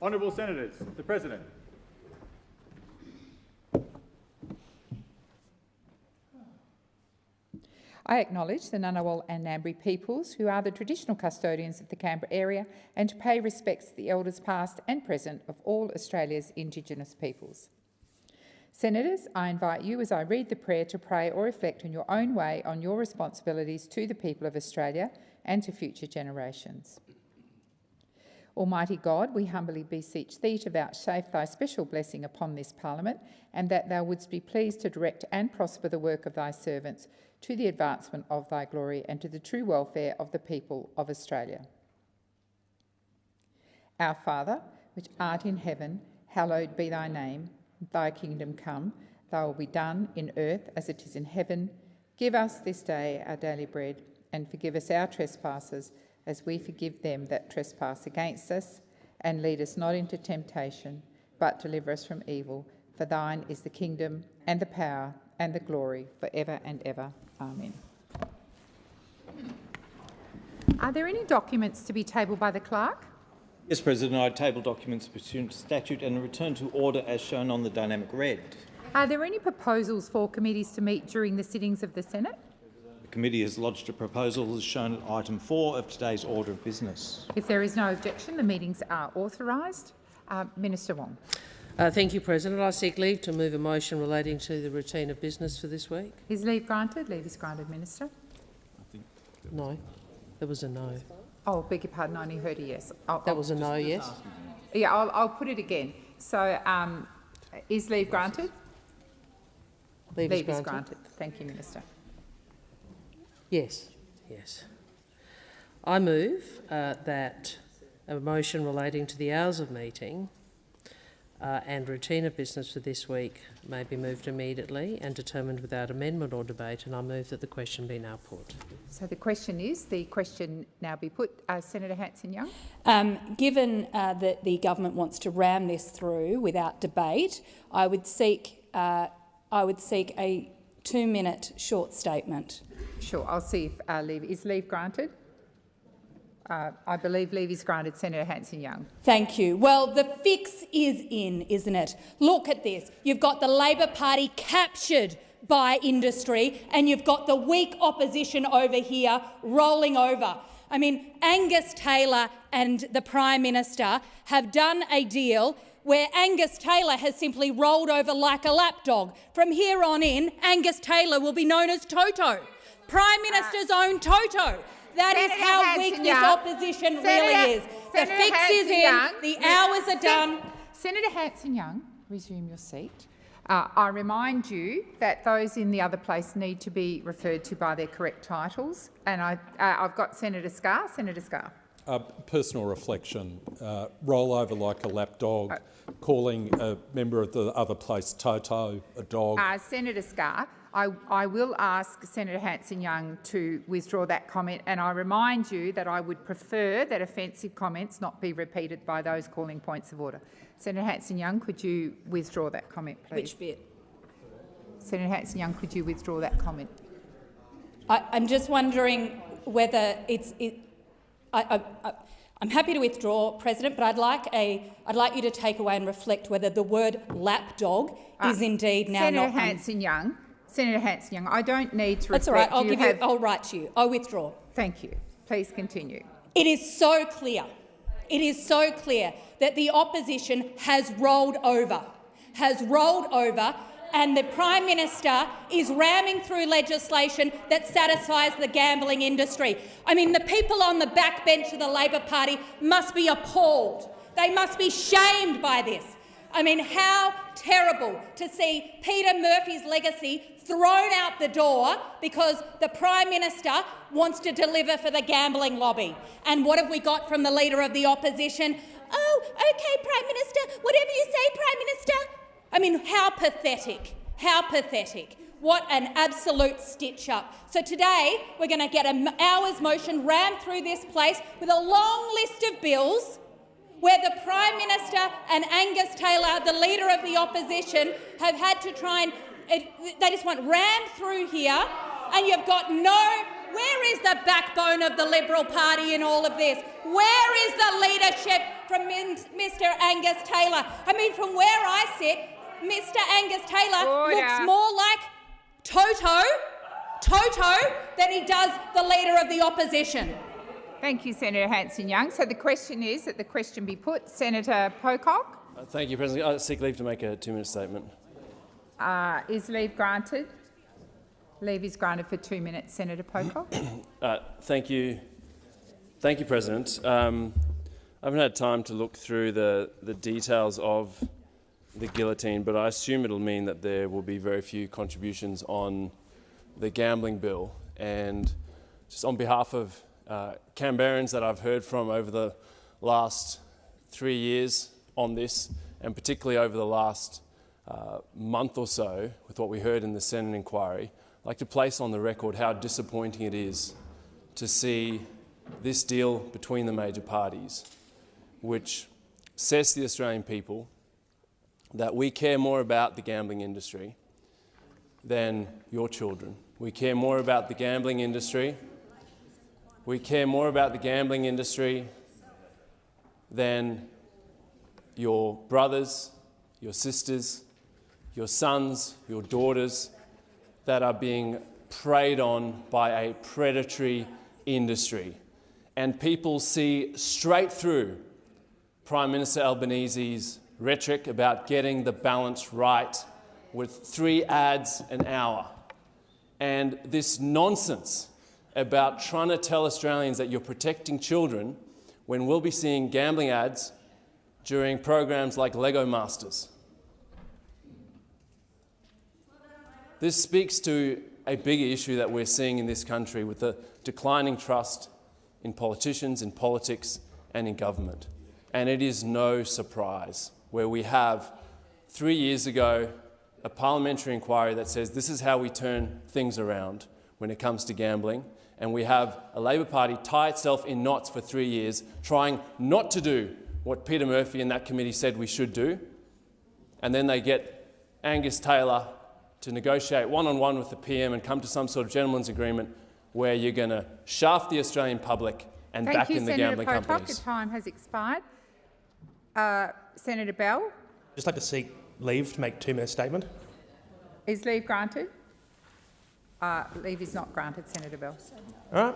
Honourable Senators, the President. I acknowledge the Ngunnawal and Ngambri peoples, who are the traditional custodians of the Canberra area, and to pay respects to the elders past and present of all Australia's Indigenous peoples. Senators, I invite you as I read the prayer to pray or reflect in your own way on your responsibilities to the people of Australia and to future generations. Almighty God, we humbly beseech Thee to vouchsafe Thy special blessing upon this Parliament, and that Thou wouldst be pleased to direct and prosper the work of Thy servants to the advancement of Thy glory and to the true welfare of the people of Australia. Our Father, which art in heaven, hallowed be Thy name. Thy kingdom come, Thy will be done in earth as it is in heaven. Give us this day our daily bread, and forgive us our trespasses, as we forgive them that trespass against us. And lead us not into temptation, but deliver us from evil. For Thine is the kingdom, and the power, and the glory, for ever and ever. Amen. Are there any documents to be tabled by the clerk? Yes, President. I table documents pursuant to statute and return to order as shown on the dynamic red. Are there any proposals for committees to meet during the sittings of the Senate? The committee has lodged a proposal as shown at item 4 of today's order of business. If there is no objection, the meetings are authorised. Minister Wong. Thank you, President. I seek leave to move a motion relating to the routine of business for this week. Is leave granted? Leave is granted, Minister. No. There was a no. Oh, beg your pardon, I only heard a yes. That was a no, yes? Yeah, I'll put it again. So, is leave granted? Leave is granted. Thank you, Minister. Yes. Yes. I move that a motion relating to the hours of meeting and routine of business for this week may be moved immediately and determined without amendment or debate, and I move that the question be now put. So the question now be put. Senator Hanson-Young. Given that the government wants to ram this through without debate, I would seek a 2-minute short statement. Sure, I'll see if is leave granted. I believe leave is granted. Senator Hanson-Young. Thank you. Well, the fix is in, isn't it? Look at this. You've got the Labor Party captured by industry, and you've got the weak opposition over here rolling over. I mean, Angus Taylor and the Prime Minister have done a deal where Angus Taylor has simply rolled over like a lapdog. From here on in, Angus Taylor will be known as Toto, Prime Minister's own Toto. That is how weak this opposition really is. The fix is in, the hours are done. Senator Hanson-Young, resume your seat. I remind you that those in the other place need to be referred to by their correct titles. And I've got Senator Scarr. Senator Scarr. Personal reflection. Roll over like a lapdog, calling a member of the other place Toto, a dog. Senator Scarr, I will ask Senator Hanson-Young to withdraw that comment, and I remind you that I would prefer that offensive comments not be repeated by those calling points of order. Senator Hanson-Young, could you withdraw that comment, please? Which bit? Senator Hanson-Young, could you withdraw that comment? I'm just wondering whether I'm happy to withdraw, President, but I'd like you to take away and reflect whether the word lapdog is indeed now Senator not. Senator Hanson-Young, I don't need to. That's all right. I'll write to you. I'll withdraw. Thank you. Please continue. It is so clear. It is so clear that the opposition has rolled over, and the Prime Minister is ramming through legislation that satisfies the gambling industry. I mean, the people on the backbench of the Labor Party must be appalled. They must be shamed by this. I mean, how terrible to see Peter Murphy's legacy thrown out the door because the Prime Minister wants to deliver for the gambling lobby. And what have we got from the Leader of the Opposition? Oh, OK, Prime Minister, whatever you say, Prime Minister. I mean, how pathetic, how pathetic. What an absolute stitch-up. So today we're going to get an hours motion rammed through this place with a long list of bills where the Prime Minister and Angus Taylor, the Leader of the Opposition, have had to try and they just want rammed through here, and you've got no Where is the backbone of the Liberal Party in all of this? Where is the leadership from Mr Angus Taylor? I mean, from where I sit, Mr Angus Taylor looks more like Toto than he does the Leader of the Opposition. Thank you, Senator Hanson-Young. So the question is that the question be put. Senator Pocock. Thank you, President. I seek leave to make a 2-minute statement. Is leave granted? Leave is granted for 2 minutes. Senator Pocock. Thank you, President. I haven't had time to look through the details of the guillotine, but I assume it'll mean that there will be very few contributions on the gambling bill. And just on behalf of Canberrans that I've heard from over the last 3 years on this, and particularly over the last month or so with what we heard in the Senate inquiry, I'd like to place on the record how disappointing it is to see this deal between the major parties, which says to the Australian people that we care more about the gambling industry than your children. We care more about the gambling industry. We care more about the gambling industry than your brothers, your sisters, your sons, your daughters that are being preyed on by a predatory industry. And people see straight through Prime Minister Albanese's rhetoric about getting the balance right with 3 ads an hour. And this nonsense about trying to tell Australians that you're protecting children when we'll be seeing gambling ads during programs like Lego Masters. This speaks to a bigger issue that we're seeing in this country with the declining trust in politicians, in politics and in government. And it is no surprise where we have 3 years ago a parliamentary inquiry that says this is how we turn things around when it comes to gambling, and we have a Labor Party tie itself in knots for 3 years trying not to do what Peter Murphy and that committee said we should do, and then they get Angus Taylor to negotiate one-on-one with the PM and come to some sort of gentleman's agreement where you're going to shaft the Australian public and back in the gambling companies. Thank you, Senator Pocock. Your time has expired. Senator Bell. Just like to seek leave to make a 2-minute statement. Is leave granted? Leave is not granted, Senator Bell. All right.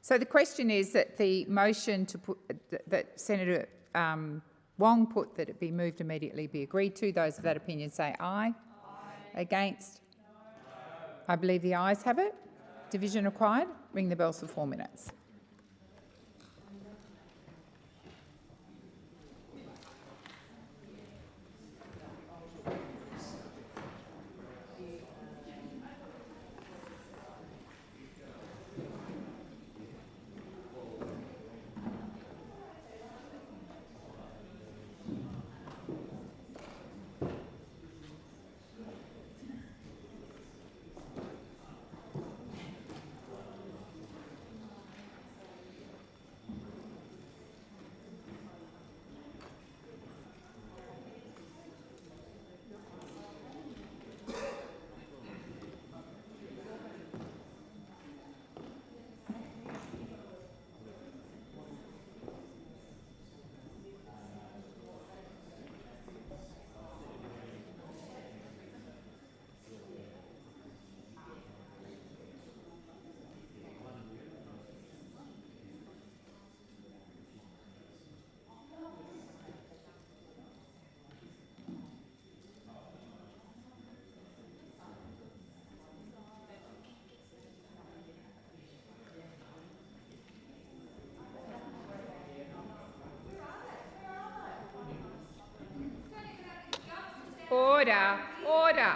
So the question is that the motion to put, that Senator Wong put, that it be moved immediately, be agreed to. Those of that opinion say aye. Against? I believe the ayes have it. Division required. Ring the bells for 4 minutes. Order, order.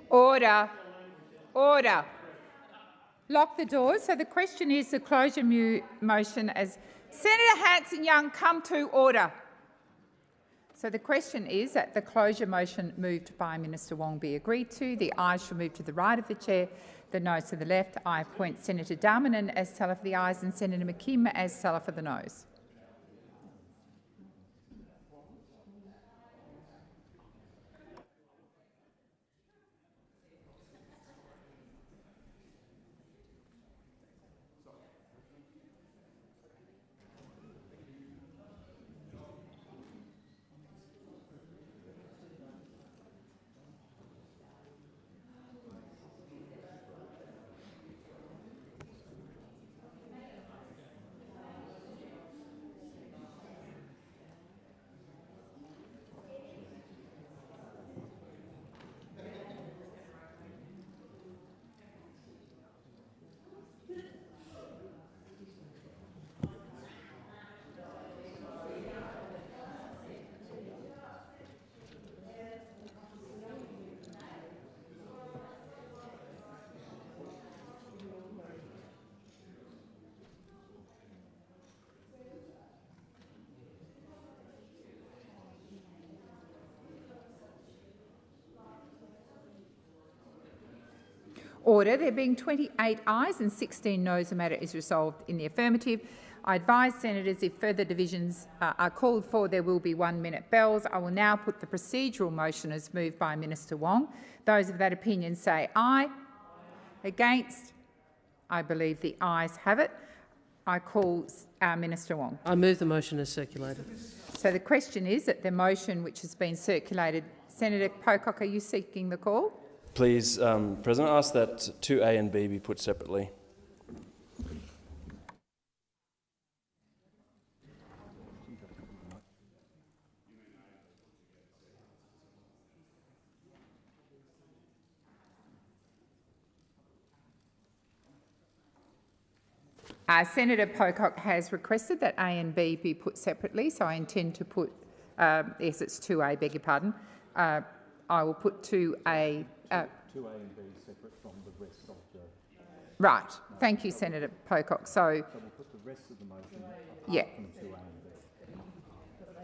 Order. Order. Lock the doors. So the question is the closure motion as Senator Hanson-Young, come to order. So the question is that the closure motion moved by Minister Wong be agreed to. The ayes shall move to the right of the chair, the noes to the left. I appoint Senator Darmanin as teller for the ayes and Senator McKim as teller for the noes. Order. There being 28 ayes and 16 noes, the matter is resolved in the affirmative. I advise senators if further divisions are called for, there will be 1-minute bells. I will now put the procedural motion as moved by Minister Wong. Those of that opinion say aye. Against? I believe the ayes have it. I call Minister Wong. I move the motion as circulated. So the question is that the motion which has been circulated, Senator Pocock, are you seeking the call? Please, President, I ask that 2A and B be put separately. Senator Pocock has requested that A and B be put separately, so I intend to put, yes, it's 2A, beg your pardon. I will put 2A. 2A and B separate from the rest of the... Right. Thank you, Senator Pocock. So we'll put the rest of the motion apart from 2A and B.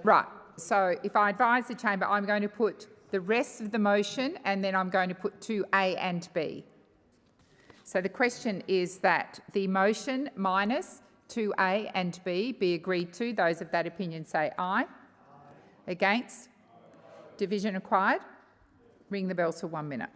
Right. So if I advise the chamber, I'm going to put the rest of the motion and then I'm going to put 2A and B. So the question is that the motion minus 2A and B be agreed to. Those of that opinion say aye. Against? Division required. Ring the bells for 1 minute.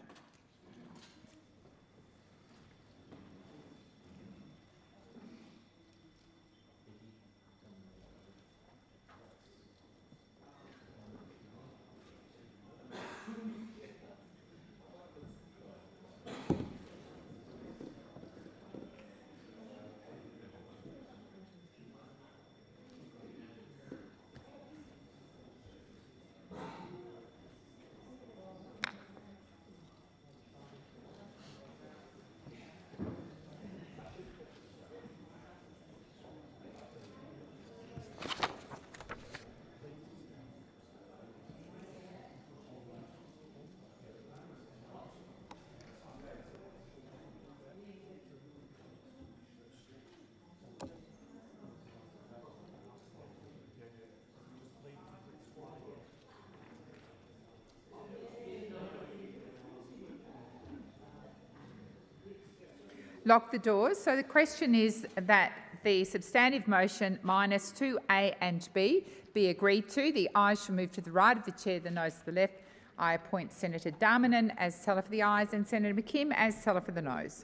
Lock the doors. So the question is that the substantive motion minus 2A and B be agreed to. The ayes shall move to the right of the chair, the noes to the left. I appoint Senator Darmanin as teller for the ayes and Senator McKim as teller for the noes.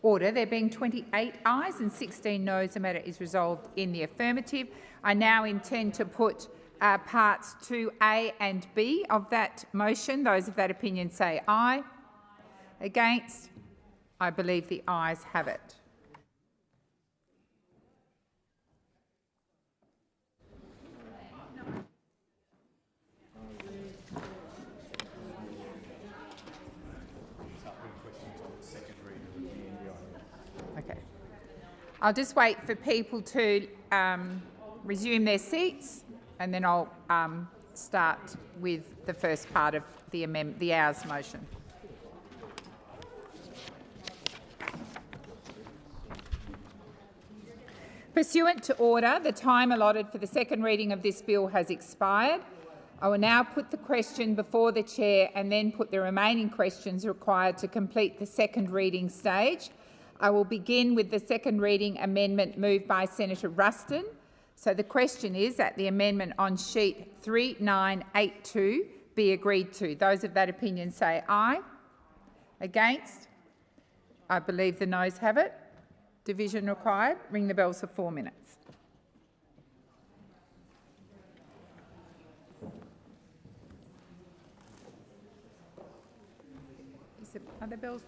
Order. There being 28 ayes and 16 noes, the matter is resolved in the affirmative. I now intend to put parts 2A and B of that motion. Those of that opinion say aye. Against? I believe the ayes have it. Okay. I'll just wait for people to resume their seats, and then I'll start with the first part of the hours motion. Pursuant to order, the time allotted for the second reading of this bill has expired. I will now put the question before the chair and then put the remaining questions required to complete the second reading stage. I will begin with the second reading amendment moved by Senator Ruston. So the question is that the amendment on sheet 3982 be agreed to. Those of that opinion say aye. Against? I believe the noes have it. Division required. Ring the bells for 4 minutes. Are the bells?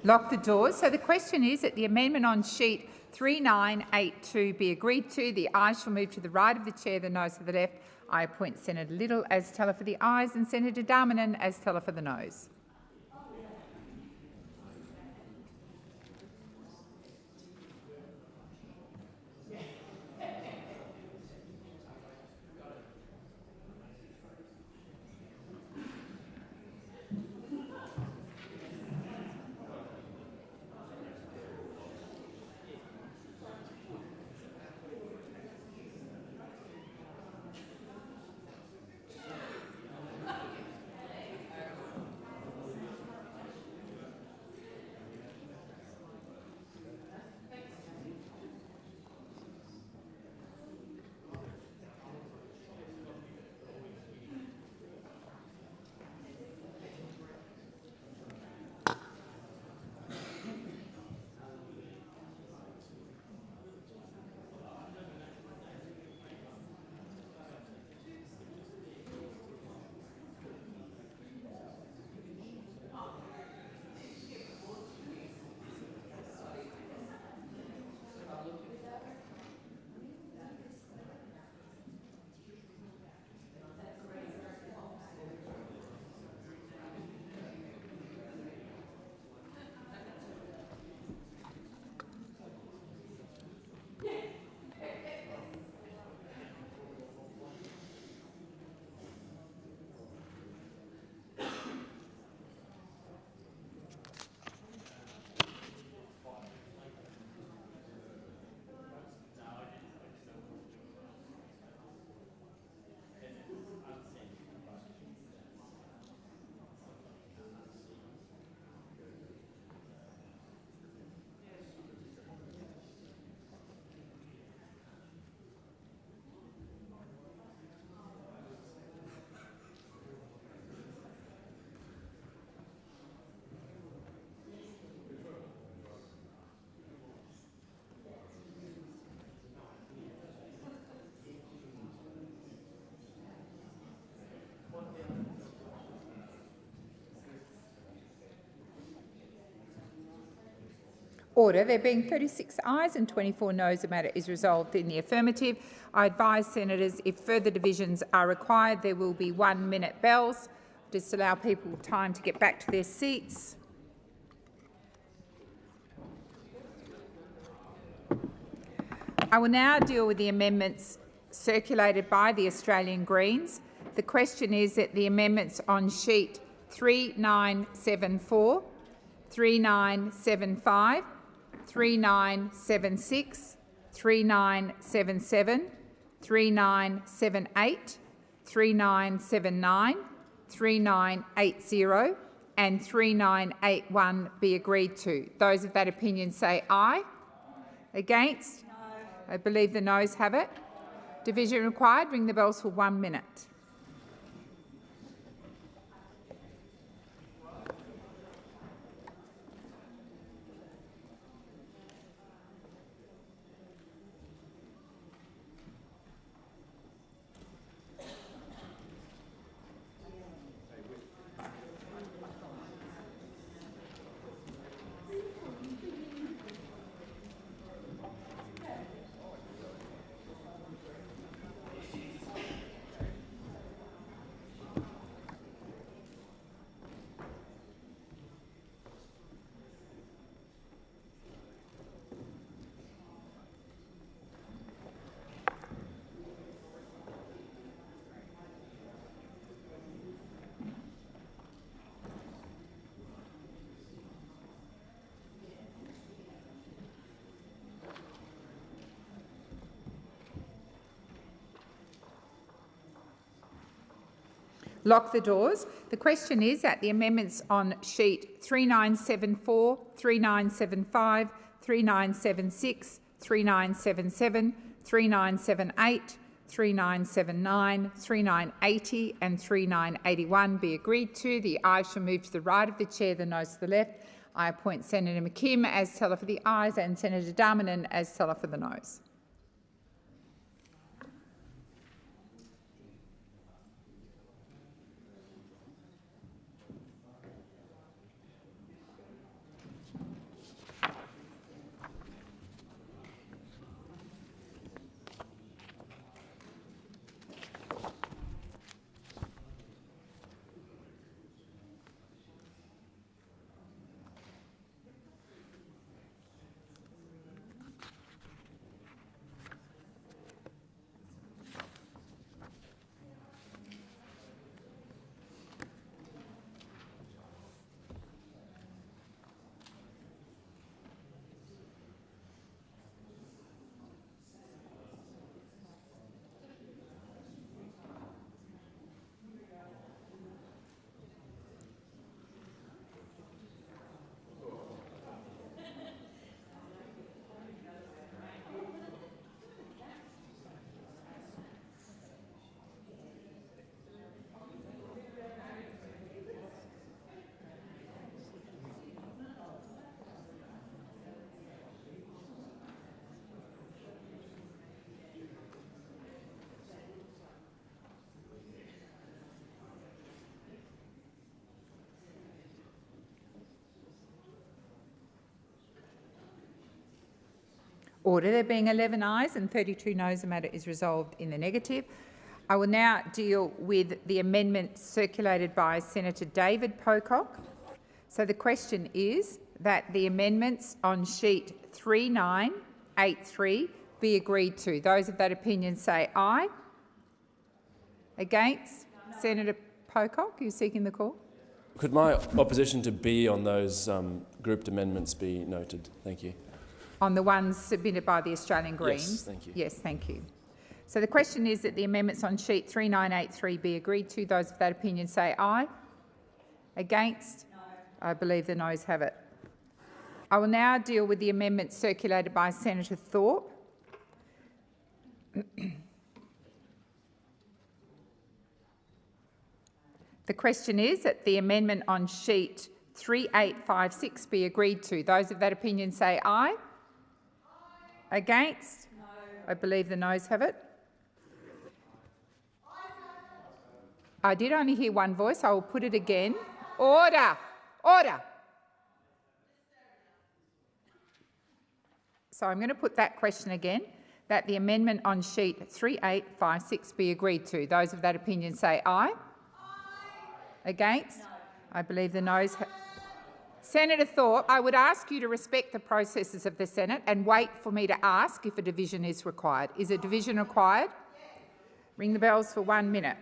Lock the doors. So the question is that the amendment on sheet 3982 be agreed to. The ayes shall move to the right of the chair, the noes to the left. I appoint Senator Little as teller for the ayes and Senator Darmanin as teller for the noes. Order. There being 36 ayes and 24 noes, the matter is resolved in the affirmative. I advise senators if further divisions are required, there will be 1-minute bells. Just allow people time to get back to their seats. I will now deal with the amendments circulated by the Australian Greens. The question is that the amendments on sheet 3974, 3975, 3976, 3977, 3978, 3979, 3980 and 3981 be agreed to. Those of that opinion say aye. Against? No. I believe the noes have it. Division required. Ring the bells for 1 minute. Lock the doors. The question is that the amendments on sheet 3974, 3975, 3976, 3977, 3978, 3979, 3980 and 3981 be agreed to. The ayes shall move to the right of the chair, the noes to the left. I appoint Senator McKim as teller for the ayes and Senator Darmanin as teller for the noes. Order. There being 11 ayes and 32 noes, the matter is resolved in the negative. I will now deal with the amendment circulated by Senator David Pocock. So the question is that the amendments on sheet 3983 be agreed to. Those of that opinion say aye. Against? Senator Pocock, are you seeking the call? Could my opposition to B on those grouped amendments be noted? Thank you. On the ones submitted by the Australian Greens? Yes, thank you. Yes, thank you. So the question is that the amendments on sheet 3983 be agreed to. Those of that opinion say aye. Against? No. I believe the noes have it. I will now deal with the amendment circulated by Senator Thorpe. The question is that the amendment on sheet 3856 be agreed to. Those of that opinion say aye. Aye. Against? No. I believe the noes have it. I did only hear one voice. I will put it again. Order! Order! So I'm going to put that question again, that the amendment on sheet 3856 be agreed to. Those of that opinion say aye. Aye. Against? No. I believe the noes. Senator Thorpe, I would ask you to respect the processes of the Senate and wait for me to ask if a division is required. Is a division required? Yes. Ring the bells for 1 minute.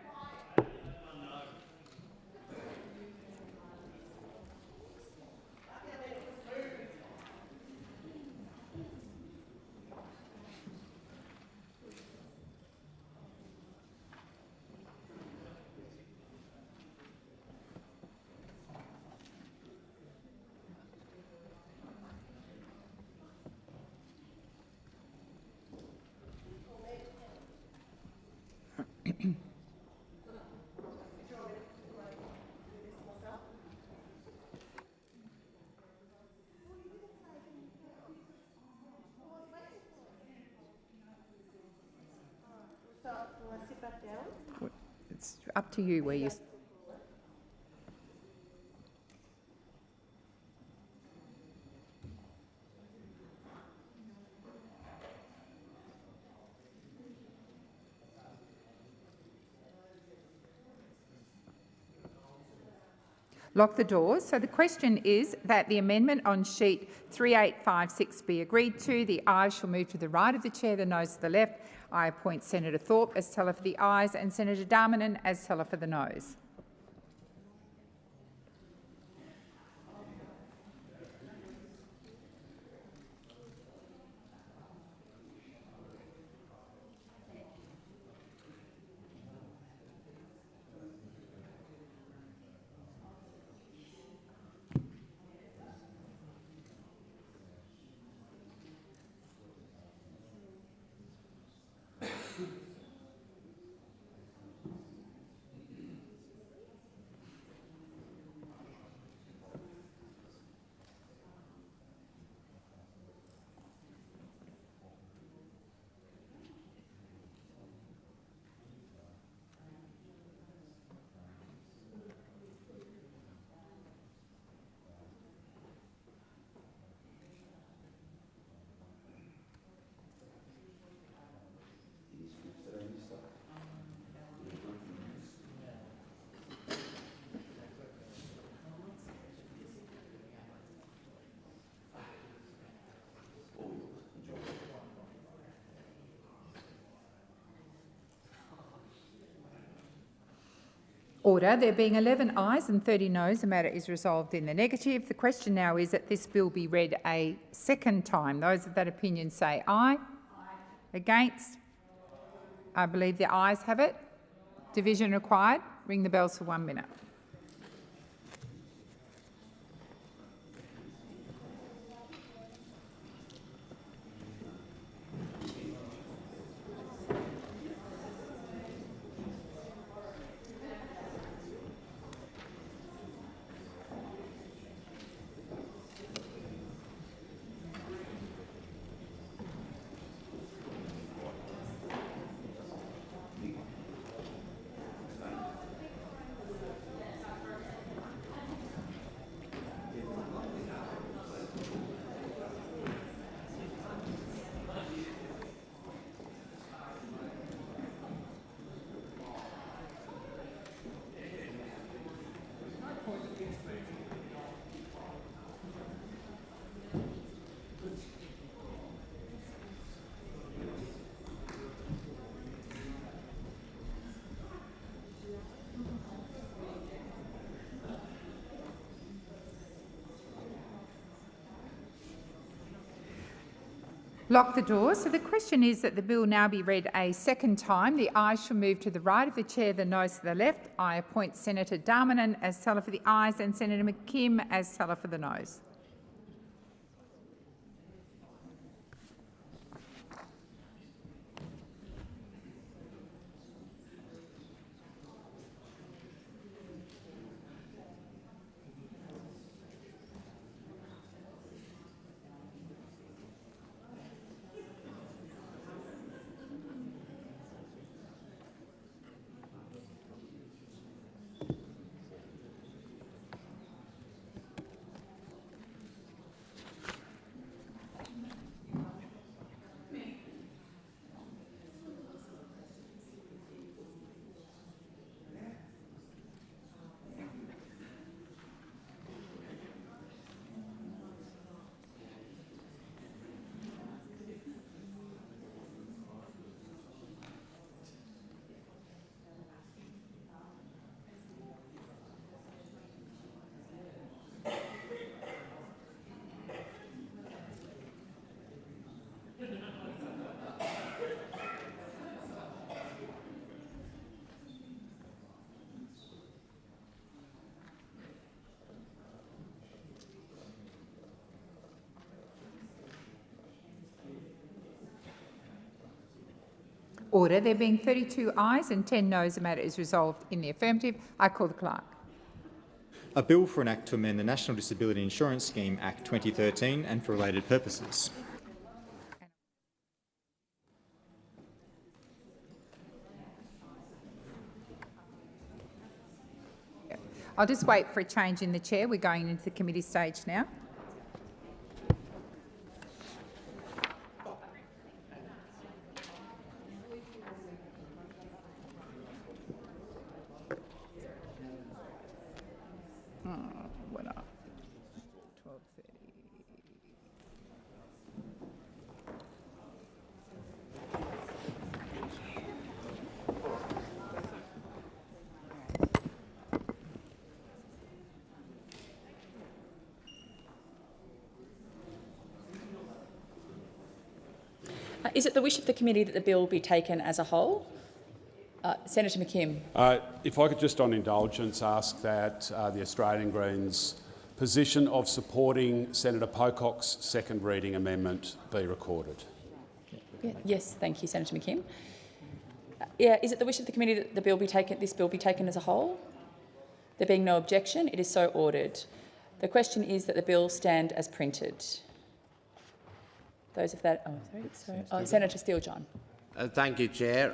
It's up to you where you... Lock the doors. So the question is that the amendment on sheet 3856 be agreed to. The ayes shall move to the right of the chair, the noes to the left. I appoint Senator Thorpe as teller for the ayes and Senator Darmanin as teller for the noes. Order. There being 11 ayes and 30 noes, the matter is resolved in the negative. The question now is that this bill be read a second time. Those of that opinion say aye. Aye. Against? I believe the ayes have it. Division required. Ring the bells for 1 minute. Lock the doors. So the question is that the bill now be read a second time. The ayes shall move to the right of the chair, the noes to the left. I appoint Senator Darmanin as teller for the ayes and Senator McKim as teller for the noes. Order. There being 32 ayes and 10 noes, the matter is resolved in the affirmative. I call the clerk. A bill for an act to amend the National Disability Insurance Scheme Act 2013 and for related purposes. I'll just wait for a change in the chair. We're going into the committee stage now. What up? 12:30. Is it the wish of the committee that the bill be taken as a whole? Senator McKim. If I could just on indulgence ask that the Australian Greens' position of supporting Senator Pocock's second reading amendment be recorded. Yes, thank you, Senator McKim. Is it the wish of the committee that the bill be taken, this bill be taken as a whole? There being no objection, it is so ordered. The question is that the bill stand as printed. Those of that, Senator Steele-John. Thank you, Chair.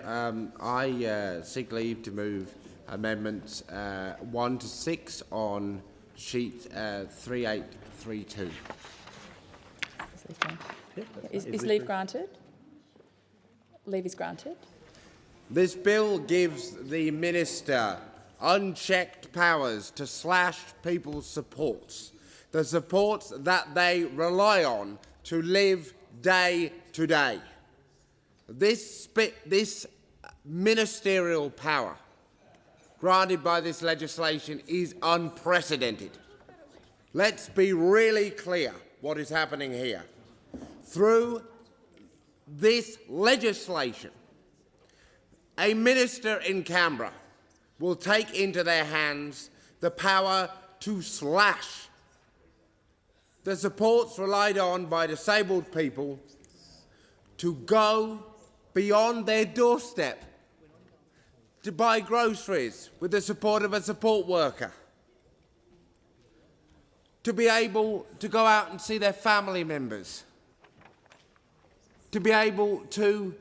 I seek leave to move amendments 1 to 6 on sheet 3832. Is leave granted? Leave is granted. This bill gives the Minister unchecked powers to slash people's supports, the supports that they rely on to live day to day. This ministerial power granted by this legislation is unprecedented. Let's be really clear what is happening here. Through this legislation, a minister in Canberra will take into their hands the power to slash the supports relied on by disabled people to go beyond their doorstep to buy groceries with the support of a support worker, to be able to go out and see their family members, to be able to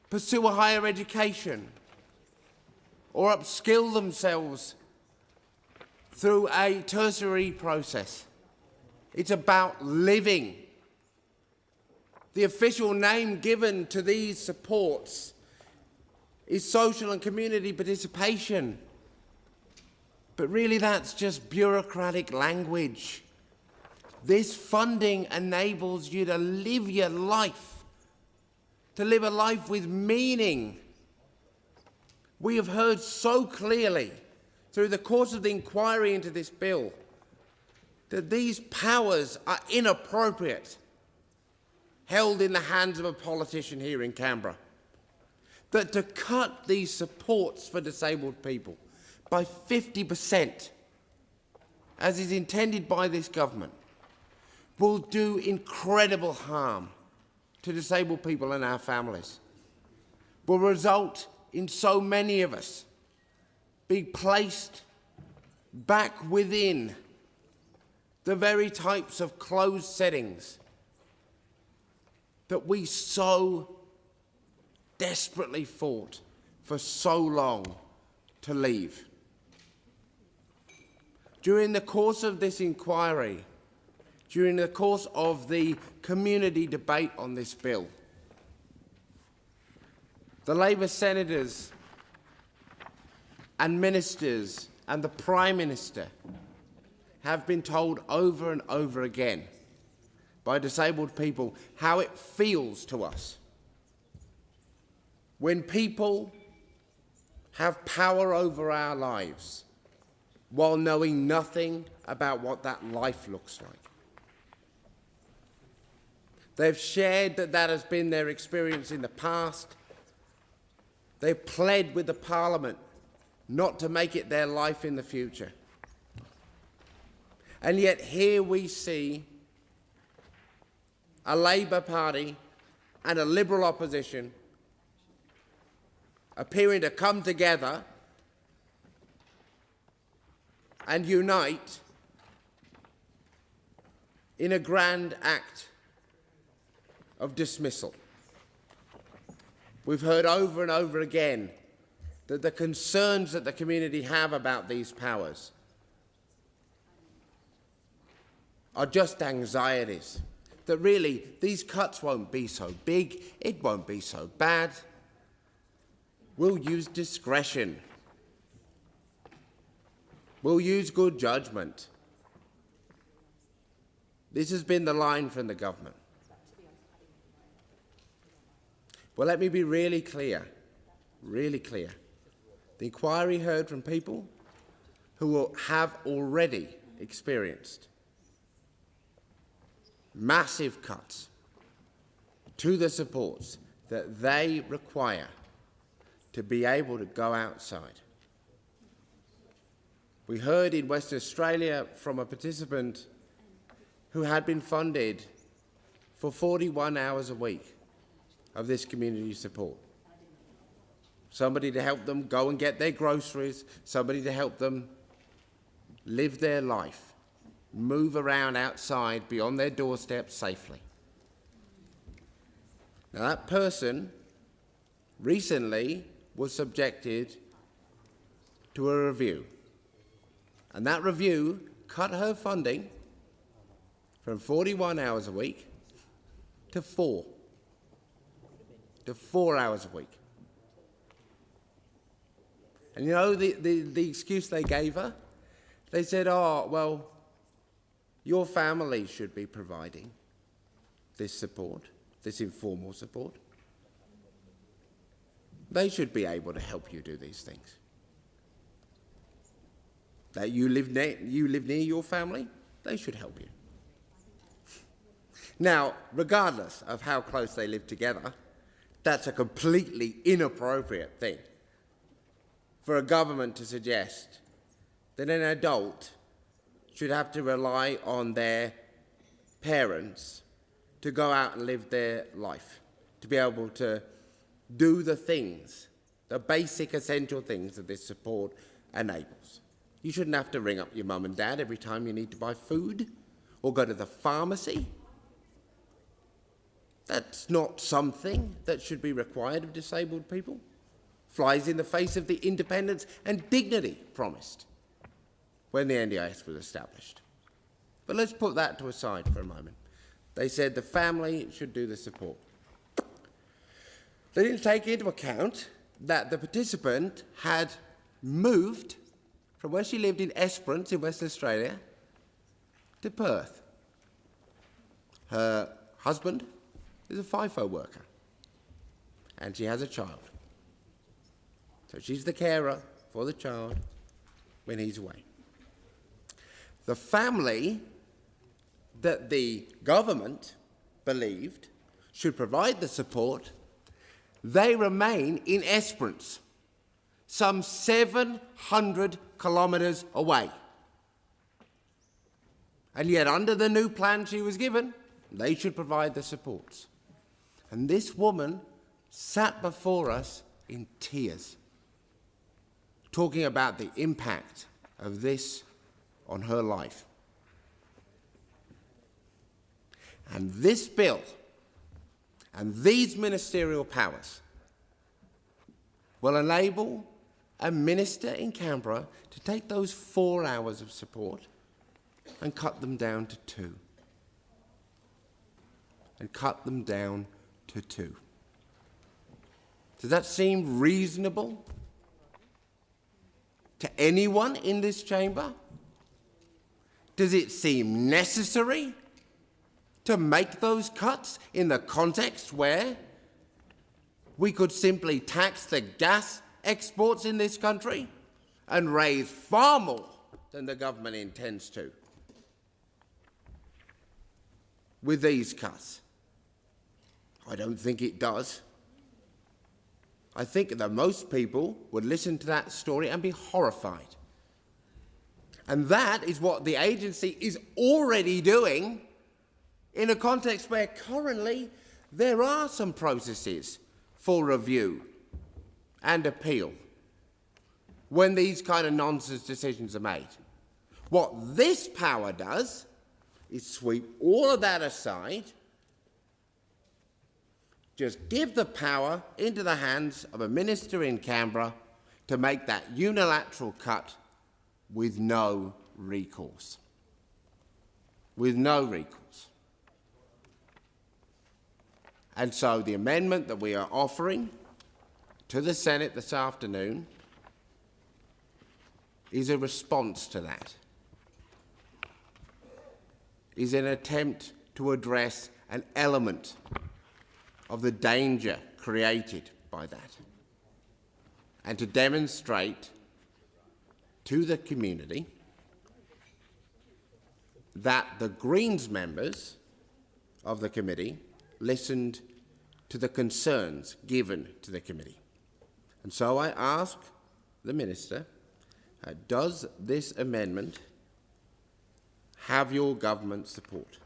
pursue a higher education or upskill themselves through a tertiary process. It's about living. The official name given to these supports is social and community participation. But really that's just bureaucratic language. This funding enables you to live your life, to live a life with meaning. We have heard so clearly through the course of the inquiry into this bill that these powers are inappropriate. held in the hands of a politician here in Canberra, that to cut these supports for disabled people by 50%, as is intended by this government, will do incredible harm to disabled people and our families, will result in so many of us being placed back within the very types of closed settings that we so desperately fought for so long to leave. During the course of this inquiry, during the course of the community debate on this bill, the Labor senators and ministers and the Prime Minister have been told over and over again by disabled people how it feels to us when people have power over our lives while knowing nothing about what that life looks like. They've shared that that has been their experience in the past. They've pled with the Parliament not to make it their life in the future. And yet here we see a Labor Party and a Liberal opposition appearing to come together and unite in a grand act of dismissal. We've heard over and over again that the concerns that the community have about these powers are just anxieties, that really these cuts won't be so big, it won't be so bad. We'll use discretion. We'll use good judgment. This has been the line from the government. Well, let me be really clear, really clear. The inquiry heard from people who have already experienced massive cuts to the supports that they require to be able to go outside. We heard in Western Australia from a participant who had been funded for 41 hours a week of this community support. Somebody to help them go and get their groceries, somebody to help them live their life, move around outside beyond their doorstep safely. Now that person recently was subjected to a review, and that review cut her funding from 41 hours a week to 4 hours a week. And you know the excuse they gave her? They said, oh, well, your family should be providing this support, this informal support. They should be able to help you do these things. That you live near your family, they should help you. Now, regardless of how close they live together, that's a completely inappropriate thing for a government to suggest that an adult should have to rely on their parents to go out and live their life, to be able to do the things, the basic essential things that this support enables. You shouldn't have to ring up your mum and dad every time you need to buy food or go to the pharmacy. That's not something that should be required of disabled people. Flies in the face of the independence and dignity promised when the NDIS was established. But let's put that to a side for a moment. They said the family should do the support. They didn't take into account that the participant had moved from where she lived in Esperance in Western Australia to Perth. Her husband is a FIFO worker and she has a child. So she's the carer for the child when he's away. The family that the government believed should provide the support, they remain in Esperance, some 700 kilometres away. And yet, under the new plan she was given, they should provide the supports. And this woman sat before us in tears, talking about the impact of this on her life. And this bill and these ministerial powers will enable a minister in Canberra to take those 4 hours of support and cut them down to 2. And cut them down to 2. Does that seem reasonable to anyone in this chamber? Does it seem necessary to make those cuts in the context where we could simply tax the gas exports in this country and raise far more than the government intends to with these cuts? I don't think it does. I think that most people would listen to that story and be horrified. And that is what the agency is already doing in a context where currently there are some processes for review and appeal when these kind of nonsense decisions are made. What this power does is sweep all of that aside, just give the power into the hands of a minister in Canberra to make that unilateral cut with no recourse. With no recourse. And so the amendment that we are offering to the Senate this afternoon is a response to that, is an attempt to address an element of the danger created by that, and to demonstrate to the community that the Greens members of the committee listened to the concerns given to the committee. And so I ask the Minister, does this amendment have your government support?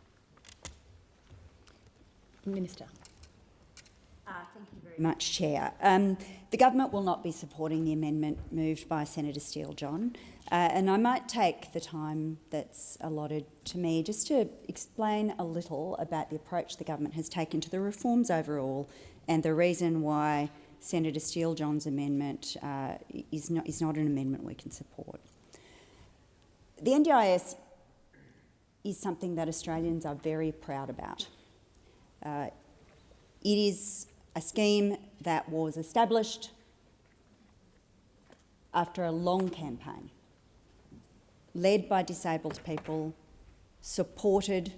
Minister. Thank you very much, Chair. The government will not be supporting the amendment moved by Senator Steele-John, and I might take the time that's allotted to me just to explain a little about the approach the government has taken to the reforms overall and the reason why Senator Steele-John's amendment is not an amendment we can support. The NDIS is something that Australians are very proud about. It is a scheme that was established after a long campaign, led by disabled people, supported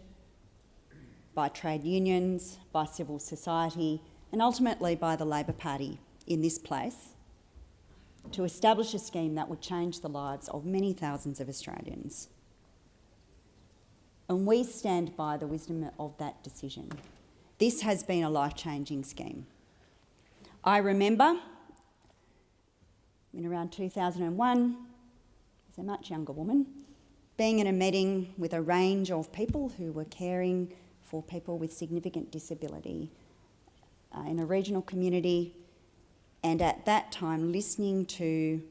by trade unions, by civil society, and ultimately by the Labor Party in this place, to establish a scheme that would change the lives of many thousands of Australians. And we stand by the wisdom of that decision. This has been a life-changing scheme. I remember in around 2001, as a much younger woman, being in a meeting with a range of people who were caring for people with significant disability in a regional community, and at that time listening to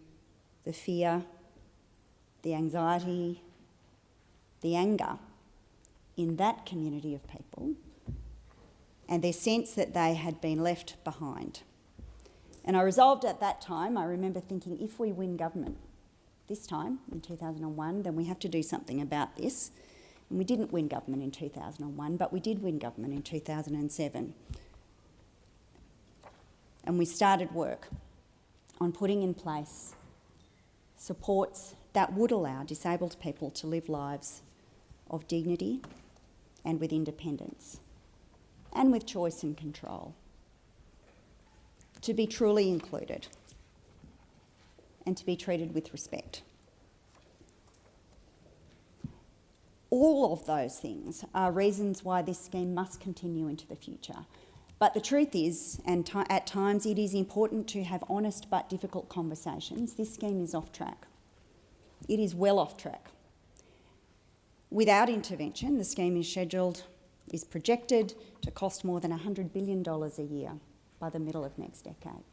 the fear, the anxiety, the anger in that community of people, and their sense that they had been left behind. And I resolved at that time, I remember thinking, if we win government this time, in 2001, then we have to do something about this. And we didn't win government in 2001, but we did win government in 2007. And we started work on putting in place supports that would allow disabled people to live lives of dignity and with independence, and with choice and control, to be truly included and to be treated with respect. All of those things are reasons why this scheme must continue into the future. But the truth is, and at times it is important to have honest but difficult conversations, this scheme is off track. It is well off track. Without intervention, the scheme is projected to cost more than $100 billion a year by the middle of next decade.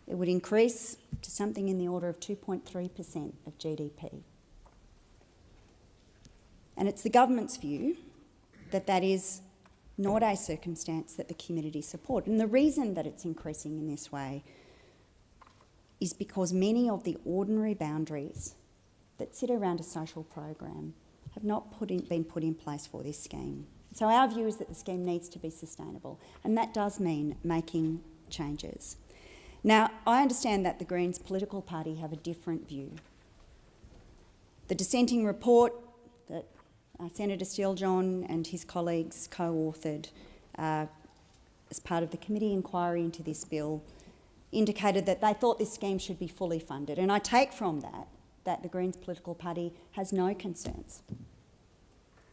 It would increase to something in the order of 2.3% of GDP. And it's the government's view that that is not a circumstance that the community support. And the reason that it's increasing in this way is because many of the ordinary boundaries that sit around a social program have not been put in place for this scheme. So our view is that the scheme needs to be sustainable, and that does mean making changes. Now, I understand that the Greens political party have a different view. The dissenting report that Senator Steele-John and his colleagues co-authored as part of the committee inquiry into this bill indicated that they thought this scheme should be fully funded. And I take from that the Greens political party has no concerns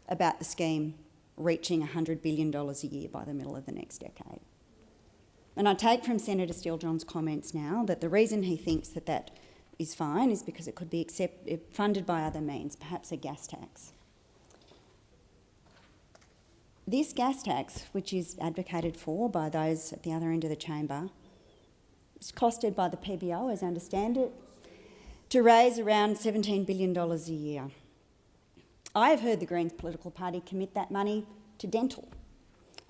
about the scheme reaching $100 billion a year by the middle of the next decade. And I take from Senator Steele-John's comments now that the reason he thinks that that is fine is because it could be funded by other means, perhaps a gas tax. This gas tax, which is advocated for by those at the other end of the chamber, is costed by the PBO, as I understand it, to raise around $17 billion a year. I have heard the Greens political party commit that money to dental.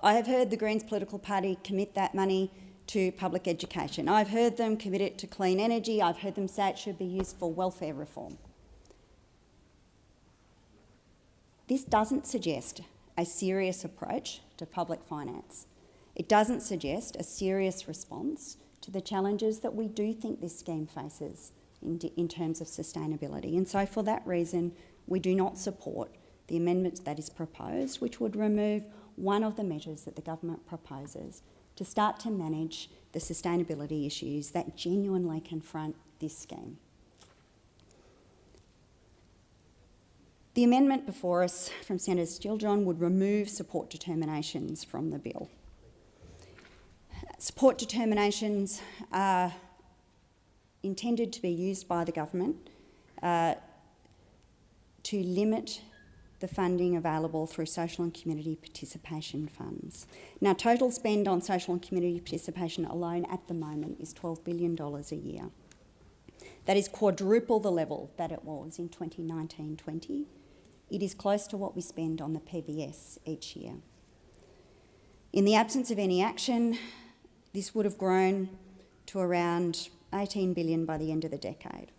I have heard the Greens political party commit that money to public education. I've heard them commit it to clean energy. I've heard them say it should be used for welfare reform. This doesn't suggest a serious approach to public finance. It doesn't suggest a serious response to the challenges that we do think this scheme faces in terms of sustainability. And so for that reason, we do not support the amendment that is proposed, which would remove one of the measures that the government proposes to start to manage the sustainability issues that genuinely confront this scheme. The amendment before us from Senator Steele-John would remove support determinations from the bill. Support determinations are intended to be used by the government to limit the funding available through social and community participation funds. Now, total spend on social and community participation alone at the moment is $12 billion a year. That is quadruple the level that it was in 2019-20. It is close to what we spend on the PBS each year. In the absence of any action, this would have grown to around $18 billion by the end of the decade.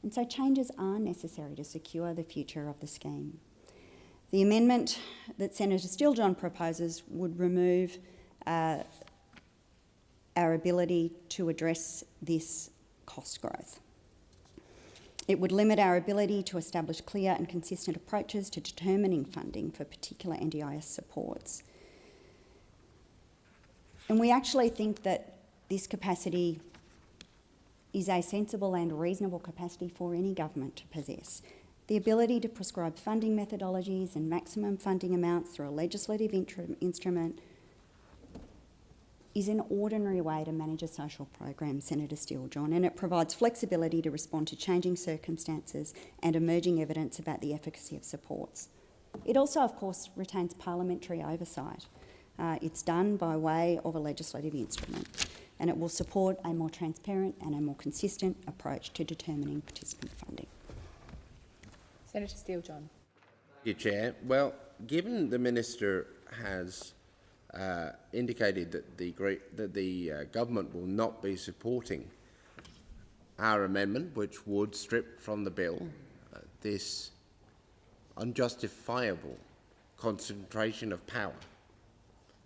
And so changes are necessary to secure the future of the scheme. The amendment that Senator Steele-John proposes would remove our ability to address this cost growth. It would limit our ability to establish clear and consistent approaches to determining funding for particular NDIS supports. And we actually think that this capacity is a sensible and reasonable capacity for any government to possess. The ability to prescribe funding methodologies and maximum funding amounts through a legislative instrument is an ordinary way to manage a social program, Senator Steele-John, and it provides flexibility to respond to changing circumstances and emerging evidence about the efficacy of supports. It also, of course, retains parliamentary oversight. It's done by way of a legislative instrument, and it will support a more transparent and a more consistent approach to determining participant funding. Senator Steele-John. Thank you, Chair. Well, given the Minister has indicated that the government will not be supporting our amendment, which would strip from the bill this unjustifiable concentration of power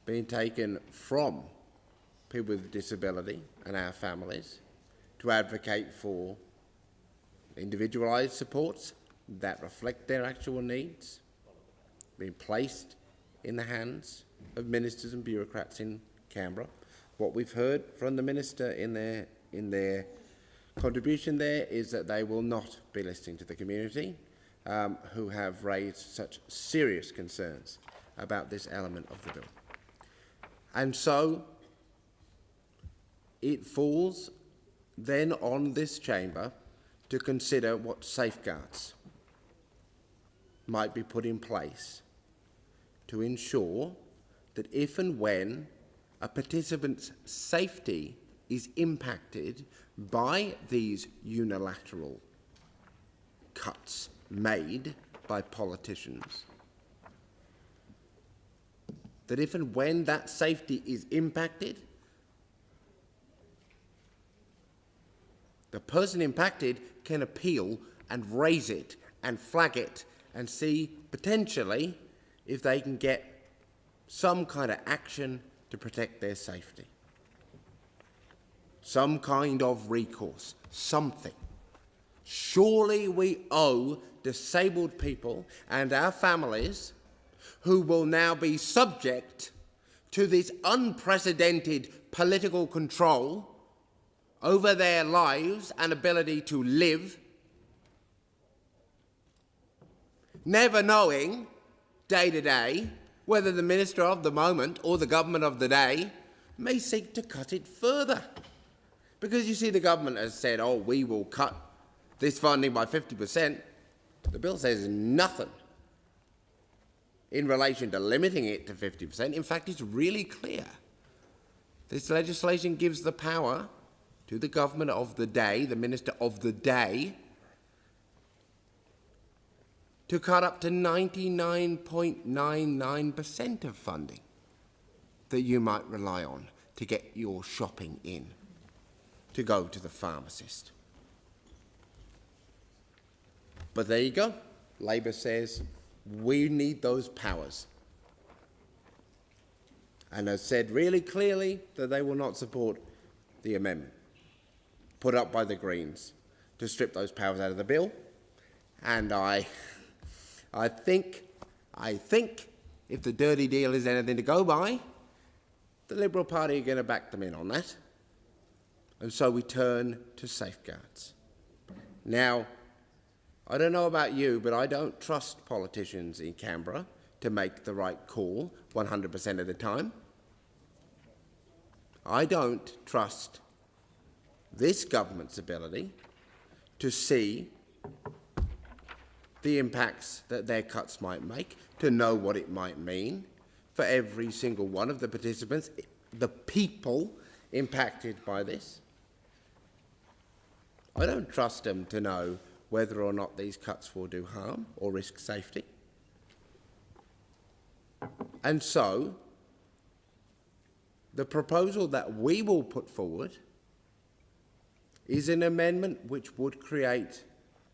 being taken from people with disability and our families to advocate for individualised supports that reflect their actual needs, being placed in the hands of ministers and bureaucrats in Canberra. What we've heard from the Minister in their contribution there is that they will not be listening to the community who have raised such serious concerns about this element of the bill. And so it falls then on this chamber to consider what safeguards might be put in place to ensure that if and when a participant's safety is impacted by these unilateral cuts made by politicians, that if and when that safety is impacted, the person impacted can appeal and raise it and flag it and see potentially if they can get some kind of action to protect their safety. Some kind of recourse, something. Surely we owe disabled people and our families, who will now be subject to this unprecedented political control over their lives and ability to live, never knowing day to day whether the minister of the moment or the government of the day may seek to cut it further. Because you see, the government has said, oh, we will cut this funding by 50%. The bill says nothing in relation to limiting it to 50%. In fact, it's really clear. This legislation gives the power to the government of the day, the minister of the day, to cut up to 99.99% of funding that you might rely on to get your shopping in, to go to the pharmacist. But there you go. Labor says we need those powers, and has said really clearly that they will not support the amendment put up by the Greens to strip those powers out of the bill. And I think if the dirty deal is anything to go by, the Liberal Party are going to back them in on that. And so we turn to safeguards. Now, I don't know about you, but I don't trust politicians in Canberra to make the right call 100% of the time. I don't trust this government's ability to see the impacts that their cuts might make, to know what it might mean for every single one of the participants, the people impacted by this. I don't trust them to know whether or not these cuts will do harm or risk safety. And so, the proposal that we will put forward is an amendment which would create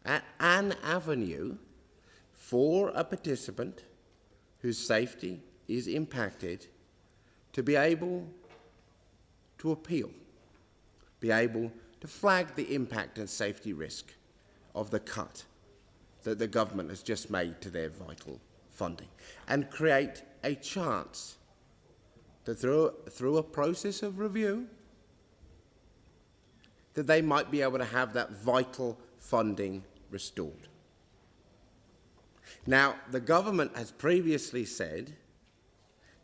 an avenue for a participant whose safety is impacted to be able to appeal, be able to flag the impact and safety risk of the cut that the government has just made to their vital funding, and create a chance that through a process of review, that they might be able to have that vital funding restored. Now, the government has previously said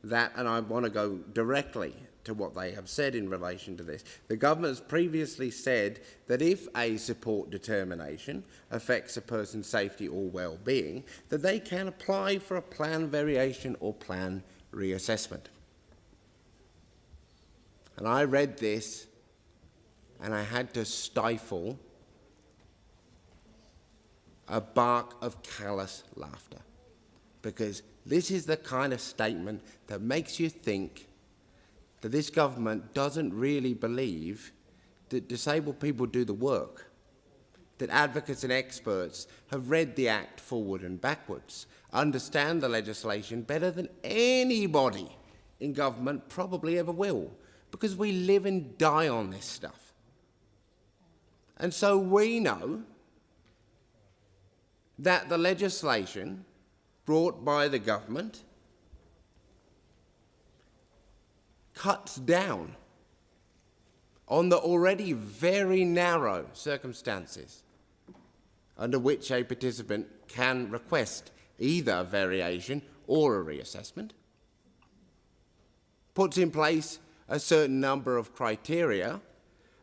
that, and I want to go directly to what they have said in relation to this. The government has previously said that if a support determination affects a person's safety or well-being, that they can apply for a plan variation or plan reassessment. And I read this and I had to stifle a bark of callous laughter, because this is the kind of statement that makes you think that this government doesn't really believe that disabled people do the work, that advocates and experts have read the Act forward and backwards, understand the legislation better than anybody in government probably ever will, because we live and die on this stuff. And so we know that the legislation brought by the government cuts down on the already very narrow circumstances under which a participant can request either a variation or a reassessment, puts in place a certain number of criteria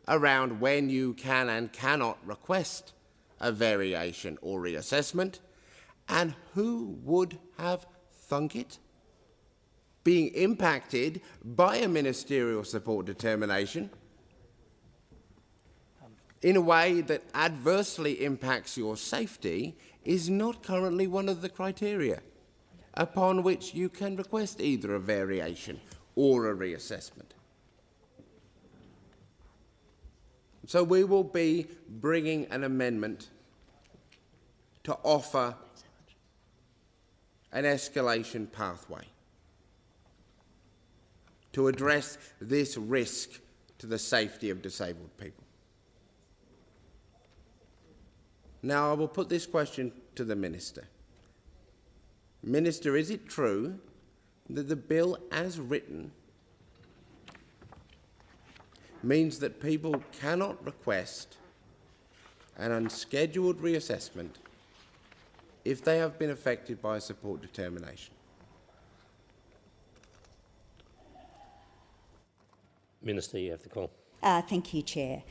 around when you can and cannot request a variation or reassessment, and who would have thunk it? Being impacted by a ministerial support determination in a way that adversely impacts your safety is not currently one of the criteria upon which you can request either a variation or a reassessment. So we will be bringing an amendment to offer an escalation pathway to address this risk to the safety of disabled people. Now, I will put this question to the Minister. Minister, is it true that the bill as written means that people cannot request an unscheduled reassessment if they have been affected by a support determination? Minister, you have the call. Thank you, Chair.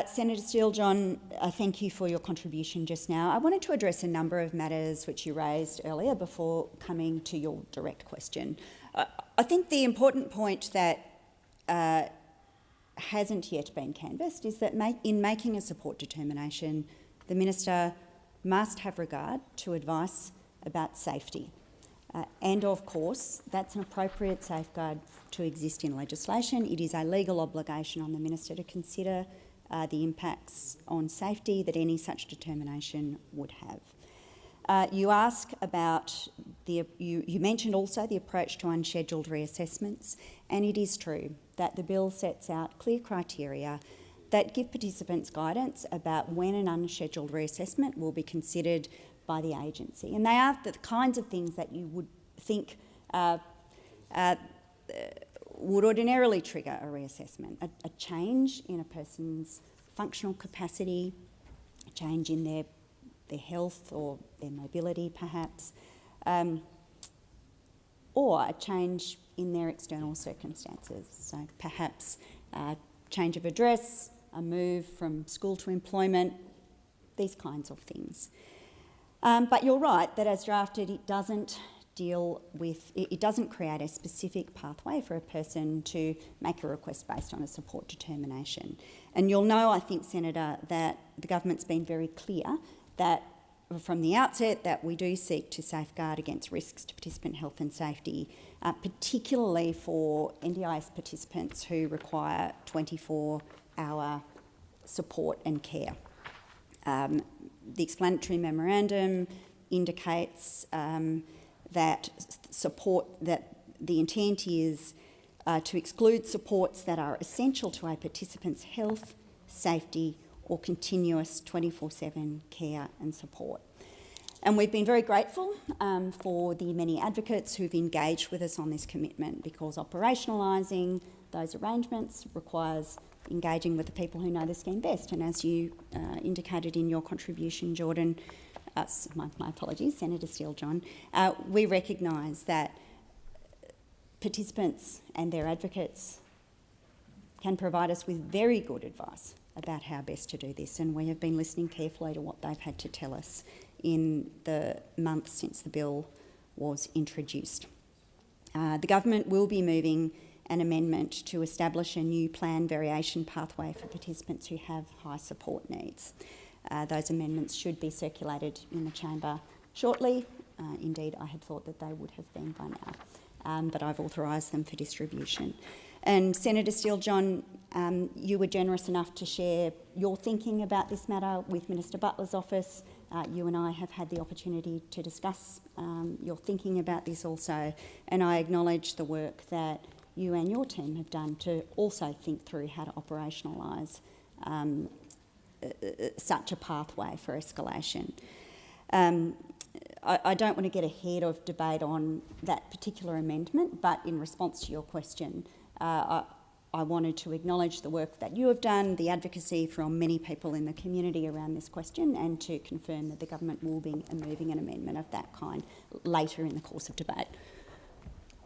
Senator Steele-John, thank you for your contribution just now. I wanted to address a number of matters which you raised earlier before coming to your direct question. I think the important point that hasn't yet been canvassed is that in making a support determination, the Minister must have regard to advice about safety. And of course, that's an appropriate safeguard to exist in legislation. It is a legal obligation on the Minister to consider the impacts on safety that any such determination would have. You ask about you mentioned also the approach to unscheduled reassessments, and it is true that the bill sets out clear criteria that give participants guidance about when an unscheduled reassessment will be considered by the agency. And they are the kinds of things that you would think would ordinarily trigger a reassessment. A change in a person's functional capacity, a change in their health or their mobility perhaps, or a change in their external circumstances. So perhaps a change of address, a move from school to employment, these kinds of things. But you're right that as drafted, it doesn't create a specific pathway for a person to make a request based on a support determination. And you'll know, I think, Senator, that the government's been very clear that from the outset that we do seek to safeguard against risks to participant health and safety, particularly for NDIS participants who require 24-hour support and care. The explanatory memorandum indicates that the intent is to exclude supports that are essential to a participant's health, safety or continuous 24/7 care and support. And we've been very grateful for the many advocates who've engaged with us on this commitment, because operationalising those arrangements requires engaging with the people who know the scheme best. And as you indicated in your contribution, Jordan, my apologies, Senator Steele-John, we recognise that participants and their advocates can provide us with very good advice about how best to do this, and we have been listening carefully to what they've had to tell us in the months since the bill was introduced. The government will be moving an amendment to establish a new plan variation pathway for participants who have high support needs. Those amendments should be circulated in the chamber shortly. Indeed, I had thought that they would have been by now, but I've authorised them for distribution. And Senator Steele-John, you were generous enough to share your thinking about this matter with Minister Butler's office. You and I have had the opportunity to discuss your thinking about this also, and I acknowledge the work that you and your team have done to also think through how to operationalise such a pathway for escalation. I don't want to get ahead of debate on that particular amendment, but in response to your question, I wanted to acknowledge the work that you have done, the advocacy from many people in the community around this question, and to confirm that the government will be moving an amendment of that kind later in the course of debate.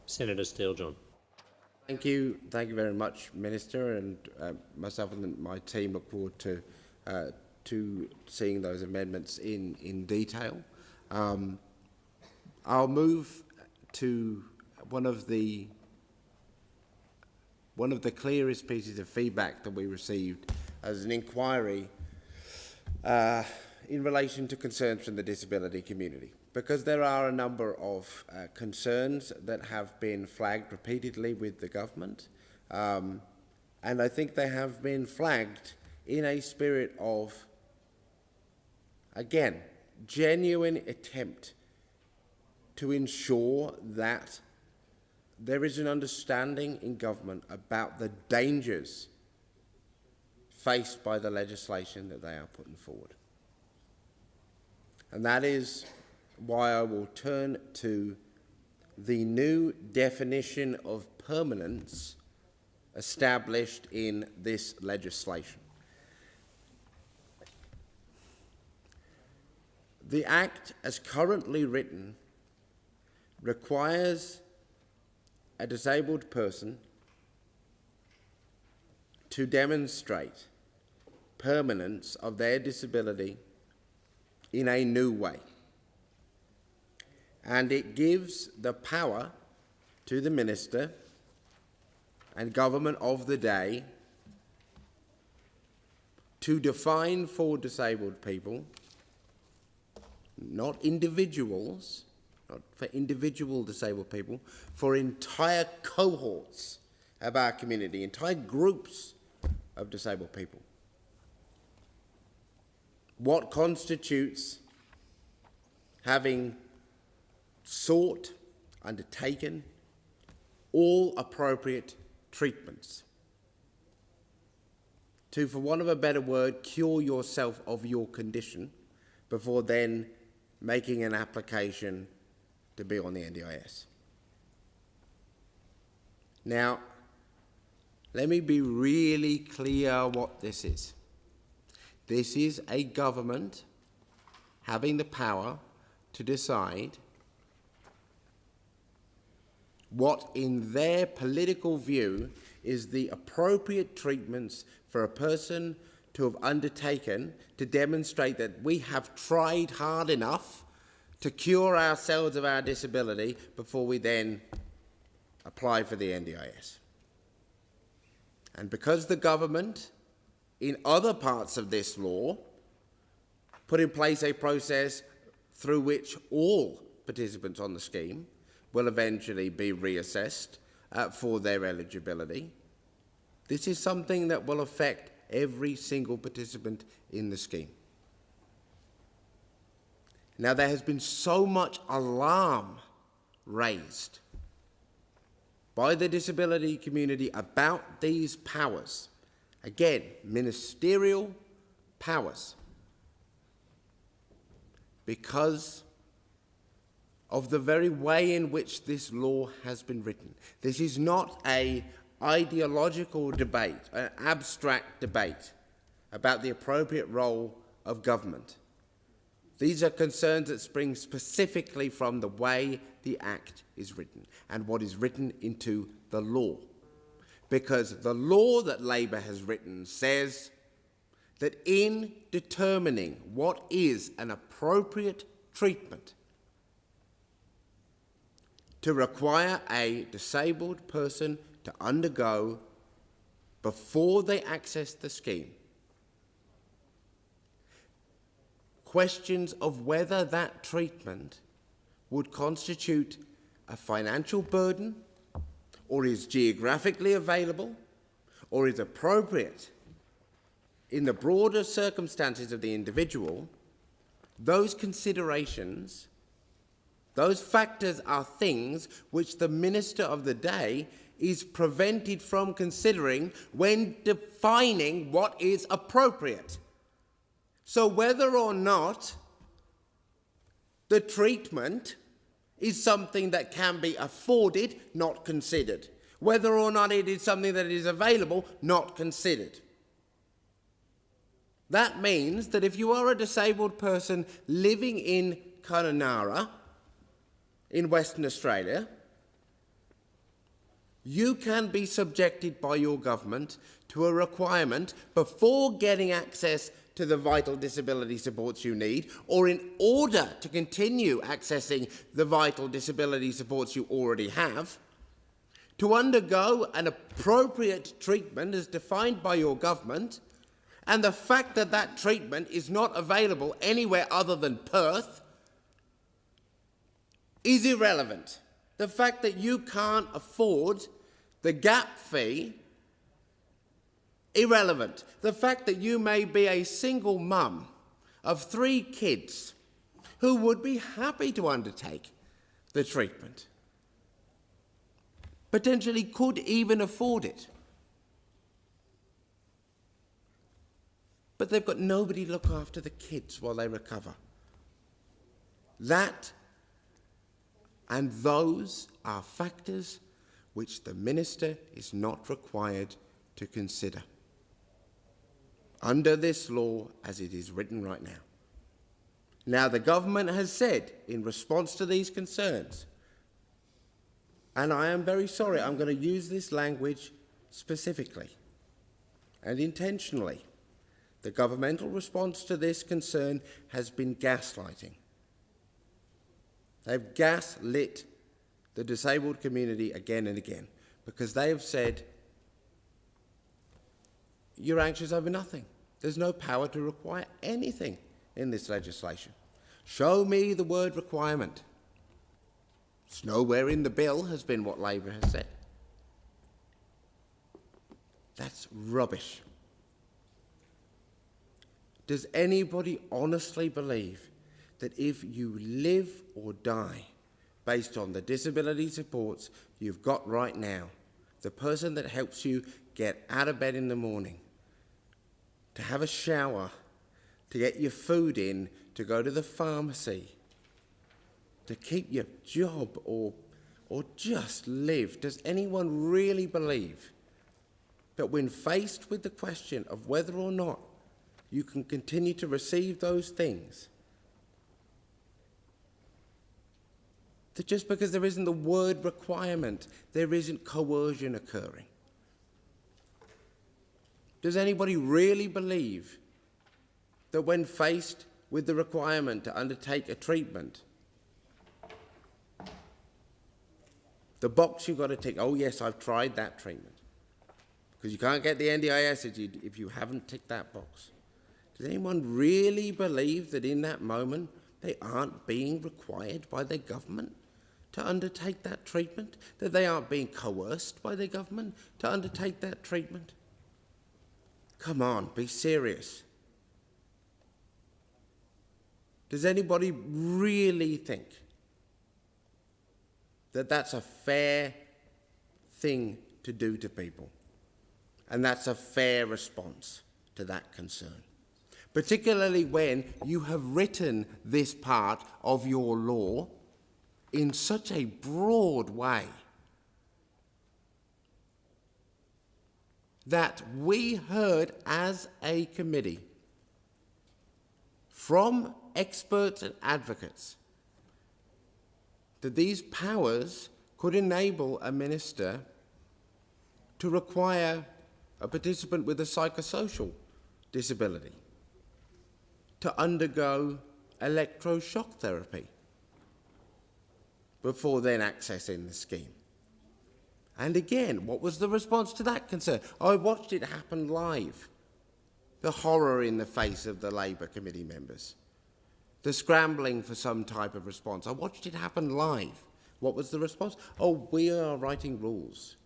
Senator Steele-John. Thank you very much, Minister, and myself and my team look forward to seeing those amendments in detail. I'll move to one of the clearest pieces of feedback that we received as an inquiry in relation to concerns from the disability community, because there are a number of concerns that have been flagged repeatedly with the government, and I think they have been flagged in a spirit of, again, genuine attempt to ensure that there is an understanding in government about the dangers faced by the legislation that they are putting forward. And that is why I will turn to the new definition of permanence established in this legislation. The Act, as currently written, requires a disabled person to demonstrate permanence of their disability in a new way. And it gives the power to the Minister and government of the day to define for disabled people, not individuals, not for individual disabled people, for entire cohorts of our community, entire groups of disabled people, what constitutes having sought, undertaken all appropriate treatments to, for want of a better word, cure yourself of your condition before then making an application to be on the NDIS. Now, let me be really clear what this is. This is a government having the power to decide what, in their political view, is the appropriate treatments for a person to have undertaken to demonstrate that we have tried hard enough to cure ourselves of our disability before we then apply for the NDIS. And because the government, in other parts of this law, put in place a process through which all participants on the scheme will eventually be reassessed for their eligibility, this is something that will affect every single participant in the scheme. Now, there has been so much alarm raised by the disability community about these powers, again, ministerial powers, because of the very way in which this law has been written. This is not an ideological debate, an abstract debate about the appropriate role of government. These are concerns that spring specifically from the way the Act is written and what is written into the law. Because the law that Labor has written says that in determining what is an appropriate treatment to require a disabled person to undergo before they access the scheme, questions of whether that treatment would constitute a financial burden, or is geographically available, or is appropriate in the broader circumstances of the individual, those considerations, those factors are things which the Minister of the day is prevented from considering when defining what is appropriate. So whether or not the treatment is something that can be afforded, not considered. Whether or not it is something that is available, not considered. That means that if you are a disabled person living in Kununurra, in Western Australia, you can be subjected by your government to a requirement before getting access to the vital disability supports you need, or in order to continue accessing the vital disability supports you already have, to undergo an appropriate treatment as defined by your government, and the fact that that treatment is not available anywhere other than Perth is irrelevant. The fact that you can't afford the gap fee, irrelevant. The fact that you may be a single mum of 3 kids who would be happy to undertake the treatment, potentially could even afford it, but they've got nobody to look after the kids while they recover. That and those are factors which the Minister is not required to consider under this law as it is written right now. Now, the government has said in response to these concerns, and I am very sorry, I'm going to use this language specifically and intentionally, the governmental response to this concern has been gaslighting. They've gaslit the disabled community again and again because they have said, you're anxious over nothing. There's no power to require anything in this legislation. Show me the word requirement. It's nowhere in the bill, has been what Labor has said. That's rubbish. Does anybody honestly believe that if you live or die based on the disability supports you've got right now, the person that helps you get out of bed in the morning, to have a shower, to get your food in, to go to the pharmacy, to keep your job or just live, does anyone really believe that when faced with the question of whether or not you can continue to receive those things, that just because there isn't the word requirement, there isn't coercion occurring? Does anybody really believe that when faced with the requirement to undertake a treatment, the box you've got to tick, oh yes, I've tried that treatment, because you can't get the NDIS if you haven't ticked that box. Does anyone really believe that in that moment they aren't being required by their government to undertake that treatment? That they aren't being coerced by their government to undertake that treatment? Come on, be serious. Does anybody really think that that's a fair thing to do to people? And that's a fair response to that concern? Particularly when you have written this part of your law in such a broad way that we heard as a committee from experts and advocates that these powers could enable a minister to require a participant with a psychosocial disability to undergo electroshock therapy before then accessing the scheme. And again, what was the response to that concern? I watched it happen live. The horror in the face of the Labor committee members. The scrambling for some type of response. I watched it happen live. What was the response? Oh, we are writing rules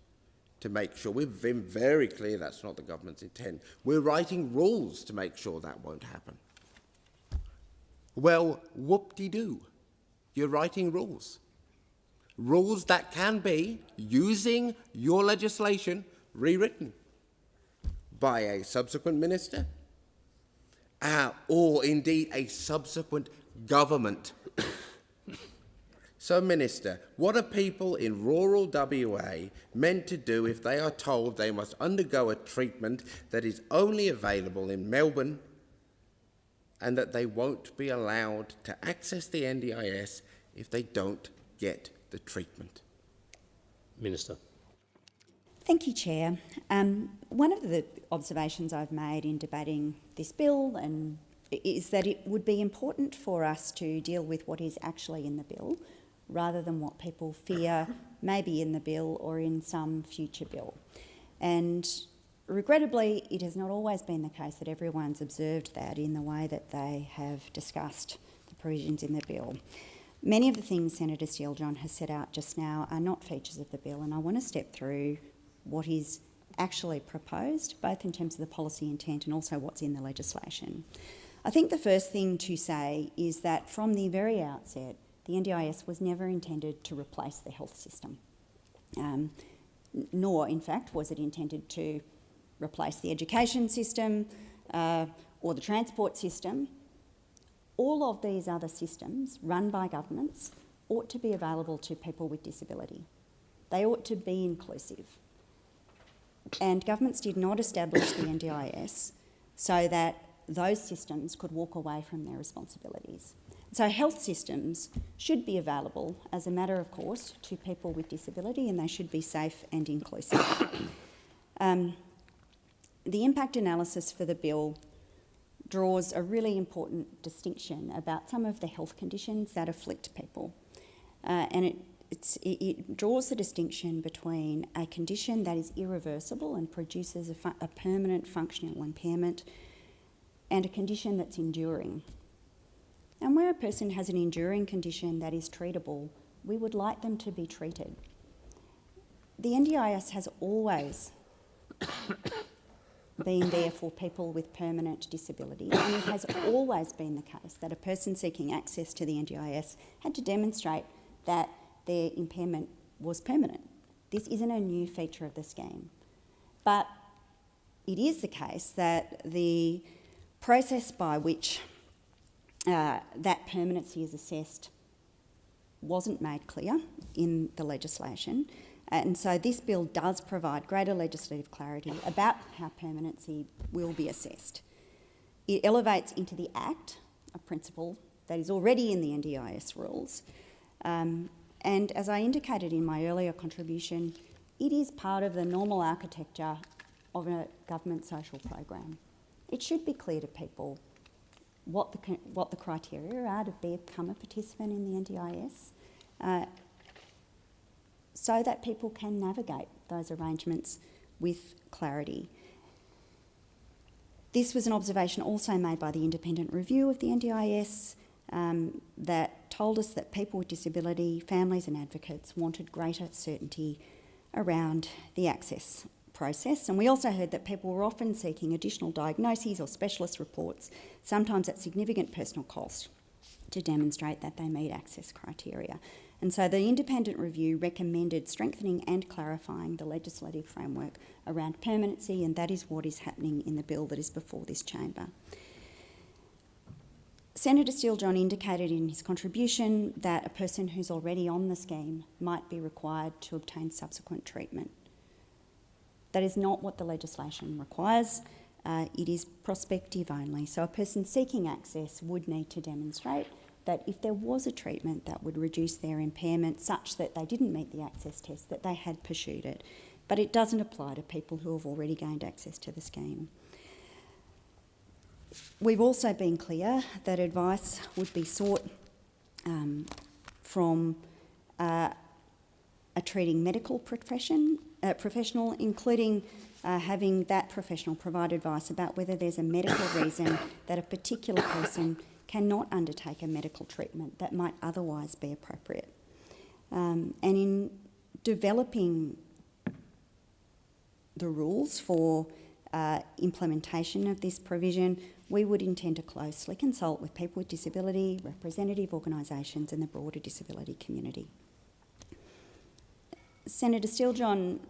to make sure. We've been very clear that's not the government's intent. We're writing rules to make sure that won't happen. Well, whoop-de-doo. You're writing rules. Rules that can be, using your legislation, rewritten by a subsequent minister or indeed a subsequent government. So, Minister, what are people in rural WA meant to do if they are told they must undergo a treatment that is only available in Melbourne and that they won't be allowed to access the NDIS if they don't get the treatment? Minister. Thank you, Chair. One of the observations I've made in debating this bill is that it would be important for us to deal with what is actually in the bill rather than what people fear may be in the bill or in some future bill. And regrettably, it has not always been the case that everyone's observed that in the way that they have discussed the provisions in the bill. Many of the things Senator Steele-John has set out just now are not features of the bill, and I want to step through what is actually proposed, both in terms of the policy intent and also what's in the legislation. I think the first thing to say is that from the very outset, the NDIS was never intended to replace the health system, nor, in fact, was it intended to replace the education system or the transport system. All of these other systems run by governments ought to be available to people with disability. They ought to be inclusive. And governments did not establish the NDIS so that those systems could walk away from their responsibilities. So health systems should be available as a matter of course to people with disability, and they should be safe and inclusive. The impact analysis for the bill draws a really important distinction about some of the health conditions that afflict people. And it draws the distinction between a condition that is irreversible and produces a permanent functional impairment and a condition that's enduring. And where a person has an enduring condition that is treatable, we would like them to be treated. The NDIS has always been there for people with permanent disability, and it has always been the case that a person seeking access to the NDIS had to demonstrate that their impairment was permanent. This isn't a new feature of the scheme. But it is the case that the process by which that permanency is assessed wasn't made clear in the legislation. And so this bill does provide greater legislative clarity about how permanency will be assessed. It elevates into the Act a principle that is already in the NDIS rules. And as I indicated in my earlier contribution, it is part of the normal architecture of a government social program. It should be clear to people what the criteria are to become a participant in the NDIS, so that people can navigate those arrangements with clarity. This was an observation also made by the independent review of the NDIS that told us that people with disability, families and advocates wanted greater certainty around the access process. And we also heard that people were often seeking additional diagnoses or specialist reports, sometimes at significant personal cost, to demonstrate that they meet access criteria. And so the independent review recommended strengthening and clarifying the legislative framework around permanency, and that is what is happening in the bill that is before this chamber. Senator Steele-John indicated in his contribution that a person who's already on the scheme might be required to obtain subsequent treatment. That is not what the legislation requires. It is prospective only. So a person seeking access would need to demonstrate that if there was a treatment that would reduce their impairment such that they didn't meet the access test, that they had pursued it. But it doesn't apply to people who have already gained access to the scheme. We've also been clear that advice would be sought from a treating medical professional, including having that professional provide advice about whether there's a medical reason that a particular person cannot undertake a medical treatment that might otherwise be appropriate. And in developing the rules for implementation of this provision, we would intend to closely consult with people with disability, representative organisations and the broader disability community. Senator Steele-John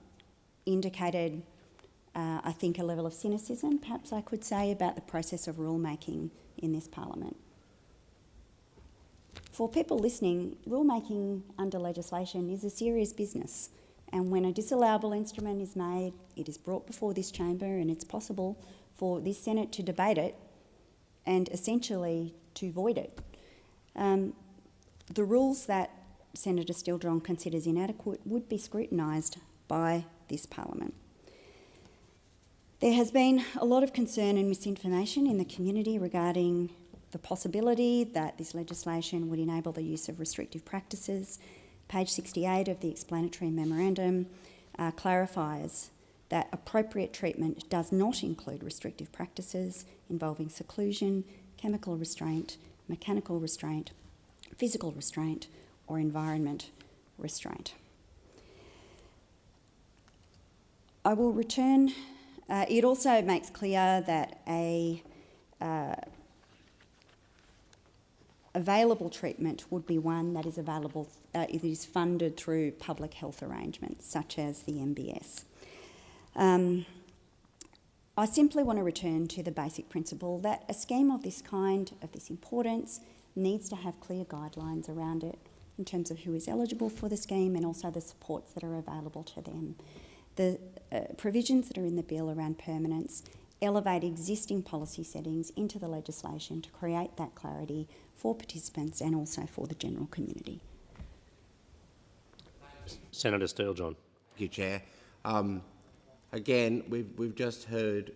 indicated, I think, a level of cynicism, perhaps I could say, about the process of rulemaking in this parliament. For people listening, rulemaking under legislation is a serious business, and when a disallowable instrument is made, it is brought before this chamber and it's possible for this Senate to debate it and essentially to void it. The rules that Senator Steele-John considers inadequate would be scrutinised by this parliament. There has been a lot of concern and misinformation in the community regarding the possibility that this legislation would enable the use of restrictive practices. Page 68 of the explanatory memorandum clarifies that appropriate treatment does not include restrictive practices involving seclusion, chemical restraint, mechanical restraint, physical restraint, or environment restraint. I will return. It also makes clear that available treatment would be one that is available, it is funded through public health arrangements such as the MBS. I simply want to return to the basic principle that a scheme of this kind, of this importance, needs to have clear guidelines around it in terms of who is eligible for the scheme and also the supports that are available to them. The provisions that are in the bill around permanence elevate existing policy settings into the legislation to create that clarity for participants and also for the general community. Senator Steele-John. Thank you, Chair. Again, we've just heard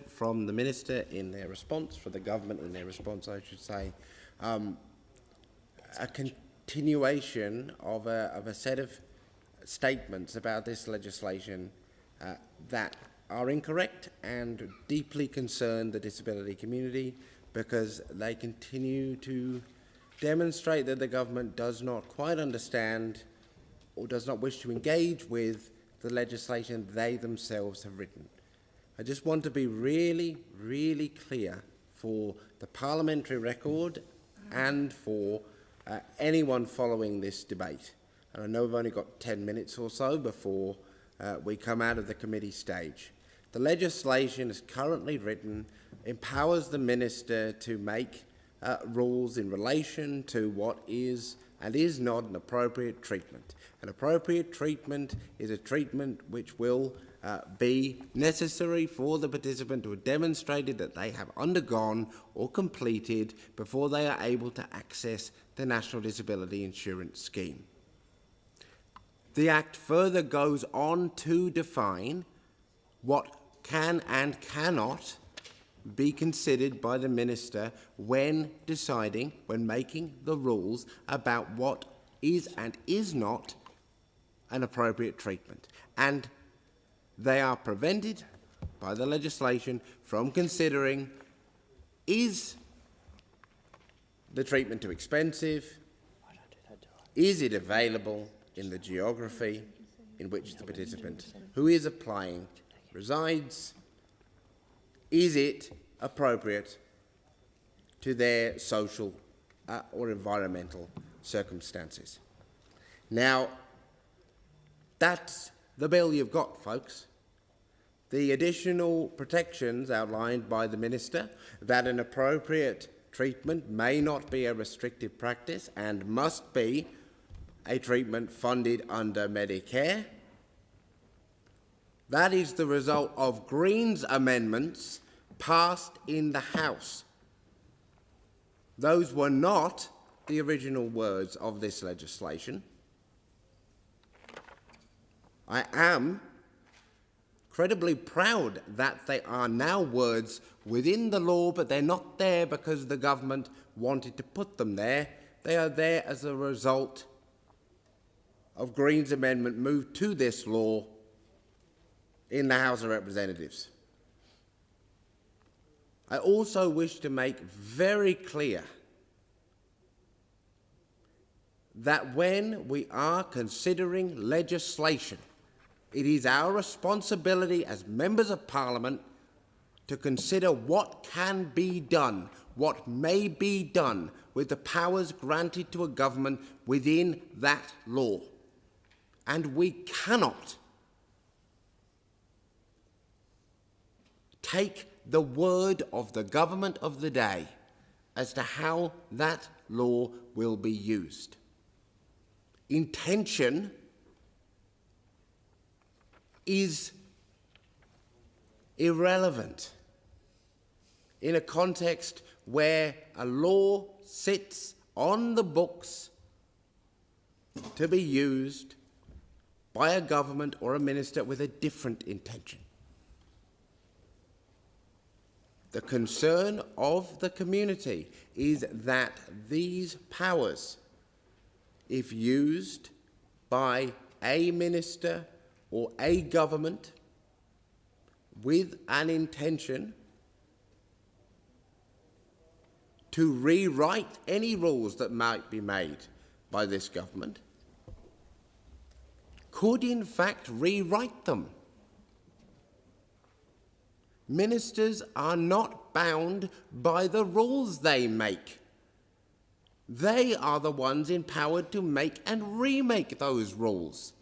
from the Minister in their response, for the government in their response, I should say, a continuation of a set of statements about this legislation that are incorrect and deeply concern the disability community, because they continue to demonstrate that the government does not quite understand or does not wish to engage with the legislation they themselves have written. I just want to be really, really clear for the parliamentary record and for anyone following this debate. And I know we've only got 10 minutes or so before we come out of the committee stage. The legislation as currently written empowers the Minister to make rules in relation to what is and is not an appropriate treatment. An appropriate treatment is a treatment which will be necessary for the participant to have demonstrated that they have undergone or completed before they are able to access the National Disability Insurance Scheme. The Act further goes on to define what can and cannot be considered by the Minister when deciding, when making the rules about what is and is not an appropriate treatment. And they are prevented by the legislation from considering, is the treatment too expensive? Is it available in the geography in which the participant who is applying resides? Is it appropriate to their social or environmental circumstances? Now, that's the bill you've got, folks. The additional protections outlined by the Minister, that an appropriate treatment may not be a restrictive practice and must be a treatment funded under Medicare. That is the result of Greens amendments passed in the House. Those were not the original words of this legislation. I am incredibly proud that they are now words within the law, but they're not there because the government wanted to put them there. They are there as a result of Greens' amendment moved to this law in the House of Representatives. I also wish to make very clear that when we are considering legislation, it is our responsibility as members of Parliament to consider what can be done, what may be done with the powers granted to a government within that law. And we cannot take the word of the government of the day as to how that law will be used. Intention is irrelevant in a context where a law sits on the books to be used by a government or a minister with a different intention. The concern of the community is that these powers, if used by a minister or a government with an intention to rewrite any rules that might be made by this government, could in fact rewrite them. Ministers are not bound by the rules they make. They are the ones empowered to make and remake those rules.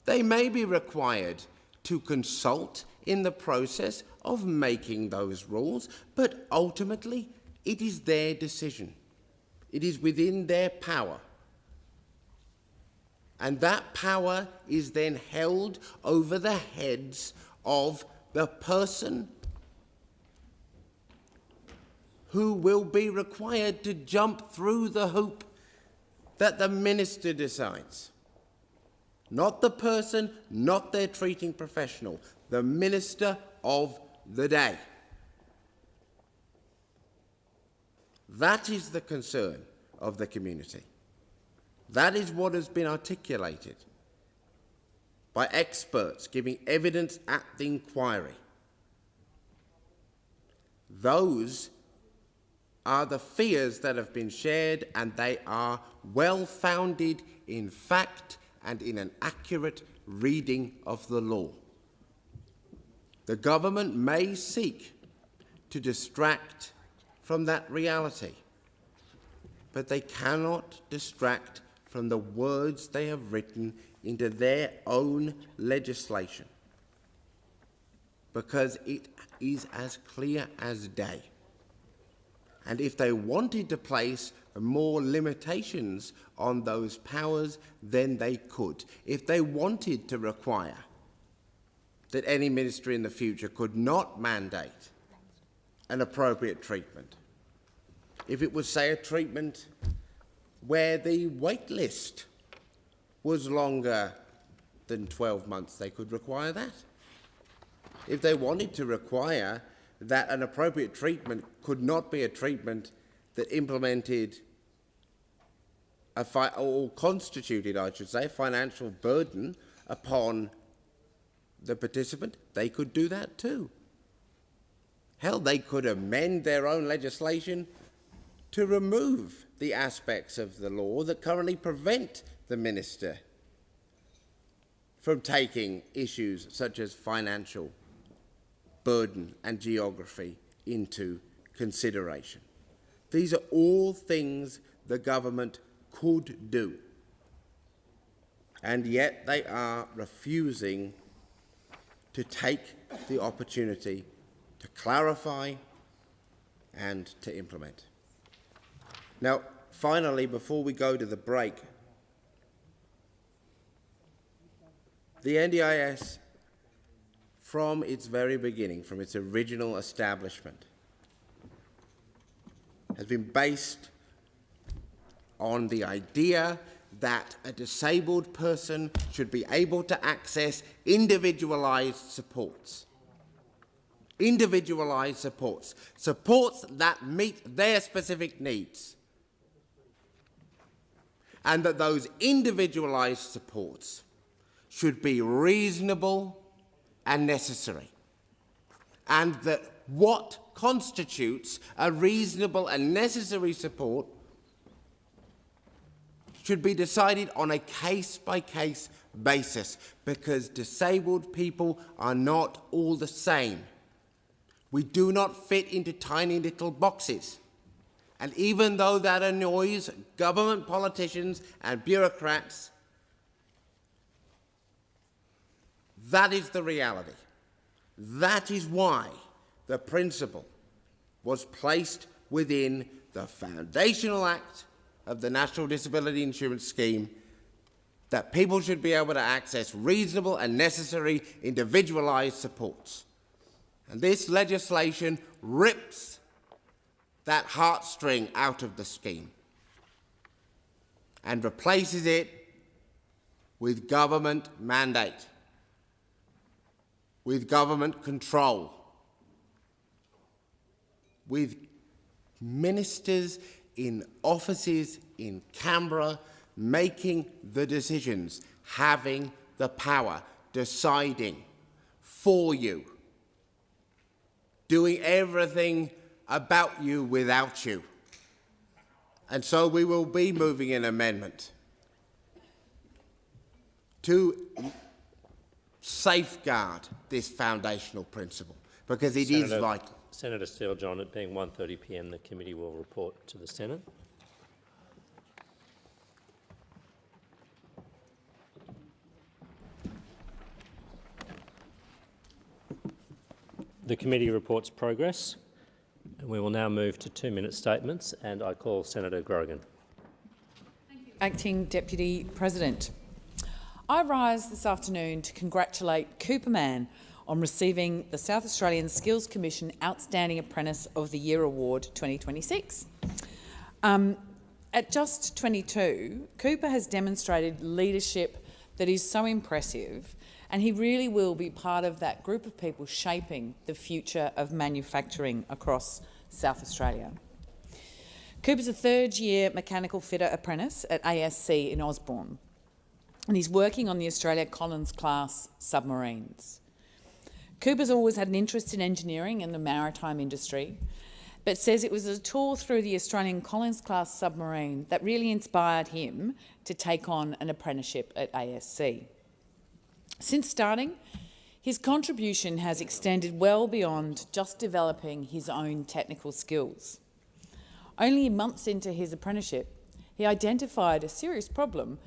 They may be required to consult in the process of making those rules, but ultimately it is their decision. It is within their power. And that power is then held over the heads of the person who will be required to jump through the hoop that the minister decides. Not the person, not their treating professional, the minister of the day. That is the concern of the community. That is what has been articulated by experts giving evidence at the inquiry. Those are the fears that have been shared, and they are well-founded in fact and in an accurate reading of the law. The government may seek to distract from that reality, but they cannot distract from the words they have written into their own legislation, because it is as clear as day. And if they wanted to place more limitations on those powers, then they could. If they wanted to require that any minister in the future could not mandate an appropriate treatment, if it was, say, a treatment where the wait list was longer than 12 months, they could require that. If they wanted to require that an appropriate treatment could not be a treatment that implemented or constituted, I should say, financial burden upon the participant, they could do that too. Hell, they could amend their own legislation to remove the aspects of the law that currently prevent the minister from taking issues such as financial burden and geography into consideration. These are all things the government could do, and yet they are refusing to take the opportunity to clarify and to implement. Now, finally, before we go to the break, the NDIS, from its very beginning, from its original establishment, has been based on the idea that a disabled person should be able to access individualised supports. Individualised supports. Supports that meet their specific needs. And that those individualised supports should be reasonable and necessary. And that what constitutes a reasonable and necessary support should be decided on a case-by-case basis, because disabled people are not all the same. We do not fit into tiny little boxes. And even though that annoys government politicians and bureaucrats, that is the reality. That is why the principle was placed within the foundational act of the National Disability Insurance Scheme, that people should be able to access reasonable and necessary individualised supports. And this legislation rips that heartstring out of the scheme and replaces it with government mandate, with government control, with ministers in offices in Canberra making the decisions, having the power, deciding for you, doing everything about you without you. And so we will be moving an amendment to safeguard this foundational principle, because it is vital. Senator Steele-John, it being 1:30 p.m, the committee will report to the Senate. The committee reports progress, and we will now move to 2-minute statements, and I call Senator Grogan. Acting Deputy President. I rise this afternoon to congratulate Cooper Mann on receiving the South Australian Skills Commission Outstanding Apprentice of the Year Award 2026. At just 22, Cooper has demonstrated leadership that is so impressive, and he really will be part of that group of people shaping the future of manufacturing across South Australia. Cooper's a third-year mechanical fitter apprentice at ASC in Osborne, and he's working on the Australia Collins-class submarines. Cooper's always had an interest in engineering and the maritime industry, but says it was a tour through the Australian Collins-class submarine that really inspired him to take on an apprenticeship at ASC. Since starting, his contribution has extended well beyond just developing his own technical skills. Only months into his apprenticeship, he identified a serious problem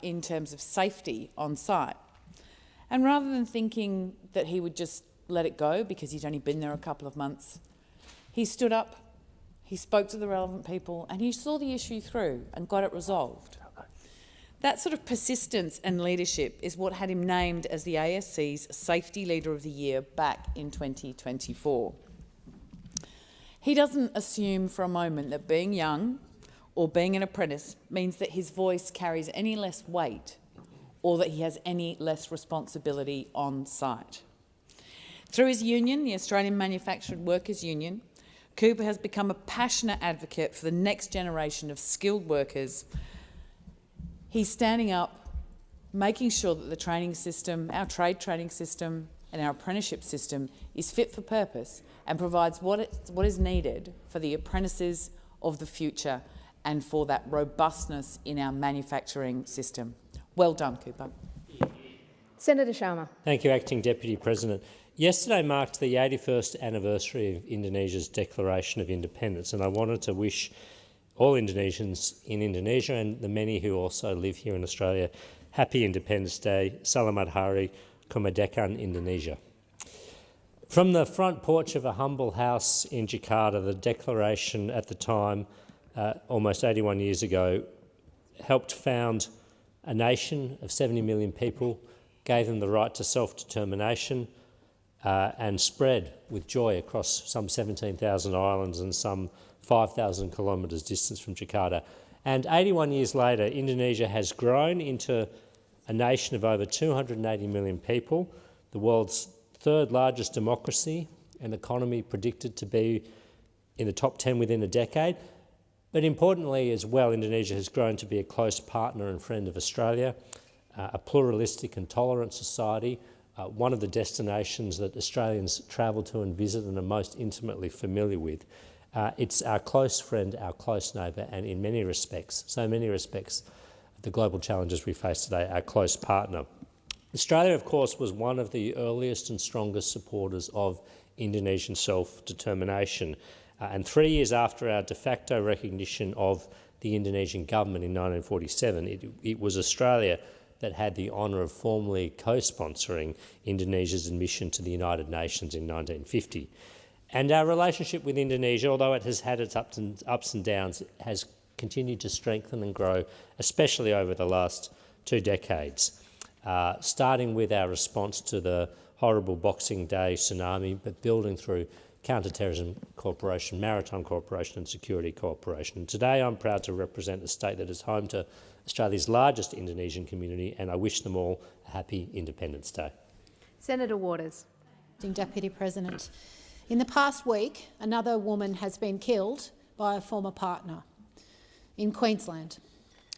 in terms of safety on site. And rather than thinking that he would just let it go because he'd only been there a couple of months, he stood up, he spoke to the relevant people, and he saw the issue through and got it resolved. That sort of persistence and leadership is what had him named as the ASC's Safety Leader of the Year back in 2024. He doesn't assume for a moment that being young or being an apprentice means that his voice carries any less weight or that he has any less responsibility on site. Through his union, the Australian Manufacturing Workers Union, Cooper has become a passionate advocate for the next generation of skilled workers. He's standing up, making sure that the training system, our trade training system and our apprenticeship system is fit for purpose and provides what is needed for the apprentices of the future and for that robustness in our manufacturing system. Well done, Cooper. Senator Sharma. Thank you, Acting Deputy President. Yesterday marked the 81st anniversary of Indonesia's Declaration of Independence, and I wanted to wish all Indonesians in Indonesia and the many who also live here in Australia happy Independence Day. Selamat Hari Kemerdekaan Indonesia. From the front porch of a humble house in Jakarta, the declaration at the time, almost 81 years ago, helped found a nation of 70 million people, gave them the right to self-determination, and spread with joy across some 17,000 islands and some 5,000 kilometres distance from Jakarta. And 81 years later, Indonesia has grown into a nation of over 280 million people, the world's third largest democracy, an economy predicted to be in the top 10 within a decade. But importantly as well, Indonesia has grown to be a close partner and friend of Australia, a pluralistic and tolerant society, one of the destinations that Australians travel to and visit and are most intimately familiar with. It's our close friend, our close neighbour, and in many respects, so many respects, the global challenges we face today, our close partner. Australia, of course, was one of the earliest and strongest supporters of Indonesian self-determination. And 3 years after our de facto recognition of the Indonesian government in 1947, it was Australia that had the honour of formally co-sponsoring Indonesia's admission to the United Nations in 1950. And our relationship with Indonesia, although it has had its ups and downs, has continued to strengthen and grow, especially over the last 2 decades, starting with our response to the horrible Boxing Day tsunami, but building through Counter-Terrorism Cooperation, Maritime Cooperation and Security Cooperation. And today I'm proud to represent a state that is home to Australia's largest Indonesian community, and I wish them all a happy Independence Day. Senator Waters. Deputy President. In the past week, another woman has been killed by a former partner in Queensland.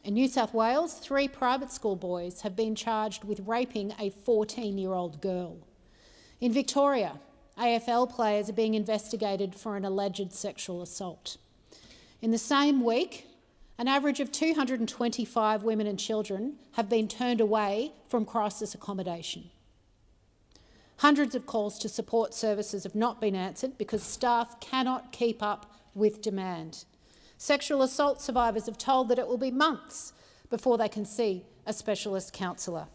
In New South Wales, 3 private school boys have been charged with raping a 14-year-old girl. In Victoria, AFL players are being investigated for an alleged sexual assault. In the same week, an average of 225 women and children have been turned away from crisis accommodation. Hundreds of calls to support services have not been answered because staff cannot keep up with demand. Sexual assault survivors have told that it will be months before they can see a specialist counsellor.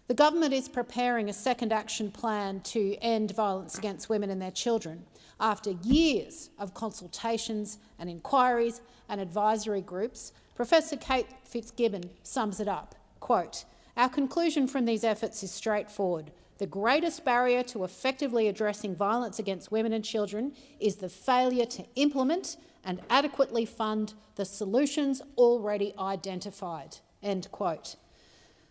The government is preparing a second action plan to end violence against women and their children after years of consultations and inquiries and advisory groups. Professor Kate Fitzgibbon sums it up, quote, "Our conclusion from these efforts is straightforward. The greatest barrier to effectively addressing violence against women and children is the failure to implement and adequately fund the solutions already identified." End quote.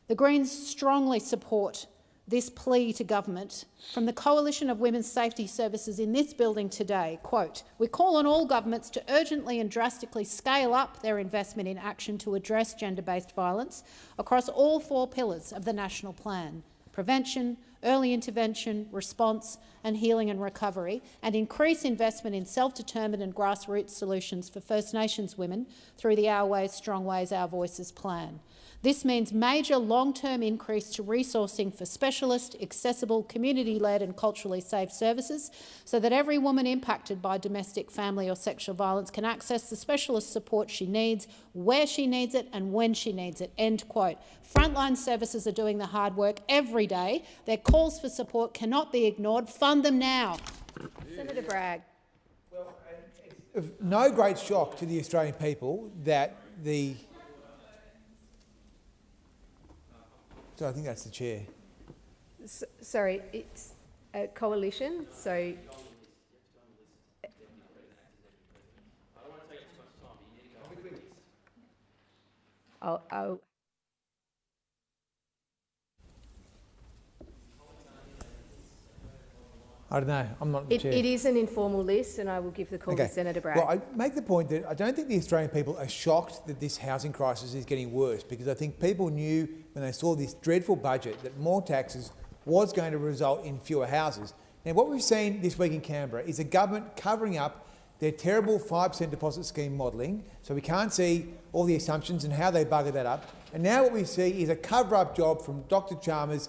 The Greens strongly support this plea to government from the Coalition of Women's Safety Services in this building today. Quote, "We call on all governments to urgently and drastically scale up their investment in action to address gender-based violence across all 4 pillars of the National Plan: prevention, early intervention, response and healing and recovery, and increase investment in self-determined and grassroots solutions for First Nations women through the Our Ways, Strong Ways, Our Voices plan. This means major long-term increase to resourcing for specialist, accessible, community-led and culturally safe services so that every woman impacted by domestic, family or sexual violence can access the specialist support she needs, where she needs it and when she needs it." End quote. Frontline services are doing the hard work every day. Their calls for support cannot be ignored. Fund them now. Senator Bragg. Well, it's of no great shock to the Australian people that the... So I think that's the chair. Sorry, it's a coalition, so... Oh. I don't know. I'm not the chair. It is an informal list, and I will give the call to Senator Bragg. Well, I make the point that I don't think the Australian people are shocked that this housing crisis is getting worse, because I think people knew when they saw this dreadful budget that more taxes was going to result in fewer houses. Now, what we've seen this week in Canberra is the government covering up their terrible 5% deposit scheme modelling, so we can't see all the assumptions and how they buggered that up. And now what we see is a cover-up job from Dr Chalmers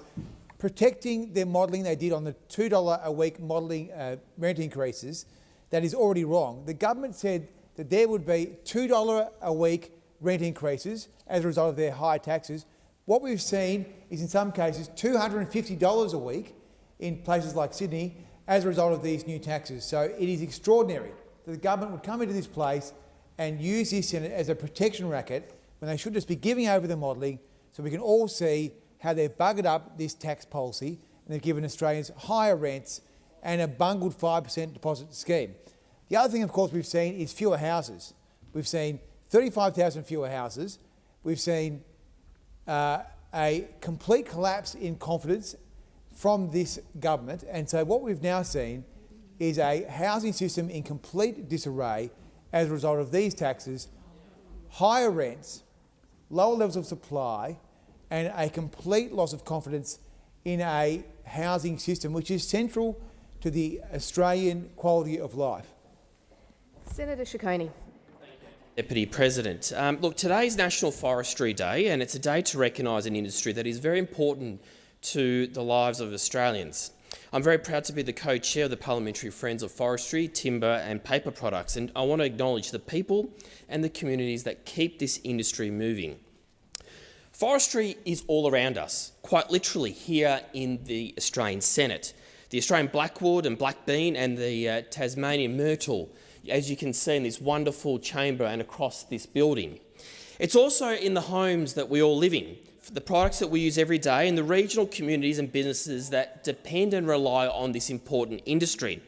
protecting their modelling they did on the $2 a week modelling rent increases. That is already wrong. The government said that there would be $2 a week rent increases as a result of their high taxes. What we've seen is in some cases $250 a week in places like Sydney as a result of these new taxes. So it is extraordinary that the government would come into this place and use this as a protection racket when they should just be giving over the modelling, so we can all see how they've buggered up this tax policy and they've given Australians higher rents and a bungled 5% deposit scheme. The other thing, of course, we've seen is fewer houses. We've seen 35,000 fewer houses. We've seen a complete collapse in confidence from this government. And so what we've now seen is a housing system in complete disarray as a result of these taxes, higher rents, lower levels of supply, and a complete loss of confidence in a housing system which is central to the Australian quality of life. Senator Ciccone. Deputy President. Look, today's National Forestry Day, and it's a day to recognise an industry that is very important to the lives of Australians. I'm very proud to be the co-chair of the Parliamentary Friends of Forestry, Timber and Paper Products, and I want to acknowledge the people and the communities that keep this industry moving. Forestry is all around us, quite literally here in the Australian Senate. The Australian blackwood and black bean and the Tasmanian myrtle, as you can see in this wonderful chamber and across this building. It's also in the homes that we all live in, the products that we use every day, and the regional communities and businesses that depend and rely on this important industry.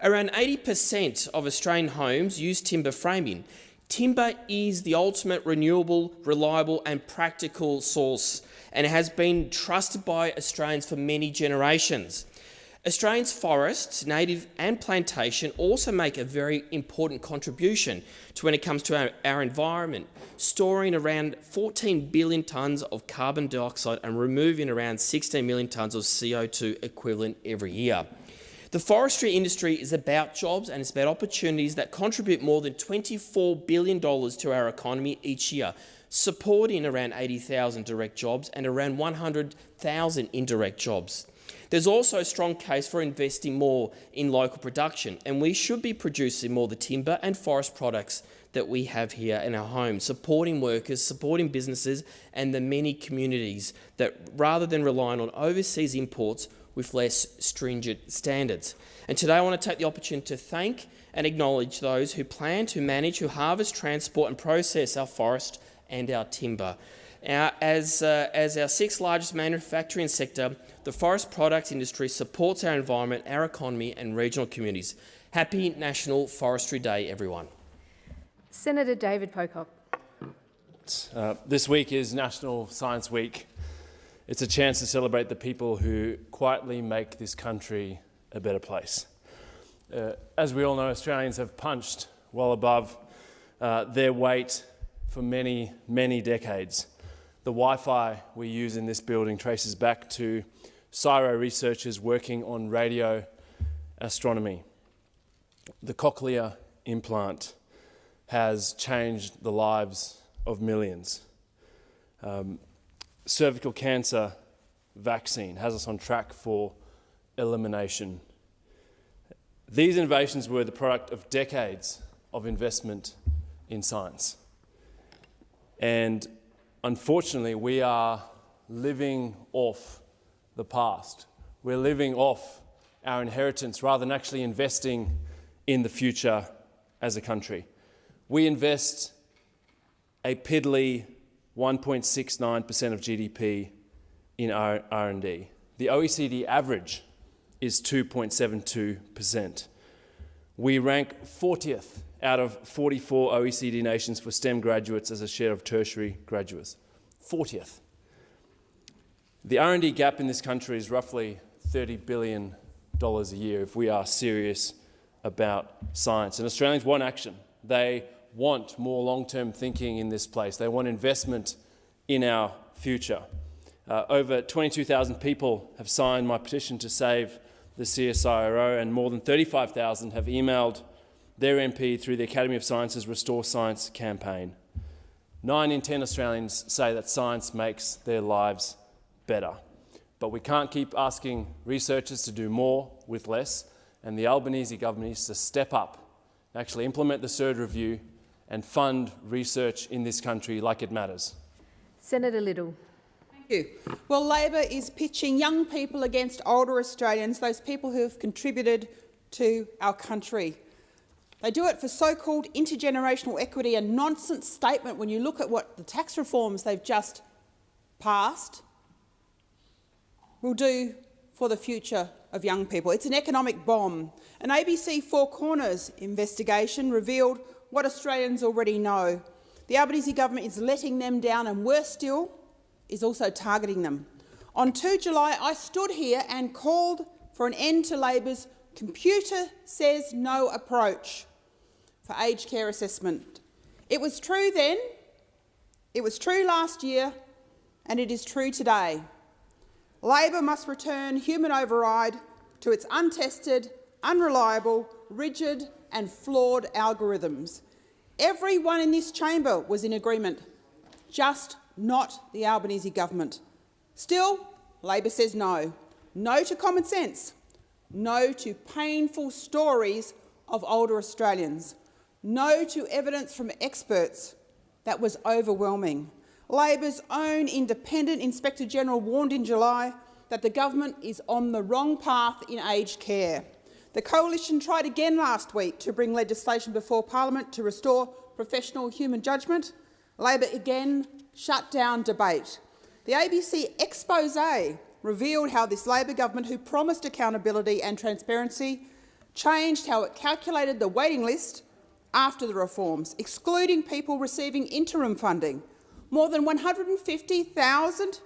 Around 80% of Australian homes use timber framing. Timber is the ultimate renewable, reliable and practical source, and it has been trusted by Australians for many generations. Australians' forests, native and plantation, also make a very important contribution to when it comes to our environment, storing around 14 billion tonnes of carbon dioxide and removing around 16 million tonnes of CO2 equivalent every year. The forestry industry is about jobs and it's about opportunities that contribute more than $24 billion to our economy each year, supporting around 80,000 direct jobs and around 100,000 indirect jobs. There's also a strong case for investing more in local production, and we should be producing more of the timber and forest products that we have here in our homes, supporting workers, supporting businesses and the many communities that, rather than relying on overseas imports with less stringent standards. And today I want to take the opportunity to thank and acknowledge those who plan to manage, who harvest, transport and process our forest and our timber. As our sixth largest manufacturing sector, the forest products industry supports our environment, our economy and regional communities. Happy National Forestry Day, everyone. Senator David Pocock. This week is National Science Week. It's a chance to celebrate the people who quietly make this country a better place. As we all know, Australians have punched well above their weight for many, many decades. The Wi-Fi we use in this building traces back to CSIRO researchers working on radio astronomy. The cochlear implant has changed the lives of millions. Cervical cancer vaccine has us on track for elimination. These innovations were the product of decades of investment in science. And unfortunately, we are living off the past. We're living off our inheritance rather than actually investing in the future as a country. We invest a piddly 1.69% of GDP in R&D. The OECD average is 2.72%. We rank 40th out of 44 OECD nations for STEM graduates as a share of tertiary graduates. 40th. The R&D gap in this country is roughly $30 billion a year if we are serious about science. And Australians want action. They want more long-term thinking in this place. They want investment in our future. Over 22,000 people have signed my petition to save the CSIRO, and more than 35,000 have emailed their MP through the Academy of Science's Restore Science campaign. 9 in 10 Australians say that science makes their lives better. But we can't keep asking researchers to do more with less, and the Albanese government needs to step up, actually implement the third review and fund research in this country like it matters. Senator Liddle. Thank you. Well, Labor is pitching young people against older Australians, those people who have contributed to our country. They do it for so-called intergenerational equity, a nonsense statement when you look at what the tax reforms they've just passed will do for the future of young people. It's an economic bomb. An ABC Four Corners investigation revealed what Australians already know. The Albanese government is letting them down, and worse still, is also targeting them. On 2 July, I stood here and called for an end to Labor's computer says no approach for aged care assessment. It was true then, it was true last year, and it is true today. Labor must return human override to its untested, unreliable, rigid and flawed algorithms. Everyone in this chamber was in agreement, just not the Albanese government. Still, Labor says no. No to common sense. No to painful stories of older Australians. No to evidence from experts that was overwhelming. Labor's own independent Inspector General warned in July that the government is on the wrong path in aged care. The Coalition tried again last week to bring legislation before Parliament to restore professional human judgment. Labor again shut down debate. The ABC expose revealed how this Labor government, who promised accountability and transparency, changed how it calculated the waiting list after the reforms, excluding people receiving interim funding. More than 150,000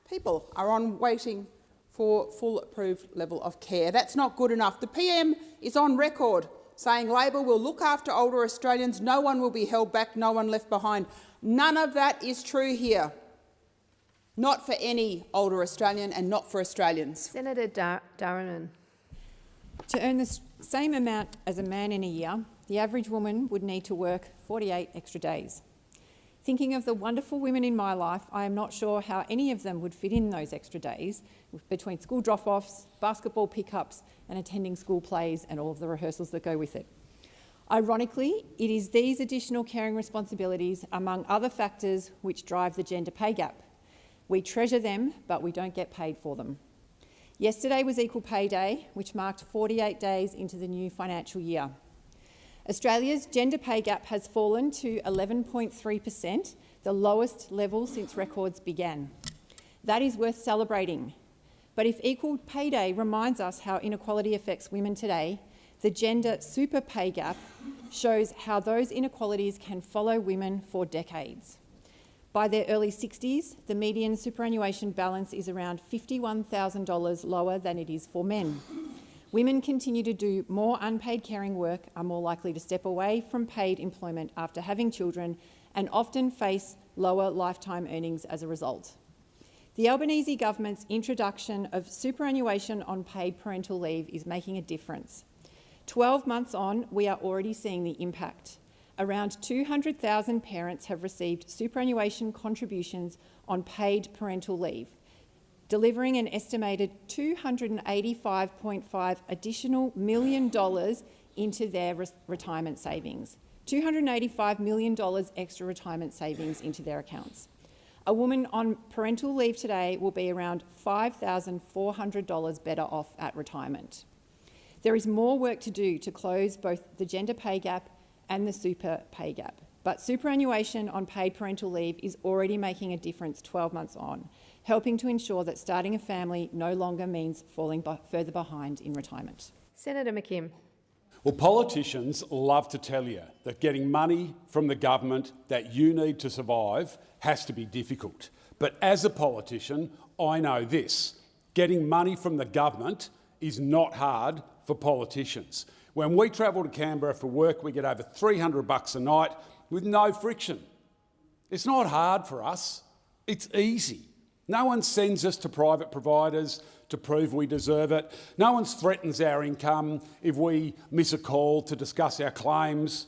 people are on waiting for full approved level of care. That's not good enough. The PM is on record saying Labor will look after older Australians, no one will be held back, no one left behind. None of that is true here. Not for any older Australian and not for Australians. Senator Durranin. To earn the same amount as a man in a year, the average woman would need to work 48 extra days. Thinking of the wonderful women in my life, I am not sure how any of them would fit in those extra days between school drop-offs, basketball pickups and attending school plays and all of the rehearsals that go with it. Ironically, it is these additional caring responsibilities, among other factors, which drive the gender pay gap. We treasure them, but we don't get paid for them. Yesterday was Equal Pay Day, which marked 48 days into the new financial year. Australia's gender pay gap has fallen to 11.3%, the lowest level since records began. That is worth celebrating. But if Equal Pay Day reminds us how inequality affects women today, the gender super pay gap shows how those inequalities can follow women for decades. By their early 60s, the median superannuation balance is around $51,000 lower than it is for men. Women continue to do more unpaid caring work, are more likely to step away from paid employment after having children, and often face lower lifetime earnings as a result. The Albanese government's introduction of superannuation on paid parental leave is making a difference. 12 months on, we are already seeing the impact. Around 200,000 parents have received superannuation contributions on paid parental leave, delivering an estimated $285.5 additional million into their retirement savings. $285 million extra retirement savings into their accounts. A woman on parental leave today will be around $5,400 better off at retirement. There is more work to do to close both the gender pay gap and the super pay gap, but superannuation on paid parental leave is already making a difference 12 months on, helping to ensure that starting a family no longer means falling further behind in retirement. Senator McKim. Well, politicians love to tell you that getting money from the government that you need to survive has to be difficult. But as a politician, I know this: getting money from the government is not hard for politicians. When we travel to Canberra for work, we get over $300 a night with no friction. It's not hard for us, it's easy. No one sends us to private providers to prove we deserve it. No one threatens our income if we miss a call to discuss our claims.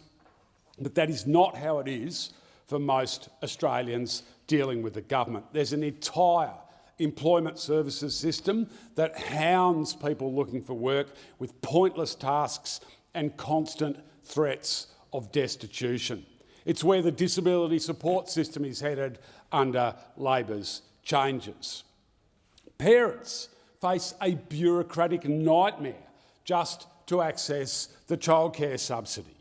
But that is not how it is for most Australians dealing with the government. There's an entire employment services system that hounds people looking for work with pointless tasks and constant threats of destitution. It's where the disability support system is headed under Labor's changes. Parents face a bureaucratic nightmare just to access the childcare subsidy.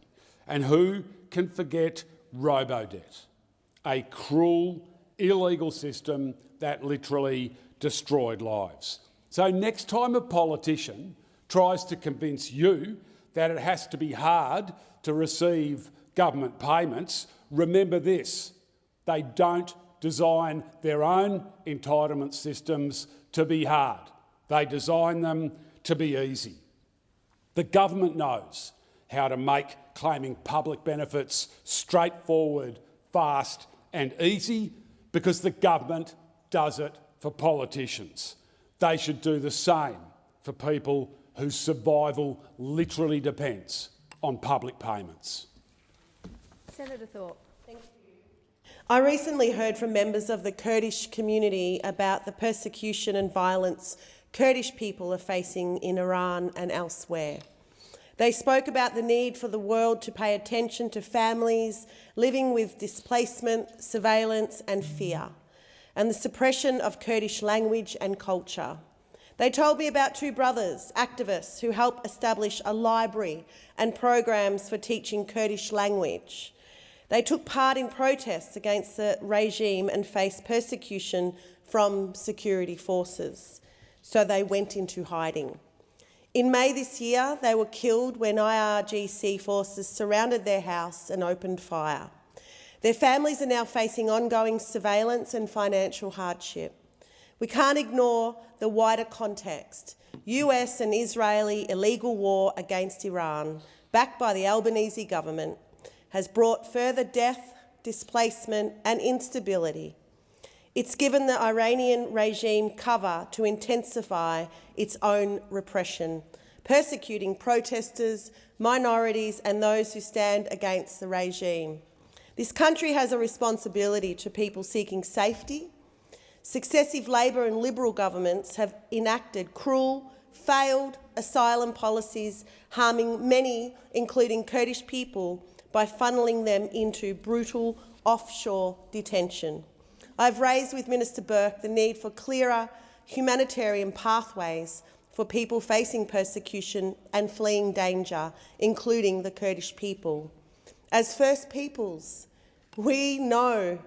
And who can forget robo-debt, a cruel, illegal system that literally destroyed lives. So next time a politician tries to convince you that it has to be hard to receive government payments, remember this: they don't design their own entitlement systems to be hard. They design them to be easy. The government knows how to make claiming public benefits straightforward, fast and easy, because the government does it for politicians. They should do the same for people whose survival literally depends on public payments. Senator Thorpe. I recently heard from members of the Kurdish community about the persecution and violence Kurdish people are facing in Iran and elsewhere. They spoke about the need for the world to pay attention to families living with displacement, surveillance and fear, and the suppression of Kurdish language and culture. They told me about two brothers, activists, who helped establish a library and programs for teaching Kurdish language. They took part in protests against the regime and faced persecution from security forces, so they went into hiding. In May this year, they were killed when IRGC forces surrounded their house and opened fire. Their families are now facing ongoing surveillance and financial hardship. We can't ignore the wider context. US and Israeli illegal war against Iran, backed by the Albanese government, has brought further death, displacement and instability. It's given the Iranian regime cover to intensify its own repression, persecuting protesters, minorities and those who stand against the regime. This country has a responsibility to people seeking safety. Successive Labor and Liberal governments have enacted cruel, failed asylum policies, harming many, including Kurdish people, by funneling them into brutal offshore detention. I've raised with Minister Burke the need for clearer humanitarian pathways for people facing persecution and fleeing danger, including the Kurdish people. As First Peoples, we know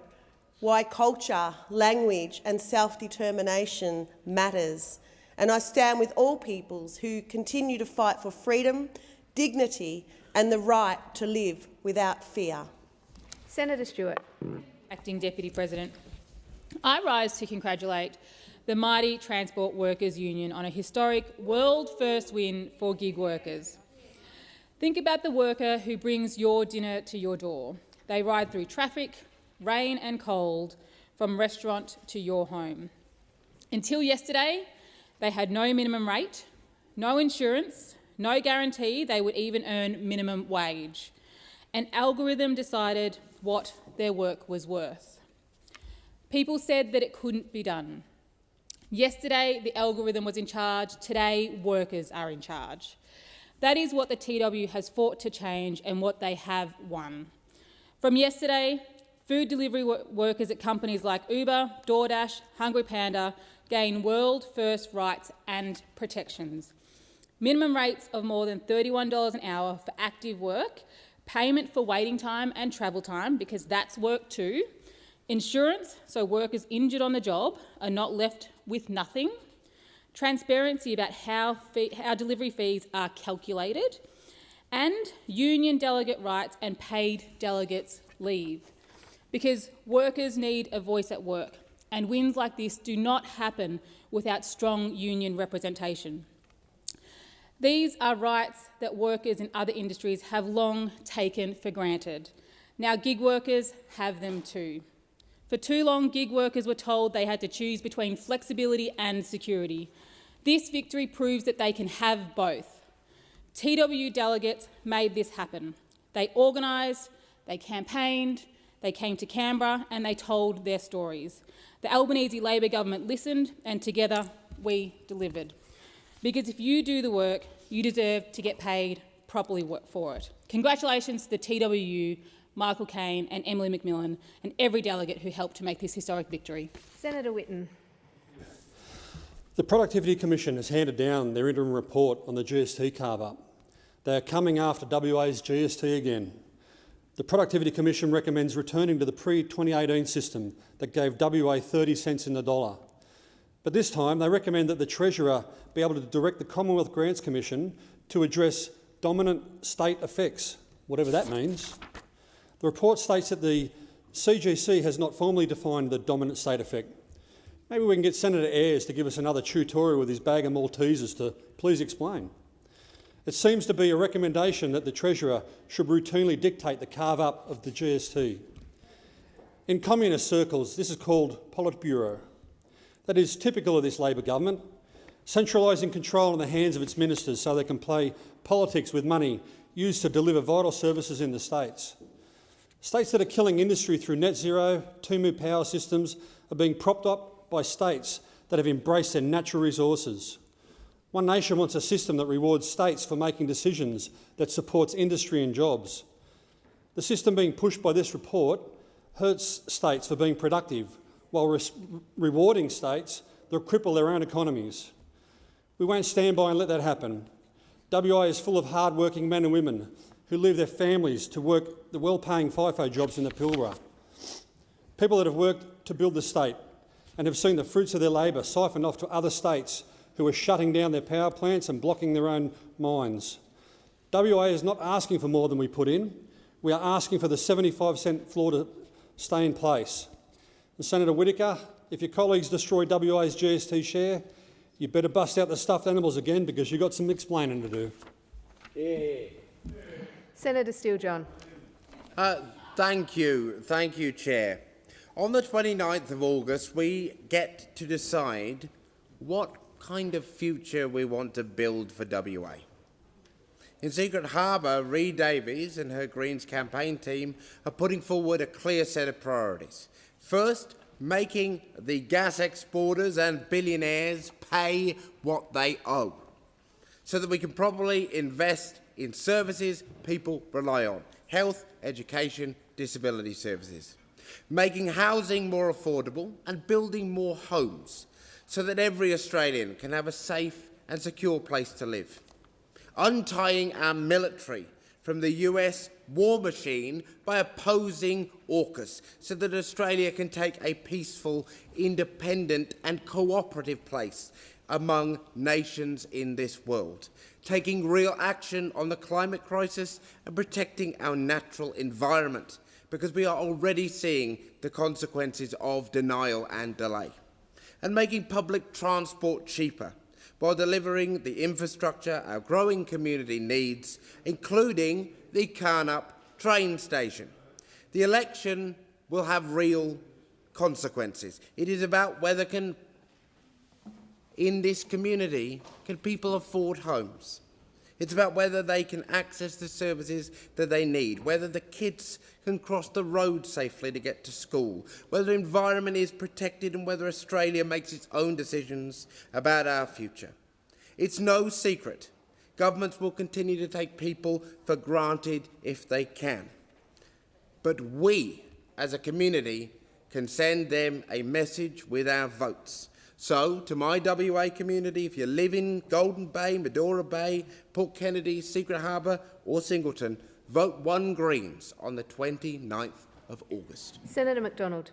why culture, language and self-determination matters, and I stand with all peoples who continue to fight for freedom, dignity and the right to live without fear. Senator Stewart. Acting Deputy President. I rise to congratulate the mighty Transport Workers Union on a historic world-first win for gig workers. Think about the worker who brings your dinner to your door. They ride through traffic, rain and cold, from restaurant to your home. Until yesterday, they had no minimum rate, no insurance, no guarantee they would even earn minimum wage. An algorithm decided what their work was worth. People said that it couldn't be done. Yesterday, the algorithm was in charge. Today, workers are in charge. That is what the TW has fought to change and what they have won. From yesterday, food delivery workers at companies like Uber, DoorDash, Hungry Panda gain world-first rights and protections. Minimum rates of more than $31 an hour for active work, payment for waiting time and travel time, because that's work too, insurance, so workers injured on the job are not left with nothing, transparency about how delivery fees are calculated, and union delegate rights and paid delegates leave. Because workers need a voice at work, and wins like this do not happen without strong union representation. These are rights that workers in other industries have long taken for granted. Now gig workers have them too. For too long, gig workers were told they had to choose between flexibility and security. This victory proves that they can have both. TW delegates made this happen. They organised, they campaigned, they came to Canberra and they told their stories. The Albanese Labor government listened and together we delivered. Because if you do the work, you deserve to get paid properly for it. Congratulations to the TWU, Michael Caine and Emily McMillan and every delegate who helped to make this historic victory. Senator Whitten. The Productivity Commission has handed down their interim report on the GST carve-up. They are coming after WA's GST again. The Productivity Commission recommends returning to the pre-2018 system that gave WA 30 cents in the dollar. But this time they recommend that the Treasurer be able to direct the Commonwealth Grants Commission to address dominant state effects, whatever that means. The report states that the CGC has not formally defined the dominant state effect. Maybe we can get Senator Ayres to give us another tutorial with his bag of Maltesers to please explain. It seems to be a recommendation that the Treasurer should routinely dictate the carve-up of the GST. In communist circles, this is called Politburo. That is typical of this Labor government, centralising control in the hands of its ministers so they can play politics with money used to deliver vital services in the states. States that are killing industry through net zero, Tumu power systems are being propped up by states that have embraced their natural resources. One Nation wants a system that rewards states for making decisions that supports industry and jobs. The system being pushed by this report hurts states for being productive, while rewarding states that cripple their own economies. We won't stand by and let that happen. WA is full of hard-working men and women who leave their families to work the well-paying FIFO jobs in the Pilbara. People that have worked to build the state and have seen the fruits of their labour siphoned off to other states who are shutting down their power plants and blocking their own mines. WA is not asking for more than we put in. We are asking for the 75-cent floor to stay in place. And Senator Whittaker, if your colleagues destroy WA's GST share, you better bust out the stuffed animals again, because you've got some explaining to do. Yeah. Senator Steele-John. Thank you, Chair. On the 29th of August, we get to decide what kind of future we want to build for WA. In Secret Harbour, Ree Davies and her Greens campaign team are putting forward a clear set of priorities. First, making the gas exporters and billionaires pay what they owe, so that we can properly invest in services people rely on: health, education, disability services. Making housing more affordable and building more homes, so that every Australian can have a safe and secure place to live. Untying our military from the US war machine by opposing AUKUS, so that Australia can take a peaceful, independent and cooperative place among nations in this world. Taking real action on the climate crisis and protecting our natural environment, because we are already seeing the consequences of denial and delay. And making public transport cheaper, while delivering the infrastructure our growing community needs, including the Carnup train station. The election will have real consequences. It is about whether in this community can people afford homes. It's about whether they can access the services that they need, whether the kids can cross the road safely to get to school, whether the environment is protected, and whether Australia makes its own decisions about our future. It's no secret governments will continue to take people for granted if they can. But we, as a community, can send them a message with our votes. So, to my WA community, if you live in Golden Bay, Medora Bay, Port Kennedy, Secret Harbour or Singleton, vote 1 Greens on the 29th of August. Senator McDonald.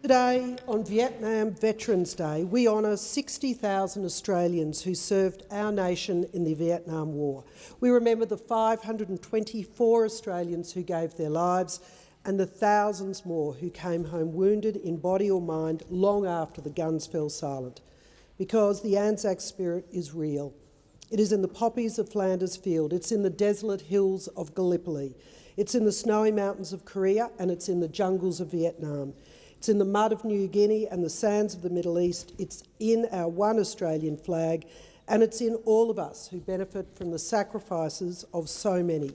Today, on Vietnam Veterans Day, we honour 60,000 Australians who served our nation in the Vietnam War. We remember the 524 Australians who gave their lives and the thousands more who came home wounded in body or mind long after the guns fell silent. Because the Anzac spirit is real. It is in the poppies of Flanders Field, it's in the desolate hills of Gallipoli, it's in the snowy mountains of Korea, and it's in the jungles of Vietnam. It's in the mud of New Guinea and the sands of the Middle East. It's in our one Australian flag, and it's in all of us who benefit from the sacrifices of so many.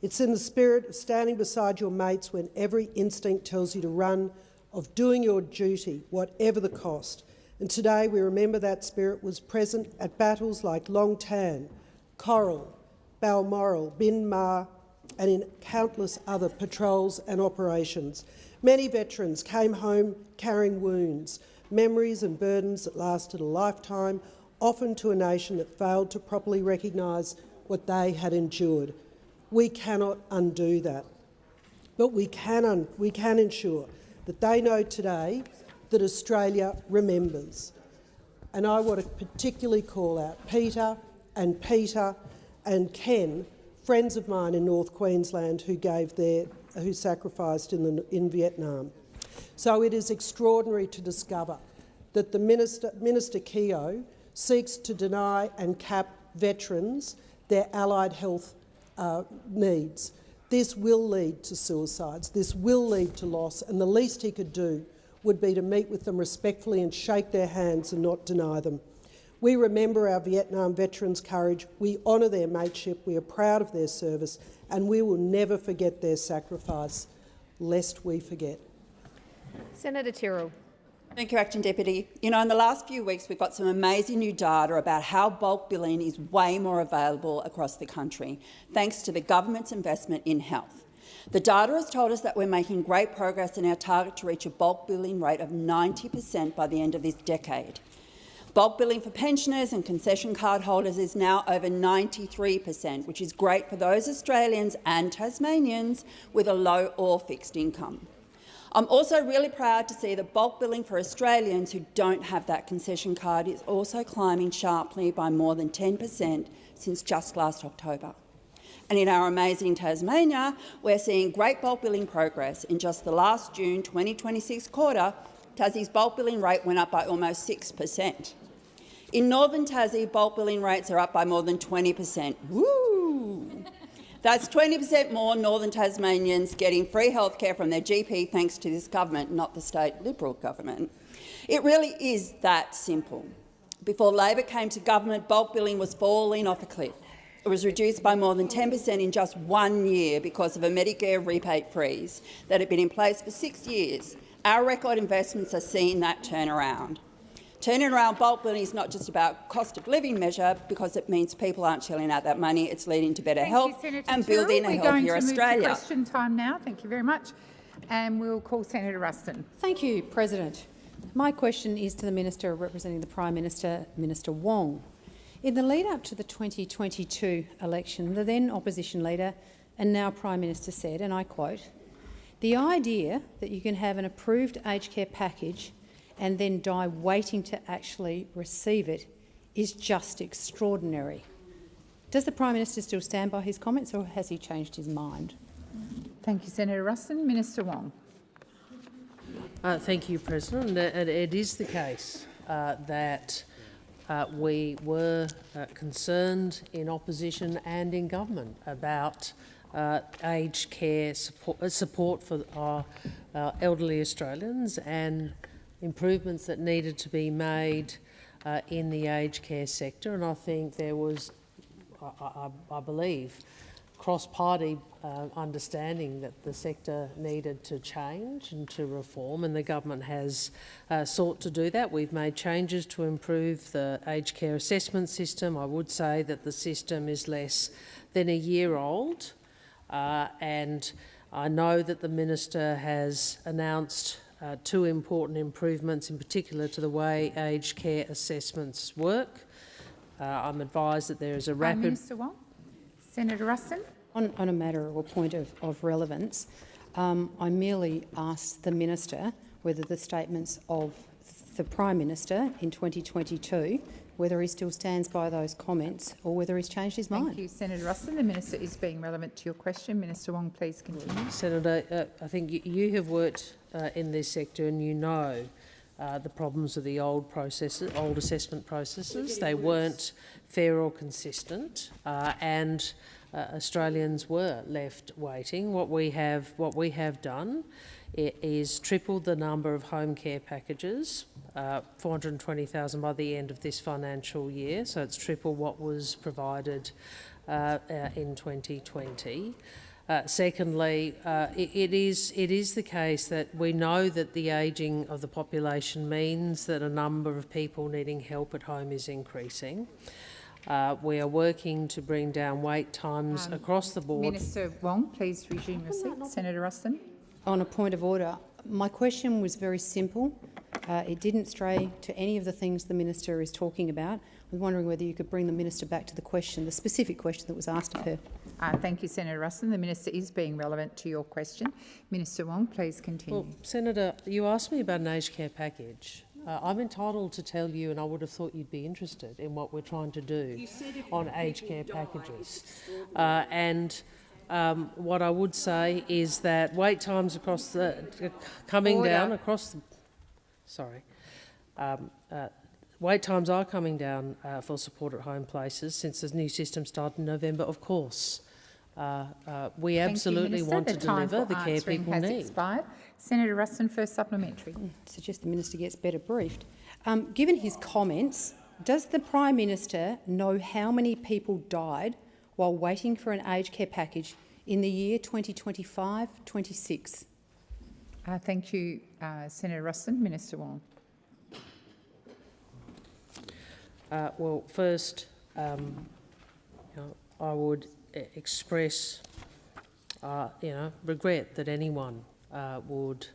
It's in the spirit of standing beside your mates when every instinct tells you to run, of doing your duty, whatever the cost. And today we remember that spirit was present at battles like Long Tan, Coral, Balmoral, Bin Ma, and in countless other patrols and operations. Many veterans came home carrying wounds, memories and burdens that lasted a lifetime, often to a nation that failed to properly recognise what they had endured. We cannot undo that, but we can ensure that they know today that Australia remembers. And I want to particularly call out Peter and Ken, friends of mine in North Queensland who sacrificed in Vietnam. So it is extraordinary to discover that the Minister Keogh seeks to deny and cap veterans their allied health needs. This will lead to suicides, this will lead to loss, and the least he could do would be to meet with them respectfully and shake their hands and not deny them. We remember our Vietnam veterans' courage, we honour their mateship, we are proud of their service, and we will never forget their sacrifice, lest we forget. Senator Tyrrell. Thank you, Acting Deputy. You know, in the last few weeks we've got some amazing new data about how bulk billing is way more available across the country, thanks to the government's investment in health. The data has told us that we're making great progress in our target to reach a bulk billing rate of 90% by the end of this decade. Bulk billing for pensioners and concession card holders is now over 93%, which is great for those Australians and Tasmanians with a low or fixed income. I'm also really proud to see that bulk billing for Australians who don't have that concession card is also climbing sharply by more than 10% since just last October. And in our amazing Tasmania, we're seeing great bulk billing progress. In just the last June 2026 quarter, Tassie's bulk billing rate went up by almost 6%. In Northern Tassie, bulk billing rates are up by more than 20%. Woo! That's 20% more Northern Tasmanians getting free healthcare from their GP thanks to this government, not the state Liberal government. It really is that simple. Before Labor came to government, bulk billing was falling off a cliff. It was reduced by more than 10% in just 1 year because of a Medicare rebate freeze that had been in place for 6 years. Our record investments are seeing that turn around. Turning around bulk billing is not just about cost of living measure because it means people aren't shelling out that money. It's leading to better health and building a healthier Australia. We're going to move to question time now. Thank you very much. And we'll call Senator Ruston. Thank you, President. My question is to the Minister representing the Prime Minister, Minister Wong. In the lead-up to the 2022 election, the then opposition leader and now Prime Minister said, and I quote, "The idea that you can have an approved aged care package and then die waiting to actually receive it is just extraordinary." Does the Prime Minister still stand by his comments or has he changed his mind? Thank you, Senator Ruston. Minister Wong. Thank you, President. It is the case that we were concerned in opposition and in government about aged care support for our elderly Australians and improvements that needed to be made in the aged care sector. And I think there was, I believe, cross-party understanding that the sector needed to change and to reform, and the government has sought to do that. We've made changes to improve the aged care assessment system. I would say that the system is less than a year old, and I know that the Minister has announced two important improvements, in particular to the way aged care assessments work. I'm advised that there is a rapid... Minister Wong. Senator Ruston. On a matter or point of relevance, I merely asked the Minister whether the statements of the Prime Minister in 2022, whether he still stands by those comments or whether he's changed his mind. Thank you, Senator Ruston. The Minister is being relevant to your question. Minister Wong, please continue. Senator, I think you have worked in this sector and you know the problems of the old assessment processes. They weren't fair or consistent, and Australians were left waiting. What we have done is tripled the number of home care packages, 420,000 by the end of this financial year. So it's triple what was provided in 2020. Secondly, it is the case that we know that the ageing of the population means that a number of people needing help at home is increasing. We are working to bring down wait times across the board. Minister Wong, please resume your seat. Senator Ruston. On a point of order, my question was very simple. It didn't stray to any of the things the Minister is talking about. I'm wondering whether you could bring the Minister back to the question, the specific question that was asked of her. Thank you, Senator Ruston. The Minister is being relevant to your question. Minister Wong, please continue. Well, Senator, you asked me about an aged care package. I'm entitled to tell you, and I would have thought you'd be interested in what we're trying to do on aged care packages. What I would say is that wait times across the wait times are coming down for support at home places since the new system started in November. Of course, we absolutely want to deliver the care people need. Expired. Senator Ruston, first supplementary. I suggest the Minister gets better briefed. Given his comments, does the Prime Minister know how many people died while waiting for an aged care package in the year 2025-26? Thank you, Senator Ruston. Minister Wong. Well, first, I would express, regret that anyone would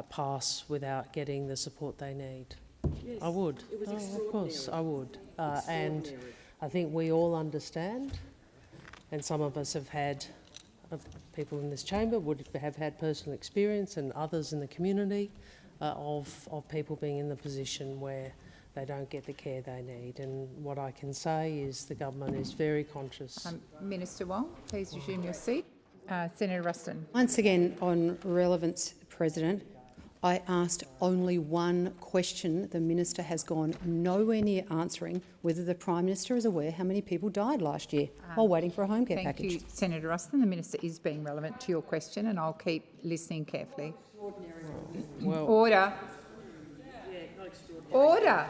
pass without getting the support they need. Yes, I would. It was of course, I would. And I think we all understand, and some of us have had of people in this chamber would have had personal experience, and others in the community, of people being in the position where they don't get the care they need. And what I can say is the government is very conscious. Minister Wong, please resume your seat. Senator Ruston. Once again, on relevance, President, I asked only one question. The minister has gone nowhere near answering whether the Prime Minister is aware how many people died last year while waiting for a home care package. Thank you, Senator Ruston. The minister is being relevant to your question, and I'll keep listening carefully. Well, Order. Order.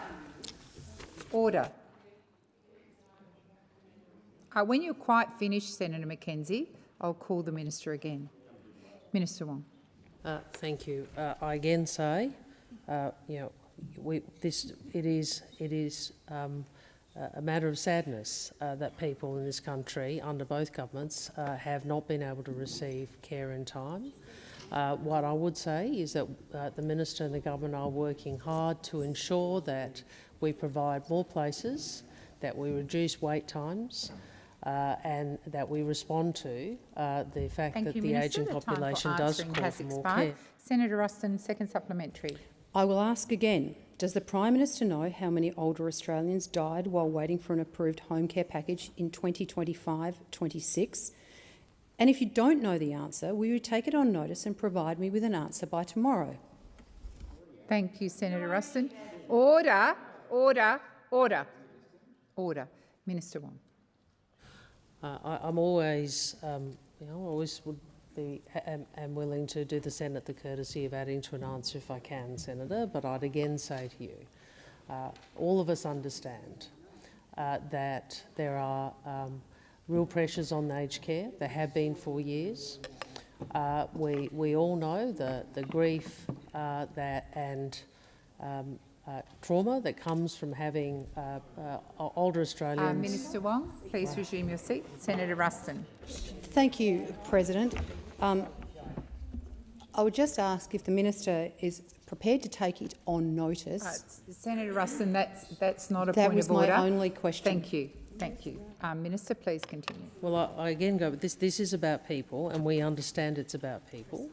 Order. When you're quite finished, Senator Mackenzie, I'll call the minister again. Minister Wong. Thank you. I again say, it is a matter of sadness that people in this country, under both governments, have not been able to receive care in time. What I would say is that the minister and the government are working hard to ensure that we provide more places, that we reduce wait times, and that we respond to the fact that the ageing population does call for more care. Senator Ruston, second supplementary. I will ask again, does the Prime Minister know how many older Australians died while waiting for an approved home care package in 2025-26? And if you don't know the answer, will you take it on notice and provide me with an answer by tomorrow? Thank you, Senator Ruston. Order, order, order. Order. Minister Wong. I'm always, always would be am willing to do the Senate the courtesy of adding to an answer if I can, Senator. But I'd again say to you, all of us understand that there are real pressures on aged care. There have been for years. We all know the grief and trauma that comes from having older Australians. Minister Wong, please resume your seat. Senator Ruston. Thank you, President. I would just ask if the minister is prepared to take it on notice. Senator Ruston, that's not a that point was of order. my only question. Thank you. Thank you. Minister, please continue. Well, I again go, but this is about people, and we understand it's about people.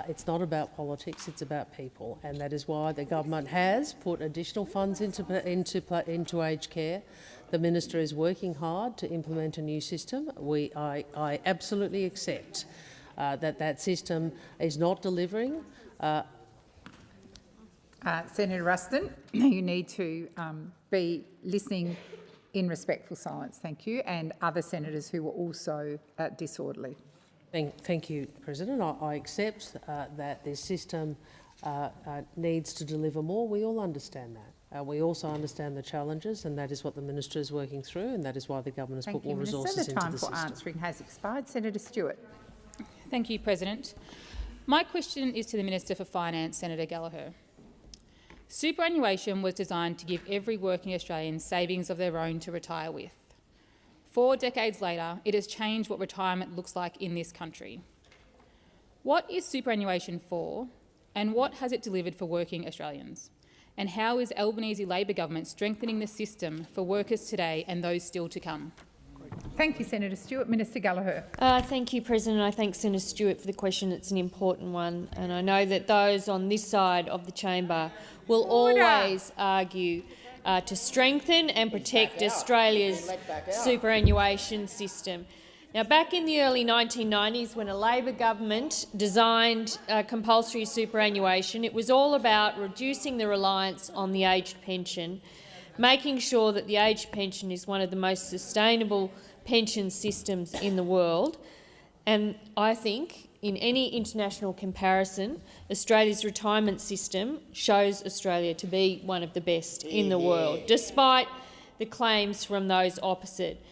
It's not about politics, it's about people, and that is why the government has put additional funds into aged care. The minister is working hard to implement a new system. I absolutely accept that system is not delivering. Senator Ruston, you need to be listening in respectful silence, thank you, and other senators who were also disorderly. Thank you, President. I accept that this system needs to deliver more. We all understand that. We also understand the challenges, and that is what the minister is working through, and that is why the government has put more resources into the system. The time for answering has expired. Senator Stewart. Thank you, President. My question is to the Minister for Finance, Senator Gallagher. Superannuation was designed to give every working Australian savings of their own to retire with. 4 decades later, it has changed what retirement looks like in this country. What is superannuation for, and what has it delivered for working Australians? And how is Albanese Labor government strengthening the system for workers today and those still to come? Thank you, Senator Stewart. Minister Gallagher. Thank you, President. I thank Senator Stewart for the question. It's an important one, and I know that those on this side of the chamber will always argue to strengthen and protect Australia's superannuation system. Now, back in the early 1990s, when a Labor government designed compulsory superannuation, it was all about reducing the reliance on the aged pension, making sure that the aged pension is one of the most sustainable pension systems in the world. And I think in any international comparison, Australia's retirement system shows Australia to be one of the best in the world, despite the claims from those opposite.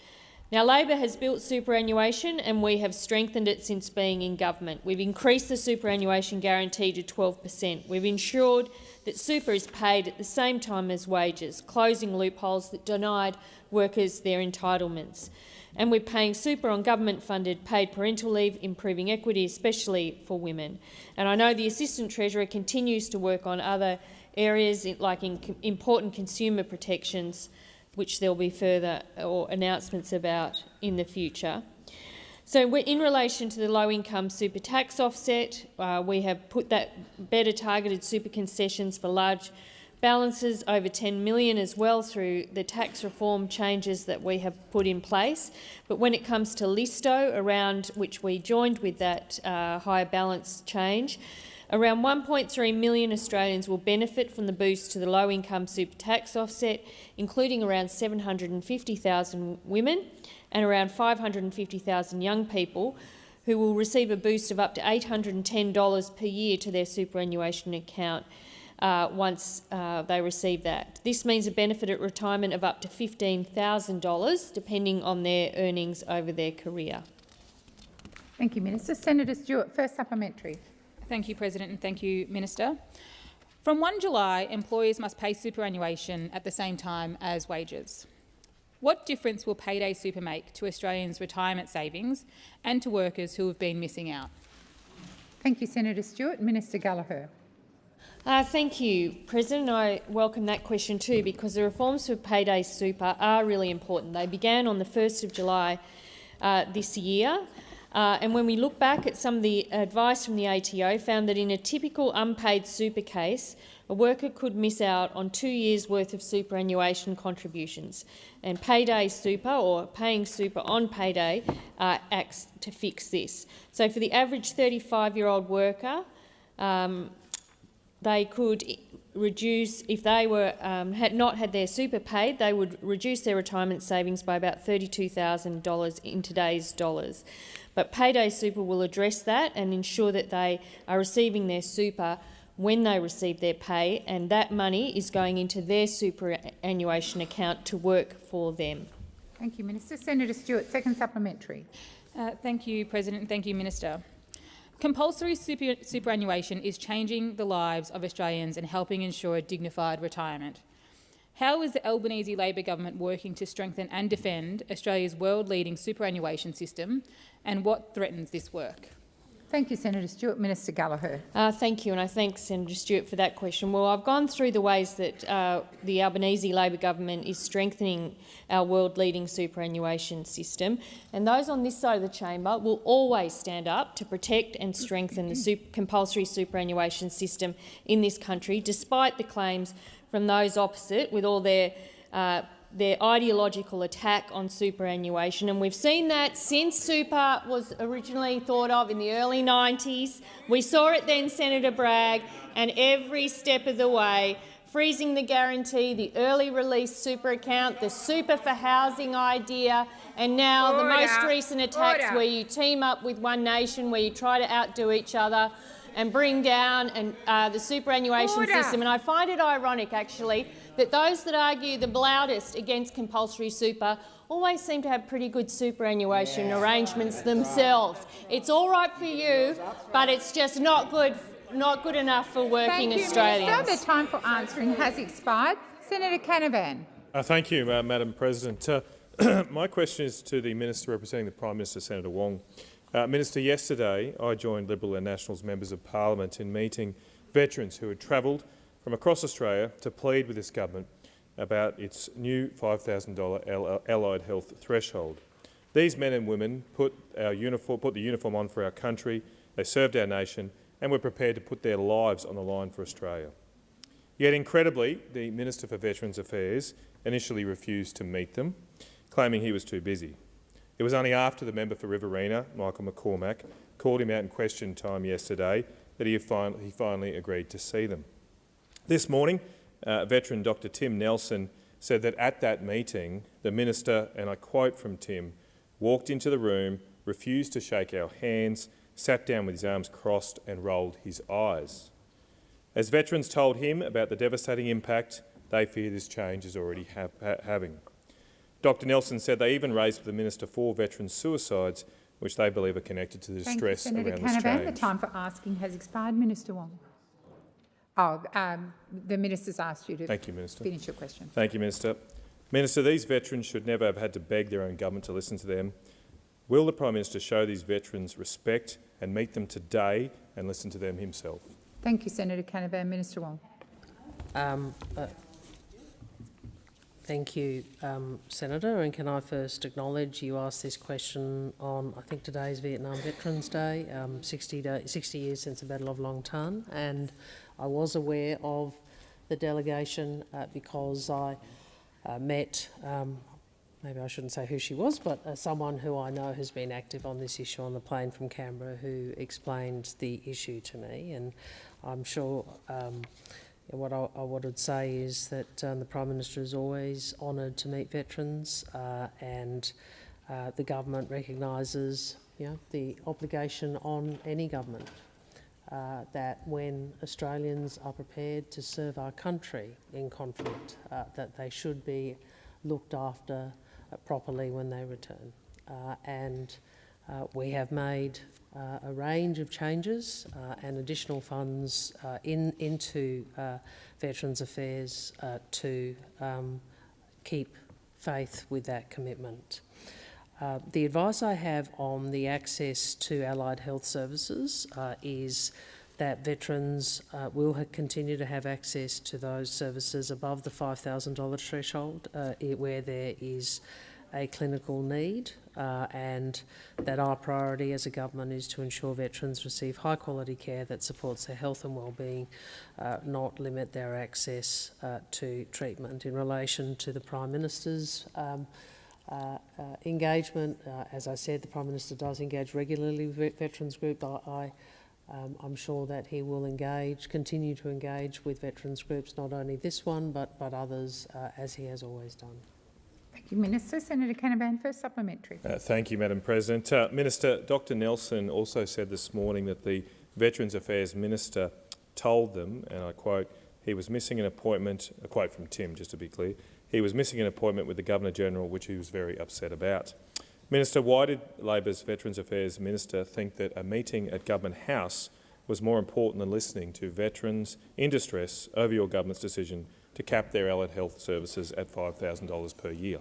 Now, Labor has built superannuation and we have strengthened it since being in government. We've increased the superannuation guarantee to 12%. We've ensured that super is paid at the same time as wages, closing loopholes that denied workers their entitlements. And we're paying super on government-funded paid parental leave, improving equity, especially for women. And I know the Assistant Treasurer continues to work on other areas like important consumer protections, which there will be further announcements about in the future. So in relation to the low-income super tax offset, we have put that better targeted super concessions for large balances over 10 million as well through the tax reform changes that we have put in place. But when it comes to Listo, around which we joined with that higher balance change, around 1.3 million Australians will benefit from the boost to the low-income super tax offset, including around 750,000 women and around 550,000 young people who will receive a boost of up to $810 per year to their superannuation account once they receive that. This means a benefit at retirement of up to $15,000, depending on their earnings over their career. Thank you, Minister. Senator Stewart, first supplementary. Thank you, President, and thank you, Minister. From 1 July, employers must pay superannuation at the same time as wages. What difference will payday super make to Australians' retirement savings and to workers who have been missing out? Thank you, Senator Stewart. Minister Gallagher. Thank you, President. I welcome that question too, because the reforms for payday super are really important. They began on the 1st of July this year. And when we look back at some of the advice from the ATO, found that in a typical unpaid super case, a worker could miss out on 2 years' worth of superannuation contributions. And payday super, or paying super on payday, acts to fix this. So for the average 35-year-old worker, they could reduce, if they were had not had their super paid, they would reduce their retirement savings by about $32,000 in today's dollars. But payday super will address that and ensure that they are receiving their super when they receive their pay, and that money is going into their superannuation account to work for them. Thank you, Minister. Senator Stewart, second supplementary. Thank you, President, and thank you, Minister. Compulsory superannuation is changing the lives of Australians and helping ensure a dignified retirement. How is the Albanese Labor government working to strengthen and defend Australia's world-leading superannuation system, and what threatens this work? Thank you, Senator Stewart. Minister Gallagher. Thank you, and I thank Senator Stewart for that question. Well, I've gone through the ways that the Albanese Labor government is strengthening our world-leading superannuation system, and those on this side of the chamber will always stand up to protect and strengthen the compulsory superannuation system in this country, despite the claims from those opposite with all their ideological attack on superannuation. And we've seen that since super was originally thought of in the early 90s. We saw it then, Senator Bragg, and every step of the way, freezing the guarantee, the early release super account, the super for housing idea, and now the most recent attacks where you team up with One Nation, where you try to outdo each other and bring down the superannuation system. And I find it ironic, actually, that those that argue the loudest against compulsory super always seem to have pretty good superannuation arrangements themselves. It's all right for you, but it's just not good enough for working Australians. Thank you, Minister. The time for answering has expired. Senator Canavan. Thank you, Madam President. My question is to the Minister representing the Prime Minister, Senator Wong. Minister, yesterday I joined Liberal and Nationals members of Parliament in meeting veterans who had travelled from across Australia to plead with this government about its new $5,000 allied health threshold. These men and women put the uniform on for our country, they served our nation and were prepared to put their lives on the line for Australia. Yet incredibly, the Minister for Veterans Affairs initially refused to meet them, claiming he was too busy. It was only after the member for Riverina, Michael McCormack, called him out in question time yesterday that he finally agreed to see them. This morning, veteran Dr Tim Nelson said that at that meeting, the Minister, and I quote from Tim, walked into the room, refused to shake our hands, sat down with his arms crossed and rolled his eyes. As veterans told him about the devastating impact they fear this change is already having. Dr Nelson said they even raised with the Minister 4 veteran suicides, which they believe are connected to the distress around this change. Senator Canavan, the time for asking has expired. Minister Wong. The Minister's asked you to finish your question. Thank you, Minister. Minister, these veterans should never have had to beg their own government to listen to them. Will the Prime Minister show these veterans respect and meet them today and listen to them himself? Thank you, Senator Canavan. Minister Wong. Thank you, Senator. And can I first acknowledge you asked this question on, I think today's Vietnam Veterans Day, 60 years since the Battle of Long Tan, and I was aware of the delegation because I met, maybe I shouldn't say who she was, but someone who I know has been active on this issue on the plane from Canberra who explained the issue to me, and I'm sure what I would say is that the Prime Minister is always honoured to meet veterans, and the government recognises, the obligation on any government that when Australians are prepared to serve our country in conflict, that they should be looked after properly when they return. And we have made a range of changes and additional funds into Veterans Affairs to keep faith with that commitment. The advice I have on the access to allied health services is that veterans will continue to have access to those services above the $5,000 threshold where there is a clinical need, and that our priority as a government is to ensure veterans receive high quality care that supports their health and wellbeing, not limit their access to treatment. In relation to the Prime Minister's engagement, as I said, the Prime Minister does engage regularly with Veterans Group. I'm sure that he will continue to engage with veterans groups, not only this one but others, as he has always done. Thank you, Minister. Senator Canavan, first supplementary. Thank you, Madam President. Minister, Dr Nelson also said this morning that the Veterans Affairs Minister told them, and I quote, he was missing an appointment, a quote from Tim, just to be clear, he was missing an appointment with the Governor-General, which he was very upset about. Minister, why did Labor's Veterans Affairs Minister think that a meeting at Government House was more important than listening to veterans in distress over your government's decision to cap their allied health services at $5,000 per year?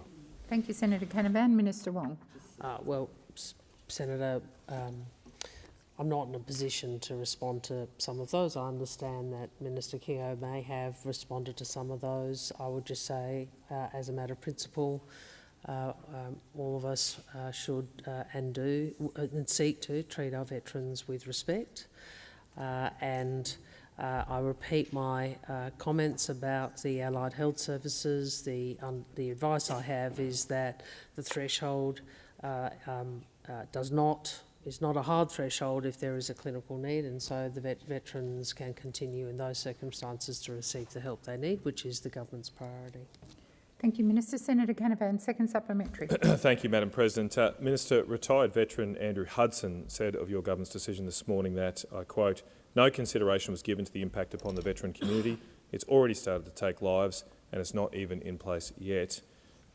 Thank you, Senator Canavan. Minister Wong. Well, Senator, I'm not in a position to respond to some of those. I understand that Minister Keogh may have responded to some of those. I would just say, as a matter of principle, all of us should and do and seek to treat our veterans with respect. I repeat my comments about the allied health services. The advice I have is that the threshold is not a hard threshold if there is a clinical need, and so the veterans can continue in those circumstances to receive the help they need, which is the government's priority. Thank you, Minister. Senator Canavan, second supplementary. Thank you, Madam President. Minister, retired veteran Andrew Hudson said of your government's decision this morning that, I quote, no consideration was given to the impact upon the veteran community. It's already started to take lives and it's not even in place yet.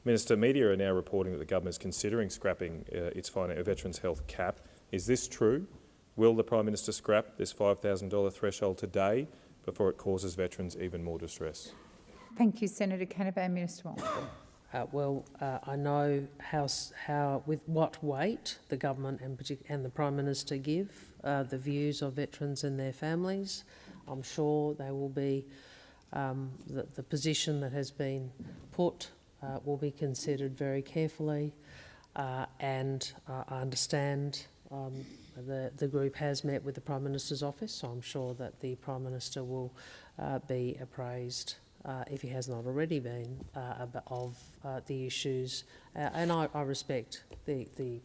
Minister, media are now reporting that the government is considering scrapping its veterans' health cap. Is this true? Will the Prime Minister scrap this $5,000 threshold today before it causes veterans even more distress? Thank you, Senator Canavan. Minister Wong. I know with what weight the government and the Prime Minister give the views of veterans and their families. I'm sure they will be the position that has been put will be considered very carefully, and I understand the group has met with the Prime Minister's office, so I'm sure that the Prime Minister will be appraised, if he has not already been, of the issues, and I respect the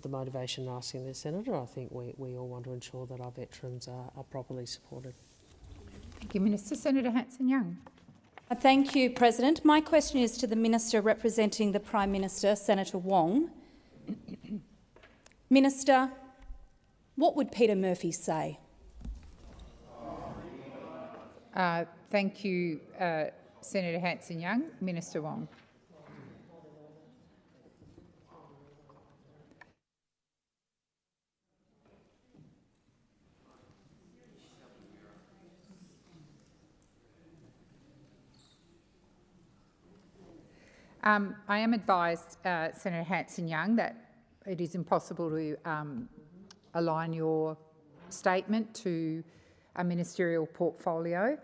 motivation in asking this, Senator. I think we all want to ensure that our veterans are properly supported. Thank you, Minister. Senator Hanson-Young. Thank you, President. My question is to the Minister representing the Prime Minister, Senator Wong. Minister, what would Peter Murphy say? Thank you, Senator Hanson-Young. Minister Wong. I am advised, Senator Hanson-Young, that it is impossible to align your statement to a ministerial portfolio.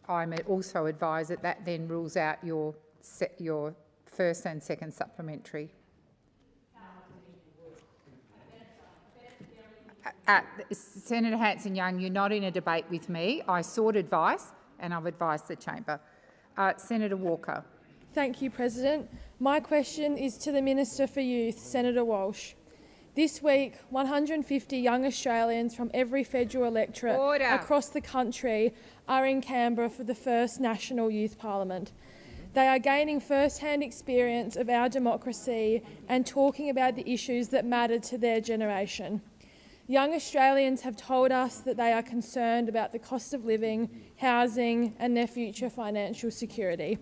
I'm also advised that that then rules out your first and second supplementary. Senator Hanson-Young, you're not in a debate with me. I sought advice and I've advised the chamber. Senator Walker. Thank you, President. My question is to the Minister for Youth, Senator Walsh. This week, 150 young Australians from every federal electorate across the country are in Canberra for the first National Youth Parliament. They are gaining first-hand experience of our democracy and talking about the issues that matter to their generation. Young Australians have told us that they are concerned about the cost of living, housing and their future financial security.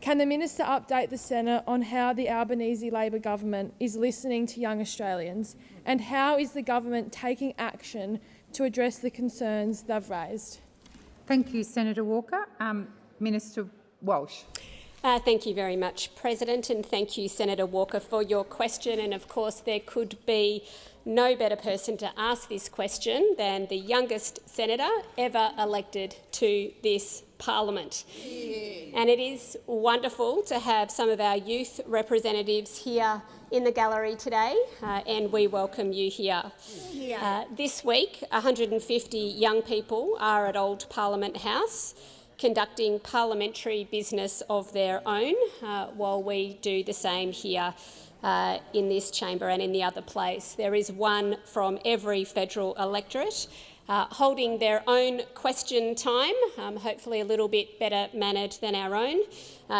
Can the Minister update the Senate on how the Albanese Labor government is listening to young Australians, and how is the government taking action to address the concerns they've raised? Thank you, Senator Walker. Minister Walsh. Thank you very much, President, and thank you, Senator Walker, for your question. And of course, there could be no better person to ask this question than the youngest senator ever elected to this Parliament. Yeah. And it is wonderful to have some of our youth representatives here in the gallery today, and we welcome you here. Yeah. This week, 150 young people are at Old Parliament House conducting parliamentary business of their own, while we do the same here in this chamber and in the other place. There is one from every federal electorate holding their own question time, hopefully a little bit better mannered than our own,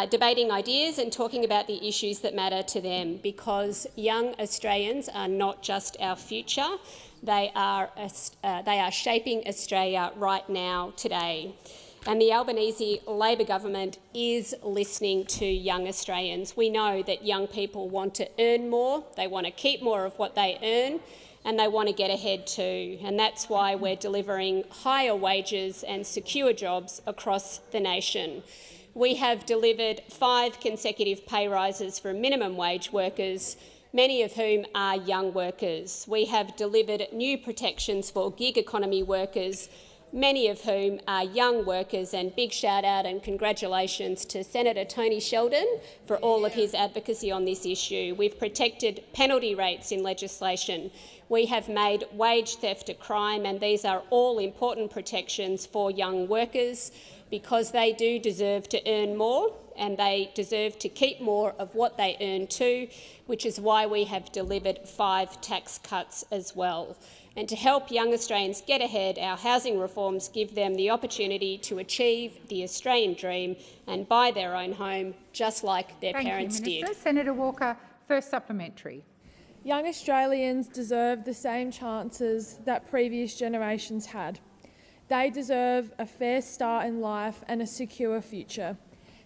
debating ideas and talking about the issues that matter to them, because young Australians are not just our future, they are shaping Australia right now, today. And the Albanese Labor government is listening to young Australians. We know that young people want to earn more, they want to keep more of what they earn, and they want to get ahead too. And that's why we're delivering higher wages and secure jobs across the nation. We have delivered 5 consecutive pay rises for minimum wage workers, many of whom are young workers. We have delivered new protections for gig economy workers, many of whom are young workers, and big shout out and congratulations to Senator Tony Sheldon for all of his advocacy on this issue. We've protected penalty rates in legislation. We have made wage theft a crime, and these are all important protections for young workers, because they do deserve to earn more and they deserve to keep more of what they earn too, which is why we have delivered 5 tax cuts as well. And to help young Australians get ahead, our housing reforms give them the opportunity to achieve the Australian dream and buy their own home, just like their parents did. Senator Walker, first supplementary. Young Australians deserve the same chances that previous generations had. They deserve a fair start in life and a secure future.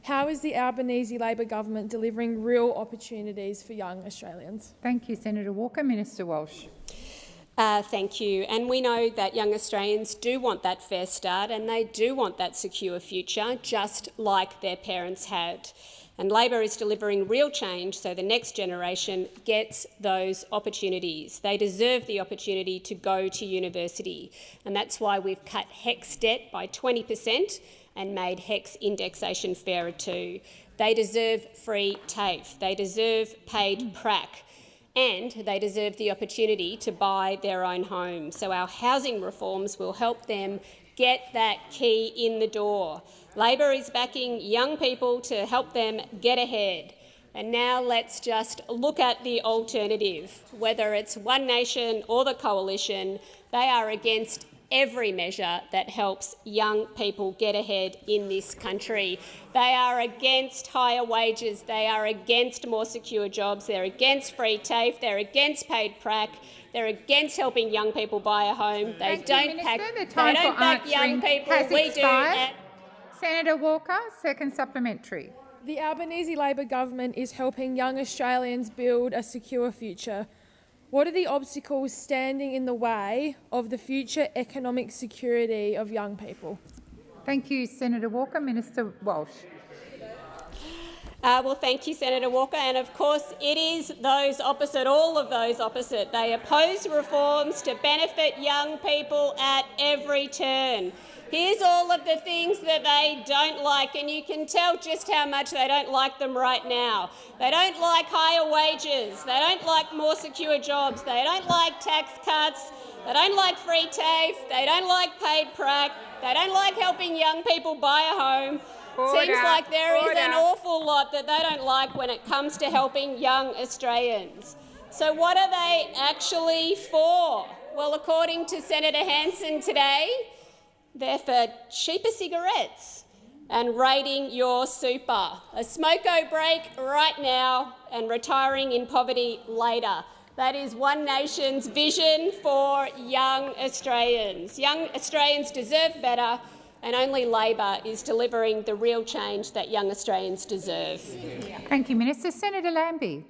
How is the Albanese Labor government delivering real opportunities for young Australians? Thank you, Senator Walker. Minister Walsh. Thank you. And we know that young Australians do want that fair start and they do want that secure future, just like their parents had. And Labor is delivering real change so the next generation gets those opportunities. They deserve the opportunity to go to university. And that's why we've cut HECS debt by 20% and made HECS indexation fairer too. They deserve free TAFE. They deserve paid prac. And they deserve the opportunity to buy their own home. So our housing reforms will help them get that key in the door. Labor is backing young people to help them get ahead. And now let's just look at the alternative. Whether it's One Nation or the Coalition, they are against every measure that helps young people get ahead in this country. They are against higher wages, they are against more secure jobs, they're against free TAFE, they're against paid prac, they're against helping young people buy a home. They don't back young people, we do. Senator Walker, second supplementary. The Albanese Labor government is helping young Australians build a secure future. What are the obstacles standing in the way of the future economic security of young people? Thank you, Senator Walker. Minister Walsh. Well, thank you, Senator Walker. And of course, it is those opposite, all of those opposite. They oppose reforms to benefit young people at every turn. Here's all of the things that they don't like, and you can tell just how much they don't like them right now. They don't like higher wages. They don't like more secure jobs. They don't like tax cuts. They don't like free TAFE. They don't like paid prac. They don't like helping young people buy a home. Seems like there is an awful lot that they don't like when it comes to helping young Australians. So what are they actually for? Well, according to Senator Hanson today, they're for cheaper cigarettes and raiding your super. A smoko break right now and retiring in poverty later. That is One Nation's vision for young Australians. Young Australians deserve better, and only Labor is delivering the real change that young Australians deserve. Thank you, Minister. Senator Lambie.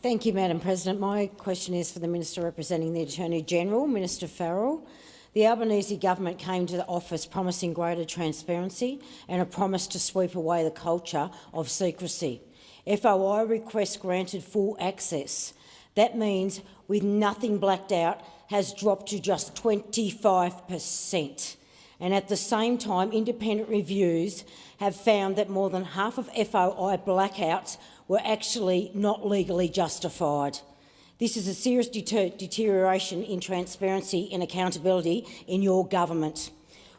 Thank you, Madam President. My question is for the Minister representing the Attorney-General, Minister Farrell. The Albanese government came to the office promising greater transparency and a promise to sweep away the culture of secrecy. FOI requests granted full access. That means with nothing blacked out has dropped to just 25%. And at the same time, independent reviews have found that more than half of FOI blackouts were actually not legally justified. This is a serious deterioration in transparency and accountability in your government.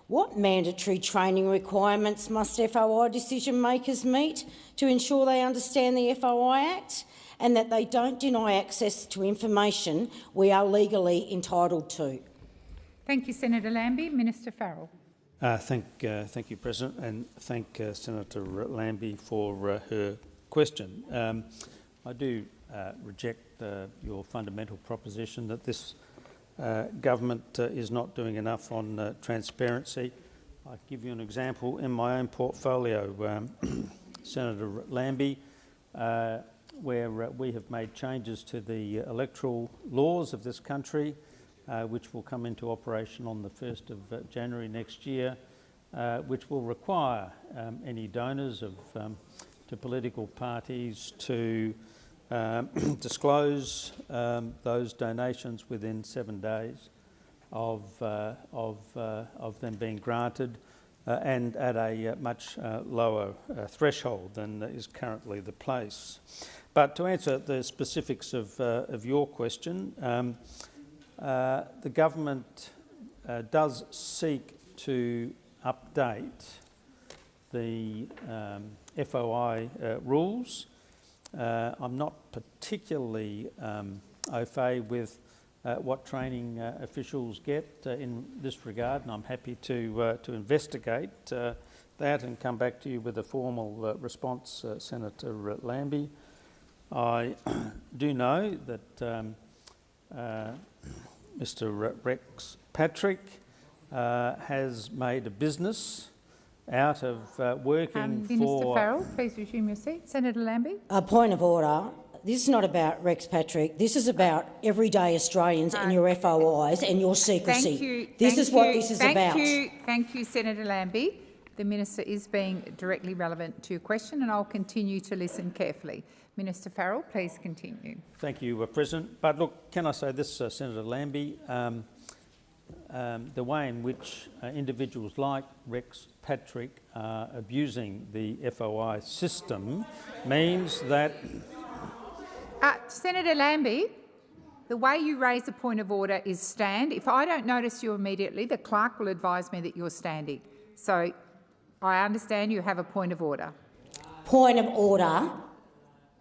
What mandatory training requirements must FOI decision-makers meet to ensure they understand the FOI Act and that they don't deny access to information we are legally entitled to? Thank you, Senator Lambie. Minister Farrell. Thank you, President, and thank Senator Lambie for her question. I do reject your fundamental proposition that this government is not doing enough on transparency. I'll give you an example in my own portfolio, Senator Lambie, where we have made changes to the electoral laws of this country, which will come into operation on the 1st of January next year, which will require any donors to political parties to disclose those donations within 7 days of them being granted, and at a much lower threshold than is currently the place. But to answer the specifics of your question, the government does seek to update the FOI rules. I'm not particularly au fait with what training officials get in this regard, and I'm happy to investigate that and come back to you with a formal response, Senator Lambie. I do know that Mr. Rex Patrick has made a business out of working for... Minister Farrell, please resume your seat. Senator Lambie. A point of order. This is not about Rex Patrick. This is about everyday Australians and your FOIs and your secrecy. Thank you. This is what this is about. Thank you, Senator Lambie. The Minister is being directly relevant to your question, and I'll continue to listen carefully. Minister Farrell, please continue. Thank you, President. But look, can I say this, Senator Lambie? The way in which individuals like Rex Patrick are abusing the FOI system means that... Senator Lambie, the way you raise a point of order is stand. If I don't notice you immediately, the clerk will advise me that you're standing. So I understand you have a point of order. Point of order.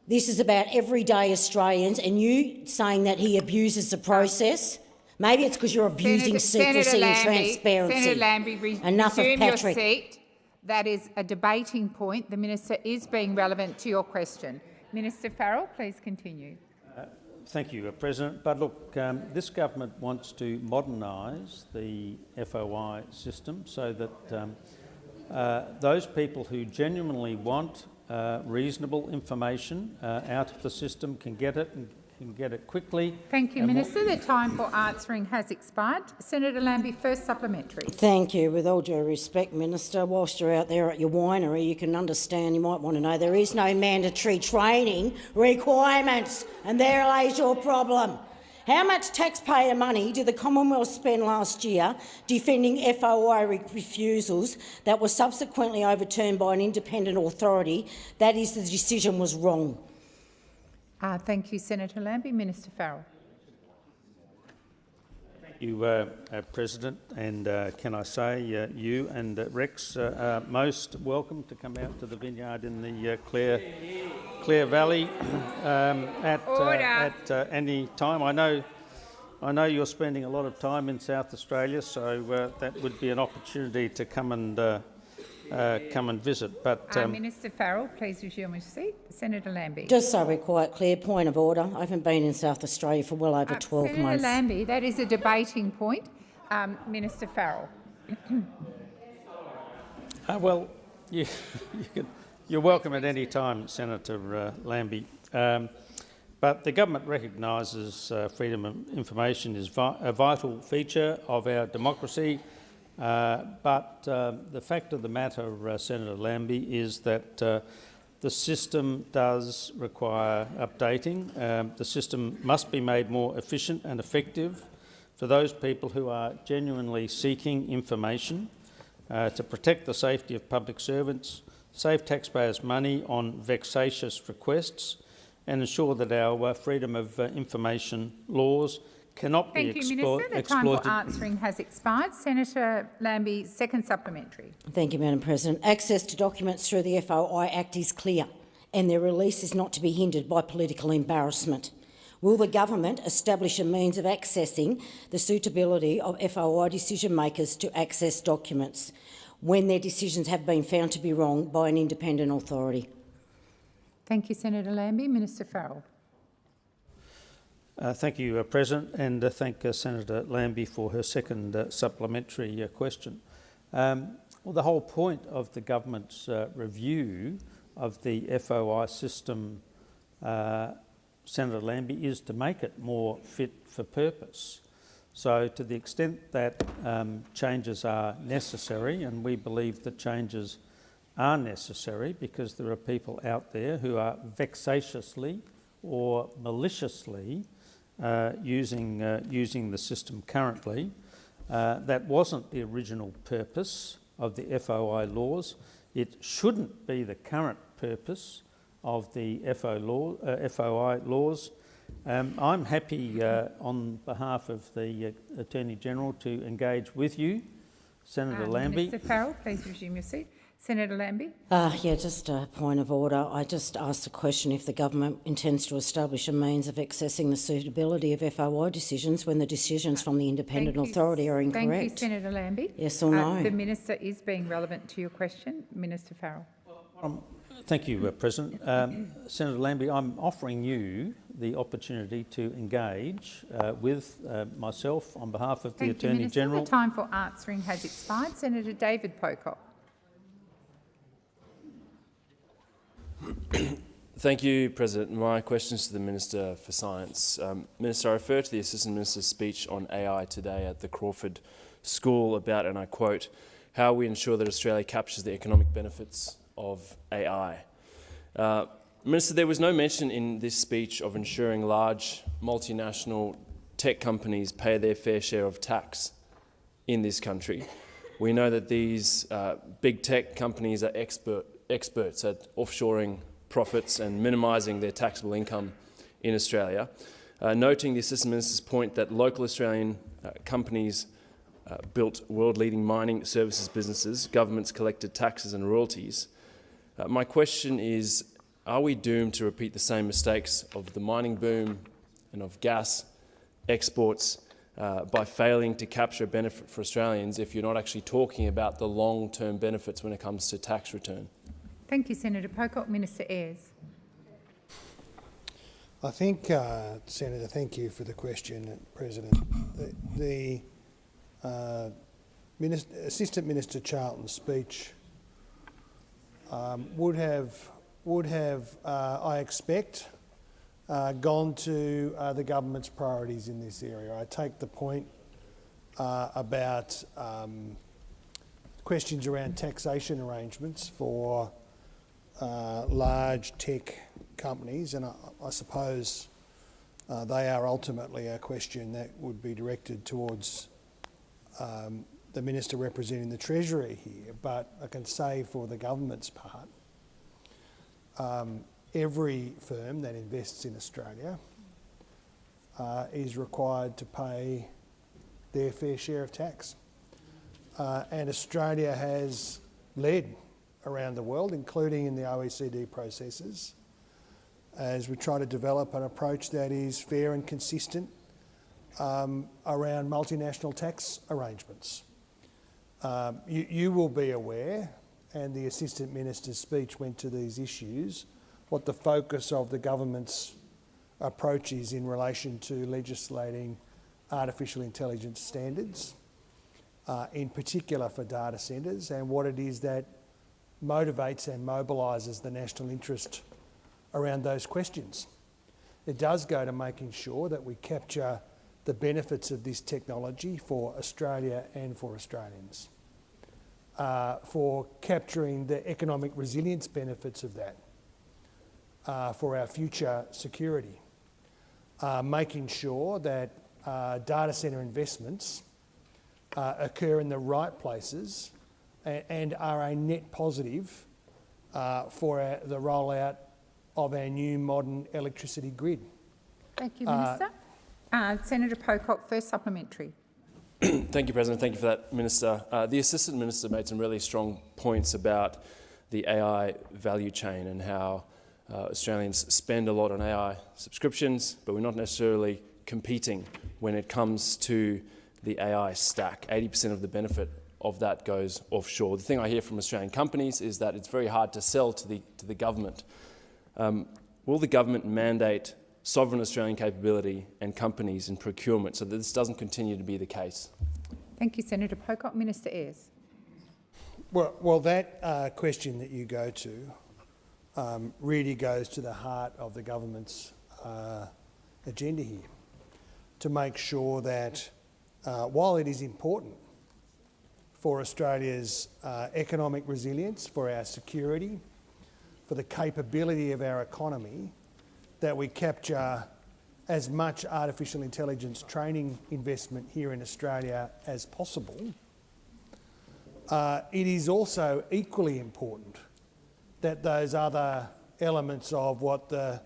This is about everyday Australians, and you saying that he abuses the process. Maybe it's because you're abusing secrecy and transparency. Senator Lambie, enough of Patrick. Your seat. That is a debating point. The Minister is being relevant to your question. Minister Farrell, please continue. Thank you, President. But look, this government wants to modernise the FOI system so that those people who genuinely want reasonable information out of the system can get it and can get it quickly. Thank you, Minister. The time for answering has expired. Senator Lambie, first supplementary. Thank you. With all due respect, Minister, whilst you're out there at your winery, you can understand, you might want to know, there is no mandatory training requirements, and there lays your problem. How much taxpayer money did the Commonwealth spend last year defending FOI refusals that were subsequently overturned by an independent authority? That is, the decision was wrong. Thank you, Senator Lambie. Minister Farrell. Thank you, President. And can I say you and Rex are most welcome to come out to the vineyard in the Clare Valley at any time. I know you're spending a lot of time in South Australia, so that would be an opportunity to come and visit. But Minister Farrell, please resume your seat. Senator Lambie. Just so we're quite clear, point of order. I haven't been in South Australia for well over 12 Senator months. Lambie, that is a debating point. Minister Farrell. Well, you're welcome at any time, Senator Lambie. But the government recognises freedom of information is a vital feature of our democracy. But the fact of the matter, Senator Lambie, is that the system does require updating. The system must be made more efficient and effective for those people who are genuinely seeking information to protect the safety of public servants, save taxpayers' money on vexatious requests, and ensure that our freedom of information laws cannot be exploited. Thank you, Minister. The time for answering has expired. Senator Lambie, second supplementary. Thank you, Madam President. Access to documents through the FOI Act is clear, and their release is not to be hindered by political embarrassment. Will the government establish a means of accessing the suitability of FOI decision-makers to access documents when their decisions have been found to be wrong by an independent authority? Thank you, Senator Lambie. Minister Farrell. Thank you, President, and thank Senator Lambie for her second supplementary question. Well, the whole point of the government's review of the FOI system, Senator Lambie, is to make it more fit for purpose. So to the extent that changes are necessary, and we believe that changes are necessary because there are people out there who are vexatiously or maliciously using the system currently. That wasn't the original purpose of the FOI laws. It shouldn't be the current purpose of the FOI laws. I'm happy on behalf of the Attorney-General to engage with you, Senator Lambie. Minister Farrell, please resume your seat. Senator Lambie. Yeah, just a point of order. I just asked the question if the government intends to establish a means of accessing the suitability of FOI decisions when the decisions from the independent authority are incorrect. Thank you, Senator Lambie. Yes or no? The Minister is being relevant to your question. Minister Farrell. Thank you, President. Senator Lambie, I'm offering you the opportunity to engage with myself on behalf of the Attorney-General. The time for answering has expired. Senator David Pocock. Thank you, President. My question is to the Minister for Science. Minister, I refer to the Assistant Minister's speech on AI today at the Crawford School about, and I quote, how we ensure that Australia captures the economic benefits of AI. Minister, there was no mention in this speech of ensuring large multinational tech companies pay their fair share of tax in this country. We know that these big tech companies are experts at offshoring profits and minimising their taxable income in Australia. Noting the Assistant Minister's point that local Australian companies built world-leading mining services businesses, governments collected taxes and royalties. My question is, are we doomed to repeat the same mistakes of the mining boom and of gas exports by failing to capture a benefit for Australians if you're not actually talking about the long-term benefits when it comes to tax return? Thank you, Senator Pocock. Minister Ayres. I think, Senator, thank you for the question, President. The Assistant Minister Charlton's speech would have, I expect, gone to the government's priorities in this area. I take the point about questions around taxation arrangements for large tech companies, and I suppose they are ultimately a question that would be directed towards the Minister representing the Treasury here. But I can say for the government's part, every firm that invests in Australia is required to pay their fair share of tax. And Australia has led around the world, including in the OECD processes, as we try to develop an approach that is fair and consistent around multinational tax arrangements. You will be aware, and the Assistant Minister's speech went to these issues, what the focus of the government's approach is in relation to legislating artificial intelligence standards, in particular for data centres, and what it is that motivates and mobilises the national interest around those questions. It does go to making sure that we capture the benefits of this technology for Australia and for Australians, for capturing the economic resilience benefits of that, for our future security, making sure that data centre investments occur in the right places and are a net positive for the rollout of our new modern electricity grid. Thank you, Minister. Senator Pocock, first supplementary. Thank you, President. Thank you for that, Minister. The Assistant Minister made some really strong points about the AI value chain and how Australians spend a lot on AI subscriptions, but we're not necessarily competing when it comes to the AI stack. 80% of the benefit of that goes offshore. The thing I hear from Australian companies is that it's very hard to sell to the government. Will the government mandate sovereign Australian capability and companies in procurement so that this doesn't continue to be the case? Thank you, Senator Pocock. Minister Ayres. Well, that question that you go to really goes to the heart of the government's agenda here, to make sure that while it is important for Australia's economic resilience, for our security, for the capability of our economy, that we capture as much artificial intelligence training investment here in Australia as possible. It is also equally important that those other elements of what the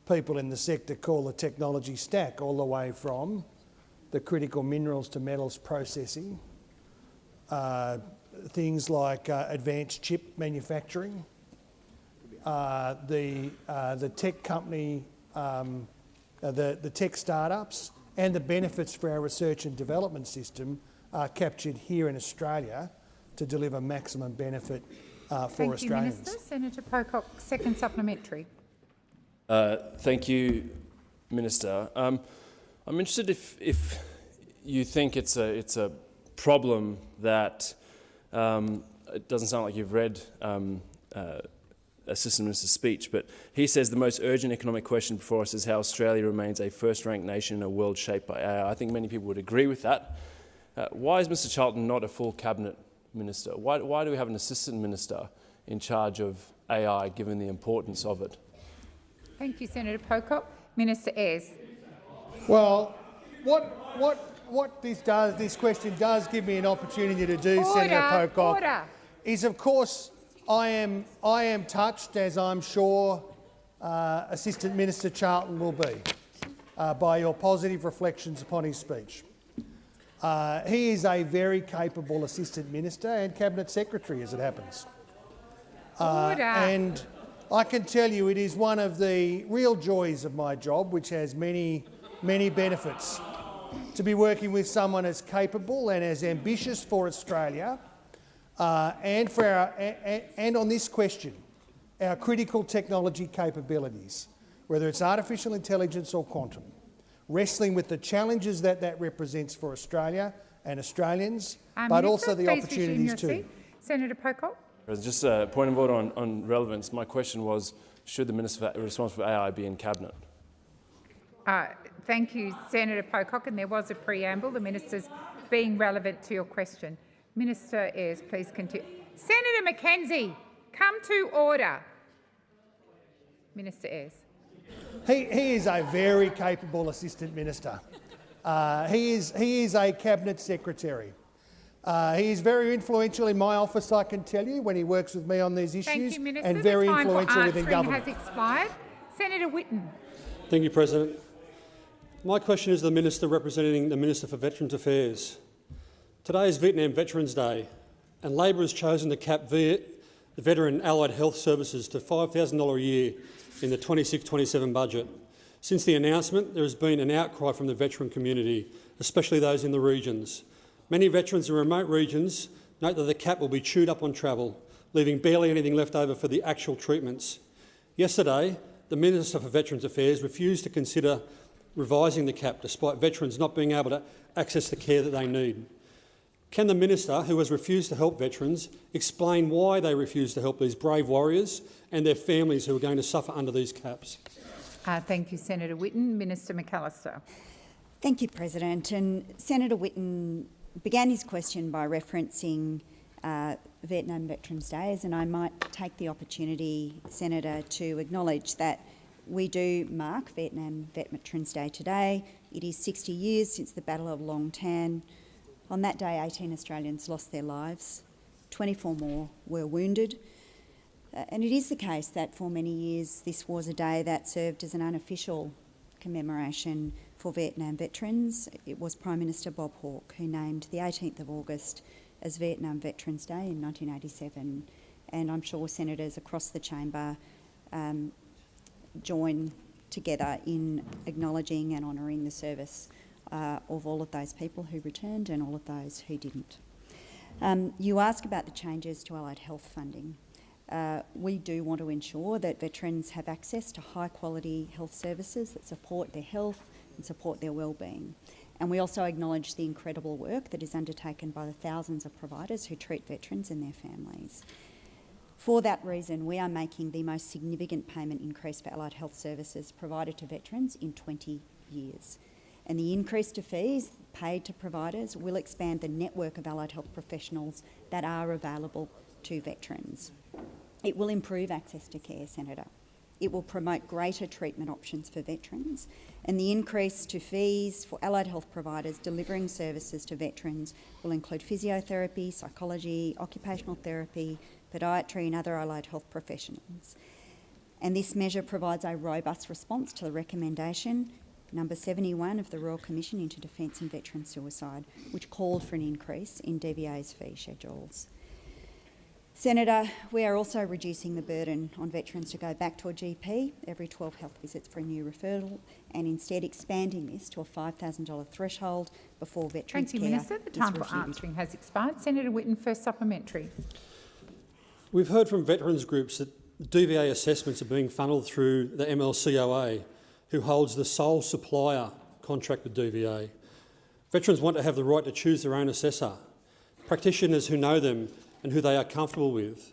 people in the sector call the technology stack, all the way from the critical minerals to metals processing, things like advanced chip manufacturing, the tech company, the tech startups, and the benefits for our research and development system are captured here in Australia to deliver maximum benefit for Australians. Thank you, Minister. Senator Pocock, second supplementary. Thank you, Minister. I'm interested if you think it's a problem that it doesn't sound like you've read Assistant Minister's speech, but he says the most urgent economic question before us is how Australia remains a first-ranked nation in a world shaped by AI. I think many people would agree with that. Why is Mr Charlton not a full cabinet minister? Why do we have an assistant minister in charge of AI, given the importance of it? Thank you, Senator Pocock. Minister Ayres. Well, what this question does give me an opportunity to do, Senator Pocock, is of course I am touched, as I'm sure Assistant Minister Charlton will be, by your positive reflections upon his speech. He is a very capable Assistant Minister and Cabinet Secretary, as it happens. And I can tell you it is one of the real joys of my job, which has many, many benefits, to be working with someone as capable and as ambitious for Australia and on this question, our critical technology capabilities, whether it's artificial intelligence or quantum, wrestling with the challenges that represents for Australia and Australians, but also the opportunities too. Senator Pocock. Just a point of order on relevance. My question was, should the Minister responsible for AI be in Cabinet? Thank you, Senator Pocock, and there was a preamble. The minister's being relevant to your question. Minister Ayres, please continue. Senator McKenzie, come to order. Minister Ayres. He is a very capable assistant minister. He is a cabinet secretary. He is very influential in my office, I can tell you, when he works with me on these issues. Thank you, Minister. And very the time influential for within government. has expired. Senator Whitten. Thank you, President. My question is to the Minister representing the Minister for Veterans Affairs. Today is Vietnam Veterans Day, and Labor has chosen to cap the Veteran Allied Health Services to $5,000 a year in the 26-27 budget. Since the announcement, there has been an outcry from the veteran community, especially those in the regions. Many veterans in remote regions note that the cap will be chewed up on travel, leaving barely anything left over for the actual treatments. Yesterday, the Minister for Veterans Affairs refused to consider revising the cap despite veterans not being able to access the care that they need. Can the Minister, who has refused to help veterans, explain why they refuse to help these brave warriors and their families who are going to suffer under these caps? Thank you, Senator Whitten. Minister McAllister. Thank you, President. And Senator Whitten began his question by referencing Vietnam Veterans Day, and I might take the opportunity, Senator, to acknowledge that we do mark Vietnam Veterans Day today. It is 60 years since the Battle of Long Tan. On that day, 18 Australians lost their lives, 24 more were wounded. And it is the case that for many years this was a day that served as an unofficial commemoration for Vietnam veterans. It was Prime Minister Bob Hawke who named the 18th of August as Vietnam Veterans Day in 1987. And I'm sure senators across the chamber join together in acknowledging and honouring the service of all of those people who returned and all of those who didn't. You ask about the changes to allied health funding. We do want to ensure that veterans have access to high quality health services that support their health and support their wellbeing. And we also acknowledge the incredible work that is undertaken by the thousands of providers who treat veterans and their families. For that reason, we are making the most significant payment increase for allied health services provided to veterans in 20 years. And the increase to fees paid to providers will expand the network of allied health professionals that are available to veterans. It will improve access to care, Senator. It will promote greater treatment options for veterans, and the increase to fees for allied health providers delivering services to veterans will include physiotherapy, psychology, occupational therapy, podiatry and other allied health professionals. And this measure provides a robust response to the recommendation number 71 of the Royal Commission into Defence and Veteran Suicide, which called for an increase in DVA's fee schedules. Senator, we are also reducing the burden on veterans to go back to a GP every 12 health visits for a new referral, and instead expanding this to a $5,000 threshold before veterans' care is reviewed. Thank you, Minister. The time for answering has expired. Senator Whitten, first supplementary. We've heard from veterans groups that DVA assessments are being funnelled through the MLCOA, who holds the sole supplier contract with DVA. Veterans want to have the right to choose their own assessor, practitioners who know them and who they are comfortable with.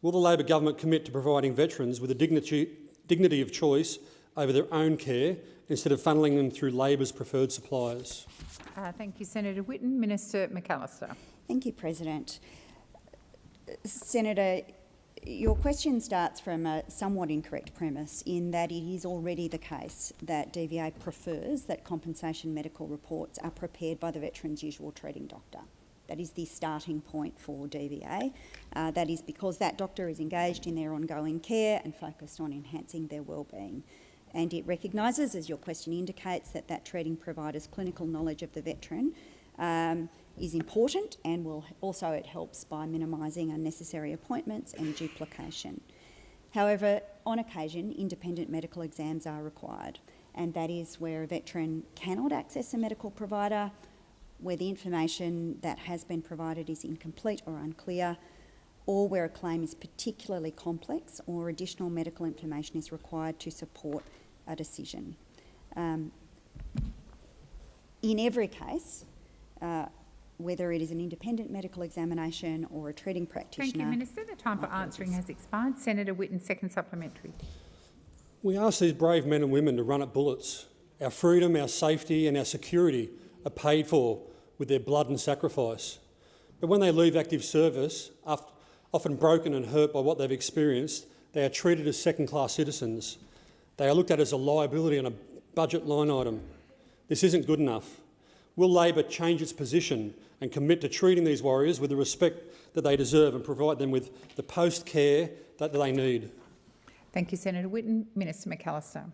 Will the Labor government commit to providing veterans with a dignity of choice over their own care instead of funnelling them through Labor's preferred suppliers? Thank you, Senator Whitten. Minister McAllister. Thank you, President. Senator, your question starts from a somewhat incorrect premise in that it is already the case that DVA prefers that compensation medical reports are prepared by the veteran's usual treating doctor. That is the starting point for DVA. That is because that doctor is engaged in their ongoing care and focused on enhancing their wellbeing. And it recognises, as your question indicates, that that treating provider's clinical knowledge of the veteran is important, and will also it helps by minimising unnecessary appointments and duplication. However, on occasion, independent medical exams are required, and that is where a veteran cannot access a medical provider, where the information that has been provided is incomplete or unclear, or where a claim is particularly complex or additional medical information is required to support a decision. In every case, whether it is an independent medical examination or a treating practitioner... Thank you, Minister. The time for answering has expired. Senator Whitten, second supplementary. We ask these brave men and women to run at bullets Our freedom, our safety and our security are paid for with their blood and sacrifice. But when they leave active service, often broken and hurt by what they've experienced, they are treated as second-class citizens. They are looked at as a liability on a budget line item. This isn't good enough. Will Labor change its position and commit to treating these warriors with the respect that they deserve and provide them with the post-care that they need? Thank you, Senator Whitten. Minister McAllister.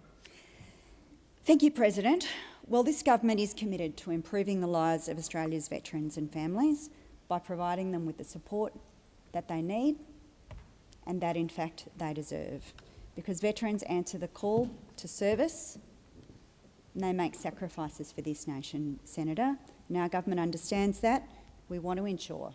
Thank you, President. Well, this government is committed to improving the lives of Australia's veterans and families by providing them with the support that they need and that, in fact, they deserve. Because veterans answer the call to service and they make sacrifices for this nation, Senator. And our government understands that. We want to ensure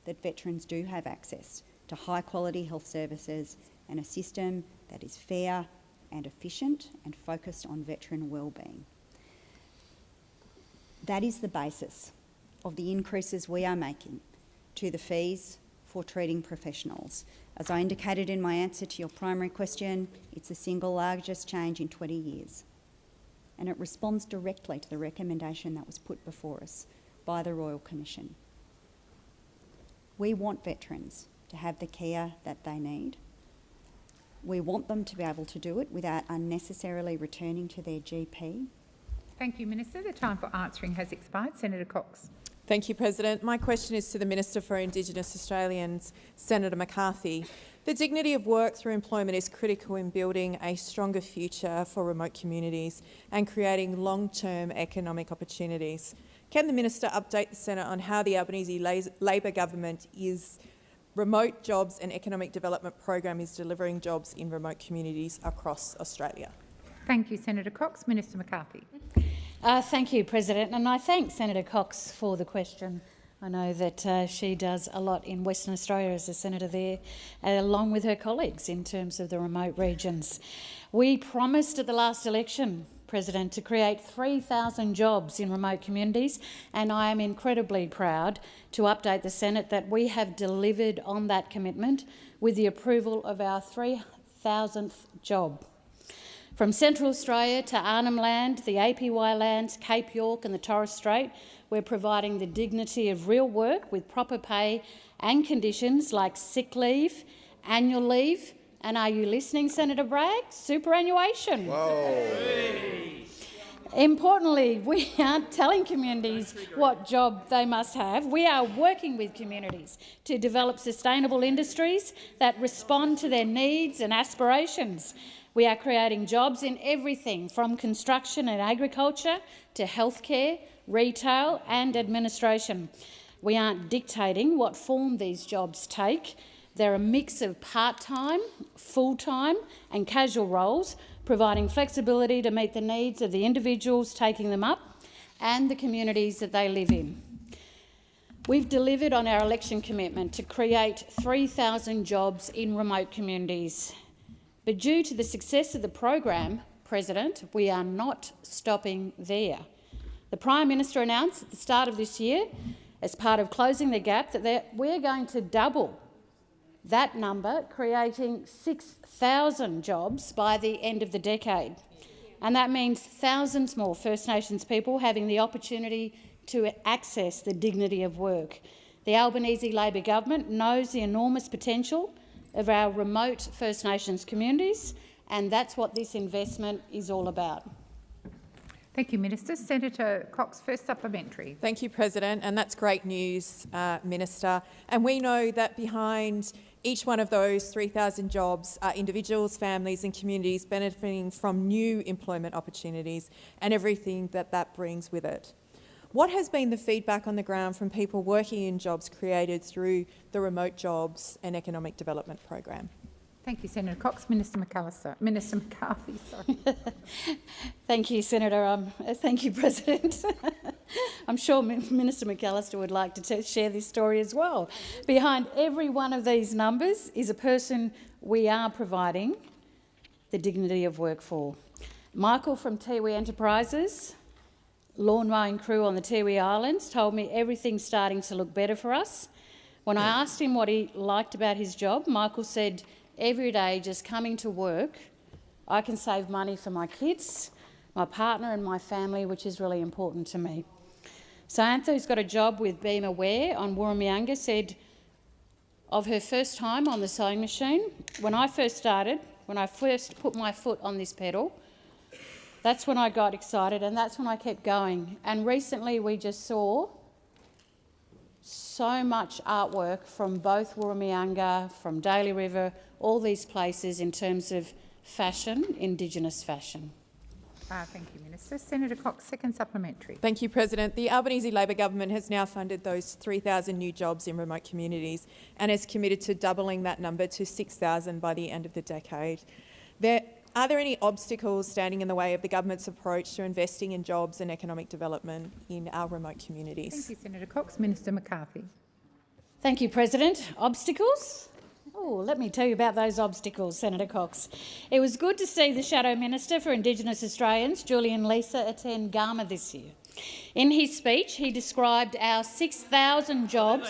that veterans do have access to high-quality health services and a system that is fair and efficient and focused on veteran wellbeing. That is the basis of the increases we are making to the fees for treating professionals. As I indicated in my answer to your primary question, it's the single largest change in 20 years. And it responds directly to the recommendation that was put before us by the Royal Commission. We want veterans to have the care that they need. We want them to be able to do it without unnecessarily returning to their GP. Thank you, Minister. The time for answering has expired. Senator Cox. Thank you, President. My question is to the Minister for Indigenous Australians, Senator McCarthy. The dignity of work through employment is critical in building a stronger future for remote communities and creating long-term economic opportunities. Can the Minister update the Senate on how the Albanese Labor government remote jobs and economic development program is delivering jobs in remote communities across Australia? Thank you, Senator Cox. Minister McCarthy. Thank you, President, and I thank Senator Cox for the question. I know that she does a lot in Western Australia as a senator there, along with her colleagues in terms of the remote regions. We promised at the last election, President, to create 3,000 jobs in remote communities, and I am incredibly proud to update the Senate that we have delivered on that commitment with the approval of our 3,000th job. From Central Australia to Arnhem Land, the APY lands, Cape York and the Torres Strait, we're providing the dignity of real work with proper pay and conditions like sick leave, annual leave, and are you listening, Senator Bragg? Superannuation. Whoa. Importantly, we aren't telling communities what job they must have. We are working with communities to develop sustainable industries that respond to their needs and aspirations. We are creating jobs in everything from construction and agriculture to healthcare, retail and administration. We aren't dictating what form these jobs take. They're a mix of part-time, full-time and casual roles, providing flexibility to meet the needs of the individuals taking them up and the communities that they live in. We've delivered on our election commitment to create 3,000 jobs in remote communities. But due to the success of the program, President, we are not stopping there. The Prime Minister announced at the start of this year, as part of closing the gap, that we're going to double that number, creating 6,000 jobs by the end of the decade. And that means thousands more First Nations people having the opportunity to access the dignity of work. The Albanese Labor government knows the enormous potential of our remote First Nations communities, and that's what this investment is all about. Thank you, Minister. Senator Cox, first supplementary. Thank you, President, and that's great news, Minister. And we know that behind each one of those 3,000 jobs are individuals, families and communities benefiting from new employment opportunities and everything that that brings with it. What has been the feedback on the ground from people working in jobs created through the Remote Jobs and Economic Development Program? Thank you, Senator Cox. Minister McCarthy, sorry. Thank you, Senator. Thank you, President. I'm sure Minister McAllister would like to share this story as well. Behind every one of these numbers is a person we are providing the dignity of work for. Michael from Tiwi Enterprises, lawn mowing crew on the Tiwi Islands, told me everything's starting to look better for us. When I asked him what he liked about his job, Michael said, every day just coming to work, I can save money for my kids, my partner and my family, which is really important to me. Santha, who's got a job with Beam Aware on Wooroomianga, said of her first time on the sewing machine, when I first put my foot on this pedal, that's when I got excited and that's when I kept going. And recently we just saw so much artwork from both Wooroomianga, from Daly River, all these places in terms of fashion, Indigenous fashion. Thank you, Minister. Senator Cox, second supplementary. Thank you, President. The Albanese Labor government has now funded those 3,000 new jobs in remote communities and is committed to doubling that number to 6,000 by the end of the decade. Are there any obstacles standing in the way of the government's approach to investing in jobs and economic development in our remote communities? Thank you, Senator Cox. Minister McCarthy. Thank you, President. Obstacles? Oh, let me tell you about those obstacles, Senator Cox. It was good to see the Shadow Minister for Indigenous Australians, Julian Leeser, attend Garma this year. In his speech, he described our 6,000 jobs.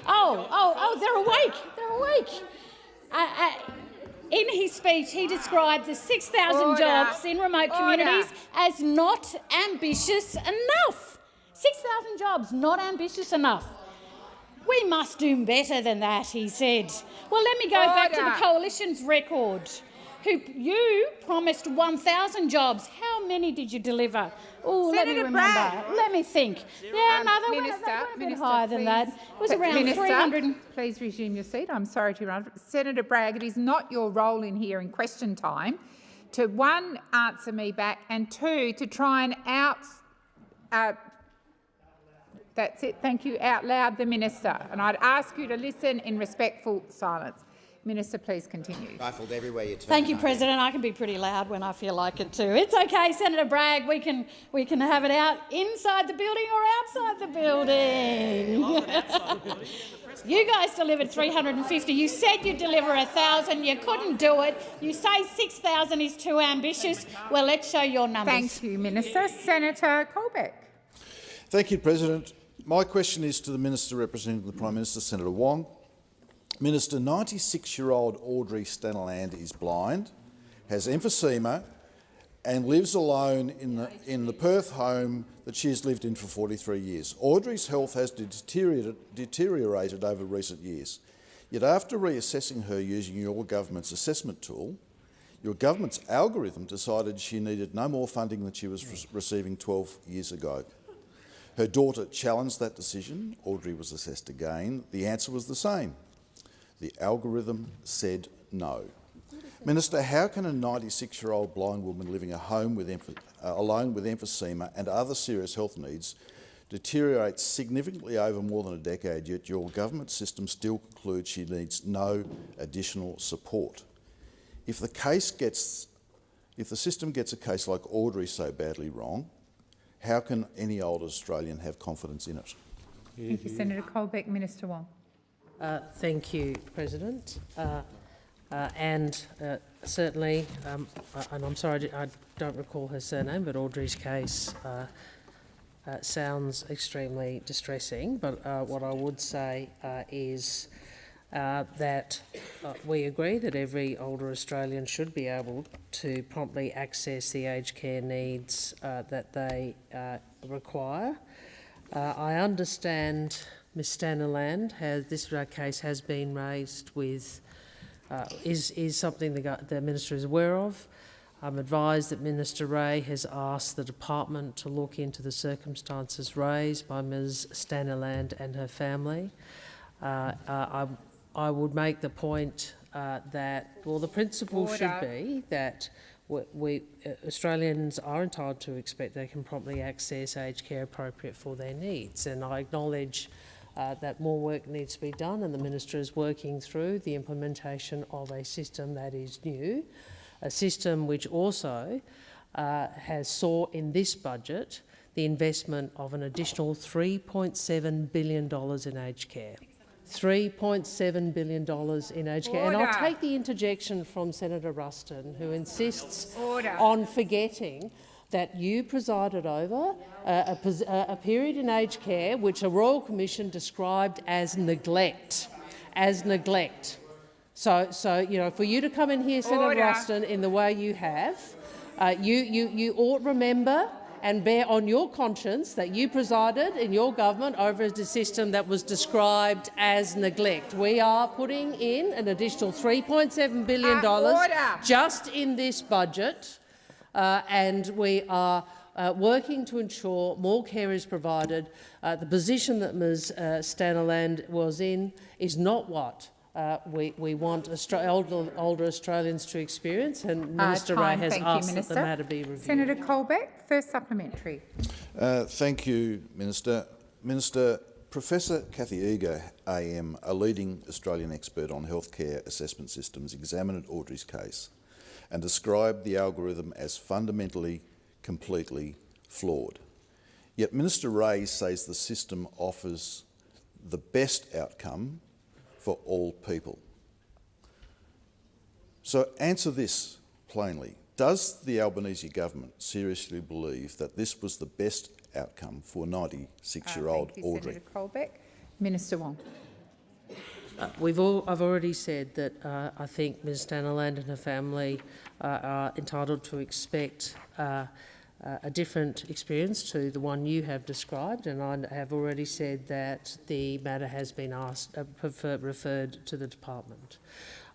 They're awake. They're awake. In his speech, he described the 6,000 jobs in remote communities as not ambitious enough. 6,000 jobs, not ambitious enough. We must do better than that, he said. Well, let me go back to the Coalition's record. You promised 1,000 jobs. How many did you deliver? Oh, let me remember. Bragg. Let me think. Yeah, no, they went a bit higher than that. It was around Minister, 300. Please resume your seat. I'm sorry to interrupt. Senator Bragg, it is not your role in here in question time to, one, answer me back, and two, to try and that's it, thank you, out loud the Minister. And I'd ask you to listen in respectful silence. Minister, please continue. Rifled everywhere you turn. Thank you, President. I can be pretty loud when I feel like it too. It's okay, Senator Bragg. We can have it out inside the building or outside the building. You guys delivered 350. You said you'd deliver 1,000. You couldn't do it. You say 6,000 is too ambitious. Well, let's show your numbers. Thank you, Minister. Senator Colbeck. Thank you, President. My question is to the Minister representing the Prime Minister, Senator Wong. Minister, 96-year-old Audrey Staniland is blind, has emphysema and lives alone in the Perth home that she has lived in for 43 years. Audrey's health has deteriorated over recent years. Yet after reassessing her using your government's assessment tool, your government's algorithm decided she needed no more funding than she was receiving 12 years ago. Her daughter challenged that decision. Audrey was assessed again. The answer was the same. The algorithm said no. Minister, how can a 96-year-old blind woman living alone with emphysema and other serious health needs deteriorate significantly over more than a decade, yet your government system still concludes she needs no additional support? If the system gets a case like Audrey so badly wrong, how can any older Australian have confidence in it? Thank you, Senator Colbeck. Minister Wong. Thank you, President. Certainly, and I'm sorry, I don't recall her surname, but Audrey's case sounds extremely distressing. But what I would say is that we agree that every older Australian should be able to promptly access the aged care needs that they require. I understand Ms Staniland this case has been raised with, is something the Minister is aware of. I'm advised that Minister Ray has asked the department to look into the circumstances raised by Ms Staniland and her family. I would make the point that, well, the principle should be that Australians are entitled to expect they can promptly access aged care appropriate for their needs, and I acknowledge that more work needs to be done, and the Minister is working through the implementation of a system that is new, a system which also has saw in this budget the investment of an additional $3.7 billion in aged care. $3.7 billion in aged care. And I'll take the interjection from Senator Ruston, who insists on forgetting that you presided over a period in aged care which a Royal Commission described as neglect. So you know, for you to come in here, Senator Ruston, in the way you have, You ought remember and bear on your conscience that you presided in your government over a system that was described as neglect. We are putting in an additional $3.7 billion just in this budget, and we are working to ensure more care is provided. The position that Ms Staniland was in is not what we want older Australians to experience, and Minister Ray has asked that the matter be reviewed. Senator Colbeck, first supplementary. Thank you, Minister. Minister, Professor Cathy Eager, AM, a leading Australian expert on healthcare assessment systems, examined Audrey's case and described the algorithm as fundamentally, completely flawed. Yet Minister Ray says the system offers the best outcome for all people. So answer this plainly. Does the Albanese government seriously believe that this was the best outcome for 96-year-old Audrey? Senator Colbeck. Minister Wong. I've already said that I think Ms Staniland and her family are entitled to expect a different experience to the one you have described, and I have already said that the matter has been referred to the department.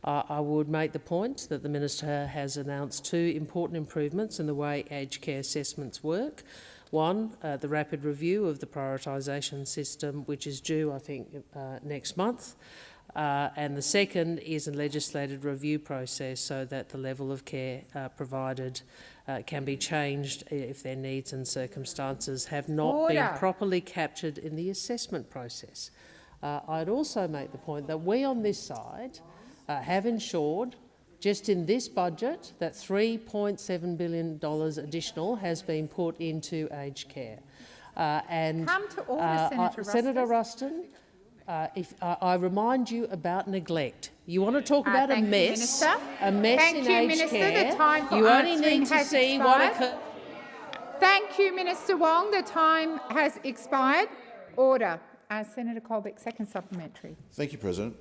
I would make the point that the Minister has announced two important improvements in the way aged care assessments work. One, the rapid review of the prioritisation system, which is due, I think, next month. And the second is a legislated review process so that the level of care provided can be changed if their needs and circumstances have not been properly captured in the assessment process. I'd also make the point that we on this side have ensured, just in this budget, that $3.7 billion additional has been put into aged care. Come to order, Senator Ruston. If I remind you about neglect, you want to talk about a mess in aged care. You only need to see what occurred. Thank you, Minister Wong. The time has expired. Order. Senator Colbeck, second supplementary. Thank you, President.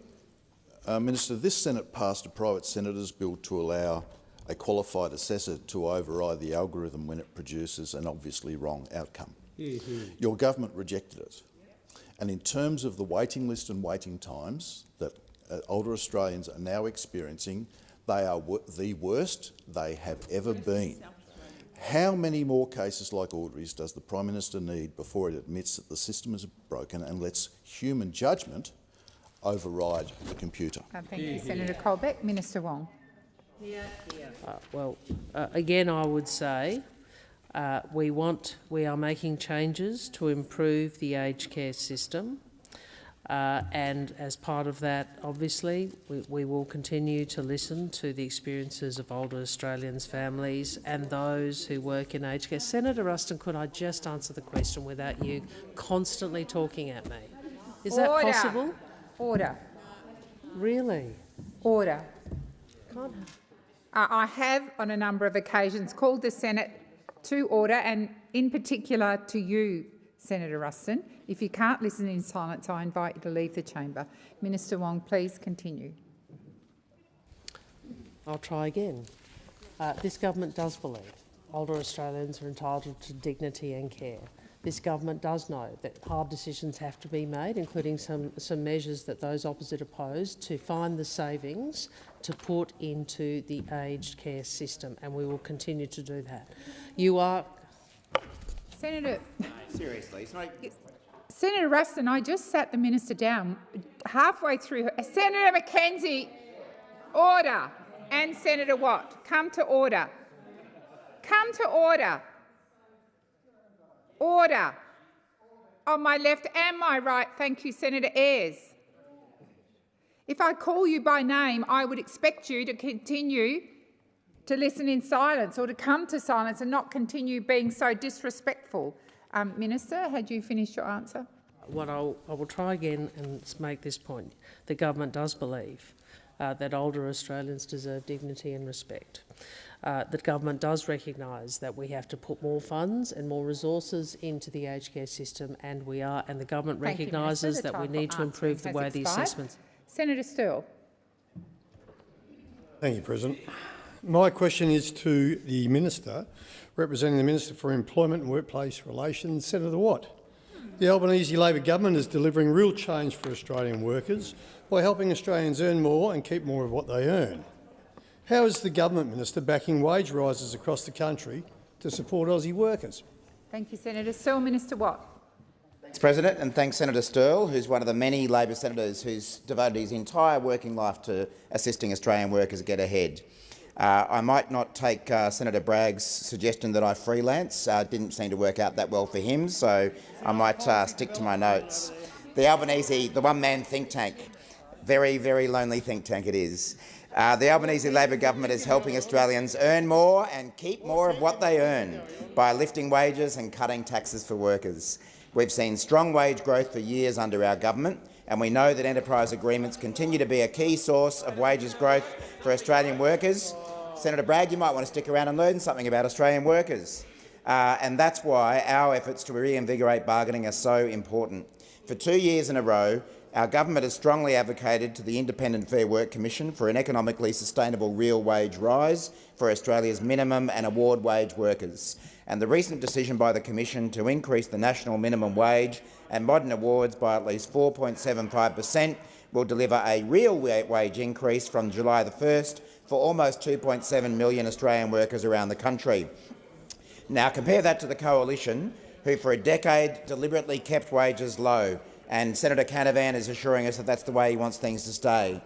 Minister, this Senate passed a private senator's bill to allow a qualified assessor to override the algorithm when it produces an obviously wrong outcome. Your government rejected it. And in terms of the waiting list and waiting times that older Australians are now experiencing, they are the worst they have ever been. How many more cases like Audrey's does the Prime Minister need before it admits that the system is broken and lets human judgment override the computer? Thank you, Senator Colbeck. Minister Wong. Again, I would say we are making changes to improve the aged care system, and as part of that, obviously, we will continue to listen to the experiences of older Australians' families and those who work in aged care. Senator Ruston, could I just answer the question without you constantly talking at me? Is that possible? Order. Really? Order. I have, on a number of occasions, called the Senate to order, and in particular to you, Senator Ruston. If you can't listen in silence, I invite you to leave the chamber. Minister Wong, please continue. I'll try again. This government does believe older Australians are entitled to dignity and care. This government does know that hard decisions have to be made, including some measures that those opposite opposed, to find the savings to put into the aged care system, and we will continue to do that. You are... Senator... Seriously, it's not... Senator Ruston, I just sat the minister down halfway through her... Senator McKenzie, order. And Senator Watt, come to order. Come to order. Order. On my left and my right, thank you, Senator Ayres. If I call you by name, I would expect you to continue to listen in silence or to come to silence and not continue being so disrespectful. Minister, had you finished your answer? I will try again and make this point. The government does believe that older Australians deserve dignity and respect. The government does recognise that we have to put more funds and more resources into the aged care system, and the government recognises that we need to improve the way the assessments... Senator Sterle. Thank you, President. My question is to the Minister, representing the Minister for Employment and Workplace Relations, Senator Watt. The Albanese Labor government is delivering real change for Australian workers by helping Australians earn more and keep more of what they earn. How is the government, Minister, backing wage rises across the country to support Aussie workers? Thank you, Senator Sterle. Minister Watt. Thanks, President, and thanks Senator Sterle, who's one of the many Labor senators who's devoted his entire working life to assisting Australian workers get ahead. I might not take Senator Bragg's suggestion that I freelance. Didn't seem to work out that well for him, so I might stick to my notes. The Albanese, the one-man think tank, very, very lonely think tank it is. The Albanese Labor government is helping Australians earn more and keep more of what they earn by lifting wages and cutting taxes for workers. We've seen strong wage growth for years under our government, and we know that enterprise agreements continue to be a key source of wages growth for Australian workers. Senator Bragg, you might want to stick around and learn something about Australian workers. And that's why our efforts to reinvigorate bargaining are so important. For 2 years in a row, our government has strongly advocated to the Independent Fair Work Commission for an economically sustainable real wage rise for Australia's minimum and award wage workers. And the recent decision by the Commission to increase the national minimum wage and modern awards by at least 4.75% will deliver a real wage increase from July the 1st for almost 2.7 million Australian workers around the country. Now compare that to the Coalition, who for a decade deliberately kept wages low, and Senator Canavan is assuring us that that's the way he wants things to stay.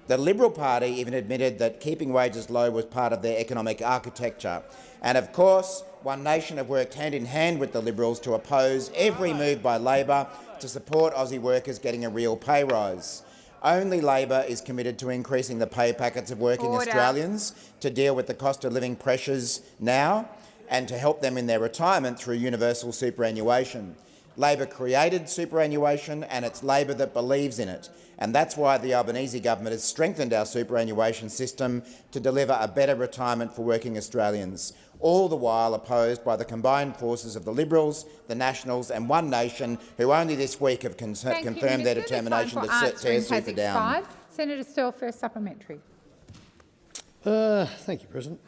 The Liberal Party even admitted that keeping wages low was part of their economic architecture. And of course, One Nation have worked hand in hand with the Liberals to oppose every move by Labor to support Aussie workers getting a real pay rise. Only Labor is committed to increasing the pay packets of working Australians to deal with the cost of living pressures now and to help them in their retirement through universal superannuation. Labor created superannuation, and it's Labor that believes in it. And that's why the Albanese government has strengthened our superannuation system to deliver a better retirement for working Australians, all the while opposed by the combined forces of the Liberals, the Nationals and One Nation, who only this week have confirmed their determination to tear super down. Senator Sterle, first supplementary. Thank you, President.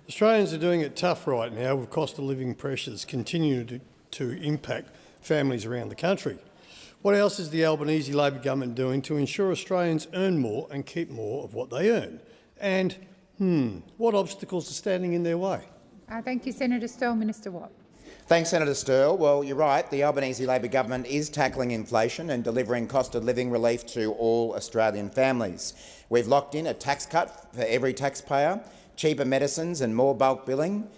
Australians are doing it tough right now with cost of living pressures continuing to impact families around the country. What else is the Albanese Labor government doing to ensure Australians earn more and keep more of what they earn? And what obstacles are standing in their way? Thank you, Senator Sterle. Minister Watt. Thanks, Senator Sterle. Well, you're right. The Albanese Labor government is tackling inflation and delivering cost of living relief to all Australian families. We've locked in a tax cut for every taxpayer, cheaper medicines and more bulk billing,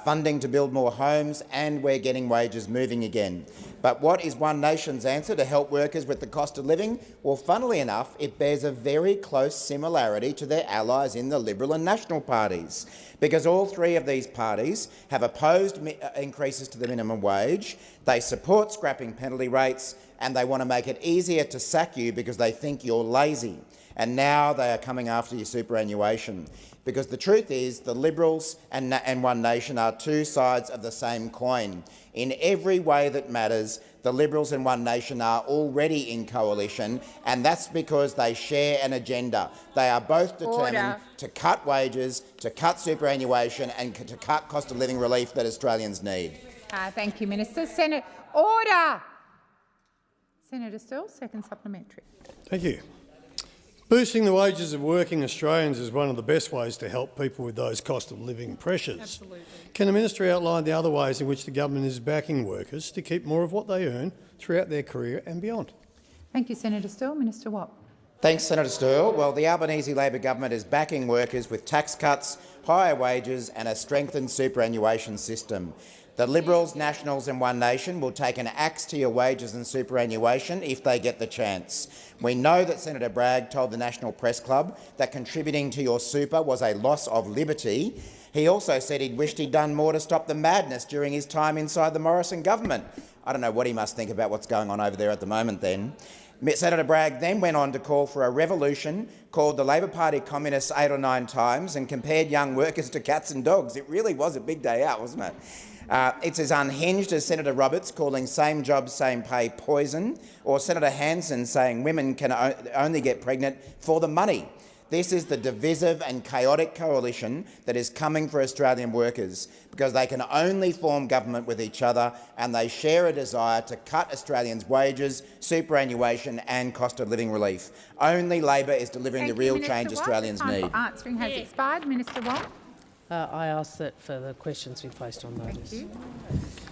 funding to build more homes, and we're getting wages moving again. But what is One Nation's answer to help workers with the cost of living? Well, funnily enough, it bears a very close similarity to their allies in the Liberal and National parties, because all three of these parties have opposed increases to the minimum wage, they support scrapping penalty rates, and they want to make it easier to sack you because they think you're lazy. And now they are coming after your superannuation. Because the truth is the Liberals and One Nation are two sides of the same coin. In every way that matters, the Liberals and One Nation are already in coalition, and that's because they share an agenda. They are both determined to cut wages, to cut superannuation and to cut cost of living relief that Australians need. Thank you, Minister. Order! Senator Sterle, second supplementary. Thank you. Boosting the wages of working Australians is one of the best ways to help people with those cost of living pressures. Absolutely. Can the Minister outline the other ways in which the government is backing workers to keep more of what they earn throughout their career and beyond? Thank you, Senator Sterle. Minister Watt. Thanks, Senator Sterle. Well, the Albanese Labor government is backing workers with tax cuts, higher wages and a strengthened superannuation system. The Liberals, Nationals and One Nation will take an axe to your wages and superannuation if they get the chance. We know that Senator Bragg told the National Press Club that contributing to your super was a loss of liberty. He also said he'd wished he'd done more to stop the madness during his time inside the Morrison government. I don't know what he must think about what's going on over there at the moment then. Senator Bragg then went on to call for a revolution, called the Labor Party communists 8 or 9 times and compared young workers to cats and dogs. It really was a big day out, wasn't it? It's as unhinged as Senator Roberts calling same job, same pay poison, or Senator Hanson saying women can only get pregnant for the money. This is the divisive and chaotic coalition that is coming for Australian workers, because they can only form government with each other and they share a desire to cut Australians' wages, superannuation and cost of living relief. Only Labor is delivering the real change Australians need. For answering has expired. Minister Wong. I ask that further questions be placed on notice. Thank you.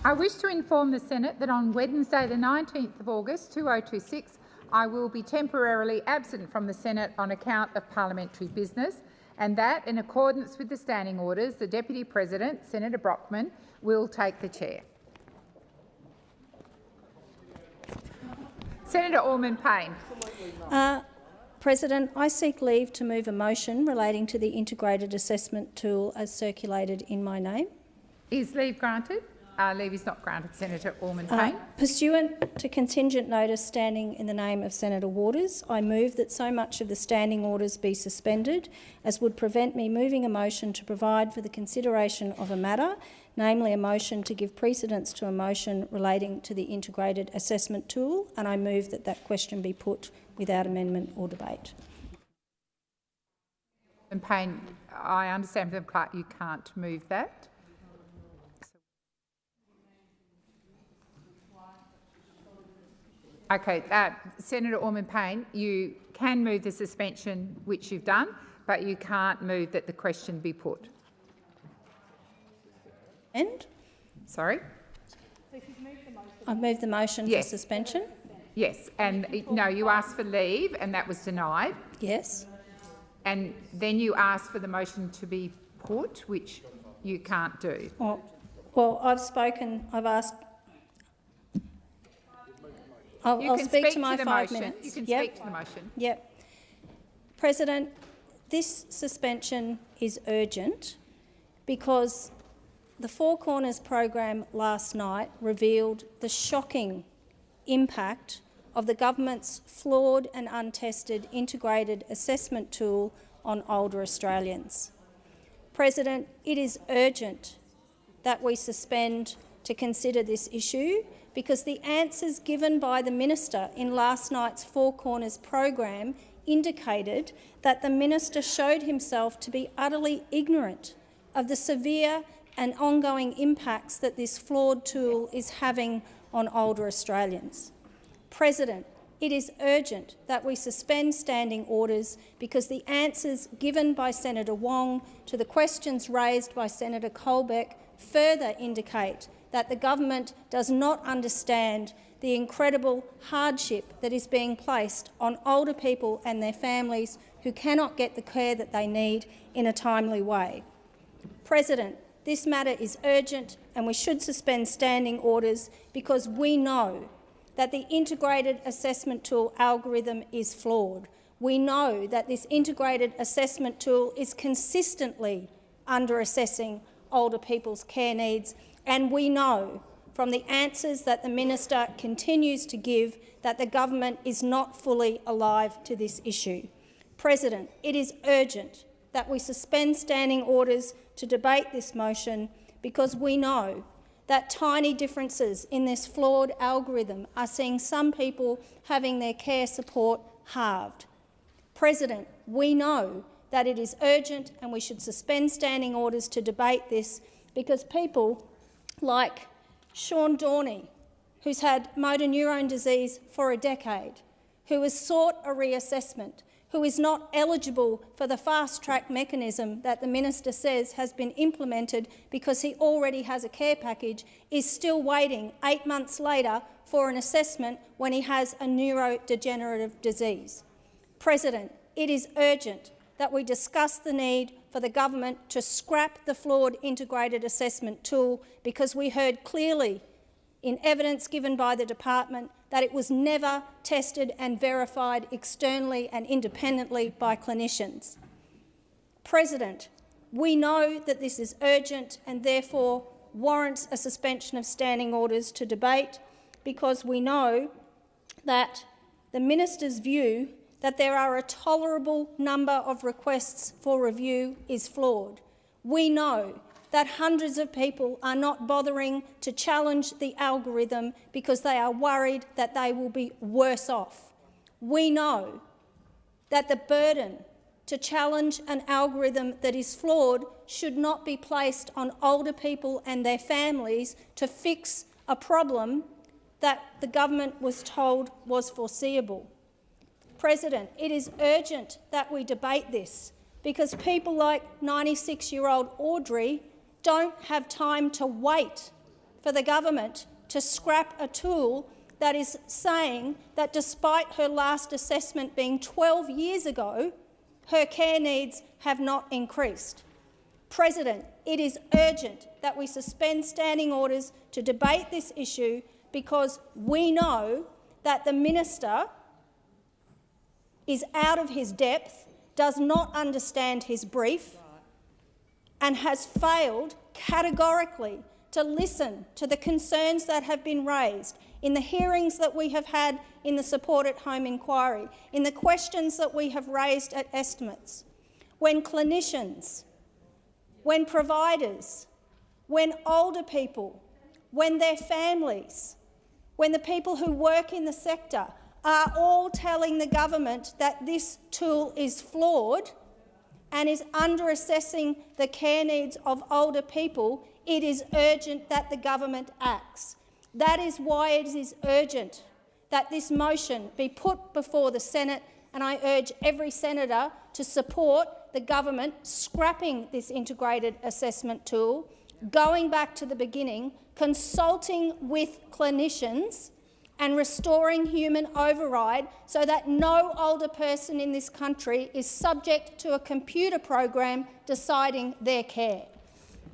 I wish to inform the Senate that on Wednesday the 19th of August 2026 I will be temporarily absent from the Senate on account of parliamentary business, and that, in accordance with the standing orders, the Deputy President, Senator Brockman, will take the chair. Senator Ormond-Payne. President, I seek leave to move a motion relating to the integrated assessment tool as circulated in my name. Is leave granted? Leave is not granted. Senator Ormond-Payne. Pursuant to contingent notice standing in the name of Senator Waters, I move that so much of the standing orders be suspended as would prevent me moving a motion to provide for the consideration of a matter, namely a motion to give precedence to a motion relating to the integrated assessment tool, and I move that that question be put without amendment or debate. And Payne, I understand from the clerk you can't move that. Okay, Senator Ormond-Payne, you can move the suspension, which you've done, but you can't move that the question be put. And? Sorry? I've moved the motion for suspension. Yes, and no, you asked for leave and that was denied. Yes. And then you asked for the motion to be put, which you can't do. Well, I've spoken, I've asked. I'll speak to my 5 minutes. You can speak to the motion. Yep. President, this suspension is urgent because the Four Corners program last night revealed the shocking impact of the government's flawed and untested integrated assessment tool on older Australians. President, it is urgent that we suspend to consider this issue because the answers given by the minister in last night's Four Corners program indicated that the minister showed himself to be utterly ignorant of the severe and ongoing impacts that this flawed tool is having on older Australians. President, it is urgent that we suspend standing orders because the answers given by Senator Wong to the questions raised by Senator Colbeck further indicate that the government does not understand the incredible hardship that is being placed on older people and their families who cannot get the care that they need in a timely way. President, this matter is urgent and we should suspend standing orders because we know that the integrated assessment tool algorithm is flawed. We know that this integrated assessment tool is consistently under-assessing older people's care needs, and we know from the answers that the minister continues to give that the government is not fully alive to this issue. President, it is urgent that we suspend standing orders to debate this motion because we know that tiny differences in this flawed algorithm are seeing some people having their care support halved. President, we know that it is urgent and we should suspend standing orders to debate this because people like Sean Dorney, who's had motor neurone disease for a decade, who has sought a reassessment, who is not eligible for the fast-track mechanism that the minister says has been implemented because he already has a care package, is still waiting 8 months later for an assessment when he has a neurodegenerative disease. President, it is urgent that we discuss the need for the government to scrap the flawed integrated assessment tool because we heard clearly in evidence given by the department that it was never tested and verified externally and independently by clinicians. President, we know that this is urgent and therefore warrants a suspension of standing orders to debate because we know that the minister's view that there are a tolerable number of requests for review is flawed. We know that hundreds of people are not bothering to challenge the algorithm because they are worried that they will be worse off. We know that the burden to challenge an algorithm that is flawed should not be placed on older people and their families to fix a problem that the government was told was foreseeable. President, it is urgent that we debate this because people like 96-year-old Audrey don't have time to wait for the government to scrap a tool that is saying that despite her last assessment being 12 years ago, her care needs have not increased. President, it is urgent that we suspend standing orders to debate this issue because we know that the minister is out of his depth, does not understand his brief, and has failed categorically to listen to the concerns that have been raised in the hearings that we have had in the Support at Home inquiry, in the questions that we have raised at estimates. When clinicians, when providers, when older people, when their families, when the people who work in the sector are all telling the government that this tool is flawed and is under-assessing the care needs of older people, it is urgent that the government acts. That is why it is urgent that this motion be put before the Senate, and I urge every senator to support the government scrapping this integrated assessment tool, going back to the beginning, consulting with clinicians and restoring human override so that no older person in this country is subject to a computer program deciding their care.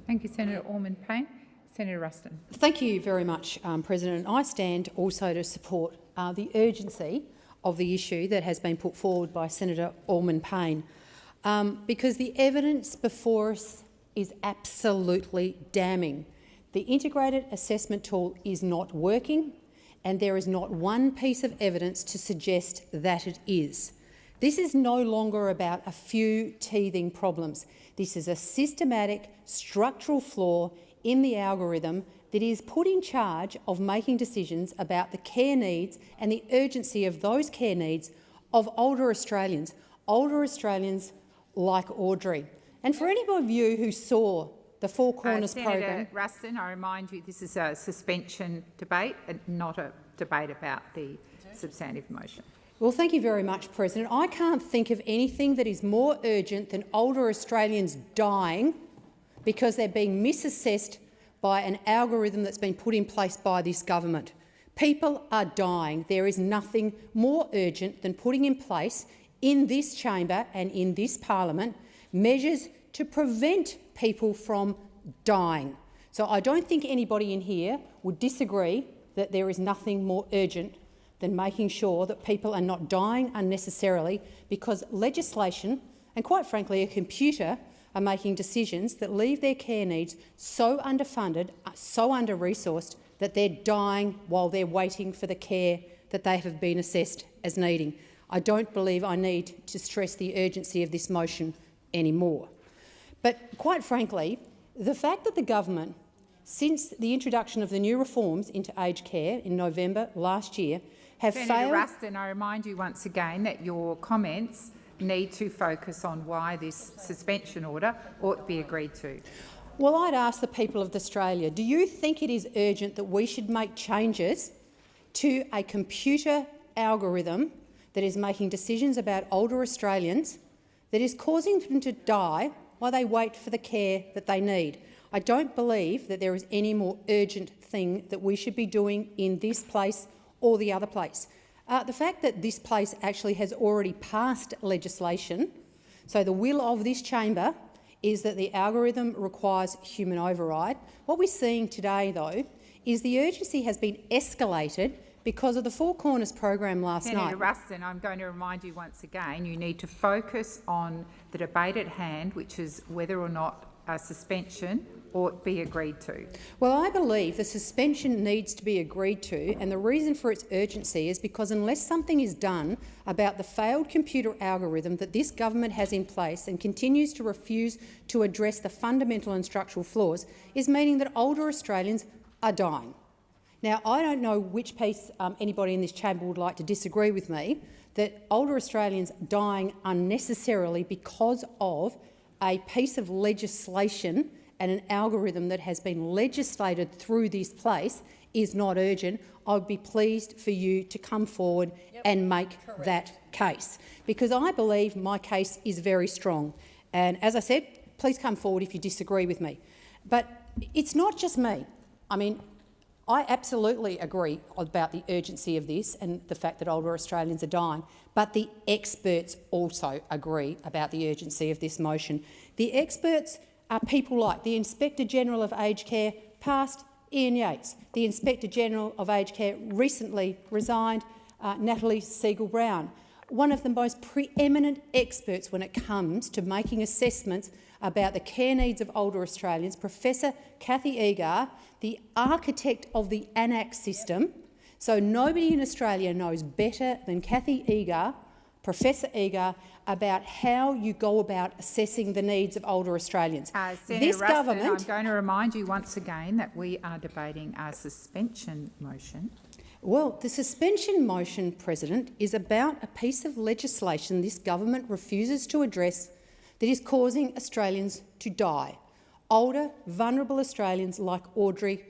Thank you, Senator Ormond-Payne. Senator Ruston. Thank you very much, President. I stand also to support the urgency of the issue that has been put forward by Senator Ormond-Payne because the evidence before us is absolutely damning. The integrated assessment tool is not working, and there is not one piece of evidence to suggest that it is. This is no longer about a few teething problems. This is a systematic structural flaw in the algorithm that is put in charge of making decisions about the care needs and the urgency of those care needs of older Australians like Audrey. And for any of you who saw the Four Corners program... Senator Ruston, I remind you this is a suspension debate and not a debate about the substantive motion. Well, thank you very much, President. I can't think of anything that is more urgent than older Australians dying because they're being misassessed by an algorithm that's been put in place by this government. People are dying. There is nothing more urgent than putting in place in this chamber and in this parliament measures to prevent people from dying. So I don't think anybody in here would disagree that there is nothing more urgent than making sure that people are not dying unnecessarily because legislation and, quite frankly, a computer are making decisions that leave their care needs so underfunded, so under-resourced that they're dying while they're waiting for the care that they have been assessed as needing. I don't believe I need to stress the urgency of this motion anymore. But quite frankly, the fact that the government, since the introduction of the new reforms into aged care in November last year, have failed... Senator Ruston, I remind you once again that your comments need to focus on why this suspension order ought to be agreed to. Well, I'd ask the people of Australia, do you think it is urgent that we should make changes to a computer algorithm that is making decisions about older Australians that is causing them to die while they wait for the care that they need? I don't believe that there is any more urgent thing that we should be doing in this place or the other place. The fact that this place actually has already passed legislation, so the will of this chamber is that the algorithm requires human override. What we're seeing today, though, is the urgency has been escalated because of the Four Corners program last night. Senator Ruston, I'm going to remind you once again, you need to focus on the debate at hand, which is whether or not a suspension ought be agreed to. Well, I believe the suspension needs to be agreed to, and the reason for its urgency is because unless something is done about the failed computer algorithm that this government has in place and continues to refuse to address the fundamental and structural flaws, is meaning that older Australians are dying. Now, I don't know which piece anybody in this chamber would like to disagree with me, that older Australians dying unnecessarily because of a piece of legislation and an algorithm that has been legislated through this place is not urgent, I would be pleased for you to come forward and make that case, because I believe my case is very strong. And as I said, please come forward if you disagree with me. But it's not just me. I mean, I absolutely agree about the urgency of this and the fact that older Australians are dying, but the experts also agree about the urgency of this motion. The experts are people like the Inspector General of Aged Care, past Ian Yates, the Inspector General of Aged Care recently resigned, Natalie Siegel-Brown, one of the most preeminent experts when it comes to making assessments about the care needs of older Australians, Professor Kathy Egar, the architect of the ANAC system. So nobody in Australia knows better than Kathy Egar, Professor Egar, about how you go about assessing the needs of older Australians. Senator Ruston, I'm going to remind you once again that we are debating a suspension motion. Well, the suspension motion, President, is about a piece of legislation this government refuses to address that is causing Australians to die. Older, vulnerable Australians like Audrey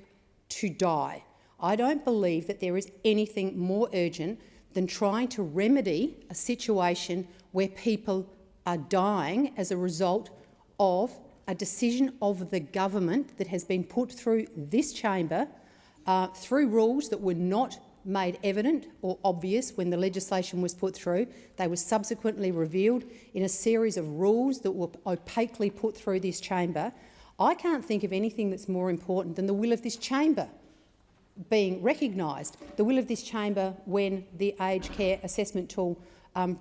to die. I don't believe that there is anything more urgent than trying to remedy a situation where people are dying as a result of a decision of the government that has been put through this chamber through rules that were not made evident or obvious when the legislation was put through. They were subsequently revealed in a series of rules that were opaquely put through this chamber. I can't think of anything that's more important than the will of this chamber being recognised, the will of this chamber when the aged care assessment tool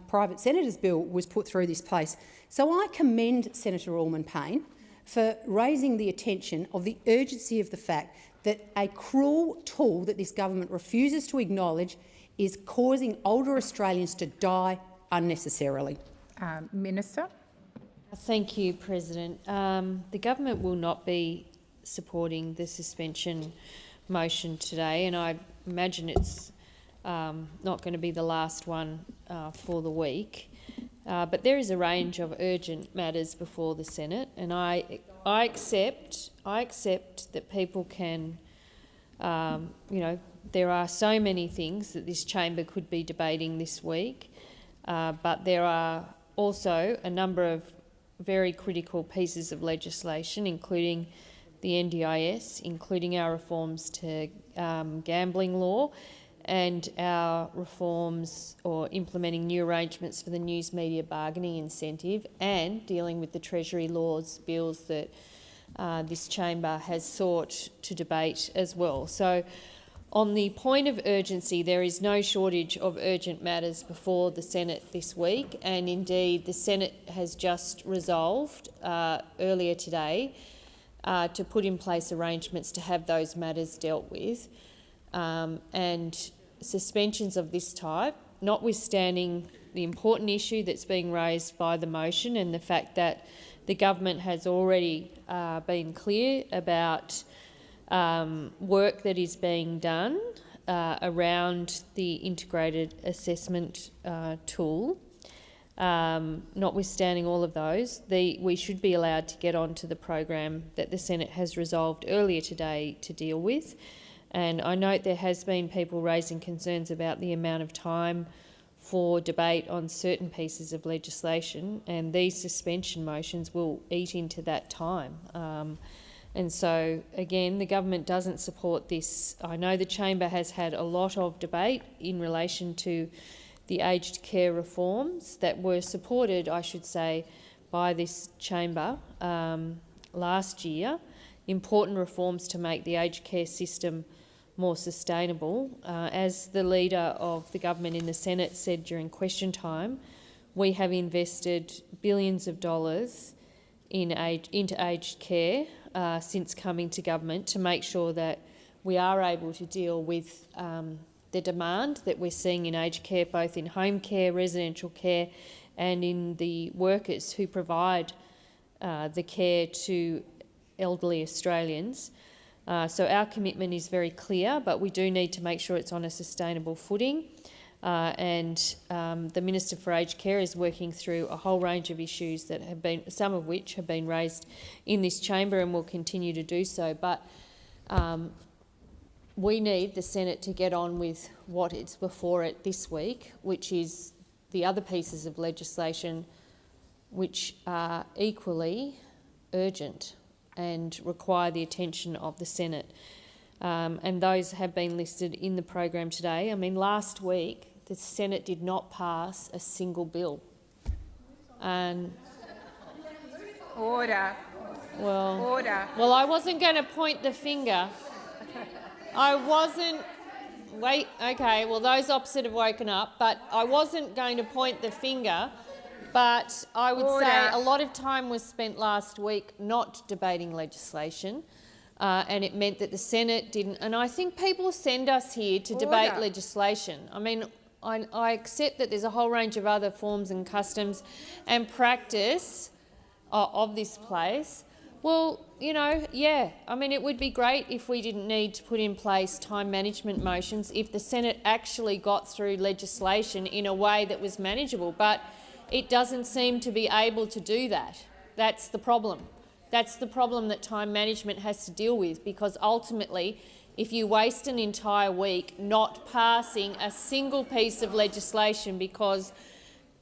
private senators bill was put through this place. So I commend Senator Allman-Payne for raising the attention of the urgency of the fact that a cruel tool that this government refuses to acknowledge is causing older Australians to die unnecessarily. Minister. Thank you, President. The government will not be supporting the suspension motion today, and I imagine it's not going to be the last one for the week. But there is a range of urgent matters before the Senate, and I accept that people can, there are so many things that this chamber could be debating this week, but there are also a number of very critical pieces of legislation, including the NDIS, including our reforms to gambling law, and our reforms or implementing new arrangements for the news media bargaining incentive, and dealing with the Treasury laws bills that this chamber has sought to debate as well. So on the point of urgency, there is no shortage of urgent matters before the Senate this week, and indeed the Senate has just resolved earlier today to put in place arrangements to have those matters dealt with. And suspensions of this type, notwithstanding the important issue that's being raised by the motion and the fact that the government has already been clear about work that is being done around the integrated assessment tool, notwithstanding all of those, we should be allowed to get on to the program that the Senate has resolved earlier today to deal with. And I note there has been people raising concerns about the amount of time for debate on certain pieces of legislation, and these suspension motions will eat into that time. And so, again, the government doesn't support this. I know the chamber has had a lot of debate in relation to the aged care reforms that were supported, I should say, by this chamber last year. Important reforms to make the aged care system more sustainable. As the Leader of the government in the Senate said during question time, we have invested billions of dollars into aged care since coming to government to make sure that we are able to deal with the demand that we're seeing in aged care, both in home care, residential care, and in the workers who provide the care to elderly Australians. So our commitment is very clear, but we do need to make sure it's on a sustainable footing. The Minister for Aged Care is working through a whole range of issues that have been, some of which have been raised in this chamber and will continue to do so. But we need the Senate to get on with what is before it this week, which is the other pieces of legislation which are equally urgent and require the attention of the Senate. And those have been listed in the program today. I mean, last week the Senate did not pass a single bill. And Order. Order. Well, I wasn't going to point the finger. I wasn't. Wait. Okay. Well, those opposite have woken up, but I wasn't going to point the finger. But I would say a lot of time was spent last week not debating legislation, and it meant that the Senate didn't. And I think people send us here to debate legislation. I mean, I accept that there's a whole range of other forms and customs and practice of this place. Well, you know, yeah, I mean, it would be great if we didn't need to put in place time management motions if the Senate actually got through legislation in a way that was manageable, but it doesn't seem to be able to do that. That's the problem. That's the problem that time management has to deal with, because ultimately, if you waste an entire week not passing a single piece of legislation because,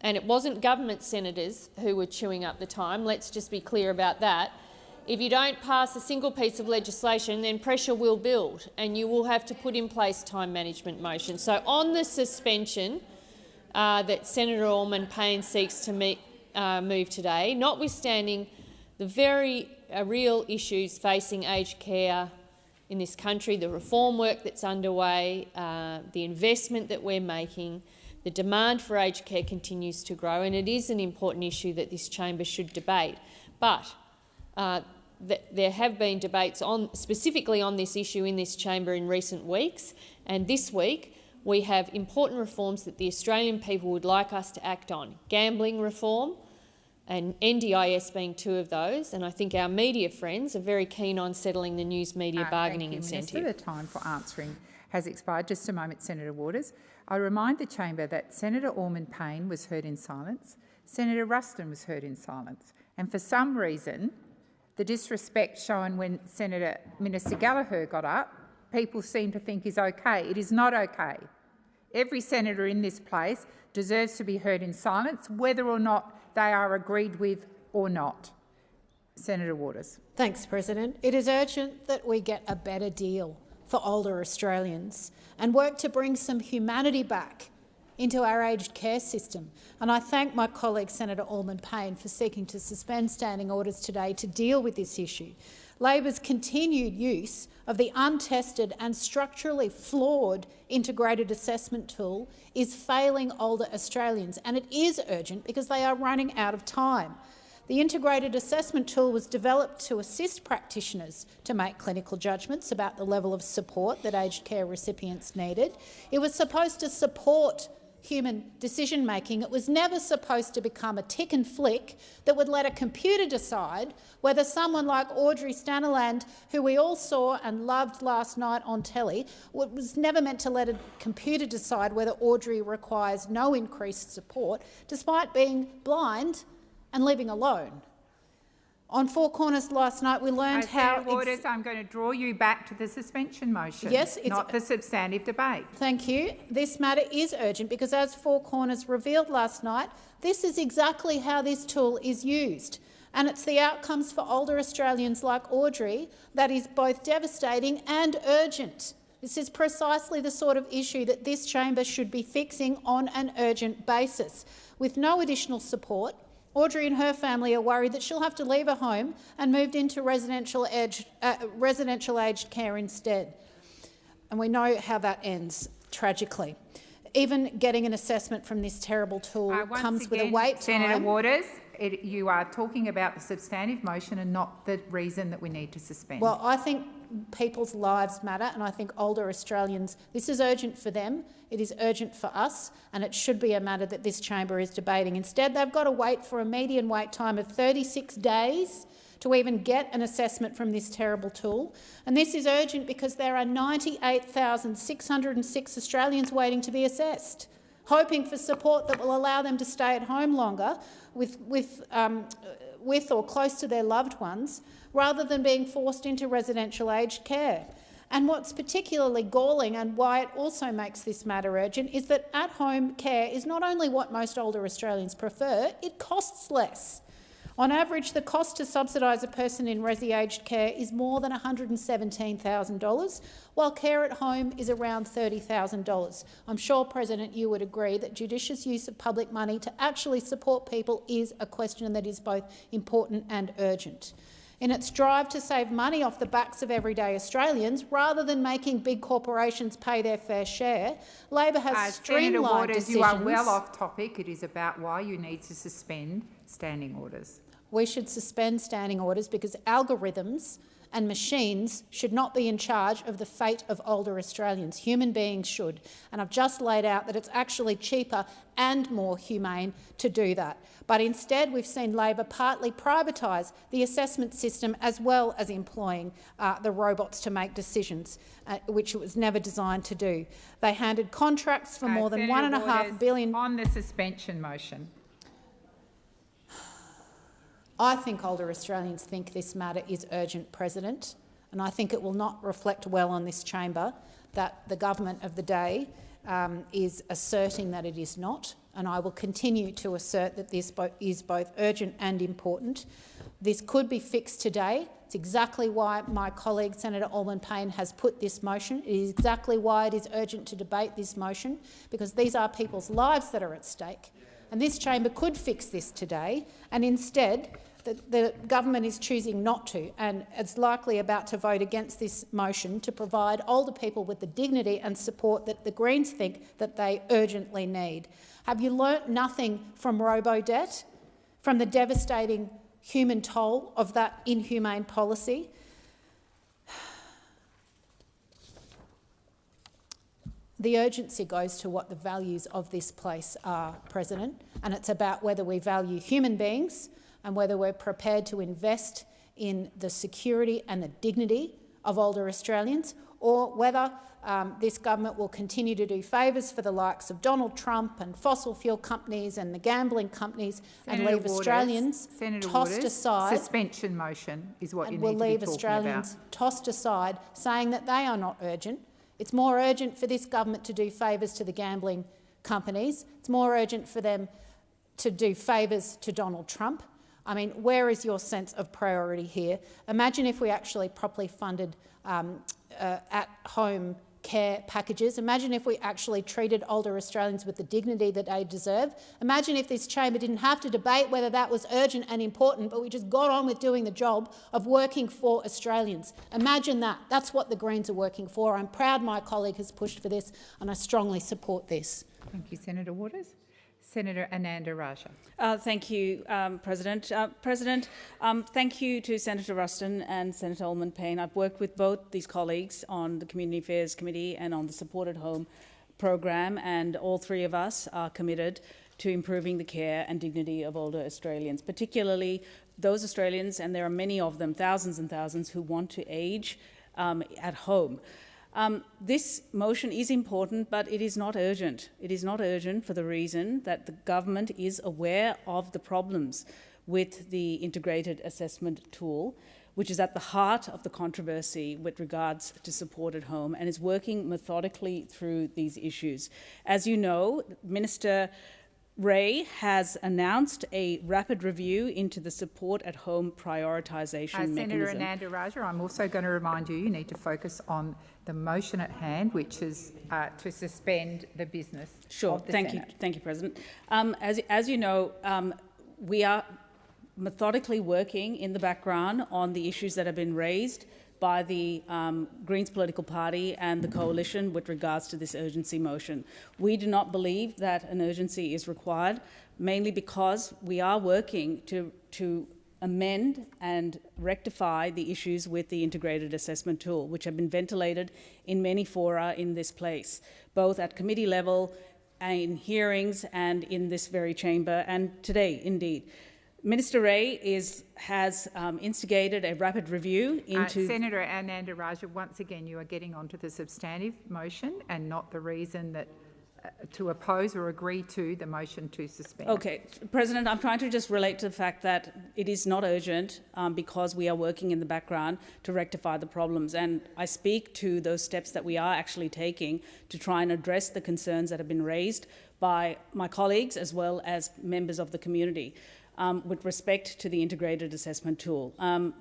and it wasn't government senators who were chewing up the time, let's just be clear about that. If you don't pass a single piece of legislation, then pressure will build and you will have to put in place time management motions. So on the suspension that Senator Allman-Payne seeks to move today, notwithstanding the very real issues facing aged care in this country, the reform work that's underway, the investment that we're making, the demand for aged care continues to grow, and it is an important issue that this chamber should debate. But there have been debates specifically on this issue in this chamber in recent weeks, and this week we have important reforms that the Australian people would like us to act on. Gambling reform and NDIS being two of those, and I think our media friends are very keen on settling the news media bargaining incentive. Minister, the time for answering has expired. Just a moment, Senator Waters. I remind the chamber that Senator Allman-Payne was heard in silence, Senator Ruston was heard in silence, and for some reason the disrespect shown when Minister Gallagher got up, people seem to think is okay. It is not okay. Every senator in this place deserves to be heard in silence, whether or not they are agreed with or not. Senator Waters. Thanks, President. It is urgent that we get a better deal for older Australians and work to bring some humanity back into our aged care system. And I thank my colleague Senator Allman-Payne for seeking to suspend standing orders today to deal with this issue. Labor's continued use of the untested and structurally flawed integrated assessment tool is failing older Australians, and it is urgent because they are running out of time. The integrated assessment tool was developed to assist practitioners to make clinical judgments about the level of support that aged care recipients needed. It was supposed to support human decision-making. It was never supposed to become a tick and flick that would let a computer decide whether someone like Audrey Stanaland, who we all saw and loved last night on telly, was never meant to let a computer decide whether Audrey requires no increased support, despite being blind and living alone. On Four Corners last night, we learned how— Senator Waters, I'm going to draw you back to the suspension motion, not the substantive debate. Thank you. This matter is urgent because, as Four Corners revealed last night, this is exactly how this tool is used. And it's the outcomes for older Australians like Audrey that is both devastating and urgent. This is precisely the sort of issue that this chamber should be fixing on an urgent basis. With no additional support, Audrey and her family are worried that she'll have to leave her home and moved into residential aged care instead. And we know how that ends, tragically. Even getting an assessment from this terrible tool comes with a wait time. Senator Waters, you are talking about the substantive motion and not the reason that we need to suspend. Well, I think people's lives matter, and I think older Australians, this is urgent for them, it is urgent for us, and it should be a matter that this chamber is debating. Instead, they've got to wait for a median wait time of 36 days to even get an assessment from this terrible tool. And this is urgent because there are 98,606 Australians waiting to be assessed. hoping for support that will allow them to stay at home longer with or close to their loved ones, rather than being forced into residential aged care. And what's particularly galling, and why it also makes this matter urgent, is that at-home care is not only what most older Australians prefer, it costs less. On average, the cost to subsidise a person in resi aged care is more than $117,000, while care at home is around $30,000. I'm sure, President, you would agree that judicious use of public money to actually support people is a question that is both important and urgent. In its drive to save money off the backs of everyday Australians, rather than making big corporations pay their fair share, Labor has streamlined Senator Waters, decisions. you are well off topic. It is about why you need to suspend standing orders. We should suspend standing orders because algorithms and machines should not be in charge of the fate of older Australians. Human beings should. And I've just laid out that it's actually cheaper and more humane to do that. But instead, we've seen Labor partly privatise the assessment system as well as employing the robots to make decisions, which it was never designed to do. They handed contracts for more than $1.5 billion. On the suspension motion. I think older Australians think this matter is urgent, President, and I think it will not reflect well on this chamber that the government of the day is asserting that it is not, and I will continue to assert that this is both urgent and important. This could be fixed today. It's exactly why my colleague Senator Allman-Payne has put this motion. It is exactly why it is urgent to debate this motion, because these are people's lives that are at stake. And this chamber could fix this today, and instead the government is choosing not to, and it's likely about to vote against this motion to provide older people with the dignity and support that the Greens think that they urgently need. Have you learnt nothing from robo-debt, from the devastating human toll of that inhumane policy? The urgency goes to what the values of this place are, President, and it's about whether we value human beings and whether we're prepared to invest in the security and the dignity of older Australians, or whether this government will continue to do favours for the likes of Donald Trump and fossil fuel companies and the gambling companies and leave Australians tossed aside. Suspension motion is what you need to be will leave talking Australians about. tossed aside, saying that they are not urgent. It's more urgent for this government to do favours to the gambling companies. It's more urgent for them to do favours to Donald Trump. I mean, where is your sense of priority here? Imagine if we actually properly funded at-home care packages. Imagine if we actually treated older Australians with the dignity that they deserve. Imagine if this chamber didn't have to debate whether that was urgent and important, but we just got on with doing the job of working for Australians. Imagine that. That's what the Greens are working for. I'm proud my colleague has pushed for this, and I strongly support this. Thank you, Senator Waters. Senator Ananda Raja. Thank you, President. Thank you to Senator Ruston and Senator Allman-Payne. I've worked with both these colleagues on the Community Affairs Committee and on the Supported Home program, and all three of us are committed to improving the care and dignity of older Australians, particularly those Australians, and there are many of them, thousands and thousands, who want to age at home. This motion is important, but it is not urgent. It is not urgent for the reason that the government is aware of the problems with the integrated assessment tool, which is at the heart of the controversy with regards to supported home, and is working methodically through these issues. As you know, Minister Ray has announced a rapid review into the support at home prioritisation mechanism. Senator Ananda Raja, I'm also going to remind you need to focus on the motion at hand, which is to suspend the business of the Senate. Thank you, President. As you know, we are methodically working in the background on the issues that have been raised by the Greens political party and the coalition with regards to this urgency motion. We do not believe that an urgency is required, mainly because we are working to amend and rectify the issues with the integrated assessment tool, which have been ventilated in many fora in this place, both at committee level, in hearings and in this very chamber, and today, indeed. Minister Ray has instigated a rapid review into... Senator Ananda Raja, once again, you are getting onto the substantive motion and not the reason that to oppose or agree to the motion to suspend. Okay, President, I'm trying to just relate to the fact that it is not urgent because we are working in the background to rectify the problems. And I speak to those steps that we are actually taking to try and address the concerns that have been raised by my colleagues as well as members of the community with respect to the integrated assessment tool.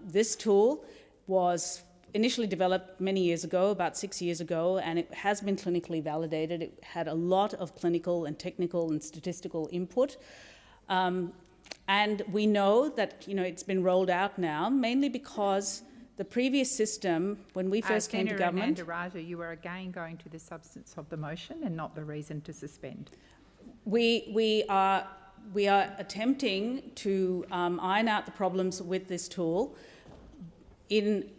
This tool was initially developed many years ago, about 6 years ago, and it has been clinically validated. It had a lot of clinical and technical and statistical input. And we know that it's been rolled out now, mainly because the previous system, when we first came to government... Senator Raja, you are again going to the substance of the motion and not the reason to suspend. We are attempting to iron out the problems with this tool in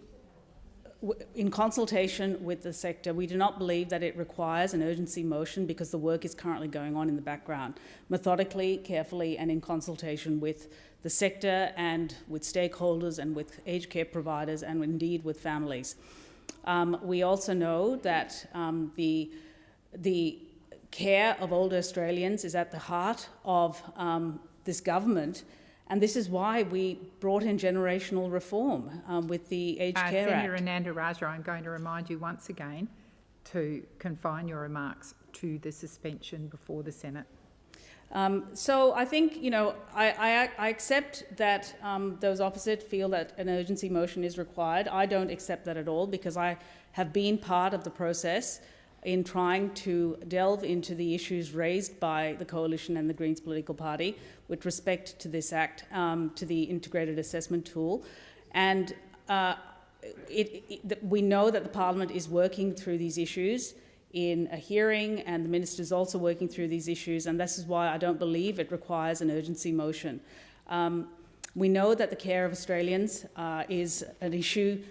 consultation with the sector. We do not believe that it requires an urgency motion because the work is currently going on in the background, methodically, carefully, and in consultation with the sector and with stakeholders and with aged care providers and indeed with families. We also know that the care of older Australians is at the heart of this government. And this is why we brought in generational reform with the Aged Care Act. Senator Ananda Raja, I'm going to remind you once again to confine your remarks to the suspension before the Senate. So I think, I accept that those opposite feel that an urgency motion is required. I don't accept that at all because I have been part of the process in trying to delve into the issues raised by the Coalition and the Greens political party with respect to this Act, to the integrated assessment tool. And we know that the Parliament is working through these issues in a hearing, and the Minister is also working through these issues, and this is why I don't believe it requires an urgency motion. We know that the care of Australians is an issue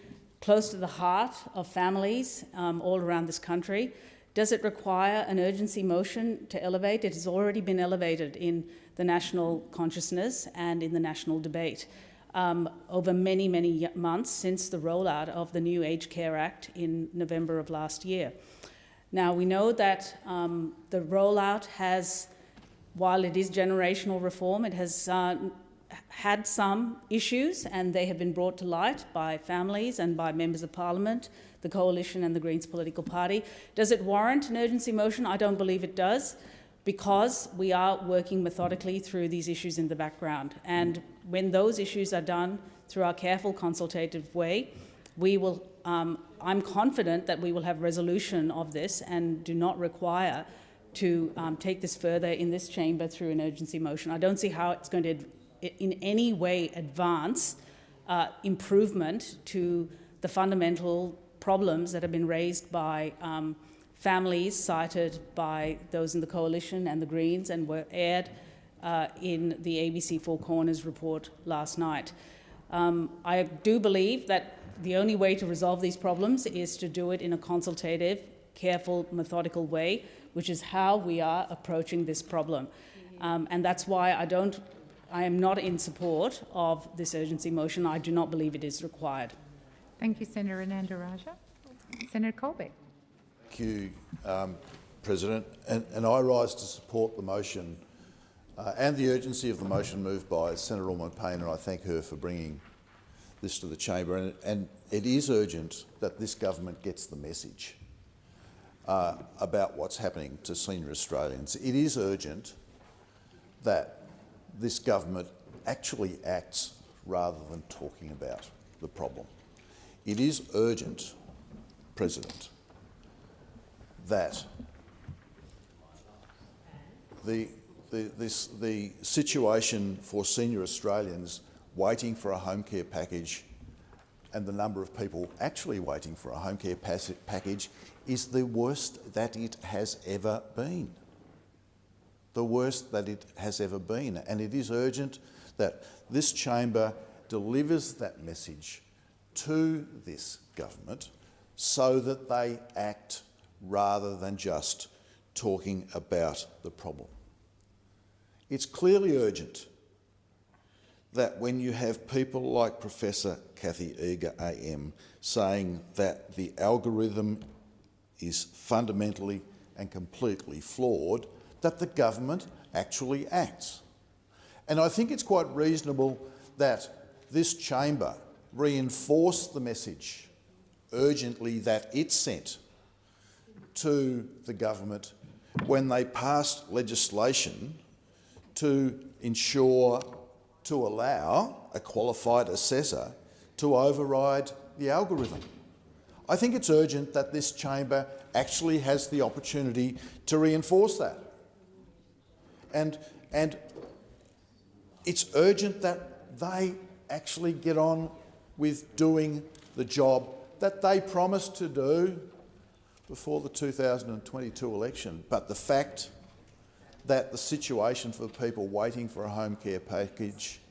close to the heart of families all around this country. Does it require an urgency motion to elevate? It has already been elevated in the national consciousness and in the national debate over many, many months since the rollout of the new Aged Care Act in November of last year. Now, we know that the rollout has, while it is generational reform, it has had some issues, and they have been brought to light by families and by members of Parliament, the Coalition and the Greens political party. Does it warrant an urgency motion? I don't believe it does, because we are working methodically through these issues in the background. And when those issues are done through our careful consultative way, we will, I'm confident that we will have resolution of this and do not require to take this further in this chamber through an urgency motion. I don't see how it's going to in any way advance improvement to the fundamental problems that have been raised by families cited by those in the Coalition and the Greens and were aired in the ABC Four Corners report last night. I do believe that the only way to resolve these problems is to do it in a consultative, careful, methodical way, which is how we are approaching this problem. And that's why I am not in support of this urgency motion. I do not believe it is required. Thank you, Senator Ananda Raja. Senator Colbeck. Thank you, President. And I rise to support the motion and the urgency of the motion moved by Senator Allman-Payne, and I thank her for bringing this to the chamber. And it is urgent that this government gets the message about what's happening to senior Australians. It is urgent that this government actually acts rather than talking about the problem. It is urgent, President, that the situation for senior Australians waiting for a home care package and the number of people actually waiting for a home care package is the worst that it has ever been. The worst that it has ever been. And it is urgent that this chamber delivers that message to this government so that they act rather than just talking about the problem. It's clearly urgent that when you have people like Professor Kathy Eager AM saying that the algorithm is fundamentally and completely flawed that the government actually acts. And I think it's quite reasonable that this chamber reinforce the message urgently that it sent to the government when they passed legislation to allow a qualified assessor to override the algorithm. I think it's urgent that this chamber actually has the opportunity to reinforce that. And it's urgent that they actually get on with doing the job that they promised to do before the 2022 election. But the fact that the situation for people waiting for a home care package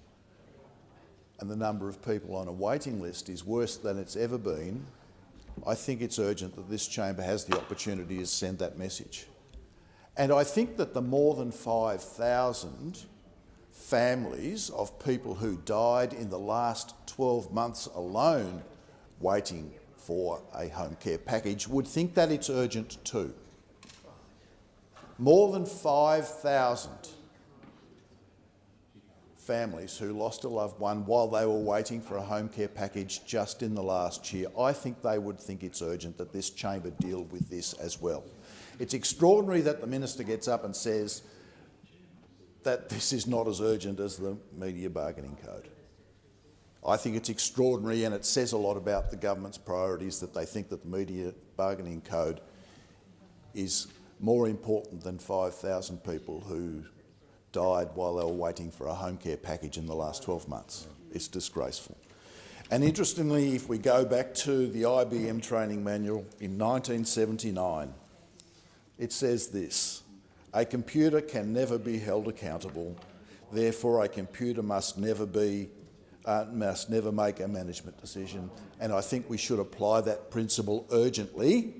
and the number of people on a waiting list is worse than it's ever been, I think it's urgent that this chamber has the opportunity to send that message. And I think that the more than 5,000 families of people who died in the last 12 months alone waiting for a home care package would think that it's urgent too. More than 5,000 families who lost a loved one while they were waiting for a home care package just in the last year. I think they would think it's urgent that this chamber deal with this as well. It's extraordinary that the minister gets up and says that this is not as urgent as the media bargaining code. I think it's extraordinary, and it says a lot about the government's priorities that they think that the media bargaining code is more important than 5,000 people who died while they were waiting for a home care package in the last 12 months. It's disgraceful. And interestingly, if we go back to the IBM training manual in 1979, it says this: a computer can never be held accountable, therefore a computer must never make a management decision. And I think we should apply that principle urgently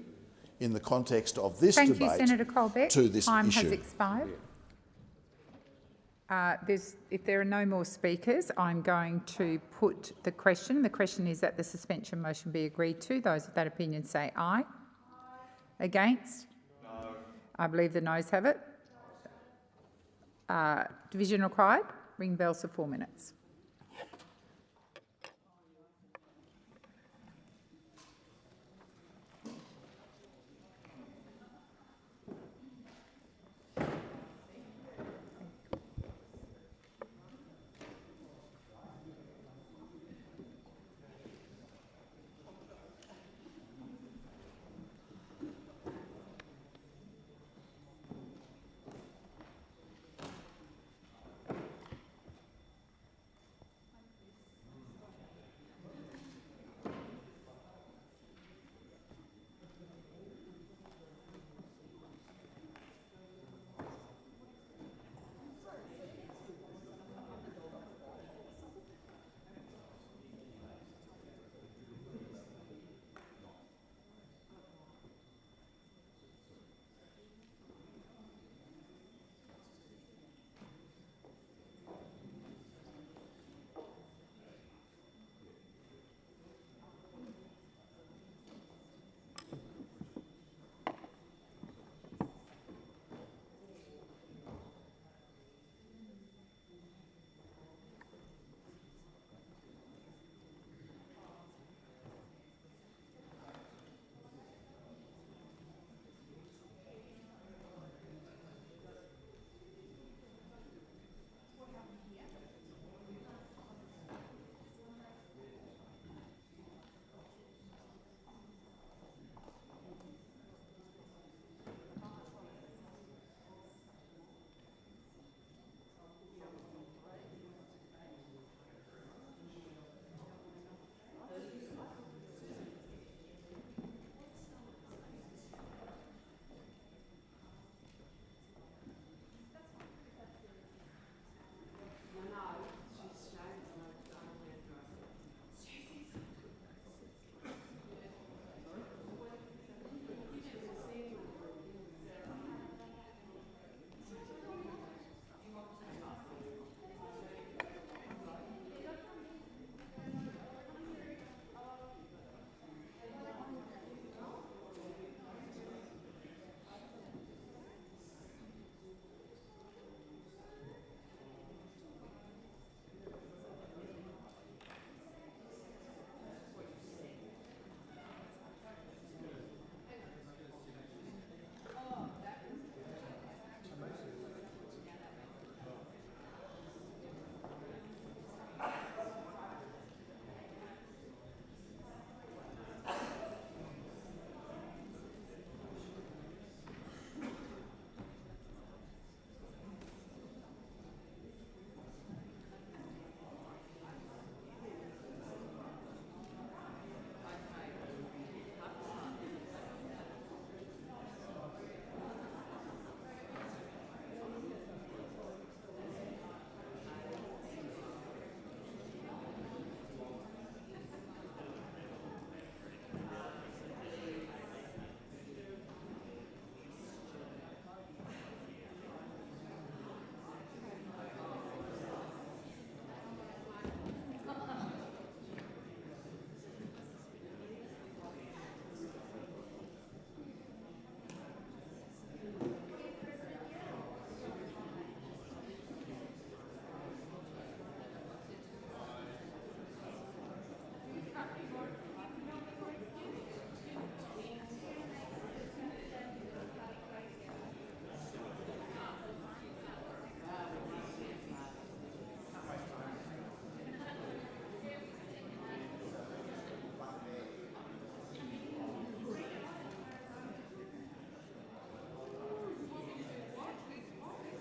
in the context of this debate. Thank you, Senator Colbeck. To this Time issue. has expired. If there are no more speakers, I'm going to put the question. The question is that the suspension motion be agreed to. Those of that opinion say aye. Against? No. I believe the noes have it. Division required. Ring bells for 4 minutes.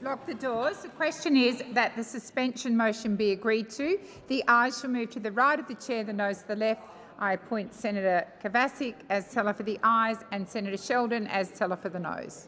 Lock the doors. The question is that the suspension motion be agreed to. The ayes shall move to the right of the chair, the noes to the left. I appoint Senator Kovacic as teller for the ayes and Senator Sheldon as teller for the noes.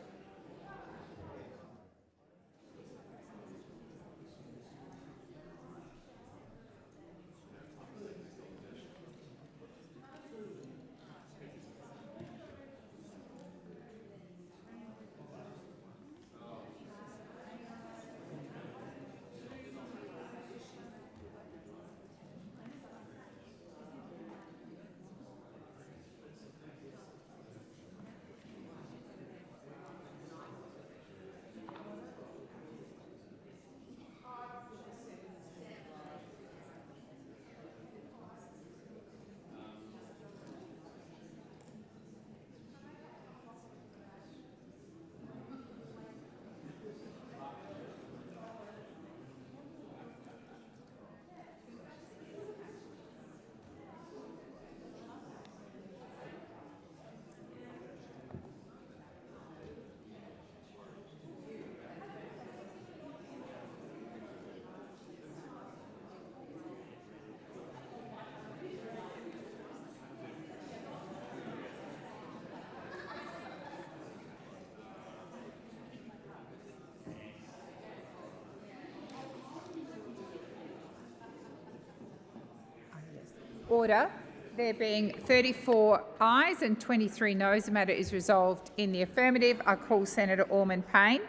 Order. There being 34 ayes and 23 noes, the matter is resolved in the affirmative. I call Senator Orman-Payne.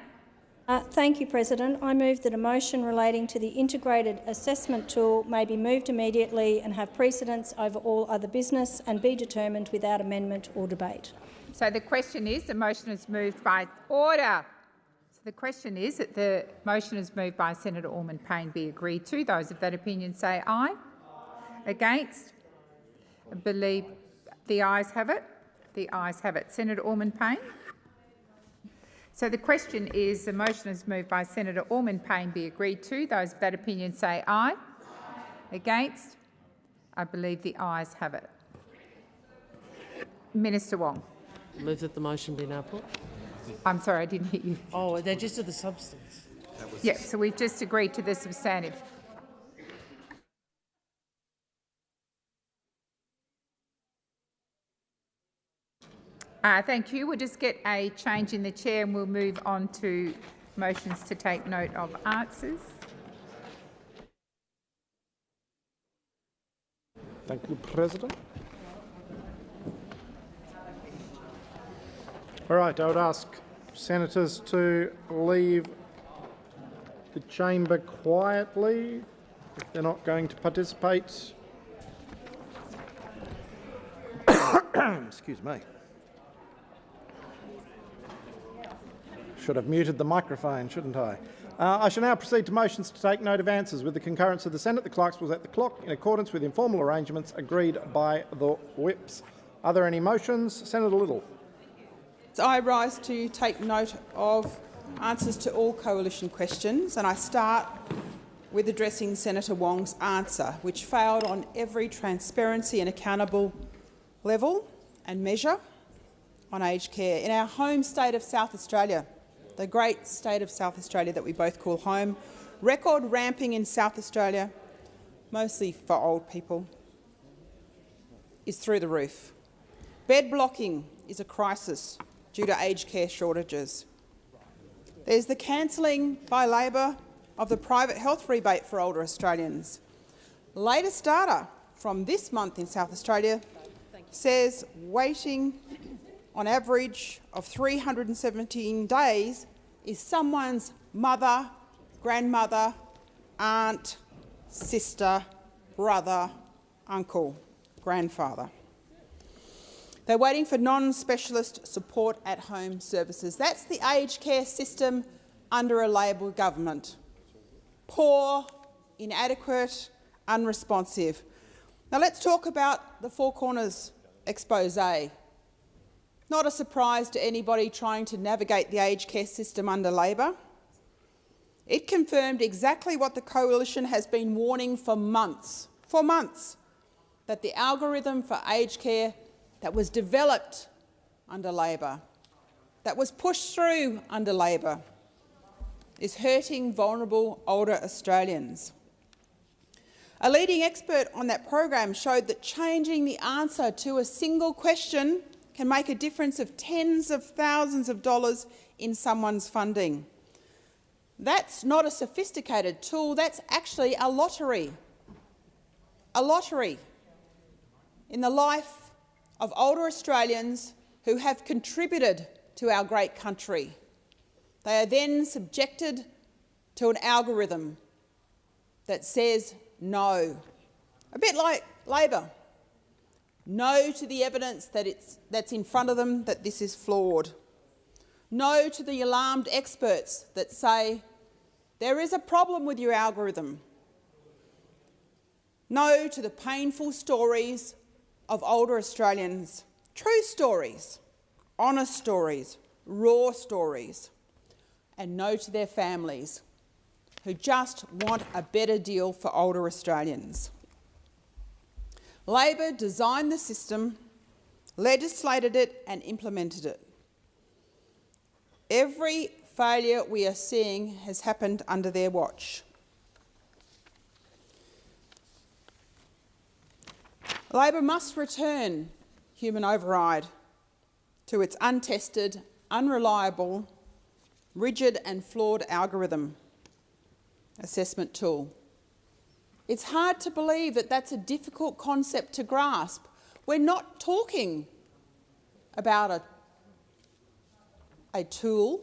Thank you, President. I move that a motion relating to the integrated assessment tool may be moved immediately and have precedence over all other business and be determined without amendment or debate. So the question is, the motion is moved by order. So the question is that the motion is moved by Senator Orman-Payne be agreed to. Those of that opinion say aye. Against? I believe the ayes have it. The ayes have it. Senator Orman-Payne. So the question is, the motion is moved by Senator Orman-Payne be agreed to. Those of that opinion say aye. Against? I believe the ayes have it. Minister Wong. Move that the motion be now put. I'm sorry, I didn't hear you. Oh, they're just to the substance. Yes, so we've just agreed to the substantive. Thank you. We'll just get a change in the chair and we'll move on to motions to take note of answers. Thank you, President. All right, I would ask senators to leave the chamber quietly if they're not going to participate. Excuse me. Should have muted the microphone, shouldn't I? I shall now proceed to motions to take note of answers. With the concurrence of the Senate, the clerks will set the clock in accordance with informal arrangements agreed by the whips. Are there any motions? Senator Little. I rise to take note of answers to all coalition questions, and I start with addressing Senator Wong's answer, which failed on every transparency and accountable level and measure on aged care. In our home state of South Australia, the great state of South Australia that we both call home, record ramping in South Australia, mostly for old people, is through the roof. Bed blocking is a crisis due to aged care shortages. There's the cancelling by Labor of the private health rebate for older Australians. Latest data from this month in South Australia says waiting on average of 317 days is someone's mother, grandmother, aunt, sister, brother, uncle, grandfather. They're waiting for non-specialist support at home services. That's the aged care system under a Labor government. Poor, inadequate, unresponsive. Now let's talk about the Four Corners expose. Not a surprise to anybody trying to navigate the aged care system under Labor. It confirmed exactly what the Coalition has been warning for months, that the algorithm for aged care that was developed under Labor, that was pushed through under Labor, is hurting vulnerable older Australians. A leading expert on that program showed that changing the answer to a single question can make a difference of tens of thousands of dollars in someone's funding. That's not a sophisticated tool, that's actually a lottery. A lottery in the life of older Australians who have contributed to our great country. They are then subjected to an algorithm that says no. A bit like Labor. No to the evidence that's in front of them that this is flawed. No to the alarmed experts that say there is a problem with your algorithm. No to the painful stories of older Australians. True stories, honest stories, raw stories. And no to their families who just want a better deal for older Australians. Labor designed the system, legislated it and implemented it. Every failure we are seeing has happened under their watch. Labor must return human override to its untested, unreliable, rigid and flawed algorithm assessment tool. It's hard to believe that that's a difficult concept to grasp. We're not talking about a tool,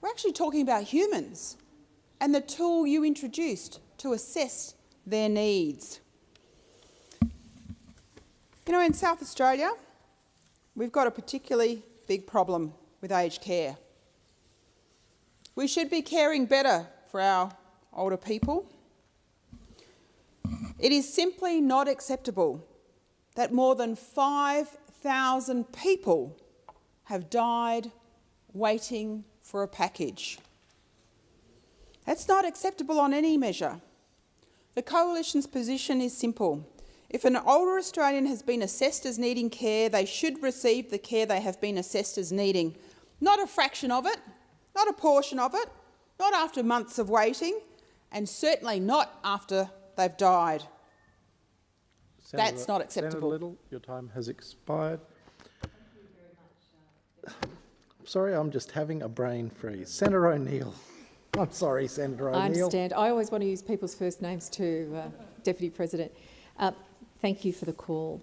we're actually talking about humans and the tool you introduced to assess their needs. You know, in South Australia, we've got a particularly big problem with aged care. We should be caring better for our older people. It is simply not acceptable that more than 5,000 people have died waiting for a package. That's not acceptable on any measure. The Coalition's position is simple. If an older Australian has been assessed as needing care, they should receive the care they have been assessed as needing. Not a fraction of it, not a portion of it, not after months of waiting, and certainly not after they've died. That's not acceptable. Senator Little, your time has expired. Sorry, I'm just having a brain freeze. Senator O'Neill. I'm sorry, Senator O'Neill. I understand. I always want to use people's first names too, Deputy President. Thank you for the call.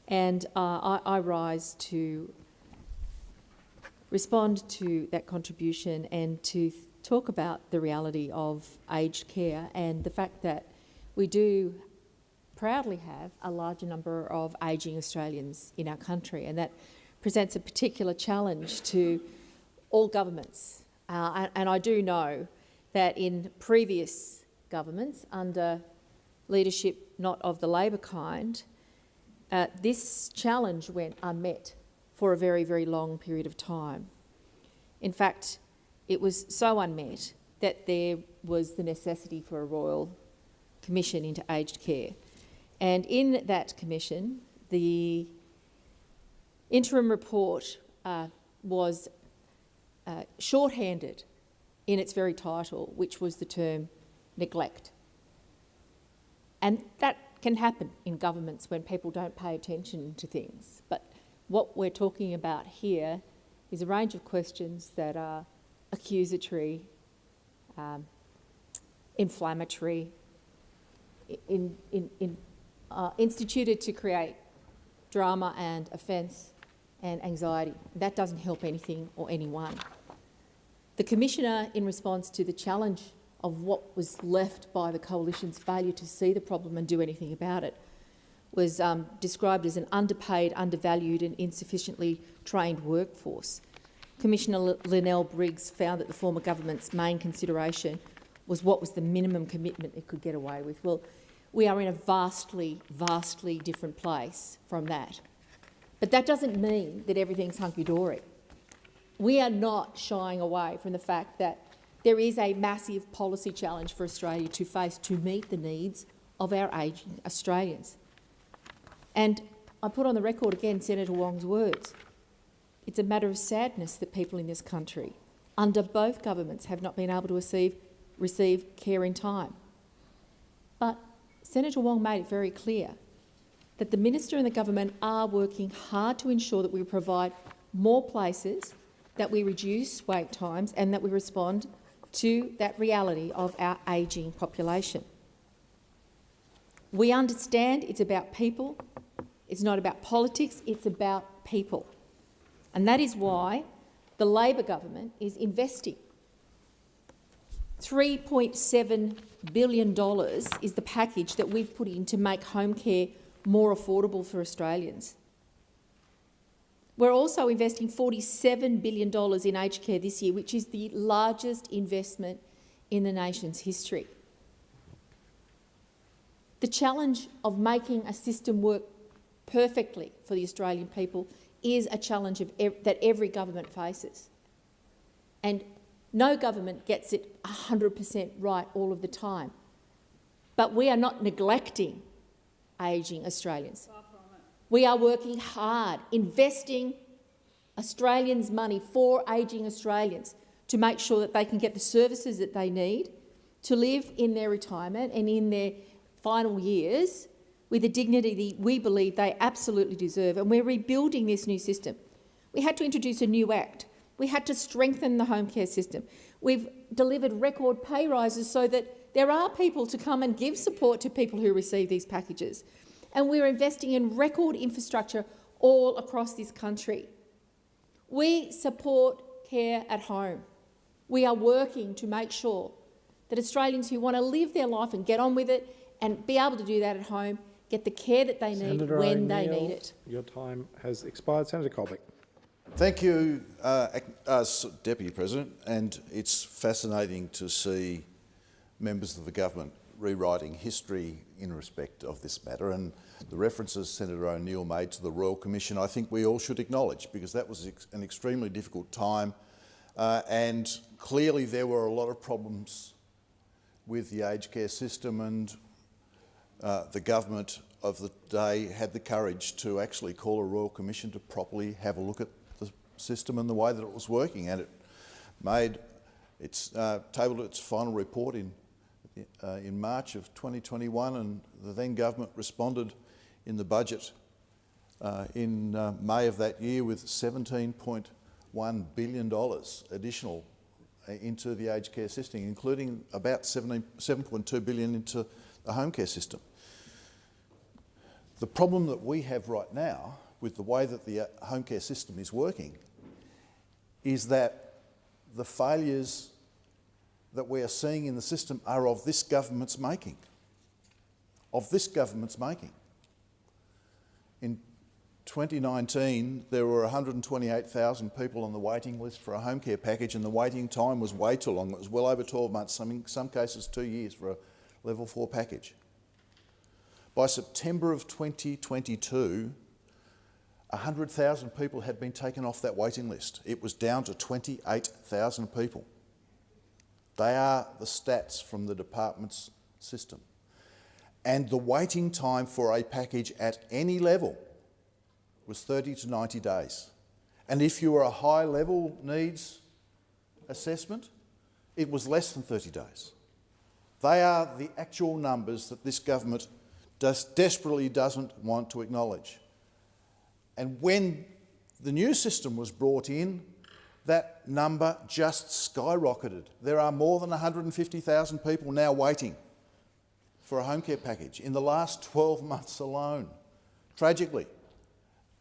And I rise to respond to that contribution and to talk about the reality of aged care and the fact that we do proudly have a larger number of ageing Australians in our country, and that presents a particular challenge to all governments. And I do know that in previous governments, under leadership not of the Labor kind, this challenge went unmet for a very, very long period of time. In fact, it was so unmet that there was the necessity for a royal commission into aged care. And in that commission, the interim report was shorthanded in its very title, which was the term neglect. And that can happen in governments when people don't pay attention to things. But what we're talking about here is a range of questions that are accusatory, inflammatory, instituted to create drama and offence and anxiety. That doesn't help anything or anyone. The Commissioner, in response to the challenge of what was left by the Coalition's failure to see the problem and do anything about it, was described as an underpaid, undervalued and insufficiently trained workforce. Commissioner Linnell Briggs found that the former government's main consideration was what was the minimum commitment it could get away with. Well, we are in a vastly, vastly different place from that. But that doesn't mean that everything's hunky-dory. We are not shying away from the fact that there is a massive policy challenge for Australia to face to meet the needs of our ageing Australians. And I put on the record again Senator Wong's words. It's a matter of sadness that people in this country under both governments have not been able to receive care in time. But Senator Wong made it very clear that the Minister and the government are working hard to ensure that we provide more places, that we reduce wait times and that we respond to that reality of our ageing population. We understand it's about people, it's not about politics, it's about people. And that is why the Labor government is investing. $3.7 billion is the package that we've put in to make home care more affordable for Australians. We're also investing $47 billion in aged care this year, which is the largest investment in the nation's history. The challenge of making a system work perfectly for the Australian people is a challenge that every government faces. And no government gets it 100% right all of the time. But we are not neglecting ageing Australians. We are working hard, investing Australians' money for ageing Australians to make sure that they can get the services that they need to live in their retirement and in their final years with the dignity that we believe they absolutely deserve. And we're rebuilding this new system. We had to introduce a new act. We had to strengthen the home care system. We've delivered record pay rises so that there are people to come and give support to people who receive these packages. And we're investing in record infrastructure all across this country. We support care at home. We are working to make sure that Australians who want to live their life and get on with it and be able to do that at home get the care that they need Senator when they O'Neill, need it. Your time has expired. Senator Colbeck. Thank you, Deputy President, and it's fascinating to see members of the government rewriting history in respect of this matter, and the references Senator O'Neill made to the Royal Commission I think we all should acknowledge, because that was an extremely difficult time and clearly there were a lot of problems with the aged care system, and the government of the day had the courage to actually call a Royal Commission to properly have a look at the system and the way that it was working, and it made tabled its final report in March of 2021, and the then government responded in the budget in May of that year with $17.1 billion additional into the aged care system, including about $7.2 billion into the home care system. The problem that we have right now with the way that the home care system is working is that the failures that we are seeing in the system are of this government's making. Of this government's making. In 2019, there were 128,000 people on the waiting list for a home care package, and the waiting time was way too long. It was well over 12 months, in some cases 2 years for a level 4 package. By September of 2022, 100,000 people had been taken off that waiting list. It was down to 28,000 people. They are the stats from the department's system. And the waiting time for a package at any level was 30 to 90 days. And if you were a high-level needs assessment, it was less than 30 days. They are the actual numbers that this government desperately doesn't want to acknowledge. And when the new system was brought in, that number just skyrocketed. There are more than 150,000 people now waiting for a home care package in the last 12 months alone. Tragically,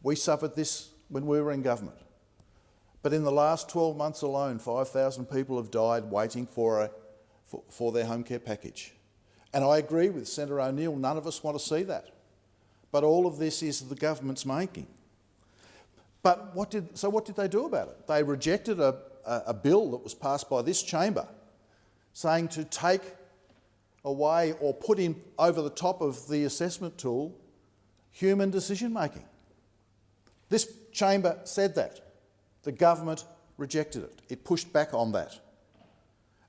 we suffered this when we were in government. But in the last 12 months alone, 5,000 people have died waiting for their home care package. And I agree with Senator O'Neill, none of us want to see that. But all of this is the government's making. But what did they do about it? They rejected a bill that was passed by this chamber saying to take away or put in over the top of the assessment tool human decision making. This chamber said that. The government rejected it. It pushed back on that.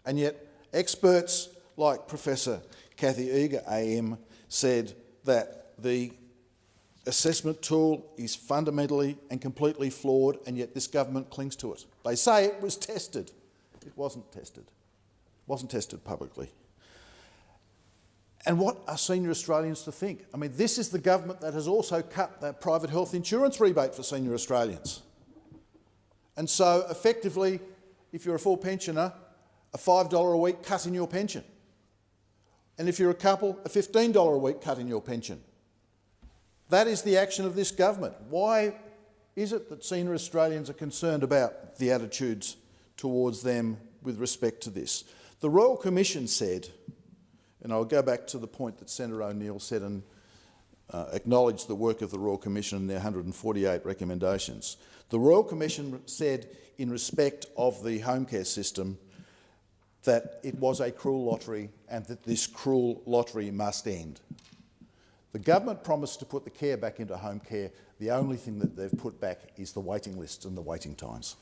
And yet experts like Professor Cathy Eager AM said that the assessment tool is fundamentally and completely flawed, and yet this government clings to it. They say it was tested. It wasn't tested. It wasn't tested publicly. And what are senior Australians to think? I mean, this is the government that has also cut that private health insurance rebate for senior Australians. And so, effectively, if you're a full pensioner, a $5 a week cut in your pension. And if you're a couple, a $15 a week cut in your pension. That is the action of this government. Why is it that senior Australians are concerned about the attitudes towards them with respect to this? The Royal Commission said, and I'll go back to the point that Senator O'Neill said and acknowledged the work of the Royal Commission and their 148 recommendations. The Royal Commission said, in respect of the home care system, that it was a cruel lottery and that this cruel lottery must end. The government promised to put the care back into home care. The only thing that they've put back is the waiting lists and the waiting times.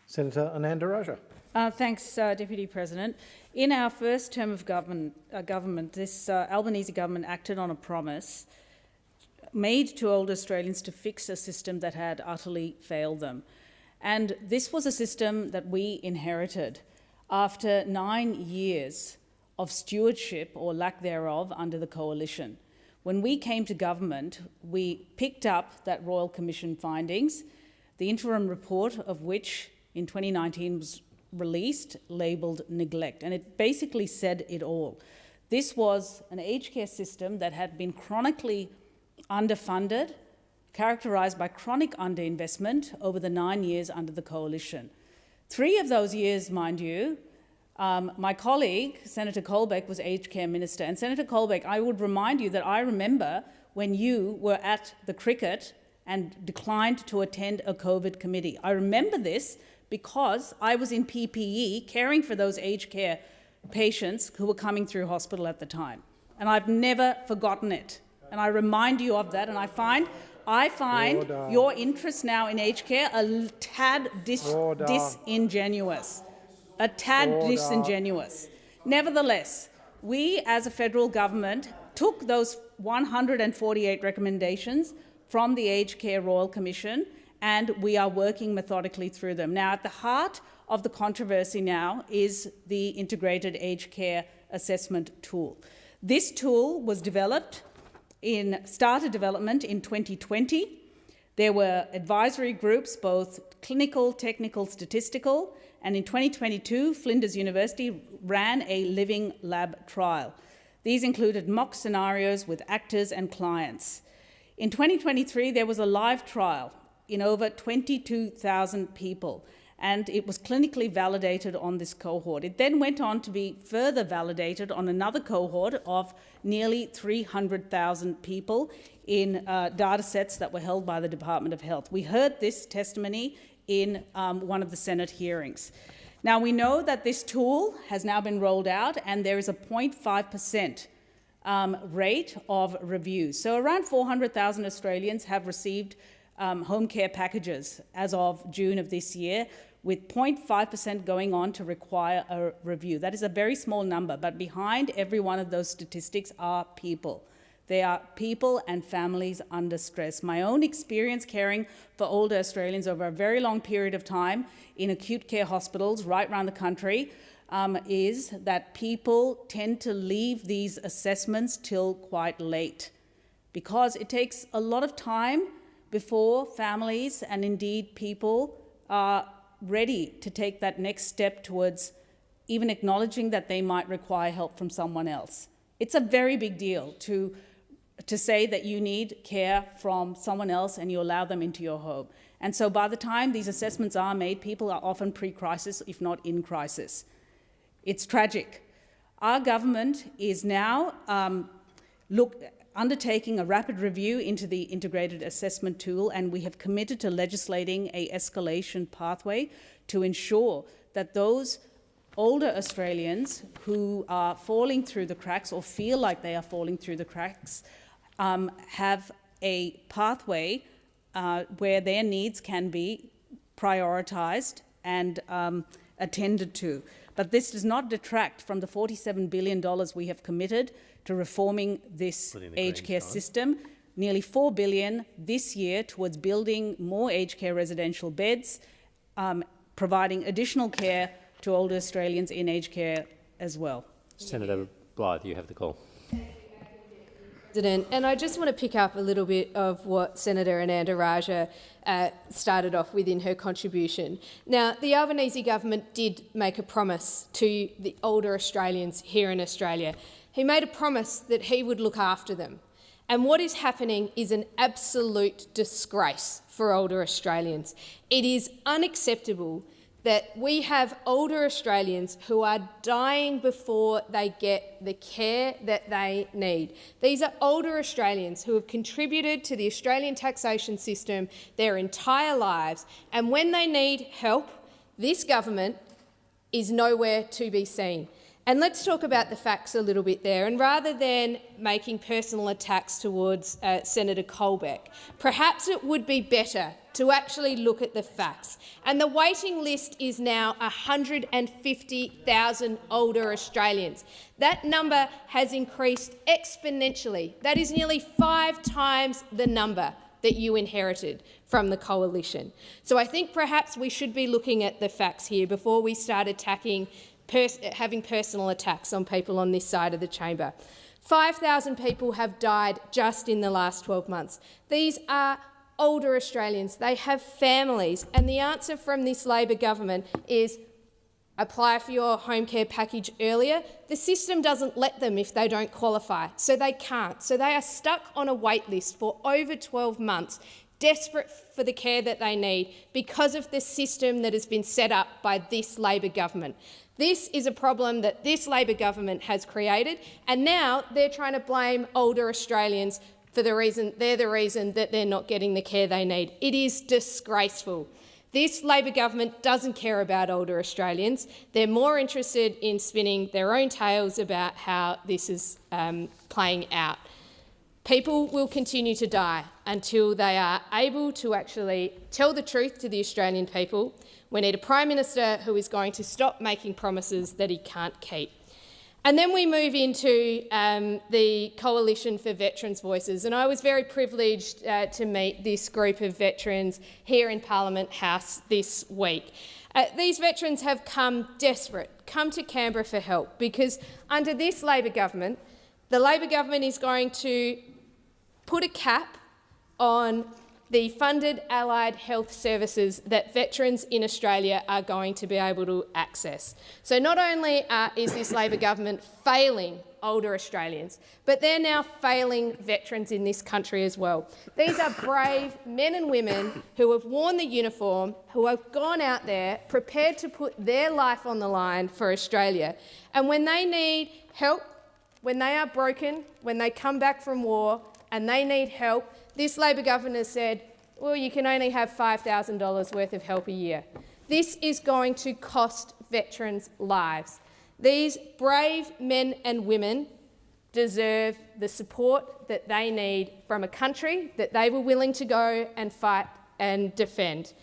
Senator Ananda Rajah. Thanks, Deputy President. In our first term of government, this Albanese government acted on a promise made to older Australians to fix a system that had utterly failed them. And this was a system that we inherited after 9 years of stewardship, or lack thereof, under the Coalition. When we came to government, we picked up that Royal Commission findings, the interim report of which in 2019 was released, labelled neglect, and it basically said it all. This was an aged care system that had been chronically underfunded, characterised by chronic underinvestment over the 9 years under the Coalition. 3 of those years, mind you, my colleague, Senator Colbeck, was aged care minister. And Senator Colbeck, I would remind you that I remember when you were at the cricket and declined to attend a COVID committee. I remember this because I was in PPE caring for those aged care patients who were coming through hospital at the time. And I've never forgotten it. And I remind you of that. And I find your interest now in aged care a tad disingenuous. A tad disingenuous. Nevertheless, we as a federal government took those 148 recommendations from the Aged Care Royal Commission, and we are working methodically through them. Now, at the heart of the controversy now is the Integrated Aged Care Assessment Tool. This tool was started development in 2020. There were advisory groups, both clinical, technical, statistical, and in 2022, Flinders University ran a living lab trial. These included mock scenarios with actors and clients. In 2023, there was a live trial in over 22,000 people, and it was clinically validated on this cohort. It then went on to be further validated on another cohort of nearly 300,000 people in data sets that were held by the Department of Health. We heard this testimony in one of the Senate hearings. Now, we know that this tool has now been rolled out and there is a 0.5% rate of reviews. So around 400,000 Australians have received home care packages as of June of this year, with 0.5% going on to require a review. That is a very small number, but behind every one of those statistics are people. They are people and families under stress. My own experience caring for older Australians over a very long period of time in acute care hospitals right around the country is that people tend to leave these assessments till quite late because it takes a lot of time before families and indeed people are ready to take that next step towards even acknowledging that they might require help from someone else. It's a very big deal to say that you need care from someone else and you allow them into your home. And so by the time these assessments are made, people are often pre-crisis, if not in crisis. It's tragic. Our government is now undertaking a rapid review into the integrated assessment tool, and we have committed to legislating an escalation pathway to ensure that those older Australians who are falling through the cracks or feel like they are falling through the cracks have a pathway where their needs can be prioritised and attended to. But this does not detract from the $47 billion we have committed to reforming this aged care system. Nearly $4 billion this year towards building more aged care residential beds, providing additional care to older Australians in aged care as well? Senator Blythe, you have the call. President, and I just want to pick up a little bit of what Senator Ananda Raja started off with in her contribution. Now, the Albanese government did make a promise to the older Australians here in Australia. He made a promise that he would look after them. And what is happening is an absolute disgrace for older Australians. It is unacceptable that we have older Australians who are dying before they get the care that they need. These are older Australians who have contributed to the Australian taxation system their entire lives, and when they need help, this government is nowhere to be seen. And let's talk about the facts a little bit there. And rather than making personal attacks towards Senator Colbeck, perhaps it would be better to actually look at the facts. And the waiting list is now 150,000 older Australians. That number has increased exponentially. That is nearly 5 times the number that you inherited from the coalition. So I think perhaps we should be looking at the facts here before we start having personal attacks on people on this side of the chamber. 5,000 people have died just in the last 12 months. These are older Australians. They have families. And the answer from this Labor government is apply for your home care package earlier. The system doesn't let them if they don't qualify, so they can't. So they are stuck on a wait list for over 12 months, desperate for the care that they need because of the system that has been set up by this Labor government. This is a problem that this Labor government has created, and now they're trying to blame older Australians for the reason that they're not getting the care they need. It is disgraceful. This Labor government doesn't care about older Australians. They're more interested in spinning their own tales about how this is playing out. People will continue to die until they are able to actually tell the truth to the Australian people. We need a Prime Minister who is going to stop making promises that he can't keep. And then we move into the Coalition for Veterans' Voices. And I was very privileged to meet this group of veterans here in Parliament House this week. These veterans have come desperate, come to Canberra for help, because under this Labor government, the Labor government is going to put a cap on the funded allied health services that veterans in Australia are going to be able to access. So not only is this Labor government failing older Australians, but they're now failing veterans in this country as well. These are brave men and women who have worn the uniform, who have gone out there prepared to put their life on the line for Australia. And when they need help, when they are broken, when they come back from war and they need help, this Labor government has said, well, you can only have $5,000 worth of help a year. This is going to cost veterans lives. These brave men and women deserve the support that they need from a country that they were willing to go and fight and defend.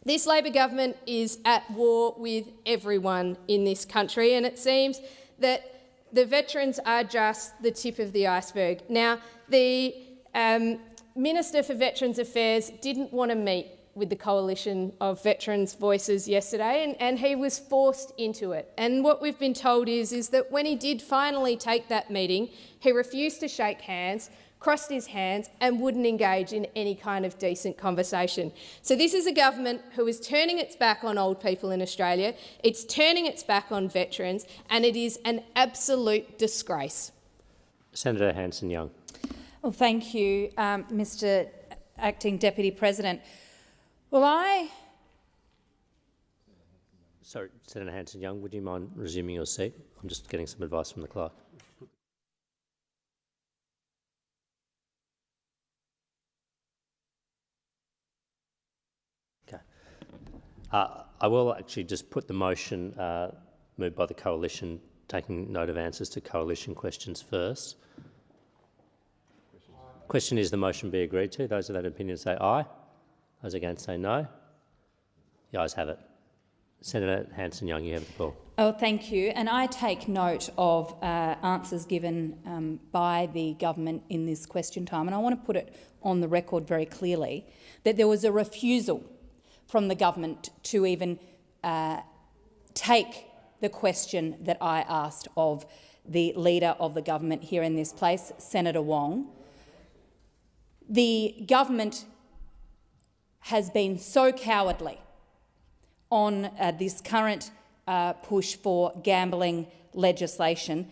This Labor government is at war with everyone in this country, and it seems that the veterans are just the tip of the iceberg. Now, the Minister for Veterans Affairs didn't want to meet with the Coalition of Veterans' Voices yesterday, and he was forced into it. And what we've been told is that when he did finally take that meeting, he refused to shake hands, crossed his hands and wouldn't engage in any kind of decent conversation. So this is a government who is turning its back on old people in Australia, it's turning its back on veterans, and it is an absolute disgrace. Senator Hanson-Young. Well, thank you, Mr Acting Deputy President. Well, Sorry, Senator Hanson-Young, would you mind resuming your seat? I'm just getting some advice from the clerk. Okay. I will actually just put the motion moved by the Coalition, taking note of answers to Coalition questions first. Question is the motion be agreed to. Those of that opinion say aye. Those against say no. The ayes have it. Senator Hanson-Young, you have the call. Oh, thank you. And I take note of answers given by the government in this question time. And I want to put it on the record very clearly that there was a refusal from the government to even take the question that I asked of the Leader of the government here in this place, Senator Wong. The government has been so cowardly on this current push for gambling legislation.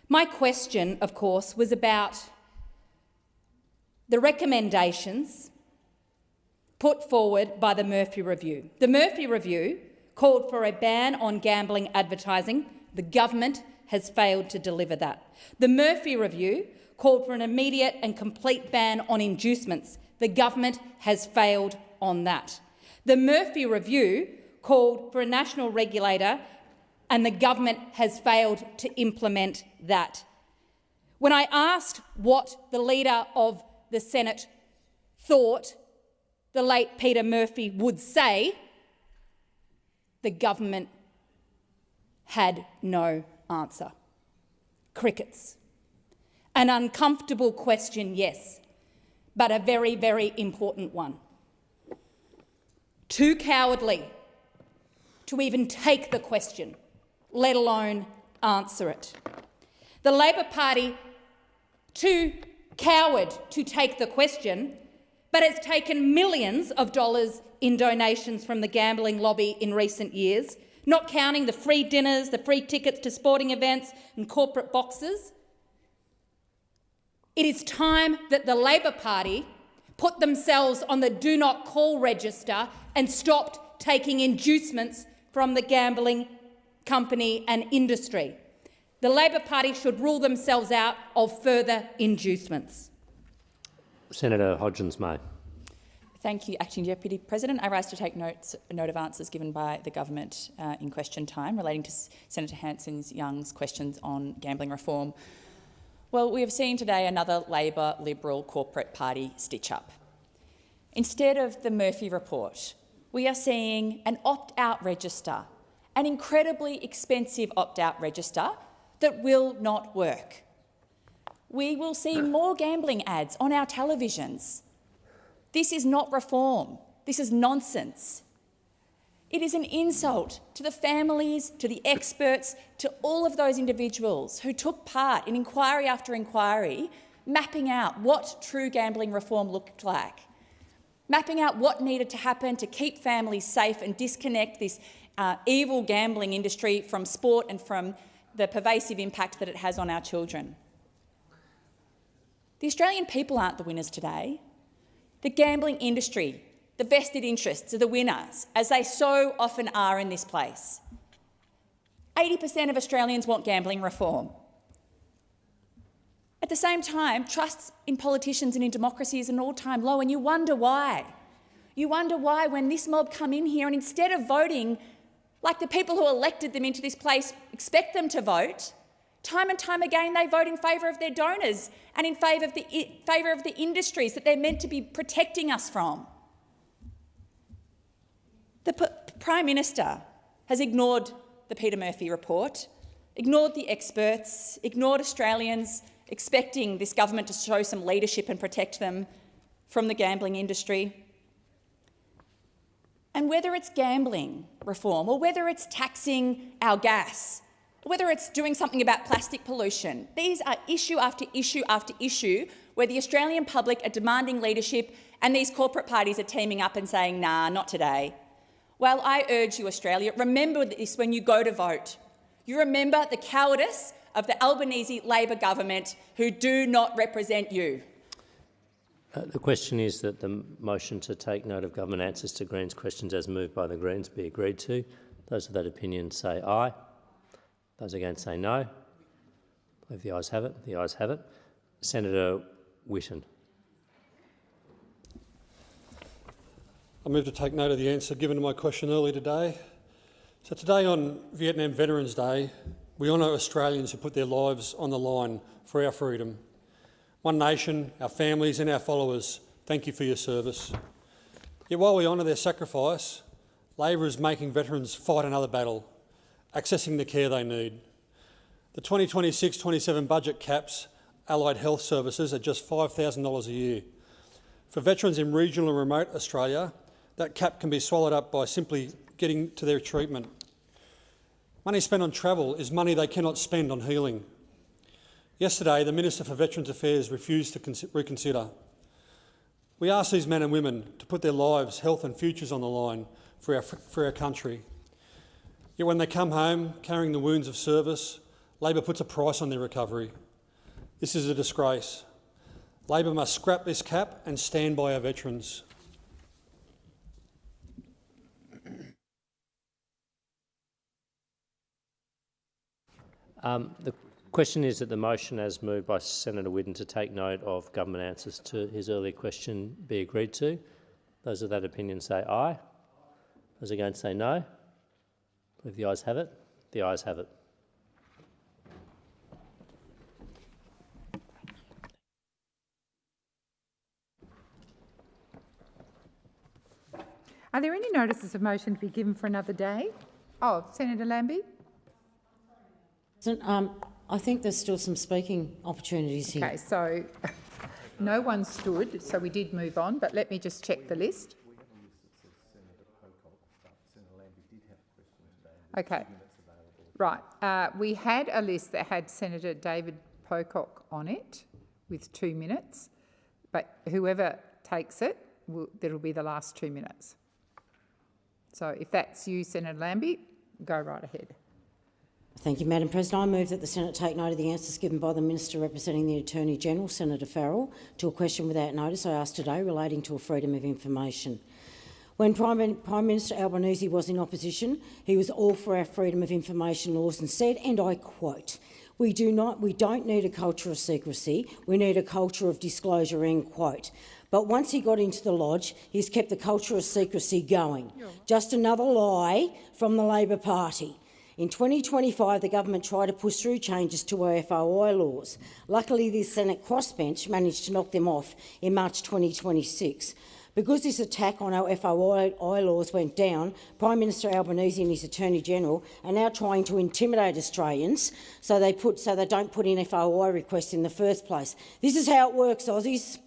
My question, of course, was about the recommendations put forward by the Murphy Review. The Murphy Review called for a ban on gambling advertising. The government has failed to deliver that. The Murphy Review called for an immediate and complete ban on inducements. The government has failed on that. The Murphy Review called for a national regulator, and the government has failed to implement that. When I asked what the Leader of the Senate thought the late Peter Murphy would say, the government had no answer. Crickets. An uncomfortable question, yes, but a very, very important one. Too cowardly to even take the question, let alone answer it. The Labor Party, too coward to take the question, but has taken millions of dollars in donations from the gambling lobby in recent years, not counting the free dinners, the free tickets to sporting events and corporate boxes. It is time that the Labor Party put themselves on the do not call register and stopped taking inducements from the gambling company and industry. The Labor Party should rule themselves out of further inducements. Senator Hodgins-May. Thank you, Acting Deputy President. I rise to take note of answers given by the government in question time relating to Senator Hanson-Young's questions on gambling reform. Well, we have seen today another Labor Liberal corporate party stitch-up. Instead of the Murphy report, we are seeing an opt-out register, an incredibly expensive opt-out register that will not work. We will see more gambling ads on our televisions. This is not reform. This is nonsense. It is an insult to the families, to the experts, to all of those individuals who took part in inquiry after inquiry, mapping out what true gambling reform looked like, mapping out what needed to happen to keep families safe and disconnect this evil gambling industry from sport and from the pervasive impact that it has on our children. The Australian people aren't the winners today. The gambling industry, the vested interests are the winners, as they so often are in this place. 80% of Australians want gambling reform. At the same time, trust in politicians and in democracy is an all-time low, and you wonder why. You wonder why when this mob come in here and instead of voting like the people who elected them into this place expect them to vote, time and time again they vote in favour of their donors and in favour of the industries that they're meant to be protecting us from. The Prime Minister has ignored the Peter Murphy report, ignored the experts, ignored Australians expecting this government to show some leadership and protect them from the gambling industry. And whether it's gambling reform or whether it's taxing our gas, whether it's doing something about plastic pollution, these are issue after issue after issue where the Australian public are demanding leadership and these corporate parties are teaming up and saying, nah, not today. Well, I urge you, Australia, remember this when you go to vote. You remember the cowardice of the Albanese Labor government who do not represent you. The question is that the motion to take note of government answers to Greens questions as moved by the Greens be agreed to. Those of that opinion say aye. Those against say no. I believe the ayes have it. The ayes have it. Senator Whitten. I move to take note of the answer given to my question earlier today. So today on Vietnam Veterans Day, we honour Australians who put their lives on the line for our freedom. One nation, our families and our followers, thank you for your service. Yet while we honour their sacrifice, Labor is making veterans fight another battle, accessing the care they need. The 2026-27 budget caps allied health services at just $5,000 a year. For veterans in regional and remote Australia, that cap can be swallowed up by simply getting to their treatment. Money spent on travel is money they cannot spend on healing. Yesterday, the Minister for Veterans Affairs refused to reconsider. We ask these men and women to put their lives, health and futures on the line for our country. Yet when they come home carrying the wounds of service, Labor puts a price on their recovery. This is a disgrace. Labor must scrap this cap and stand by our veterans. The question is that the motion as moved by Senator Whitten to take note of government answers to his earlier question be agreed to. Those of that opinion say aye. Those against say no. I believe the ayes have it. The ayes have it. Are there any notices of motion to be given for another day? Oh, Senator Lambie. I think there's still some speaking opportunities here. Okay, so no one stood, so we did move on, but let me just check the list. Okay, right. We had a list that had Senator David Pocock on it with 2 minutes, but whoever takes it, that'll be the last 2 minutes. So if that's you, Senator Lambie, go right ahead. Thank you, Madam President. I move that the Senate take note of the answers given by the Minister representing the Attorney-General, Senator Farrell, to a question without notice I asked today relating to a freedom of information. When Prime Minister Albanese was in opposition, he was all for our freedom of information laws and said, and I quote, we don't need a culture of secrecy, we need a culture of disclosure, end quote. But once he got into the Lodge, he's kept the culture of secrecy going. Just another lie from the Labor Party. In 2025, the government tried to push through changes to our FOI laws. Luckily, the Senate crossbench managed to knock them off in March 2026. Because this attack on our FOI laws went down, Prime Minister Albanese and his Attorney-General are now trying to intimidate Australians so they don't put in FOI requests in the first place. This is how it works, Aussies.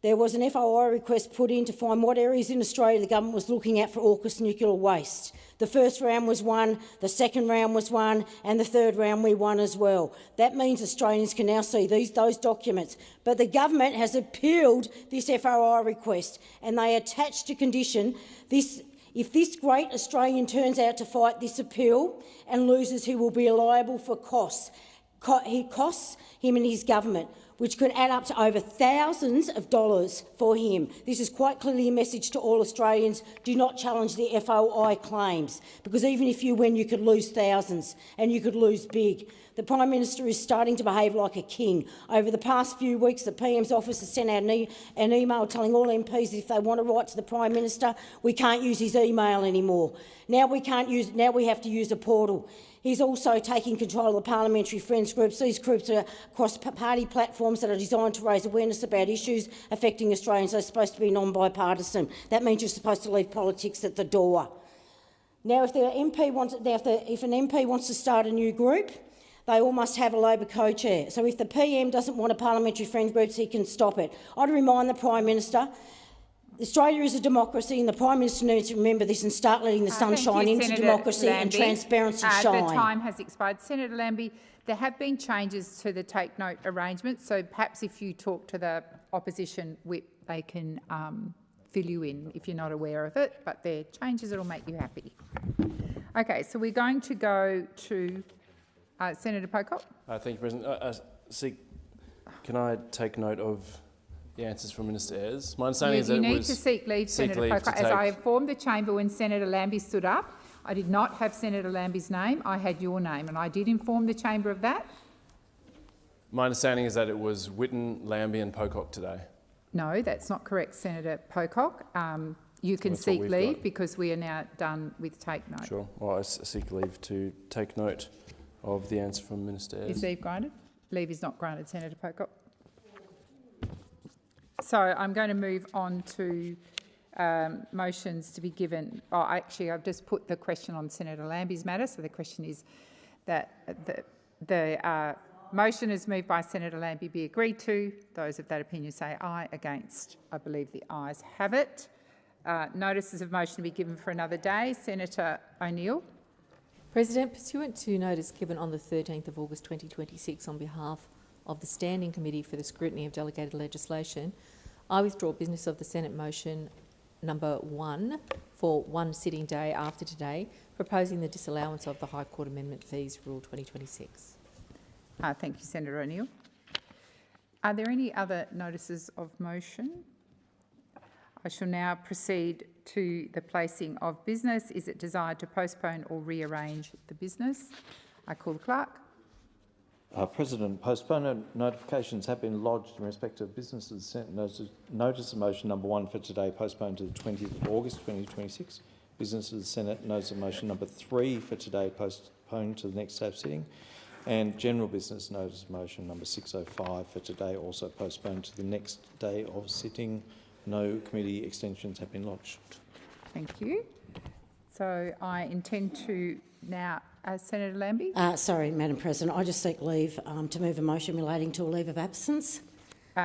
There was an FOI request put in to find what areas in Australia the government was looking at for AUKUS nuclear waste. The first round was won, the second round was won, and the third round we won as well. That means Australians can now see those documents. But the government has appealed this FOI request, and they attached a condition. If this great Australian turns out to fight this appeal and loses, he will be liable for costs. Costs him and his government, which could add up to over thousands of dollars for him. This is quite clearly a message to all Australians: do not challenge the FOI claims, because even if you win, you could lose thousands, and you could lose big. The Prime Minister is starting to behave like a king. Over the past few weeks, the PM's office has sent out an email telling all MPs if they want to write to the Prime Minister, we can't use his email anymore. Now we have to use a portal. He's also taking control of the Parliamentary Friends groups. These groups are cross-party platforms that are designed to raise awareness about issues affecting Australians. They're supposed to be non-bipartisan. That means you're supposed to leave politics at the door. Now, if an MP wants to start a new group, they all must have a Labor co-chair. So if the PM doesn't want a Parliamentary Friends group, he can stop it. I'd remind the Prime Minister, Australia is a democracy, and the Prime Minister needs to remember this and start letting the sun shine into democracy and transparency shine. The time has expired. Senator Lambie, there have been changes to the take note arrangement, so perhaps if you talk to the opposition whip, they can fill you in if you're not aware of it, but they're changes that will make you happy. Okay, so we're going to go to Senator Pocock. Thank you, President. Can I take note of the answers from Minister Ayres? My understanding is that you need to seek leave, Senator Pocock. As I informed the chamber when Senator Lambie stood up, I did not have Senator Lambie's name, I had your name, and I did inform the chamber of that. My understanding is that it was Whitten, Lambie and Pocock today. No, that's not correct, Senator Pocock. You can seek leave because we are now done with take note. Sure. Well, I seek leave to take note of the answer from Minister Ayres. Is leave granted? Leave is not granted, Senator Pocock. So I'm going to move on to motions to be given. Oh, actually, I've just put the question on Senator Lambie's matter. So the question is that the motion is moved by Senator Lambie be agreed to. Those of that opinion say aye. Against, I believe the ayes have it. Notices of motion to be given for another day. Senator O'Neill. President, pursuant to notice given on the 13th of August 2026 on behalf of the Standing Committee for the Scrutiny of Delegated Legislation, I withdraw business of the Senate motion number 1 for one sitting day after today, proposing the disallowance of the High Court Amendment Fees Rule 2026. Thank you, Senator O'Neill. Are there any other notices of motion? I shall now proceed to the placing of business. Is it desired to postpone or rearrange the business? I call the clerk. President, postponement notifications have been lodged in respect of business of the Senate. Notice of motion number 1 for today postponed to the 20th of August 2026. Business of the Senate. Notice of motion number 3 for today postponed to the next day of sitting. And general business notice of motion number 605 for today also postponed to the next day of sitting. No committee extensions have been lodged. Thank you. So I intend to now, Senator Lambie? Sorry, Madam President, I just seek leave to move a motion relating to a leave of absence.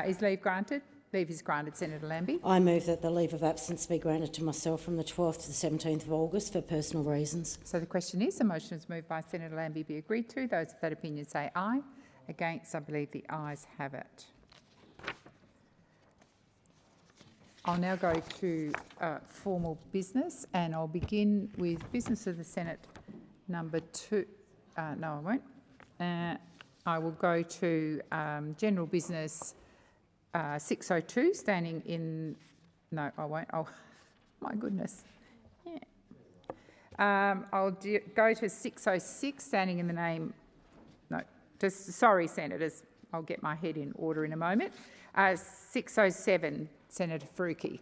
Is leave granted? Leave is granted, Senator Lambie. I move that the leave of absence be granted to myself from the 12th to the 17th of August for personal reasons. So the question is, the motion is moved by Senator Lambie be agreed to. Those of that opinion say aye. Against, I believe the ayes have it. I'll now go to formal business, and I'll begin with business of the Senate number 2. No, I won't. I will go to general business 602, standing in... No, I won't. Oh, my goodness. Yeah. I'll go to 606, standing in the name... No, just sorry, Senators. I'll get my head in order in a moment. 607, Senator Faruqi.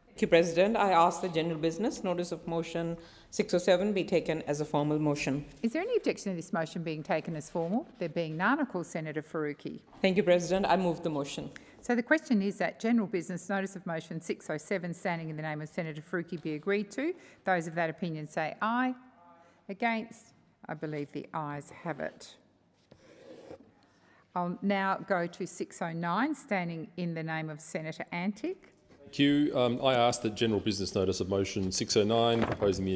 Thank you, President. I ask that general business notice of motion 607 be taken as a formal motion. Is there any objection to this motion being taken as formal? There being none, I call Senator Faruqi. Thank you, President. I move the motion. So the question is that general business notice of motion 607 standing in the name of Senator Faruqi be agreed to. Those of that opinion say aye. Against? I believe the ayes have it. I'll now go to 609 standing in the name of Senator Antic. Thank you. I ask that general business notice of motion 609 proposing the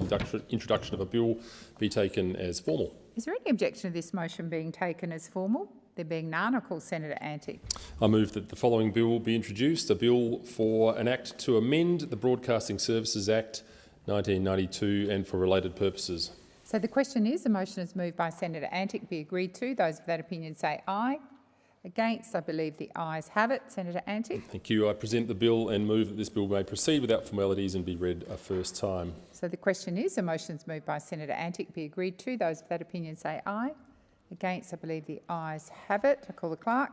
introduction of a bill be taken as formal. Is there any objection to this motion being taken as formal? There being none, I call Senator Antic. I move that the following bill be introduced, a bill for an act to amend the Broadcasting Services Act 1992 and for related purposes. So the question is, the motion is moved by Senator Antic be agreed to. Those of that opinion say aye. Against, I believe the ayes have it. Senator Antic. Thank you. I present the bill and move that this bill may proceed without formalities and be read a first time. So the question is, the motion is moved by Senator Antic be agreed to. Those of that opinion say aye. Against, I believe the ayes have it. I call the clerk.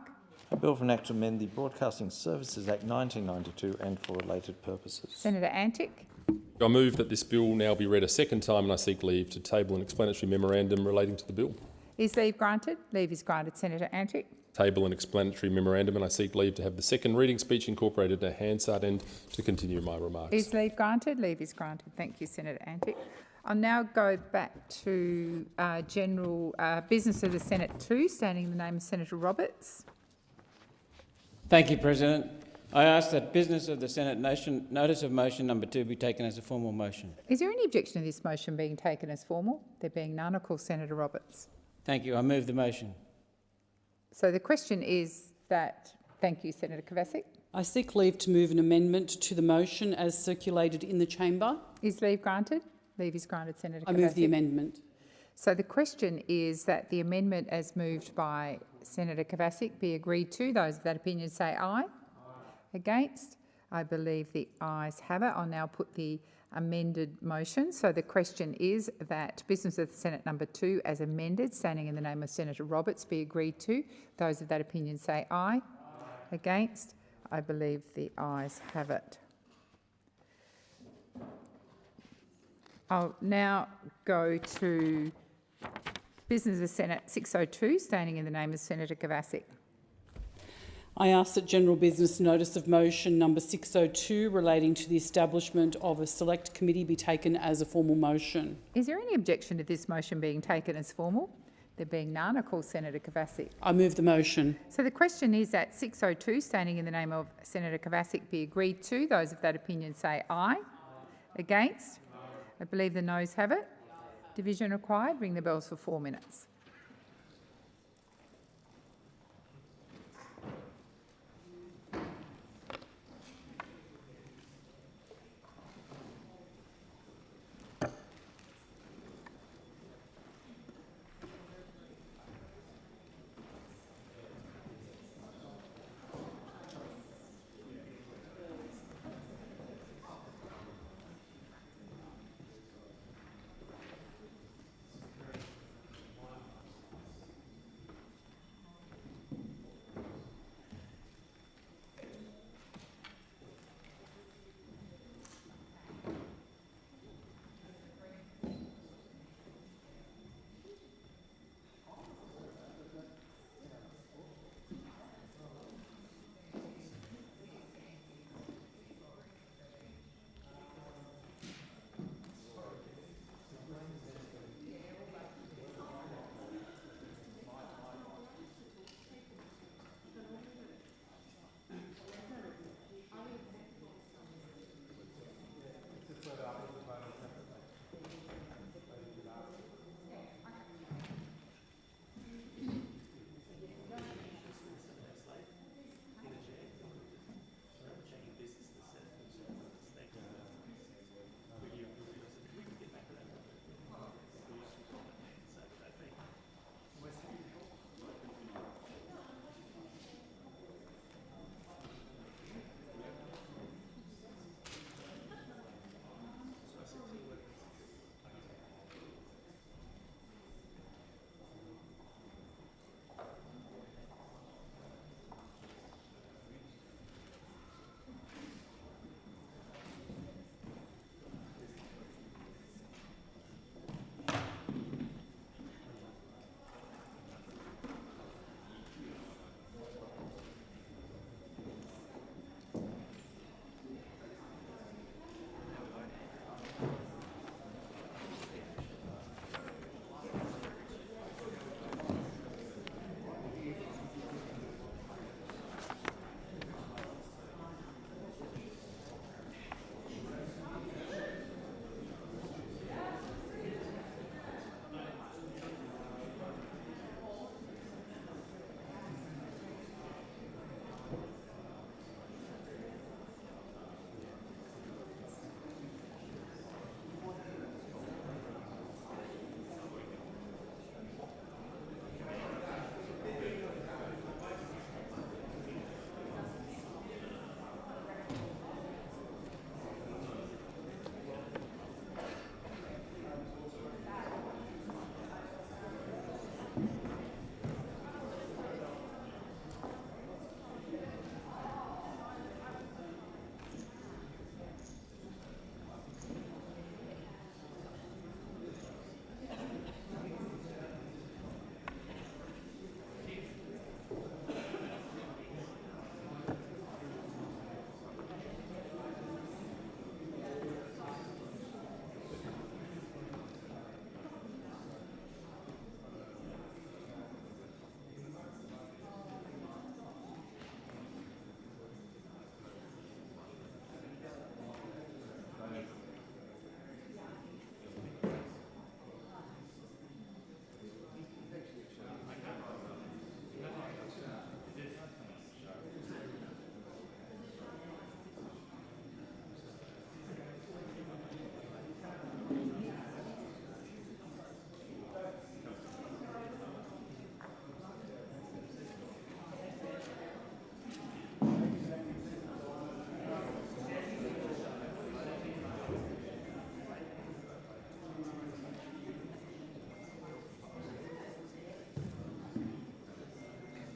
A bill for an act to amend the Broadcasting Services Act 1992 and for related purposes. Senator Antic. I move that this bill now be read a second time and I seek leave to table an explanatory memorandum relating to the bill. Is leave granted? Leave is granted. Senator Antic. Table an explanatory memorandum and I seek leave to have the second reading speech incorporated into Hansard and to continue my remarks. Is leave granted? Leave is granted. Thank you, Senator Antic. I'll now go back to general business of the Senate 2, standing in the name of Senator Roberts. Thank you, President. I ask that business of the Senate notice of motion number 2 be taken as a formal motion. Is there any objection to this motion being taken as formal? There being none, I call Senator Roberts. Thank you. I move the motion. So the question is that... Thank you, Senator Kovacic. I seek leave to move an amendment to the motion as circulated in the chamber. Is leave granted? Leave is granted, Senator Kovacic. I move the amendment. So the question is that the amendment as moved by Senator Kovacic be agreed to. Those of that opinion say aye. Against? I believe the ayes have it. I'll now put the amended motion. So the question is that business of the Senate number 2 as amended, standing in the name of Senator Roberts, be agreed to. Those of that opinion say aye. Against? I believe the ayes have it. I'll now go to business of the Senate 602, standing in the name of Senator Kovacic. I ask that general business notice of motion number 602 relating to the establishment of a select committee be taken as a formal motion. Is there any objection to this motion being taken as formal? There being none, I call Senator Kovacic. I move the motion. So the question is that 602, standing in the name of Senator Kovacic, be agreed to. Those of that opinion say aye. Against? I believe the noes have it. Division required. Ring the bells for 4 minutes.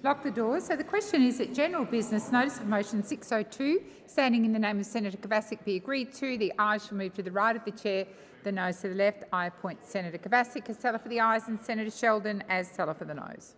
Lock the doors. So the question is that general business notice of motion 602, standing in the name of Senator Kovacic, be agreed to. The ayes shall move to the right of the chair, the noes to the left. I appoint Senator Kovacic as teller for the ayes and Senator Sheldon as teller for the noes.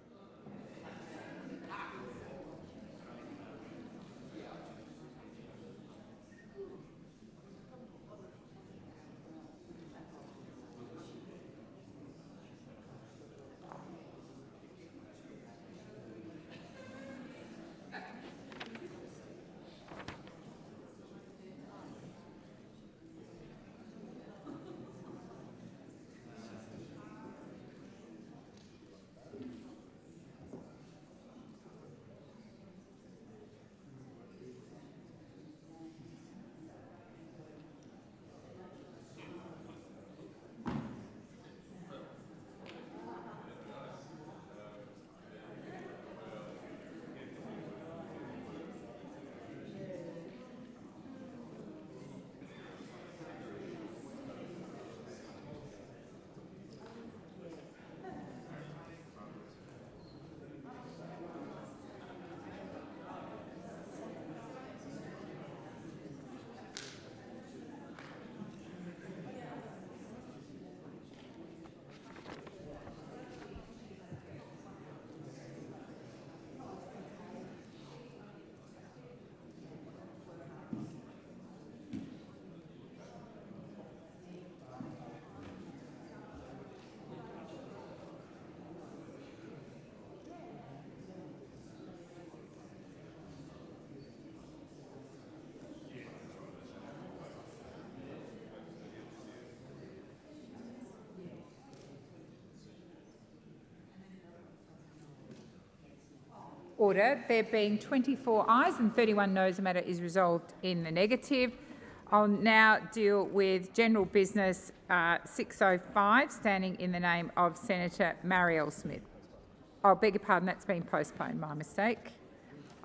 Order. There being 24 ayes and 31 noes, the matter is resolved in the negative. I'll now deal with general business 605, standing in the name of Senator Marielle Smith. I beg your pardon, that's been postponed, my mistake.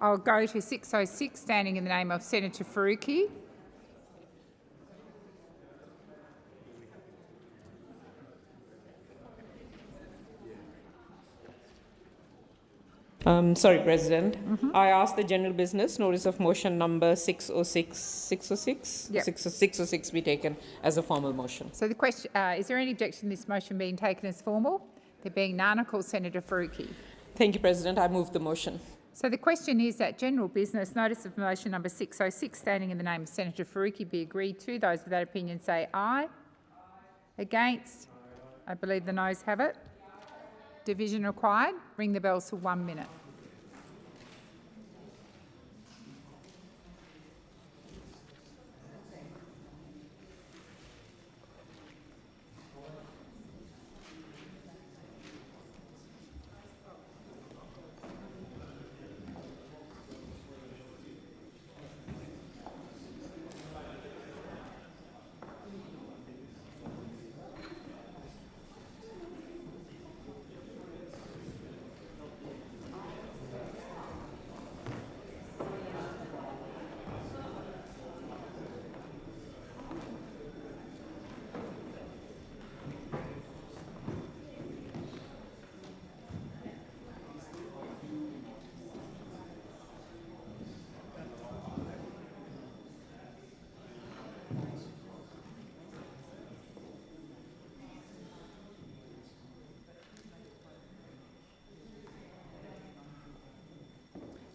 I'll go to 606, standing in the name of Senator Faruqi. Sorry, President. I ask the general business notice of motion number 606 be taken as a formal motion. So the question, is there any objection to this motion being taken as formal? There being none, I call Senator Faruqi. Thank you, President. I move the motion. So the question is that general business notice of motion number 606, standing in the name of Senator Faruqi, be agreed to. Those with that opinion say aye. Against? I believe the noes have it. Division required. Ring the bells for 1 minute.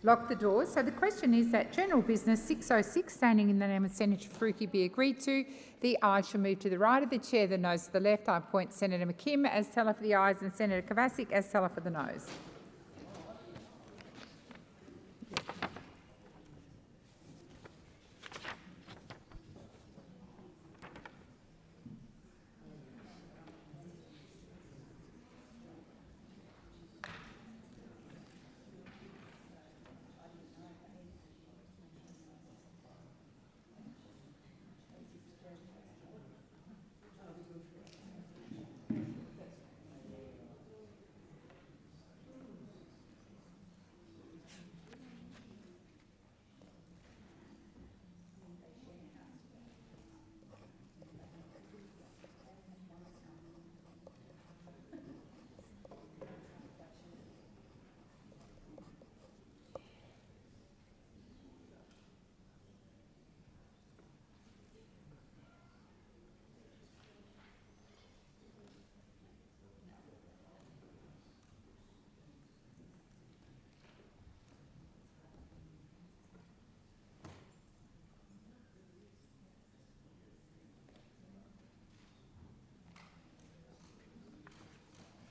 Lock the doors. So the question is that general business 606, standing in the name of Senator Faruqi, be agreed to. The ayes shall move to the right of the chair, the noes to the left. I appoint Senator McKim as teller for the ayes and Senator Kovacic as teller for the noes.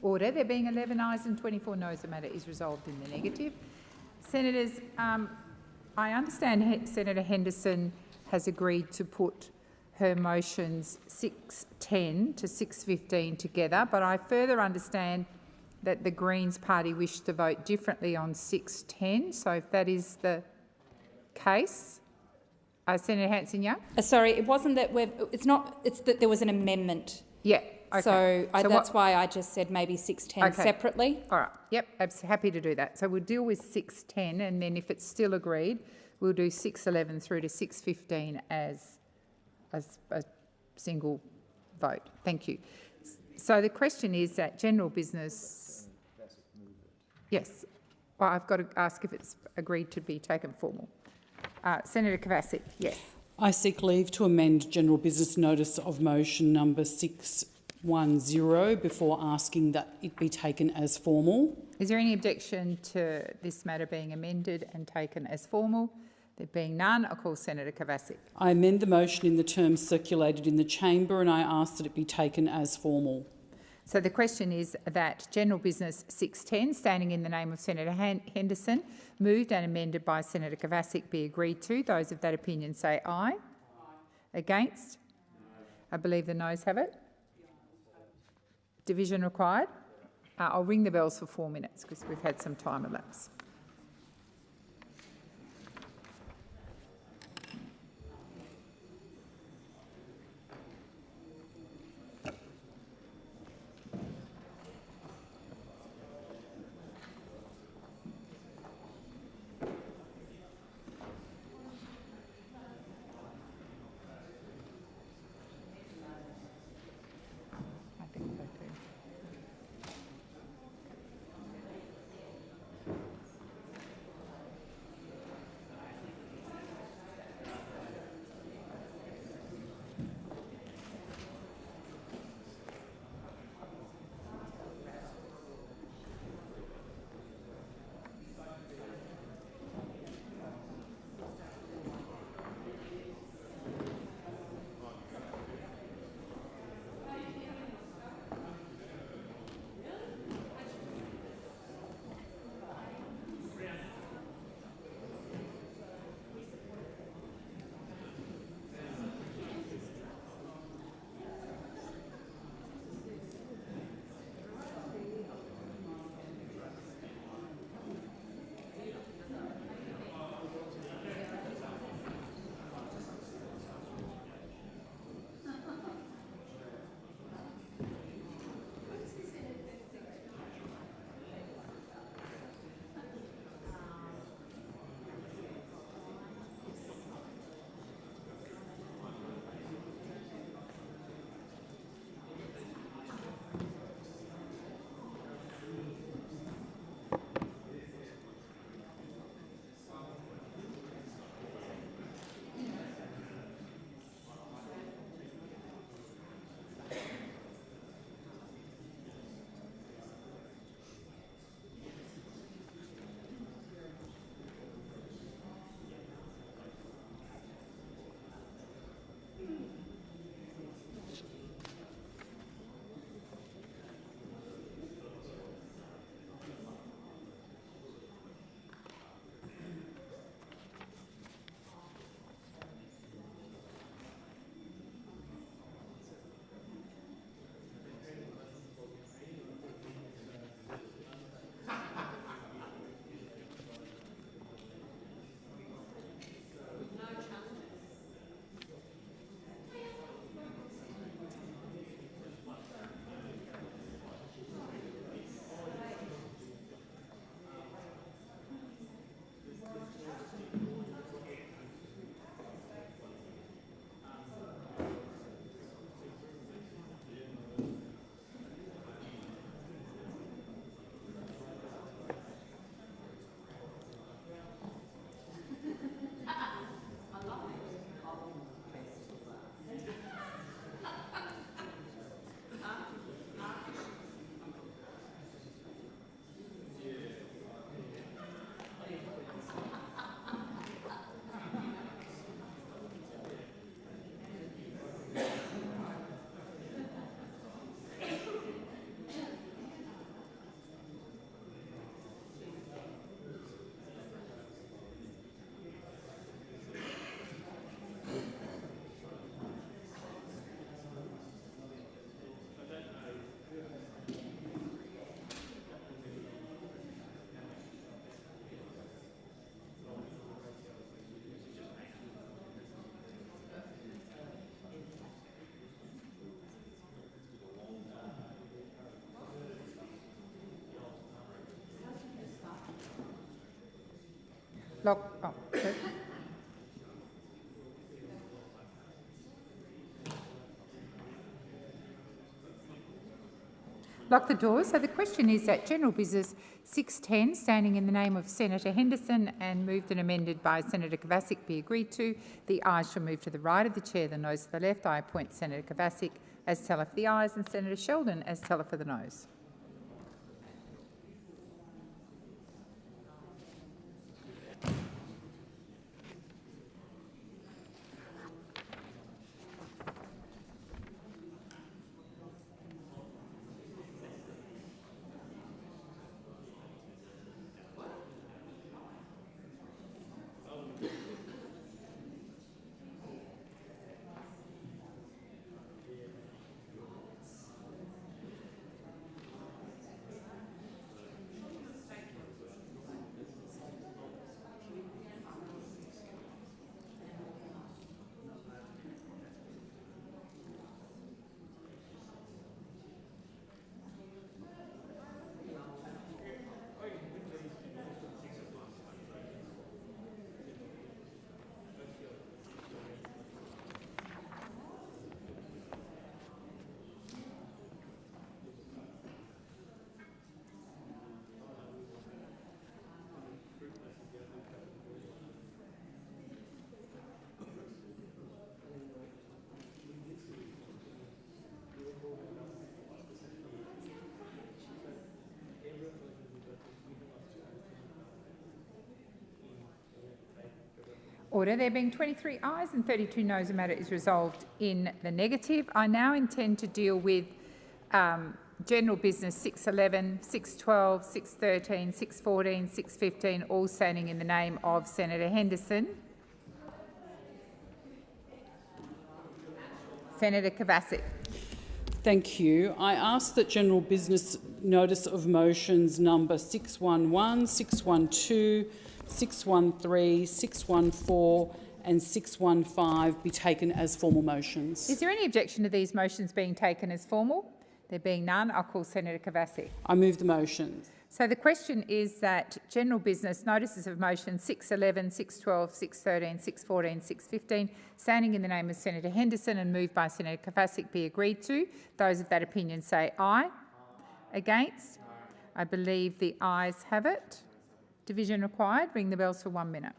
Order. There being 11 ayes and 24 noes, the matter is resolved in the negative. Senators, I understand Senator Henderson has agreed to put her motions 610 to 615 together, but I further understand that the Greens party wish to vote differently on 610. So if that is the case, Senator Hanson-Young? Sorry, it wasn't that it's not, it's that there was an amendment. Yeah. Okay. So that's why I just said maybe 610 separately. All right. Yep, I'm happy to do that. So we'll deal with 610, and then if it's still agreed, we'll do 611 through to 615 as a single vote. Thank you. So the question is that general business... Yes. Well, I've got to ask if it's agreed to be taken formal. Senator Kovacic, yes. I seek leave to amend general business notice of motion number 610 before asking that it be taken as formal. Is there any objection to this matter being amended and taken as formal? There being none, I call Senator Kovacic. I amend the motion in the terms circulated in the chamber and I ask that it be taken as formal. So the question is that general business 610, standing in the name of Senator Henderson, moved and amended by Senator Kovacic, be agreed to. Those of that opinion say aye. Against? I believe the noes have it. Division required. I'll ring the bells for 4 minutes because we've had some time elapse. Lock the doors. So the question is that General Business 610, standing in the name of Senator Henderson and moved and amended by Senator Kovacic, be agreed to. The ayes shall move to the right of the chair, the noes to the left. I appoint Senator Kovacic as teller for the ayes and Senator Sheldon as teller for the noes. Order. There being 23 ayes and 32 noes, the matter is resolved in the negative. I now intend to deal with General Business 611, 612, 613, 614, 615, all standing in the name of Senator Henderson. Senator Kovacic. Thank you. I ask that General Business Notice of Motions number 611, 612, 613, 614 and 615 be taken as formal motions. Is there any objection to these motions being taken as formal? There being none, I'll call Senator Kovacic. I move the motions. So the question is that General Business Notices of Motion 611, 612, 613, 614, 615, standing in the name of Senator Henderson and moved by Senator Kovacic, be agreed to. Those of that opinion say aye. Against? I believe the ayes have it. Division required. Ring the bells for 1 minute.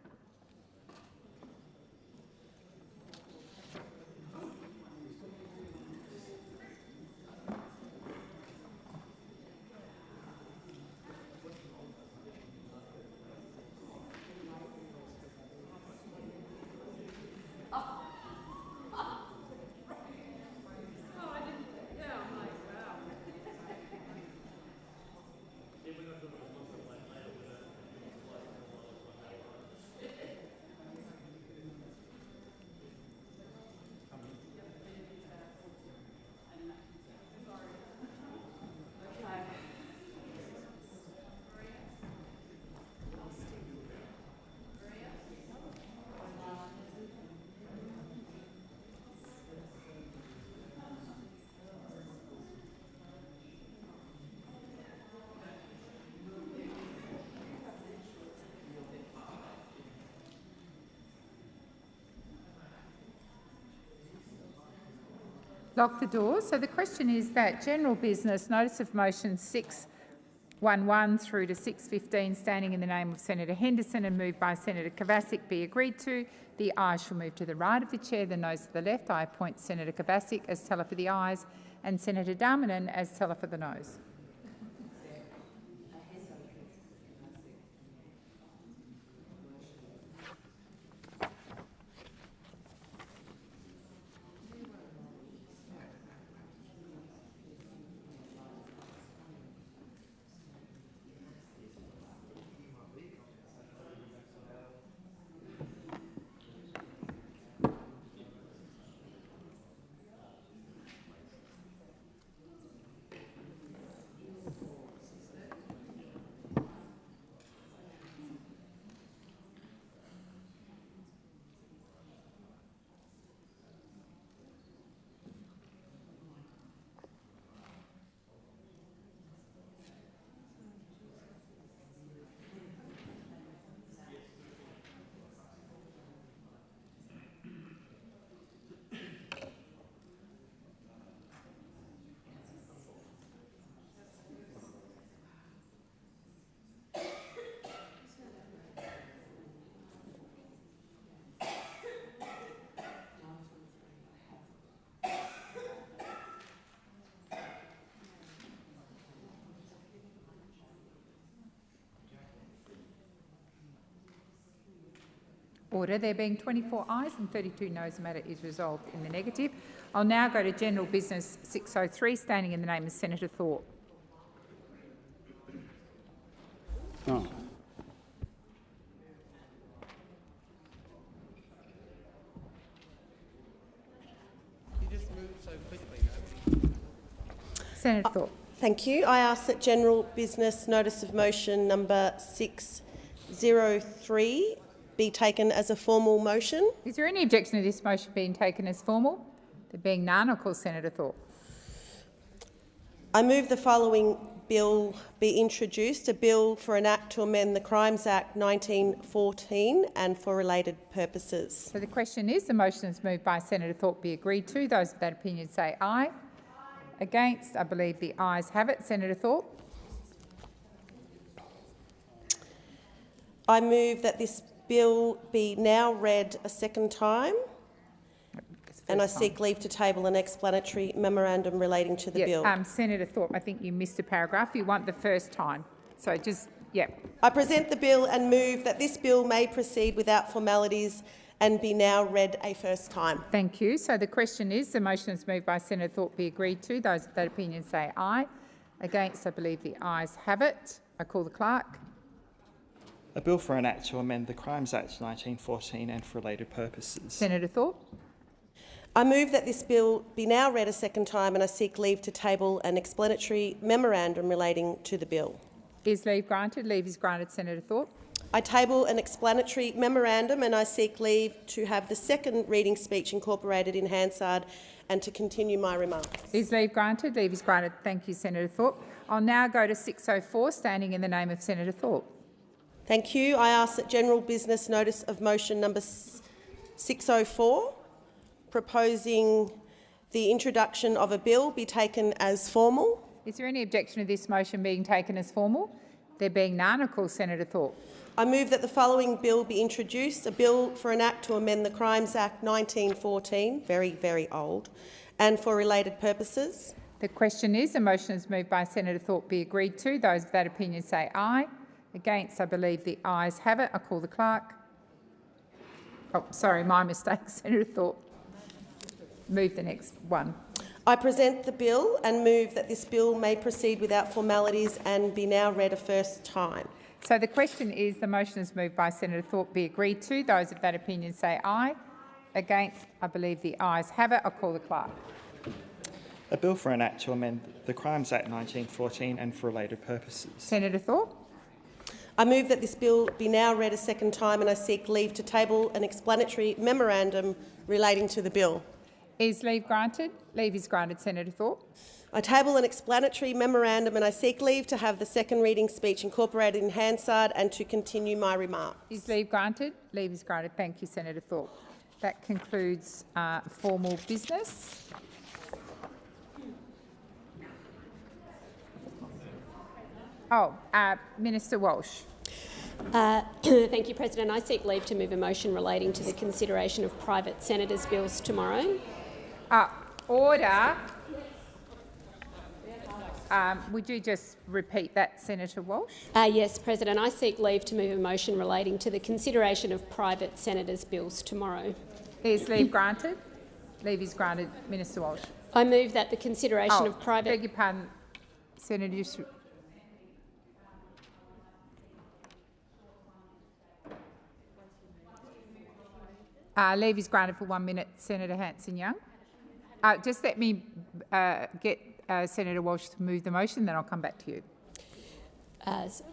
Lock the doors. So the question is that General Business Notice of Motion 611 through to 615, standing in the name of Senator Henderson and moved by Senator Kovacic, be agreed to. The ayes shall move to the right of the chair, the noes to the left. I appoint Senator Kovacic as teller for the ayes and Senator Darmanin as teller for the noes. Order. There being 24 ayes and 32 noes, the matter is resolved in the negative. I'll now go to General Business 603, standing in the name of Senator Thorpe. Oh. Senator Thorpe. Thank you. I ask that general business notice of motion number 603 be taken as a formal motion. Is there any objection to this motion being taken as formal? There being none, I'll call Senator Thorpe. I move the following bill be introduced, a bill for an act to amend the Crimes Act 1914 and for related purposes. So the question is, the motion is moved by Senator Thorpe be agreed to. Those of that opinion say aye. Against, I believe the ayes have it. Senator Thorpe. I move that this bill be now read a second time, and I seek leave to table an explanatory memorandum relating to the bill. Senator Thorpe, I think you missed a paragraph. You want the first time. So just, I present the bill and move that this bill may proceed without formalities and be now read a first time. Thank you. So the question is, the motion is moved by Senator Thorpe be agreed to. Those of that opinion say aye. Against, I believe the ayes have it. I call the clerk. A bill for an act to amend the Crimes Act 1914 and for related purposes. Senator Thorpe. I move that this bill be now read a second time, and I seek leave to table an explanatory memorandum relating to the bill. Is leave granted? Leave is granted. Senator Thorpe. I table an explanatory memorandum, and I seek leave to have the second reading speech incorporated in Hansard and to continue my remarks. Is leave granted? Leave is granted. Thank you, Senator Thorpe. I'll now go to 604, standing in the name of Senator Thorpe. Thank you. I ask that general business notice of motion number 604, proposing the introduction of a bill, be taken as formal. Is there any objection to this motion being taken as formal? There being none, I call Senator Thorpe. I move that the following bill be introduced, a bill for an act to amend the Crimes Act 1914, very, very old, and for related purposes. The question is, the motion is moved by Senator Thorpe be agreed to. Those of that opinion say aye. Against, I believe the ayes have it. I call the clerk. Oh, sorry, my mistake, Senator Thorpe. Move the next one. I present the bill and move that this bill may proceed without formalities and be now read a first time. So the question is, the motion is moved by Senator Thorpe be agreed to. Those of that opinion say aye. Against, I believe the ayes have it. I call the clerk. A bill for an act to amend the Crimes Act 1914 and for related purposes. Senator Thorpe. I move that this bill be now read a second time, and I seek leave to table an explanatory memorandum relating to the bill. Is leave granted? Leave is granted, Senator Thorpe. I table an explanatory memorandum, and I seek leave to have the second reading speech incorporated in Hansard and to continue my remarks. Is leave granted? Leave is granted. Thank you, Senator Thorpe. That concludes formal business. Minister Walsh. Thank you, President. I seek leave to move a motion relating to the consideration of private senators' bills tomorrow. Order. Would you just repeat that, Senator Walsh? Yes, President. I seek leave to move a motion relating to the consideration of private senators' bills tomorrow. Is leave granted? Leave is granted. Minister Walsh. I move that the consideration of private... Beg your pardon, Senator. Leave is granted for 1 minute, Senator Hanson-Young. Just let me get Senator Walsh to move the motion, then I'll come back to you.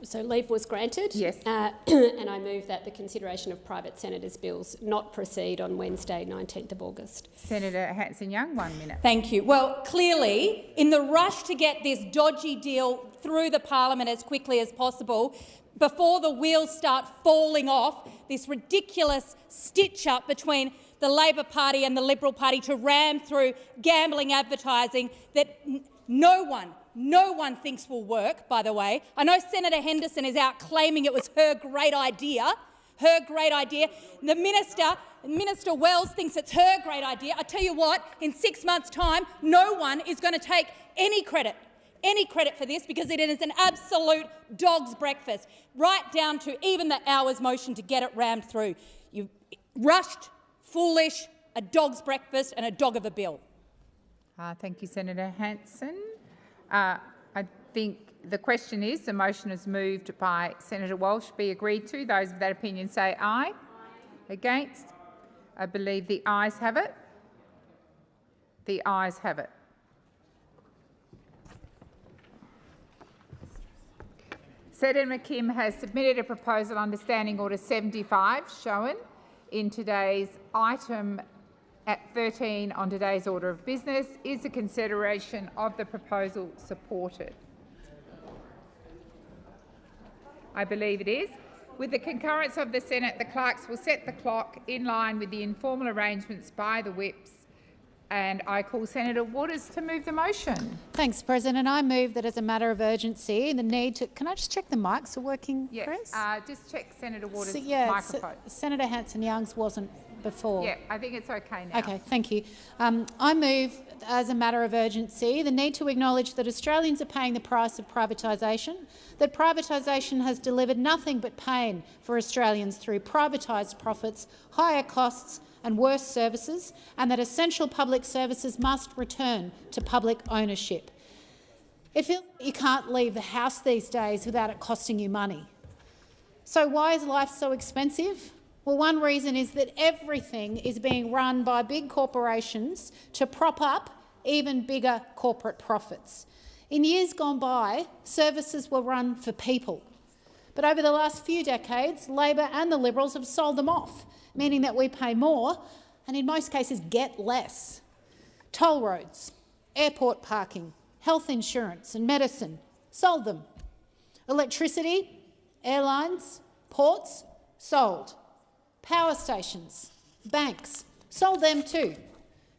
So leave was granted. Yes. And I move that the consideration of private senators' bills not proceed on Wednesday, 19th of August. Senator Hanson-Young, 1 minute. Thank you. Well, clearly, in the rush to get this dodgy deal through the parliament as quickly as possible, before the wheels start falling off, this ridiculous stitch-up between the Labor Party and the Liberal Party to ram through gambling advertising that no one thinks will work, by the way. I know Senator Henderson is out claiming it was her great idea. The Minister Wells thinks it's her great idea. I tell you what, in 6 months' time, no one is going to take any credit any credit for this, because it is an absolute dog's breakfast, right down to even the hours motion to get it rammed through. You rushed, foolish, a dog's breakfast and a dog of a bill. Thank you, Senator Hanson. I think the question is, the motion is moved by Senator Walsh, be agreed to. Those of that opinion say aye. Against? I believe the ayes have it. The ayes have it. Senator McKim has submitted a proposal under Standing Order 75, shown in today's item at 13 on today's order of business. Is the consideration of the proposal supported? I believe it is. With the concurrence of the Senate, the clerks will set the clock in line with the informal arrangements by the whips. And I call Senator Waters to move the motion. Thanks, President. I move that as a matter of urgency, the need to... Can I just check the mics are working, Chris? Just check Senator Waters' microphone. Senator Hanson-Young's wasn't before. Yeah, I think it's okay now. Okay, thank you. I move as a matter of urgency the need to acknowledge that Australians are paying the price of privatisation, that privatisation has delivered nothing but pain for Australians through privatised profits, higher costs and worse services, and that essential public services must return to public ownership. It feels like you can't leave the house these days without it costing you money. So why is life so expensive? Well, one reason is that everything is being run by big corporations to prop up even bigger corporate profits. In years gone by, services were run for people. But over the last few decades, Labor and the Liberals have sold them off, meaning that we pay more and in most cases get less. Toll roads, airport parking, health insurance and medicine, sold them. Electricity, airlines, ports, sold. Power stations, banks, sold them too.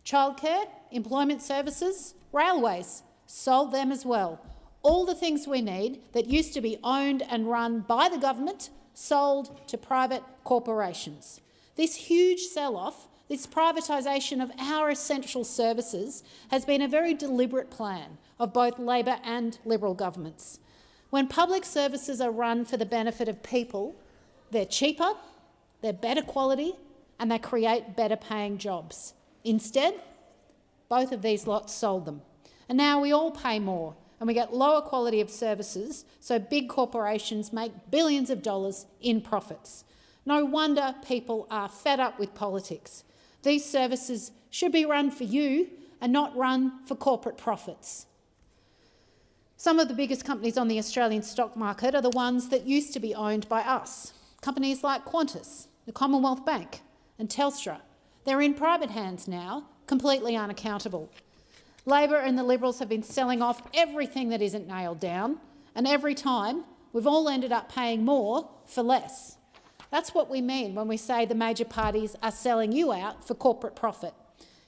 Childcare, employment services, railways, sold them as well. All the things we need that used to be owned and run by the government, sold to private corporations. This huge sell-off, this privatisation of our essential services, has been a very deliberate plan of both Labor and Liberal governments. When public services are run for the benefit of people, they're cheaper, they're better quality and they create better paying jobs. Instead, both of these lots sold them. And now we all pay more and we get lower quality of services, so big corporations make billions of dollars in profits. No wonder people are fed up with politics. These services should be run for you and not run for corporate profits. Some of the biggest companies on the Australian stock market are the ones that used to be owned by us. Companies like Qantas, the Commonwealth Bank and Telstra. They're in private hands now, completely unaccountable. Labor and the Liberals have been selling off everything that isn't nailed down, and every time we've all ended up paying more for less. That's what we mean when we say the major parties are selling you out for corporate profit.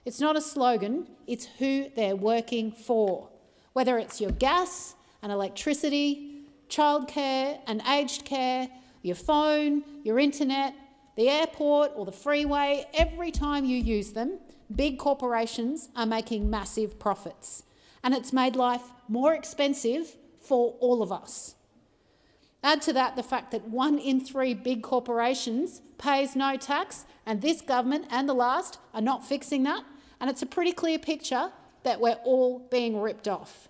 It's not a slogan, it's who they're working for. Whether it's your gas and electricity, childcare and aged care, your phone, your internet, the airport or the freeway, every time you use them, big corporations are making massive profits. And it's made life more expensive for all of us. Add to that the fact that 1 in 3 big corporations pays no tax, and this government and the last are not fixing that, and it's a pretty clear picture that we're all being ripped off.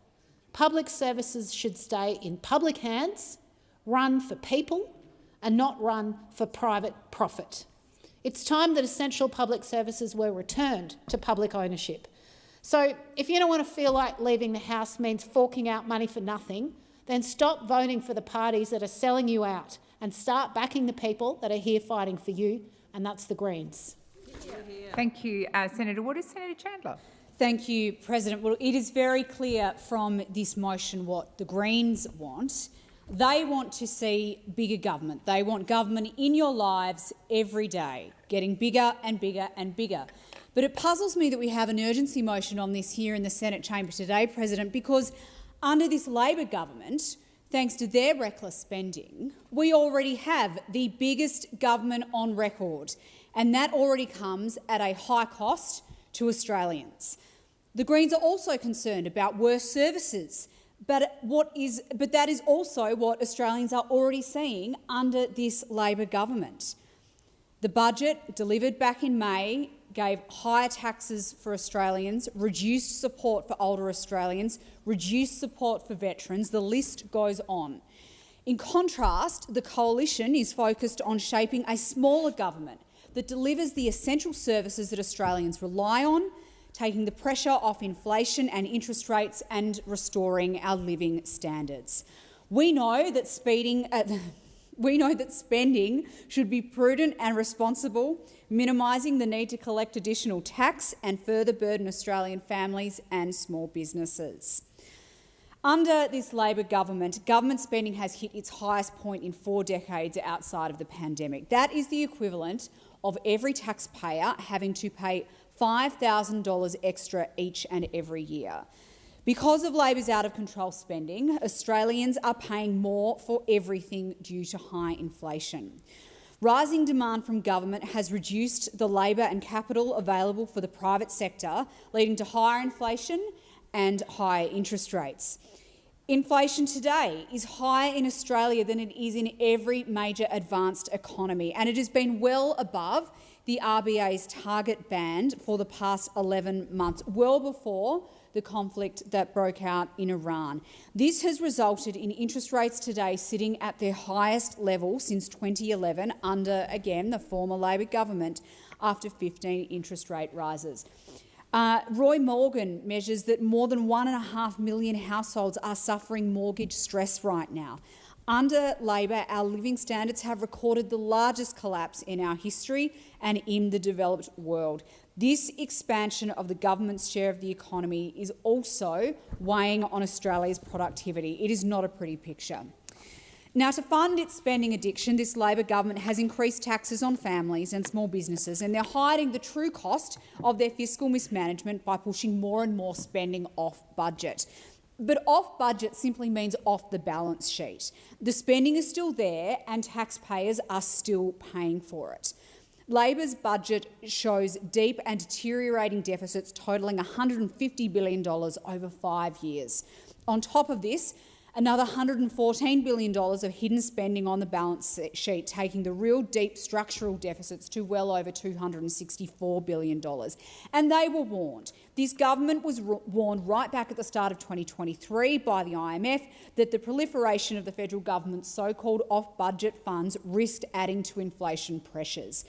Public services should stay in public hands, run for people, and not run for private profit. It's time that essential public services were returned to public ownership. So if you don't want to feel like leaving the house means forking out money for nothing, then stop voting for the parties that are selling you out and start backing the people that are here fighting for you, and that's the Greens. Thank you, Senator Waters. Senator Chandler. Thank you, President. Well, it is very clear from this motion what the Greens want. They want to see bigger government. They want government in your lives every day, getting bigger and bigger and bigger. But it puzzles me that we have an urgency motion on this here in the Senate chamber today, President, because under this Labor government, thanks to their reckless spending, we already have the biggest government on record, and that already comes at a high cost to Australians. The Greens are also concerned about worse services, But that is also what Australians are already seeing under this Labor government. The budget delivered back in May gave higher taxes for Australians, reduced support for older Australians, reduced support for veterans. The list goes on. In contrast, the coalition is focused on shaping a smaller government that delivers the essential services that Australians rely on, taking the pressure off inflation and interest rates and restoring our living standards. We know that spending should be prudent and responsible, minimising the need to collect additional tax and further burden Australian families and small businesses. Under this Labor government, government spending has hit its highest point in 4 decades outside of the pandemic. That is the equivalent of every taxpayer having to pay $5,000 extra each and every year. Because of Labor's out-of-control spending, Australians are paying more for everything due to high inflation. Rising demand from government has reduced the labour and capital available for the private sector, leading to higher inflation and higher interest rates. Inflation today is higher in Australia than it is in every major advanced economy, and it has been well above the RBA's target band for the past 11 months, well before the conflict that broke out in Iran. This has resulted in interest rates today sitting at their highest level since 2011 under, again, the former Labor government after 15 interest rate rises. Roy Morgan measures that more than 1.5 million households are suffering mortgage stress right now. Under Labor, our living standards have recorded the largest collapse in our history and in the developed world. This expansion of the government's share of the economy is also weighing on Australia's productivity. It is not a pretty picture. Now, to fund its spending addiction, this Labor government has increased taxes on families and small businesses, and they're hiding the true cost of their fiscal mismanagement by pushing more and more spending off budget. But off budget simply means off the balance sheet. The spending is still there and taxpayers are still paying for it. Labor's budget shows deep and deteriorating deficits totalling $150 billion over 5 years. On top of this, another $114 billion of hidden spending on the balance sheet, taking the real deep structural deficits to well over $264 billion. And they were warned. This government was warned right back at the start of 2023 by the IMF that the proliferation of the federal government's so-called off-budget funds risked adding to inflation pressures.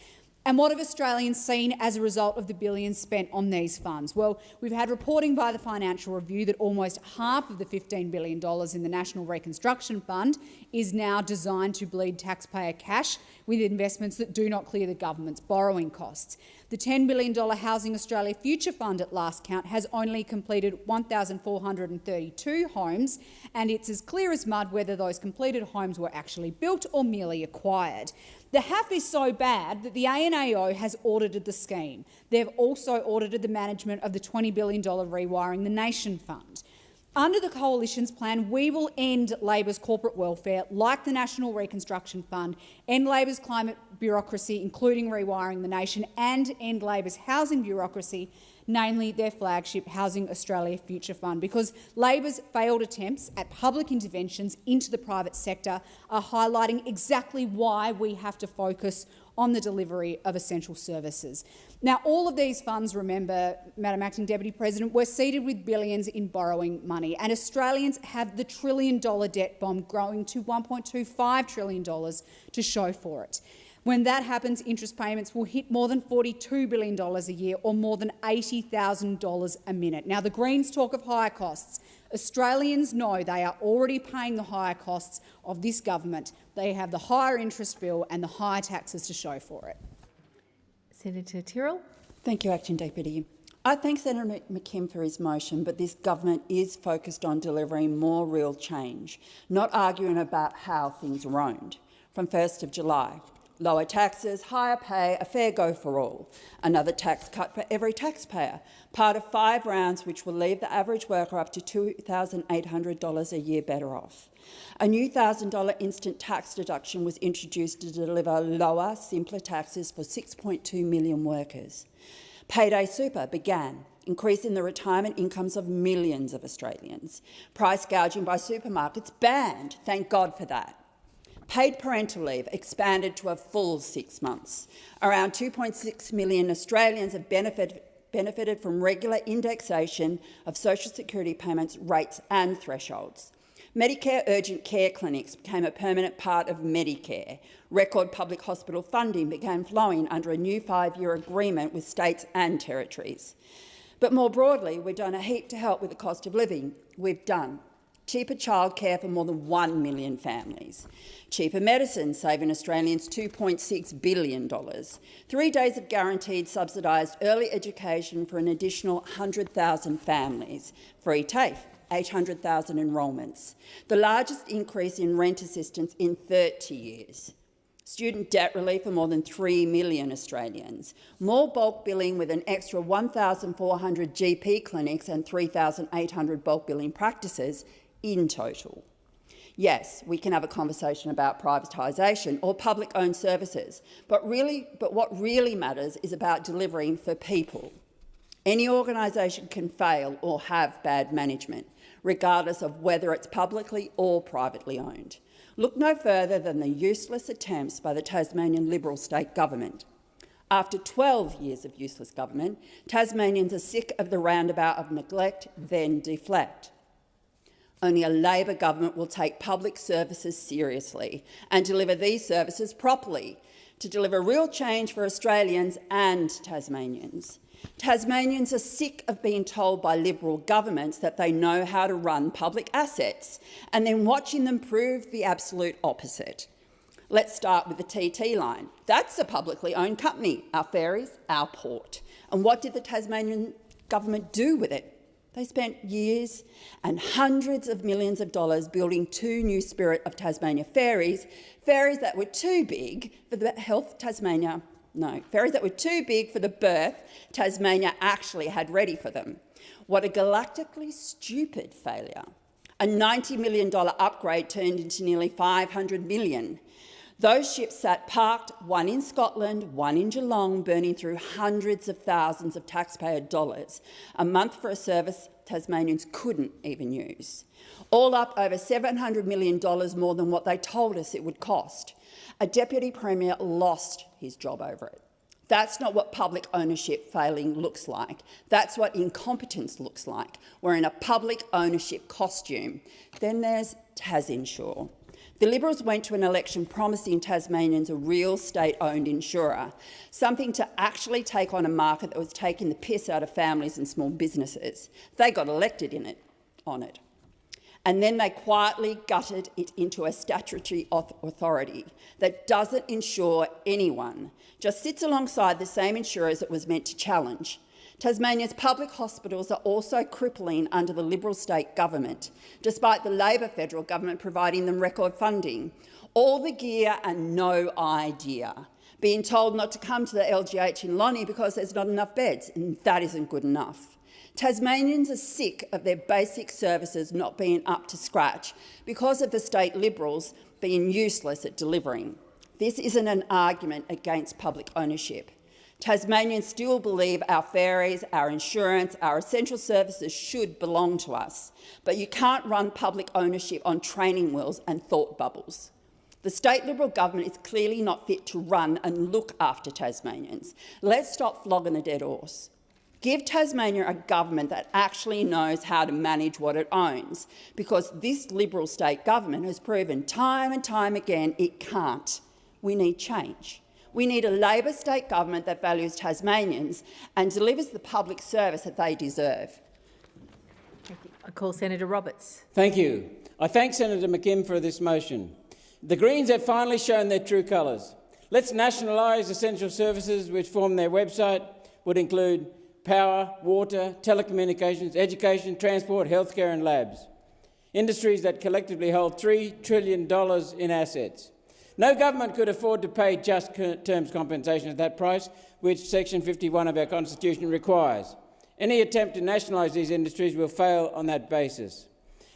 And what have Australians seen as a result of the billions spent on these funds? Well, we've had reporting by the Financial Review that almost half of the $15 billion in the National Reconstruction Fund is now designed to bleed taxpayer cash with investments that do not clear the government's borrowing costs. The $10 billion Housing Australia Future Fund at last count has only completed 1,432 homes, and it's as clear as mud whether those completed homes were actually built or merely acquired. The HAF is so bad that the ANAO has audited the scheme. They've also audited the management of the $20 billion Rewiring the Nation Fund. Under the Coalition's plan, we will end Labor's corporate welfare, like the National Reconstruction Fund, end Labor's climate bureaucracy, including Rewiring the Nation, and end Labor's housing bureaucracy, namely their flagship Housing Australia Future Fund, because Labor's failed attempts at public interventions into the private sector are highlighting exactly why we have to focus on the delivery of essential services. Now, all of these funds, remember, Madam Acting Deputy President, were seeded with billions in borrowing money, and Australians have the $1 trillion debt bomb growing to $1.25 trillion to show for it. When that happens, interest payments will hit more than $42 billion a year, or more than $80,000 a minute. Now, the Greens talk of higher costs. Australians know they are already paying the higher costs of this government. They have the higher interest bill and the higher taxes to show for it. Senator Tyrrell. Thank you, Acting Deputy. I thank Senator McKim for his motion, but this government is focused on delivering more real change, not arguing about how things are owned. From 1st of July, lower taxes, higher pay, a fair go for all. Another tax cut for every taxpayer, part of 5 rounds which will leave the average worker up to $2,800 a year better off. A new $1,000 instant tax deduction was introduced to deliver lower, simpler taxes for 6.2 million workers. Payday super began, increasing the retirement incomes of millions of Australians. Price gouging by supermarkets banned, thank God for that. Paid parental leave expanded to a full 6 months. Around 2.6 million Australians have benefited from regular indexation of social security payments, rates and thresholds. Medicare urgent care clinics became a permanent part of Medicare. Record public hospital funding began flowing under a new 5-year agreement with states and territories. But more broadly, we've done a heap to help with the cost of living. We've done cheaper childcare for more than 1 million families, cheaper medicine saving Australians $2.6 billion, 3 days of guaranteed subsidised early education for an additional 100,000 families, free TAFE, 800,000 enrolments, the largest increase in rent assistance in 30 years, student debt relief for more than 3 million Australians, more bulk billing with an extra 1,400 GP clinics and 3,800 bulk billing practices in total. Yes, we can have a conversation about privatisation or public-owned services, but what really matters is about delivering for people. Any organisation can fail or have bad management, regardless of whether it's publicly or privately owned. Look no further than the useless attempts by the Tasmanian Liberal state government. After 12 years of useless government, Tasmanians are sick of the roundabout of neglect, then deflect. Only a Labor government will take public services seriously and deliver these services properly to deliver real change for Australians and Tasmanians. Tasmanians are sick of being told by Liberal governments that they know how to run public assets and then watching them prove the absolute opposite. Let's start with the TT line. That's a publicly owned company, our ferries, our port. And what did the Tasmanian government do with it? They spent years and hundreds of millions of dollars building 2 new Spirit of Tasmania ferries that were too big for the ferries that were too big for the berth Tasmania actually had ready for them. What a galactically stupid failure. A $90 million upgrade turned into nearly $500 million. Those ships sat parked, one in Scotland, one in Geelong, burning through hundreds of thousands of taxpayer dollars a month for a service Tasmanians couldn't even use. All up over $700 million more than what they told us it would cost. A Deputy Premier lost his job over it. That's not what public ownership failing looks like. That's what incompetence looks like. We're in a public ownership costume. Then there's Tazinsure. The Liberals went to an election promising Tasmanians a real state-owned insurer, something to actually take on a market that was taking the piss out of families and small businesses. They got elected on it. And then they quietly gutted it into a statutory authority that doesn't insure anyone, just sits alongside the same insurers it was meant to challenge. Tasmania's public hospitals are also crippling under the Liberal state government, despite the Labor federal government providing them record funding. All the gear and no idea. Being told not to come to the LGH in Lonnie because there's not enough beds, and that isn't good enough. Tasmanians are sick of their basic services not being up to scratch because of the state Liberals being useless at delivering. This isn't an argument against public ownership. Tasmanians still believe our ferries, our insurance, our essential services should belong to us, but you can't run public ownership on training wheels and thought bubbles. The state Liberal government is clearly not fit to run and look after Tasmanians. Let's stop flogging a dead horse. Give Tasmania a government that actually knows how to manage what it owns, because this Liberal state government has proven time and time again it can't. We need change. We need a Labor state government that values Tasmanians and delivers the public service that they deserve. Thank you. I call Senator Roberts. Thank you. I thank Senator McKim for this motion. The Greens have finally shown their true colours. Let's nationalise essential services which form their website, would include power, water, telecommunications, education, transport, healthcare and labs. Industries that collectively hold $3 trillion in assets. No government could afford to pay just terms compensation at that price, which Section 51 of our Constitution requires. Any attempt to nationalise these industries will fail on that basis.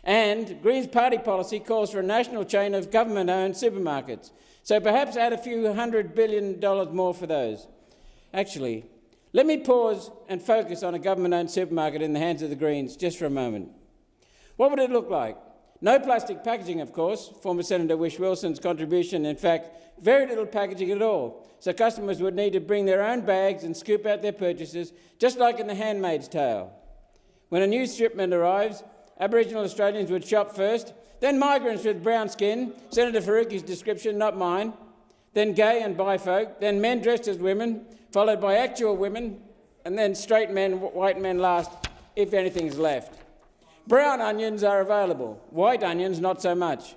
And Greens party policy calls for a national chain of government-owned supermarkets, so perhaps add a few $100 billion more for those. Actually, Let me pause and focus on a government-owned supermarket in the hands of the Greens just for a moment. What would it look like? No plastic packaging, of course, former Senator Whish-Wilson's contribution, in fact, very little packaging at all, so customers would need to bring their own bags and scoop out their purchases, just like in The Handmaid's Tale. When a new shipment arrives, Aboriginal Australians would shop first, then migrants with brown skin, Senator Faruqi's description, not mine, then gay and bi folk, then men dressed as women, followed by actual women, and then straight men, white men last, if anything's left. Brown onions are available, white onions not so much.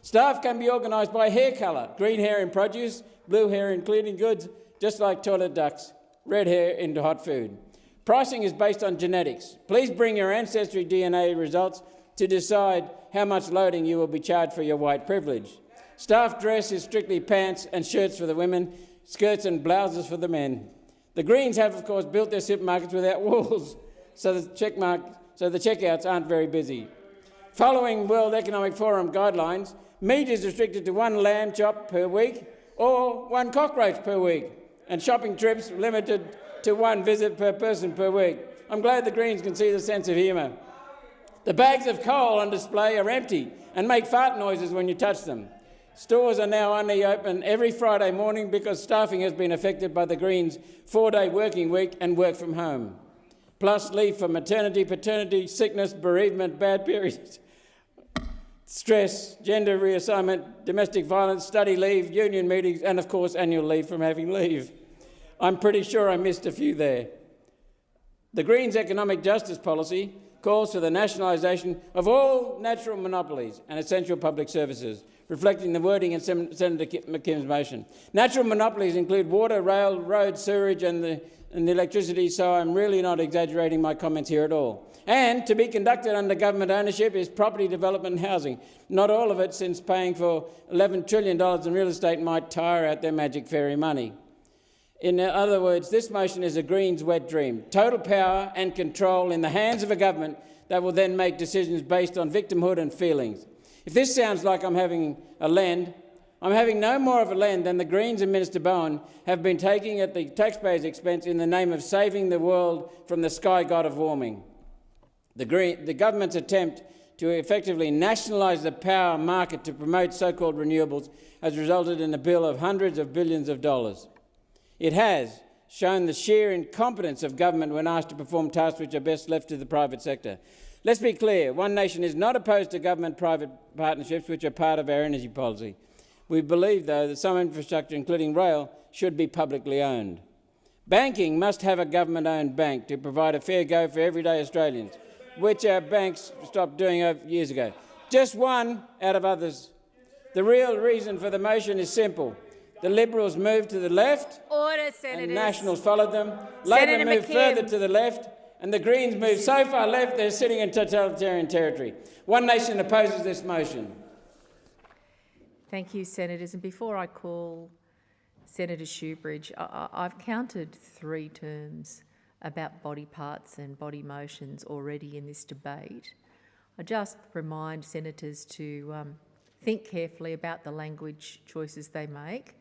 Staff can be organised by hair colour, green hair in produce, blue hair in cleaning goods, just like toilet ducts, red hair into hot food. Pricing is based on genetics. Please bring your ancestry DNA results to decide how much loading you will be charged for your white privilege. Staff dress is strictly pants and shirts for the women, skirts and blouses for the men. The Greens have, of course, built their supermarkets without walls, so the checkouts aren't very busy. Following World Economic Forum guidelines, meat is restricted to 1 lamb chop per week or 1 cockroach per week, and shopping trips limited to 1 visit per person per week. I'm glad the Greens can see the sense of humour. The bags of coal on display are empty and make fart noises when you touch them. Stores are now only open every Friday morning because staffing has been affected by the Greens' 4-day working week and work from home. Plus leave for maternity, paternity, sickness, bereavement, bad periods, stress, gender reassignment, domestic violence, study leave, union meetings, and of course annual leave from having leave. I'm pretty sure I missed a few there. The Greens' economic justice policy calls for the nationalisation of all natural monopolies and essential public services, reflecting the wording in Senator McKim's motion. Natural monopolies include water, rail, road, sewerage and the electricity, so I'm really not exaggerating my comments here at all. And to be conducted under government ownership is property development and housing. Not all of it, since paying for $11 trillion in real estate might tire out their magic fairy money. In other words, this motion is a Greens' wet dream. Total power and control in the hands of a government that will then make decisions based on victimhood and feelings. If this sounds like I'm having a lend, I'm having no more of a lend than the Greens and Minister Bowen have been taking at the taxpayers' expense in the name of saving the world from the sky god of warming. The government's attempt to effectively nationalise the power market to promote so-called renewables has resulted in a bill of hundreds of billions of dollars. It has shown the sheer incompetence of government when asked to perform tasks which are best left to the private sector. Let's be clear, One Nation is not opposed to government-private partnerships which are part of our energy policy. We believe, though, that some infrastructure, including rail, should be publicly owned. Banking must have a government-owned bank to provide a fair go for everyday Australians, which our banks stopped doing years ago. Just one out of others. The real reason for the motion is simple. The Liberals moved to the left, Order, Senators. And Nationals followed them. Labor moved further to the left, and the Greens moved so far left they're sitting in totalitarian territory. One Nation opposes this motion. Thank you, Senators. And before I call Senator Shoebridge, I've counted 3 terms about body parts and body motions already in this debate. I just remind senators to think carefully about the language choices they make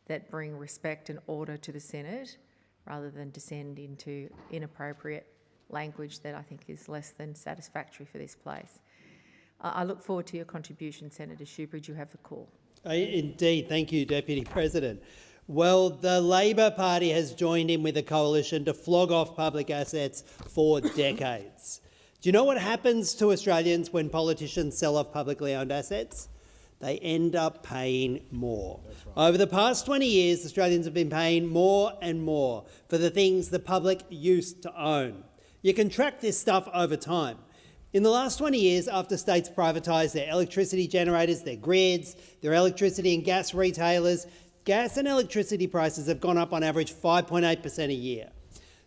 that bring respect and order to the Senate, rather than descend into inappropriate language that I think is less than satisfactory for this place. I look forward to your contribution, Senator Shoebridge. You have the call. Indeed. Thank you, Deputy President. Well, the Labor Party has joined in with the coalition to flog off public assets for decades. Do you know what happens to Australians when politicians sell off publicly owned assets? They end up paying more. Right. Over the past 20 years, Australians have been paying more and more for the things the public used to own. You can track this stuff over time. In the last 20 years, after states privatised their electricity generators, their grids, their electricity and gas retailers, gas and electricity prices have gone up on average 5.8% a year.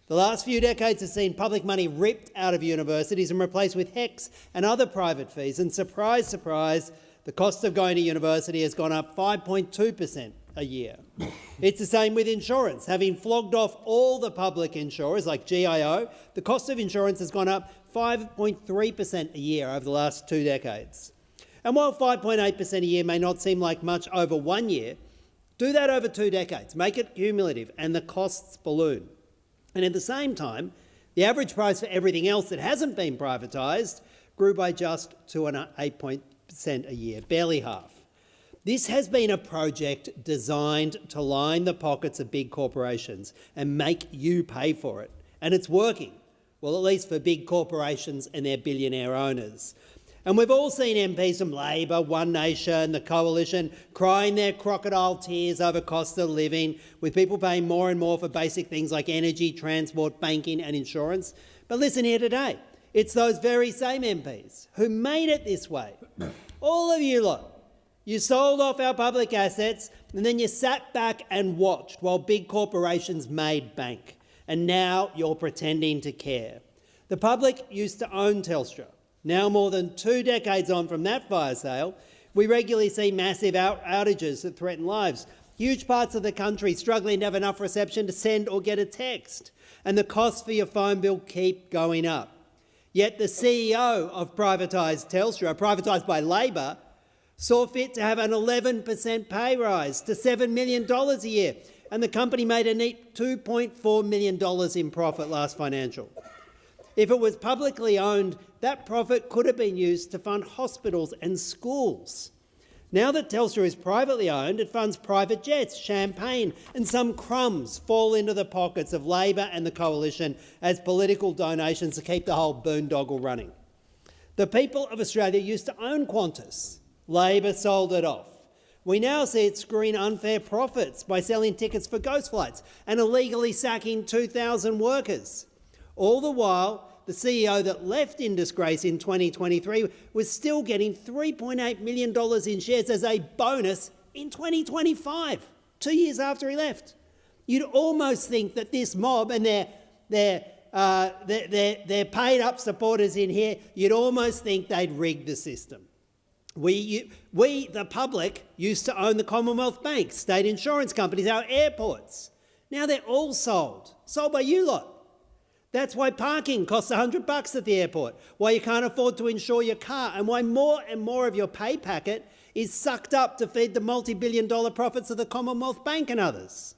The last few decades have seen public money ripped out of universities and replaced with HECS and other private fees. And surprise, surprise, the cost of going to university has gone up 5.2% a year. It's the same with insurance. Having flogged off all the public insurers like GIO, the cost of insurance has gone up 5.3% a year over the last 2 decades. And while 5.8% a year may not seem like much over 1 year, do that over 2 decades, make it cumulative, and the costs balloon. And at the same time, the average price for everything else that hasn't been privatised grew by just 2.8% a year, barely half. This has been a project designed to line the pockets of big corporations and make you pay for it. And it's working, well, at least for big corporations and their billionaire owners. And we've all seen MPs from Labor, One Nation, the Coalition crying their crocodile tears over cost of living, with people paying more and more for basic things like energy, transport, banking and insurance. But listen here today, it's those very same MPs who made it this way. All of you lot. You sold off our public assets and then you sat back and watched while big corporations made bank. And now you're pretending to care. The public used to own Telstra. Now, more than 2 decades on from that fire sale, we regularly see massive outages that threaten lives. Huge parts of the country struggling to have enough reception to send or get a text. And the costs for your phone bill keep going up. Yet the CEO of privatised Telstra, privatised by Labor, saw fit to have an 11% pay rise to $7 million a year, and the company made a neat $2.4 million in profit last financial. If it was publicly owned, that profit could have been used to fund hospitals and schools. Now that Telstra is privately owned, it funds private jets, champagne, and some crumbs fall into the pockets of Labor and the Coalition as political donations to keep the whole boondoggle running. The people of Australia used to own Qantas. Labor sold it off. We now see it screen unfair profits by selling tickets for ghost flights and illegally sacking 2,000 workers. All the while, the CEO that left in disgrace in 2023 was still getting $3.8 million in shares as a bonus in 2025, 2 years after he left. You'd almost think that this mob and their paid-up supporters in here, you'd almost think they'd rigged the system. We, the public, used to own the Commonwealth Bank, state insurance companies, our airports. Now they're all sold by you lot. That's why parking costs $100 at the airport, why you can't afford to insure your car, and why more and more of your pay packet is sucked up to feed the multi-billion-dollar profits of the Commonwealth Bank and others.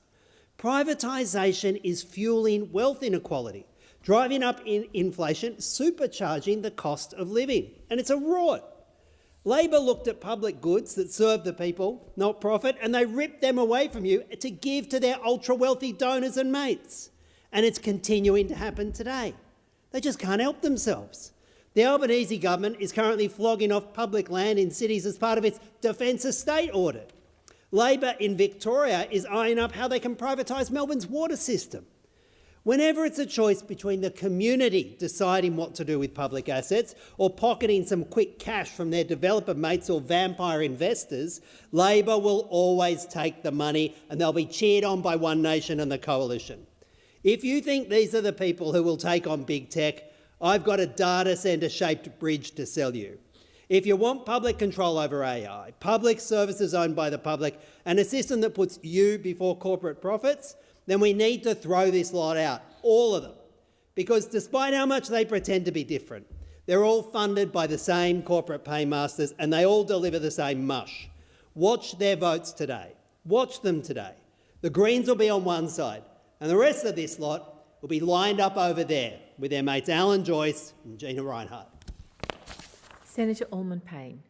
Privatisation is fuelling wealth inequality, driving up inflation, supercharging the cost of living, and it's a rort. Labor looked at public goods that serve the people, not profit, and they ripped them away from you to give to their ultra-wealthy donors and mates. And it's continuing to happen today. They just can't help themselves. The Albanese government is currently flogging off public land in cities as part of its Defence Estate audit. Labor in Victoria is eyeing up how they can privatise Melbourne's water system. Whenever it's a choice between the community deciding what to do with public assets or pocketing some quick cash from their developer mates or vampire investors, Labor will always take the money and they'll be cheered on by One Nation and the Coalition. If you think these are the people who will take on big tech, I've got a data centre-shaped bridge to sell you. If you want public control over AI, public services owned by the public, and a system that puts you before corporate profits, then we need to throw this lot out, all of them. Because despite how much they pretend to be different, they're all funded by the same corporate paymasters and they all deliver the same mush. Watch their votes today. Watch them today. The Greens will be on one side and the rest of this lot will be lined up over there with their mates Alan Joyce and Gina Reinhart. Senator Allman-Payne.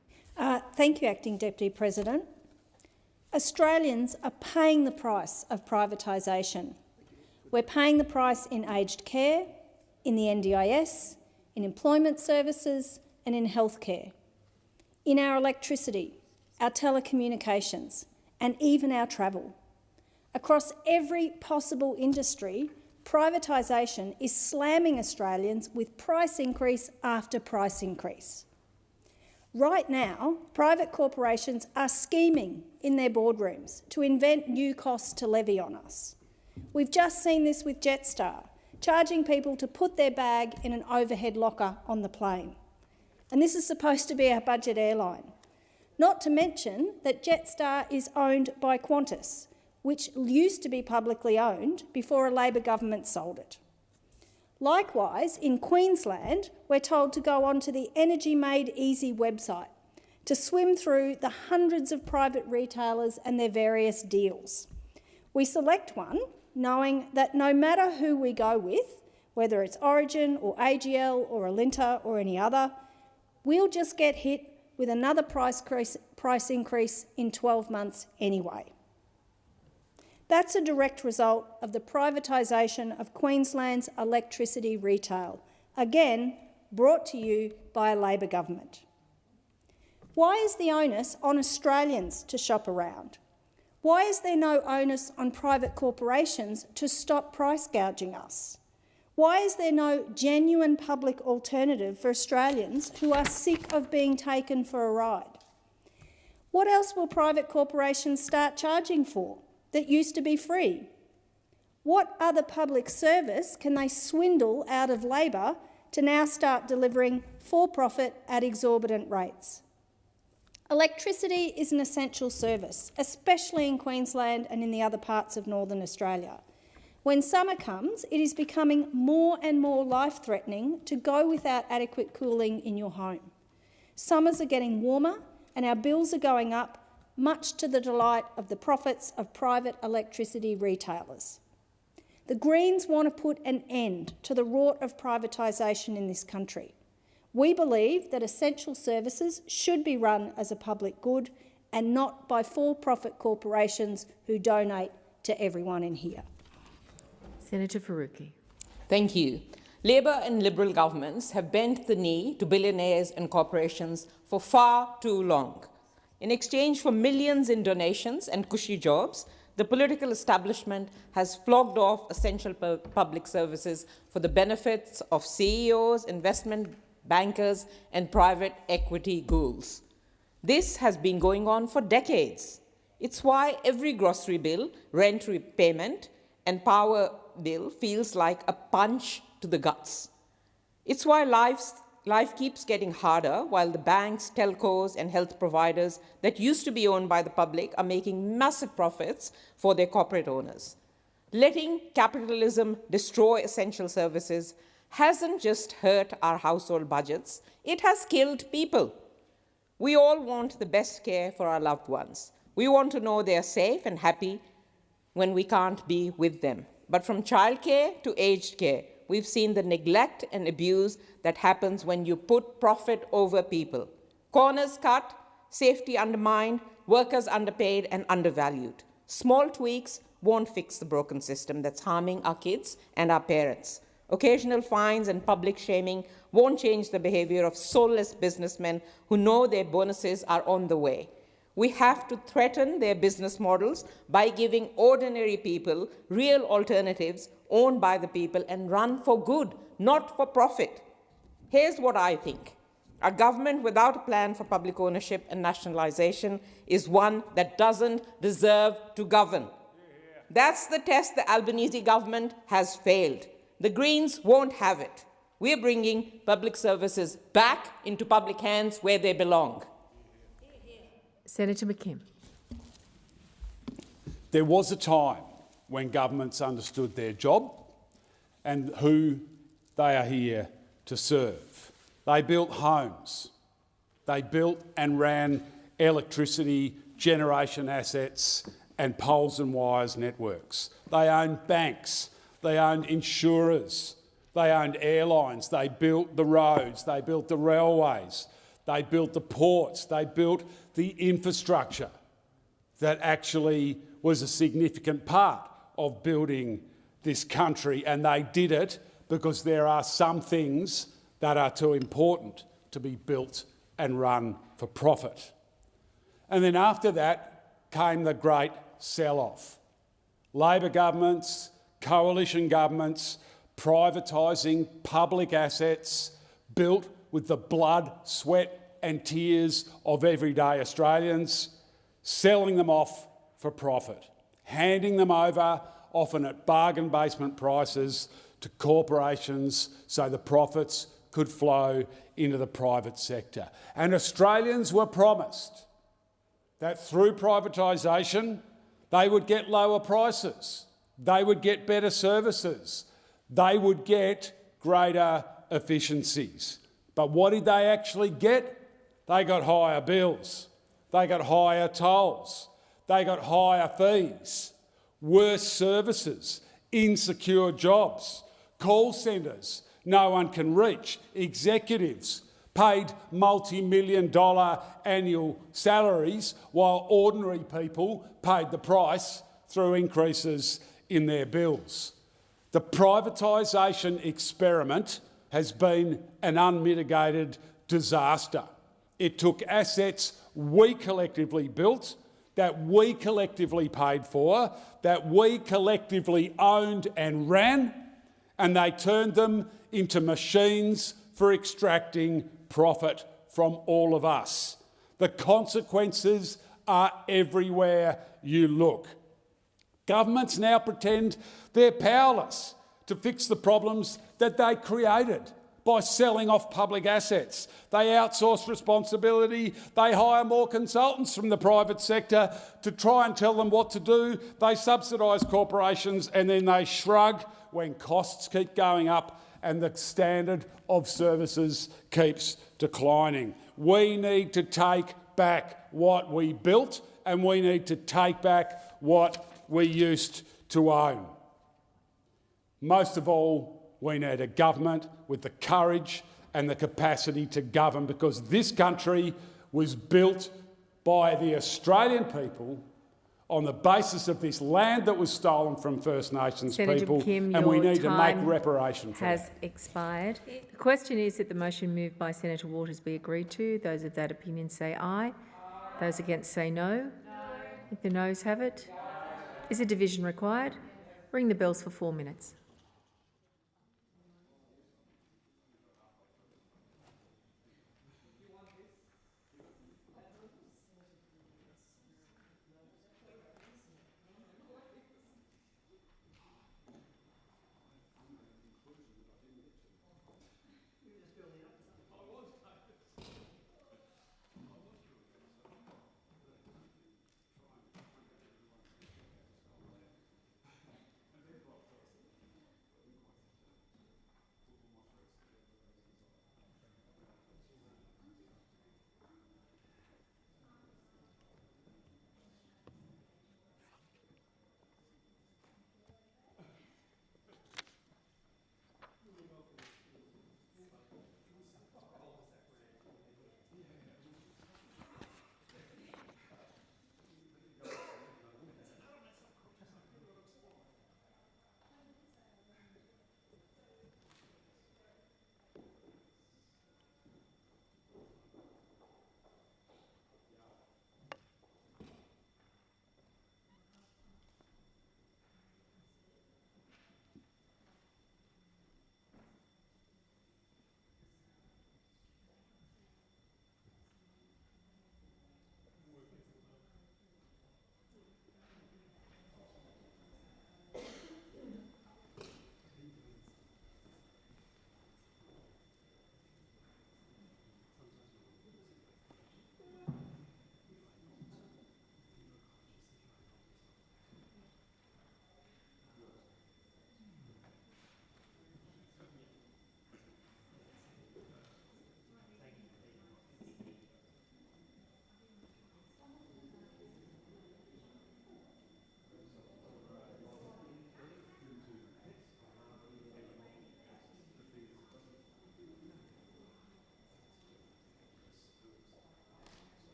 Thank you, Acting Deputy President. Australians are paying the price of privatisation. We're paying the price in aged care, in the NDIS, in employment services and in healthcare, in our electricity, our telecommunications and even our travel. Across every possible industry, privatisation is slamming Australians with price increase after price increase. Right now, private corporations are scheming in their boardrooms to invent new costs to levy on us. We've just seen this with Jetstar, charging people to put their bag in an overhead locker on the plane. And this is supposed to be our budget airline. Not to mention that Jetstar is owned by Qantas, which used to be publicly owned before a Labor government sold it. Likewise, in Queensland, we're told to go onto the Energy Made Easy website to swim through the hundreds of private retailers and their various deals. We select one, knowing that no matter who we go with, whether it's Origin or AGL or Alinta or any other, we'll just get hit with another price increase in 12 months anyway. That's a direct result of the privatisation of Queensland's electricity retail, again brought to you by a Labor government. Why is the onus on Australians to shop around? Why is there no onus on private corporations to stop price gouging us? Why is there no genuine public alternative for Australians who are sick of being taken for a ride? What else will private corporations start charging for that used to be free? What other public service can they swindle out of Labor to now start delivering for profit at exorbitant rates? Electricity is an essential service, especially in Queensland and in the other parts of Northern Australia. When summer comes, it is becoming more and more life-threatening to go without adequate cooling in your home. Summers are getting warmer and our bills are going up, much to the delight of the profits of private electricity retailers. The Greens want to put an end to the rort of privatisation in this country. We believe that essential services should be run as a public good and not by for-profit corporations who donate to everyone in here. Senator Faruqi. Thank you. Labor and Liberal governments have bent the knee to billionaires and corporations for far too long. In exchange for millions in donations and cushy jobs, the political establishment has flogged off essential public services for the benefits of CEOs, investment bankers, and private equity ghouls. This has been going on for decades. It's why every grocery bill, rent repayment, and power bill feels like a punch to the guts. It's why life keeps getting harder while the banks, telcos, and health providers that used to be owned by the public are making massive profits for their corporate owners. Letting capitalism destroy essential services hasn't just hurt our household budgets, it has killed people. We all want the best care for our loved ones. We want to know they are safe and happy when we can't be with them. But from childcare to aged care, we've seen the neglect and abuse that happens when you put profit over people. Corners cut, safety undermined, workers underpaid and undervalued. Small tweaks won't fix the broken system that's harming our kids and our parents. Occasional fines and public shaming won't change the behavior of soulless businessmen who know their bonuses are on the way. We have to threaten their business models by giving ordinary people real alternatives owned by the people and run for good, not for profit. Here's what I think. A government without a plan for public ownership and nationalisation is one that doesn't deserve to govern. That's the test the Albanese government has failed. The Greens won't have it. We're bringing public services back into public hands where they belong. Senator McKim. There was a time when governments understood their job and who they are here to serve. They built homes. They built and ran electricity generation assets and poles and wires networks. They owned banks. They owned insurers. They owned airlines. They built the roads. They built the railways. They built the ports. They built the infrastructure that actually was a significant part of building this country. And they did it because there are some things that are too important to be built and run for profit. And then after that came the great sell-off. Labor governments, coalition governments, privatising public assets built with the blood, sweat and tears of everyday Australians, selling them off for profit, handing them over, often at bargain basement prices, to corporations so the profits could flow into the private sector. And Australians were promised that through privatisation they would get lower prices, they would get better services, they would get greater efficiencies. But what did they actually get? They got higher bills, they got higher tolls, they got higher fees, worse services, insecure jobs, call centres no one can reach, executives paid multi-million-dollar annual salaries while ordinary people paid the price through increases in their bills. The privatisation experiment has been an unmitigated disaster. It took assets we collectively built, that we collectively paid for, that we collectively owned and ran, and they turned them into machines for extracting profit from all of us. The consequences are everywhere you look. Governments now pretend they're powerless to fix the problems that they created by selling off public assets. They outsource responsibility. They hire more consultants from the private sector to try and tell them what to do. They subsidise corporations and then they shrug when costs keep going up and the standard of services keeps declining. We need to take back what we built and we need to take back what we used to own. Most of all, we need a government with the courage and the capacity to govern, because this country was built by the Australian people on the basis of this land that was stolen from First Nations people, and we need to make reparation for that. Has expired. The question is that the motion moved by Senator Waters be agreed to. Those of that opinion say aye. Those against say no. If the noes have it. Is a division required? Ring the bells for 4 minutes.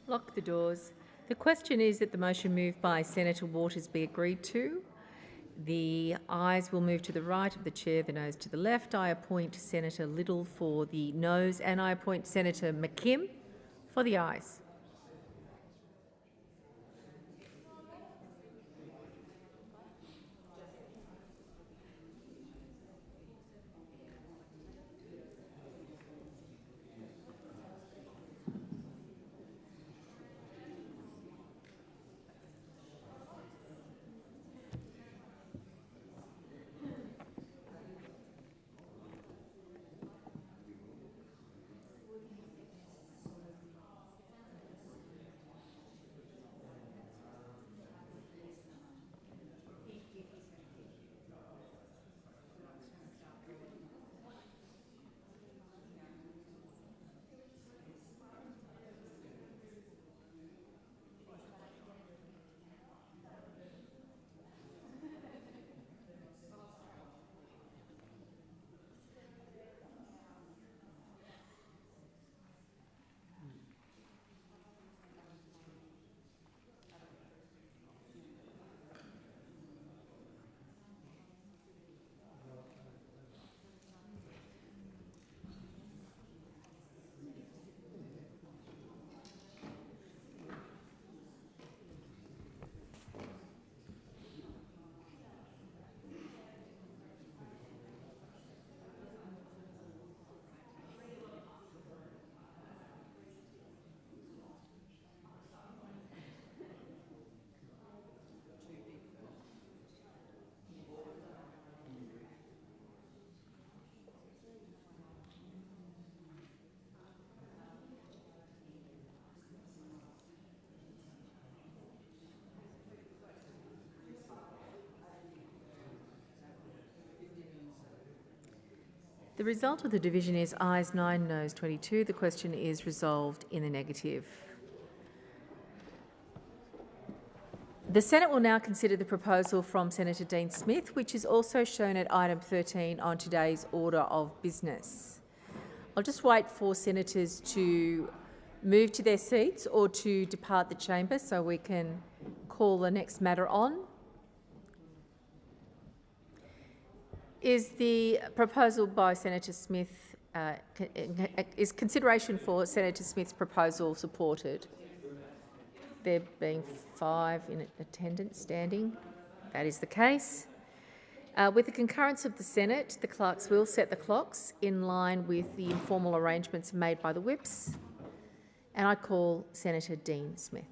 Lock the doors. The question is that the motion moved by Senator Waters be agreed to. The ayes will move to the right of the chair, the noes to the left. I appoint Senator Liddle for the noes and I appoint Senator McKim for the ayes. The result of the division is ayes 9, noes 22. The question is resolved in the negative. The Senate will now consider the proposal from Senator Dean Smith, which is also shown at item 13 on today's order of business. I'll just wait for senators to move to their seats or to depart the chamber so we can call the next matter on. Is the proposal by Senator Smith, is consideration for Senator Smith's proposal supported? There being 5 in attendance standing, that is the case. With the concurrence of the Senate, the clerks will set the clocks in line with the informal arrangements made by the whips. And I call Senator Dean Smith.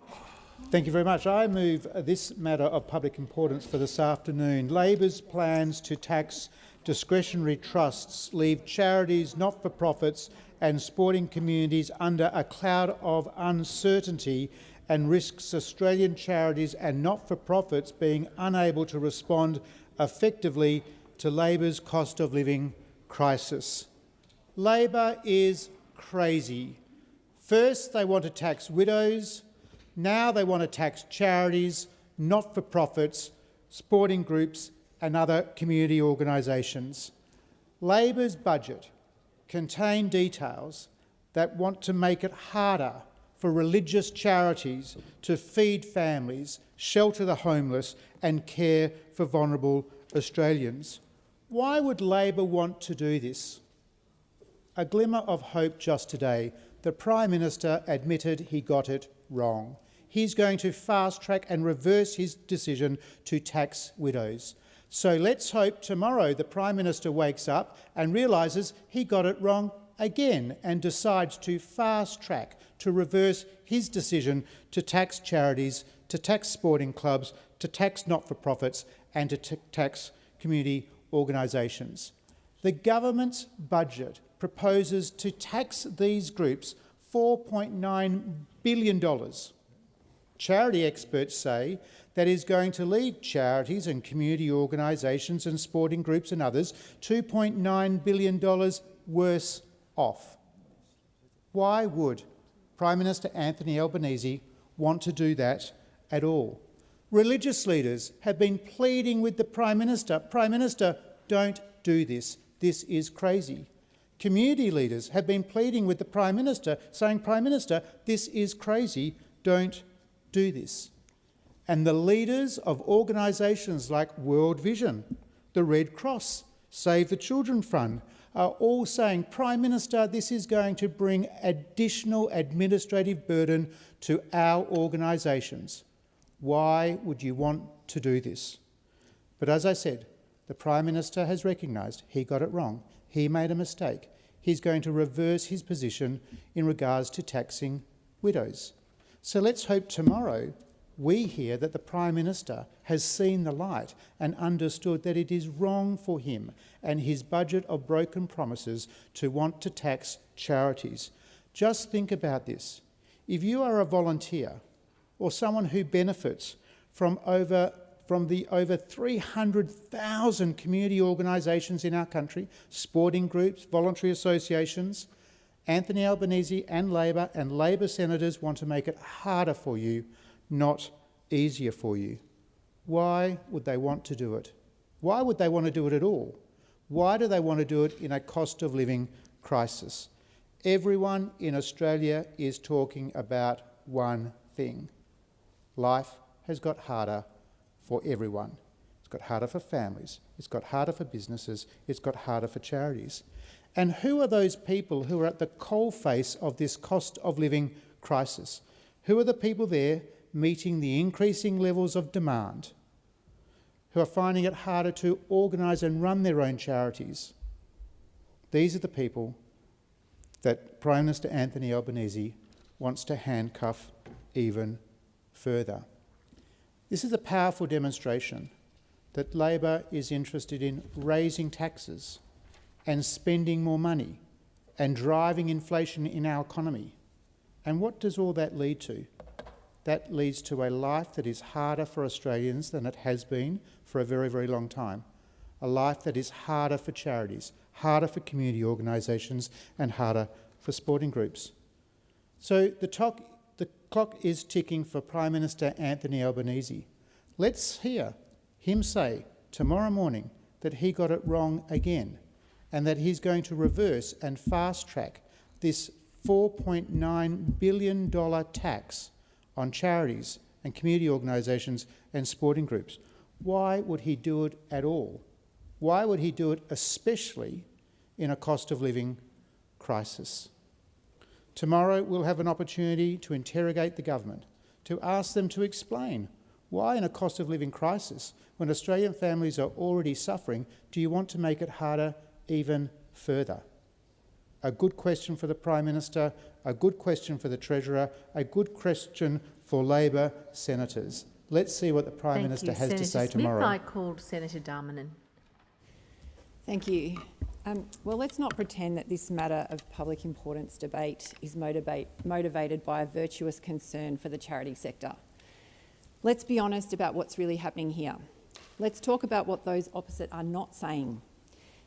Thank you very much. I move this matter of public importance for this afternoon. Labor's plans to tax discretionary trusts leave charities, not-for-profits and sporting communities under a cloud of uncertainty and risks Australian charities and not-for-profits being unable to respond effectively to Labor's cost of living crisis. Labor is crazy. First, they want to tax widows. Now they want to tax charities, not-for-profits, sporting groups and other community organisations. Labor's budget contained details that want to make it harder for religious charities to feed families, shelter the homeless and care for vulnerable Australians. Why would Labor want to do this? A glimmer of hope just today. The Prime Minister admitted he got it wrong. He's going to fast-track and reverse his decision to tax widows. So let's hope tomorrow the Prime Minister wakes up and realises he got it wrong again and decides to fast-track, to reverse his decision to tax charities, to tax sporting clubs, to tax not-for-profits and to tax community organisations. The government's budget proposes to tax these groups $4.9 billion. Charity experts say that is going to leave charities and community organisations and sporting groups and others $2.9 billion worse off. Why would Prime Minister Anthony Albanese want to do that at all? Religious leaders have been pleading with the Prime Minister, Prime Minister, don't do this. This is crazy. Community leaders have been pleading with the Prime Minister, saying, Prime Minister, this is crazy. don't do this. And the leaders of organisations like World Vision, the Red Cross, Save the Children Fund, are all saying, Prime Minister, this is going to bring additional administrative burden to our organisations. Why would you want to do this? But as I said, the Prime Minister has recognised he got it wrong. He made a mistake. He's going to reverse his position in regards to taxing widows. So let's hope tomorrow we hear that the Prime Minister has seen the light and understood that it is wrong for him and his budget of broken promises to want to tax charities. Just think about this. If you are a volunteer or someone who benefits from the over 300,000 community organisations in our country, sporting groups, voluntary associations, Anthony Albanese and Labor senators want to make it harder for you, not easier for you. Why would they want to do it? Why would they want to do it at all? Why do they want to do it in a cost of living crisis? Everyone in Australia is talking about one thing. Life has got harder for everyone. It's got harder for families, it's got harder for businesses, it's got harder for charities. And who are those people who are at the coalface of this cost of living crisis? Who are the people there meeting the increasing levels of demand, who are finding it harder to organise and run their own charities? These are the people that Prime Minister Anthony Albanese wants to handcuff even further. This is a powerful demonstration that Labor is interested in raising taxes and spending more money and driving inflation in our economy. And what does all that lead to? That leads to a life that is harder for Australians than it has been for a very, very long time. A life that is harder for charities, harder for community organisations and harder for sporting groups. So the clock is ticking for Prime Minister Anthony Albanese. Let's hear him say tomorrow morning that he got it wrong again and that he's going to reverse and fast-track this $4.9 billion tax on charities and community organisations and sporting groups. Why would he do it at all? Why would he do it especially in a cost of living crisis? Tomorrow we'll have an opportunity to interrogate the government, to ask them to explain why in a cost of living crisis, when Australian families are already suffering, do you want to make it harder even further? A good question for the Prime Minister, a good question for the Treasurer, a good question for Labor senators. Let's see what the Prime Minister has to say tomorrow. I called Senator Darmanin. Thank you. Well, let's not pretend that this matter of public importance debate is motivated by a virtuous concern for the charity sector. Let's be honest about what's really happening here. Let's talk about what those opposite are not saying,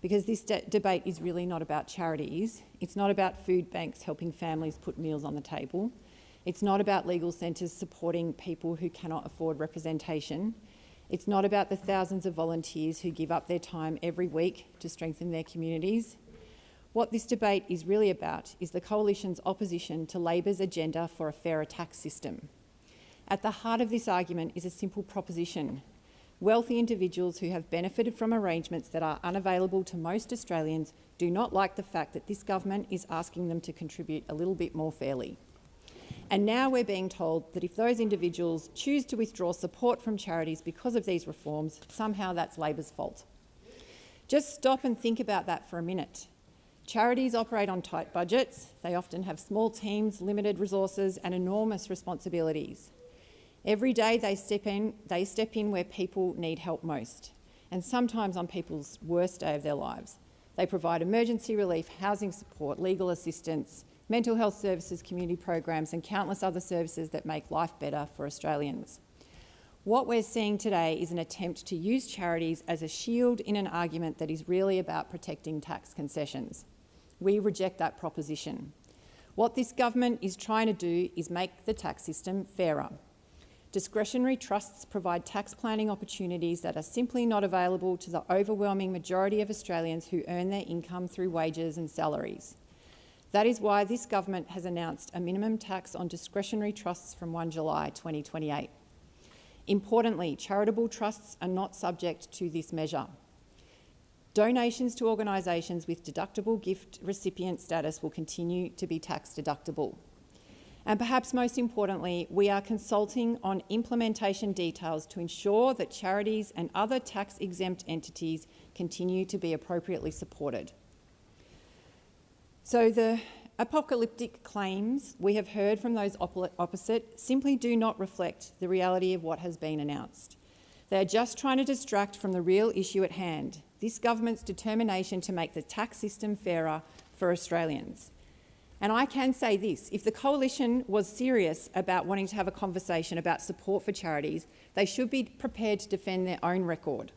because this debate is really not about charities. It's not about food banks helping families put meals on the table. It's not about legal centres supporting people who cannot afford representation. It's not about the thousands of volunteers who give up their time every week to strengthen their communities. What this debate is really about is the Coalition's opposition to Labor's agenda for a fairer tax system. At the heart of this argument is a simple proposition. Wealthy individuals who have benefited from arrangements that are unavailable to most Australians do not like the fact that this government is asking them to contribute a little bit more fairly. And now we're being told that if those individuals choose to withdraw support from charities because of these reforms, somehow that's Labor's fault. Just stop and think about that for a minute. Charities operate on tight budgets. They often have small teams, limited resources and enormous responsibilities. Every day they step in where people need help most, and sometimes on people's worst day of their lives. They provide emergency relief, housing support, legal assistance, mental health services, community programs and countless other services that make life better for Australians. What we're seeing today is an attempt to use charities as a shield in an argument that is really about protecting tax concessions. We reject that proposition. What this government is trying to do is make the tax system fairer. Discretionary trusts provide tax planning opportunities that are simply not available to the overwhelming majority of Australians who earn their income through wages and salaries. That is why this government has announced a minimum tax on discretionary trusts from 1 July 2028. Importantly, charitable trusts are not subject to this measure. Donations to organisations with deductible gift recipient status will continue to be tax deductible. And perhaps most importantly, we are consulting on implementation details to ensure that charities and other tax-exempt entities continue to be appropriately supported. So the apocalyptic claims we have heard from those opposite simply do not reflect the reality of what has been announced. They are just trying to distract from the real issue at hand, this government's determination to make the tax system fairer for Australians. And I can say this, if the Coalition was serious about wanting to have a conversation about support for charities, they should be prepared to defend their own record.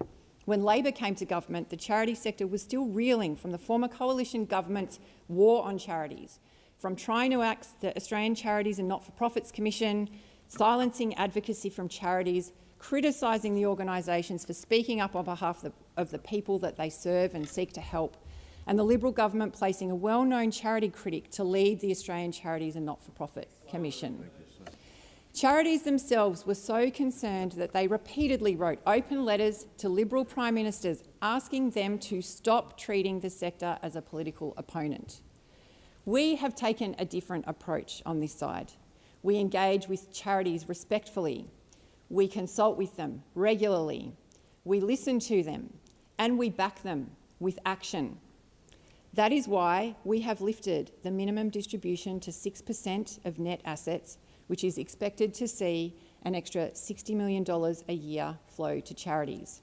When Labor came to government, the charity sector was still reeling from the former Coalition government's war on charities, from trying to axe the Australian Charities and Not-for-Profits Commission, silencing advocacy from charities, criticising the organisations for speaking up on behalf of the people that they serve and seek to help, and the Liberal government placing a well-known charity critic to lead the Australian Charities and Not-for-Profit Commission. Charities themselves were so concerned that they repeatedly wrote open letters to Liberal Prime Ministers asking them to stop treating the sector as a political opponent. We have taken a different approach on this side. We engage with charities respectfully. We consult with them regularly. We listen to them and we back them with action. That is why we have lifted the minimum distribution to 6% of net assets, which is expected to see an extra $60 million a year flow to charities,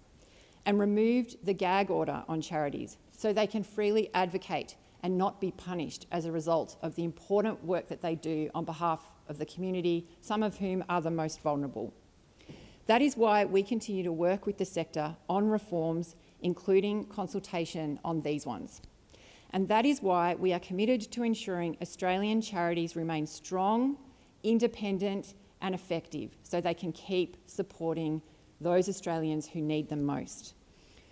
and removed the gag order on charities so they can freely advocate and not be punished as a result of the important work that they do on behalf of the community, some of whom are the most vulnerable. That is why we continue to work with the sector on reforms, including consultation on these ones. And that is why we are committed to ensuring Australian charities remain strong, independent and effective so they can keep supporting those Australians who need them most.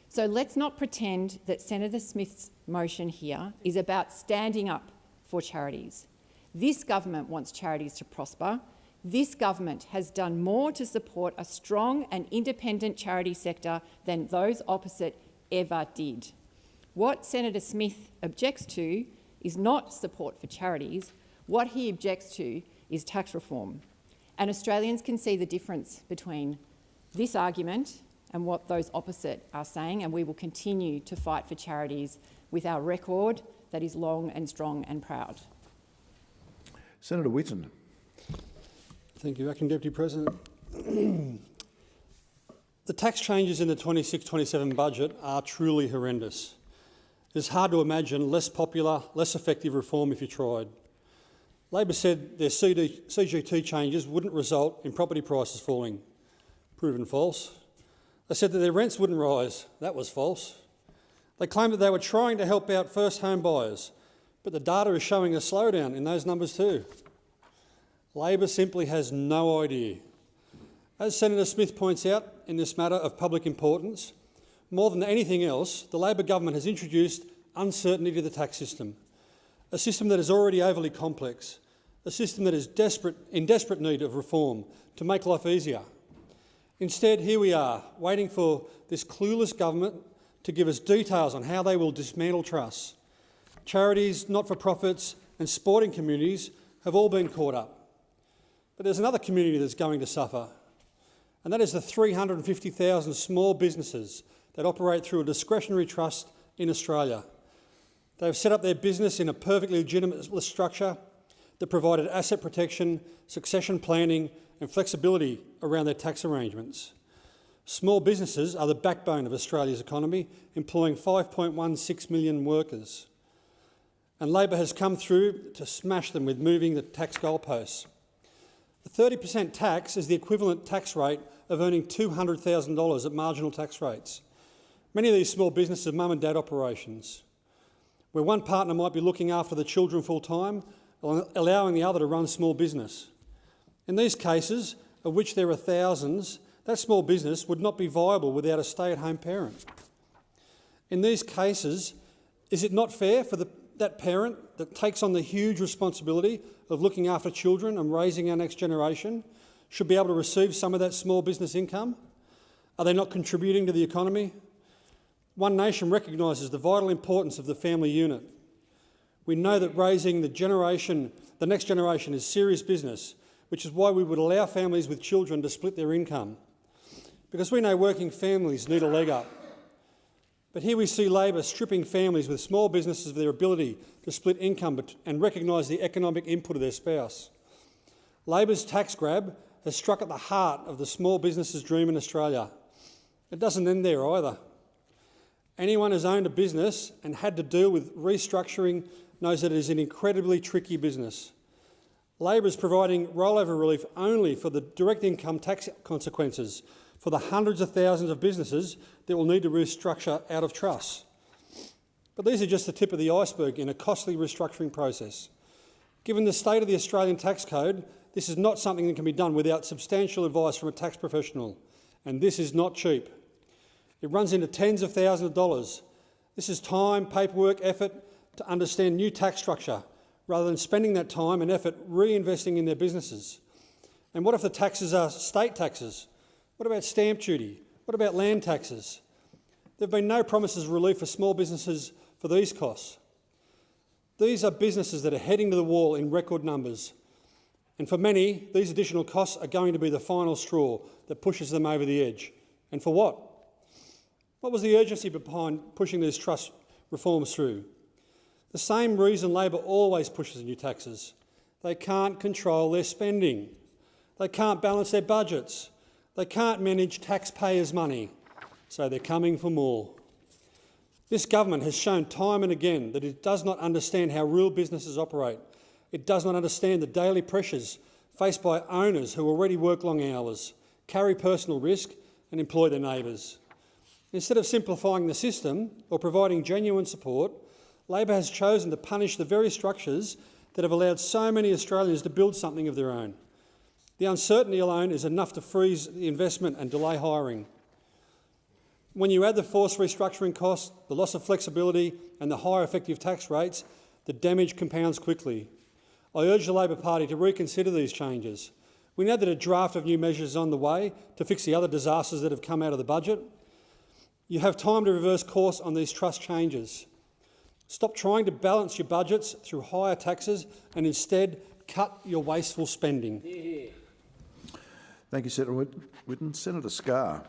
So let's not pretend that Senator Smith's motion here is about standing up for charities. This government wants charities to prosper. This government has done more to support a strong and independent charity sector than those opposite ever did. What Senator Smith objects to is not support for charities. What he objects to is tax reform. And Australians can see the difference between this argument and what those opposite are saying, and we will continue to fight for charities with our record that is long and strong and proud. Senator Whitton. Thank you, Acting Deputy President. The tax changes in the 26-27 budget are truly horrendous. It's hard to imagine less popular, less effective reform if you tried. Labor said their CGT changes wouldn't result in property prices falling. Proven false. They said that their rents wouldn't rise. That was false. They claimed that they were trying to help out first home buyers, but the data is showing a slowdown in those numbers too. Labor simply has no idea. As Senator Smith points out in this matter of public importance, more than anything else, the Labor government has introduced uncertainty to the tax system, a system that is already overly complex, a system that is in desperate need of reform to make life easier. Instead, here we are, waiting for this clueless government to give us details on how they will dismantle trusts. Charities, not-for-profits and sporting communities have all been caught up. But there's another community that's going to suffer, and that is the 350,000 small businesses that operate through a discretionary trust in Australia. They've set up their business in a perfectly legitimate structure that provided asset protection, succession planning and flexibility around their tax arrangements. Small businesses are the backbone of Australia's economy, employing 5.16 million workers. And Labor has come through to smash them with moving the tax goalposts. The 30% tax is the equivalent tax rate of earning $200,000 at marginal tax rates. Many of these small businesses are mum and dad operations, where one partner might be looking after the children full-time, allowing the other to run small business. In these cases, of which there are thousands, that small business would not be viable without a stay-at-home parent. In these cases, is it not fair for that parent that takes on the huge responsibility of looking after children and raising our next generation should be able to receive some of that small business income? Are they not contributing to the economy? One Nation recognises the vital importance of the family unit. We know that raising the next generation is serious business, which is why we would allow families with children to split their income, because we know working families need a leg up. But here we see Labor stripping families with small businesses of their ability to split income and recognise the economic input of their spouse. Labor's tax grab has struck at the heart of the small business's dream in Australia. It doesn't end there either. Anyone who's owned a business and had to deal with restructuring knows that it is an incredibly tricky business. Labor is providing rollover relief only for the direct income tax consequences for the hundreds of thousands of businesses that will need to restructure out of trust. But these are just the tip of the iceberg in a costly restructuring process. Given the state of the Australian tax code, this is not something that can be done without substantial advice from a tax professional, and this is not cheap. It runs into tens of thousands of dollars. This is time, paperwork, effort to understand new tax structure, rather than spending that time and effort reinvesting in their businesses. And what if the taxes are state taxes? What about stamp duty? What about land taxes? There have been no promises of relief for small businesses for these costs. These are businesses that are heading to the wall in record numbers. And for many, these additional costs are going to be the final straw that pushes them over the edge. And for what? What was the urgency behind pushing these trust reforms through? The same reason Labor always pushes new taxes. They can't control their spending. They can't balance their budgets. They can't manage taxpayers' money. So they're coming for more. This government has shown time and again that it does not understand how real businesses operate. It does not understand the daily pressures faced by owners who already work long hours, carry personal risk and employ their neighbours. Instead of simplifying the system or providing genuine support, Labor has chosen to punish the very structures that have allowed so many Australians to build something of their own. The uncertainty alone is enough to freeze the investment and delay hiring. When you add the forced restructuring costs, the loss of flexibility and the higher effective tax rates, the damage compounds quickly. I urge the Labor Party to reconsider these changes. We know that a draft of new measures is on the way to fix the other disasters that have come out of the budget. You have time to reverse course on these trust changes. Stop trying to balance your budgets through higher taxes and instead cut your wasteful spending. Thank you, Senator Whitten. Senator Scarr.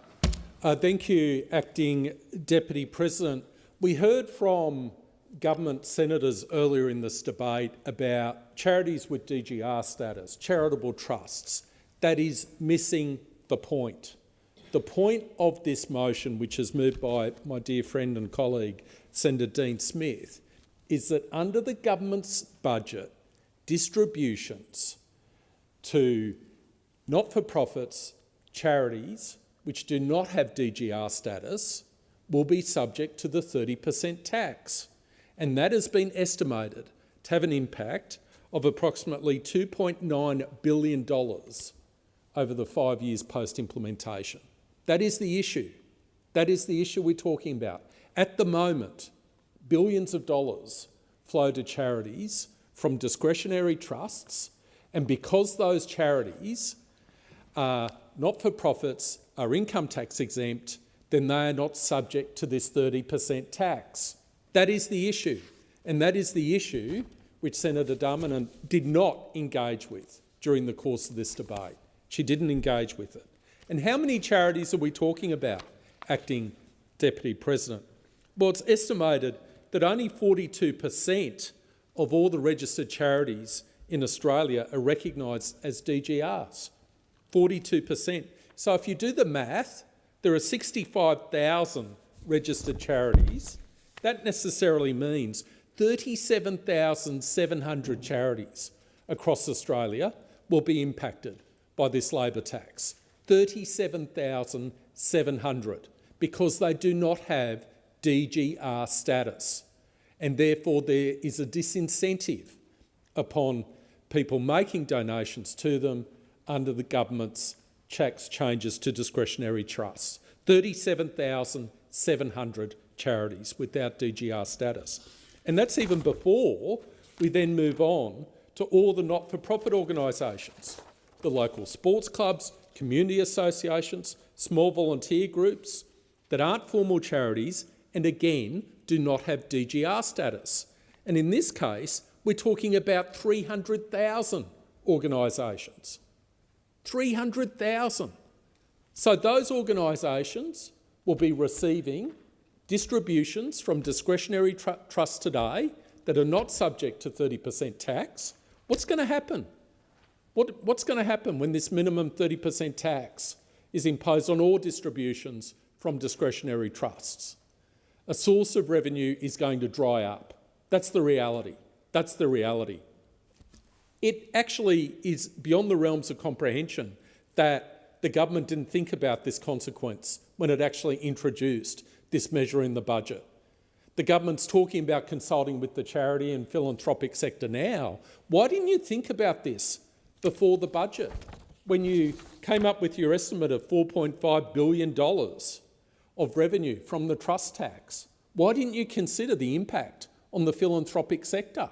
Thank you, Acting Deputy President. We heard from government senators earlier in this debate about charities with DGR status, charitable trusts. That is missing the point. The point of this motion, which is moved by my dear friend and colleague, Senator Dean Smith, is that under the government's budget, distributions to not-for-profits, charities which do not have DGR status will be subject to the 30% tax. And that has been estimated to have an impact of approximately $2.9 billion over the 5 years post-implementation. That is the issue. That is the issue we're talking about. At the moment, billions of dollars flow to charities from discretionary trusts, and because those charities are not-for-profits, are income tax exempt, then they are not subject to this 30% tax. That is the issue, and that is the issue which Senator Darmanin did not engage with during the course of this debate. She didn't engage with it. And how many charities are we talking about, Acting Deputy President? Well, it's estimated that only 42% of all the registered charities in Australia are recognised as DGRs. 42%. So if you do the math, there are 65,000 registered charities. That necessarily means 37,700 charities across Australia will be impacted by this Labor tax. 37,700, because they do not have DGR status. And therefore there is a disincentive upon people making donations to them under the government's tax changes to discretionary trusts. 37,700 charities without DGR status. And that's even before we then move on to all the not-for-profit organisations, the local sports clubs, community associations, small volunteer groups that aren't formal charities and, again, do not have DGR status. And in this case, we're talking about 300,000 organisations. 300,000. So those organisations will be receiving distributions from discretionary trusts today that are not subject to 30% tax. What's going to happen? What's going to happen when this minimum 30% tax is imposed on all distributions from discretionary trusts? A source of revenue is going to dry up. That's the reality. That's the reality. It actually is beyond the realms of comprehension that the government didn't think about this consequence when it actually introduced this measure in the budget. The government's talking about consulting with the charity and philanthropic sector now. Why didn't you think about this before the budget when you came up with your estimate of $4.5 billion of revenue from the trust tax? Why didn't you consider the impact on the philanthropic sector?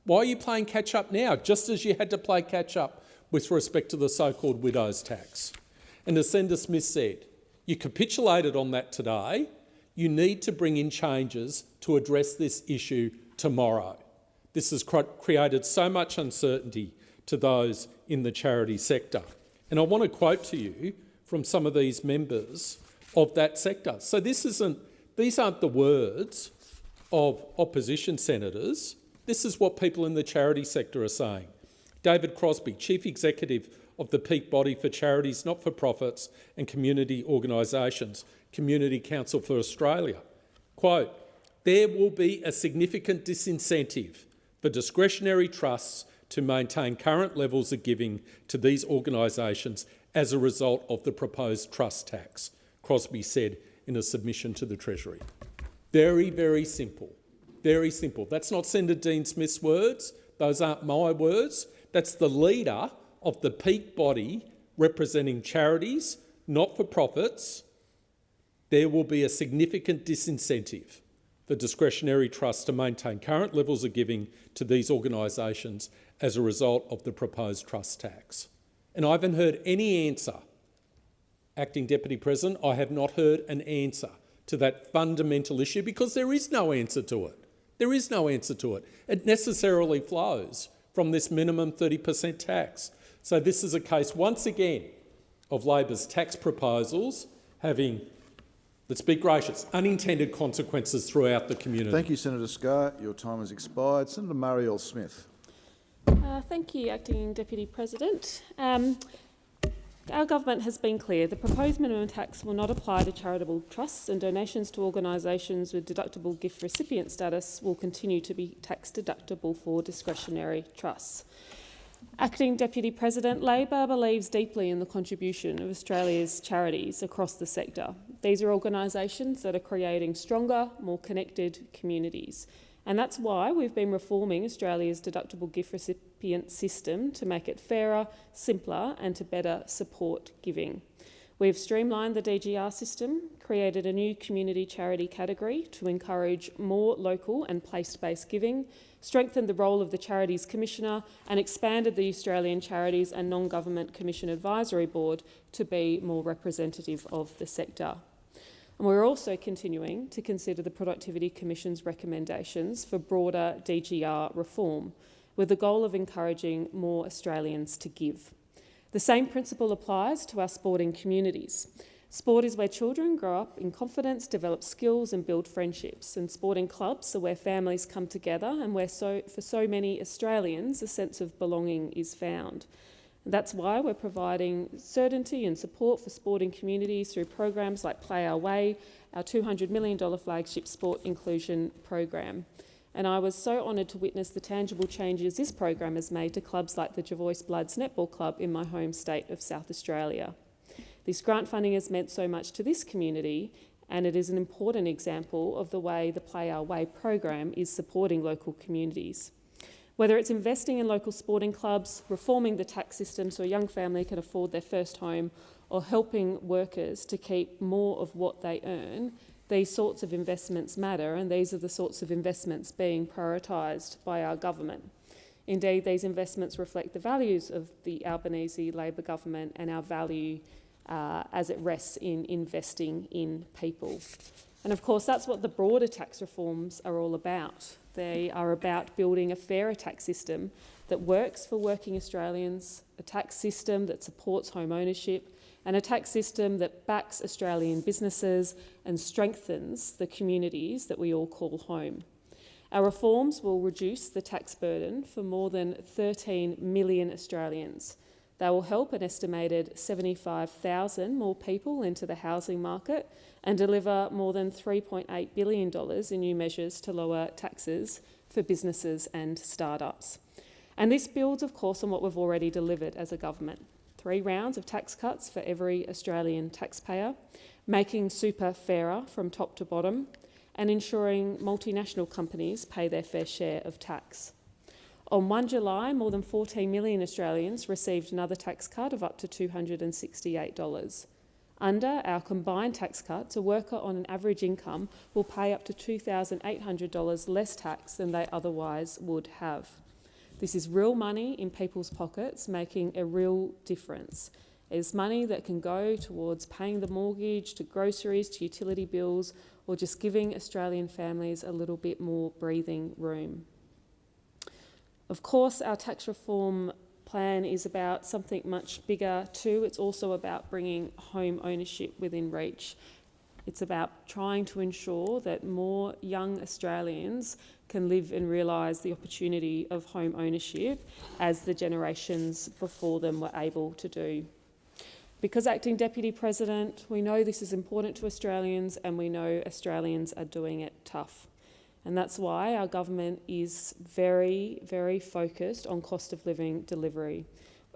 Why are you playing catch-up now, just as you had to play catch-up with respect to the so-called widow's tax? And as Senator Smith said, you capitulated on that today. You need to bring in changes to address this issue tomorrow. This has created so much uncertainty to those in the charity sector. And I want to quote to you from some of these members of that sector. So these aren't the words of opposition senators. This is what people in the charity sector are saying. David Crosby, Chief Executive of the peak body for charities, not-for-profits and community organisations, Community Council for Australia. Quote, "There will be a significant disincentive for discretionary trusts to maintain current levels of giving to these organisations as a result of the proposed trust tax," Crosby said in a submission to the Treasury. Very, very simple. Very simple. That's not Senator Dean Smith's words. Those aren't my words. That's the leader of the peak body representing charities, not-for-profits. There will be a significant disincentive for discretionary trusts to maintain current levels of giving to these organisations as a result of the proposed trust tax. And I haven't heard any answer. Acting Deputy President, I have not heard an answer to that fundamental issue because there is no answer to it. There is no answer to it. It necessarily flows from this minimum 30% tax. So this is a case, once again, of Labor's tax proposals having, let's be gracious, unintended consequences throughout the community. Thank you, Senator Scarr. Your time has expired. Senator Murray Smith. Thank you, Acting Deputy President. Our government has been clear the proposed minimum tax will not apply to charitable trusts, and donations to organisations with deductible gift recipient status will continue to be tax deductible for discretionary trusts. Acting Deputy President, Labor believes deeply in the contribution of Australia's charities across the sector. These are organisations that are creating stronger, more connected communities. And that's why we've been reforming Australia's deductible gift recipient system to make it fairer, simpler and to better support giving. We've streamlined the DGR system, created a new community charity category to encourage more local and place-based giving, strengthened the role of the Charities Commissioner and expanded the Australian Charities and Non-Government Commission Advisory Board to be more representative of the sector. And we're also continuing to consider the Productivity Commission's recommendations for broader DGR reform, with the goal of encouraging more Australians to give. The same principle applies to our sporting communities. Sport is where children grow up in confidence, develop skills and build friendships, and sporting clubs are where families come together and where for so many Australians a sense of belonging is found. That's why we're providing certainty and support for sporting communities through programs like Play Our Way, our $200 million flagship sport inclusion program. And I was so honoured to witness the tangible changes this program has made to clubs like the Jervois Bloods Netball Club in my home state of South Australia. This grant funding has meant so much to this community, and it is an important example of the way the Play Our Way program is supporting local communities. Whether it's investing in local sporting clubs, reforming the tax system so a young family can afford their first home, or helping workers to keep more of what they earn, These sorts of investments matter, and these are the sorts of investments being prioritised by our government. Indeed, these investments reflect the values of the Albanese Labor government and our value as it rests in investing in people. And of course, that's what the broader tax reforms are all about. They are about building a fairer tax system that works for working Australians, a tax system that supports home ownership, and a tax system that backs Australian businesses and strengthens the communities that we all call home. Our reforms will reduce the tax burden for more than 13 million Australians. They will help an estimated 75,000 more people into the housing market and deliver more than $3.8 billion in new measures to lower taxes for businesses and startups. And this builds, of course, on what we've already delivered as a government. 3 rounds of tax cuts for every Australian taxpayer, making super fairer from top to bottom, and ensuring multinational companies pay their fair share of tax. On 1 July, more than 14 million Australians received another tax cut of up to $268. Under our combined tax cuts, a worker on an average income will pay up to $2,800 less tax than they otherwise would have. This is real money in people's pockets, making a real difference. It's money that can go towards paying the mortgage, to groceries, to utility bills, or just giving Australian families a little bit more breathing room. Of course, our tax reform plan is about something much bigger too. It's also about bringing home ownership within reach. It's about trying to ensure that more young Australians can live and realise the opportunity of home ownership as the generations before them were able to do. Because, Acting Deputy President, we know this is important to Australians and we know Australians are doing it tough. And that's why our government is very, very focused on cost of living delivery.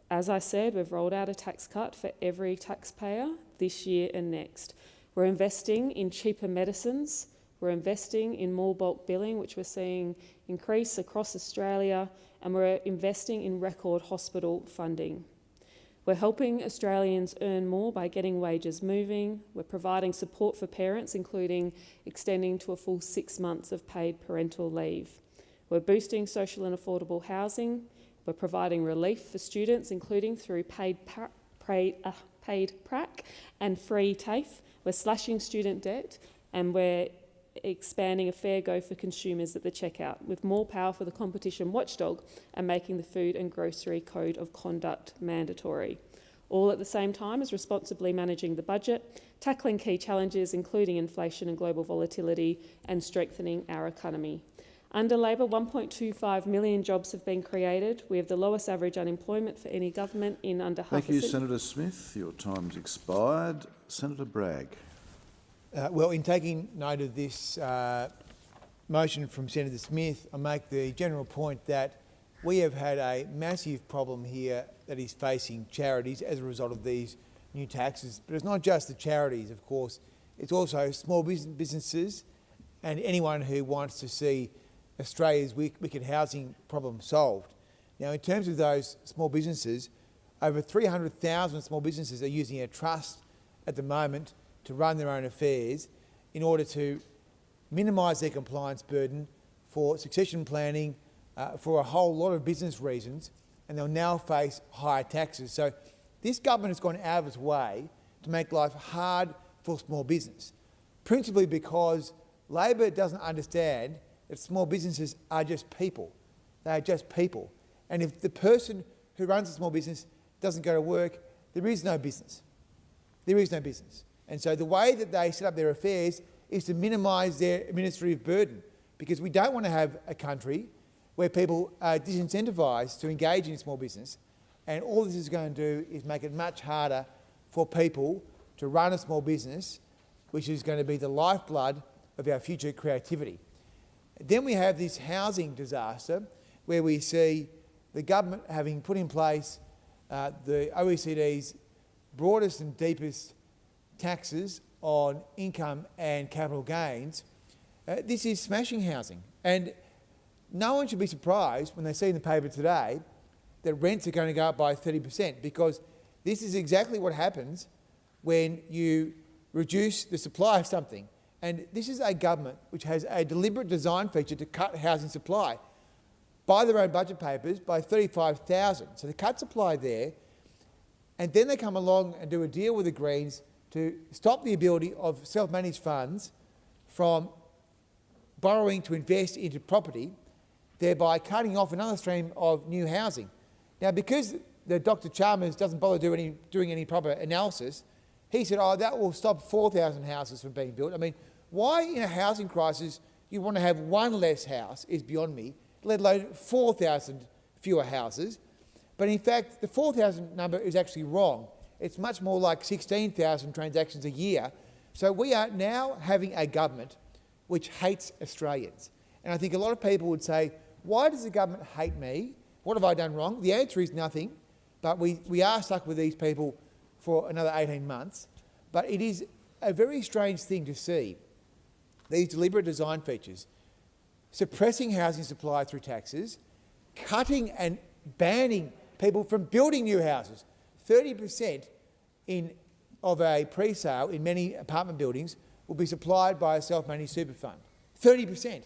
As I said, we've rolled out a tax cut for every taxpayer this year and next. We're investing in cheaper medicines. We're investing in more bulk billing, which we're seeing increase across Australia, and we're investing in record hospital funding. We're helping Australians earn more by getting wages moving. We're providing support for parents, including extending to a full 6 months of paid parental leave. We're boosting social and affordable housing. We're providing relief for students, including through paid prac and free TAFE. We're slashing student debt, and we're expanding a fair go for consumers at the checkout, with more power for the competition watchdog and making the Food and Grocery Code of Conduct mandatory. All at the same time as responsibly managing the budget, tackling key challenges including inflation and global volatility, and strengthening our economy. Under Labor, 1.25 million jobs have been created. We have the lowest average unemployment for any government in under half a century. Thank you, Senator Smith. Your time's expired. Senator Bragg. Well, in taking note of this motion from Senator Smith, I make the general point that we have had a massive problem here that is facing charities as a result of these new taxes. But it's not just the charities, of course. It's also small businesses and anyone who wants to see Australia's wicked housing problem solved. Now, in terms of those small businesses, over 300,000 small businesses are using a trust at the moment to run their own affairs in order to minimise their compliance burden for succession planning, for a whole lot of business reasons, and they'll now face higher taxes. So this government has gone out of its way to make life hard for small business, principally because Labor doesn't understand that small businesses are just people. They are just people. And if the person who runs a small business doesn't go to work, there is no business. There is no business. And so the way that they set up their affairs is to minimise their administrative burden, because we don't want to have a country where people are disincentivised to engage in small business, and all this is going to do is make it much harder for people to run a small business, which is going to be the lifeblood of our future creativity. Then we have this housing disaster where we see the government having put in place the OECD's broadest and deepest taxes on income and capital gains. This is smashing housing, and no one should be surprised when they see in the paper today that rents are going to go up by 30%, because this is exactly what happens when you reduce the supply of something. And this is a government which has a deliberate design feature to cut housing supply by their own budget papers by 35,000. So they cut supply there, and then they come along and do a deal with the Greens to stop the ability of self-managed funds from borrowing to invest into property, thereby cutting off another stream of new housing. Now, because Dr. Chalmers doesn't bother doing any proper analysis, he said, oh, that will stop 4,000 houses from being built. I mean, why in a housing crisis you want to have one less house is beyond me, let alone 4,000 fewer houses. But in fact, the 4,000 number is actually wrong. It's much more like 16,000 transactions a year. So we are now having a government which hates Australians. And I think a lot of people would say, why does the government hate me? What have I done wrong? The answer is nothing, but we are stuck with these people for another 18 months. But it is a very strange thing to see these deliberate design features, suppressing housing supply through taxes, cutting and banning people from building new houses. 30% of a pre-sale in many apartment buildings will be supplied by a self-managed super fund. 30%.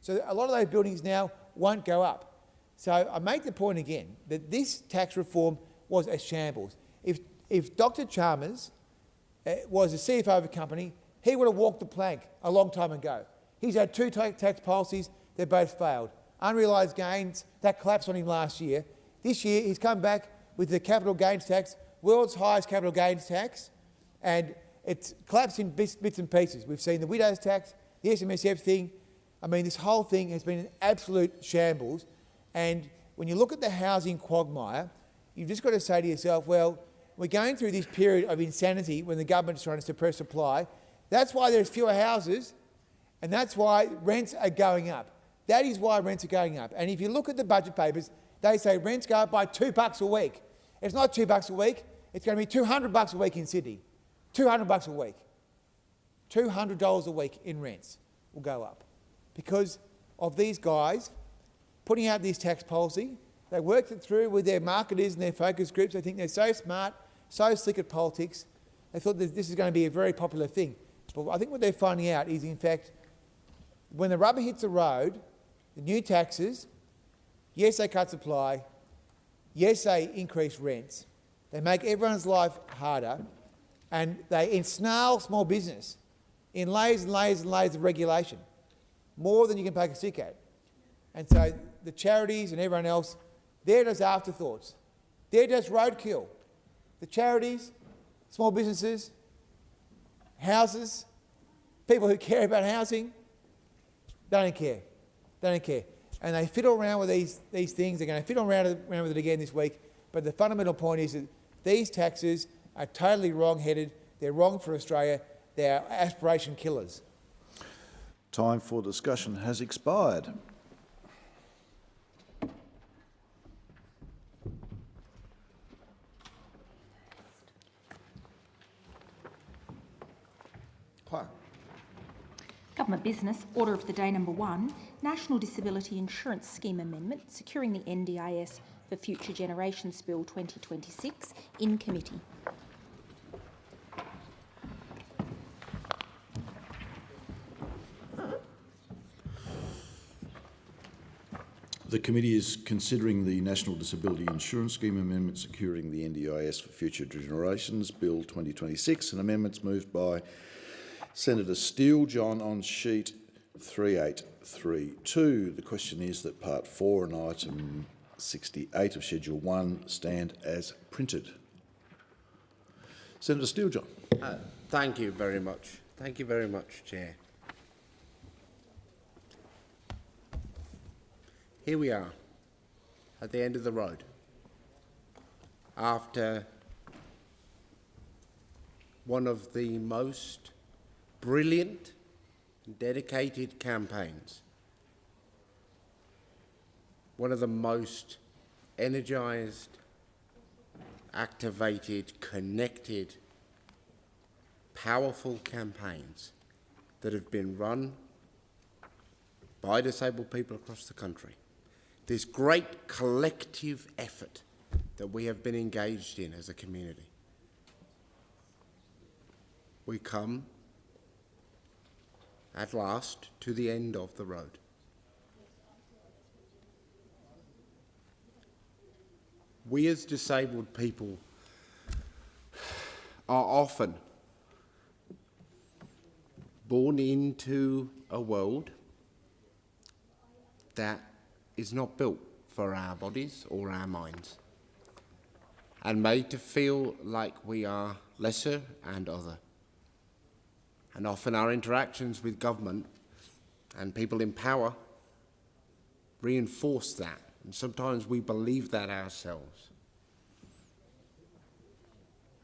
So a lot of those buildings now won't go up. So I make the point again that this tax reform was a shambles. If Dr. Chalmers was the CFO of a company, he would have walked the plank a long time ago. He's had two tax policies, they both failed. Unrealised gains, that collapsed on him last year. This year he's come back with the capital gains tax, world's highest capital gains tax, and it's collapsed in bits and pieces. We've seen the widows tax, the SMSF thing. I mean, this whole thing has been an absolute shambles. And when you look at the housing quagmire, you've just got to say to yourself, well, we're going through this period of insanity when the government's trying to suppress supply. That's why there's fewer houses, and that's why rents are going up. That is why rents are going up. And if you look at the budget papers, they say rents go up by $2 a week. It's not $2 a week, it's going to be $200 a week in Sydney. $200 a week. $200 a week in rents will go up because of these guys putting out this tax policy. They worked it through with their marketers and their focus groups. They think they're so smart, so slick at politics. They thought that this is going to be a very popular thing. But I think what they're finding out is, in fact, when the rubber hits the road, the new taxes, yes, they cut supply, yes, they increase rents, they make everyone's life harder, and they ensnarl small business in layers and layers and layers of regulation, more than you can poke a stick at. And so the charities and everyone else, they're just afterthoughts. They're just roadkill. The charities, small businesses, houses, people who care about housing, they don't care. They don't care. And they fiddle around with these things. They're going to fiddle around with it again this week. But the fundamental point is that these taxes are totally wrong-headed. They're wrong for Australia. They're aspiration killers. Time for discussion has expired. Government business, order of the day number 1, National Disability Insurance Scheme Amendment, securing the NDIS for Future Generations Bill 2026 in committee. The committee is considering the National Disability Insurance Scheme Amendment securing the NDIS for Future Generations Bill 2026, and amendments moved by Senator Steele-John on sheet 3832. The question is that Part 4 and Item 68 of Schedule 1 stand as printed. Senator Steele-John. Thank you very much. Thank you very much, Chair. Here we are, at the end of the road. After one of the most brilliant and dedicated campaigns, one of the most energised, activated, connected, powerful campaigns that have been run by disabled people across the country. This great collective effort that we have been engaged in as a community. We come at last, to the end of the road. We as disabled people are often born into a world that is not built for our bodies or our minds, and made to feel like we are lesser and other. And often our interactions with government and people in power reinforce that, and sometimes we believe that ourselves.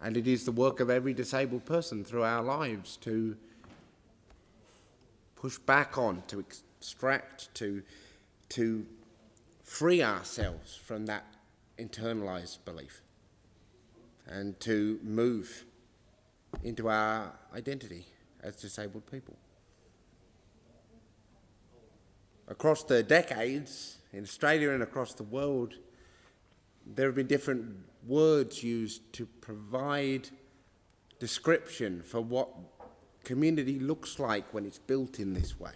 And it is the work of every disabled person through our lives to push back on, to extract, to free ourselves from that internalised belief and to move into our identity as disabled people. Across the decades, in Australia and across the world, there have been different words used to provide description for what community looks like when it's built in this way.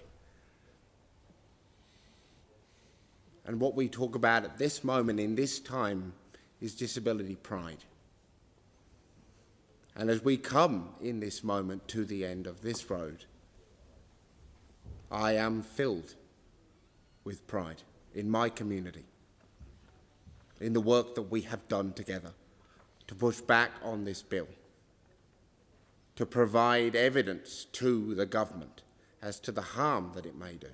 And what we talk about at this moment, in this time, is disability pride. And as we come in this moment to the end of this road, I am filled with pride in my community, in the work that we have done together to push back on this bill, to provide evidence to the government as to the harm that it may do,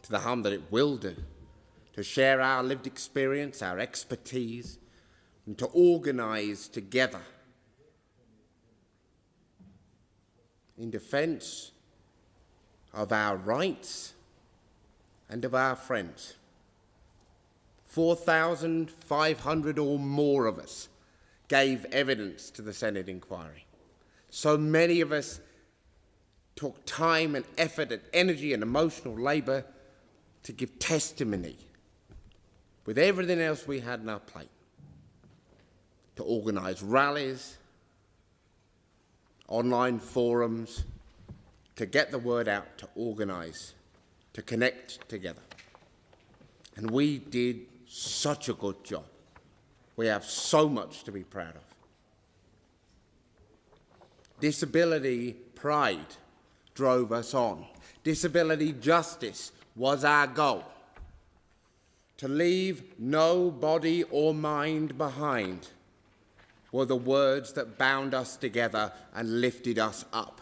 to the harm that it will do, to share our lived experience, our expertise, and to organise together in defence of our rights and of our friends. 4,500 or more of us gave evidence to the Senate inquiry. So many of us took time and effort and energy and emotional labour to give testimony with everything else we had in our plate, to organise rallies, online forums, to get the word out, to organise, to connect together. And we did such a good job. We have so much to be proud of. Disability pride drove us on. Disability justice was our goal. To leave no body or mind behind were the words that bound us together and lifted us up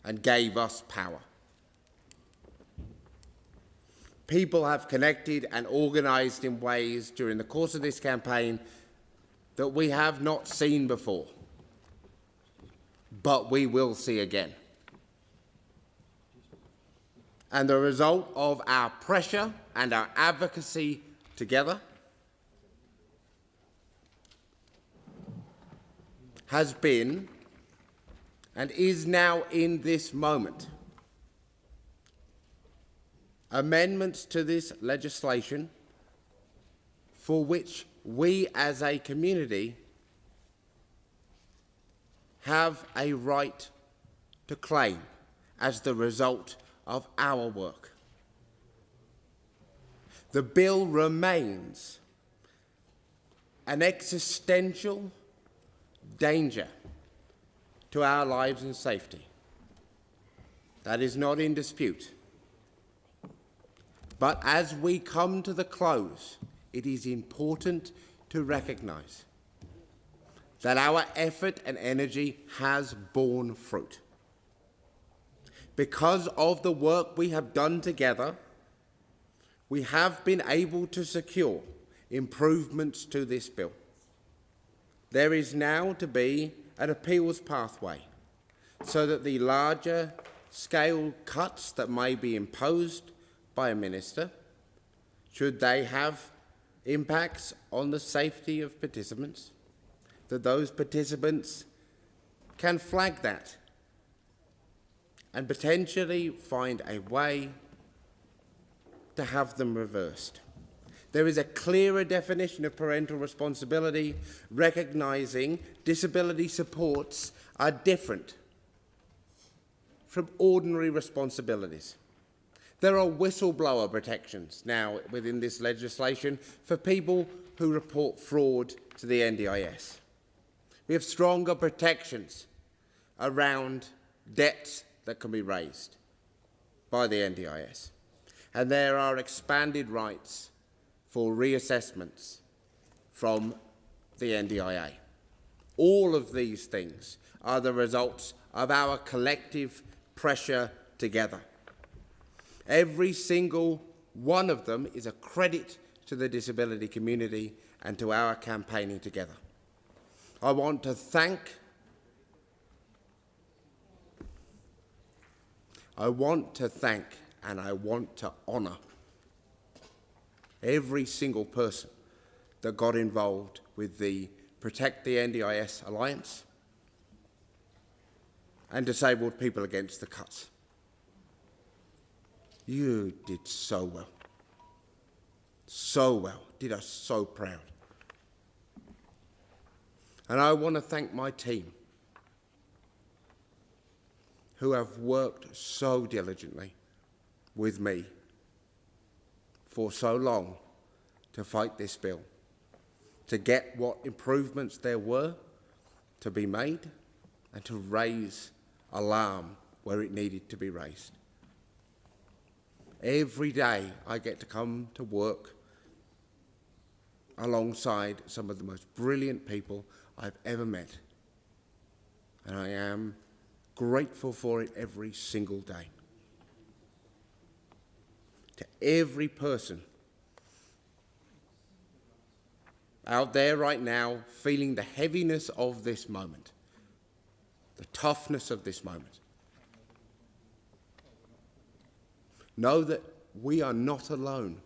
and gave us power. People have connected and organised in ways during the course of this campaign that we have not seen before, but we will see again. And the result of our pressure and our advocacy together has been and is now in this moment amendments to this legislation for which we as a community have a right to claim as the result of our work. The bill remains an existential danger to our lives and safety. That is not in dispute. But as we come to the close, it is important to recognise that our effort and energy has borne fruit. Because of the work we have done together, we have been able to secure improvements to this bill. There is now to be an appeals pathway so that the larger scale cuts that may be imposed by a minister, should they have impacts on the safety of participants, that those participants can flag that and potentially find a way to have them reversed. There is a clearer definition of parental responsibility, recognising disability supports are different from ordinary responsibilities. There are whistleblower protections now within this legislation for people who report fraud to the NDIS. We have stronger protections around debts that can be raised by the NDIS. And there are expanded rights for reassessments from the NDIA. All of these things are the results of our collective pressure together. Every single one of them is a credit to the disability community and to our campaigning together. I want to thank and I want to honour every single person that got involved with the Protect the NDIS Alliance and Disabled People Against the Cuts. You did so well. So well. Did us so proud. And I want to thank my team who have worked so diligently with me for so long to fight this bill, to get what improvements there were to be made and to raise alarm where it needed to be raised. Every day I get to come to work alongside some of the most brilliant people I've ever met, and I am grateful for it every single day. To every person out there right now feeling the heaviness of this moment, the toughness of this moment, know that we are not alone,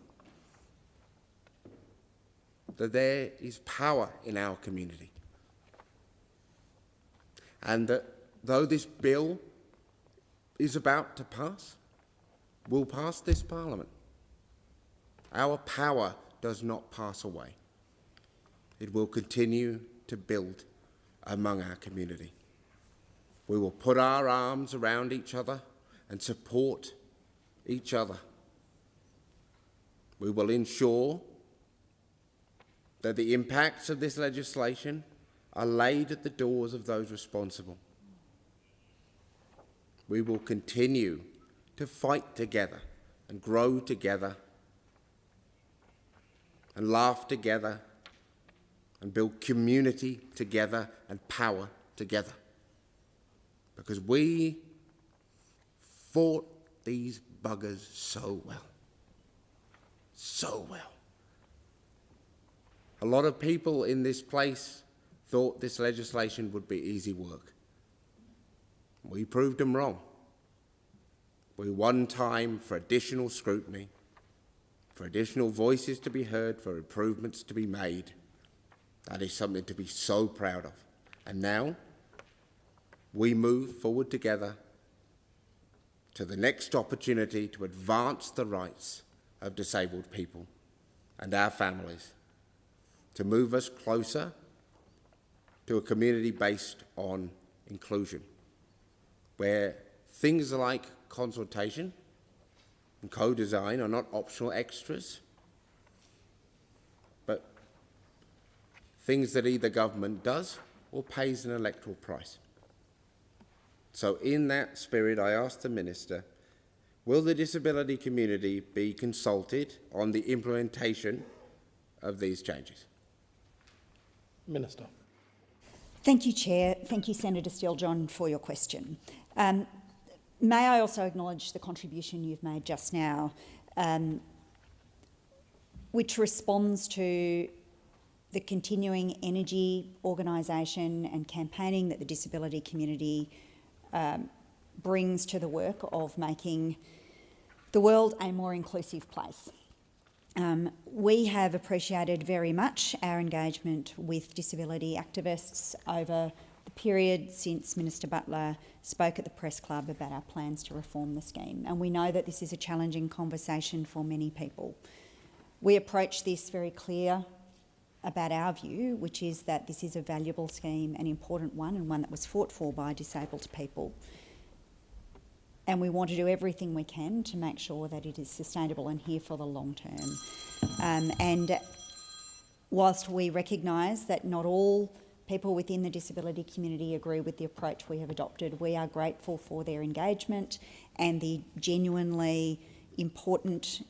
that there is power in our community, and that though this bill is about to pass, will pass this Parliament, our power does not pass away. It will continue to build among our community. We will put our arms around each other and support each other. We will ensure that the impacts of this legislation are laid at the doors of those responsible. We will continue to fight together and grow together and laugh together and build community together and power together. Because we fought these buggers so well. So well. A lot of people in this place thought this legislation would be easy work. We proved them wrong. We won time for additional scrutiny, for additional voices to be heard, for improvements to be made. That is something to be so proud of. And now, we move forward together to the next opportunity to advance the rights of disabled people and our families, to move us closer to a community based on inclusion, where things like consultation and co-design are not optional extras, but things that either government does or pays an electoral price. So in that spirit, I ask the Minister, will the disability community be consulted on the implementation of these changes? Minister. Thank you, Chair. Thank you, Senator Steele-John, for your question. May I also acknowledge the contribution you've made just now, which responds to the continuing energy, organisation and campaigning that the disability community brings to the work of making the world a more inclusive place. We have appreciated very much our engagement with disability activists over the period since Minister Butler spoke at the Press Club about our plans to reform the scheme, and we know that this is a challenging conversation for many people. We approach this very clear about our view, which is that this is a valuable scheme, an important one, and one that was fought for by disabled people. and we want to do everything we can to make sure that it is sustainable and here for the long term. And whilst we recognise that not all people within the disability community agree with the approach we have adopted, we are grateful for their engagement and the genuinely important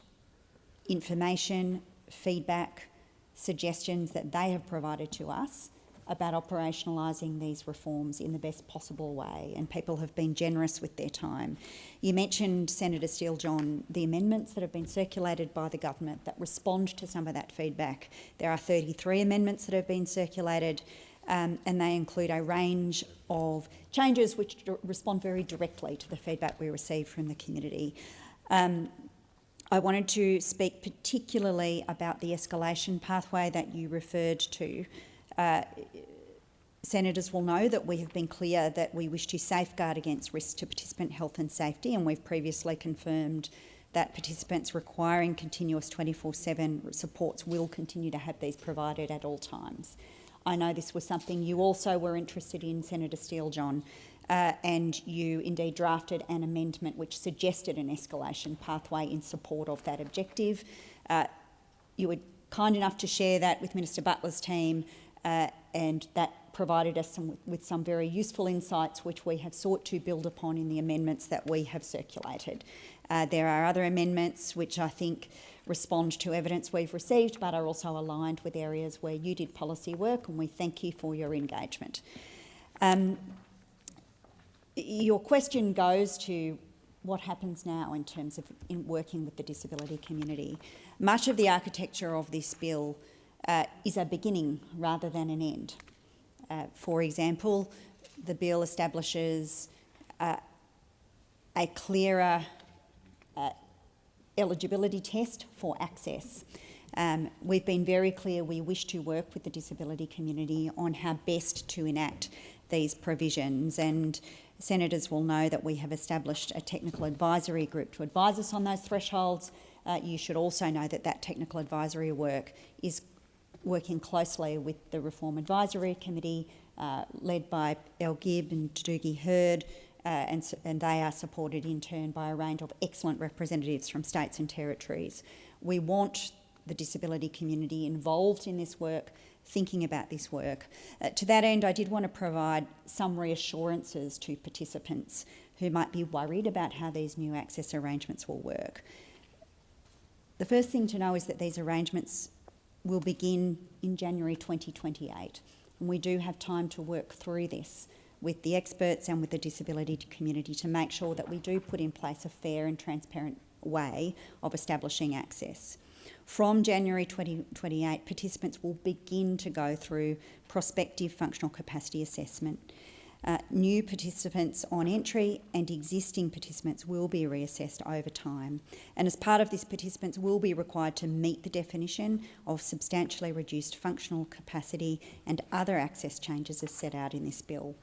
information, feedback, suggestions that they have provided to us about operationalising these reforms in the best possible way, and people have been generous with their time. You mentioned, Senator Steele-John, the amendments that have been circulated by the government that respond to some of that feedback. There are 33 amendments that have been circulated, and they include a range of changes which respond very directly to the feedback we receive from the community. I wanted to speak particularly about the escalation pathway that you referred to. Senators will know that we have been clear that we wish to safeguard against risks to participant health and safety, and we've previously confirmed that participants requiring continuous 24/7 supports will continue to have these provided at all times. I know this was something you also were interested in, Senator Steele-John, and you indeed drafted an amendment which suggested an escalation pathway in support of that objective. You were kind enough to share that with Minister Butler's team, and that provided us with some very useful insights which we have sought to build upon in the amendments that we have circulated. There are other amendments which I think respond to evidence we've received but are also aligned with areas where you did policy work, and we thank you for your engagement. Your question goes to what happens now in terms of working with the disability community. Much of the architecture of this bill is a beginning rather than an end. For example, the bill establishes a clearer eligibility test for access. We've been very clear we wish to work with the disability community on how best to enact these provisions, and senators will know that we have established a technical advisory group to advise us on those thresholds. You should also know that that technical advisory work is working closely with the Reform Advisory Committee led by El Gibb and Doogie Hurd, and they are supported in turn by a range of excellent representatives from states and territories. We want the disability community involved in this work, thinking about this work. To that end, I did want to provide some reassurances to participants who might be worried about how these new access arrangements will work. The first thing to know is that these arrangements will begin in January 2028, and we do have time to work through this with the experts and with the disability community to make sure that we do put in place a fair and transparent way of establishing access. From January 2028, participants will begin to go through prospective functional capacity assessment. New participants on entry and existing participants will be reassessed over time. And as part of this, participants will be required to meet the definition of substantially reduced functional capacity and other access changes as set out in this bill.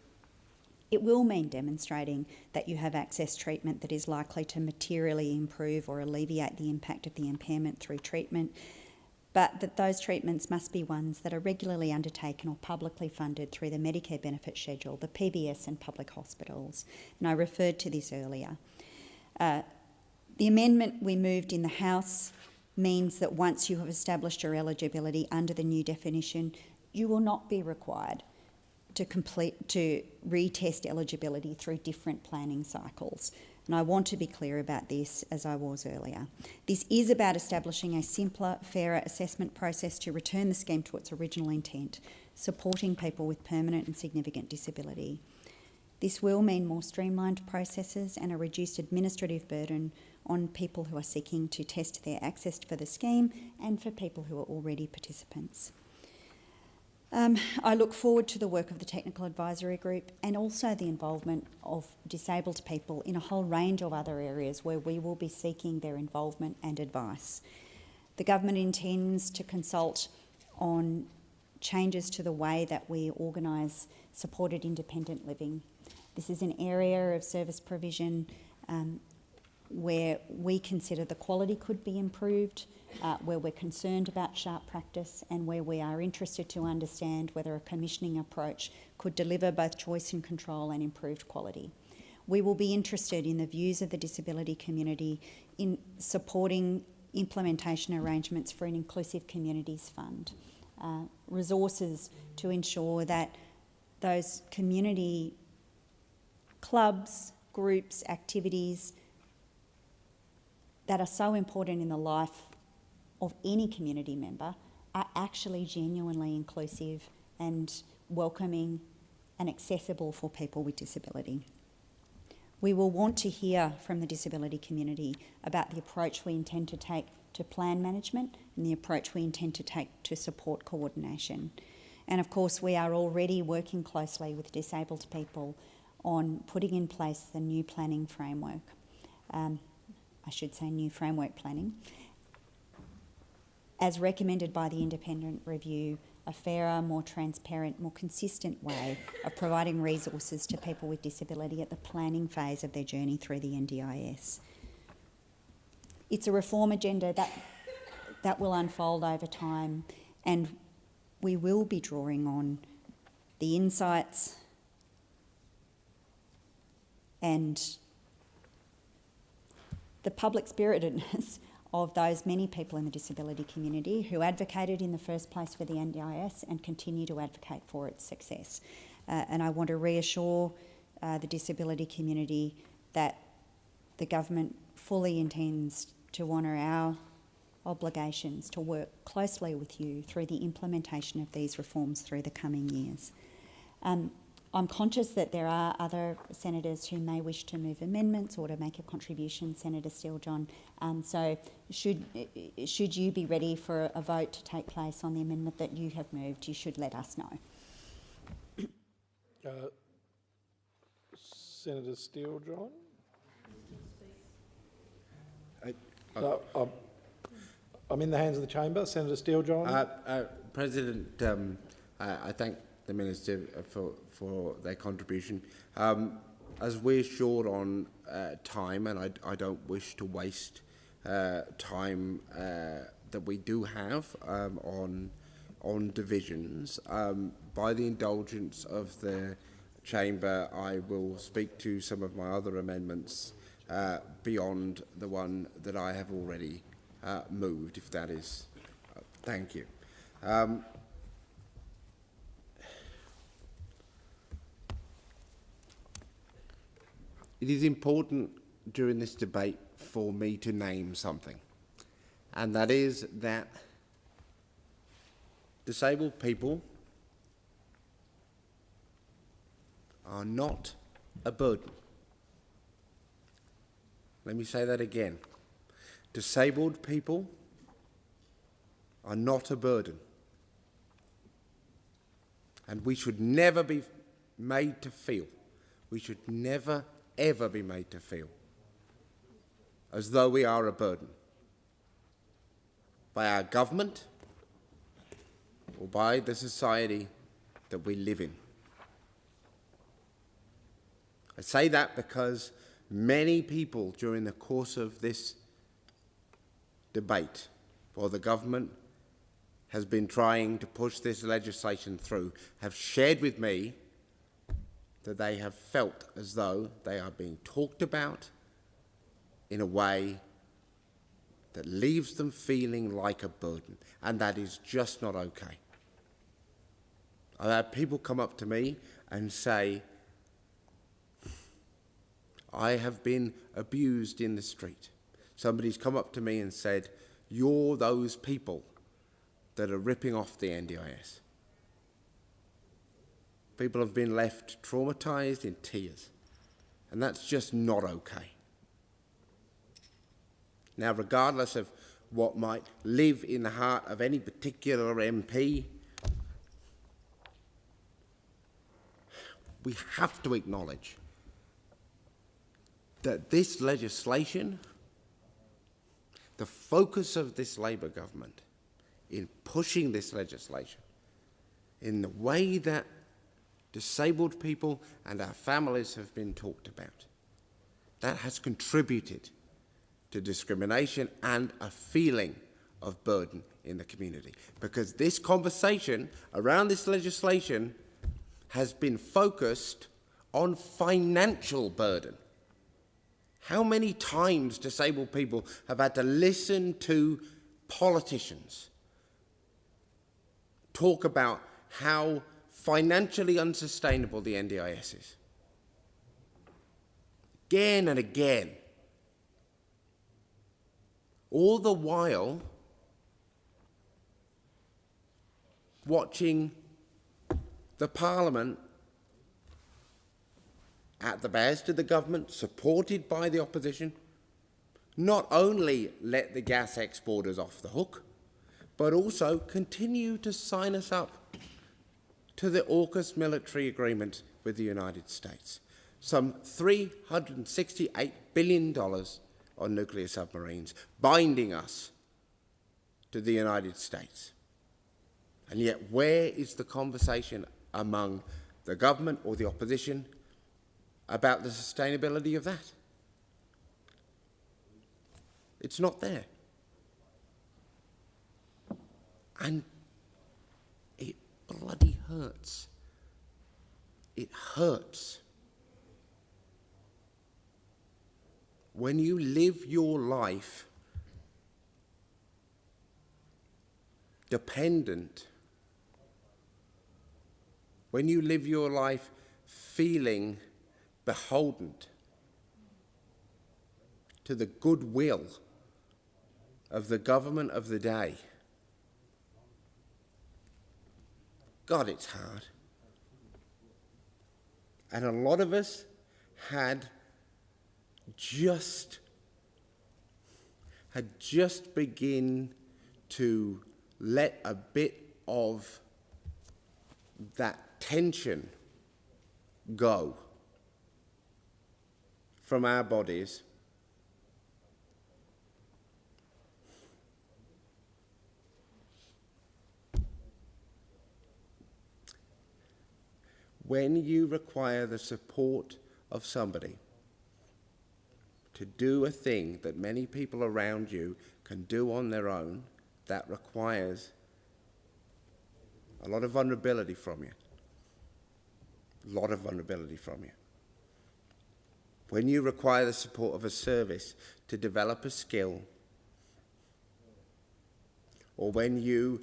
It will mean demonstrating that you have access treatment that is likely to materially improve or alleviate the impact of the impairment through treatment, but that those treatments must be ones that are regularly undertaken or publicly funded through the Medicare benefit schedule, the PBS and public hospitals. And I referred to this earlier. The amendment we moved in the House means that once you have established your eligibility under the new definition, you will not be required to retest eligibility through different planning cycles. And I want to be clear about this, as I was earlier. This is about establishing a simpler, fairer assessment process to return the scheme to its original intent, supporting people with permanent and significant disability. This will mean more streamlined processes and a reduced administrative burden on people who are seeking to test their access for the scheme and for people who are already participants. I look forward to the work of the Technical Advisory Group and also the involvement of disabled people in a whole range of other areas where we will be seeking their involvement and advice. The government intends to consult on changes to the way that we organise supported independent living. This is an area of service provision where we consider the quality could be improved, where we're concerned about sharp practice, and where we are interested to understand whether a commissioning approach could deliver both choice and control and improved quality. we will be interested in the views of the disability community in supporting implementation arrangements for an inclusive communities fund, resources to ensure that those community clubs, groups, activities that are so important in the life of any community member are actually genuinely inclusive and welcoming and accessible for people with disability. We will want to hear from the disability community about the approach we intend to take to plan management and the approach we intend to take to support coordination. And of course, we are already working closely with disabled people on putting in place the new planning framework. I should say new framework planning. As recommended by the independent review, a fairer, more transparent, more consistent way of providing resources to people with disability at the planning phase of their journey through the NDIS. It's a reform agenda that will unfold over time, and we will be drawing on the insights and the public spiritedness of those many people in the disability community who advocated in the first place for the NDIS and continue to advocate for its success. And I want to reassure the disability community that the government fully intends to honour our obligations to work closely with you through the implementation of these reforms through the coming years. I'm conscious that there are other senators who may wish to move amendments or to make a contribution, Senator Steele-John. So should you be ready for a vote to take place on the amendment that you have moved, you should let us know. Senator Steele-John? I'm in the hands of the chamber. Senator Steele-John? President, I thank the Minister for their contribution. As we're short on time, and I don't wish to waste time that we do have on divisions, by the indulgence of the chamber, I will speak to some of my other amendments beyond the one that I have already moved, if that is. Thank you. It is important during this debate for me to name something, and that is that disabled people are not a burden. Let me say that again. Disabled people are not a burden, and we should never be made to feel, we should never ever be made to feel as though we are a burden by our government or by the society that we live in. I say that because many people during the course of this debate, while the government has been trying to push this legislation through, have shared with me that they have felt as though they are being talked about in a way that leaves them feeling like a burden, and that is just not okay. I've had people come up to me and say, I have been abused in the street. Somebody's come up to me and said, you're those people that are ripping off the NDIS. People have been left traumatised in tears, and that's just not okay. Now, regardless of what might live in the heart of any particular MP, we have to acknowledge that this legislation, the focus of this Labor government in pushing this legislation in the way that disabled people and our families have been talked about, that has contributed to discrimination and a feeling of burden in the community. Because this conversation around this legislation has been focused on financial burden. How many times disabled people have had to listen to politicians talk about how financially unsustainable the NDIS is? Again and again. All the while watching the Parliament at the behest of the government, supported by the opposition, not only let the gas exporters off the hook, but also continue to sign us up to the AUKUS military agreement with the United States. Some $368 billion on nuclear submarines, binding us to the United States. And yet, where is the conversation among the government or the opposition about the sustainability of that? It's not there. And it bloody hurts. It hurts. When you live your life dependent, when you live your life feeling beholden to the goodwill of the government of the day, God, it's hard. And a lot of us had just begin to let a bit of that tension go from our bodies. When you require the support of somebody to do a thing that many people around you can do on their own, that requires a lot of vulnerability from you. A lot of vulnerability from you. When you require the support of a service to develop a skill, or when you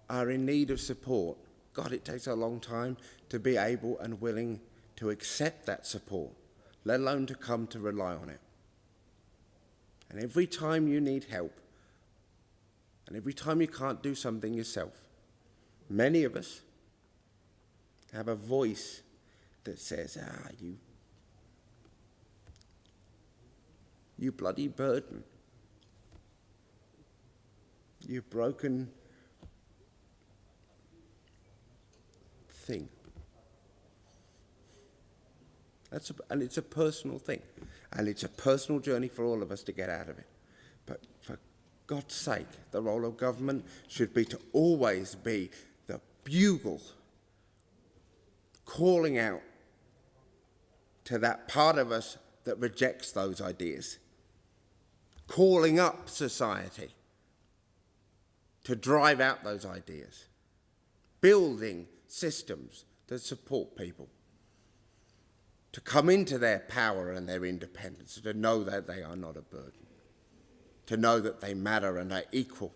are in need of support, God, it takes a long time to be able and willing to accept that support, let alone to come to rely on it. And every time you need help, and every time you can't do something yourself, many of us have a voice that says, you bloody burden. You broken thing. And it's a personal thing. And it's a personal journey for all of us to get out of it. But for God's sake, the role of government should be to always be the bugle calling out to that part of us that rejects those ideas, calling up society to drive out those ideas, building systems that support people to come into their power and their independence, to know that they are not a burden, to know that they matter and are equal,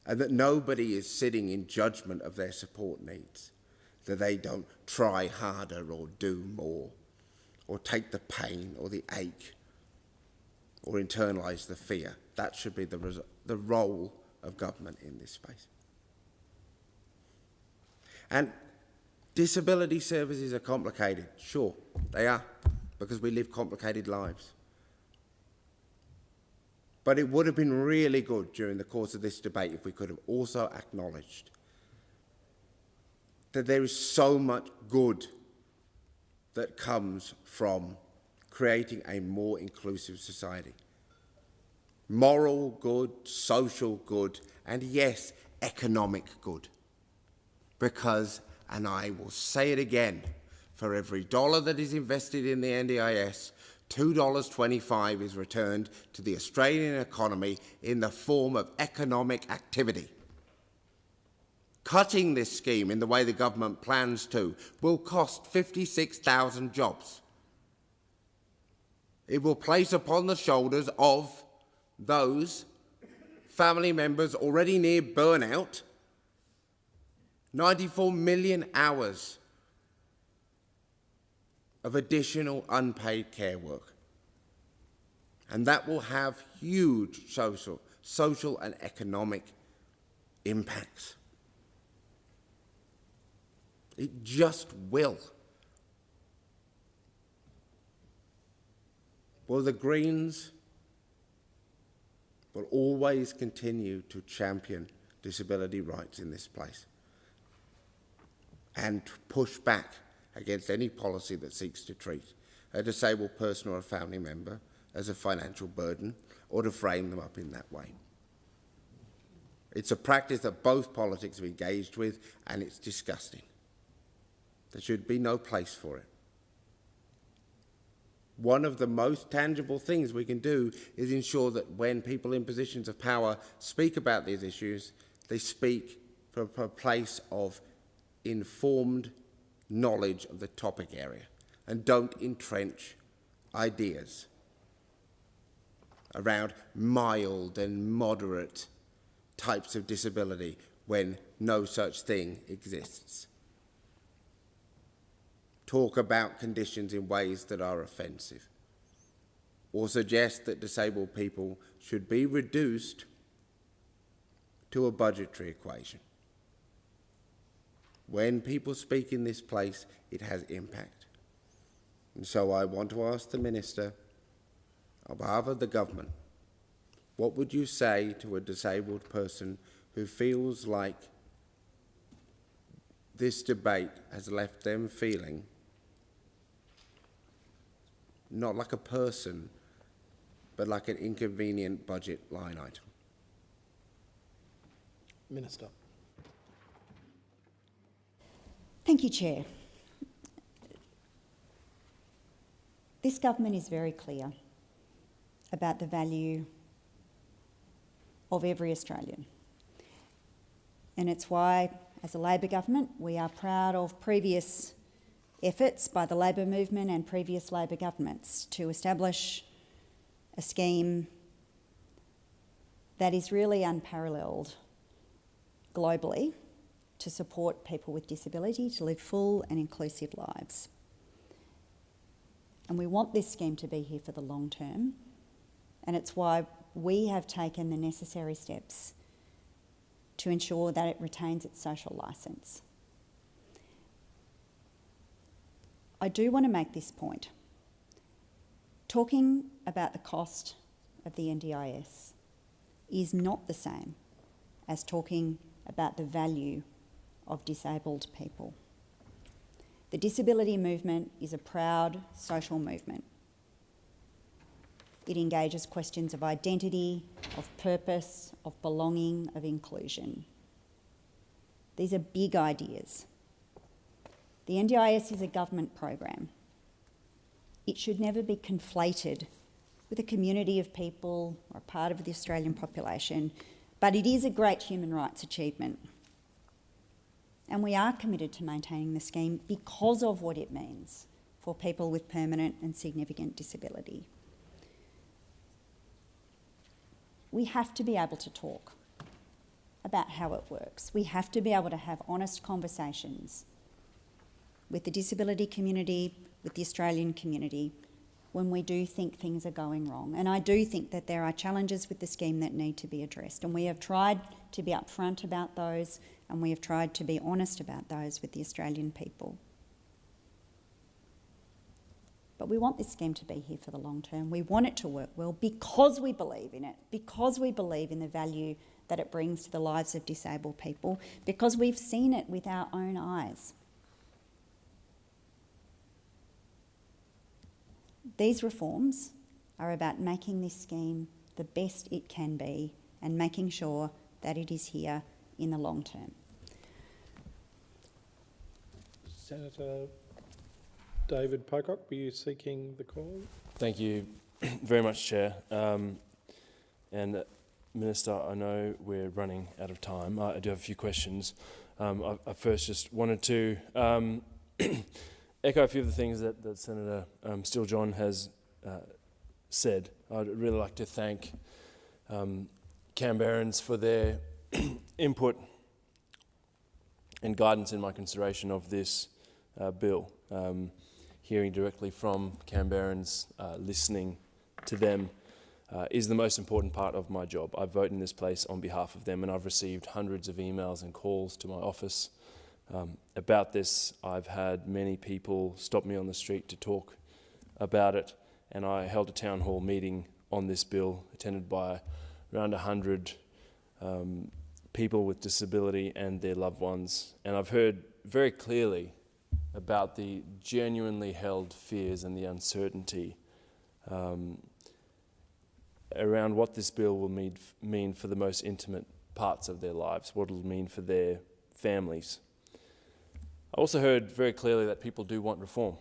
and that nobody is sitting in judgment of their support needs, that they don't try harder or do more, or take the pain or the ache, or internalise the fear. That should be the role of government in this space. And disability services are complicated. Sure, they are, because we live complicated lives. But it would have been really good during the course of this debate if we could have also acknowledged that there is so much good that comes from creating a more inclusive society. Moral good, social good, and yes, economic good. Because, and I will say it again, for every dollar that is invested in the NDIS, $2.25 is returned to the Australian economy in the form of economic activity. Cutting this scheme in the way the government plans to will cost 56,000 jobs. It will place upon the shoulders of those family members already near burnout 94 million hours of additional unpaid care work. And that will have huge social and economic impacts. It just will. Well, the Greens will always continue to champion disability rights in this place and push back against any policy that seeks to treat a disabled person or a family member as a financial burden or to frame them up in that way. It's a practice that both politics have engaged with, and it's disgusting. There should be no place for it. One of the most tangible things we can do is ensure that when people in positions of power speak about these issues, they speak from a place of informed knowledge of the topic area and don't entrench ideas around mild and moderate types of disability when no such thing exists. Talk about conditions in ways that are offensive, or suggest that disabled people should be reduced to a budgetary equation. When people speak in this place, it has impact. And so I want to ask the Minister, on behalf of the government, what would you say to a disabled person who feels like this debate has left them feeling not like a person, but like an inconvenient budget line item? Minister. Thank you, Chair. This government is very clear about the value of every Australian. And it's why, as a Labor government, we are proud of previous efforts by the Labor movement and previous Labor governments to establish a scheme that is really unparalleled globally to support people with disability to live full and inclusive lives. And we want this scheme to be here for the long term, and it's why we have taken the necessary steps to ensure that it retains its social licence. I do want to make this point. Talking about the cost of the NDIS is not the same as talking about the value of disabled people. The disability movement is a proud social movement. It engages questions of identity, of purpose, of belonging, of inclusion. These are big ideas. The NDIS is a government program. It should never be conflated with a community of people or a part of the Australian population, but it is a great human rights achievement. And we are committed to maintaining the scheme because of what it means for people with permanent and significant disability. We have to be able to talk about how it works. We have to be able to have honest conversations with the disability community, with the Australian community, when we do think things are going wrong. And I do think that there are challenges with the scheme that need to be addressed, and we have tried to be upfront about those, and we have tried to be honest about those with the Australian people. But we want this scheme to be here for the long term. We want it to work well because we believe in it, because we believe in the value that it brings to the lives of disabled people, because we've seen it with our own eyes. These reforms are about making this scheme the best it can be and making sure that it is here in the long term. Senator David Pocock, were you seeking the call? Thank you very much, Chair. And Minister, I know we're running out of time. I do have a few questions. I first just wanted to echo a few of the things that Senator Steele-John has said. I'd really like to thank Canberrans for their input and guidance in my consideration of this bill. Hearing directly from Canberrans, listening to them is the most important part of my job. I vote in this place on behalf of them, and I've received hundreds of emails and calls to my office about this. I've had many people stop me on the street to talk about it, and I held a town hall meeting on this bill, attended by around 100 people with disability and their loved ones. And I've heard very clearly about the genuinely held fears and the uncertainty around what this bill will mean for the most intimate parts of their lives, what it will mean for their families. I also heard very clearly that people do want reform.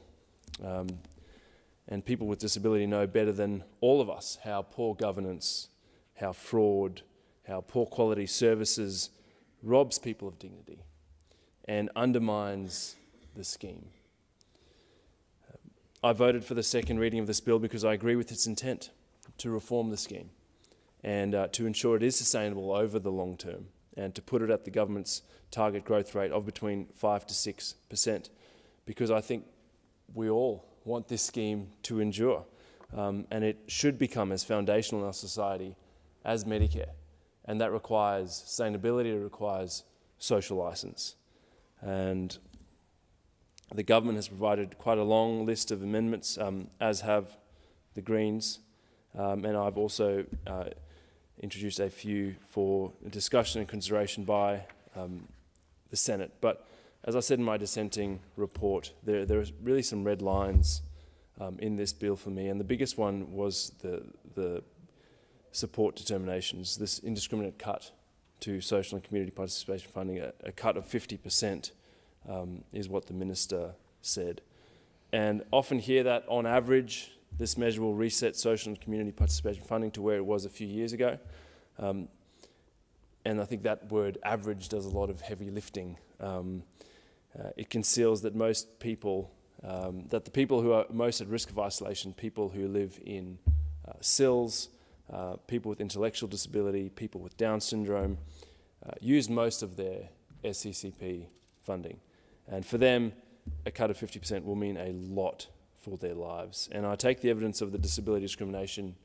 And people with disability know better than all of us how poor governance, how fraud, how poor quality services robs people of dignity and undermines the scheme. I voted for the second reading of this bill because I agree with its intent to reform the scheme and to ensure it is sustainable over the long term and to put it at the government's target growth rate of between 5 to 6%, because I think we all want this scheme to endure, and it should become as foundational in our society as Medicare, and that requires sustainability, it requires social licence. And the government has provided quite a long list of amendments, as have the Greens, and I've also introduced a few for discussion and consideration by the Senate. But as I said in my dissenting report, there are really some red lines in this bill for me, and the biggest one was the support determinations, this indiscriminate cut to social and community participation funding, a cut of 50% is what the Minister said. And often hear that on average, this measure will reset social and community participation funding to where it was a few years ago. And I think that word average does a lot of heavy lifting. It conceals that most people, that the people who are most at risk of isolation, people who live in SILs, people with intellectual disability, people with Down syndrome, use most of their SCCP funding. And for them, a cut of 50% will mean a lot for their lives. And I take the evidence of the Disability Discrimination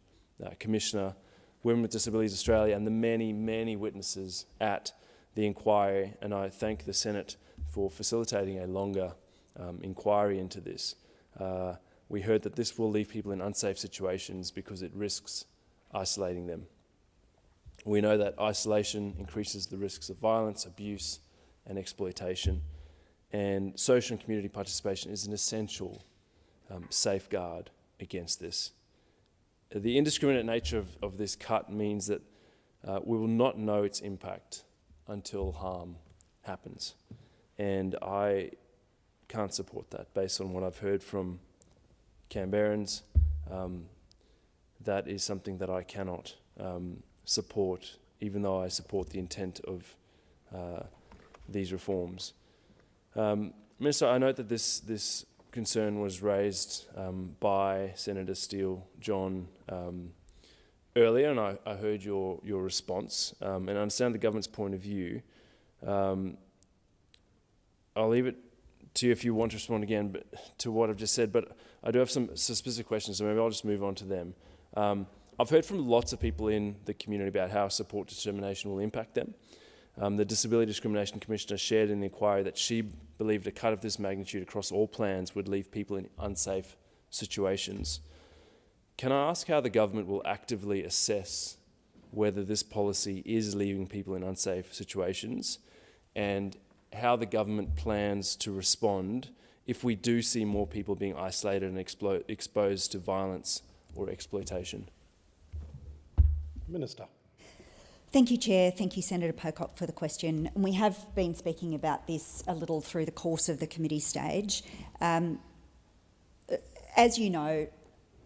Commissioner, Women with Disabilities Australia, and the many, many witnesses at the inquiry, and I thank the Senate for facilitating a longer inquiry into this. We heard that this will leave people in unsafe situations because it risks isolating them. We know that isolation increases the risks of violence, abuse, and exploitation, and social and community participation is an essential safeguard against this. The indiscriminate nature of this cut means that we will not know its impact until harm happens. And I can't support that based on what I've heard from Canberrans. That is something that I cannot support, even though I support the intent of these reforms. Minister, I note that this concern was raised by Senator Steele-John earlier, and I heard your response, and I understand the government's point of view. I'll leave it to you if you want to respond again to what I've just said, but I do have some specific questions, so maybe I'll just move on to them. I've heard from lots of people in the community about how support determination will impact them. The Disability Discrimination Commissioner shared in the inquiry that she believed a cut of this magnitude across all plans would leave people in unsafe situations. Can I ask how the government will actively assess whether this policy is leaving people in unsafe situations, and how the government plans to respond if we do see more people being isolated and exposed to violence or exploitation? Minister. Thank you, Chair. Thank you, Senator Pocock, for the question. And we have been speaking about this a little through the course of the committee stage. As you know,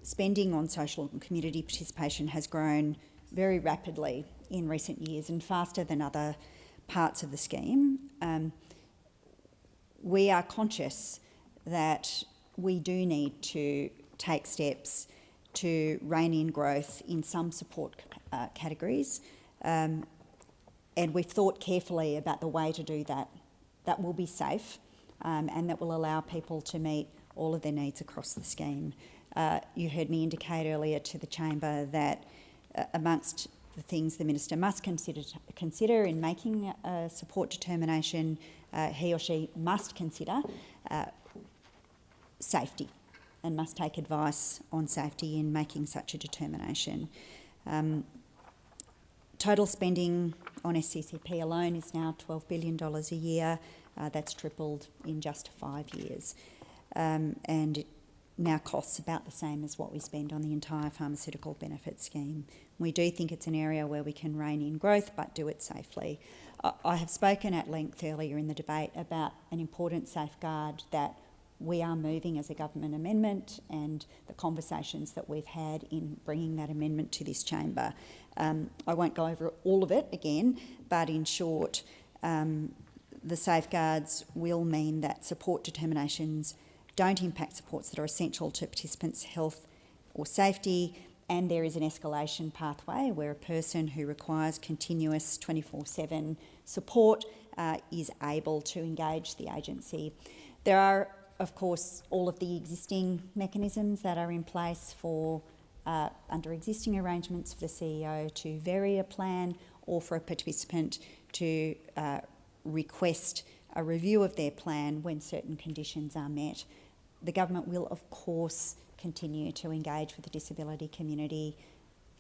spending on social and community participation has grown very rapidly in recent years and faster than other parts of the scheme, we are conscious that we do need to take steps to rein in growth in some support categories, and we've thought carefully about the way to do that. That will be safe and that will allow people to meet all of their needs across the scheme. You heard me indicate earlier to the chamber that amongst the things the Minister must consider in making a support determination, he or she must consider safety and must take advice on safety in making such a determination. Total spending on SCCP alone is now $12 billion a year. That's tripled in just 5 years. And it now costs about the same as what we spend on the entire pharmaceutical benefit scheme. We do think it's an area where we can rein in growth but do it safely. I have spoken at length earlier in the debate about an important safeguard that we are moving as a government amendment and the conversations that we've had in bringing that amendment to this chamber. I won't go over all of it again, but in short, the safeguards will mean that support determinations don't impact supports that are essential to participants' health or safety, and there is an escalation pathway where a person who requires continuous 24/7 support is able to engage the agency. There are, of course, all of the existing mechanisms that are in place for under existing arrangements for the CEO to vary a plan or for a participant to request a review of their plan when certain conditions are met. The government will, of course, continue to engage with the disability community.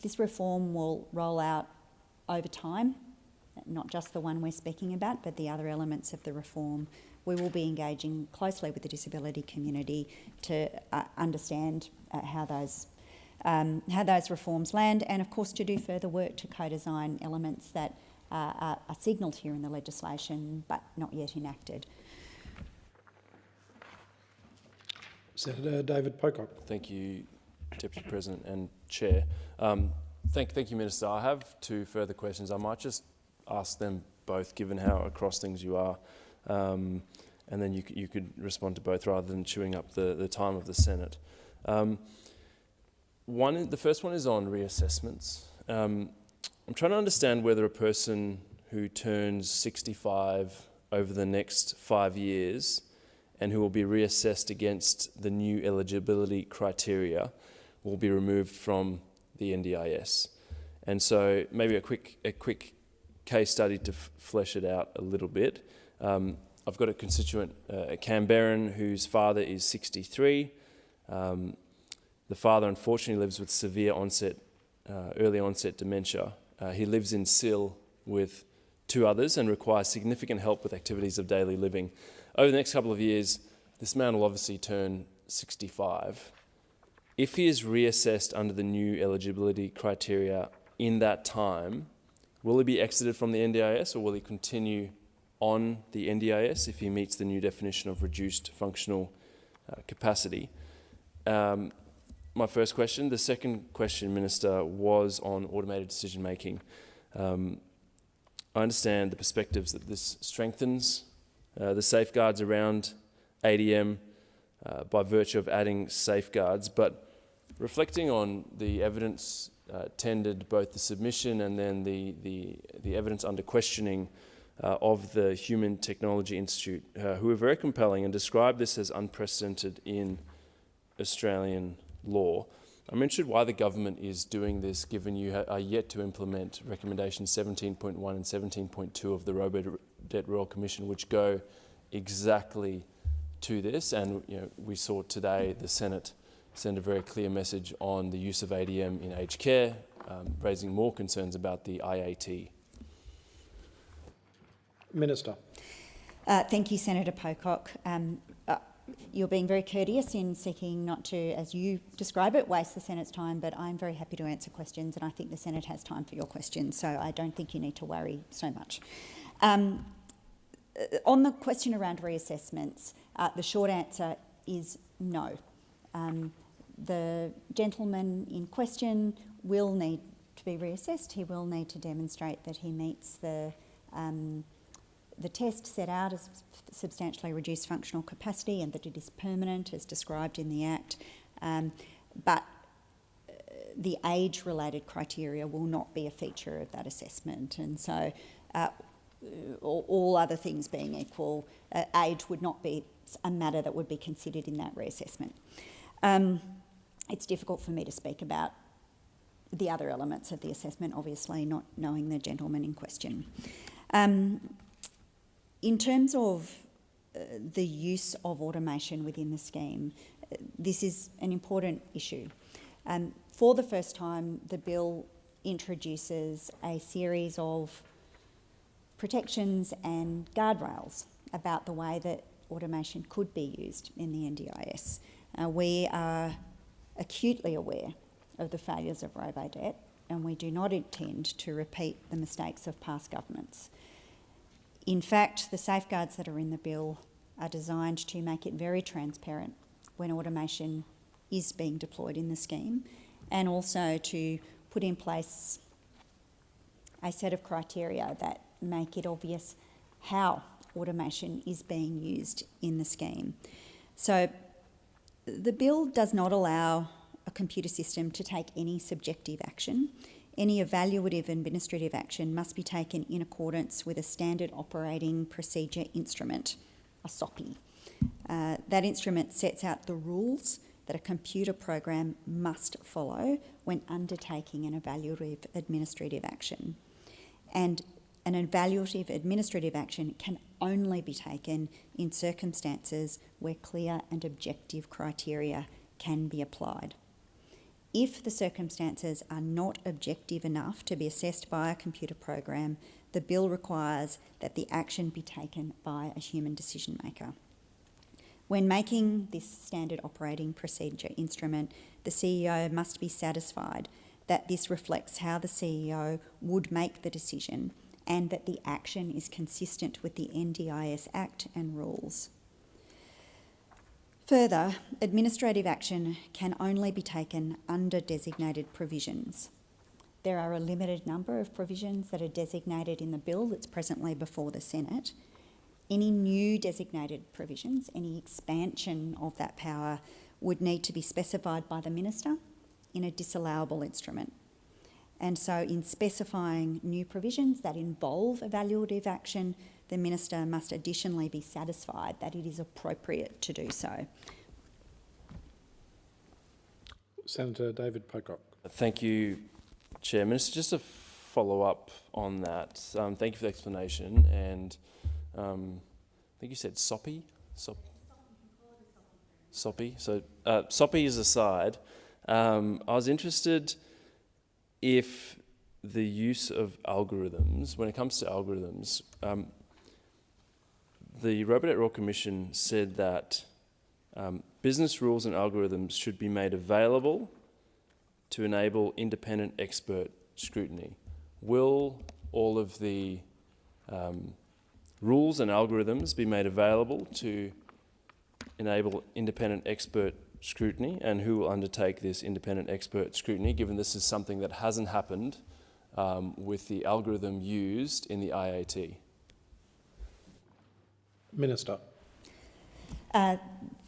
This reform will roll out over time, not just the one we're speaking about, but the other elements of the reform. We will be engaging closely with the disability community to understand how those reforms land, and of course to do further work to co-design elements that are signalled here in the legislation but not yet enacted. Senator David Pocock. Thank you, Deputy President and Chair. Thank you, Minister. I have two further questions. I might just ask them both, given how across things you are, and then you could respond to both rather than chewing up the time of the Senate. The first one is on reassessments. I'm trying to understand whether a person who turns 65 over the next 5 years and who will be reassessed against the new eligibility criteria will be removed from the NDIS. And so maybe a quick case study to flesh it out a little bit. I've got a constituent, a Canberran, whose father is 63. The father unfortunately lives with severe early onset dementia. He lives in Sill with 2 others and requires significant help with activities of daily living. Over the next couple of years, this man will obviously turn 65. If he is reassessed under the new eligibility criteria in that time, will he be exited from the NDIS or will he continue on the NDIS if he meets the new definition of reduced functional capacity? My first question. The second question, Minister, was on automated decision making. I understand the perspectives that this strengthens the safeguards around ADM by virtue of adding safeguards, but reflecting on the evidence tendered, both the submission and then the evidence under questioning of the Human Technology Institute, who were very compelling and described this as unprecedented in Australian law. I'm interested why the government is doing this, given you are yet to implement recommendations 17.1 and 17.2 of the Robo-Debt Royal Commission, which go exactly to this. And we saw today the Senate send a very clear message on the use of ADM in aged care, raising more concerns about the IAT. Minister. Thank you, Senator Pocock. You're being very courteous in seeking not to, as you describe it, waste the Senate's time, but I'm very happy to answer questions, and I think the Senate has time for your questions, so I don't think you need to worry so much. On the question around reassessments, the short answer is no. The gentleman in question will need to be reassessed. He will need to demonstrate that he meets the the test set out as substantially reduced functional capacity and that it is permanent as described in the Act, but the age-related criteria will not be a feature of that assessment. And so all other things being equal, age would not be a matter that would be considered in that reassessment. It's difficult for me to speak about the other elements of the assessment, obviously not knowing the gentleman in question. In terms of the use of automation within the scheme, this is an important issue. For the first time, the bill introduces a series of protections and guardrails about the way that automation could be used in the NDIS. We are acutely aware of the failures of robo-debt, and we do not intend to repeat the mistakes of past governments. In fact, the safeguards that are in the bill are designed to make it very transparent when automation is being deployed in the scheme, and also to put in place a set of criteria that make it obvious how automation is being used in the scheme. So the bill does not allow a computer system to take any subjective action. Any evaluative administrative action must be taken in accordance with a standard operating procedure instrument, a SOPI. That instrument sets out the rules that a computer program must follow when undertaking an evaluative administrative action. And an evaluative administrative action can only be taken in circumstances where clear and objective criteria can be applied. If the circumstances are not objective enough to be assessed by a computer program, the bill requires that the action be taken by a human decision maker. When making this standard operating procedure instrument, the CEO must be satisfied that this reflects how the CEO would make the decision and that the action is consistent with the NDIS Act and rules. Further, administrative action can only be taken under designated provisions. There are a limited number of provisions that are designated in the bill that's presently before the Senate. Any new designated provisions, any expansion of that power, would need to be specified by the Minister in a disallowable instrument. And so in specifying new provisions that involve evaluative action, the Minister must additionally be satisfied that it is appropriate to do so. Senator David Pocock. Thank you, Chair. Minister, just to follow up on that, thank you for the explanation. And I think you said SOPI? SOPI. So SOPI is aside. I was interested if the use of algorithms, when it comes to algorithms, the Robodebt Royal Commission said that business rules and algorithms should be made available to enable independent expert scrutiny. Will all of the rules and algorithms be made available to enable independent expert scrutiny, and who will undertake this independent expert scrutiny, given this is something that hasn't happened with the algorithm used in the IAT? Minister.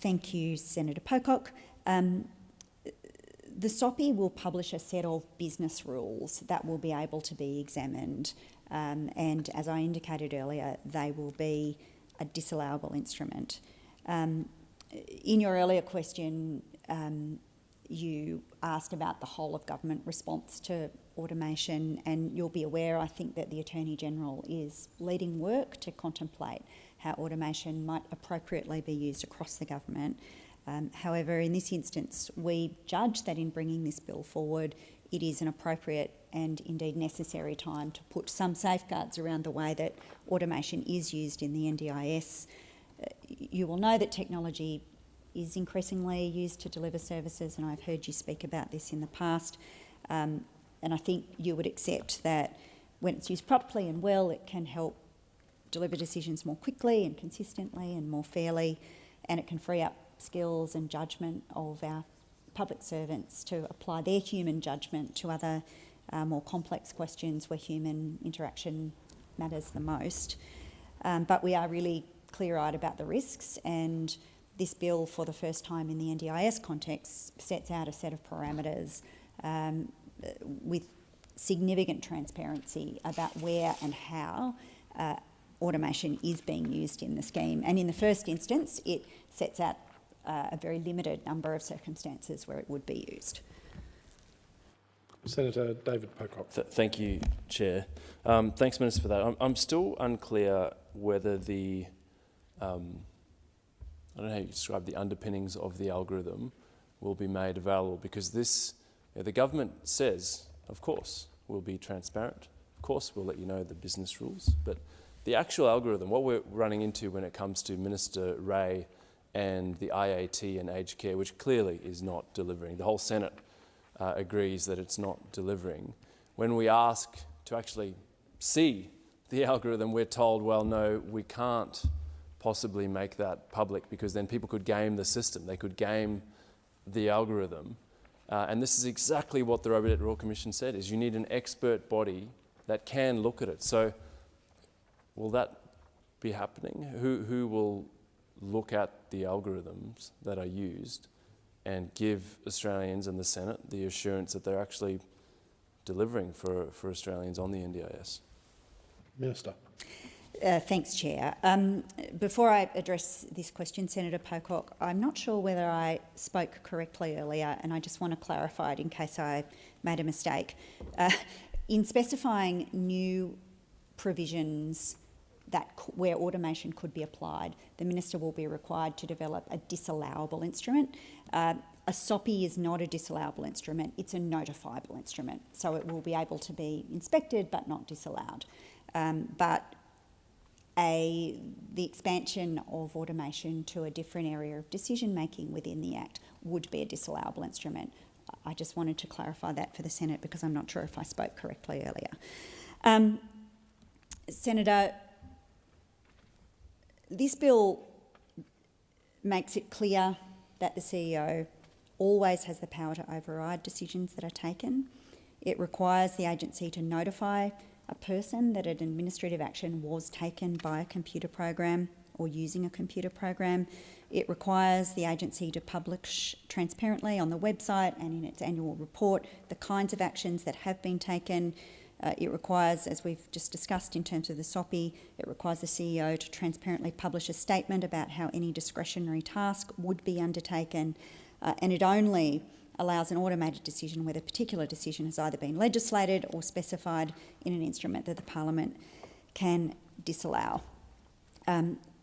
Thank you, Senator Pocock. The SOPI will publish a set of business rules that will be able to be examined, and as I indicated earlier, they will be a disallowable instrument. In your earlier question, you asked about the whole of government response to automation, and you'll be aware, I think, that the Attorney-General is leading work to contemplate how automation might appropriately be used across the government. However, in this instance, we judge that in bringing this bill forward, it is an appropriate and indeed necessary time to put some safeguards around the way that automation is used in the NDIS. You will know that technology is increasingly used to deliver services, and I've heard you speak about this in the past. And I think you would accept that when it's used properly and well, it can help deliver decisions more quickly and consistently and more fairly, and it can free up skills and judgment of our public servants to apply their human judgment to other more complex questions where human interaction matters the most. but we are really clear-eyed about the risks, and this bill, for the first time in the NDIS context, sets out a set of parameters with significant transparency about where and how automation is being used in the scheme. And in the first instance, it sets out a very limited number of circumstances where it would be used. Senator David Pocock. Thank you, Chair. Thanks, Minister, for that. I'm still unclear whether the, I don't know how you describe the underpinnings of the algorithm will be made available, because this, the government says, of course, we'll be transparent. Of course, we'll let you know the business rules. But the actual algorithm, what we're running into when it comes to Minister Ray and the IAT and aged care, which clearly is not delivering. The whole Senate agrees that it's not delivering. When we ask to actually see the algorithm, we're told, well, no, we can't possibly make that public, because then people could game the system. They could game the algorithm. And this is exactly what the Robodebt Royal Commission said, is you need an expert body that can look at it. So will that be happening? Who will look at the algorithms that are used and give Australians and the Senate the assurance that they're actually delivering for Australians on the NDIS? Minister. Thanks, Chair. Before I address this question, Senator Pocock, I'm not sure whether I spoke correctly earlier, and I just want to clarify it in case I made a mistake. In specifying new provisions where automation could be applied, the Minister will be required to develop a disallowable instrument. A SOPI is not a disallowable instrument, it's a notifiable instrument, so it will be able to be inspected but not disallowed. But the expansion of automation to a different area of decision-making within the Act would be a disallowable instrument. I just wanted to clarify that for the Senate, because I'm not sure if I spoke correctly earlier. Senator, this bill makes it clear that the CEO always has the power to override decisions that are taken. It requires the agency to notify a person that an administrative action was taken by a computer program or using a computer program. It requires the agency to publish transparently on the website and in its annual report the kinds of actions that have been taken. It requires, as we've just discussed in terms of the SOPI, it requires the CEO to transparently publish a statement about how any discretionary task would be undertaken, and it only allows an automated decision where the particular decision has either been legislated or specified in an instrument that the Parliament can disallow.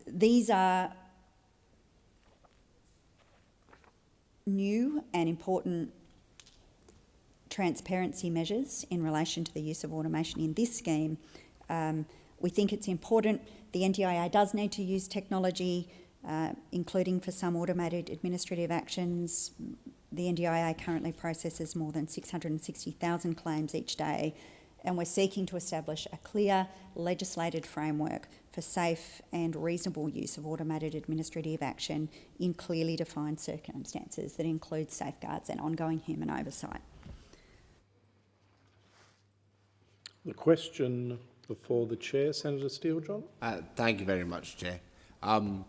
These are new and important transparency measures in relation to the use of automation in this scheme. We think it's important. The NDIA does need to use technology, including for some automated administrative actions. The NDIA currently processes more than 660,000 claims each day, and we're seeking to establish a clear legislated framework for safe and reasonable use of automated administrative action in clearly defined circumstances that include safeguards and ongoing human oversight. The question before the Chair, Senator Steelejohn. Thank you very much, Chair. Now,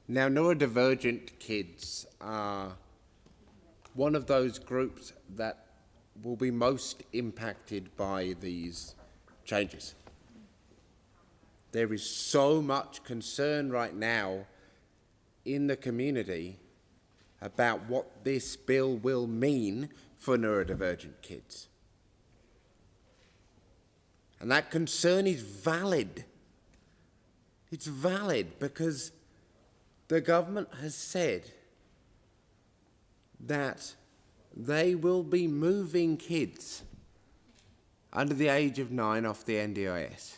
neurodivergent kids are one of those groups that will be most impacted by these changes. There is so much concern right now in the community about what this bill will mean for neurodivergent kids. And that concern is valid. It's valid because the government has said that they will be moving kids under the age of 9 off the NDIS.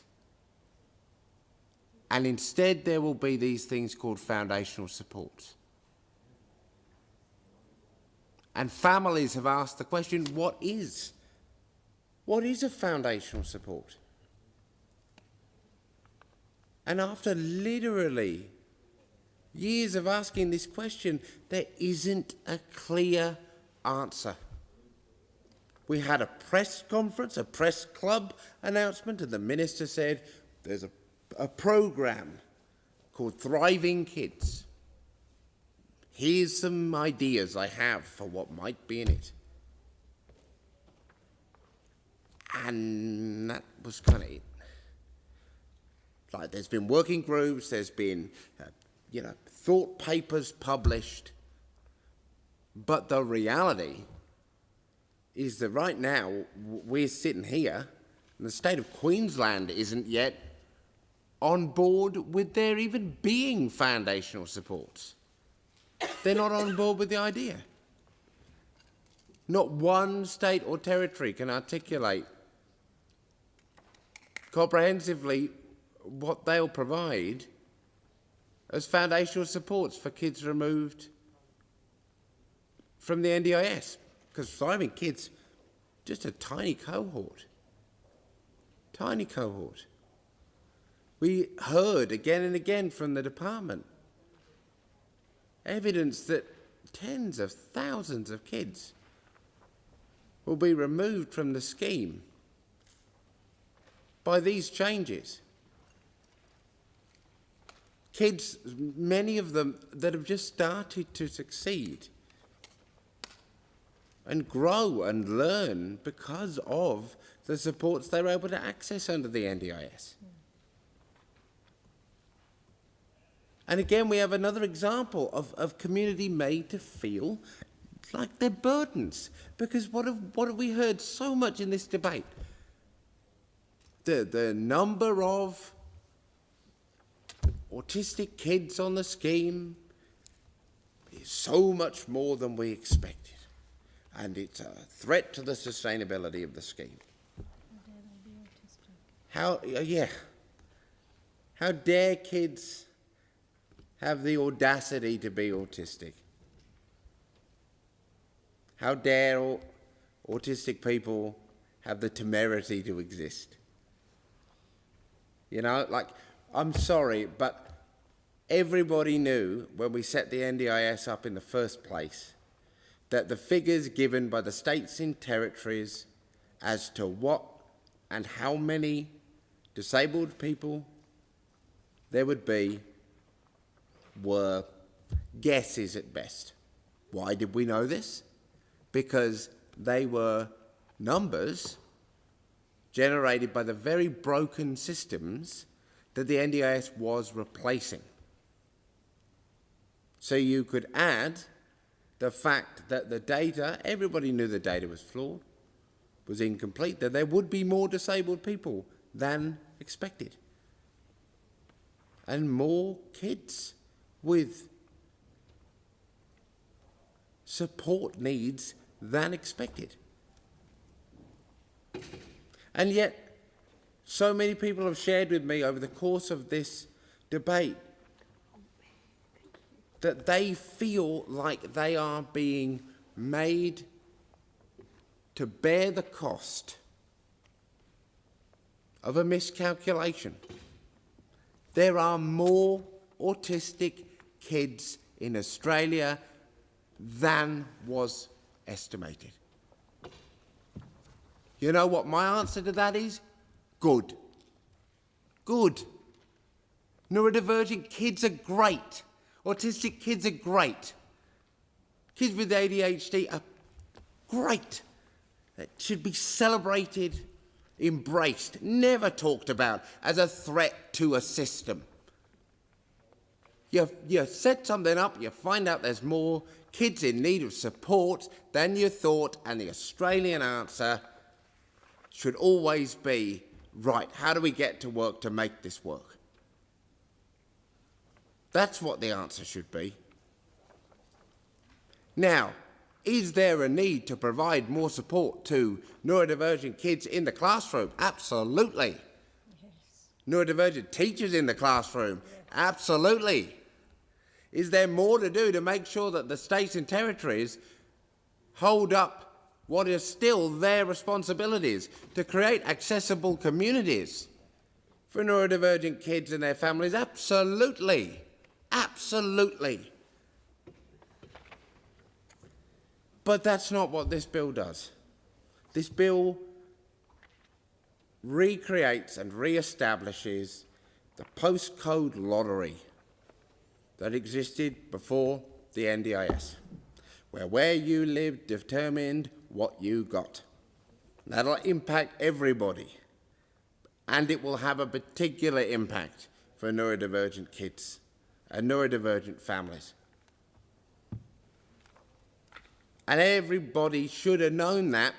And instead there will be these things called foundational supports. And families have asked the question, what is a foundational support? And after literally years of asking this question, there isn't a clear answer. We had a press conference, a press club announcement, and the Minister said there's a a program called Thriving Kids. Here's some ideas I have for what might be in it. And that was kind of it. Like, there's been working groups, there's been, thought papers published. But the reality is that right now we're sitting here and the state of Queensland isn't yet on board with there even being foundational supports. They're not on board with the idea. Not one state or territory can articulate comprehensively what they'll provide as foundational supports for kids removed from the NDIS. Because Thriving Kids, just a tiny cohort. Tiny cohort. We heard again and again from the department evidence that tens of thousands of kids will be removed from the scheme by these changes. Kids, many of them that have just started to succeed and grow and learn because of the supports they were able to access under the NDIS. And again, we have another example of community made to feel like they're burdens. Because what have we heard so much in this debate? The number of autistic kids on the scheme is so much more than we expected. And it's a threat to the sustainability of the scheme. How dare kids have the audacity to be autistic? How dare autistic people have the temerity to exist? I'm sorry, but everybody knew when we set the NDIS up in the first place that the figures given by the states and territories as to what and how many disabled people there would be were guesses at best. Why did we know this? Because they were numbers generated by the very broken systems that the NDIS was replacing. So you could add the fact that the data, everybody knew the data was flawed, was incomplete, that there would be more disabled people than expected. And more kids with support needs than expected. And yet, so many people have shared with me over the course of this debate that they feel like they are being made to bear the cost of a miscalculation. There are more autistic kids in Australia than was estimated. You know what my answer to that is? Good. Good. Neurodivergent kids are great. Autistic kids are great. Kids with ADHD are great. It should be celebrated, embraced, never talked about as a threat to a system. You set something up, you find out there's more kids in need of support than you thought, and the Australian answer should always be, right, how do we get to work to make this work? That's what the answer should be. Now, is there a need to provide more support to neurodivergent kids in the classroom? Absolutely. Yes. Neurodivergent teachers in the classroom? Yes. Absolutely. Is there more to do to make sure that the states and territories hold up what is still their responsibilities to create accessible communities for neurodivergent kids and their families? Absolutely. Absolutely. But that's not what this bill does. This bill recreates and re-establishes the postcode lottery that existed before the NDIS, where you lived determined what you got. That'll impact everybody, and it will have a particular impact for neurodivergent kids and neurodivergent families. And everybody should have known that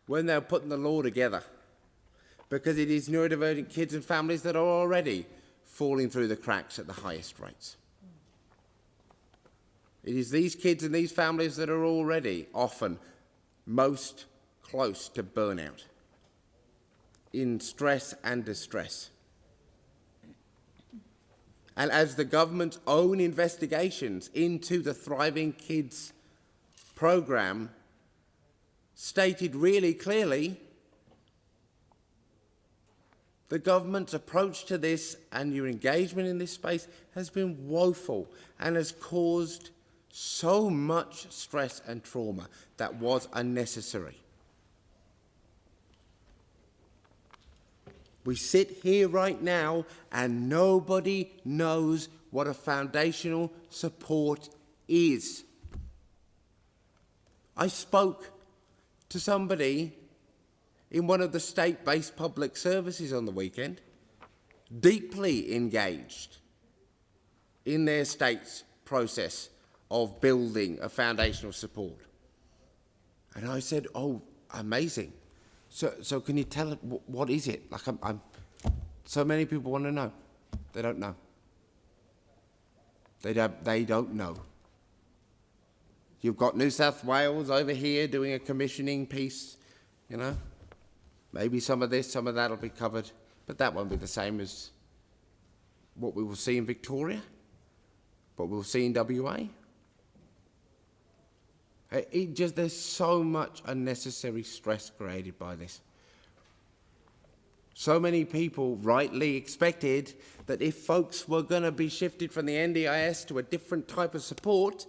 when they were putting the law together, because it is neurodivergent kids and families that are already falling through the cracks at the highest rates. It is these kids and these families that are already often most close to burnout, in stress and distress. And as the government's own investigations into the Thriving Kids programme stated really clearly, the government's approach to this and your engagement in this space has been woeful and has caused so much stress and trauma that was unnecessary. We sit here right now and nobody knows what a foundational support is. I spoke to somebody in one of the state-based public services on the weekend, deeply engaged in their state's process of building a foundational support. And I said, oh, amazing. So can you tell it, what is it? Like so many people want to know. They don't know. They don't know. You've got New South Wales over here doing a commissioning piece, you know. Maybe some of this, some of that will be covered, but that won't be the same as what we will see in Victoria, what we'll see in WA. There's so much unnecessary stress created by this. So many people rightly expected that if folks were going to be shifted from the NDIS to a different type of support,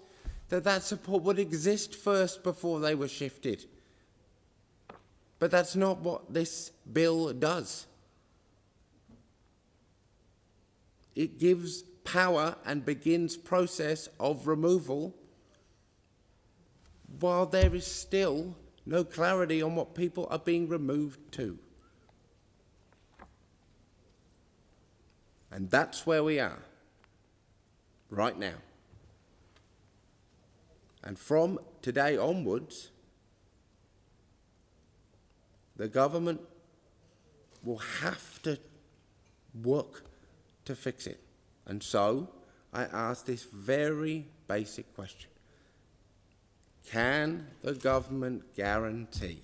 that support would exist first before they were shifted. But that's not what this bill does. It gives power and begins process of removal while there is still no clarity on what people are being removed to. And that's where we are right now. And from today onwards, the government will have to work to fix it. And so I ask this very basic question. Can the government guarantee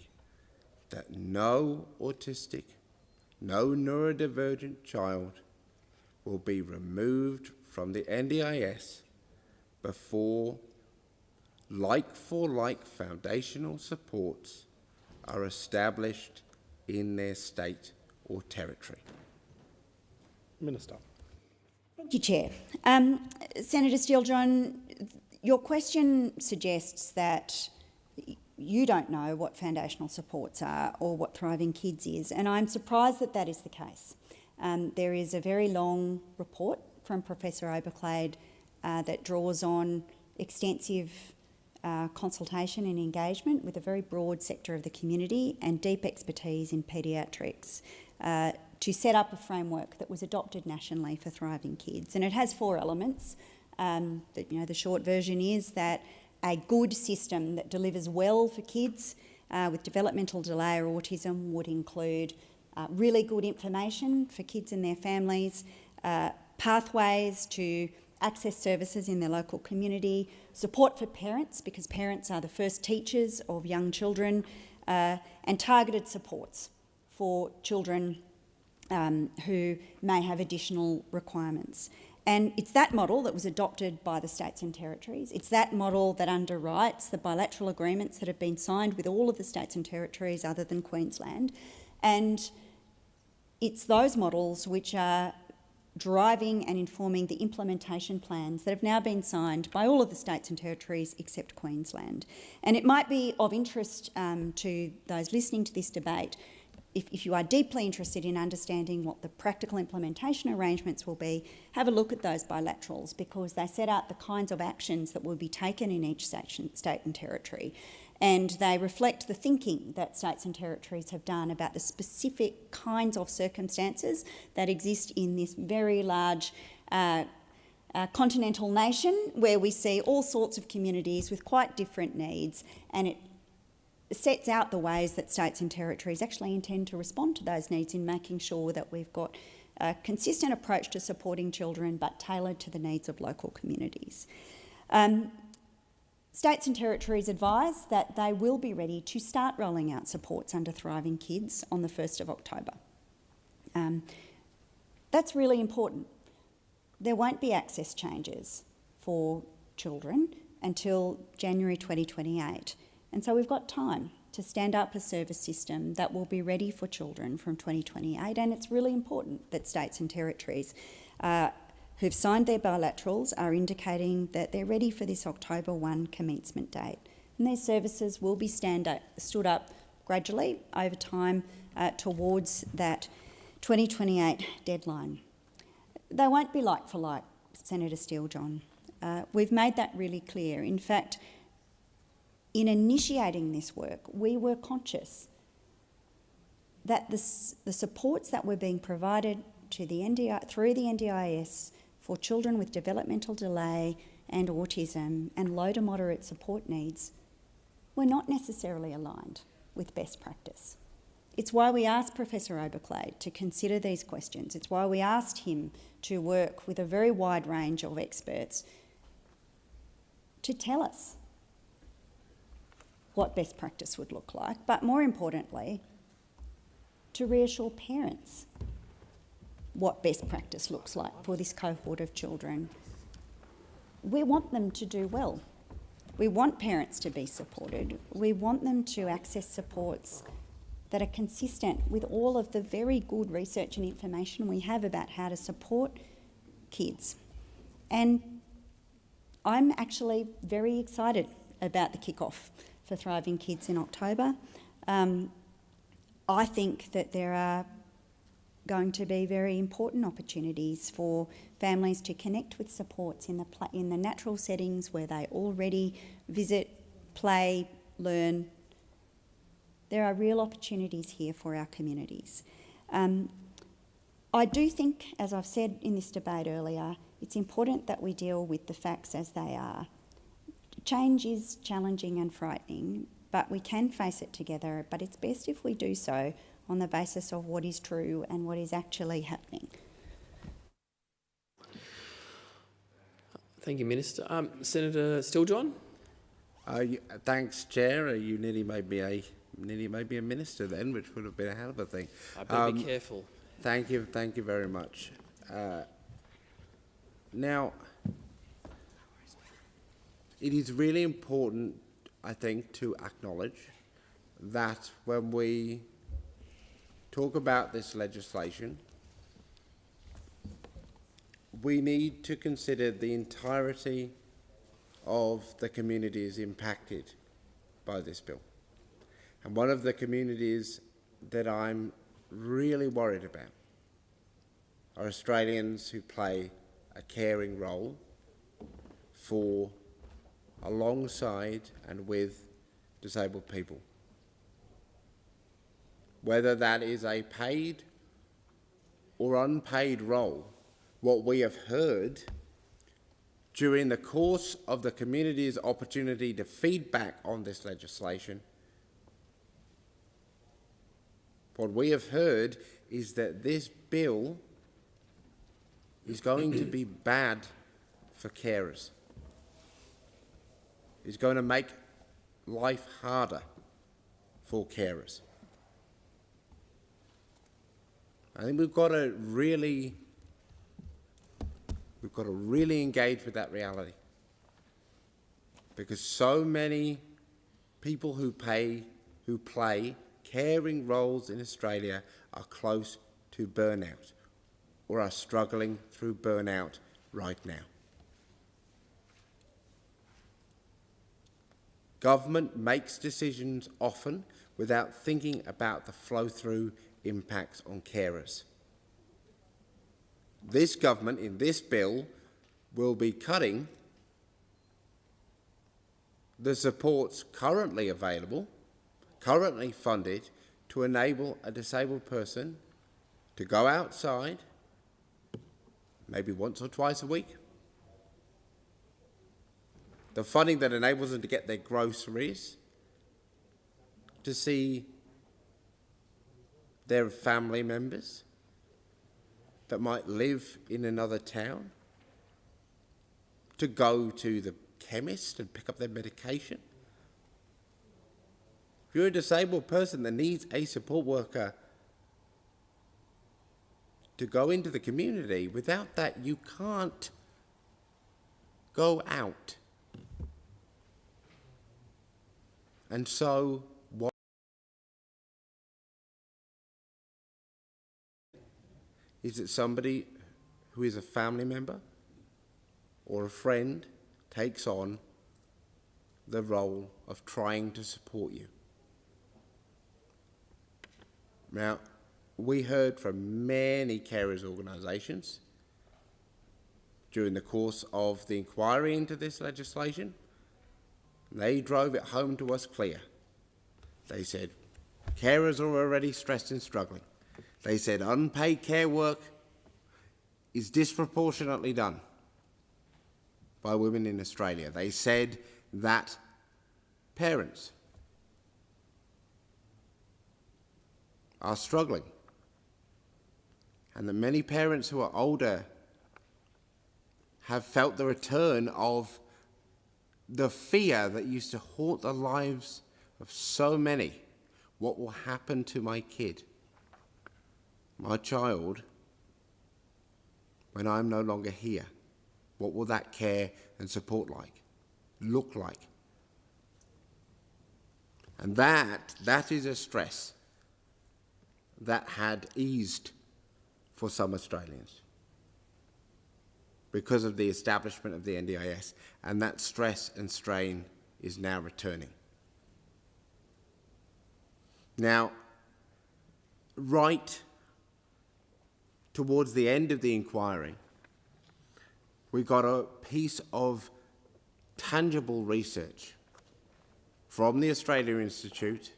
that no autistic, no neurodivergent child will be removed from the NDIS before like-for-like foundational supports are established in their state or territory? Minister. Thank you, Chair. Senator Steele-John, your question suggests that you don't know what foundational supports are or what Thriving Kids is, and I'm surprised that that is the case. There is a very long report from Professor Oberclade that draws on extensive consultation and engagement with a very broad sector of the community and deep expertise in paediatrics to set up a framework that was adopted nationally for Thriving Kids. And it has 4 elements. The short version is that a good system that delivers well for kids with developmental delay or autism would include really good information for kids and their families, pathways to access services in their local community, support for parents, because parents are the first teachers of young children, and targeted supports for children who may have additional requirements. And it's that model that was adopted by the states and territories. It's that model that underwrites the bilateral agreements that have been signed with all of the states and territories other than Queensland. And it's those models which are driving and informing the implementation plans that have now been signed by all of the states and territories except Queensland. And it might be of interest to those listening to this debate. if you are deeply interested in understanding what the practical implementation arrangements will be, have a look at those bilaterals, because they set out the kinds of actions that will be taken in each state and territory. And they reflect the thinking that states and territories have done about the specific kinds of circumstances that exist in this very large continental nation, where we see all sorts of communities with quite different needs, and it sets out the ways that states and territories actually intend to respond to those needs in making sure that we've got a consistent approach to supporting children but tailored to the needs of local communities. States and territories advise that they will be ready to start rolling out supports under Thriving Kids on the 1st of October. That's really important. There won't be access changes for children until January 2028. And so we've got time to stand up a service system that will be ready for children from 2028, and it's really important that states and territories who've signed their bilaterals are indicating that they're ready for this October 1 commencement date. And their services will be stood up gradually over time towards that 2028 deadline. They won't be like for like, Senator Steele-John. We've made that really clear. In fact, in initiating this work, we were conscious that the supports that were being provided to the through the NDIS for children with developmental delay and autism and low to moderate support needs were not necessarily aligned with best practice. It's why we asked Professor Oberclade to consider these questions. It's why we asked him to work with a very wide range of experts to tell us what best practice would look like, but more importantly, to reassure parents what best practice looks like for this cohort of children. We want them to do well. We want parents to be supported. We want them to access supports that are consistent with all of the very good research and information we have about how to support kids. And I'm actually very excited about the kick-off for Thriving Kids in October. I think that there are going to be very important opportunities for families to connect with supports in the natural settings where they already visit, play, learn. There are real opportunities here for our communities. I do think, as I've said in this debate earlier, it's important that we deal with the facts as they are. Change is challenging and frightening, but we can face it together, but it's best if we do so on the basis of what is true and what is actually happening. Thank you, Minister. Senator Steele-John? Thanks, Chair. You nearly made me a minister then, which would have been a hell of a thing. I better be careful. Thank you very much. Now, it is really important, I think, to acknowledge that when we talk about this legislation, we need to consider the entirety of the communities impacted by this bill. And one of the communities that I'm really worried about are Australians who play a caring role for, alongside and with disabled people. Whether that is a paid or unpaid role, what we have heard during the course of the community's opportunity to feedback on this legislation, what we have heard is that this bill is going to be bad for carers. It's going to make life harder for carers. I think we've got to really engage with that reality, because so many people who play caring roles in Australia are close to burnout or are struggling through burnout right now. Government makes decisions often without thinking about the flow-through impacts on carers. This government, in this bill, will be cutting the supports currently available, currently funded, to enable a disabled person to go outside, maybe once or twice a week. The funding that enables them to get their groceries, to see their family members that might live in another town, to go to the chemist and pick up their medication. If you're a disabled person that needs a support worker to go into the community, without that you can't go out. And so what is it? Somebody who is a family member or a friend takes on the role of trying to support you. Now, we heard from many carers organisations during the course of the inquiry into this legislation. They drove it home to us clear. They said carers are already stressed and struggling. They said unpaid care work is disproportionately done by women in Australia. They said that parents are struggling, and that many parents who are older have felt the return of the fear that used to haunt the lives of so many. What will happen to my kid, my child, when I'm no longer here? What will that care and support look like? And that is a stress that had eased for some Australians because of the establishment of the NDIS, and that stress and strain is now returning. Now, right towards the end of the inquiry, we got a piece of tangible research from the Australia Institute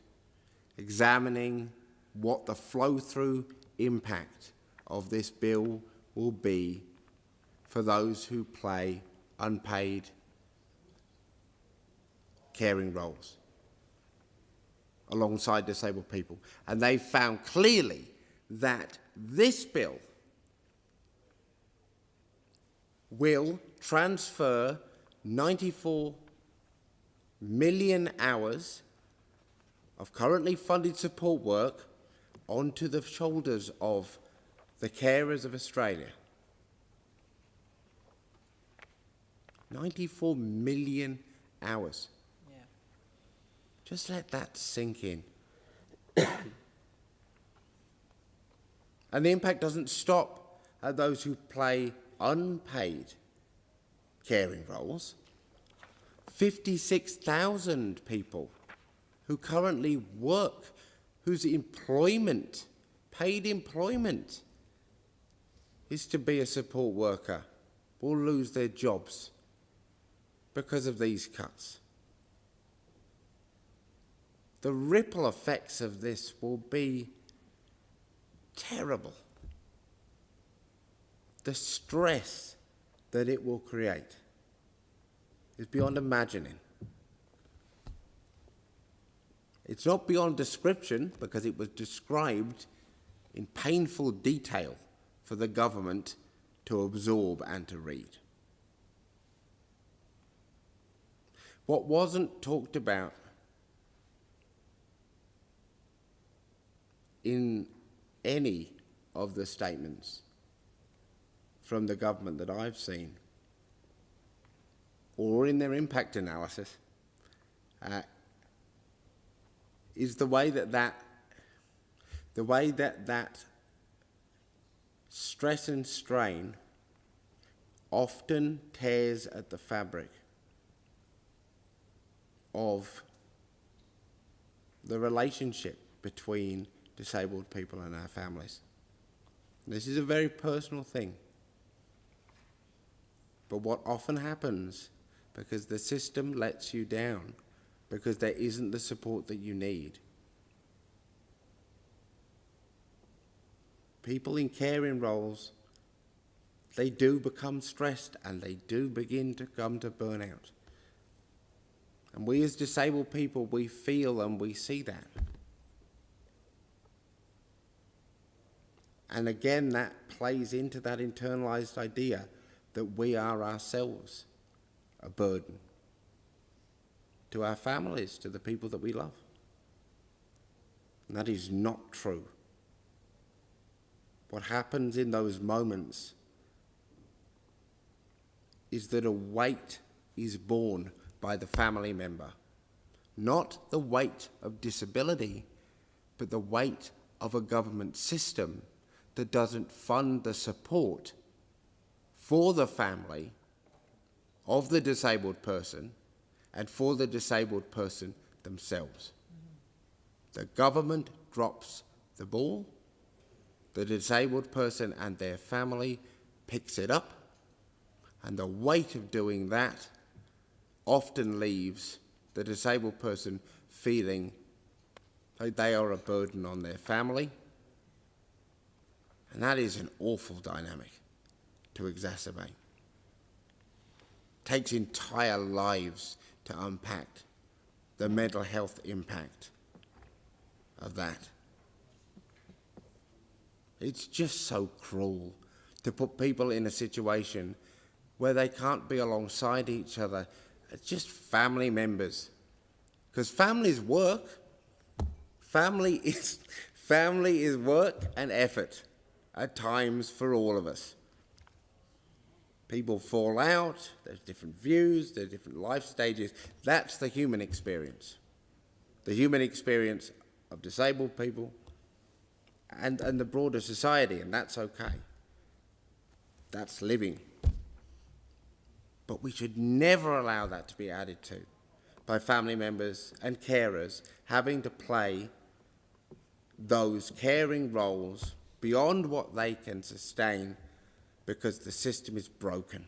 examining what the flow-through impact of this bill will be for those who play unpaid caring roles alongside disabled people. And they found clearly that this bill will transfer 94 million hours of currently funded support work onto the shoulders of the carers of Australia. 94 million hours. Yeah. Just let that sink in. And the impact doesn't stop at those who play unpaid caring roles. 56,000 people who currently work, whose employment, paid employment, is to be a support worker, will lose their jobs because of these cuts. The ripple effects of this will be terrible. The stress that it will create is beyond imagining. It's not beyond description, because it was described in painful detail for the government to absorb and to read. What wasn't talked about in any of the statements from the government that I've seen, or in their impact analysis, is the way that stress and strain often tears at the fabric of the relationship between disabled people and our families. This is a very personal thing. But what often happens, because the system lets you down, because there isn't the support that you need, people in caring roles, they do become stressed and they do begin to come to burnout. And we as disabled people, we feel and we see that. And again, that plays into that internalised idea that we are ourselves a burden to our families, to the people that we love. And that is not true. What happens in those moments is that a weight is borne by the family member. Not the weight of disability, but the weight of a government system that doesn't fund the support for the family of the disabled person and for the disabled person themselves. The government drops the ball, the disabled person and their family picks it up, and the weight of doing that often leaves the disabled person feeling like they are a burden on their family. And that is an awful dynamic to exacerbate. It takes entire lives to unpack the mental health impact of that. It's just so cruel to put people in a situation where they can't be alongside each other as just family members. Because families work. Family is work and effort at times for all of us. People fall out, there's different views, there's different life stages. That's the human experience. The human experience of disabled people and the broader society, and that's okay. That's living. But we should never allow that to be added to by family members and carers having to play those caring roles beyond what they can sustain because the system is broken.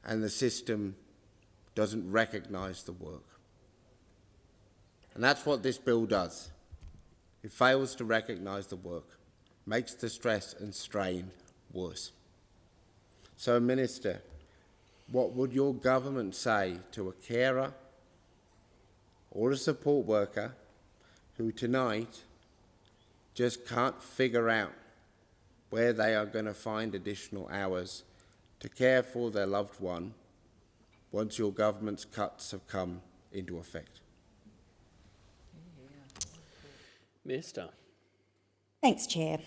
And the system doesn't recognise the work. And that's what this bill does. It fails to recognise the work, makes the stress and strain worse. So, Minister, what would your government say to a carer or a support worker who tonight just can't figure out where they are going to find additional hours to care for their loved one once your government's cuts have come into effect? Minister. Thanks, Chair.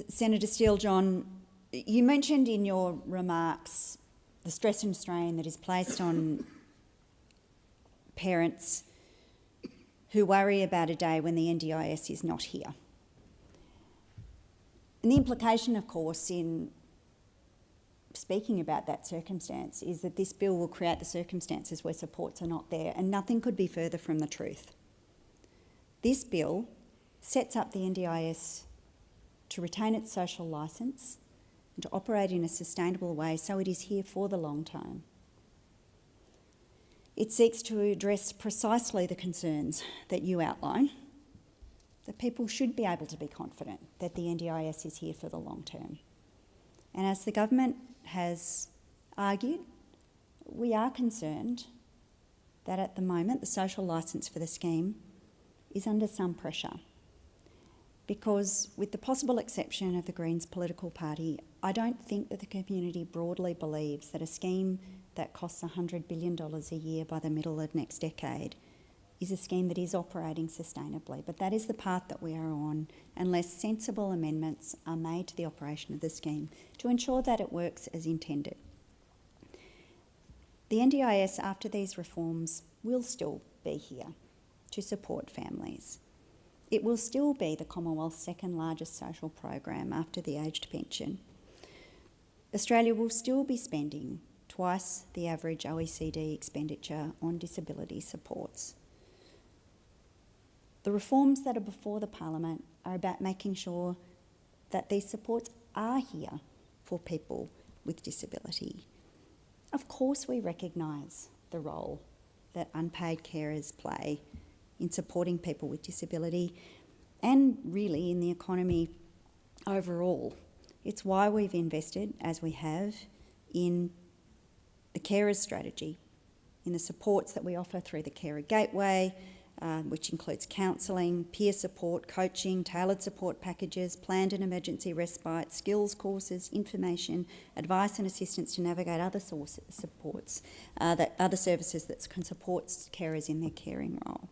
Senator Steele-John, you mentioned in your remarks the stress and strain that is placed on parents who worry about a day when the NDIS is not here. And the implication, of course, in speaking about that circumstance is that this bill will create the circumstances where supports are not there, and nothing could be further from the truth. This bill sets up the NDIS to retain its social licence and to operate in a sustainable way so it is here for the long term. It seeks to address precisely the concerns that you outline, that people should be able to be confident that the NDIS is here for the long term. And as the government has argued, we are concerned that at the moment the social licence for the scheme is under some pressure. Because with the possible exception of the Greens political party, I don't think that the community broadly believes that a scheme that costs $100 billion a year by the middle of next decade is a scheme that is operating sustainably. But that is the path that we are on unless sensible amendments are made to the operation of the scheme to ensure that it works as intended. The NDIS, after these reforms, will still be here to support families. It will still be the Commonwealth's second largest social program after the aged pension. Australia will still be spending twice the average OECD expenditure on disability supports. The reforms that are before the Parliament are about making sure that these supports are here for people with disability. Of course, we recognise the role that unpaid carers play in supporting people with disability and really in the economy overall. It's why we've invested, as we have, in the carers strategy, in the supports that we offer through the Carer Gateway, which includes counselling, peer support, coaching, tailored support packages, planned and emergency respite, skills courses, information, advice and assistance to navigate other supports, other services that can support carers in their caring role.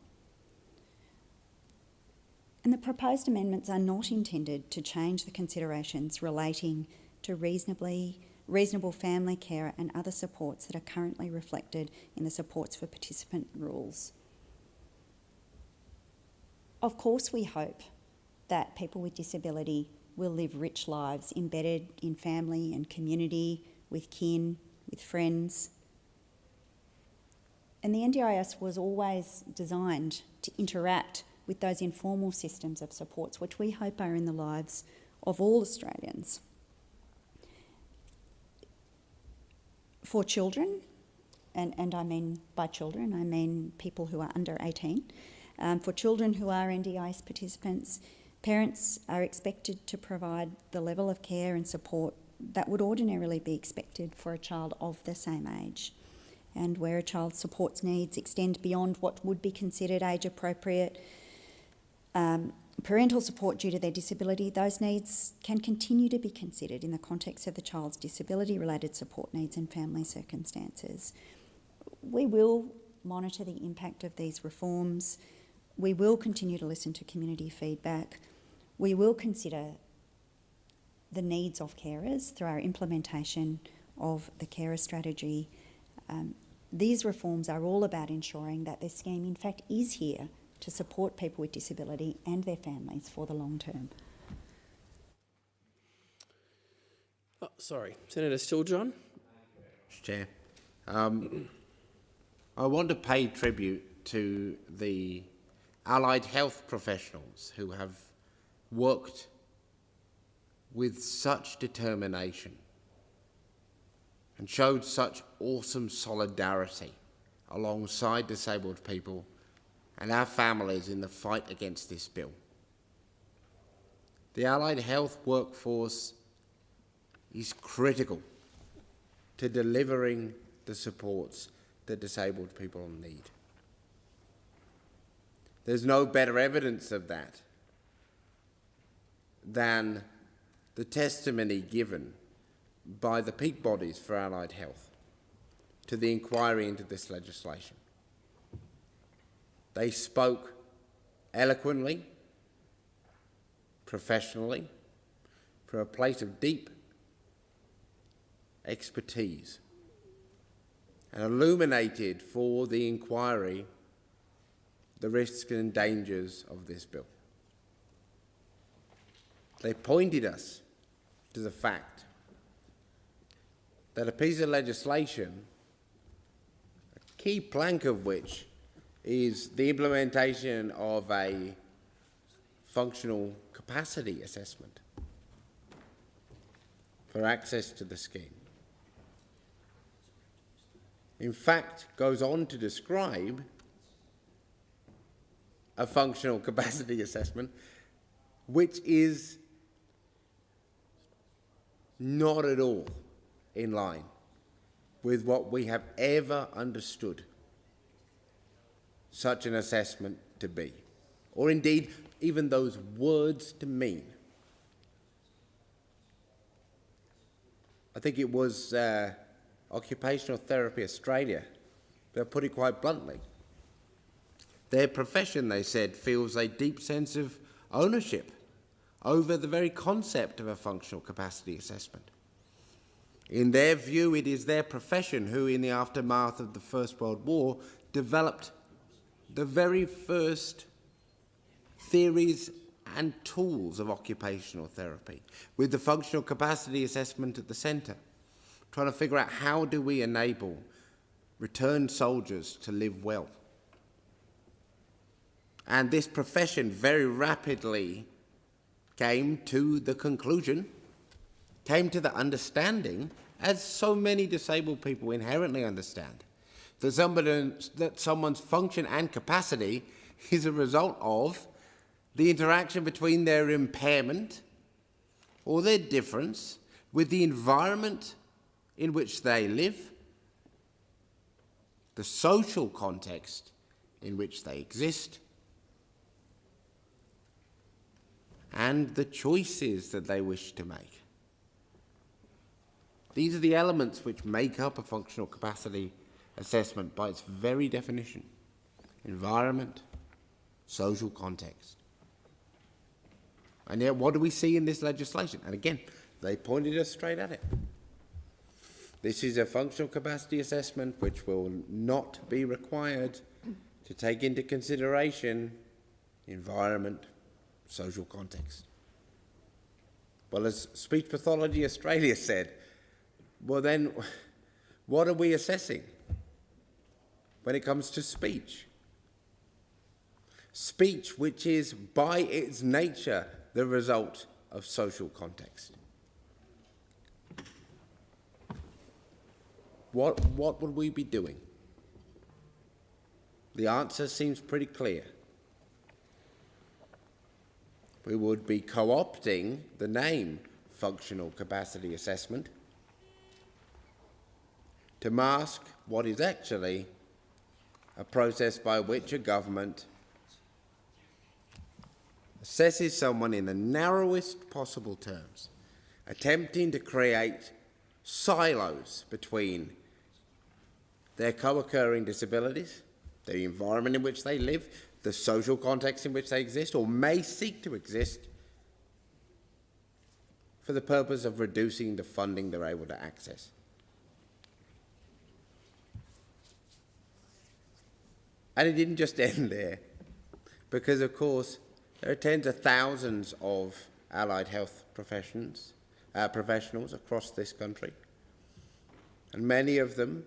And the proposed amendments are not intended to change the considerations relating to reasonable family care and other supports that are currently reflected in the supports for participant rules. Of course, we hope that people with disability will live rich lives embedded in family and community, with kin, with friends. And the NDIS was always designed to interact with those informal systems of supports, which we hope are in the lives of all Australians. For children, and I mean by children, I mean people who are under 18, for children who are NDIS participants, parents are expected to provide the level of care and support that would ordinarily be expected for a child of the same age. And where a child's support needs extend beyond what would be considered age-appropriate parental support due to their disability, those needs can continue to be considered in the context of the child's disability-related support needs and family circumstances. We will monitor the impact of these reforms. We will continue to listen to community feedback. We will consider the needs of carers through our implementation of the carer strategy. These reforms are all about ensuring that this scheme in fact is here to support people with disability and their families for the long term. Oh, sorry, Senator Stilljohn. Chair, I want to pay tribute to the allied health professionals who have worked with such determination and showed such awesome solidarity alongside disabled people and our families in the fight against this bill. The allied health workforce is critical to delivering the supports that disabled people need. There's no better evidence of that than the testimony given by the peak bodies for allied health to the inquiry into this legislation. They spoke eloquently, professionally, from a place of deep expertise, and illuminated for the inquiry the risks and dangers of this bill. They pointed us to the fact that a piece of legislation, a key plank of which is the implementation of a functional capacity assessment for access to the scheme, in fact goes on to describe a functional capacity assessment which is not at all in line with what we have ever understood such an assessment to be, or indeed even those words to mean. I think it was Occupational Therapy Australia that put it quite bluntly. Their profession, they said, feels a deep sense of ownership over the very concept of a functional capacity assessment. In their view, it is their profession who, in the aftermath of the First World War, developed the very first theories and tools of occupational therapy, with the functional capacity assessment at the centre, trying to figure out how do we enable returned soldiers to live well. And this profession very rapidly came to the conclusion, came to the understanding, as so many disabled people inherently understand, that someone's function and capacity is a result of the interaction between their impairment or their difference with the environment in which they live, the social context in which they exist, and the choices that they wish to make. These are the elements which make up a functional capacity assessment by its very definition: environment, social context. And yet, what do we see in this legislation? And again, they pointed us straight at it. This is a functional capacity assessment which will not be required to take into consideration environment, social context. Well, as Speech Pathology Australia said, well then, what are we assessing when it comes to speech? Speech which is by its nature the result of social context. What would we be doing? The answer seems pretty clear. We would be co-opting the name functional capacity assessment to mask what is actually a process by which a government assesses someone in the narrowest possible terms, attempting to create silos between their co-occurring disabilities, the environment in which they live, the social context in which they exist or may seek to exist, for the purpose of reducing the funding they're able to access. And it didn't just end there, because of course there are tens of thousands of allied health professionals across this country, and many of them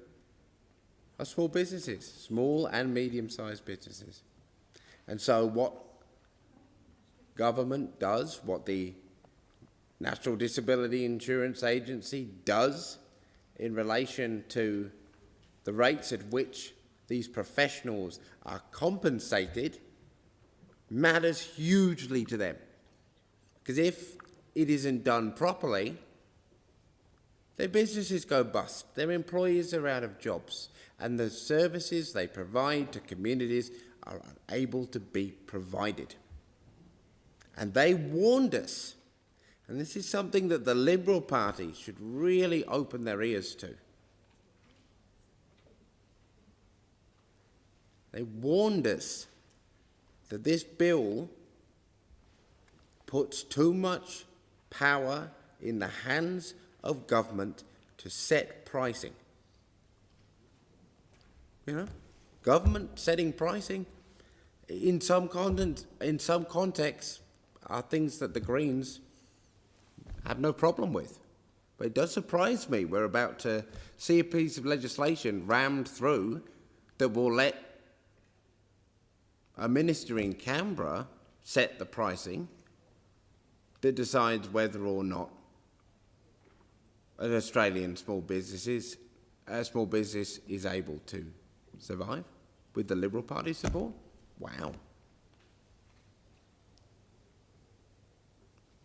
are small businesses, small and medium-sized businesses. And so what government does, what the National Disability Insurance Agency does in relation to the rates at which these professionals are compensated, matters hugely to them. Because if it isn't done properly, their businesses go bust, their employees are out of jobs, and the services they provide to communities are unable to be provided. And they warned us, and this is something that the Liberal Party should really open their ears to. They warned us that this bill puts too much power in the hands of government to set pricing. You know, government setting pricing in some contexts are things that the Greens have no problem with. But it does surprise me we're about to see a piece of legislation rammed through that will let a minister in Canberra set the pricing that decides whether or not an Australian small business is able to survive with the Liberal Party support. Wow.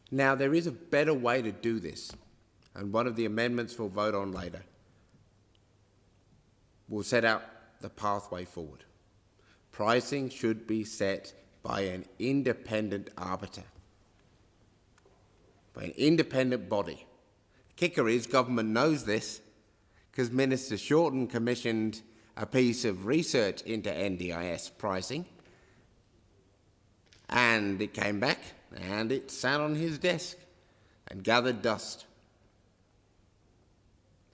Now, there is a better way to do this, and one of the amendments we'll vote on later will set out the pathway forward. Pricing should be set by an independent arbiter, by an independent body. Kicker is government knows this because Minister Shorten commissioned a piece of research into NDIS pricing, and it came back and it sat on his desk and gathered dust.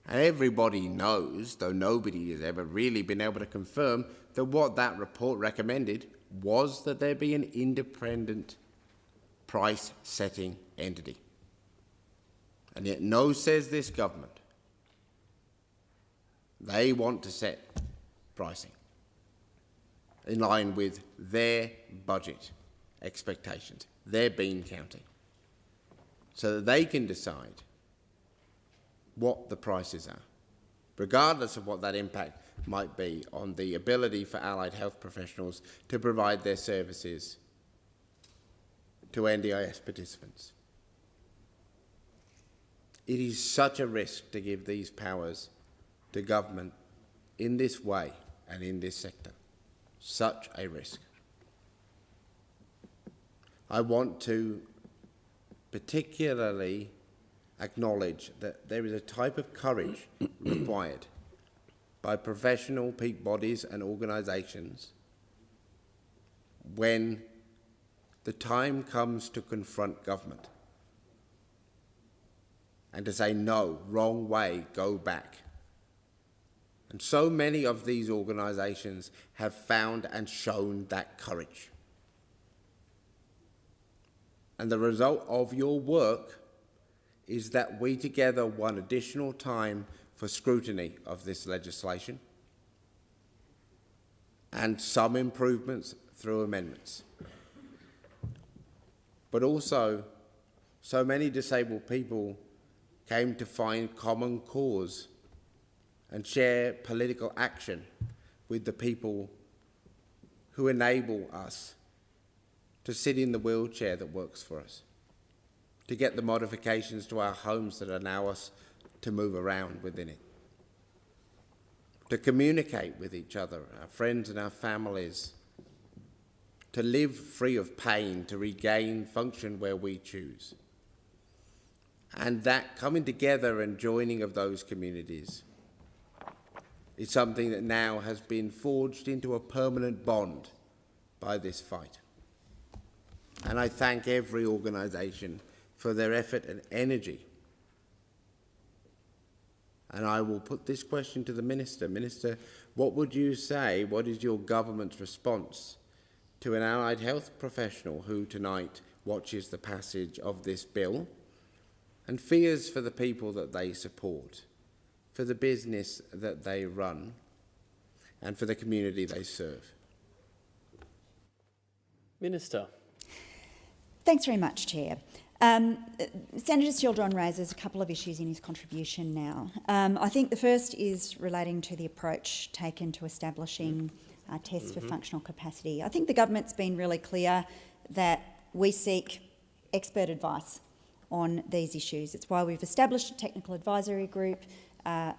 And everybody knows, though nobody has ever really been able to confirm, that what that report recommended was that there be an independent price-setting entity. And yet, no, says this government, They want to set pricing in line with their budget expectations, their bean counting, so that they can decide what the prices are, regardless of what that impact might be on the ability for allied health professionals to provide their services to NDIS participants. It is such a risk to give these powers to government in this way and in this sector. Such a risk. I want to particularly acknowledge that there is a type of courage required by professional peak bodies and organisations when the time comes to confront government and to say, no, wrong way, go back. And so many of these organisations have found and shown that courage. And the result of your work is that we together want additional time for scrutiny of this legislation and some improvements through amendments. But also, so many disabled people came to find common cause and share political action with the people who enable us to sit in the wheelchair that works for us, to get the modifications to our homes that allow us to move around within it, to communicate with each other, our friends and our families, to live free of pain, to regain function where we choose. And that coming together and joining of those communities is something that now has been forged into a permanent bond by this fight. And I thank every organisation for their effort and energy. And I will put this question to the Minister. Minister, what would you say, what is your government's response to an allied health professional who tonight watches the passage of this bill and fears for the people that they support, for the business that they run, and for the community they serve? Minister. Thanks very much, Chair. Senator Steele-John raises a couple of issues in his contribution now. I think the first is relating to the approach taken to establishing tests for functional capacity. I think the government's been really clear that we seek expert advice on these issues. It's why we've established a technical advisory group. A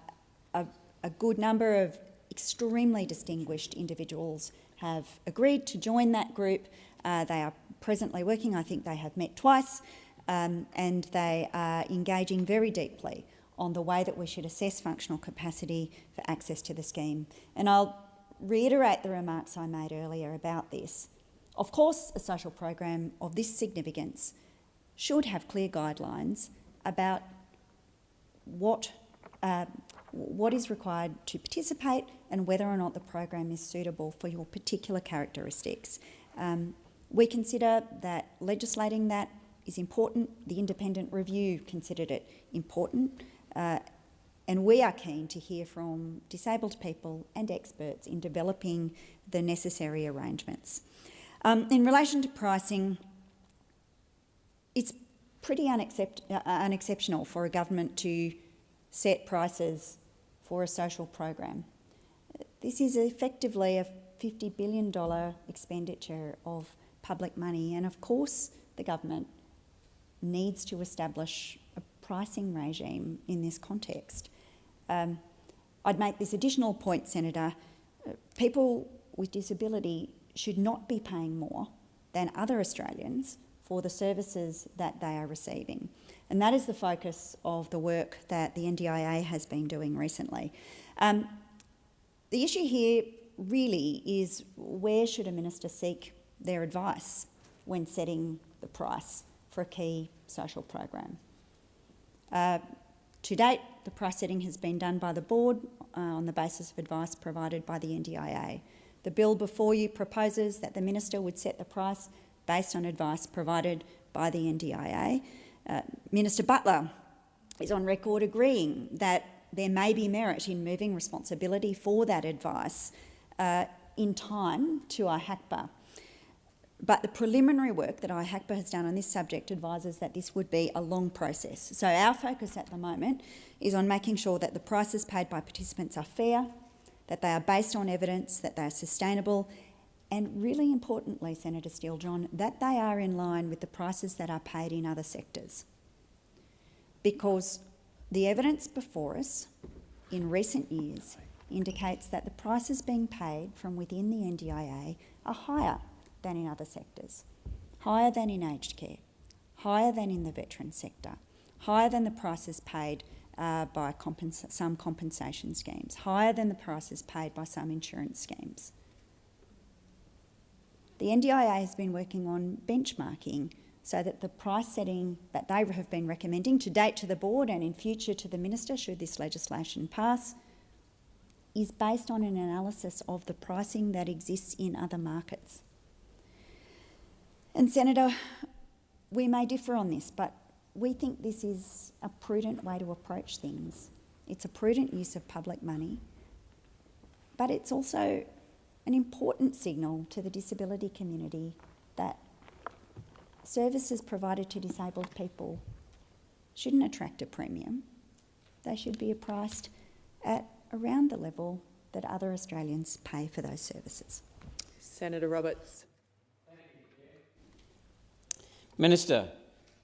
good number of extremely distinguished individuals have agreed to join that group. They are presently working, I think they have met twice, and they are engaging very deeply on the way that we should assess functional capacity for access to the scheme. And I'll reiterate the remarks I made earlier about this. Of course, a social program of this significance should have clear guidelines about what is required to participate and whether or not the program is suitable for your particular characteristics. We consider that legislating that is important. The independent review considered it important. And we are keen to hear from disabled people and experts in developing the necessary arrangements. In relation to pricing, it's pretty unexceptional for a government to set prices for a social program. This is effectively a $50 billion expenditure of public money, and of course the government needs to establish a pricing regime in this context. I'd make this additional point, Senator. People with disability should not be paying more than other Australians for the services that they are receiving. And that is the focus of the work that the NDIA has been doing recently. The issue here really is, where should a minister seek their advice when setting the price for a key social program? To date, the price setting has been done by the board on the basis of advice provided by the NDIA. The bill before you proposes that the minister would set the price based on advice provided by the NDIA. Minister Butler is on record agreeing that there may be merit in moving responsibility for that advice in time to IHACPA. But the preliminary work that IHACPA has done on this subject advises that this would be a long process. So our focus at the moment is on making sure that the prices paid by participants are fair, that they are based on evidence, that they are sustainable, and really importantly, Senator Steele-John, that they are in line with the prices that are paid in other sectors. Because the evidence before us in recent years indicates that the prices being paid from within the NDIA are higher than in other sectors, higher than in aged care, higher than in the veteran sector, higher than the prices paid by some compensation schemes, higher than the prices paid by some insurance schemes. The NDIA has been working on benchmarking so that the price setting that they have been recommending to date to the board and in future to the minister, should this legislation pass, is based on an analysis of the pricing that exists in other markets. And Senator, we may differ on this, but we think this is a prudent way to approach things. It's a prudent use of public money, but it's also an important signal to the disability community that services provided to disabled people shouldn't attract a premium. They should be priced at around the level that other Australians pay for those services. Senator Roberts. Minister,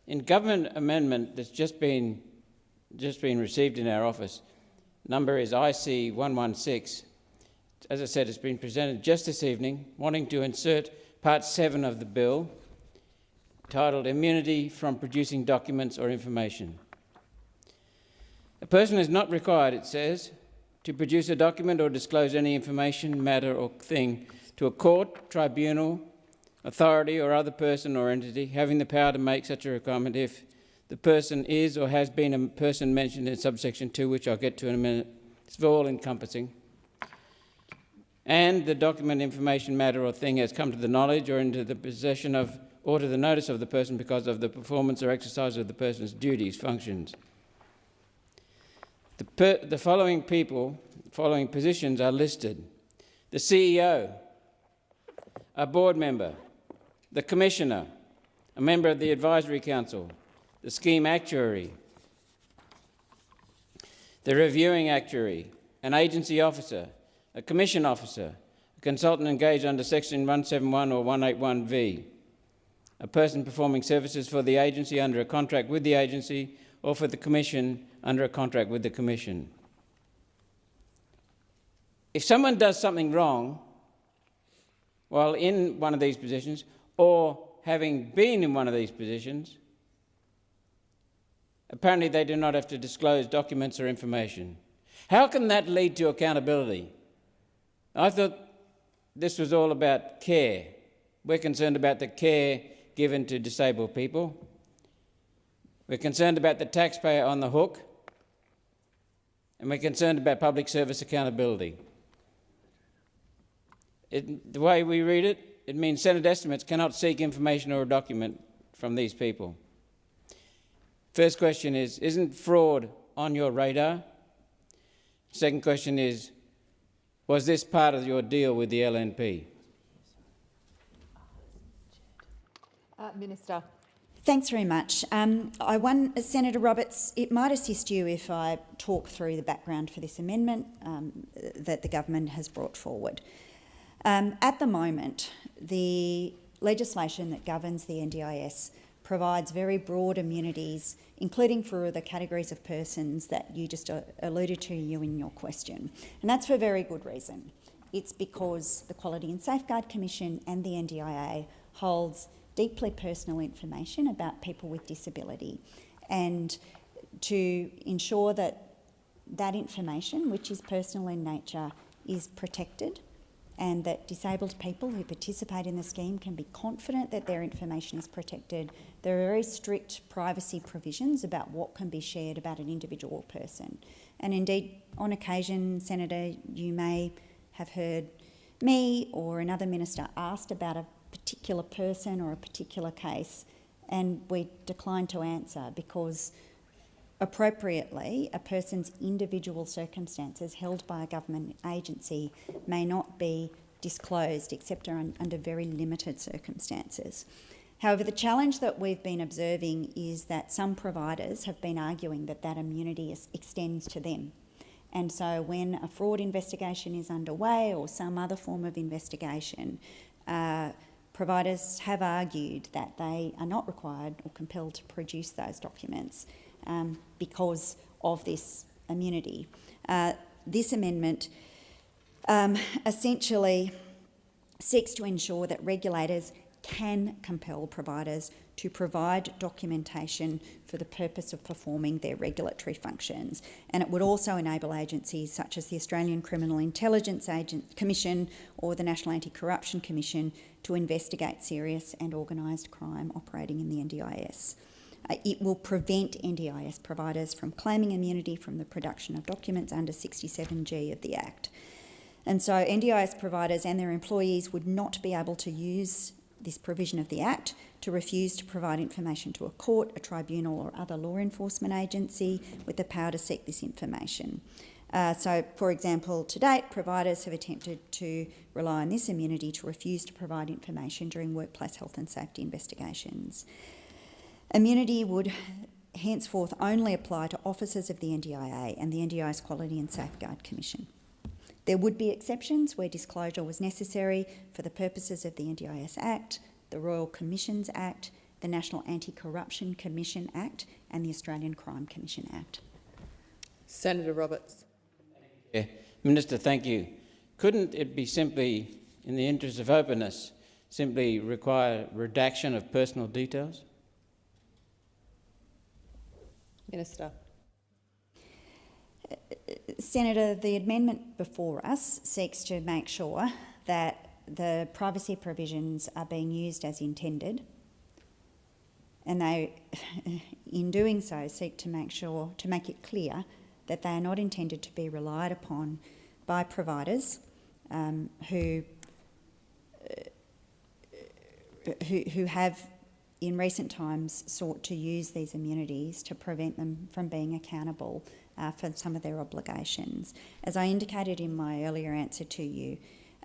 in government amendment that's just been received in our office, number is IC 116. As I said, it's been presented just this evening, wanting to insert Part 7 of the bill, titled Immunity from Producing Documents or Information. A person is not required, it says, to produce a document or disclose any information, matter or thing to a court, tribunal, authority or other person or entity having the power to make such a requirement if the person is or has been a person mentioned in subsection 2, which I'll get to in a minute. It's all-encompassing. And the document, information, matter or thing has come to the knowledge or into the possession of or to the notice of the person because of the performance or exercise of the person's duties, functions. The following positions are listed: the CEO, a board member, the Commissioner, a member of the Advisory Council, the Scheme Actuary, the Reviewing Actuary, an Agency Officer, a Commission Officer, a consultant engaged under Section 171 or 181V, a person performing services for the agency under a contract with the agency or for the Commission under a contract with the Commission. If someone does something wrong while in one of these positions or having been in one of these positions, apparently they do not have to disclose documents or information. How can that lead to accountability? I thought this was all about care. We're concerned about the care given to disabled people. We're concerned about the taxpayer on the hook. And we're concerned about public service accountability. The way we read it, it means Senate estimates cannot seek information or a document from these people. First question is, isn't fraud on your radar? Second question is, was this part of your deal with the LNP? Minister. Thanks very much. Senator Roberts, it might assist you if I talk through the background for this amendment that the government has brought forward. At the moment, the legislation that governs the NDIS provides very broad immunities, including for the categories of persons that you just alluded to in your question. And that's for very good reason. It's because the Quality and Safeguard Commission and the NDIA holds deeply personal information about people with disability, and to ensure that that information, which is personal in nature, is protected, and that disabled people who participate in the scheme can be confident that their information is protected. There are very strict privacy provisions about what can be shared about an individual person. And indeed, on occasion, Senator, you may have heard me or another minister asked about a particular person or a particular case, and we declined to answer because Appropriately, a person's individual circumstances held by a government agency may not be disclosed except under very limited circumstances. However, the challenge that we've been observing is that some providers have been arguing that that immunity extends to them. And so when a fraud investigation is underway or some other form of investigation, providers have argued that they are not required or compelled to produce those documents because of this immunity. This amendment essentially seeks to ensure that regulators can compel providers to provide documentation for the purpose of performing their regulatory functions. And it would also enable agencies such as the Australian Criminal Intelligence Commission or the National Anti-Corruption Commission to investigate serious and organised crime operating in the NDIS. It will prevent NDIS providers from claiming immunity from the production of documents under 67G of the Act. And so NDIS providers and their employees would not be able to use this provision of the Act to refuse to provide information to a court, a tribunal or other law enforcement agency with the power to seek this information. So, for example, to date, providers have attempted to rely on this immunity to refuse to provide information during workplace health and safety investigations. Immunity would henceforth only apply to officers of the NDIA and the NDIS Quality and Safeguard Commission. There would be exceptions where disclosure was necessary for the purposes of the NDIS Act, the Royal Commissions Act, the National Anti-Corruption Commission Act and the Australian Crime Commission Act. Senator Roberts. Yeah. Minister, thank you. Couldn't it be simply, in the interest of openness, simply require redaction of personal details? Minister. Senator, the amendment before us seeks to make sure that the privacy provisions are being used as intended, and they, in doing so, seek to make it clear that they are not intended to be relied upon by providers who have in recent times sought to use these immunities to prevent them from being accountable for some of their obligations. As I indicated in my earlier answer to you,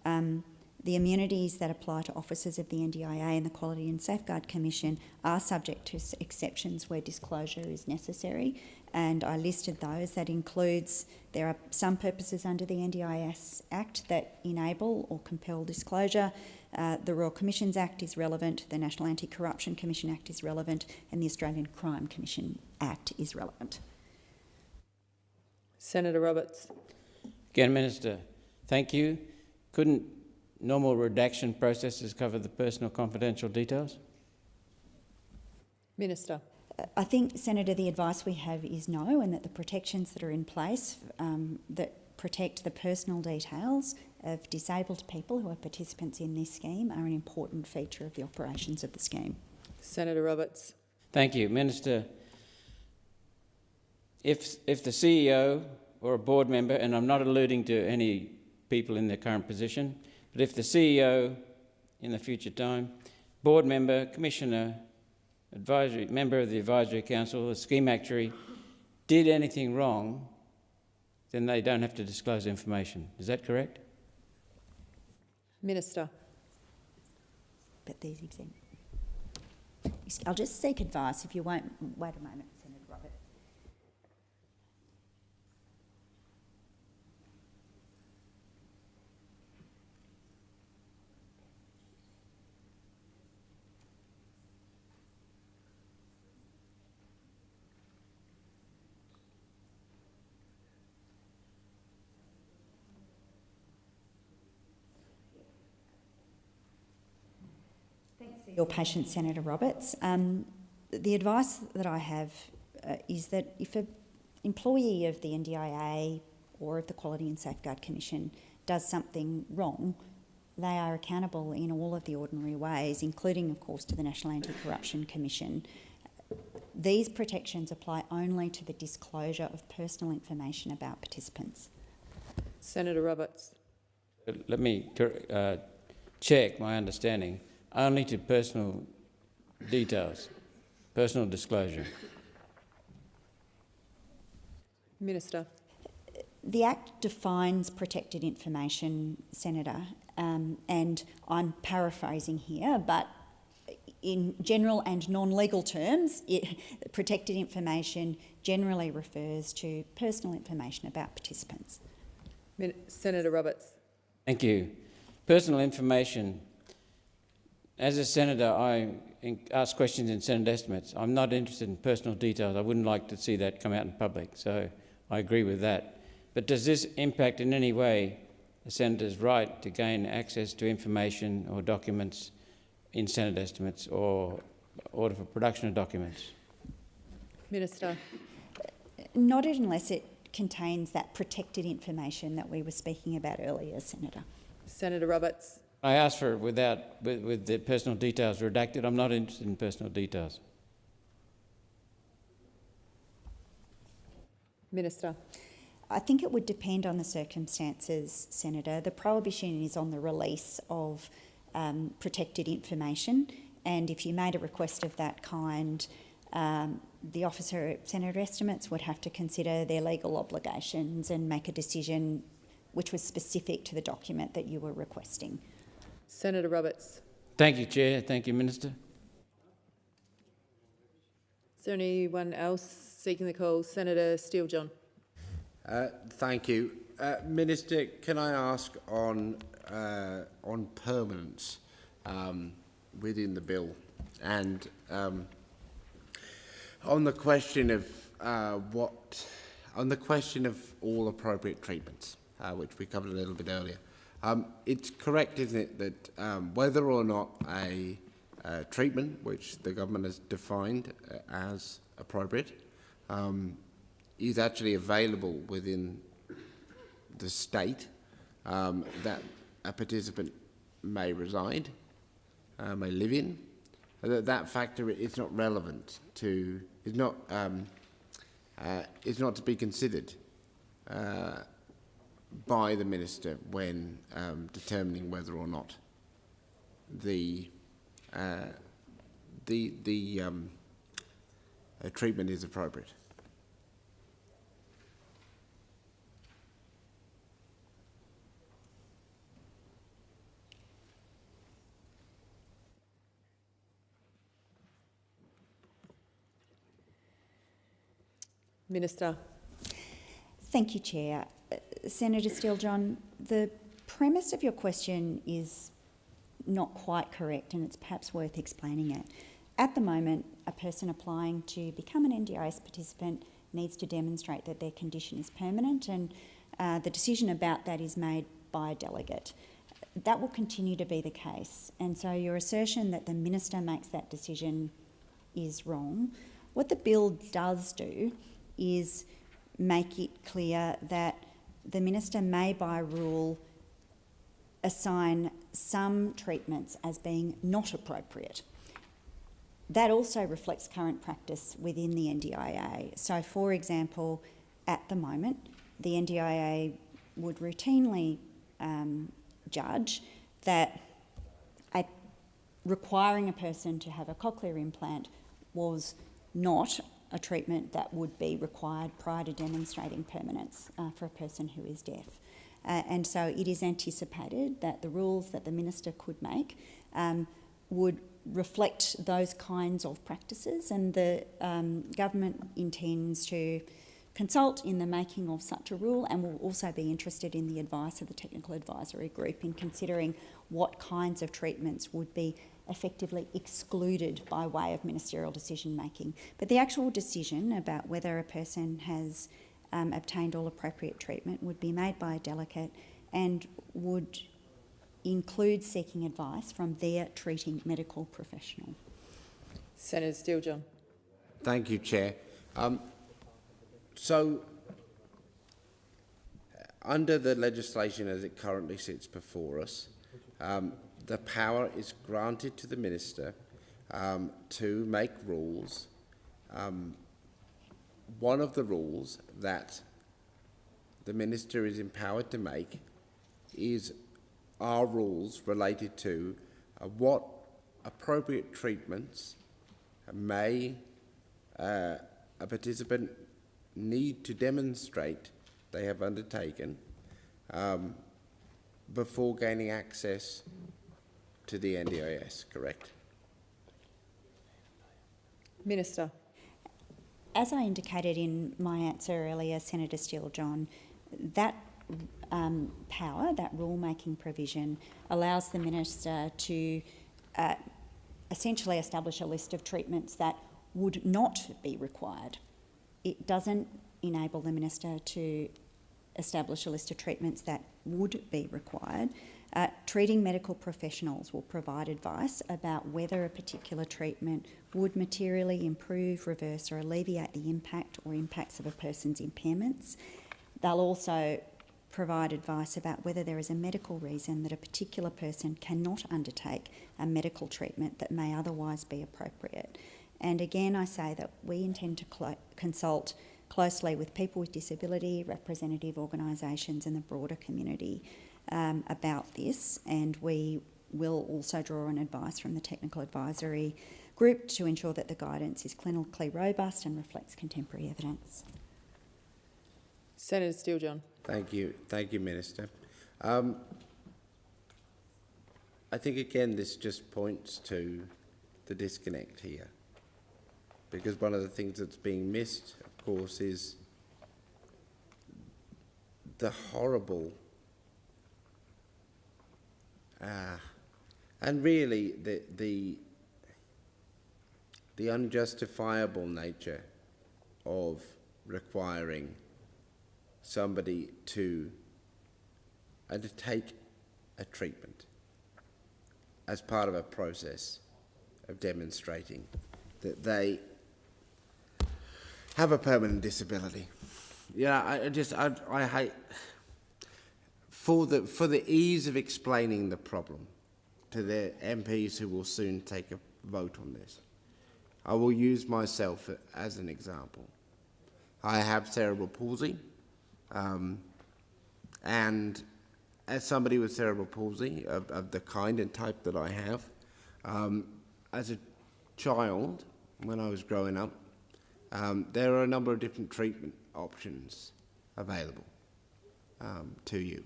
the immunities that apply to officers of the NDIA and the Quality and Safeguard Commission are subject to exceptions where disclosure is necessary, and I listed those. That includes, there are some purposes under the NDIS Act that enable or compel disclosure. The Royal Commissions Act is relevant, the National Anti-Corruption Commission Act is relevant, and the Australian Crime Commission Act is relevant. Senator Roberts. Again, Minister, thank you. Couldn't normal redaction processes cover the personal confidential details? Minister. I think, Senator, the advice we have is no, and that the protections that are in place that protect the personal details of disabled people who are participants in this scheme are an important feature of the operations of the scheme. Senator Roberts. Thank you. Minister, if the CEO or a board member, and I'm not alluding to any people in their current position, but if the CEO in the future time, board member, commissioner, advisory member of the advisory council, the scheme actuary, did anything wrong, then they don't have to disclose information. Is that correct? Minister. But these exempt. I'll just seek advice if you won't. Wait a moment, Senator Roberts. Your patience, Senator Roberts. The advice that I have is that if an employee of the NDIA or of the Quality and Safeguard Commission does something wrong, they are accountable in all of the ordinary ways, including, of course, to the National Anti-Corruption Commission. These protections apply only to the disclosure of personal information about participants. Senator Roberts. Let me check my understanding. Only to personal details, personal disclosure. Minister. The Act defines protected information, Senator, and I'm paraphrasing here, but in general and non-legal terms, protected information generally refers to personal information about participants. Senator Roberts. Thank you. Personal information. As a senator, I ask questions in Senate estimates. I'm not interested in personal details. I wouldn't like to see that come out in public, so I agree with that. But does this impact in any way a senator's right to gain access to information or documents in Senate estimates or order for production of documents? Minister. Not unless it contains that protected information that we were speaking about earlier, Senator. Senator Roberts. I asked for it with the personal details redacted. I'm not interested in personal details. Minister. I think it would depend on the circumstances, Senator. The prohibition is on the release of protected information, and if you made a request of that kind, the officer at Senator Estimates would have to consider their legal obligations and make a decision which was specific to the document that you were requesting. Senator Roberts. Thank you, Chair. Thank you, Minister. Is there anyone else seeking the call? Senator Steele-John. Thank you. Minister, can I ask on permanence within the bill and on the question of all appropriate treatments, which we covered a little bit earlier. It's correct, isn't it, that whether or not a treatment, which the government has defined as appropriate, is actually available within the state that a participant may reside, may live in, that factor is not relevant to, is not to be considered by the minister when determining whether or not the treatment is appropriate. Minister. Thank you, Chair. Senator Steele-John, the premise of your question is not quite correct, and it's perhaps worth explaining it. At the moment, a person applying to become an NDIS participant needs to demonstrate that their condition is permanent, and the decision about that is made by a delegate. That will continue to be the case, and so your assertion that the minister makes that decision is wrong. What the bill does do is make it clear that the minister may, by rule, assign some treatments as being not appropriate. That also reflects current practice within the NDIA. So, for example, at the moment, the NDIA would routinely judge that requiring a person to have a cochlear implant was not a treatment that would be required prior to demonstrating permanence for a person who is deaf. And so it is anticipated that the rules that the minister could make would reflect those kinds of practices, and the government intends to consult in the making of such a rule, and will also be interested in the advice of the Technical Advisory Group in considering what kinds of treatments would be effectively excluded by way of ministerial decision making. But the actual decision about whether a person has obtained all appropriate treatment would be made by a delegate and would include seeking advice from their treating medical professional. Senator Steele-John. Thank you, Chair. So, under the legislation as it currently sits before us, the power is granted to the minister to make rules. One of the rules that the minister is empowered to make are rules related to what appropriate treatments may a participant need to demonstrate they have undertaken before gaining access to the NDIS, correct? Minister. As I indicated in my answer earlier, Senator Steele-John, that power, that rule-making provision, allows the minister to essentially establish a list of treatments that would not be required. It doesn't enable the minister to establish a list of treatments that would be required. Treating medical professionals will provide advice about whether a particular treatment would materially improve, reverse or alleviate the impact or impacts of a person's impairments. They'll also provide advice about whether there is a medical reason that a particular person cannot undertake a medical treatment that may otherwise be appropriate. And again, I say that we intend to consult closely with people with disability, representative organisations and the broader community about this, and we will also draw on advice from the Technical Advisory Group to ensure that the guidance is clinically robust and reflects contemporary evidence. Senator Steele-John. Thank you, Minister. I think again this just points to the disconnect here, because one of the things that's being missed, of course, is the horrible and really the unjustifiable nature of requiring somebody to undertake a treatment as part of a process of demonstrating that they have a permanent disability. Yeah, I hate, for the ease of explaining the problem to the MPs who will soon take a vote on this, I will use myself as an example. I have cerebral palsy, and as somebody with cerebral palsy of the kind and type that I have, as a child, when I was growing up, there are a number of different treatment options available to you.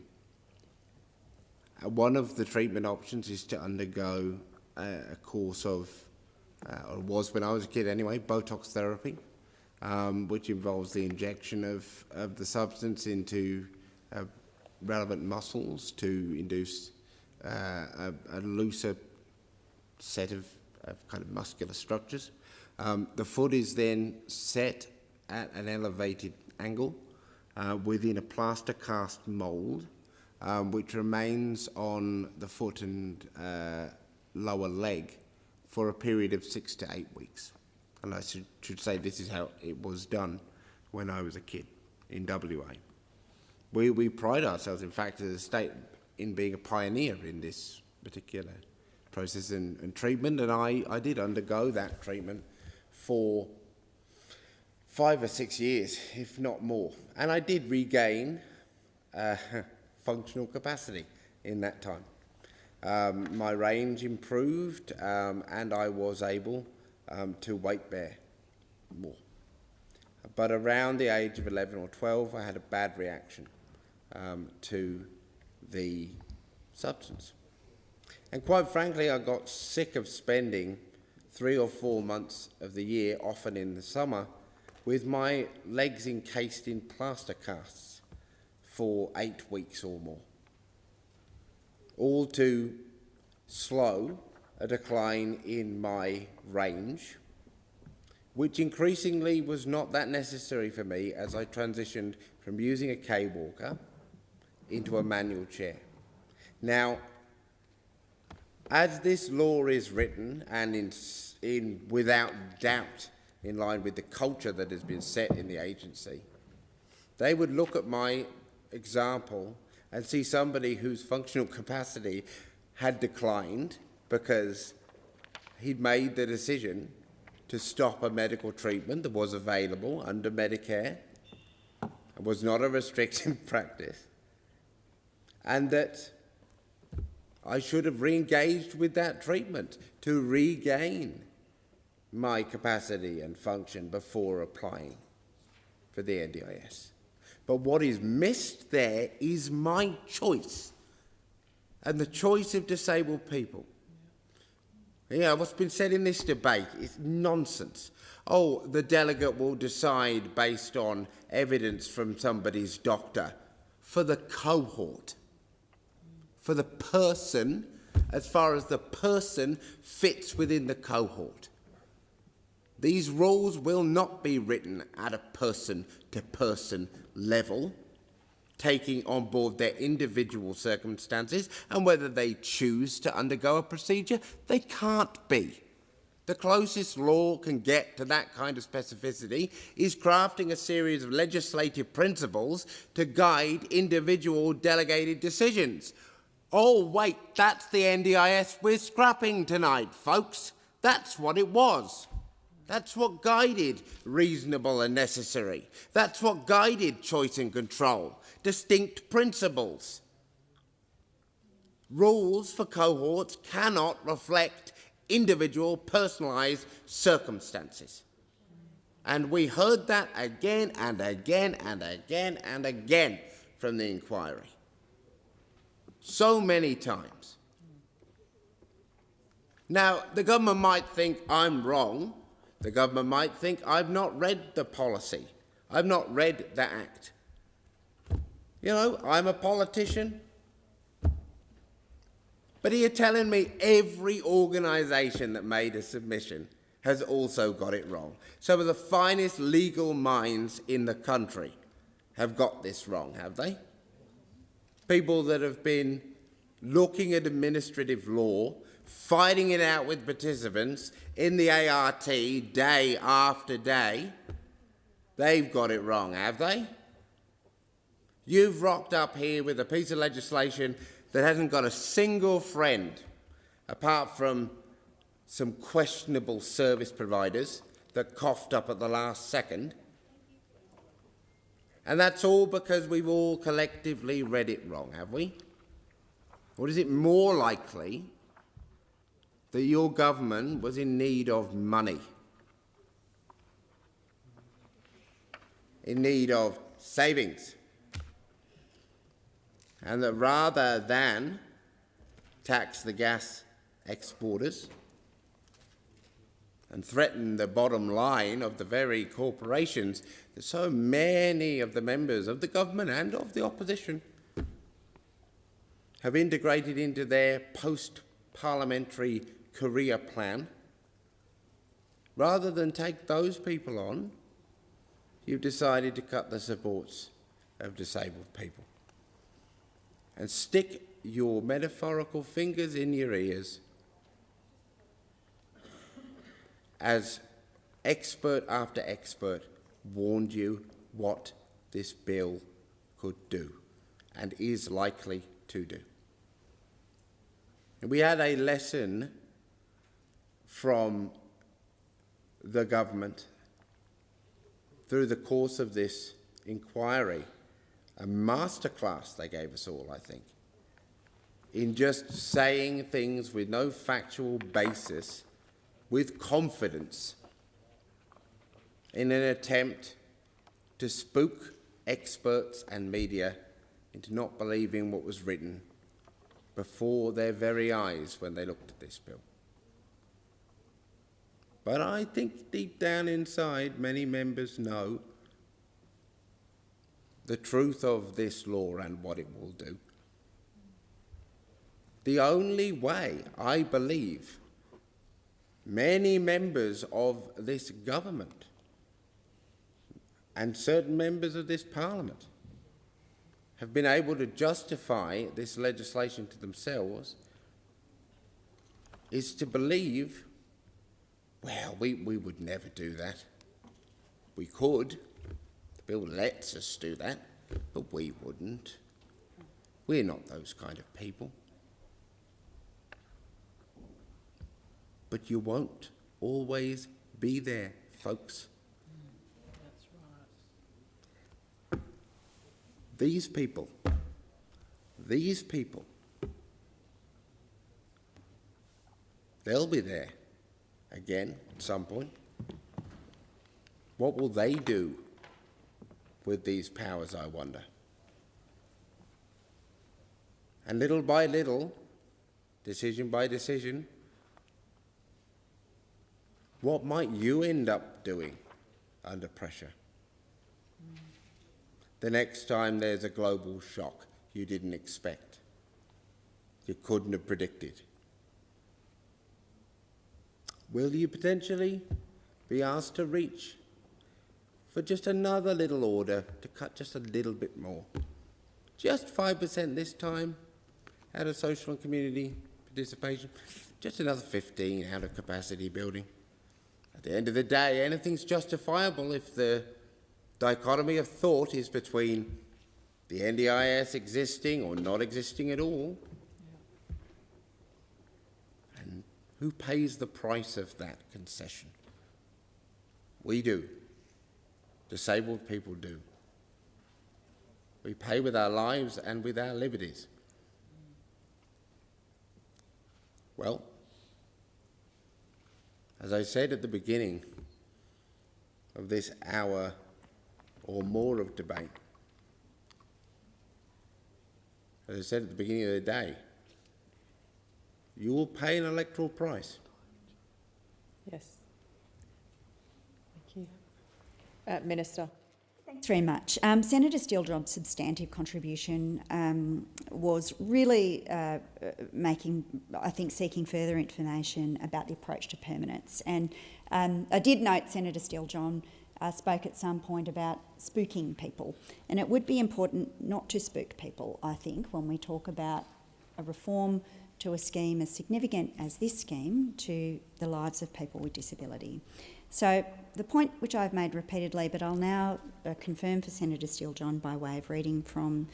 One of the treatment options is to undergo a course of, or was when I was a kid anyway, Botox therapy, which involves the injection of the substance into relevant muscles to induce a looser set of kind of muscular structures. The foot is then set at an elevated angle within a plaster cast mould, which remains on the foot and lower leg for a period of 6 to 8 weeks. And I should say this is how it was done when I was a kid in WA. We pride ourselves, in fact, as a state in being a pioneer in this particular process and treatment, and I did undergo that treatment for 5 or 6 years, if not more. And I did regain functional capacity in that time. My range improved, and I was able to weight bear more. But around the age of 11 or 12, I had a bad reaction to the substance. And quite frankly, I got sick of spending 3 or 4 months of the year, often in the summer, with my legs encased in plaster casts for 8 weeks or more, all to slow a decline in my range, which increasingly was not that necessary for me as I transitioned from using a K-walker into a manual chair. Now, as this law is written, and in without doubt in line with the culture that has been set in the agency, they would look at my example and see somebody whose functional capacity had declined because he'd made the decision to stop a medical treatment that was available under Medicare, and was not a restrictive practice, and that I should have re-engaged with that treatment to regain my capacity and function before applying for the NDIS. But what is missed there is my choice and the choice of disabled people. You know, what's been said in this debate is nonsense. Oh, the delegate will decide based on evidence from somebody's doctor. For the cohort, for the person, as far as the person fits within the cohort. These rules will not be written at a person-to-person level, taking on board their individual circumstances, and whether they choose to undergo a procedure, they can't be. The closest law can get to that kind of specificity is crafting a series of legislative principles to guide individual delegated decisions. Oh, wait, that's the NDIS we're scrapping tonight, folks. That's what it was. That's what guided reasonable and necessary. That's what guided choice and control. Distinct principles. Rules for cohorts cannot reflect individual personalised circumstances. And we heard that again and again and again and again from the inquiry. So many times. Now, the government might think I'm wrong. The government might think I've not read the policy. I've not read the Act. You know, I'm a politician. But are you telling me every organisation that made a submission has also got it wrong? Some of the finest legal minds in the country have got this wrong, have they? People that have been looking at administrative law, fighting it out with participants in the ART day after day, they've got it wrong, have they? You've rocked up here with a piece of legislation that hasn't got a single friend, apart from some questionable service providers that coughed up at the last second. And that's all because we've all collectively read it wrong, have we? Or is it more likely that your government was in need of money, in need of savings, and that rather than tax the gas exporters and threaten the bottom line of the very corporations that so many of the members of the government and of the opposition have integrated into their post-parliamentary career plan, rather than take those people on, you've decided to cut the supports of disabled people and stick your metaphorical fingers in your ears as expert after expert warned you what this bill could do and is likely to do. And we had a lesson from the government through the course of this inquiry, a masterclass they gave us all, I think, in just saying things with no factual basis, with confidence, in an attempt to spook experts and media into not believing what was written before their very eyes when they looked at this bill. But I think deep down inside, many members know the truth of this law and what it will do. The only way, I believe, many members of this government and certain members of this parliament have been able to justify this legislation to themselves is to believe, well, we would never do that. We could. The bill lets us do that, but we wouldn't. We're not those kind of people. But you won't always be there, folks. These people, they'll be there again at some point. What will they do with these powers, I wonder? And little by little, decision by decision, what might you end up doing under pressure? The next time there's a global shock you didn't expect, you couldn't have predicted. Will you potentially be asked to reach for just another little order to cut just a little bit more? Just 5% this time out of social and community participation, just another 15 out of capacity building. At the end of the day, anything's justifiable if the dichotomy of thought is between the NDIS existing or not existing at all. And who pays the price of that concession? We do. Disabled people do. We pay with our lives and with our liberties. Well, as I said at the beginning of this hour or more of debate, as I said at the beginning of the day, you will pay an electoral price. Yes. Thank you. Minister. Thanks very much. Senator Steele-John's substantive contribution was really seeking further information about the approach to permanence. And I did note Senator Steele-John spoke at some point about spooking people. And it would be important not to spook people, I think, when we talk about a reform to a scheme as significant as this scheme to the lives of people with disability. So the point which I've made repeatedly, but I'll now confirm for Senator Steele-John by way of reading from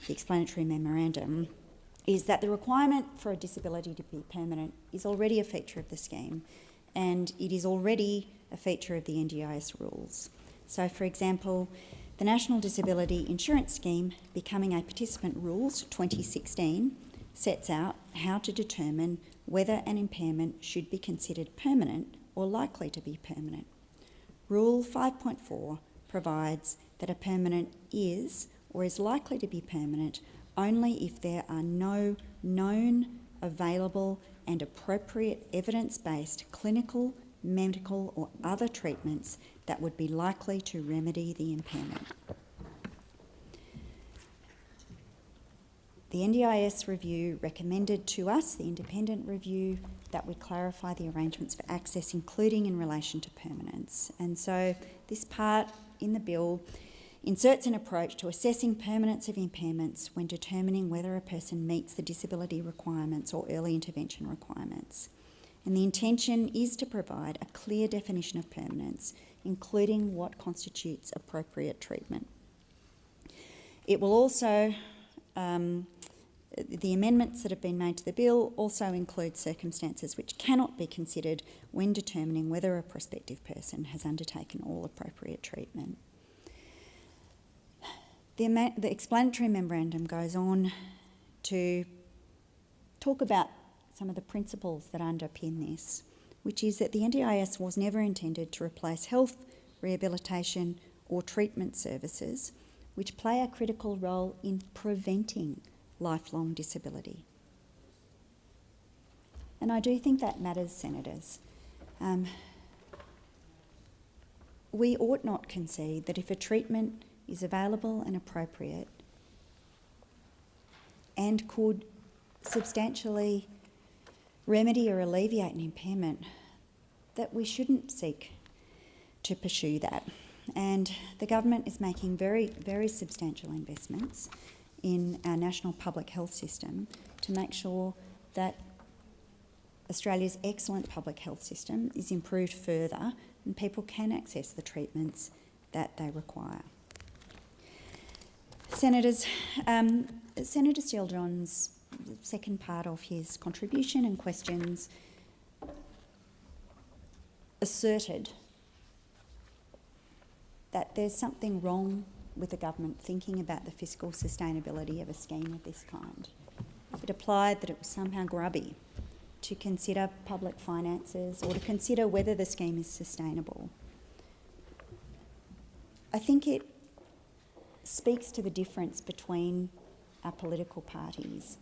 the explanatory memorandum, is that the requirement for a disability to be permanent is already a feature of the scheme, and it is already a feature of the NDIS rules. So, for example, the National Disability Insurance Scheme Becoming a Participant Rules 2016 sets out how to determine whether an impairment should be considered permanent or likely to be permanent. Rule 5.4 provides that a permanent is or is likely to be permanent only if there are no known, available and appropriate evidence-based clinical, medical or other treatments that would be likely to remedy the impairment. The NDIS review recommended to us, the independent review, that we clarify the arrangements for access, including in relation to permanence. And so this part in the bill inserts an approach to assessing permanence of impairments when determining whether a person meets the disability requirements or early intervention requirements. And the intention is to provide a clear definition of permanence, including what constitutes appropriate treatment. It will also the amendments that have been made to the bill also include circumstances which cannot be considered when determining whether a prospective person has undertaken all appropriate treatment. The explanatory memorandum goes on to talk about some of the principles that underpin this, which is that the NDIS was never intended to replace health, rehabilitation or treatment services which play a critical role in preventing lifelong disability. And I do think that matters, Senators. We ought not concede that if a treatment is available and appropriate and could substantially remedy or alleviate an impairment, that we shouldn't seek to pursue that. And the government is making very, very substantial investments in our national public health system to make sure that Australia's excellent public health system is improved further and people can access the treatments that they require. Senators, Senator Steele-John's second part of his contribution and questions asserted that there's something wrong with the government thinking about the fiscal sustainability of a scheme of this kind. It applied that it was somehow grubby to consider public finances or to consider whether the scheme is sustainable. I think it speaks to the difference between our political parties.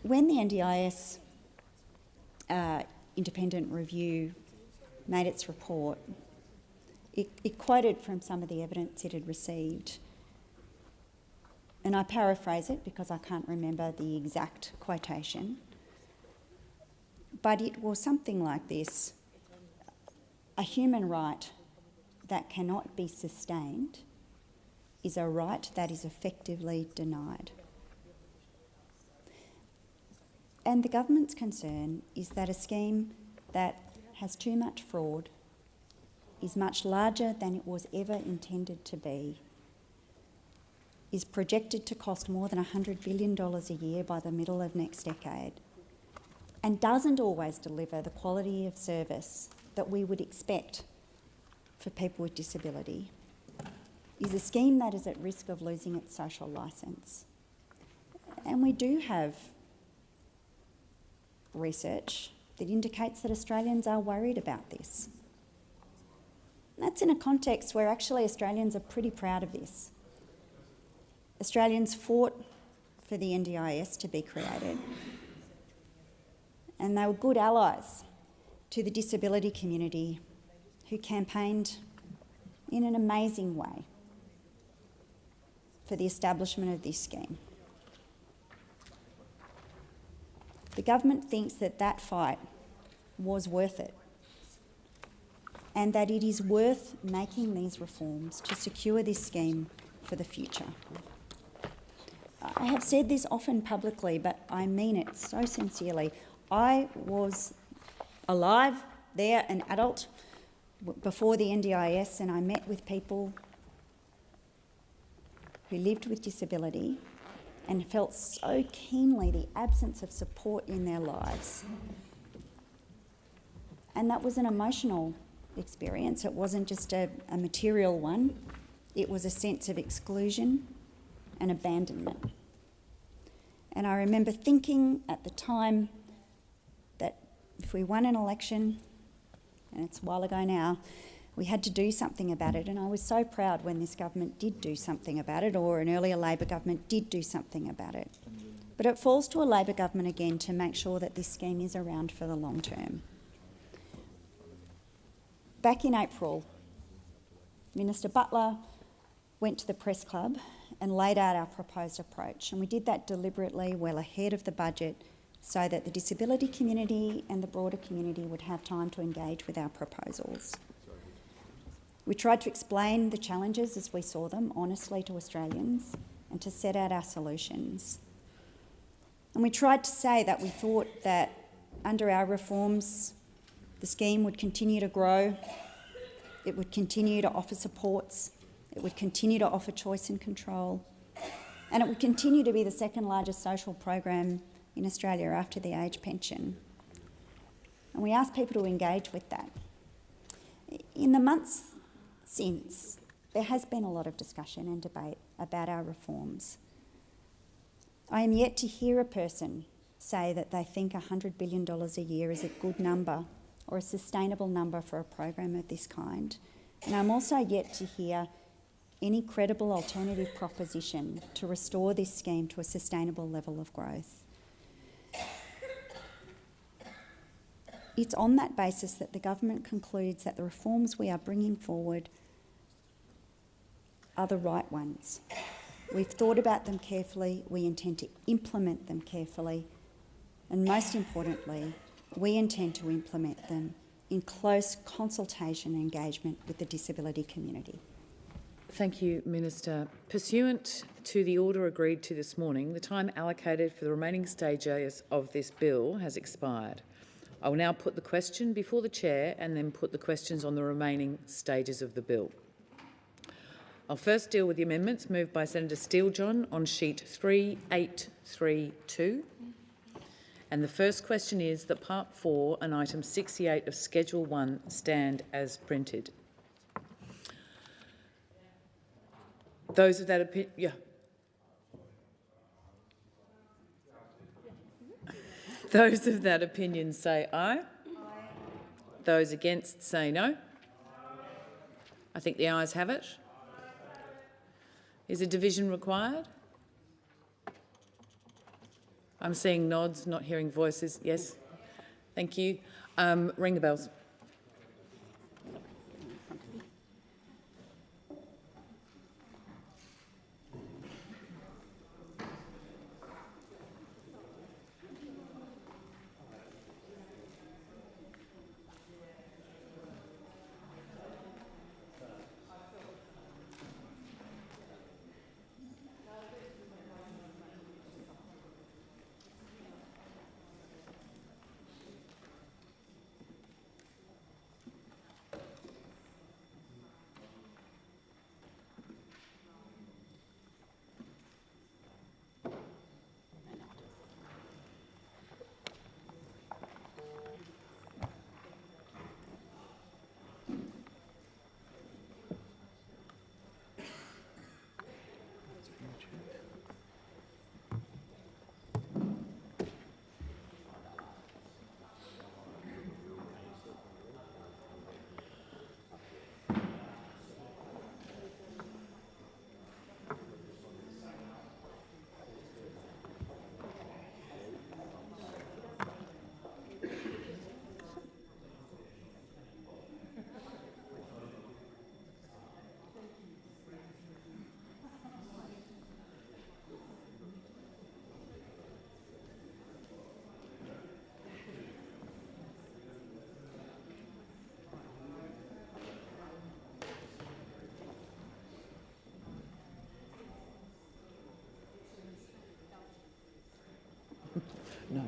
When the NDIS independent review made its report, it quoted from some of the evidence it had received. And I paraphrase it because I can't remember the exact quotation. But it was something like this: a human right that cannot be sustained is a right that is effectively denied. And the government's concern is that a scheme that has too much fraud, is much larger than it was ever intended to be, is projected to cost more than $100 billion a year by the middle of next decade, and doesn't always deliver the quality of service that we would expect for people with disability, is a scheme that is at risk of losing its social licence. And we do have research that indicates that Australians are worried about this. And that's in a context where actually Australians are pretty proud of this. Australians fought for the NDIS to be created, and they were good allies to the disability community who campaigned in an amazing way for the establishment of this scheme. The government thinks that that fight was worth it, and that it is worth making these reforms to secure this scheme for the future. I have said this often publicly, but I mean it so sincerely. I was alive, there, an adult, before the NDIS, and I met with people who lived with disability and felt so keenly the absence of support in their lives. And that was an emotional experience. It wasn't just a material one. It was a sense of exclusion and abandonment. And I remember thinking at the time that if we won an election, and it's a while ago now, we had to do something about it. And I was so proud when this government did do something about it, or an earlier Labor government did do something about it. But it falls to a Labor government again to make sure that this scheme is around for the long term. Back in April, Minister Butler went to the press club and laid out our proposed approach. And we did that deliberately, well ahead of the budget, so that the disability community and the broader community would have time to engage with our proposals. We tried to explain the challenges as we saw them honestly to Australians and to set out our solutions. And we tried to say that we thought that under our reforms, the scheme would continue to grow, it would continue to offer supports, it would continue to offer choice and control, and it would continue to be the second largest social program in Australia after the age pension. And we asked people to engage with that. In the months since, there has been a lot of discussion and debate about our reforms. I am yet to hear a person say that they think $100 billion a year is a good number or a sustainable number for a program of this kind. And I'm also yet to hear any credible alternative proposition to restore this scheme to a sustainable level of growth. It's on that basis that the government concludes that the reforms we are bringing forward are the right ones. We've thought about them carefully, we intend to implement them carefully, and most importantly, we intend to implement them in close consultation and engagement with the disability community. Thank you, Minister. Pursuant to the order agreed to this morning, the time allocated for the remaining stages of this bill has expired. I will now put the question before the Chair and then put the questions on the remaining stages of the bill. I'll first deal with the amendments moved by Senator Steele-John on sheet 3832. And the first question is that Part 4 and item 68 of Schedule 1 stand as printed. Those of that opinion, Those of that opinion say aye. Those against say no. I think the ayes have it. Is a division required? I'm seeing nods, not hearing voices. Yes. Thank you. Ring the bells. No.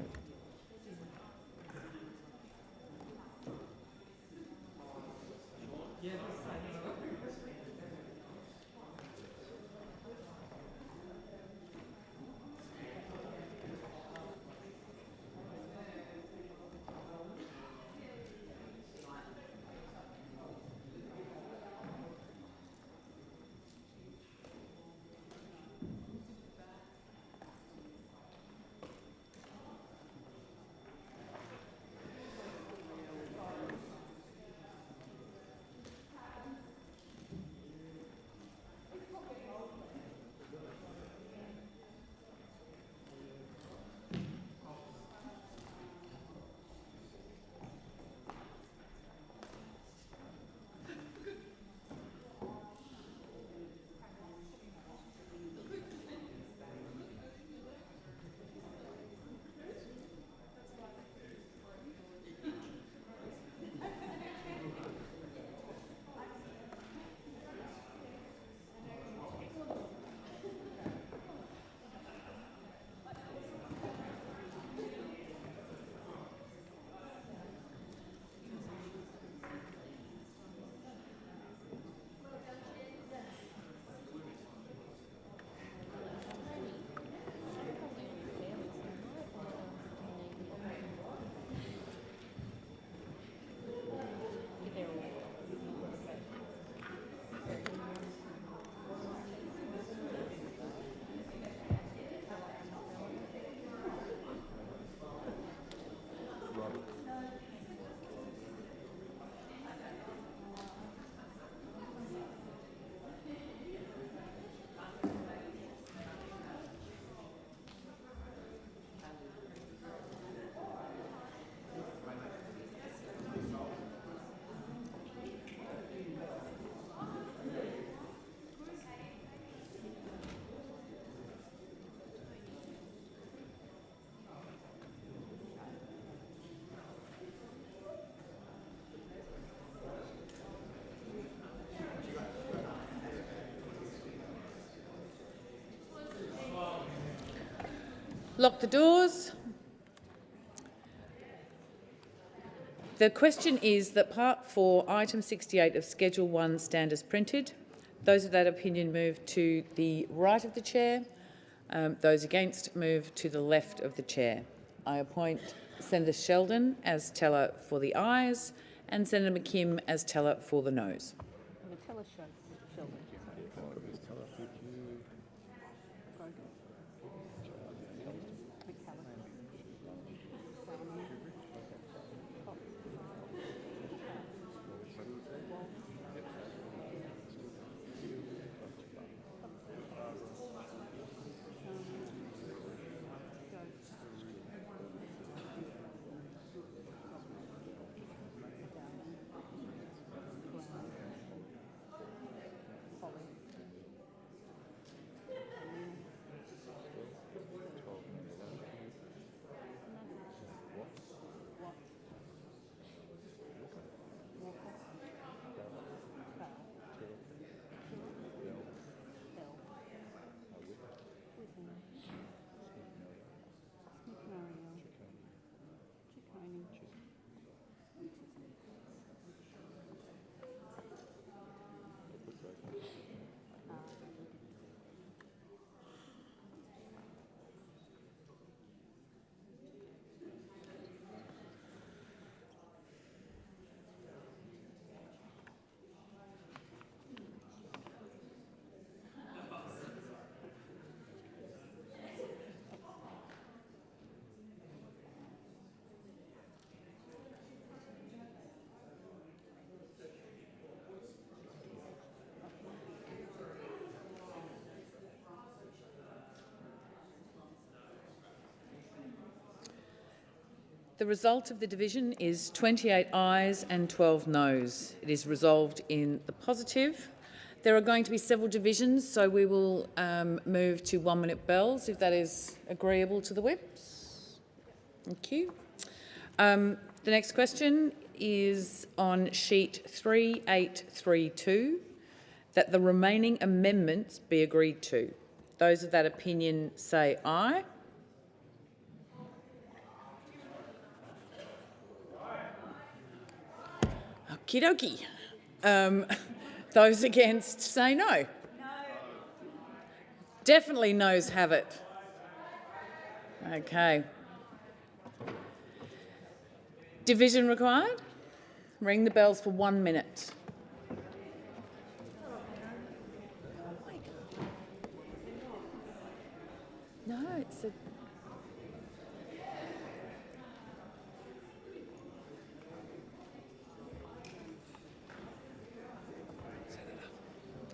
Lock the doors. The question is that Part 4, Item 68 of Schedule 1 stand as printed. Those of that opinion move to the right of the chair. Those against move to the left of the chair. I appoint Senator Sheldon as teller for the ayes and Senator McKim as teller for the noes. The result of the division is 28 ayes and 12 noes. It is resolved in the positive. There are going to be several divisions, so we will move to 1 minute bells, if that is agreeable to the whips. Thank you. The next question is on sheet 3832, that the remaining amendments be agreed to. Those of that opinion say aye. Okie dokie. Those against say no. No. Definitely noes have it. Okay. Division required? Ring the bells for 1 minute. No, it's a...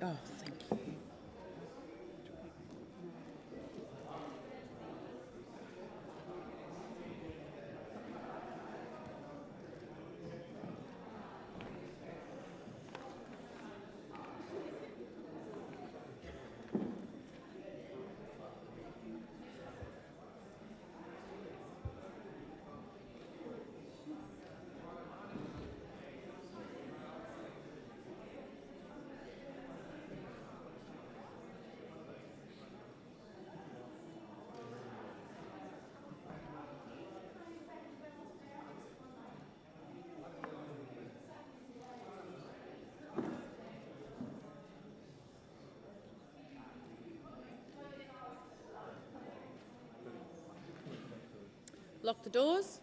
Oh, thank you. Lock the doors.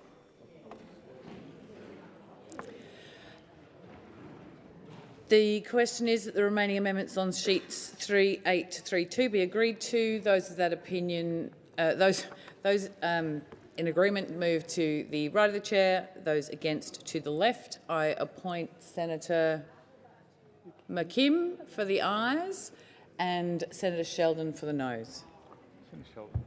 The question is that the remaining amendments on sheets 3832 be agreed to. Those of that opinion, those in agreement move to the right of the chair. Those against to the left. I appoint Senator McKim for the ayes and Senator Sheldon for the noes. Senator Sheldon.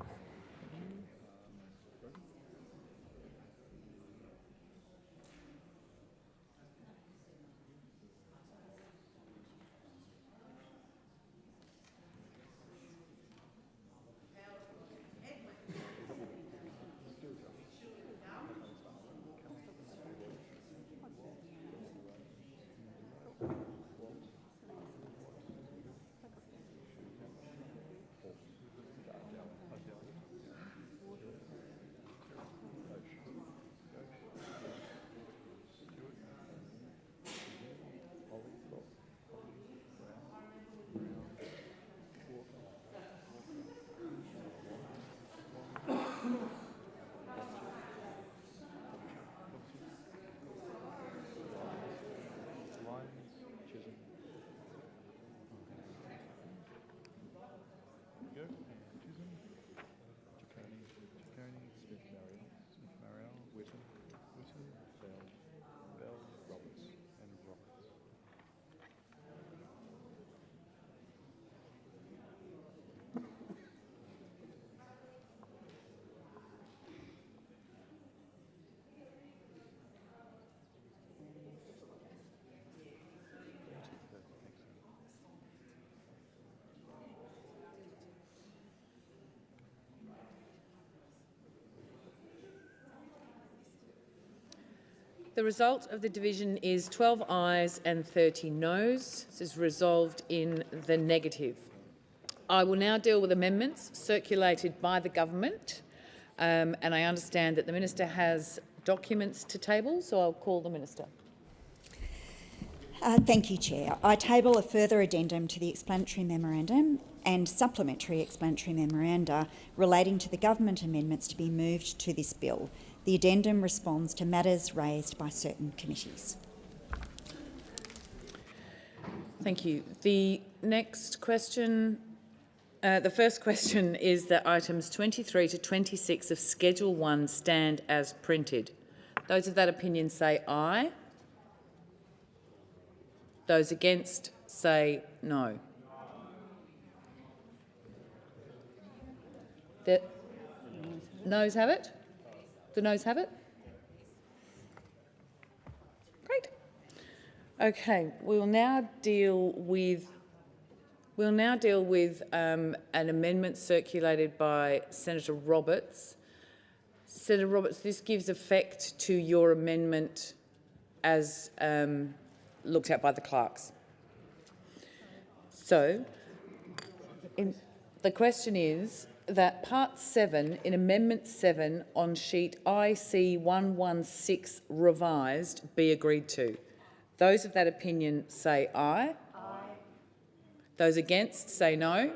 The result of the division is 12 ayes and 30 noes. This is resolved in the negative. I will now deal with amendments circulated by the government, and I understand that the Minister has documents to table, so I'll call the Minister. Thank you, Chair. I table a further addendum to the explanatory memorandum and supplementary explanatory memoranda relating to the government amendments to be moved to this bill. The addendum responds to matters raised by certain committees. Thank you. The next question, the first question is that items 23 to 26 of Schedule 1 stand as printed. Those of that opinion say aye. Those against say no. The noes have it? The noes have it? Okay, we'll now deal with an amendment circulated by Senator Roberts. Senator Roberts, this gives effect to your amendment as looked at by the clerks. So, the question is that Part 7 in Amendment 7 on sheet IC 116 revised be agreed to. Those of that opinion say aye. Aye. Those against say no.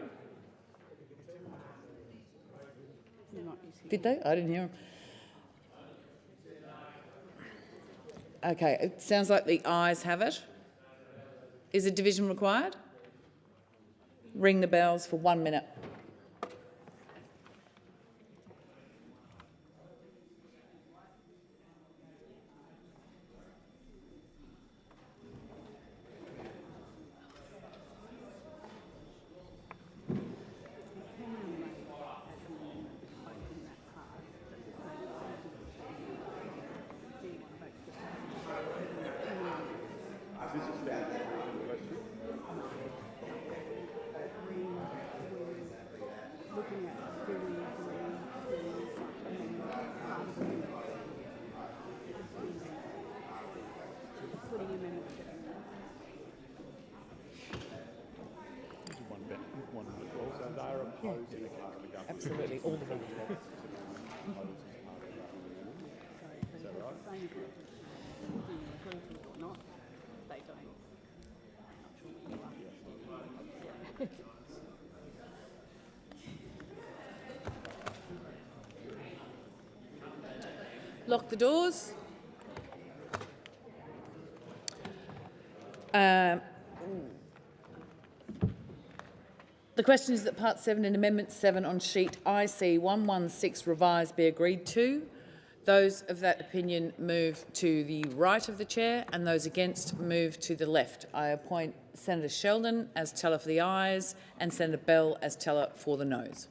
Did they? I didn't hear them. Okay, it sounds like the ayes have it. Is a division required? Ring the bells for 1 minute. Absolutely, all of them. Lock the doors. The question is that Part 7 in Amendment 7 on sheet IC 116 revised be agreed to. Those of that opinion move to the right of the chair and those against move to the left. I appoint Senator Sheldon as teller for the ayes and Senator Bell as teller for the noes.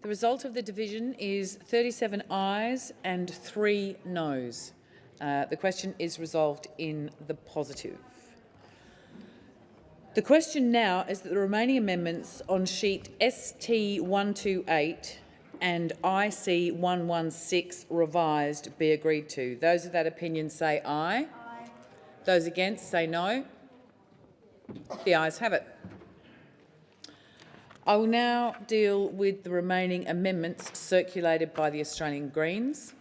The result of the division is 37 ayes and 3 noes. The question is resolved in the positive. The question now is that the remaining amendments on sheet ST 128 and IC 116 revised be agreed to. Those of that opinion say aye. Aye. Those against say no. The ayes have it. I will now deal with the remaining amendments circulated by the Australian Greens.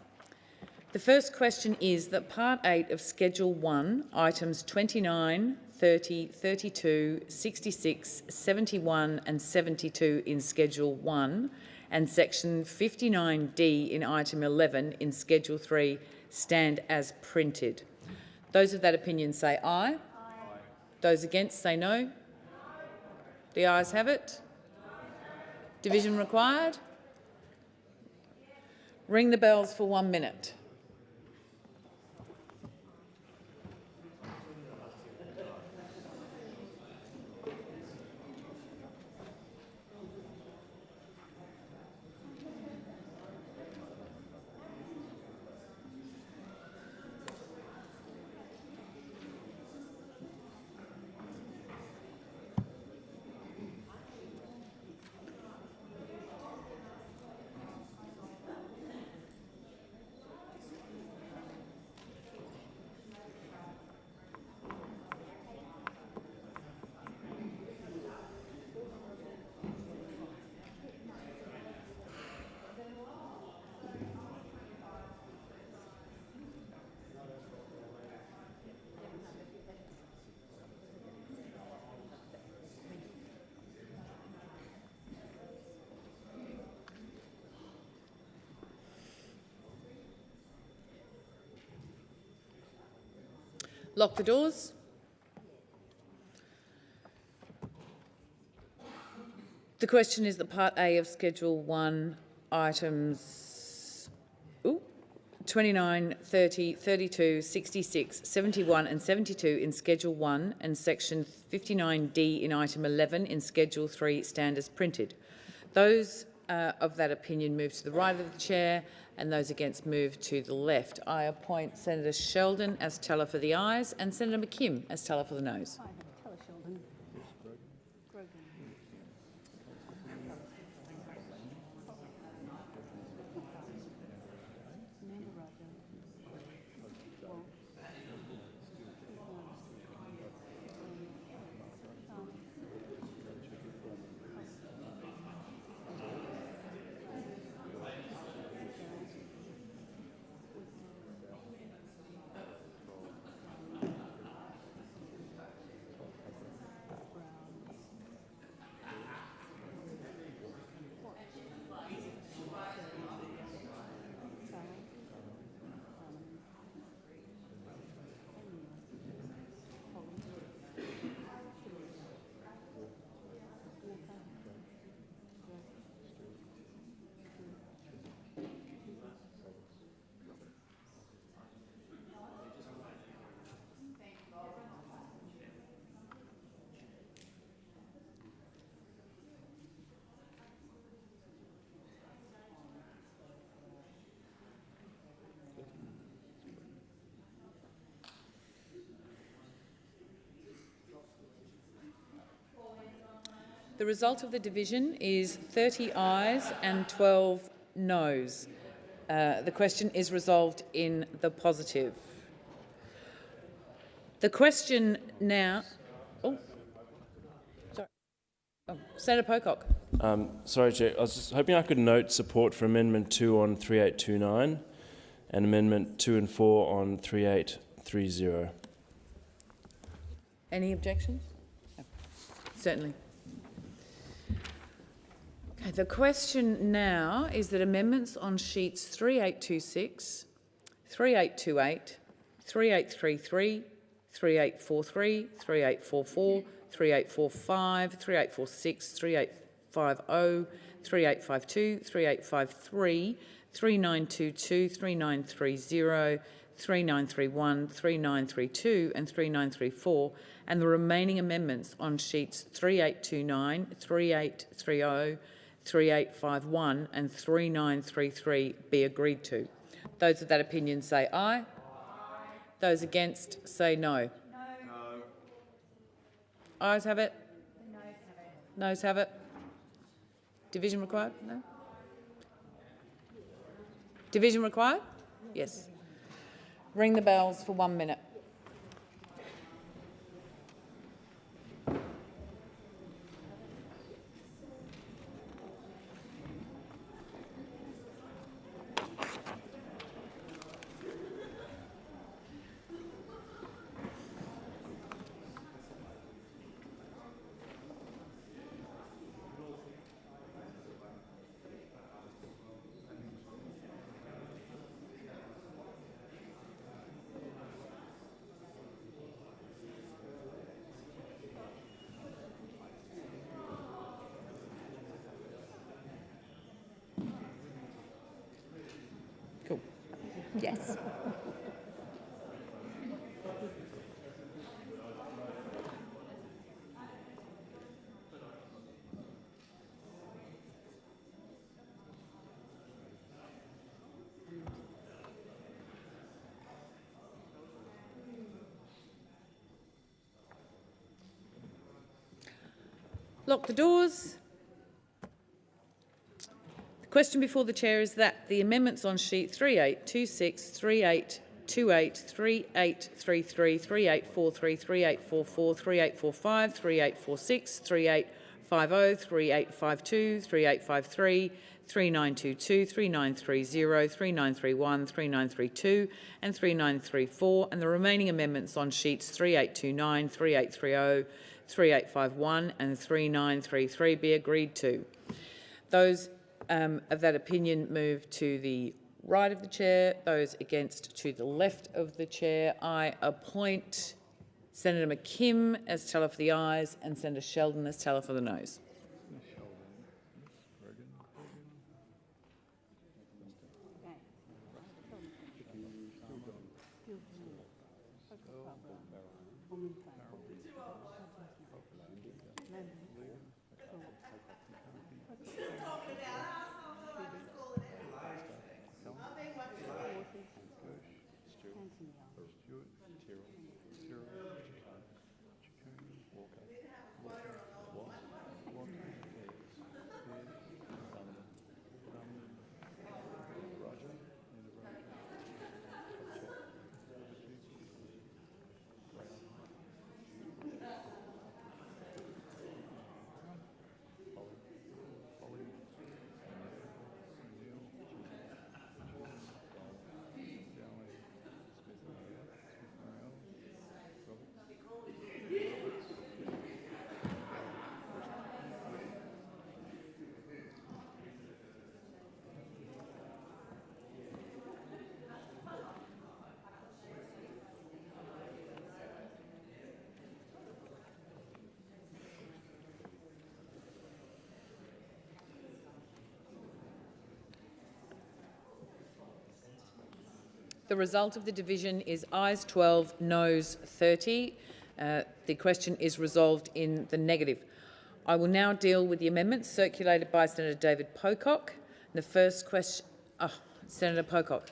The first question is that Part 8 of Schedule 1, items 29, 30, 32, 66, 71 and 72 in Schedule 1 and section 59D in item 11 in Schedule 3 stand as printed. Those of that opinion say aye. Aye. Those against say no. The ayes have it. Division required. Ring the bells for 1 minute. Lock the doors. The question is that Part A of Schedule 1 items 29, 30, 32, 66, 71 and 72 in Schedule 1 and Section 59D in item 11 in Schedule 3 stand as printed. Those of that opinion move to the right of the chair and those against move to the left. I appoint Senator Sheldon as teller for the ayes and Senator McKim as teller for the noes. The result of the division is 30 ayes and 12 noes. The question is resolved in the positive. The question now... Senator Pocock. Sorry, Chair. I was just hoping I could note support for Amendment 2 on 3829 and Amendment 2 and 4 on 3830. Any objections? No. Certainly. Okay, the question now is that amendments on sheets 3826, 3828, 3833, 3843, 3844, 3845, 3846, 3850, 3852, 3853, 3922, 3930, 3931, 3932 and 3934, and the remaining amendments on sheets 3829, 3830, 3851 and 3933 be agreed to. Those of that opinion say aye. Aye. Those against say no. No. Ayes have it. The noes have it. Noes have it. Division required? No. Division required? Yes. Ring the bells for 1 minute. Yes. Lock the doors. The question before the chair is that the amendments on sheet 3826, 3828, 3833, 3843, 3844, 3845, 3846, 3850, 3852, 3853, 3922, 3930, 3931, 3932 and 3934, and the remaining amendments on sheets 3829, 3830, 3851 and 3933 be agreed to. Those of that opinion move to the right of the chair. Those against to the left of the chair. I appoint Senator McKim as teller for the ayes and Senator Sheldon as teller for the noes. The result of the division is ayes 12, noes 30. The question is resolved in the negative. I will now deal with the amendments circulated by Senator David Pocock. The first question, Senator Pocock.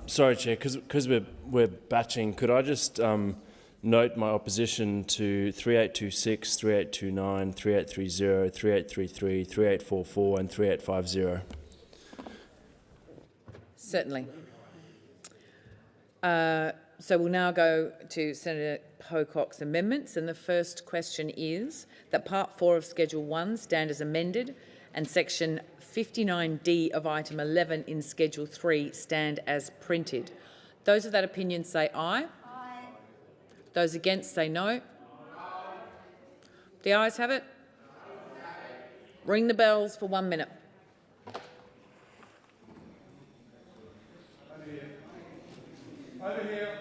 Sorry, Chair, because we're batching, could I just note my opposition to 3826, 3829, 3830, 3833, 3844 and 3850? Certainly. So we'll now go to Senator Pocock's amendments, and the first question is that Part 4 of Schedule 1 stand as amended and Section 59D of Item 11 in Schedule 3 stand as printed. Those of that opinion say aye. Aye. Those against say no. Aye. The ayes have it. Ring the bells for 1 minute. Over here.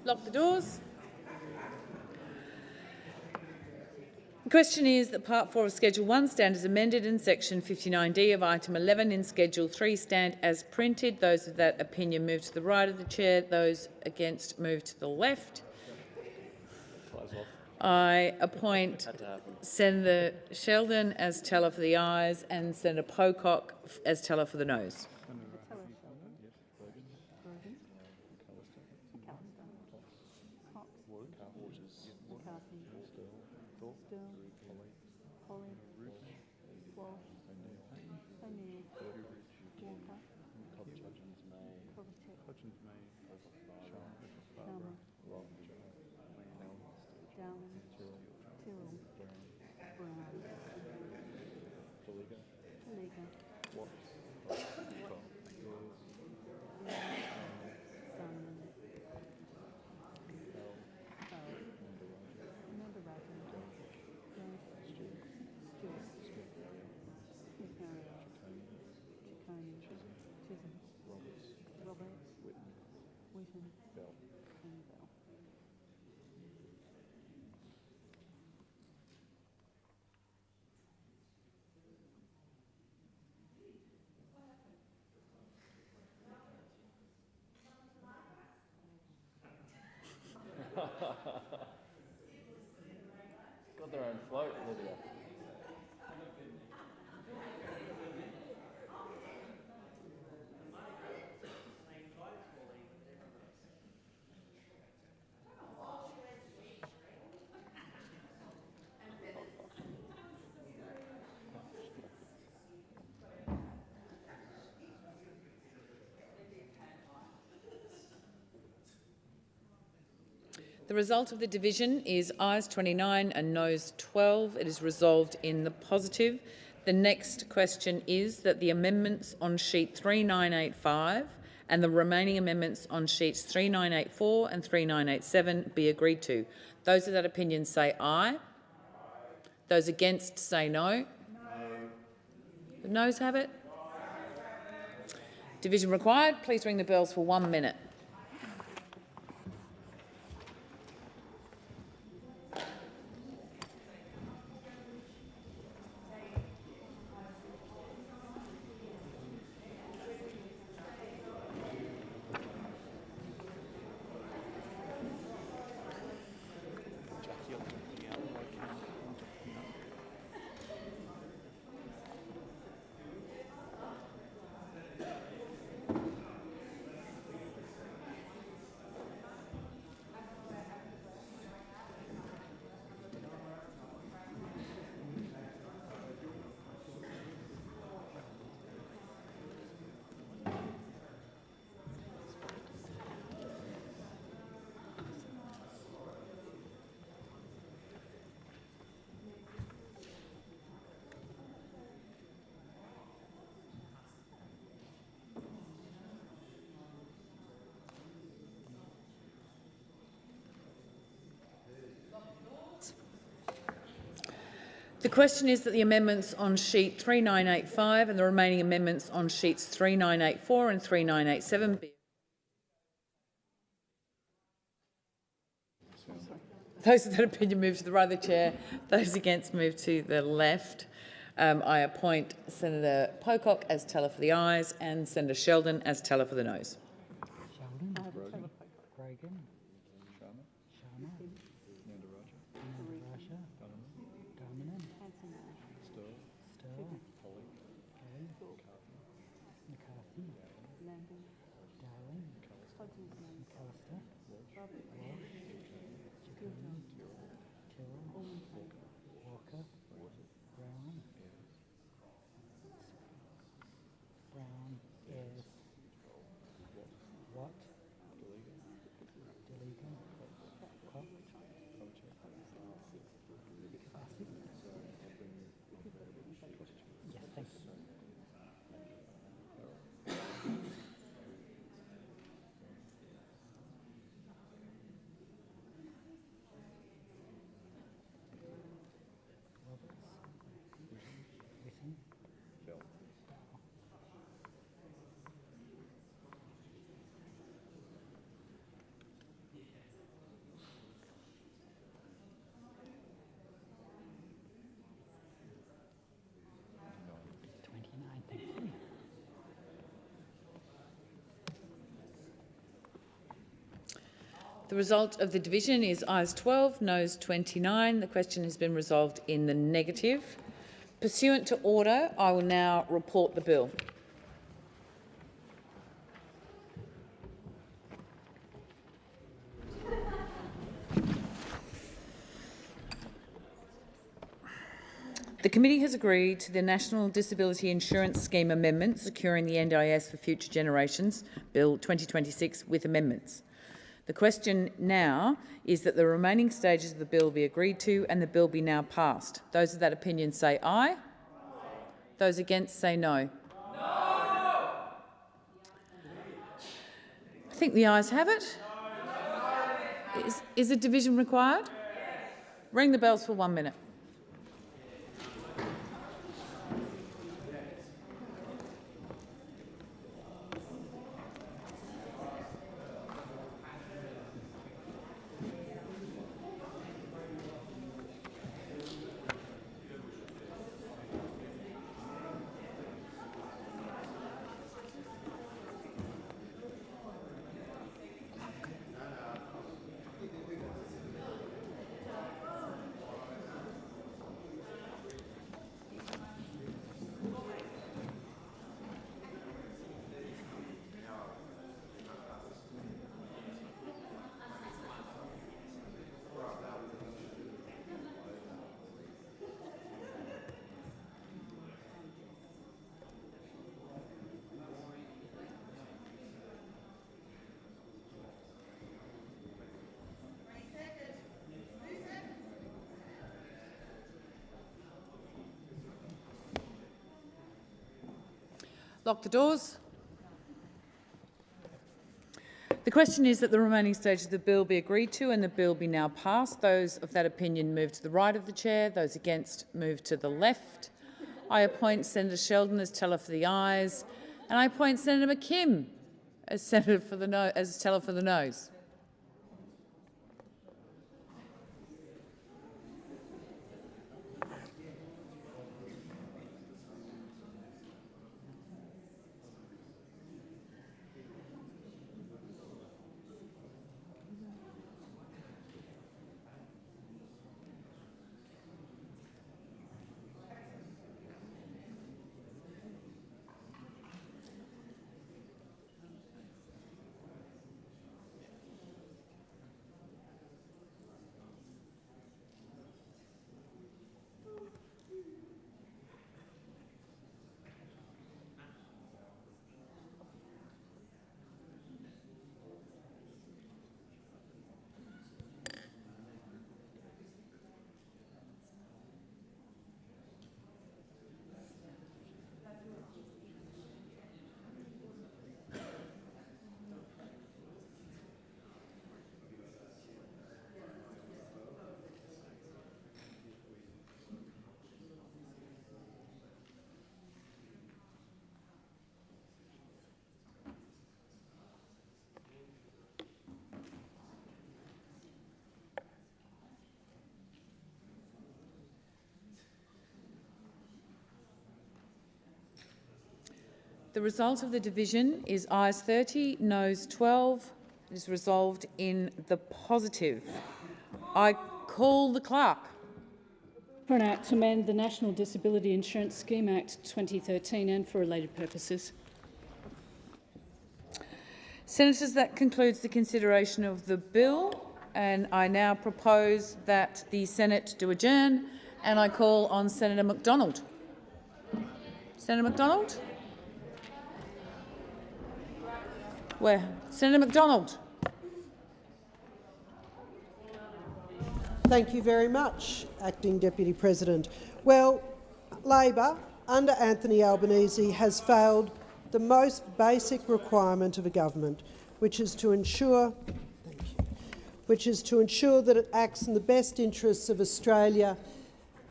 Lock the doors. The question is that Part 4 of Schedule 1 stand as amended and Section 59D of Item 11 in Schedule 3 stand as printed. Those of that opinion move to the right of the chair. Those against move to the left. I appoint Senator Sheldon as teller for the ayes and Senator Pocock as teller for the noes. Got their own float, Lydia. The result of the division is ayes 29 and noes 12. It is resolved in the positive. The next question is that the amendments on sheet 3985 and the remaining amendments on sheets 3984 and 3987 be agreed to. Those of that opinion say aye. Those against say no. No. The noes have it. Division required. Please ring the bells for 1 minute. The question is that the amendments on sheet 3985 and the remaining amendments on sheets 3984 and 3987 be... Those of that opinion move to the right of the chair. Those against move to the left. I appoint Senator Pocock as teller for the ayes and Senator Sheldon as teller for the noes. The result of the division is ayes 12, noes 29. The question has been resolved in the negative. Pursuant to order, I will now report the bill. The committee has agreed to the National Disability Insurance Scheme Amendment Securing the NDIS for Future Generations, Bill 2026, with amendments. The question now is that the remaining stages of the bill be agreed to and the bill be now passed. Those of that opinion say aye. Those against say no. No! I think the ayes have it. Is a division required? Ring the bells for 1 minute. Lock the doors. The question is that the remaining stages of the bill be agreed to and the bill be now passed. Those of that opinion move to the right of the chair. Those against move to the left. I appoint Senator Sheldon as teller for the ayes, and I appoint Senator McKim as teller for the noes. The result of the division is ayes 30, noes 12. It is resolved in the positive. I call the clerk. For an act to amend the National Disability Insurance Scheme Act 2013 and for related purposes. Senators, that concludes the consideration of the bill, and I now propose that the Senate do adjourn, and I call on Senator McDonald. Senator McDonald? Where? Senator McDonald. Thank you very much, Acting Deputy President. Well, Labor, under Anthony Albanese, has failed the most basic requirement of a government, which is to ensure that it acts in the best interests of Australia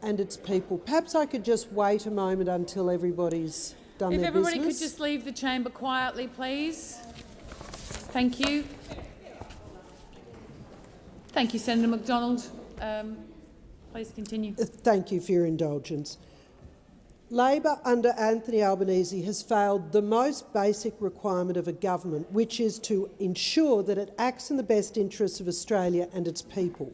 and its people. Perhaps I could just wait a moment until everybody's done their business. If everybody could just leave the chamber quietly, please. Thank you. Thank you, Senator McDonald. Please continue. Thank you for your indulgence. Labor under Anthony Albanese has failed the most basic requirement of a government, which is to ensure that it acts in the best interests of Australia and its people.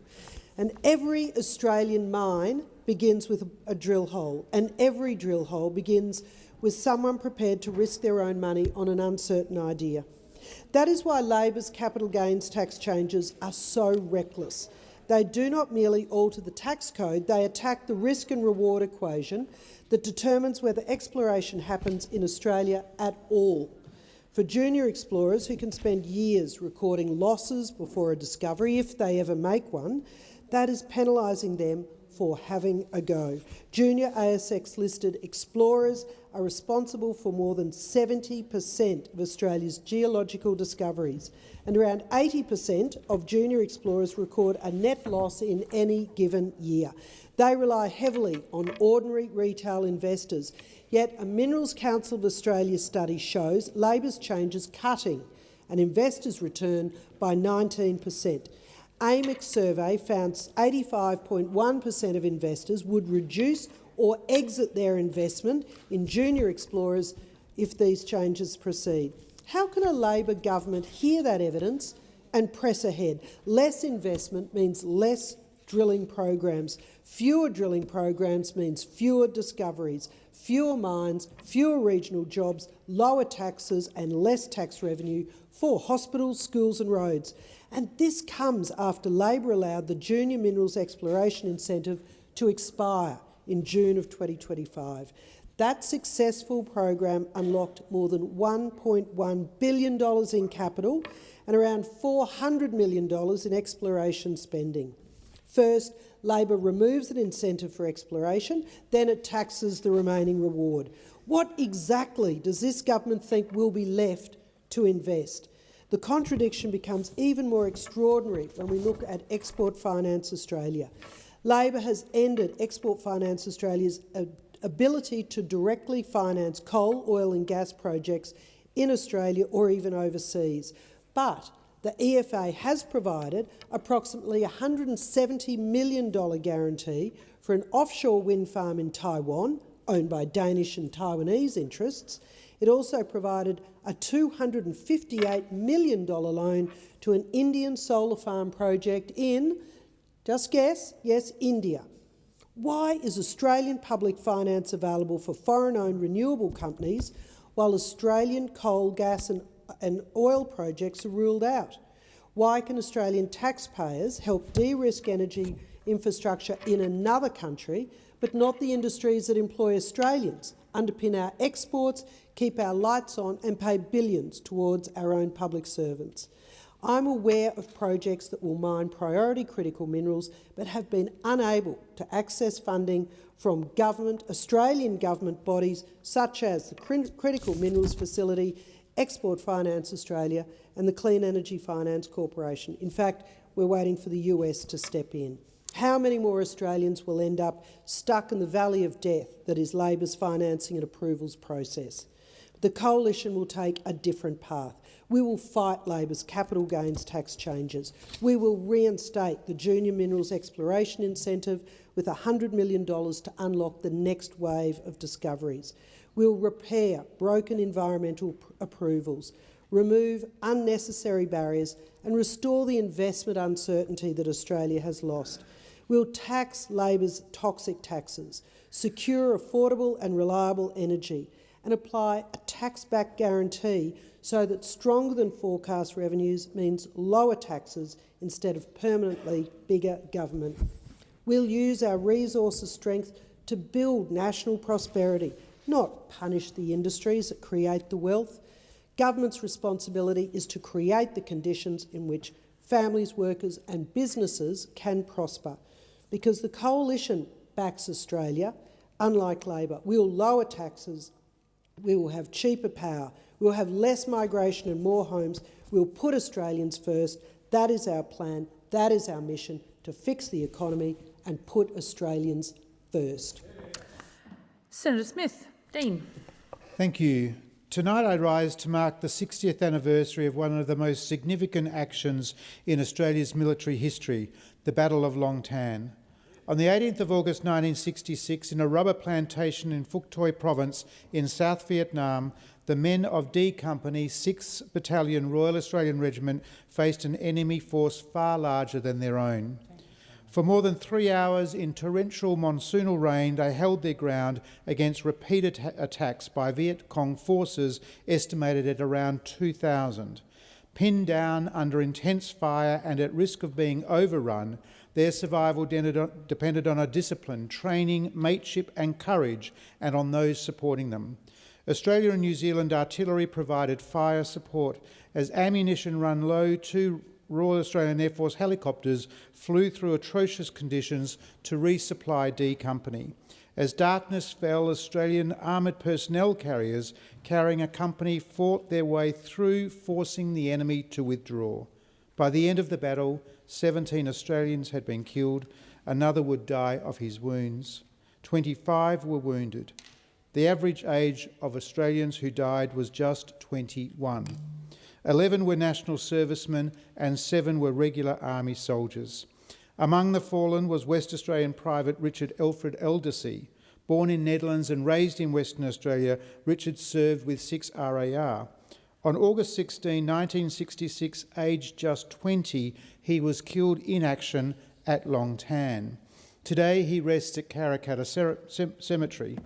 And every Australian mine begins with a drill hole, and every drill hole begins with someone prepared to risk their own money on an uncertain idea. That is why Labor's capital gains tax changes are so reckless They do not merely alter the tax code, they attack the risk and reward equation that determines whether exploration happens in Australia at all. For junior explorers who can spend years recording losses before a discovery, if they ever make one, that is penalising them for having a go. Junior ASX-listed explorers are responsible for more than 70% of Australia's geological discoveries, and around 80% of junior explorers record a net loss in any given year. They rely heavily on ordinary retail investors, yet a Minerals Council of Australia study shows Labor's changes cutting an investor's return by 19%. AMEX survey found 85.1% of investors would reduce or exit their investment in junior explorers if these changes proceed. How can a Labor government hear that evidence and press ahead? Less investment means less drilling programs. Fewer drilling programs means fewer discoveries, fewer mines, fewer regional jobs, lower taxes and less tax revenue for hospitals, schools and roads. And this comes after Labor allowed the junior minerals exploration incentive to expire in June of 2025. That successful program unlocked more than $1.1 billion in capital and around $400 million in exploration spending. First, Labor removes an incentive for exploration, then it taxes the remaining reward. What exactly does this government think will be left to invest? The contradiction becomes even more extraordinary when we look at Export Finance Australia. Labor has ended Export Finance Australia's ability to directly finance coal, oil and gas projects in Australia or even overseas. But the EFA has provided approximately $170 million guarantee for an offshore wind farm in Taiwan, owned by Danish and Taiwanese interests. It also provided a $258 million loan to an Indian solar farm project in, just guess, yes, India. Why is Australian public finance available for foreign-owned renewable companies while Australian coal, gas and oil projects are ruled out? Why can Australian taxpayers help de-risk energy infrastructure in another country, but not the industries that employ Australians, underpin our exports, keep our lights on and pay billions towards our own public servants? I'm aware of projects that will mine priority critical minerals but have been unable to access funding from Australian government bodies such as the Critical Minerals Facility, Export Finance Australia and the Clean Energy Finance Corporation. In fact, we're waiting for the US to step in. How many more Australians will end up stuck in the valley of death that is Labor's financing and approvals process? The Coalition will take a different path. We will fight Labor's capital gains tax changes. We will reinstate the junior minerals exploration incentive with $100 million to unlock the next wave of discoveries. We'll repair broken environmental approvals, remove unnecessary barriers and restore the investment uncertainty that Australia has lost. We'll tax Labor's toxic taxes, secure affordable and reliable energy and apply a tax-back guarantee so that stronger than forecast revenues means lower taxes instead of permanently bigger government. We'll use our resources strength to build national prosperity, not punish the industries that create the wealth. Government's responsibility is to create the conditions in which families, workers and businesses can prosper. Because the Coalition backs Australia, unlike Labor, we'll lower taxes, we will have cheaper power, we'll have less migration and more homes, we'll put Australians first. That is our plan, that is our mission, to fix the economy and put Australians first. Senator Smith. Dean. Thank you. Tonight I rise to mark the 60th anniversary of one of the most significant actions in Australia's military history, the Battle of Long Tan. On the 18th of August 1966, in a rubber plantation in Phuoc Toi Province in South Vietnam, the men of D Company, 6th Battalion Royal Australian Regiment faced an enemy force far larger than their own. For more than 3 hours in torrential monsoonal rain, they held their ground against repeated attacks by Viet Cong forces estimated at around 2,000. Pinned down under intense fire and at risk of being overrun, Their survival depended on a discipline, training, mateship and courage, and on those supporting them. Australia and New Zealand artillery provided fire support. As ammunition ran low, 2 Royal Australian Air Force helicopters flew through atrocious conditions to resupply D Company. As darkness fell, Australian armoured personnel carriers carrying a company fought their way through, forcing the enemy to withdraw. By the end of the battle, 17 Australians had been killed. Another would die of his wounds. 25 were wounded. The average age of Australians who died was just 21. 11 were national servicemen and 7 were regular army soldiers. Among the fallen was West Australian Private Richard Alfred Eldersey. Born in Netherlands and raised in Western Australia, Richard served with 6 RAR. On August 16, 1966, aged just 20, he was killed in action at Long Tan. Today he rests at Karrakatta Cemetery.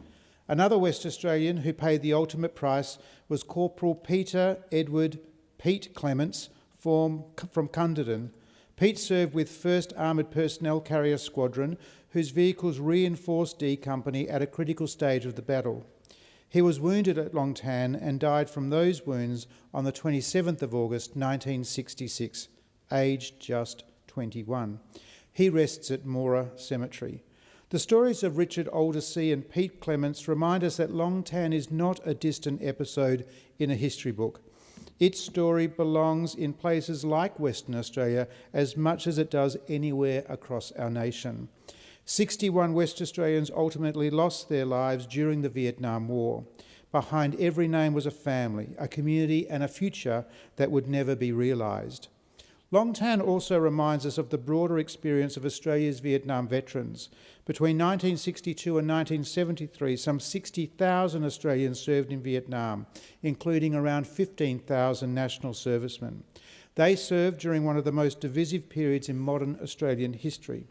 Another West Australian who paid the ultimate price was Corporal Peter Edward Pete Clements from Cunderdin. Pete served with 1st Armoured Personnel Carrier Squadron, whose vehicles reinforced D Company at a critical stage of the battle. He was wounded at Long Tan and died from those wounds on the 27th of August 1966, aged just 21. He rests at Mora Cemetery. The stories of Richard Aldersey and Pete Clements remind us that Long Tan is not a distant episode in a history book. Its story belongs in places like Western Australia as much as it does anywhere across our nation. 61 West Australians ultimately lost their lives during the Vietnam War. Behind every name was a family, a community and a future that would never be realised. Long Tan also reminds us of the broader experience of Australia's Vietnam veterans. Between 1962 and 1973, some 60,000 Australians served in Vietnam, including around 15,000 national servicemen. They served during one of the most divisive periods in modern Australian history.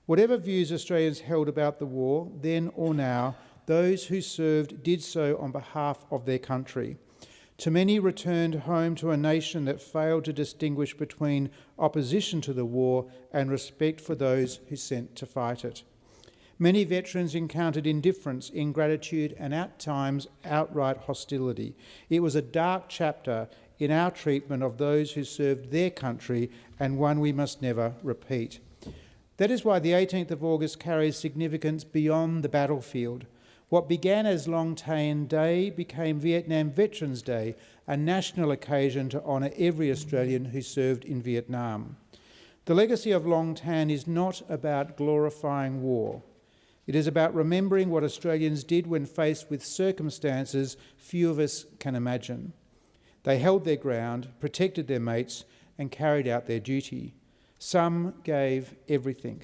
Whatever views Australians held about the war, then or now, those who served did so on behalf of their country. Too many returned home to a nation that failed to distinguish between opposition to the war and respect for those who sent to fight it. Many veterans encountered indifference, ingratitude and at times outright hostility. It was a dark chapter in our treatment of those who served their country and one we must never repeat. That is why the 18th of August carries significance beyond the battlefield. What began as Long Tan Day became Vietnam Veterans Day, a national occasion to honour every Australian who served in Vietnam. The legacy of Long Tan is not about glorifying war. It is about remembering what Australians did when faced with circumstances few of us can imagine. They held their ground, protected their mates, and carried out their duty. Some gave everything.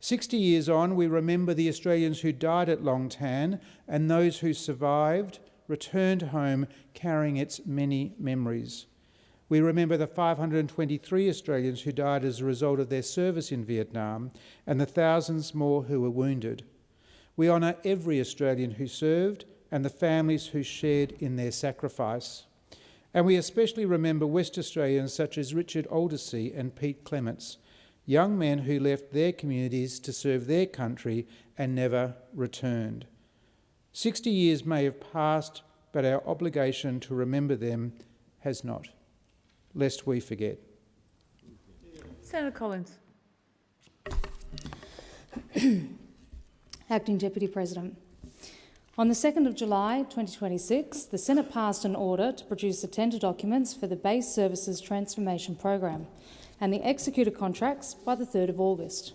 60 years on, we remember the Australians who died at Long Tan and those who survived, returned home carrying its many memories. We remember the 523 Australians who died as a result of their service in Vietnam and the thousands more who were wounded. We honour every Australian who served and the families who shared in their sacrifice. And we especially remember West Australians such as Richard Aldersey and Pete Clements, young men who left their communities to serve their country and never returned. 60 years may have passed, but our obligation to remember them has not, lest we forget. Senator Collins. Acting Deputy President. On the 2nd of July 2026, the Senate passed an order to produce the tender documents for the Base Services Transformation Program and the executor contracts by the 3rd of August.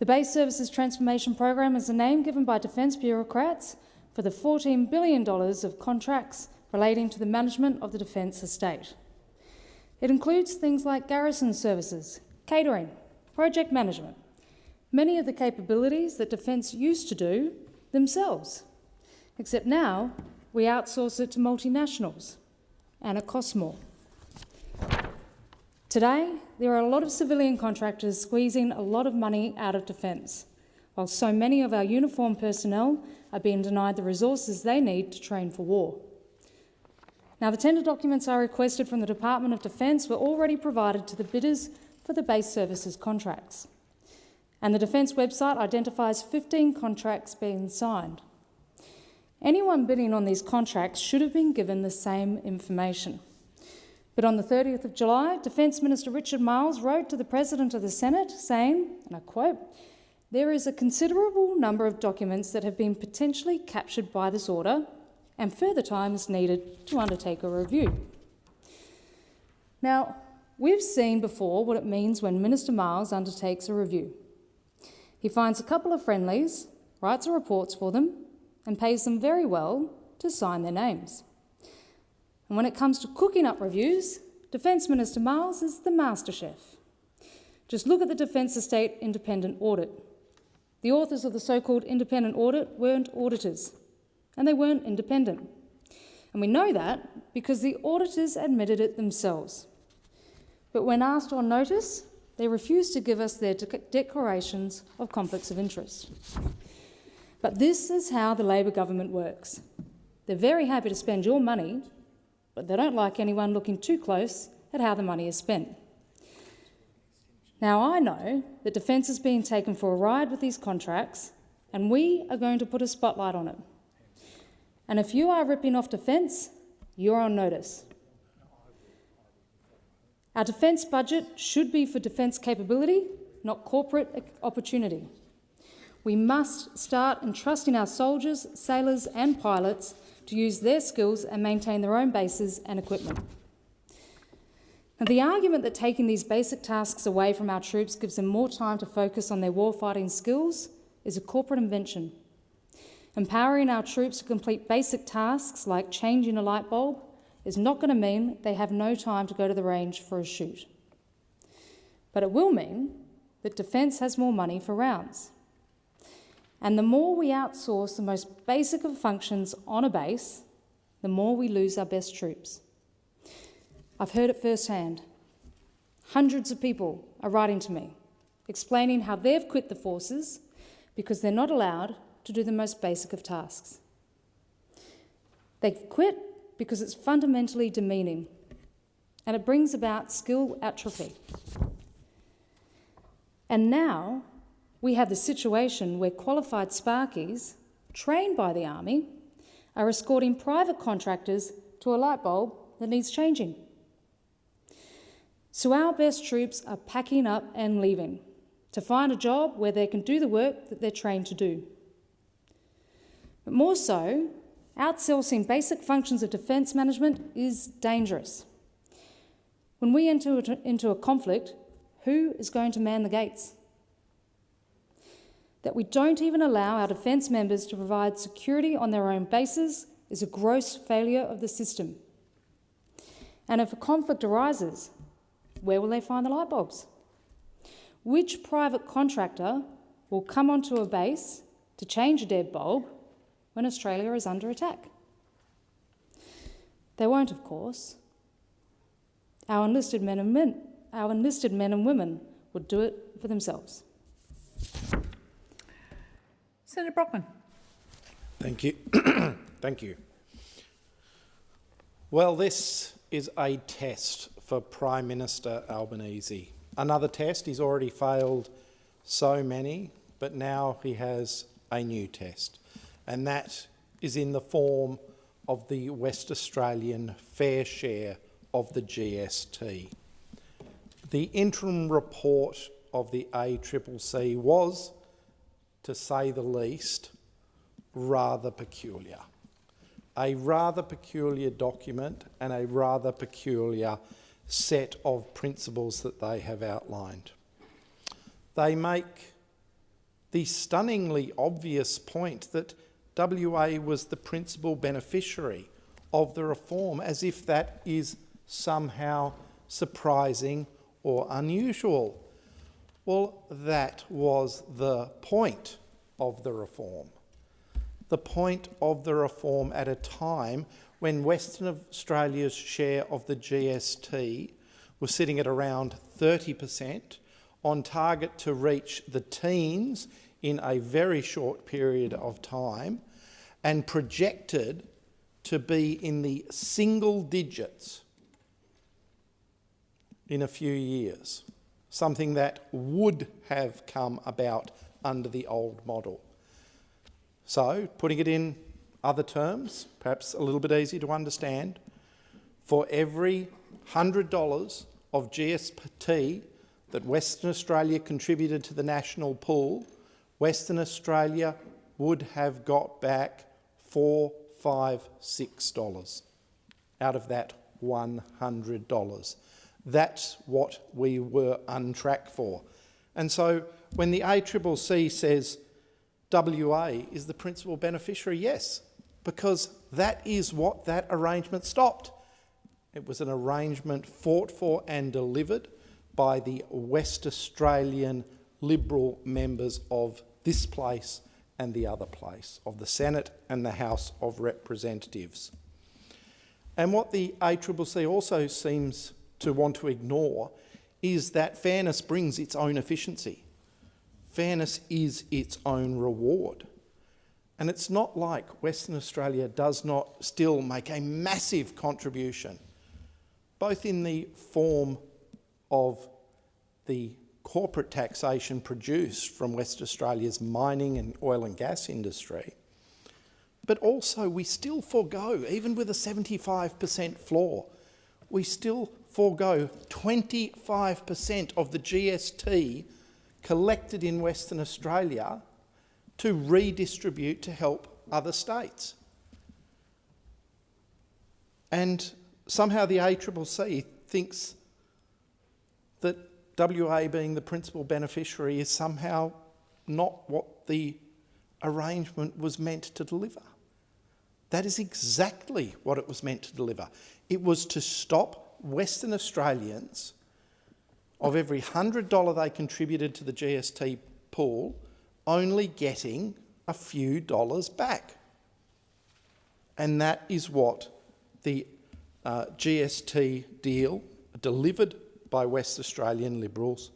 The Base Services Transformation Program is a name given by defence bureaucrats for the $14 billion of contracts relating to the management of the defence estate. It includes things like garrison services, catering, project management, many of the capabilities that defence used to do themselves, except now we outsource it to multinationals and it costs more. Today, there are a lot of civilian contractors squeezing a lot of money out of defence, while so many of our uniformed personnel are being denied the resources they need to train for war. Now, the tender documents I requested from the Department of Defence were already provided to the bidders for the base services contracts. and the Defence website identifies 15 contracts being signed. Anyone bidding on these contracts should have been given the same information. But on the 30th of July, Defence Minister Richard Marles wrote to the President of the Senate saying, and I quote, "There is a considerable number of documents that have been potentially captured by this order, and further time is needed to undertake a review." Now, we've seen before what it means when Minister Marles undertakes a review. He finds a couple of friendlies, writes a reports for them, and pays them very well to sign their names. And when it comes to cooking up reviews, Defence Minister Marles is the master chef. Just look at the Defence Estate Independent Audit. The authors of the so-called independent audit weren't auditors, and they weren't independent. And we know that because the auditors admitted it themselves. But when asked on notice, they refused to give us their declarations of conflicts of interest. But this is how the Labor government works. They're very happy to spend your money, but they don't like anyone looking too close at how the money is spent. Now, I know that Defence is being taken for a ride with these contracts, and we are going to put a spotlight on it. And if you are ripping off Defence, you're on notice. Our Defence budget should be for Defence capability, not corporate opportunity. We must start entrusting our soldiers, sailors and pilots to use their skills and maintain their own bases and equipment. Now, the argument that taking these basic tasks away from our troops gives them more time to focus on their warfighting skills is a corporate invention. Empowering our troops to complete basic tasks like changing a light bulb is not going to mean they have no time to go to the range for a shoot. But it will mean that Defence has more money for rounds. And the more we outsource the most basic of functions on a base, the more we lose our best troops. I've heard it firsthand. Hundreds of people are writing to me, explaining how they've quit the forces because they're not allowed to do the most basic of tasks. They've quit because it's fundamentally demeaning and it brings about skill atrophy. And now we have the situation where qualified sparkies, trained by the Army, are escorting private contractors to a light bulb that needs changing. So our best troops are packing up and leaving to find a job where they can do the work that they're trained to do. But more so, outsourcing basic functions of defence management is dangerous. When we enter into a conflict, who is going to man the gates? That we don't even allow our defence members to provide security on their own bases is a gross failure of the system. And if a conflict arises, where will they find the light bulbs? Which private contractor will come onto a base to change a dead bulb when Australia is under attack? They won't, of course. Our enlisted men and women would do it for themselves. Senator Brockman. Thank you. Thank you. Well, this is a test for Prime Minister Albanese. Another test. He's already failed so many, but now he has a new test, and that is in the form of the West Australian fair share of the GST. The interim report of the ACCC was, to say the least, rather peculiar. A rather peculiar document and a rather peculiar set of principles that they have outlined. They make the stunningly obvious point that WA was the principal beneficiary of the reform, as if that is somehow surprising or unusual. Well, that was the point of the reform. The point of the reform at a time when Western Australia's share of the GST was sitting at around 30%, on target to reach the teens in a very short period of time, and projected to be in the single digits in a few years. something that would have come about under the old model. So, putting it in other terms, perhaps a little bit easier to understand, for every $100 of GST that Western Australia contributed to the national pool, Western Australia would have got back $4, $5, $6 out of that $100. That's what we were on track for. And so when the ACCC says WA is the principal beneficiary, yes, because that is what that arrangement stopped. It was an arrangement fought for and delivered by the West Australian Liberal members of this place and the other place, of the Senate and the House of Representatives. And what the ACCC also seems to want to ignore is that fairness brings its own efficiency. Fairness is its own reward. And it's not like Western Australia does not still make a massive contribution, both in the form of the corporate taxation produced from West Australia's mining and oil and gas industry, but also we still forego, even with a 75% floor, we still forego 25% of the GST collected in Western Australia to redistribute to help other states. And somehow the ACCC thinks that WA being the principal beneficiary is somehow not what the arrangement was meant to deliver. That is exactly what it was meant to deliver. It was to stop Western Australians, of every $100 they contributed to the GST pool, only getting a few dollars back. And that is what the GST deal delivered by West Australian Liberals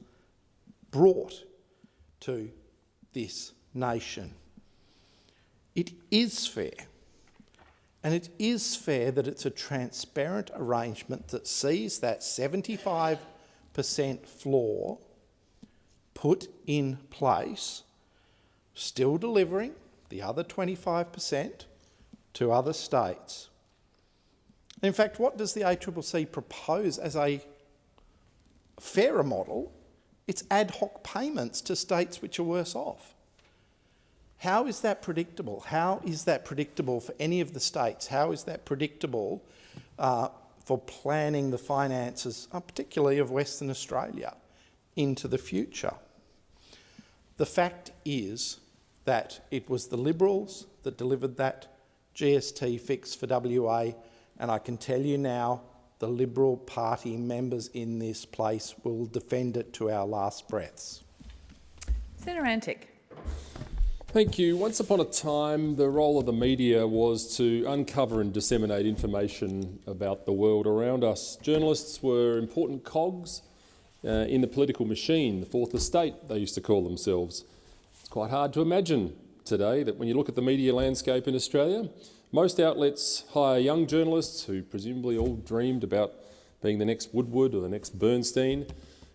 brought to this nation. It is fair, and it is fair that it's a transparent arrangement that sees that 75% floor put in place, still delivering the other 25% to other states. In fact, what does the ACCC propose as a fairer model? It's ad hoc payments to states which are worse off. How is that predictable? How is that predictable for any of the states? How is that predictable for planning the finances, particularly of Western Australia, into the future? The fact is that it was the Liberals that delivered that GST fix for WA, and I can tell you now, the Liberal Party members in this place will defend it to our last breaths. Senator Antic. Thank you. Once upon a time, the role of the media was to uncover and disseminate information about the world around us. Journalists were important cogs in the political machine, the fourth estate, they used to call themselves. It's quite hard to imagine today that when you look at the media landscape in Australia, most outlets hire young journalists who presumably all dreamed about being the next Woodward or the next Bernstein,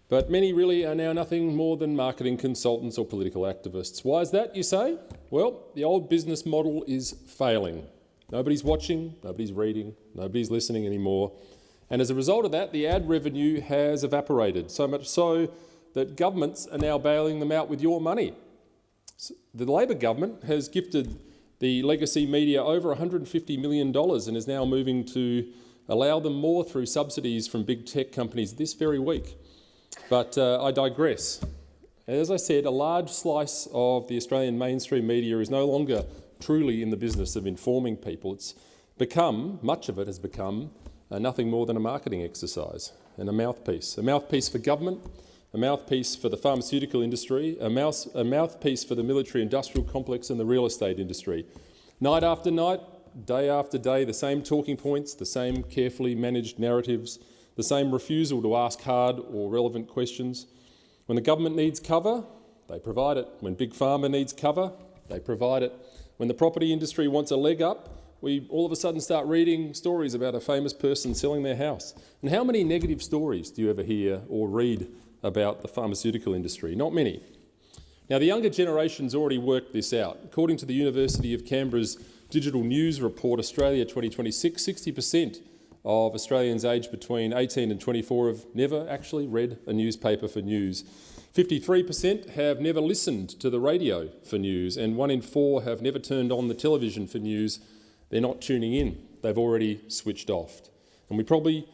but many really are now nothing more than marketing consultants or political activists. Why is that, you say? Well, the old business model is failing. Nobody's watching, nobody's reading, nobody's listening anymore. And as a result of that, the ad revenue has evaporated, so much so that governments are now bailing them out with your money. The Labor government has gifted the legacy media over $150 million and is now moving to allow them more through subsidies from big tech companies this very week. But I digress. As I said, a large slice of the Australian mainstream media is no longer truly in the business of informing people. It's become, much of it has become, nothing more than a marketing exercise and a mouthpiece for government, a mouthpiece for the pharmaceutical industry, a mouthpiece for the military-industrial complex and the real estate industry. Night after night, day after day, the same talking points, the same carefully managed narratives, the same refusal to ask hard or relevant questions. When the government needs cover, they provide it. When Big Pharma needs cover, they provide it. When the property industry wants a leg up, we all of a sudden start reading stories about a famous person selling their house. And how many negative stories do you ever hear or read about the pharmaceutical industry? Not many. Now, the younger generation's already worked this out. According to the University of Canberra's Digital News Report Australia 2026, 60% of Australians aged between 18 and 24 have never actually read a newspaper for news. 53% have never listened to the radio for news, and 1 in 4 have never turned on the television for news. They're not tuning in. They've already switched off. And we probably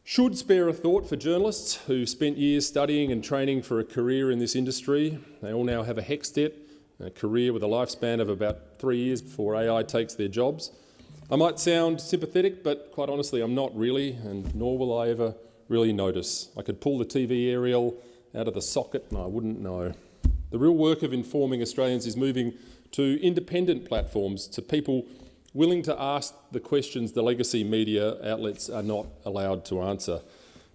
should spare a thought for journalists who spent years studying and training for a career in this industry. They all now have a HECS debt, a career with a lifespan of about 3 years before AI takes their jobs. I might sound sympathetic, but quite honestly, I'm not really, and nor will I ever really notice. I could pull the TV aerial out of the socket and I wouldn't know. The real work of informing Australians is moving to independent platforms, to people willing to ask the questions the legacy media outlets are not allowed to answer.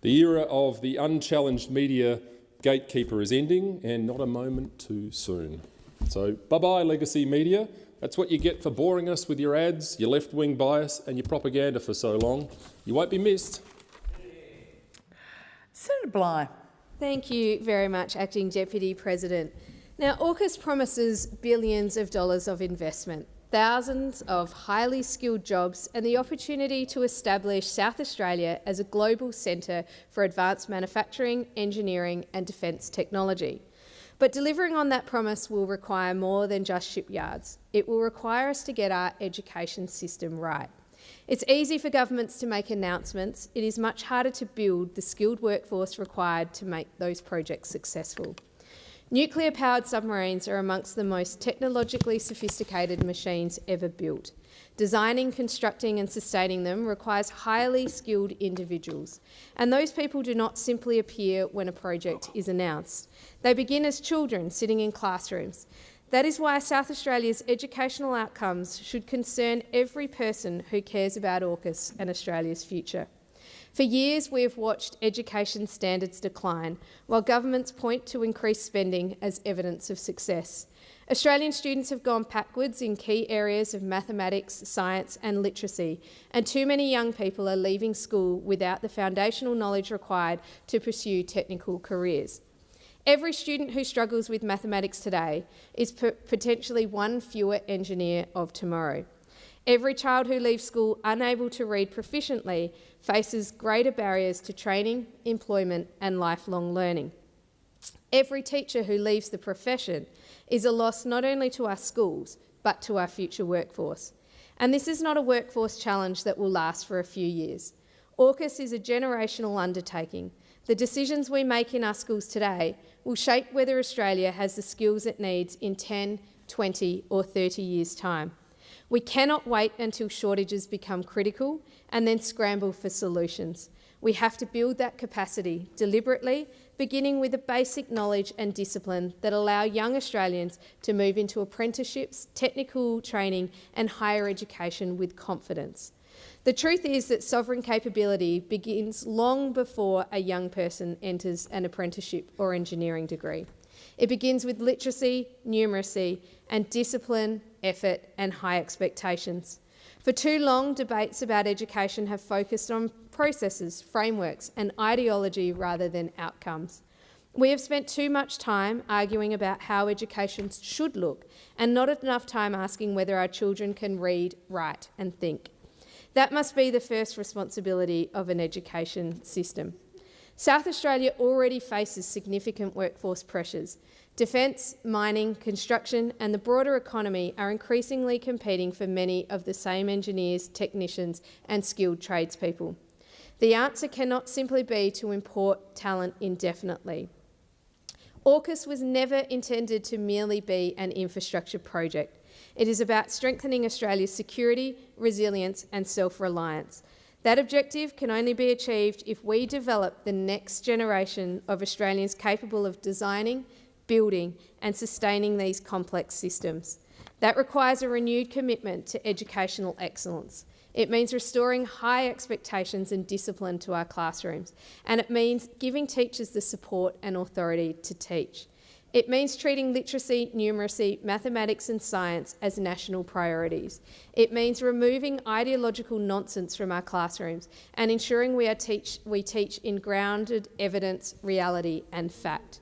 The era of the unchallenged media gatekeeper is ending, and not a moment too soon. So bye-bye, legacy media. That's what you get for boring us with your ads, your left-wing bias and your propaganda for so long. You won't be missed. Senator Bligh. Thank you very much, Acting Deputy President. Now, AUKUS promises billions of dollars of investment, thousands of highly skilled jobs and the opportunity to establish South Australia as a global centre for advanced manufacturing, engineering and defence technology. But delivering on that promise will require more than just shipyards. It will require us to get our education system right. It's easy for governments to make announcements. It is much harder to build the skilled workforce required to make those projects successful. Nuclear-powered submarines are amongst the most technologically sophisticated machines ever built. Designing, constructing and sustaining them requires highly skilled individuals, and those people do not simply appear when a project is announced. They begin as children sitting in classrooms. That is why South Australia's educational outcomes should concern every person who cares about AUKUS and Australia's future. For years, we have watched education standards decline, while governments point to increased spending as evidence of success. Australian students have gone backwards in key areas of mathematics, science and literacy, and too many young people are leaving school without the foundational knowledge required to pursue technical careers. Every student who struggles with mathematics today is potentially one fewer engineer of tomorrow. Every child who leaves school unable to read proficiently faces greater barriers to training, employment and lifelong learning. Every teacher who leaves the profession is a loss not only to our schools, but to our future workforce. And this is not a workforce challenge that will last for a few years. AUKUS is a generational undertaking. The decisions we make in our schools today will shape whether Australia has the skills it needs in 10, 20 or 30 years' time. We cannot wait until shortages become critical and then scramble for solutions. We have to build that capacity deliberately, beginning with the basic knowledge and discipline that allow young Australians to move into apprenticeships, technical training and higher education with confidence. The truth is that sovereign capability begins long before a young person enters an apprenticeship or engineering degree. It begins with literacy, numeracy, and discipline, effort, and high expectations. For too long, debates about education have focused on processes, frameworks, and ideology rather than outcomes. We have spent too much time arguing about how education should look, and not enough time asking whether our children can read, write, and think. That must be the first responsibility of an education system. South Australia already faces significant workforce pressures. Defence, mining, construction and the broader economy are increasingly competing for many of the same engineers, technicians and skilled tradespeople. The answer cannot simply be to import talent indefinitely. AUKUS was never intended to merely be an infrastructure project. It is about strengthening Australia's security, resilience and self-reliance. That objective can only be achieved if we develop the next generation of Australians capable of designing, building and sustaining these complex systems. That requires a renewed commitment to educational excellence. It means restoring high expectations and discipline to our classrooms, and it means giving teachers the support and authority to teach. It means treating literacy, numeracy, mathematics and science as national priorities. It means removing ideological nonsense from our classrooms and ensuring we teach in grounded evidence, reality and fact.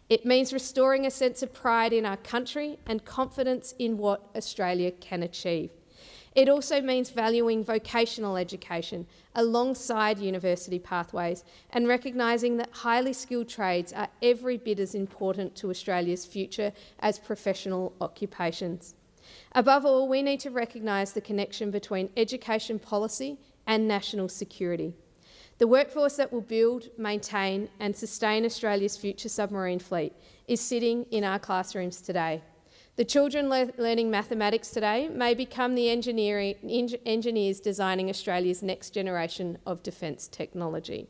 It means restoring a sense of pride in our country and confidence in what Australia can achieve. It also means valuing vocational education alongside university pathways and recognising that highly skilled trades are every bit as important to Australia's future as professional occupations. Above all, we need to recognise the connection between education policy and national security. The workforce that will build, maintain and sustain Australia's future submarine fleet is sitting in our classrooms today. The children learning mathematics today may become the engineers designing Australia's next generation of defence technology.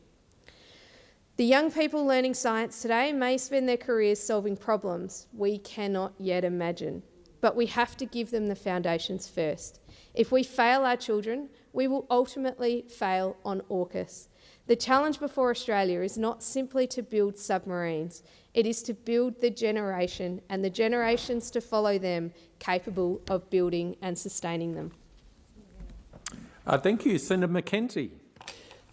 The young people learning science today may spend their careers solving problems we cannot yet imagine, but we have to give them the foundations first. If we fail our children, we will ultimately fail on AUKUS. The challenge before Australia is not simply to build submarines, it is to build the generation and the generations to follow them capable of building and sustaining them. Thank you. Senator Mackenzie.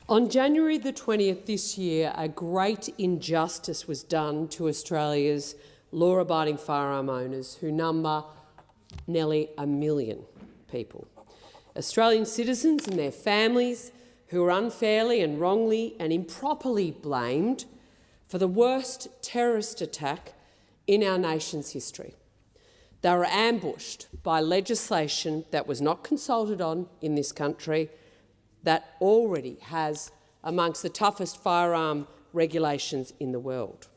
On January the 20th this year, a great injustice was done to Australia's law-abiding firearm owners, who number nearly 1 million people. Australian citizens and their families who are unfairly and wrongly and improperly blamed for the worst terrorist attack in our nation's history. They were ambushed by legislation that was not consulted on in this country, that already has amongst the toughest firearm regulations in the world.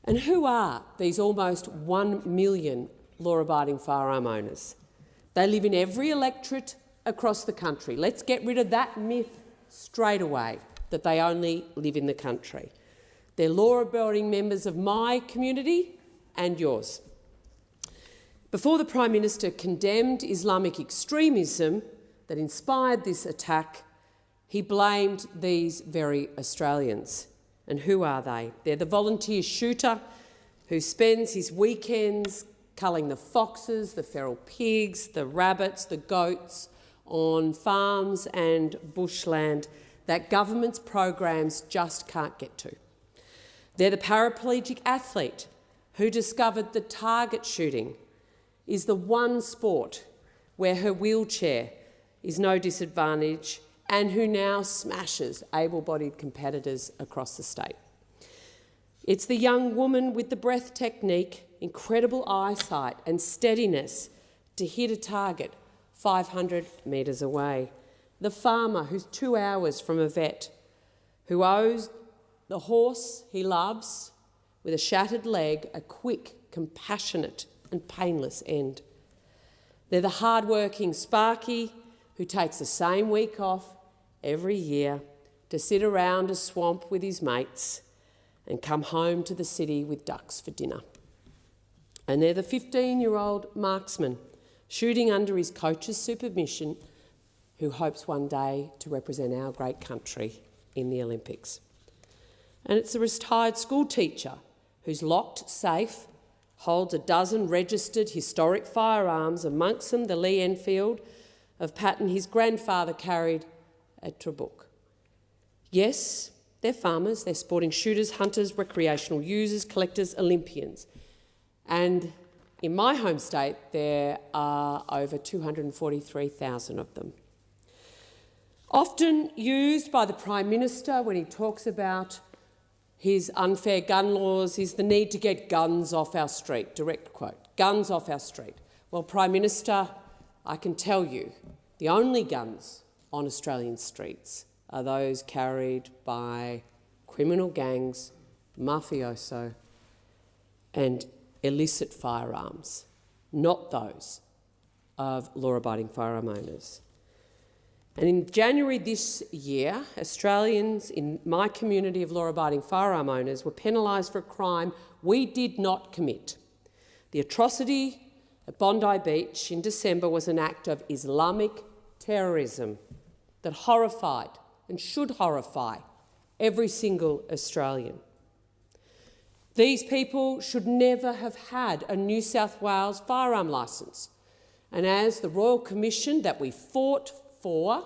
And who are these almost 1 million law-abiding firearm owners? They live in every electorate across the country. Let's get rid of that myth straight away, that they only live in the country. They're law-abiding members of my community and yours. Before the Prime Minister condemned Islamic extremism that inspired this attack, he blamed these very Australians. And who are they? They're the volunteer shooter who spends his weekends culling the foxes, the feral pigs, the rabbits, the goats on farms and bushland that government's programs just can't get to. They're the paraplegic athlete who discovered that target shooting is the one sport where her wheelchair is no disadvantage and who now smashes able-bodied competitors across the state. It's the young woman with the breath technique, incredible eyesight and steadiness to hit a target 500 metres away. The farmer who's 2 hours from a vet, who owes the horse he loves with a shattered leg a quick, compassionate and painless end. They're the hard-working Sparky who takes the same week off every year to sit around a swamp with his mates and come home to the city with ducks for dinner. And they're the 15-year-old marksman shooting under his coach's supervision who hopes one day to represent our great country in the Olympics. And it's a retired school teacher who's locked safe, holds a dozen registered historic firearms, amongst them the Lee Enfield of Patton his grandfather carried at Trabuc. Yes, they're farmers, they're sporting shooters, hunters, recreational users, collectors, Olympians. And in my home state, there are over 243,000 of them. Often used by the Prime Minister when he talks about his unfair gun laws is the need to get guns off our street. Direct quote, guns off our street. Well, Prime Minister, I can tell you the only guns on Australian streets are those carried by criminal gangs, mafioso and illicit firearms, not those of law-abiding firearm owners. And in January this year, Australians in my community of law-abiding firearm owners were penalised for a crime we did not commit. The atrocity at Bondi Beach in December was an act of Islamic terrorism that horrified and should horrify every single Australian. These people should never have had a New South Wales firearm licence. And as the Royal Commission that we fought for,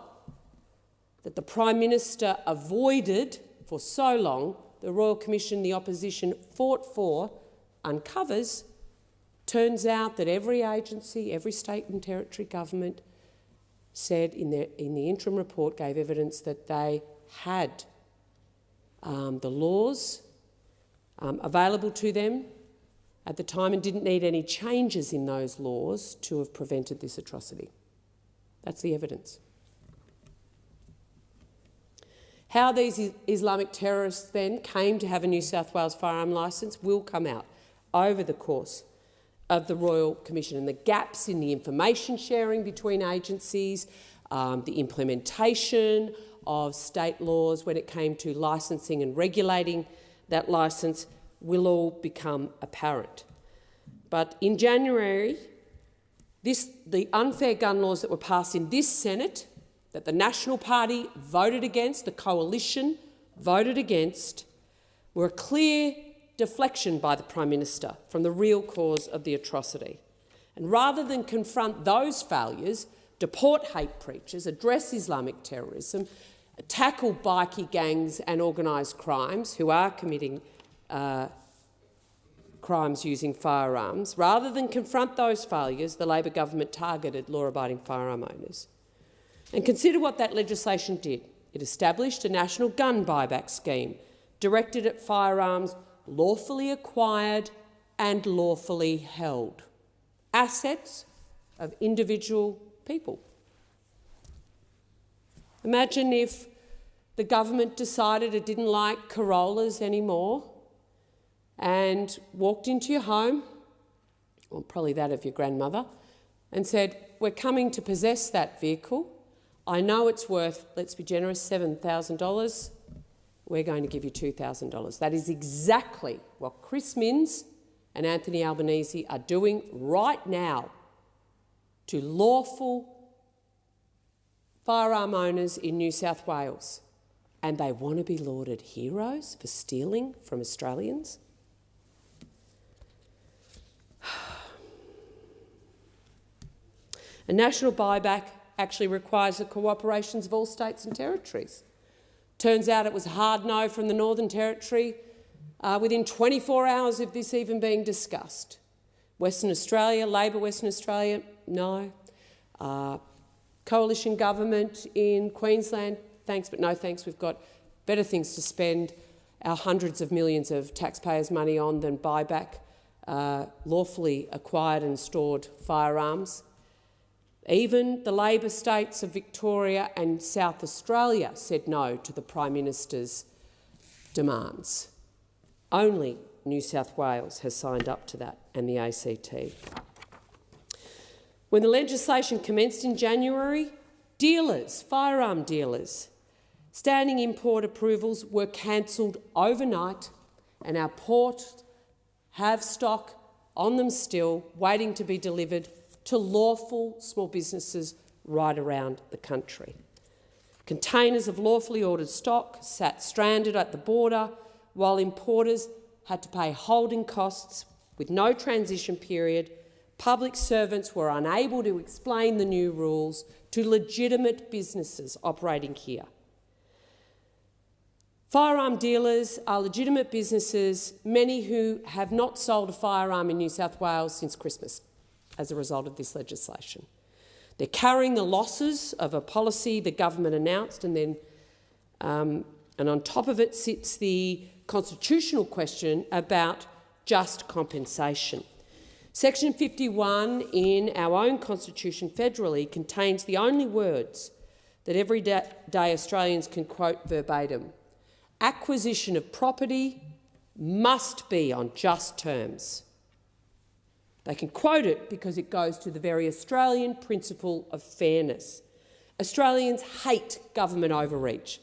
that the Prime Minister avoided for so long, the Royal Commission the opposition fought for, uncovers, turns out that every agency, every state and territory government said in the interim report, gave evidence that they had the laws available to them at the time and didn't need any changes in those laws to have prevented this atrocity. That's the evidence. How these Islamic terrorists then came to have a New South Wales firearm licence will come out over the course of the Royal Commission, and the gaps in the information sharing between agencies, the implementation of state laws when it came to licensing and regulating that licence will all become apparent. But in January, the unfair gun laws that were passed in this Senate, that the National Party voted against, the coalition voted against, were a clear deflection by the Prime Minister from the real cause of the atrocity. And rather than confront those failures, deport hate preachers, address Islamic terrorism, tackle bikie gangs and organised crimes who are committing crimes using firearms, rather than confront those failures, the Labor government targeted law-abiding firearm owners. And consider what that legislation did. It established a national gun buyback scheme directed at firearms lawfully acquired and lawfully held, assets of individual people. Imagine if the government decided it didn't like Corollas anymore and walked into your home, or probably that of your grandmother, and said, "We're coming to possess that vehicle. I know it's worth, let's be generous, $7,000. We're going to give you $2,000. That is exactly what Chris Minns and Anthony Albanese are doing right now to lawful firearm owners in New South Wales. And they want to be lauded heroes for stealing from Australians? A national buyback actually requires the cooperations of all states and territories. Turns out it was a hard no from the Northern Territory within 24 hours of this even being discussed. Western Australia, Labor Western Australia, no. Coalition government in Queensland, thanks but no thanks. We've got better things to spend our hundreds of millions of taxpayers' money on than buy back lawfully acquired and stored firearms. Even the Labor states of Victoria and South Australia said no to the Prime Minister's demands. Only New South Wales has signed up to that, and the ACT. When the legislation commenced in January, dealers, firearm dealers, standing import approvals were cancelled overnight, and our ports have stock on them still, waiting to be delivered to lawful small businesses right around the country. Containers of lawfully ordered stock sat stranded at the border, while importers had to pay holding costs with no transition period. Public servants were unable to explain the new rules to legitimate businesses operating here. Firearm dealers are legitimate businesses, many who have not sold a firearm in New South Wales since Christmas as a result of this legislation. They're carrying the losses of a policy the government announced, and then and on top of it sits the constitutional question about just compensation. Section 51 in our own constitution federally contains the only words that everyday Australians can quote verbatim. Acquisition of property must be on just terms. They can quote it because it goes to the very Australian principle of fairness. Australians hate government overreach,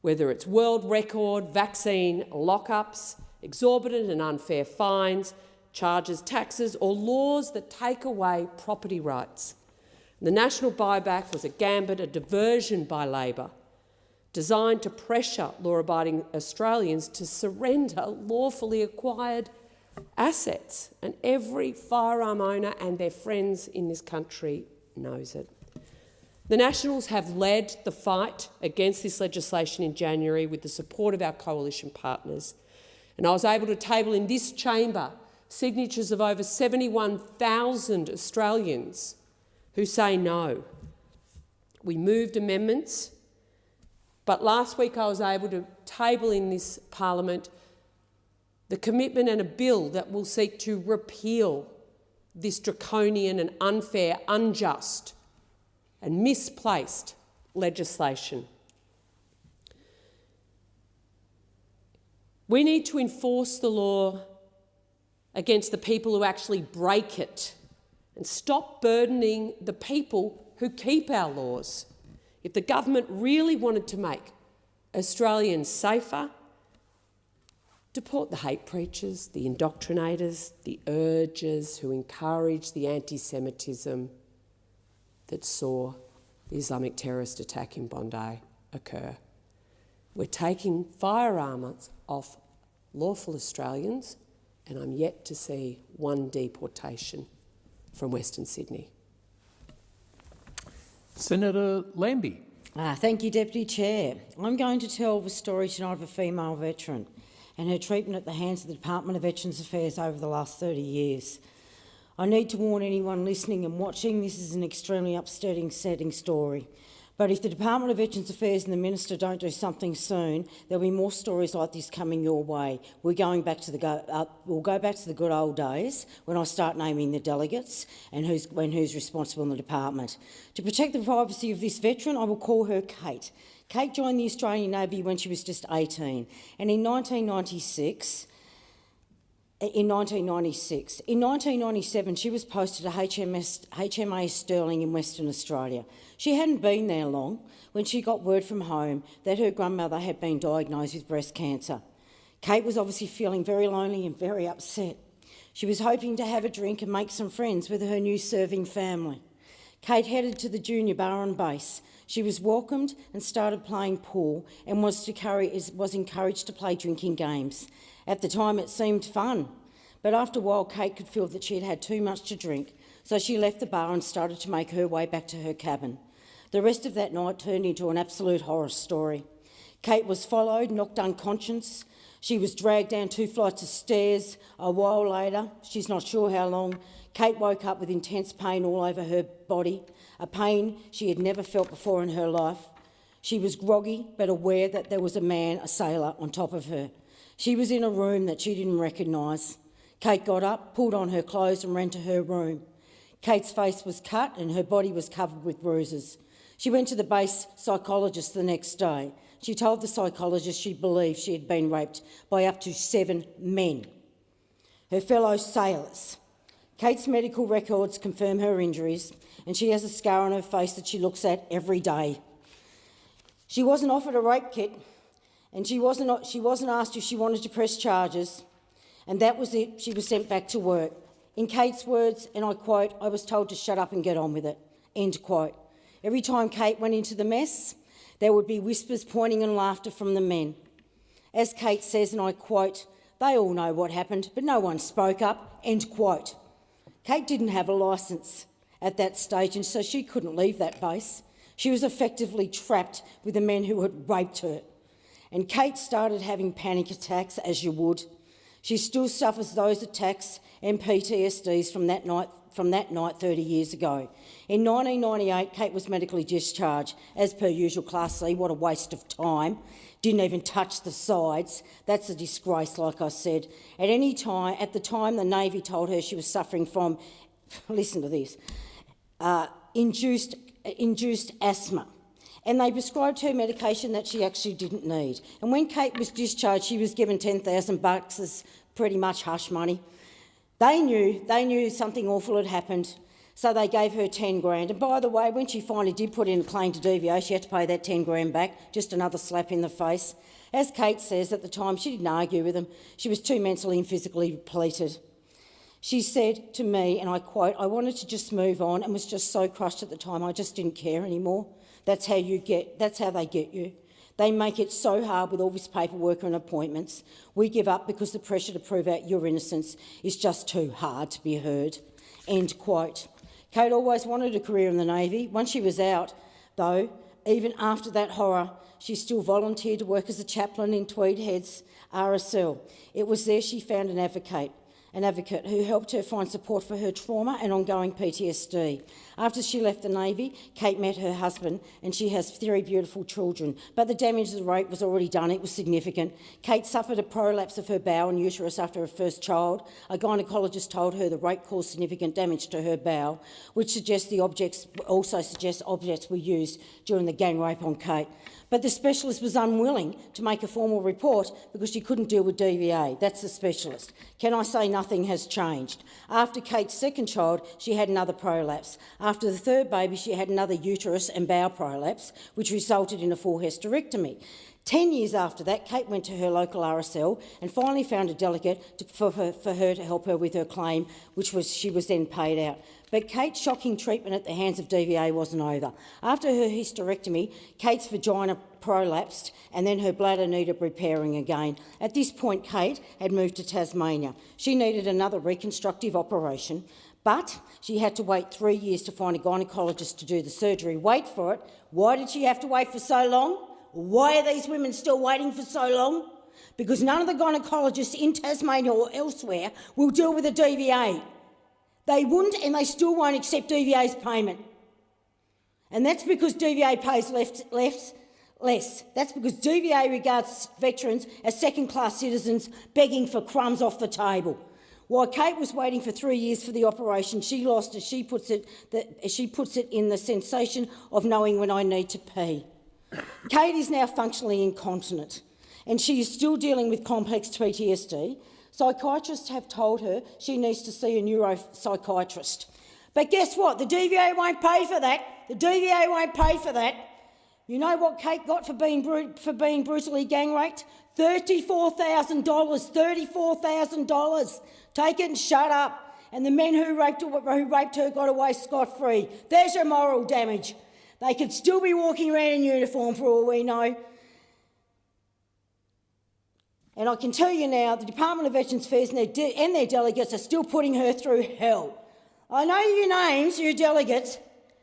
whether it's world record vaccine lockups, exorbitant and unfair fines, charges, taxes, or laws that take away property rights. The national buyback was a gambit, a diversion by Labor designed to pressure law-abiding Australians to surrender lawfully acquired assets. And every firearm owner and their friends in this country knows it. The Nationals have led the fight against this legislation in January with the support of our coalition partners, and I was able to table in this chamber signatures of over 71,000 Australians who say no. We moved amendments, but last week I was able to table in this parliament the commitment and a bill that will seek to repeal this draconian and unfair, unjust and misplaced legislation. We need to enforce the law against the people who actually break it and stop burdening the people who keep our laws. If the government really wanted to make Australians safer, deport the hate preachers, the indoctrinators, the urgers who encourage the anti-Semitism that saw the Islamic terrorist attack in Bondi occur. We're taking firearms off lawful Australians, and I'm yet to see one deportation from Western Sydney. Senator Lambie. Thank you, Deputy Chair. I'm going to tell the story tonight of a female veteran and her treatment at the hands of the Department of Veterans Affairs over the last 30 years. I need to warn anyone listening and watching, this is an extremely upsetting, setting story. But if the Department of Veterans Affairs and the Minister don't do something soon, there'll be more stories like this coming your way. We'll go back to the good old days when I start naming the delegates and who's responsible in the department. To protect the privacy of this veteran, I will call her Kate. Kate joined the Australian Navy when she was just 18, and in 1997, she was posted to HMAS Stirling in Western Australia. She hadn't been there long when she got word from home that her grandmother had been diagnosed with breast cancer. Kate was obviously feeling very lonely and very upset. She was hoping to have a drink and make some friends with her new serving family. Kate headed to the junior bar on base. She was welcomed and started playing pool and was encouraged to play drinking games. At the time it seemed fun, but after a while Kate could feel that she had had too much to drink, so she left the bar and started to make her way back to her cabin. The rest of that night turned into an absolute horror story. Kate was followed, knocked unconscious. She was dragged down 2 flights of stairs. A while later, she's not sure how long, Kate woke up with intense pain all over her body, a pain she had never felt before in her life. She was groggy but aware that there was a sailor, on top of her. She was in a room that she didn't recognise. Kate got up, pulled on her clothes and ran to her room. Kate's face was cut and her body was covered with bruises. She went to the base psychologist the next day. She told the psychologist she believed she had been raped by up to 7 men, her fellow sailors. Kate's medical records confirm her injuries and she has a scar on her face that she looks at every day. She wasn't offered a rape kit and she wasn't asked if she wanted to press charges, and that was it. She was sent back to work. In Kate's words, and I quote, "I was told to shut up and get on with it," end quote. Every time Kate went into the mess, there would be whispers, pointing and laughter from the men. As Kate says, and I quote, "They all know what happened, but no one spoke up," end quote. Kate didn't have a licence at that stage, and so she couldn't leave that base. She was effectively trapped with the men who had raped her. And Kate started having panic attacks, as you would. She still suffers those attacks and PTSDs from that night 30 years ago. In 1998, Kate was medically discharged, as per usual, Class C. What a waste of time. Didn't even touch the sides. That's a disgrace, like I said. At the time, the Navy told her she was suffering from, listen to this, induced asthma. And they prescribed her medication that she actually didn't need. And when Kate was discharged, she was given $10,000 as pretty much hush money. They knew something awful had happened, so they gave her 10 grand. And by the way, when she finally did put in a claim to DVA, she had to pay that 10 grand back, just another slap in the face. As Kate says, at the time, she didn't argue with them. She was too mentally and physically depleted. She said to me, and I quote, "I wanted to just move on and was just so crushed at the time, I just didn't care anymore." That's how they get you. They make it so hard with all this paperwork and appointments. We give up because the pressure to prove out your innocence is just too hard to be heard." End quote. Kate always wanted a career in the Navy. Once she was out, though, even after that horror, she still volunteered to work as a chaplain in Tweed Heads RSL. It was there she found an advocate who helped her find support for her trauma and ongoing PTSD. After she left the Navy, Kate met her husband and she has 3 beautiful children. But the damage of the rape was already done. It was significant. Kate suffered a prolapse of her bowel and uterus after her first child. A gynaecologist told her the rape caused significant damage to her bowel, which suggests objects were used during the gang rape on Kate. But the specialist was unwilling to make a formal report because she couldn't deal with DVA. That's the specialist. Can I say nothing has changed? After Kate's second child, she had another prolapse. After the third baby, she had another uterus and bowel prolapse, which resulted in a full hysterectomy. 10 years after that, Kate went to her local RSL and finally found a delegate for her to help her with her claim, she was then paid out. But Kate's shocking treatment at the hands of DVA wasn't over. After her hysterectomy, Kate's vagina prolapsed and then her bladder needed repairing again. At this point, Kate had moved to Tasmania. She needed another reconstructive operation, but she had to wait 3 years to find a gynaecologist to do the surgery. Wait for it. Why did she have to wait for so long? Why are these women still waiting for so long? Because none of the gynaecologists in Tasmania or elsewhere will deal with a DVA. They wouldn't and they still won't accept DVA's payment. And that's because DVA pays less. That's because DVA regards veterans as second-class citizens begging for crumbs off the table. While Kate was waiting for 3 years for the operation, she lost, as she puts it, in the sensation of knowing when I need to pee. Kate is now functionally incontinent and she is still dealing with complex PTSD. Psychiatrists have told her she needs to see a neuropsychiatrist. But guess what? The DVA won't pay for that. The DVA won't pay for that. You know what Kate got for being brutally gang raped? $34,000. $34,000. Take it and shut up. And the men who raped her got away scot-free. There's your moral damage. They could still be walking around in uniform for all we know. And I can tell you now, the Department of Veterans Affairs and their delegates are still putting her through hell. I know your names, your delegates.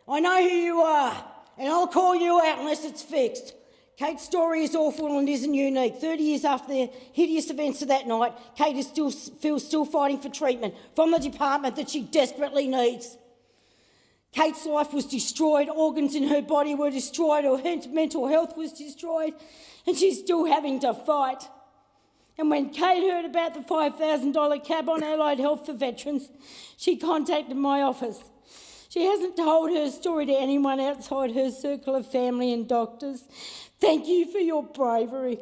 I know who you are. And I'll call you out unless it's fixed. Kate's story is awful and isn't unique. 30 years after the hideous events of that night, Kate is still fighting for treatment from the department that she desperately needs. Kate's life was destroyed, organs in her body were destroyed, her mental health was destroyed, and she's still having to fight. And when Kate heard about the $5,000 cab on Allied Health for veterans, she contacted my office. She hasn't told her story to anyone outside her circle of family and doctors. Thank you for your bravery.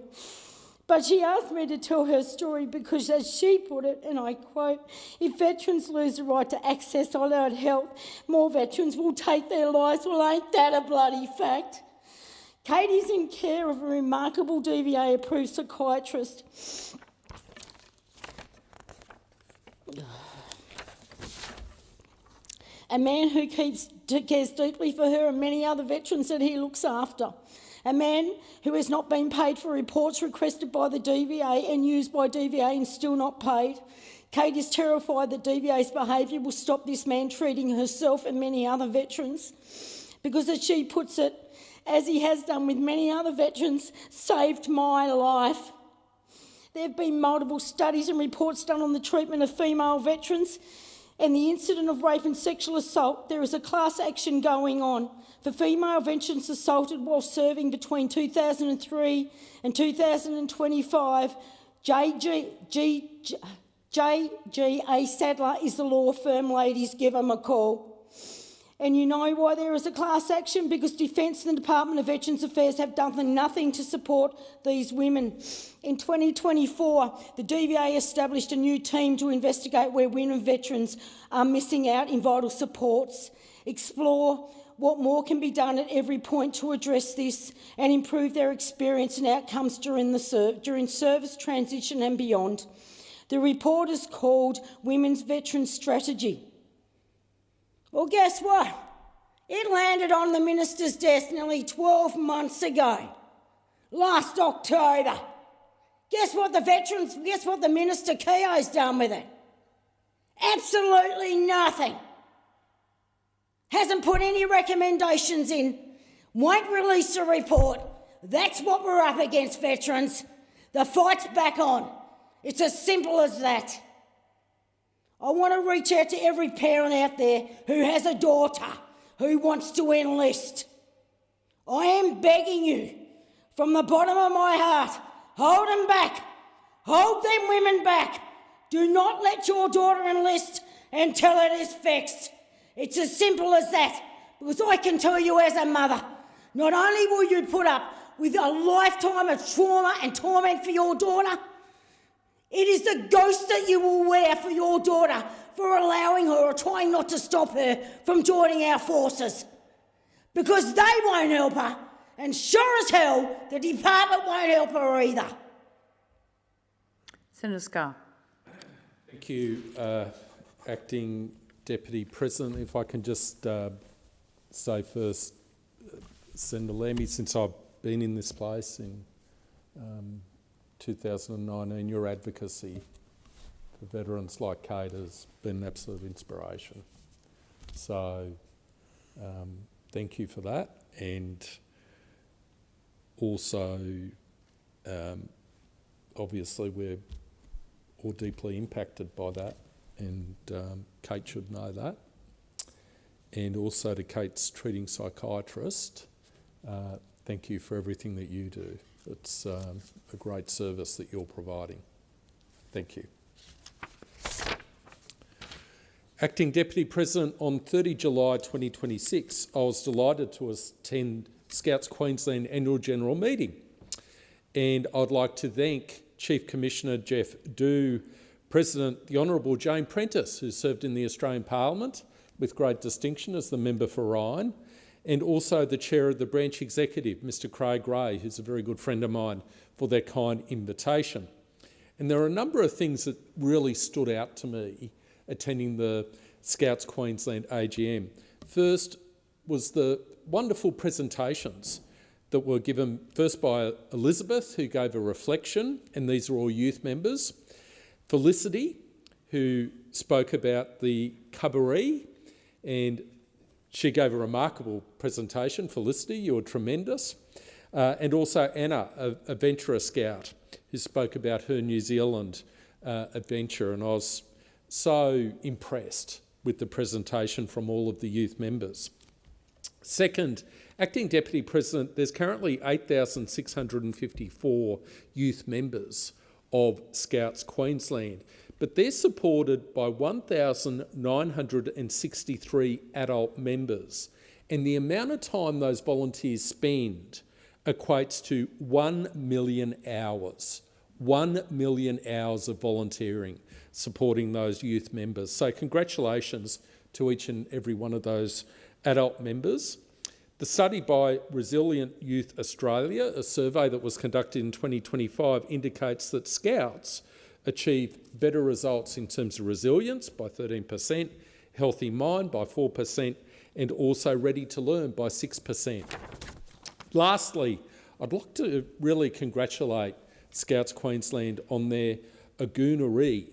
But she asked me to tell her story because, as she put it, and I quote, "If veterans lose the right to access Allied Health, more veterans will take their lives. Well, ain't that a bloody fact?" Kate is in care of a remarkable DVA-approved psychiatrist. A man who cares deeply for her and many other veterans that he looks after. A man who has not been paid for reports requested by the DVA and used by DVA and still not paid. Kate is terrified that DVA's behaviour will stop this man treating herself and many other veterans because, as she puts it, as he has done with many other veterans, saved my life. There have been multiple studies and reports done on the treatment of female veterans and the incident of rape and sexual assault. There is a class action going on for female veterans assaulted while serving between 2003 and 2025. JGA Sadler is the law firm, ladies, give them a call. And you know why there is a class action? Because Defence and the Department of Veterans Affairs have done nothing to support these women. In 2024, the DVA established a new team to investigate where women veterans are missing out in vital supports, explore what more can be done at every point to address this and improve their experience and outcomes during service transition and beyond. The report is called Women's Veteran Strategy. Well, guess what? It landed on the minister's desk nearly 12 months ago. last October. Guess what the Minister Keogh's done with it? Absolutely nothing. Hasn't put any recommendations in, won't release a report. That's what we're up against, veterans. The fight's back on. It's as simple as that. I want to reach out to every parent out there who has a daughter who wants to enlist. I am begging you, from the bottom of my heart, hold them back. Hold them women back. Do not let your daughter enlist until it is fixed. It's as simple as that. Because I can tell you as a mother, not only will you put up with a lifetime of trauma and torment for your daughter, it is the ghost that you will wear for your daughter for allowing her or trying not to stop her from joining our forces. Because they won't help her, and sure as hell, the department won't help her either. Senator Scarr. Thank you, Acting Deputy President. If I can just say first, Senator Lambie, since I've been in this place in 2019, your advocacy for veterans like Kate has been an absolute inspiration. So thank you for that. And also, obviously, we're all deeply impacted by that, and Kate should know that. And also to Kate's treating psychiatrist, thank you for everything that you do. It's a great service that you're providing. Thank you. Acting Deputy President, on 30 July 2026, I was delighted to attend Scouts Queensland Annual General Meeting. And I'd like to thank Chief Commissioner Jeff Dew, President the Honourable Jane Prentice, who served in the Australian Parliament with great distinction as the member for Ryan, and also the Chair of the Branch Executive, Mr Craig Ray, who's a very good friend of mine, for their kind invitation. And there are a number of things that really stood out to me attending the Scouts Queensland AGM. First was the wonderful presentations that were given first by Elizabeth, who gave a reflection, and these are all youth members, Felicity, who spoke about the cabaret, and she gave a remarkable presentation. Felicity, you were tremendous. And also Anna, a Venturer Scout, who spoke about her New Zealand adventure, and I was so impressed with the presentation from all of the youth members. Second, Acting Deputy President, there's currently 8,654 youth members of Scouts Queensland, but they're supported by 1,963 adult members, and the amount of time those volunteers spend equates to 1 million hours. 1 million hours of volunteering supporting those youth members. So congratulations to each and every one of those adult members. The study by Resilient Youth Australia, a survey that was conducted in 2025, indicates that Scouts achieve better results in terms of resilience by 13%, healthy mind by 4%, and also ready to learn by 6%. Lastly, I'd like to really congratulate Scouts Queensland on their Agooneree,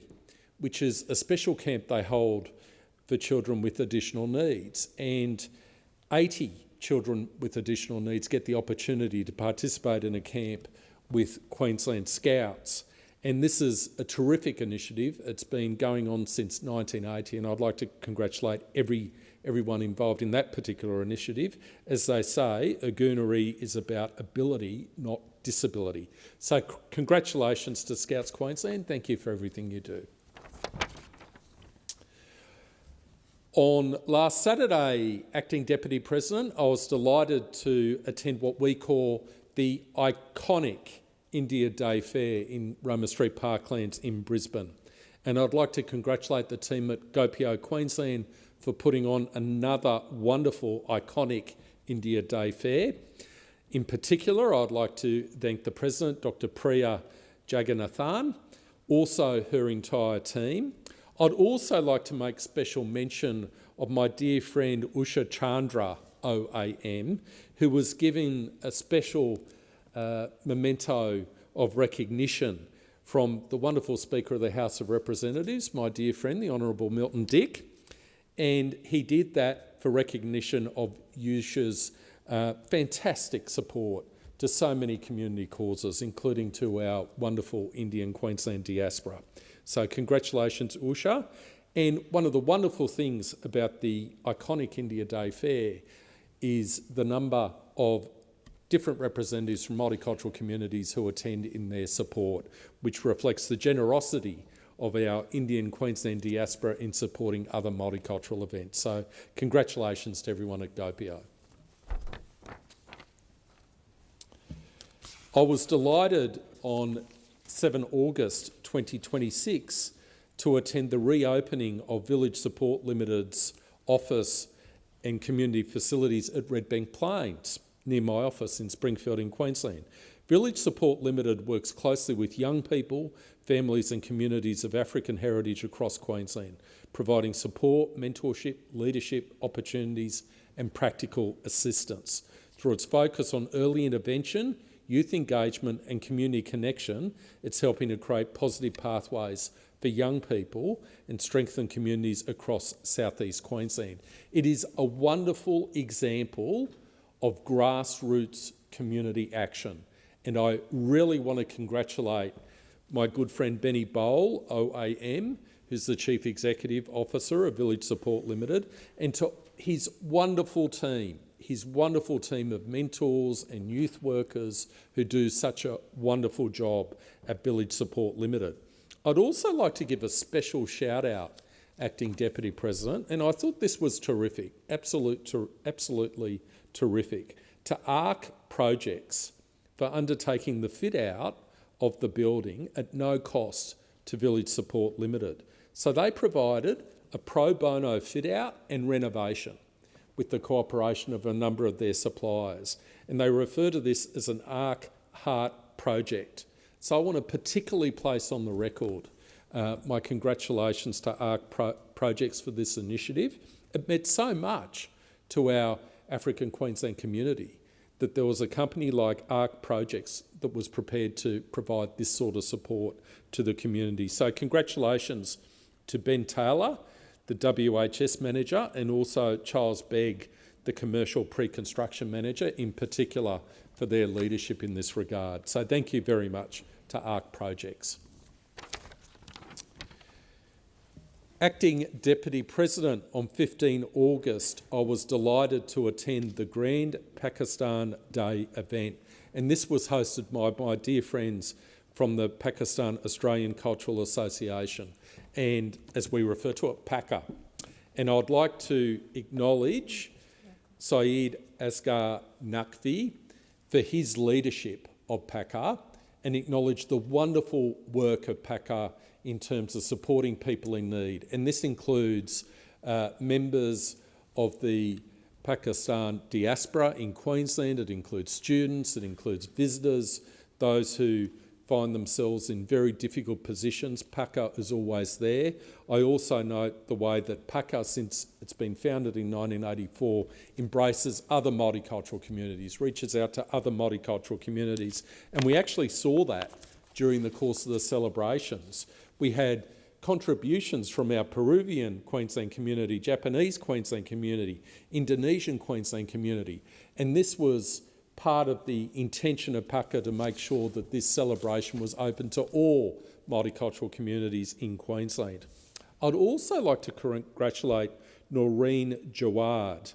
which is a special camp they hold for children with additional needs, and 80 children with additional needs get the opportunity to participate in a camp with Queensland Scouts. And this is a terrific initiative. It's been going on since 1980, and I'd like to congratulate everyone involved in that particular initiative. As they say, Agooneree is about ability, not disability. So congratulations to Scouts Queensland. Thank you for everything you do. On last Saturday, Acting Deputy President, I was delighted to attend what we call the iconic India Day Fair in Roma Street Parklands in Brisbane. And I'd like to congratulate the team at GoPio Queensland for putting on another wonderful, iconic India Day Fair. In particular, I'd like to thank the President, Dr Priya Jagannathan, also her entire team. I'd also like to make special mention of my dear friend Usha Chandra, OAM, who was given a special memento of recognition from the wonderful Speaker of the House of Representatives, my dear friend, the Honourable Milton Dick, and he did that for recognition of Yusha's fantastic support to so many community causes, including to our wonderful Indian Queensland diaspora. So congratulations, Usha. And one of the wonderful things about the iconic India Day Fair is the number of different representatives from multicultural communities who attend in their support, which reflects the generosity of our Indian Queensland diaspora in supporting other multicultural events. So congratulations to everyone at Gopio. I was delighted on 7 August 2026 to attend the reopening of Village Support Limited's office and community facilities at Redbank Plains, near my office in Springfield in Queensland. Village Support Limited works closely with young people, families and communities of African heritage across Queensland, providing support, mentorship, leadership, opportunities and practical assistance. Through its focus on early intervention, youth engagement and community connection, it's helping to create positive pathways for young people and strengthen communities across southeast Queensland. It is a wonderful example of grassroots community action, and I really want to congratulate my good friend Benny Bowl, OAM, who's the Chief Executive Officer of Village Support Limited, and to his wonderful team of mentors and youth workers who do such a wonderful job at Village Support Limited. I'd also like to give a special shout out, Acting Deputy President, and I thought this was terrific, absolutely terrific, to ARC Projects for undertaking the fit out of the building at no cost to Village Support Limited. So they provided a pro bono fit out and renovation with the cooperation of a number of their suppliers. And they refer to this as an ARC Heart project. So I want to particularly place on the record my congratulations to ARC Projects for this initiative. It meant so much to our African Queensland community that there was a company like ARC Projects that was prepared to provide this sort of support to the community. So congratulations to Ben Taylor, the WHS manager, and also Charles Begg, the commercial pre-construction manager, in particular for their leadership in this regard. So thank you very much to ARC Projects. Acting Deputy President, on 15 August, I was delighted to attend the Grand Pakistan Day event, and this was hosted by my dear friends from the Pakistan Australian Cultural Association, and as we refer to it, PACA. And I'd like to acknowledge Syed Asghar Naqvi for his leadership of PACA and acknowledge the wonderful work of PACA in terms of supporting people in need. And this includes members of the Pakistan diaspora in Queensland, it includes students, it includes visitors, those who find themselves in very difficult positions. PACA is always there. I also note the way that PACA, since it's been founded in 1984, embraces other multicultural communities, reaches out to other multicultural communities. And we actually saw that during the course of the celebrations. We had contributions from our Peruvian Queensland community, Japanese Queensland community, Indonesian Queensland community. And this was part of the intention of PACA to make sure that this celebration was open to all multicultural communities in Queensland. I'd also like to congratulate Noreen Jawad,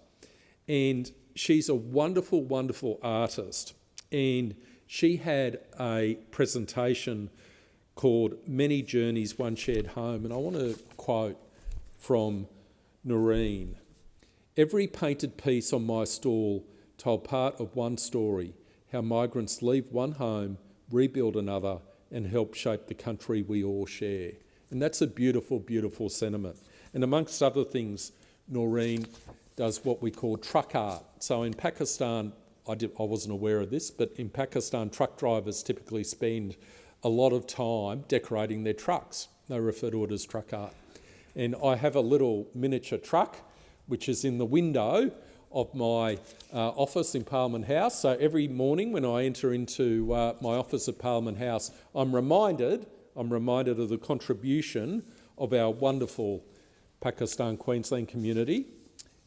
and she's a wonderful, wonderful artist, and she had a presentation called Many Journeys, One Shared Home, and I want to quote from Noreen. "Every painted piece on my stall told part of one story, how migrants leave one home, rebuild another, and help shape the country we all share." And that's a beautiful, beautiful sentiment. And amongst other things, Noreen does what we call truck art. So in Pakistan, I wasn't aware of this, but in Pakistan, truck drivers typically spend a lot of time decorating their trucks. They refer to it as truck art. And I have a little miniature truck, which is in the window of my office in Parliament House. So every morning when I enter into my office at Parliament House, I'm reminded of the contribution of our wonderful Pakistan-Queensland community.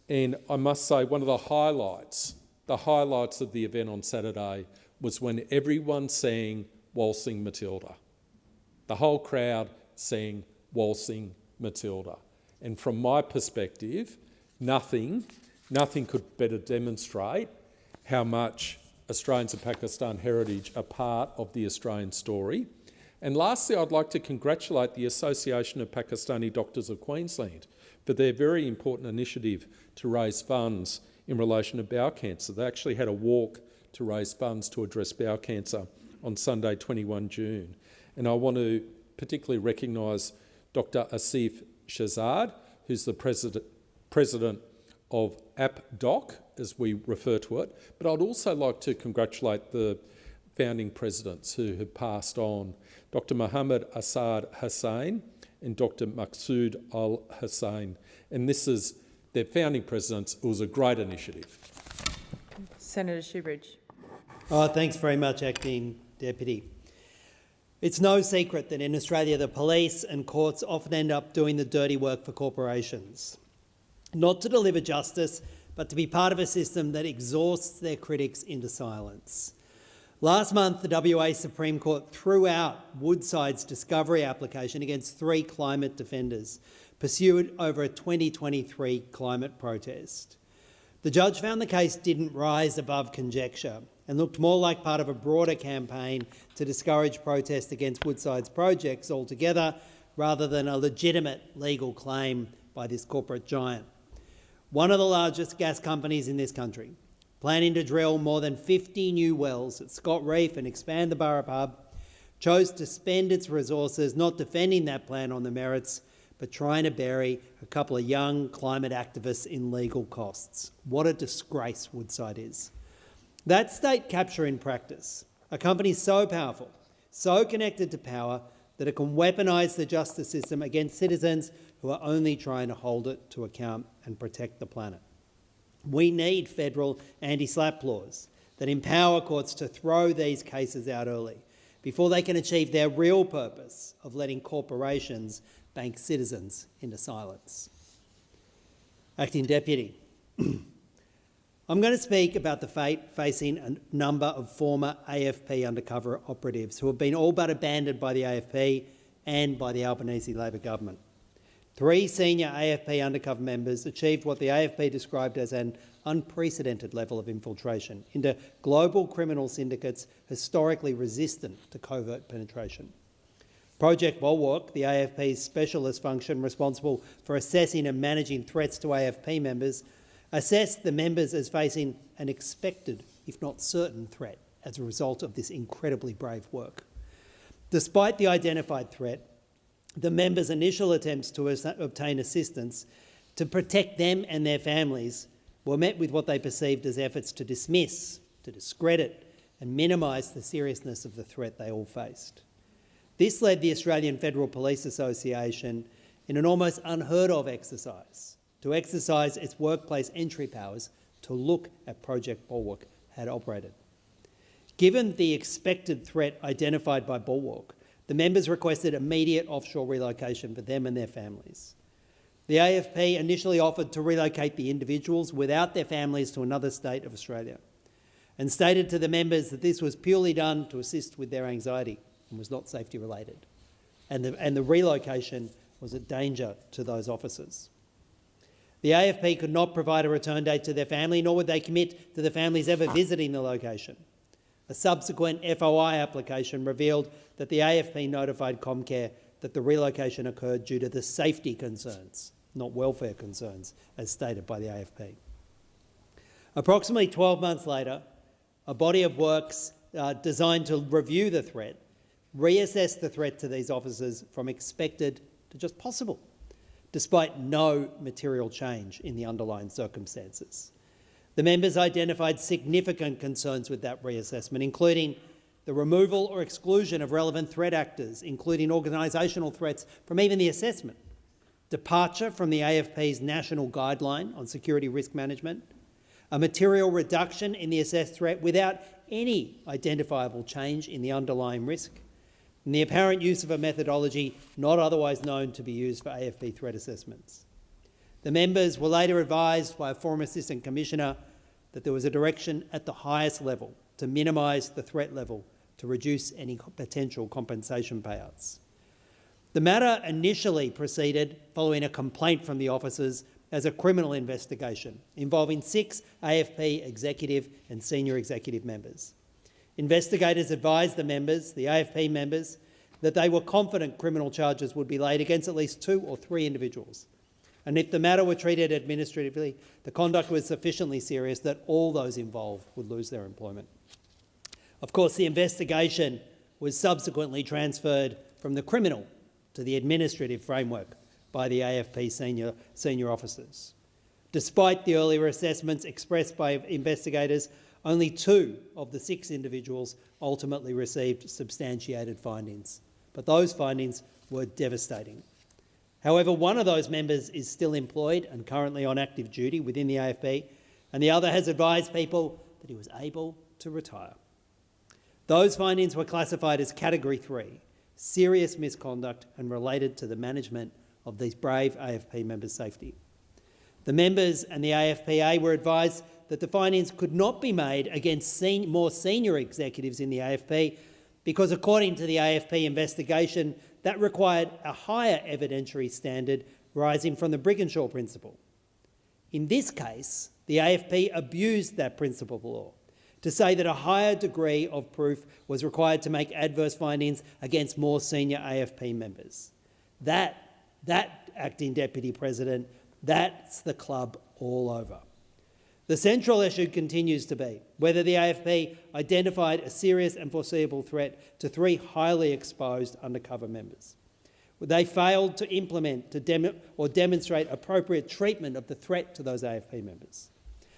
And I must say one of the highlights of the event on Saturday was when everyone sang Waltzing Matilda. The whole crowd sang Waltzing Matilda. And from my perspective, nothing could better demonstrate how much Australians and Pakistan heritage are part of the Australian story. And lastly, I'd like to congratulate the Association of Pakistani Doctors of Queensland for their very important initiative to raise funds in relation to bowel cancer. They actually had a walk to raise funds to address bowel cancer on Sunday, 21 June. And I want to particularly recognise Dr Asif Shahzad, who's the president of APDOC, as we refer to it. But I'd also like to congratulate the founding presidents who have passed on, Dr Muhammad Asad Hussain and Dr Maqsood Al-Hussain. And this is their founding presidents. It was a great initiative. Senator Shoebridge. Thanks very much, Acting Deputy. It's no secret that in Australia the police and courts often end up doing the dirty work for corporations. Not to deliver justice, but to be part of a system that exhausts their critics into silence. Last month, the WA Supreme Court threw out Woodside's discovery application against 3 climate defenders, pursued over a 2023 climate protest. The judge found the case didn't rise above conjecture and looked more like part of a broader campaign to discourage protest against Woodside's projects altogether, rather than a legitimate legal claim by this corporate giant. One of the largest gas companies in this country, planning to drill more than 50 new wells at Scott Reef and expand the Burrup Hub, chose to spend its resources not defending that plan on the merits, but trying to bury a couple of young climate activists in legal costs. What a disgrace Woodside is. That state capture in practice, a company so powerful, so connected to power, that it can weaponise the justice system against citizens who are only trying to hold it to account and protect the planet. We need federal anti-SLAPP laws that empower courts to throw these cases out early, before they can achieve their real purpose of letting corporations bank citizens into silence. Acting Deputy, I'm going to speak about the fate facing a number of former AFP undercover operatives who have been all but abandoned by the AFP and by the Albanese Labor government. 3 senior AFP undercover members achieved what the AFP described as an unprecedented level of infiltration into global criminal syndicates historically resistant to covert penetration. Project Bulwark, the AFP's specialist function responsible for assessing and managing threats to AFP members, assessed the members as facing an expected, if not certain, threat as a result of this incredibly brave work. Despite the identified threat, the members' initial attempts to obtain assistance to protect them and their families were met with what they perceived as efforts to dismiss, to discredit and minimise the seriousness of the threat they all faced. This led the Australian Federal Police Association in an almost unheard of exercise to exercise its workplace entry powers to look at Project Bulwark had operated. Given the expected threat identified by Bulwark, the members requested immediate offshore relocation for them and their families. The AFP initially offered to relocate the individuals without their families to another state of Australia, and stated to the members that this was purely done to assist with their anxiety and was not safety related, and the relocation was a danger to those officers. The AFP could not provide a return date to their family, nor would they commit to the families ever visiting the location. A subsequent FOI application revealed that the AFP notified Comcare that the relocation occurred due to the safety concerns, not welfare concerns, as stated by the AFP. Approximately 12 months later, a body of works designed to review the threat reassessed the threat to these officers from expected to just possible, despite no material change in the underlying circumstances. The members identified significant concerns with that reassessment, including the removal or exclusion of relevant threat actors, including organisational threats from even the assessment, departure from the AFP's national guideline on security risk management, a material reduction in the assessed threat without any identifiable change in the underlying risk, and the apparent use of a methodology not otherwise known to be used for AFP threat assessments. The members were later advised by a former Assistant Commissioner that there was a direction at the highest level to minimise the threat level to reduce any potential compensation payouts. The matter initially proceeded following a complaint from the officers as a criminal investigation involving 6 AFP executive and senior executive members. Investigators advised the members, the AFP members, that they were confident criminal charges would be laid against at least 2 or 3 individuals, and if the matter were treated administratively, the conduct was sufficiently serious that all those involved would lose their employment. Of course, the investigation was subsequently transferred from the criminal to the administrative framework by the AFP senior officers. Despite the earlier assessments expressed by investigators, only 2 of the 6 individuals ultimately received substantiated findings, but those findings were devastating. However, one of those members is still employed and currently on active duty within the AFP, and the other has advised people that he was able to retire. Those findings were classified as Category 3, serious misconduct and related to the management of these brave AFP members' safety. The members and the AFPA were advised that the findings could not be made against more senior executives in the AFP because, according to the AFP investigation, that required a higher evidentiary standard rising from the Brigginshaw principle. In this case, the AFP abused that principle of law to say that a higher degree of proof was required to make adverse findings against more senior AFP members. That, Acting Deputy President, that's the club all over. The central issue continues to be whether the AFP identified a serious and foreseeable threat to 3 highly exposed undercover members. They failed to implement or demonstrate appropriate treatment of the threat to those AFP members.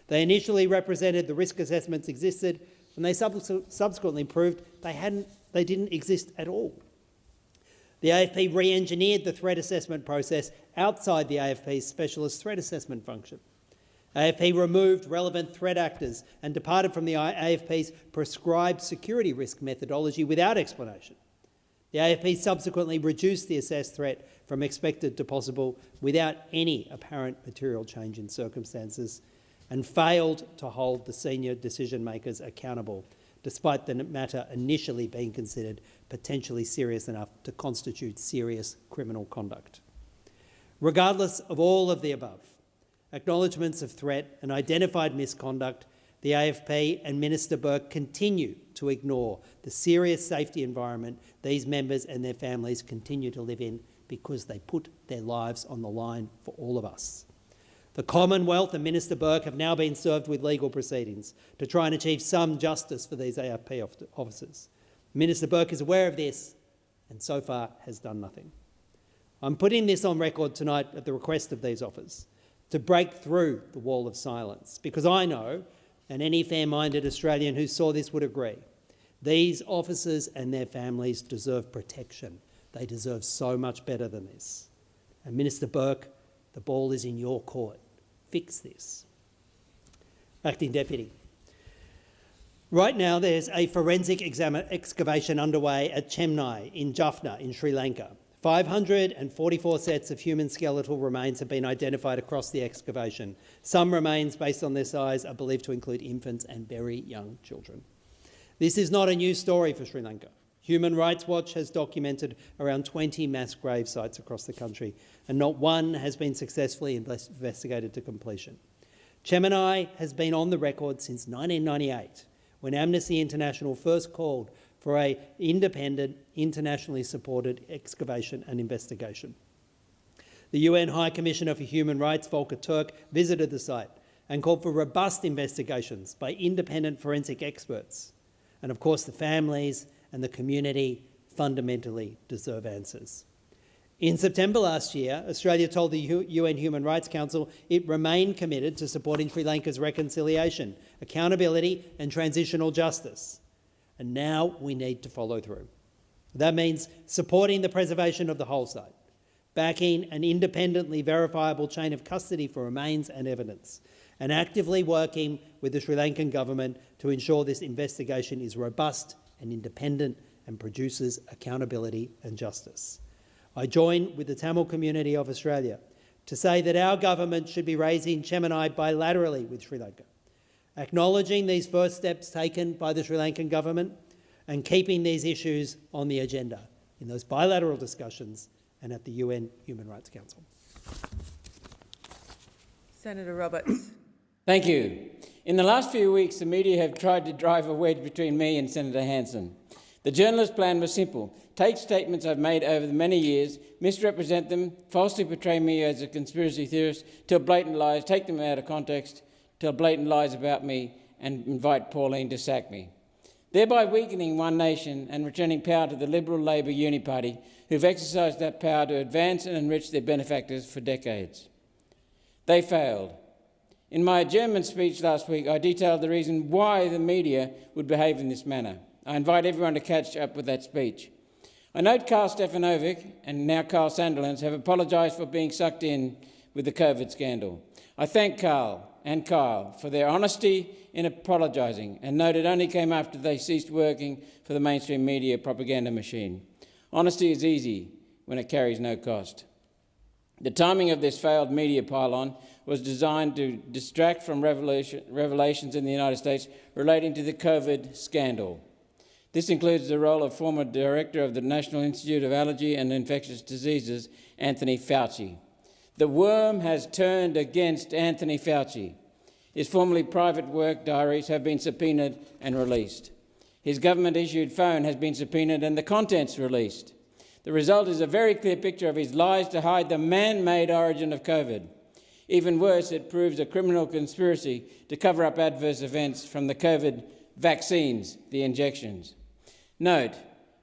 They initially represented the risk assessments existed, and they subsequently proved they didn't exist at all. The AFP re-engineered the threat assessment process outside the AFP's specialist threat assessment function. AFP removed relevant threat actors and departed from the AFP's prescribed security risk methodology without explanation. The AFP subsequently reduced the assessed threat from expected to possible without any apparent material change in circumstances and failed to hold the senior decision-makers accountable, despite the matter initially being considered potentially serious enough to constitute serious criminal conduct. Regardless of all of the above, acknowledgements of threat and identified misconduct, the AFP and Minister Burke continue to ignore the serious safety environment these members and their families continue to live in because they put their lives on the line for all of us. The Commonwealth and Minister Burke have now been served with legal proceedings to try and achieve some justice for these AFP officers. Minister Burke is aware of this and so far has done nothing. I'm putting this on record tonight at the request of these officers to break through the wall of silence, because I know, and any fair-minded Australian who saw this would agree, these officers and their families deserve protection. They deserve so much better than this. And Minister Burke, the ball is in your court. Fix this. Acting Deputy. Right now there's a forensic excavation underway at Chennai in Jaffna in Sri Lanka. 544 sets of human skeletal remains have been identified across the excavation. Some remains, based on their size, are believed to include infants and very young children. This is not a new story for Sri Lanka. Human Rights Watch has documented around 20 mass grave sites across the country, and not one has been successfully investigated to completion. Chennai has been on the record since 1998, when Amnesty International first called for an independent, internationally supported excavation and investigation. The UN High Commissioner for Human Rights, Volker Turk, visited the site and called for robust investigations by independent forensic experts. And of course, the families and the community fundamentally deserve answers. In September last year, Australia told the UN Human Rights Council it remained committed to supporting Sri Lanka's reconciliation, accountability and transitional justice. And now we need to follow through. That means supporting the preservation of the whole site, backing an independently verifiable chain of custody for remains and evidence, and actively working with the Sri Lankan government to ensure this investigation is robust and independent and produces accountability and justice. I join with the Tamil community of Australia to say that our government should be raising Cheminai bilaterally with Sri Lanka, acknowledging these first steps taken by the Sri Lankan government and keeping these issues on the agenda in those bilateral discussions and at the UN Human Rights Council. Senator Roberts. Thank you. In the last few weeks, the media have tried to drive a wedge between me and Senator Hanson. The journalist plan was simple: take statements I've made over the many years, misrepresent them, falsely portray me as a conspiracy theorist, tell blatant lies, take them out of context, tell blatant lies about me, and invite Pauline to sack me, thereby weakening One Nation and returning power to the Liberal Labor Uni Party, who've exercised that power to advance and enrich their benefactors for decades. They failed. In my adjournment speech last week, I detailed the reason why the media would behave in this manner. I invite everyone to catch up with that speech. I note Karl Stefanovic and now Karl Sandilands have apologised for being sucked in with the COVID scandal. I thank Karl and Kyle for their honesty in apologising, and note it only came after they ceased working for the mainstream media propaganda machine. Honesty is easy when it carries no cost. The timing of this failed media pylon was designed to distract from revelations in the United States relating to the COVID scandal. This includes the role of former director of the National Institute of Allergy and Infectious Diseases, Anthony Fauci. The worm has turned against Anthony Fauci. His formerly private work diaries have been subpoenaed and released. His government-issued phone has been subpoenaed and the contents released. The result is a very clear picture of his lies to hide the man-made origin of COVID. Even worse, it proves a criminal conspiracy to cover up adverse events from the COVID vaccines, the injections. Note,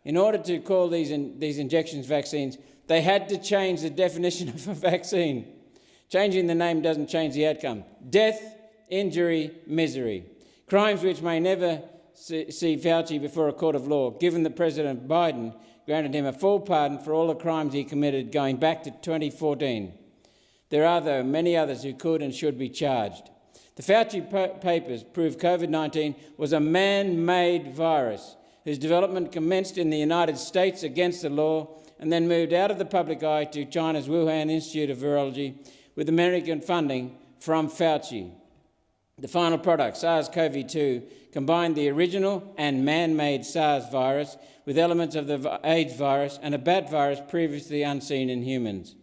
in order to call these injections vaccines, they had to change the definition of a vaccine. Changing the name doesn't change the outcome. Death, injury, misery. Crimes which may never see Fauci before a court of law, given that President Biden granted him a full pardon for all the crimes he committed going back to 2014. There are, though, many others who could and should be charged. The Fauci papers prove COVID-19 was a man-made virus whose development commenced in the United States against the law and then moved out of the public eye to China's Wuhan Institute of Virology with American funding from Fauci. The final product, SARS-CoV-2, combined the original and man-made SARS virus with elements of the AIDS virus and a bat virus previously unseen in humans.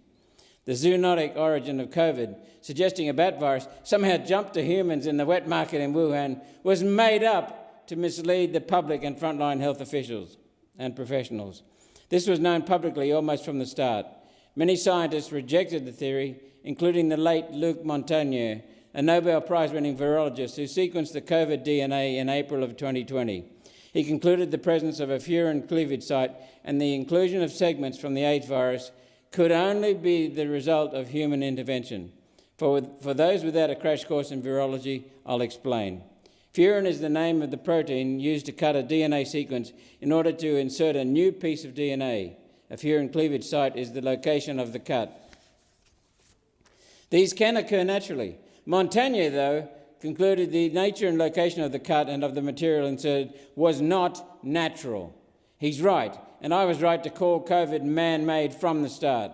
The zoonotic origin of COVID, suggesting a bat virus somehow jumped to humans in the wet market in Wuhan, was made up to mislead the public and frontline health officials and professionals. This was known publicly almost from the start. Many scientists rejected the theory, including the late Luc Montagnier, a Nobel Prize-winning virologist who sequenced the COVID DNA in April of 2020. He concluded the presence of a furin cleavage site and the inclusion of segments from the AIDS virus could only be the result of human intervention. For those without a crash course in virology, I'll explain. Furin is the name of the protein used to cut a DNA sequence in order to insert a new piece of DNA. A furin cleavage site is the location of the cut. These can occur naturally. Montagnier, though, concluded the nature and location of the cut and of the material inserted was not natural. He's right, and I was right to call COVID man-made from the start.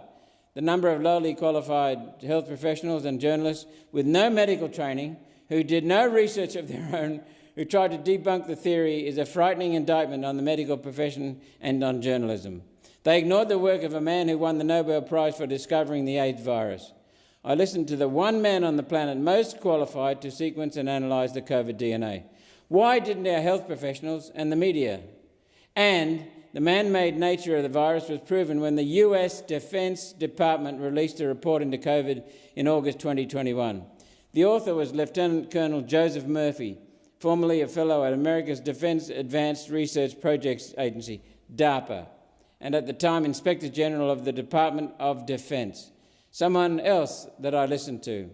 The number of lowly qualified health professionals and journalists with no medical training, who did no research of their own, who tried to debunk the theory, is a frightening indictment on the medical profession and on journalism. They ignored the work of a man who won the Nobel Prize for discovering the AIDS virus. I listened to the one man on the planet most qualified to sequence and analyse the COVID DNA. Why didn't our health professionals and the media? And the man-made nature of the virus was proven when the US Defence Department released a report into COVID in August 2021. The author was Lieutenant Colonel Joseph Murphy, formerly a fellow at America's Defence Advanced Research Projects Agency, DARPA, and at the time Inspector General of the Department of Defence. Someone else that I listened to.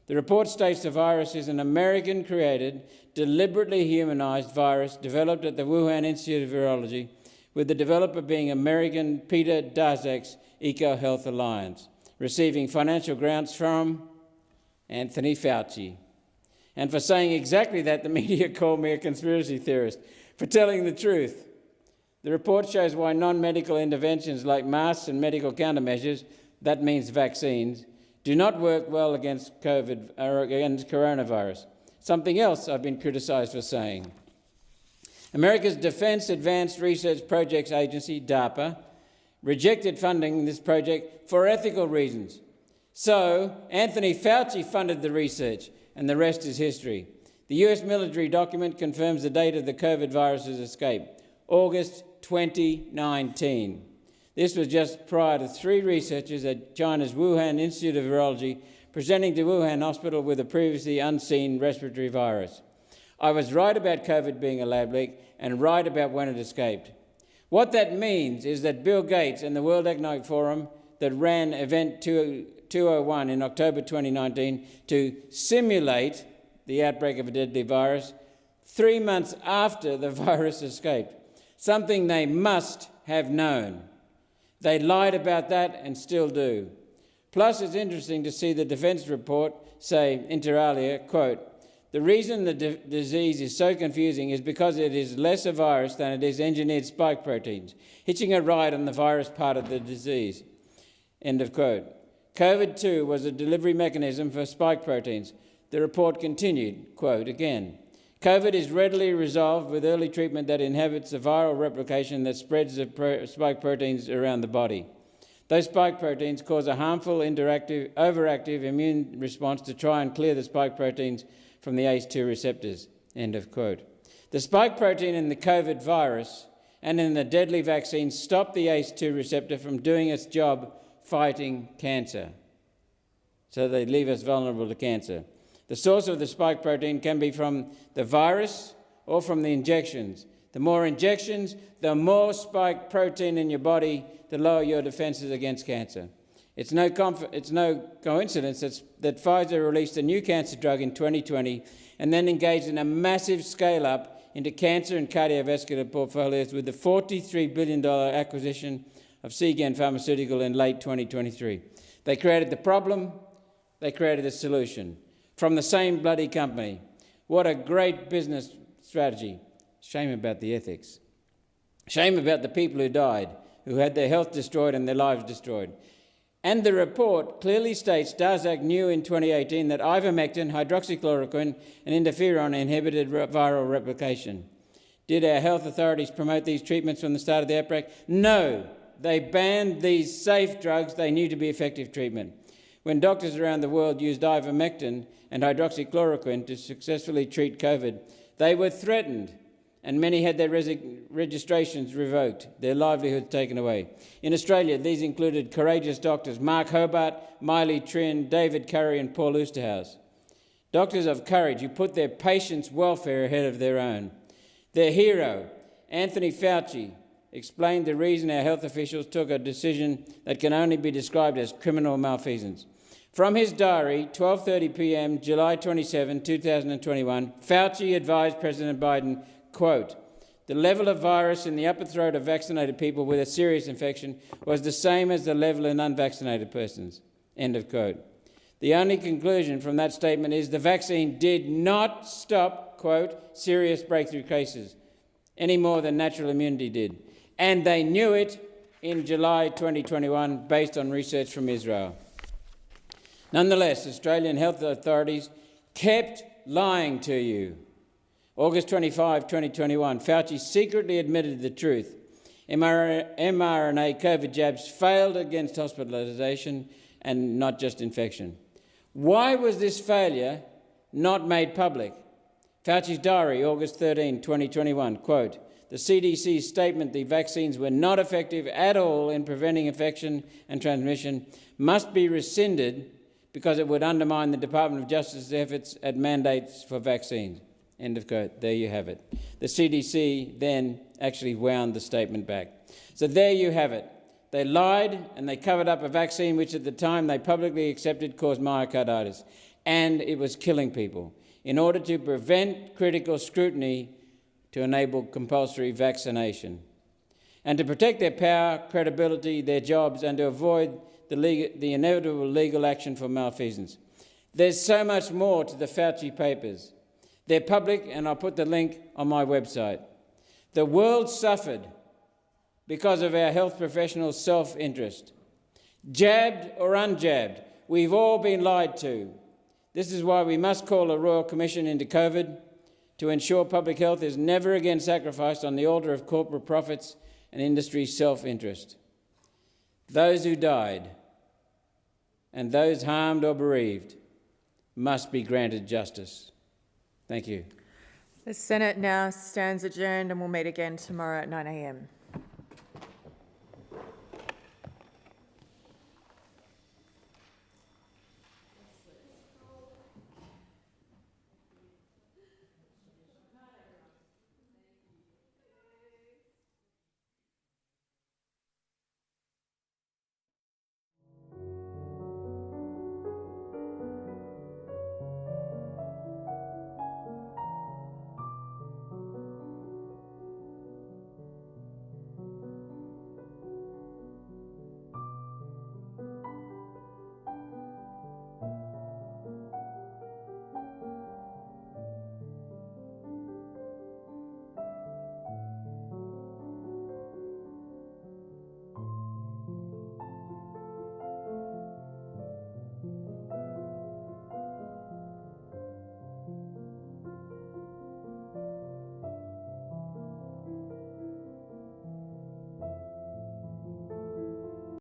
The report states the virus is an American-created, deliberately humanised virus developed at the Wuhan Institute of Virology with the developer being American Peter Daszak's EcoHealth Alliance, receiving financial grants from Anthony Fauci. And for saying exactly that, the media called me a conspiracy theorist for telling the truth. The report shows why non-medical interventions like masks and medical countermeasures, that means vaccines, do not work well against COVID or against coronavirus. Something else I've been criticised for saying. America's Defence Advanced Research Projects Agency, DARPA, rejected funding this project for ethical reasons. So Anthony Fauci funded the research, and the rest is history. The US military document confirms the date of the COVID virus's escape, August 2019. This was just prior to 3 researchers at China's Wuhan Institute of Virology presenting to Wuhan Hospital with a previously unseen respiratory virus. I was right about COVID being a lab leak and right about when it escaped. What that means is that Bill Gates and the World Economic Forum that ran Event 201 in October 2019 to simulate the outbreak of a deadly virus 3 months after the virus escaped, something they must have known. They lied about that and still do. Plus, it's interesting to see the defence report say, inter alia, quote, "The reason the disease is so confusing is because it is less a virus than it is engineered spike proteins, hitching a ride on the virus part of the disease." End of quote. COVID-2 was a delivery mechanism for spike proteins. The report continued, quote, again, "COVID is readily resolved with early treatment that inhibits a viral replication that spreads the spike proteins around the body. Those spike proteins cause a harmful, overactive immune response to try and clear the spike proteins from the ACE2 receptors." End of quote. The spike protein in the COVID virus and in the deadly vaccine stop the ACE2 receptor from doing its job fighting cancer. So they leave us vulnerable to cancer. The source of the spike protein can be from the virus or from the injections. The more injections, the more spike protein in your body, the lower your defences against cancer. It's no coincidence that Pfizer released a new cancer drug in 2020 and then engaged in a massive scale-up into cancer and cardiovascular portfolios with the $43 billion acquisition of Seagen Pharmaceutical in late 2023. They created the problem, they created the solution. From the same bloody company. What a great business strategy. Shame about the ethics. Shame about the people who died, who had their health destroyed and their lives destroyed. And the report clearly states Daszak knew in 2018 that ivermectin, hydroxychloroquine and interferon inhibited viral replication. Did our health authorities promote these treatments from the start of the outbreak? No. They banned these safe drugs they knew to be effective treatment. When doctors around the world used ivermectin and hydroxychloroquine to successfully treat COVID, they were threatened, and many had their registrations revoked, their livelihoods taken away. In Australia, these included courageous doctors Mark Hobart, Miley Trin, David Curry and Paul Oosterhuis. Doctors of courage who put their patients' welfare ahead of their own. Their hero, Anthony Fauci, explained the reason our health officials took a decision that can only be described as criminal malfeasance. From his diary, 12:30 p.m, July 27, 2021, Fauci advised President Biden, quote, "The level of virus in the upper throat of vaccinated people with a serious infection was the same as the level in unvaccinated persons." End of quote. The only conclusion from that statement is the vaccine did not stop, quote, "serious breakthrough cases," any more than natural immunity did. And they knew it in July 2021 based on research from Israel. Nonetheless, Australian health authorities kept lying to you. August 25, 2021, Fauci secretly admitted the truth. mRNA COVID jabs failed against hospitalisation and not just infection. Why was this failure not made public? Fauci's diary, August 13, 2021, quote, "The CDC's statement the vaccines were not effective at all in preventing infection and transmission must be rescinded because it would undermine the Department of Justice's efforts at mandates for vaccines." End of quote. There you have it. The CDC then actually wound the statement back. So there you have it. They lied and they covered up a vaccine which at the time they publicly accepted caused myocarditis, and it was killing people, in order to prevent critical scrutiny to enable compulsory vaccination. and to protect their power, credibility, their jobs, and to avoid the inevitable legal action for malfeasance. There's so much more to the Fauci papers. They're public, and I'll put the link on my website. The world suffered because of our health professionals' self-interest. Jabbed or unjabbed, we've all been lied to. This is why we must call a Royal Commission into COVID to ensure public health is never again sacrificed on the altar of corporate profits and industry self-interest. Those who died and those harmed or bereaved must be granted justice. Thank you. The Senate now stands adjourned and will meet again tomorrow at 9 a.m.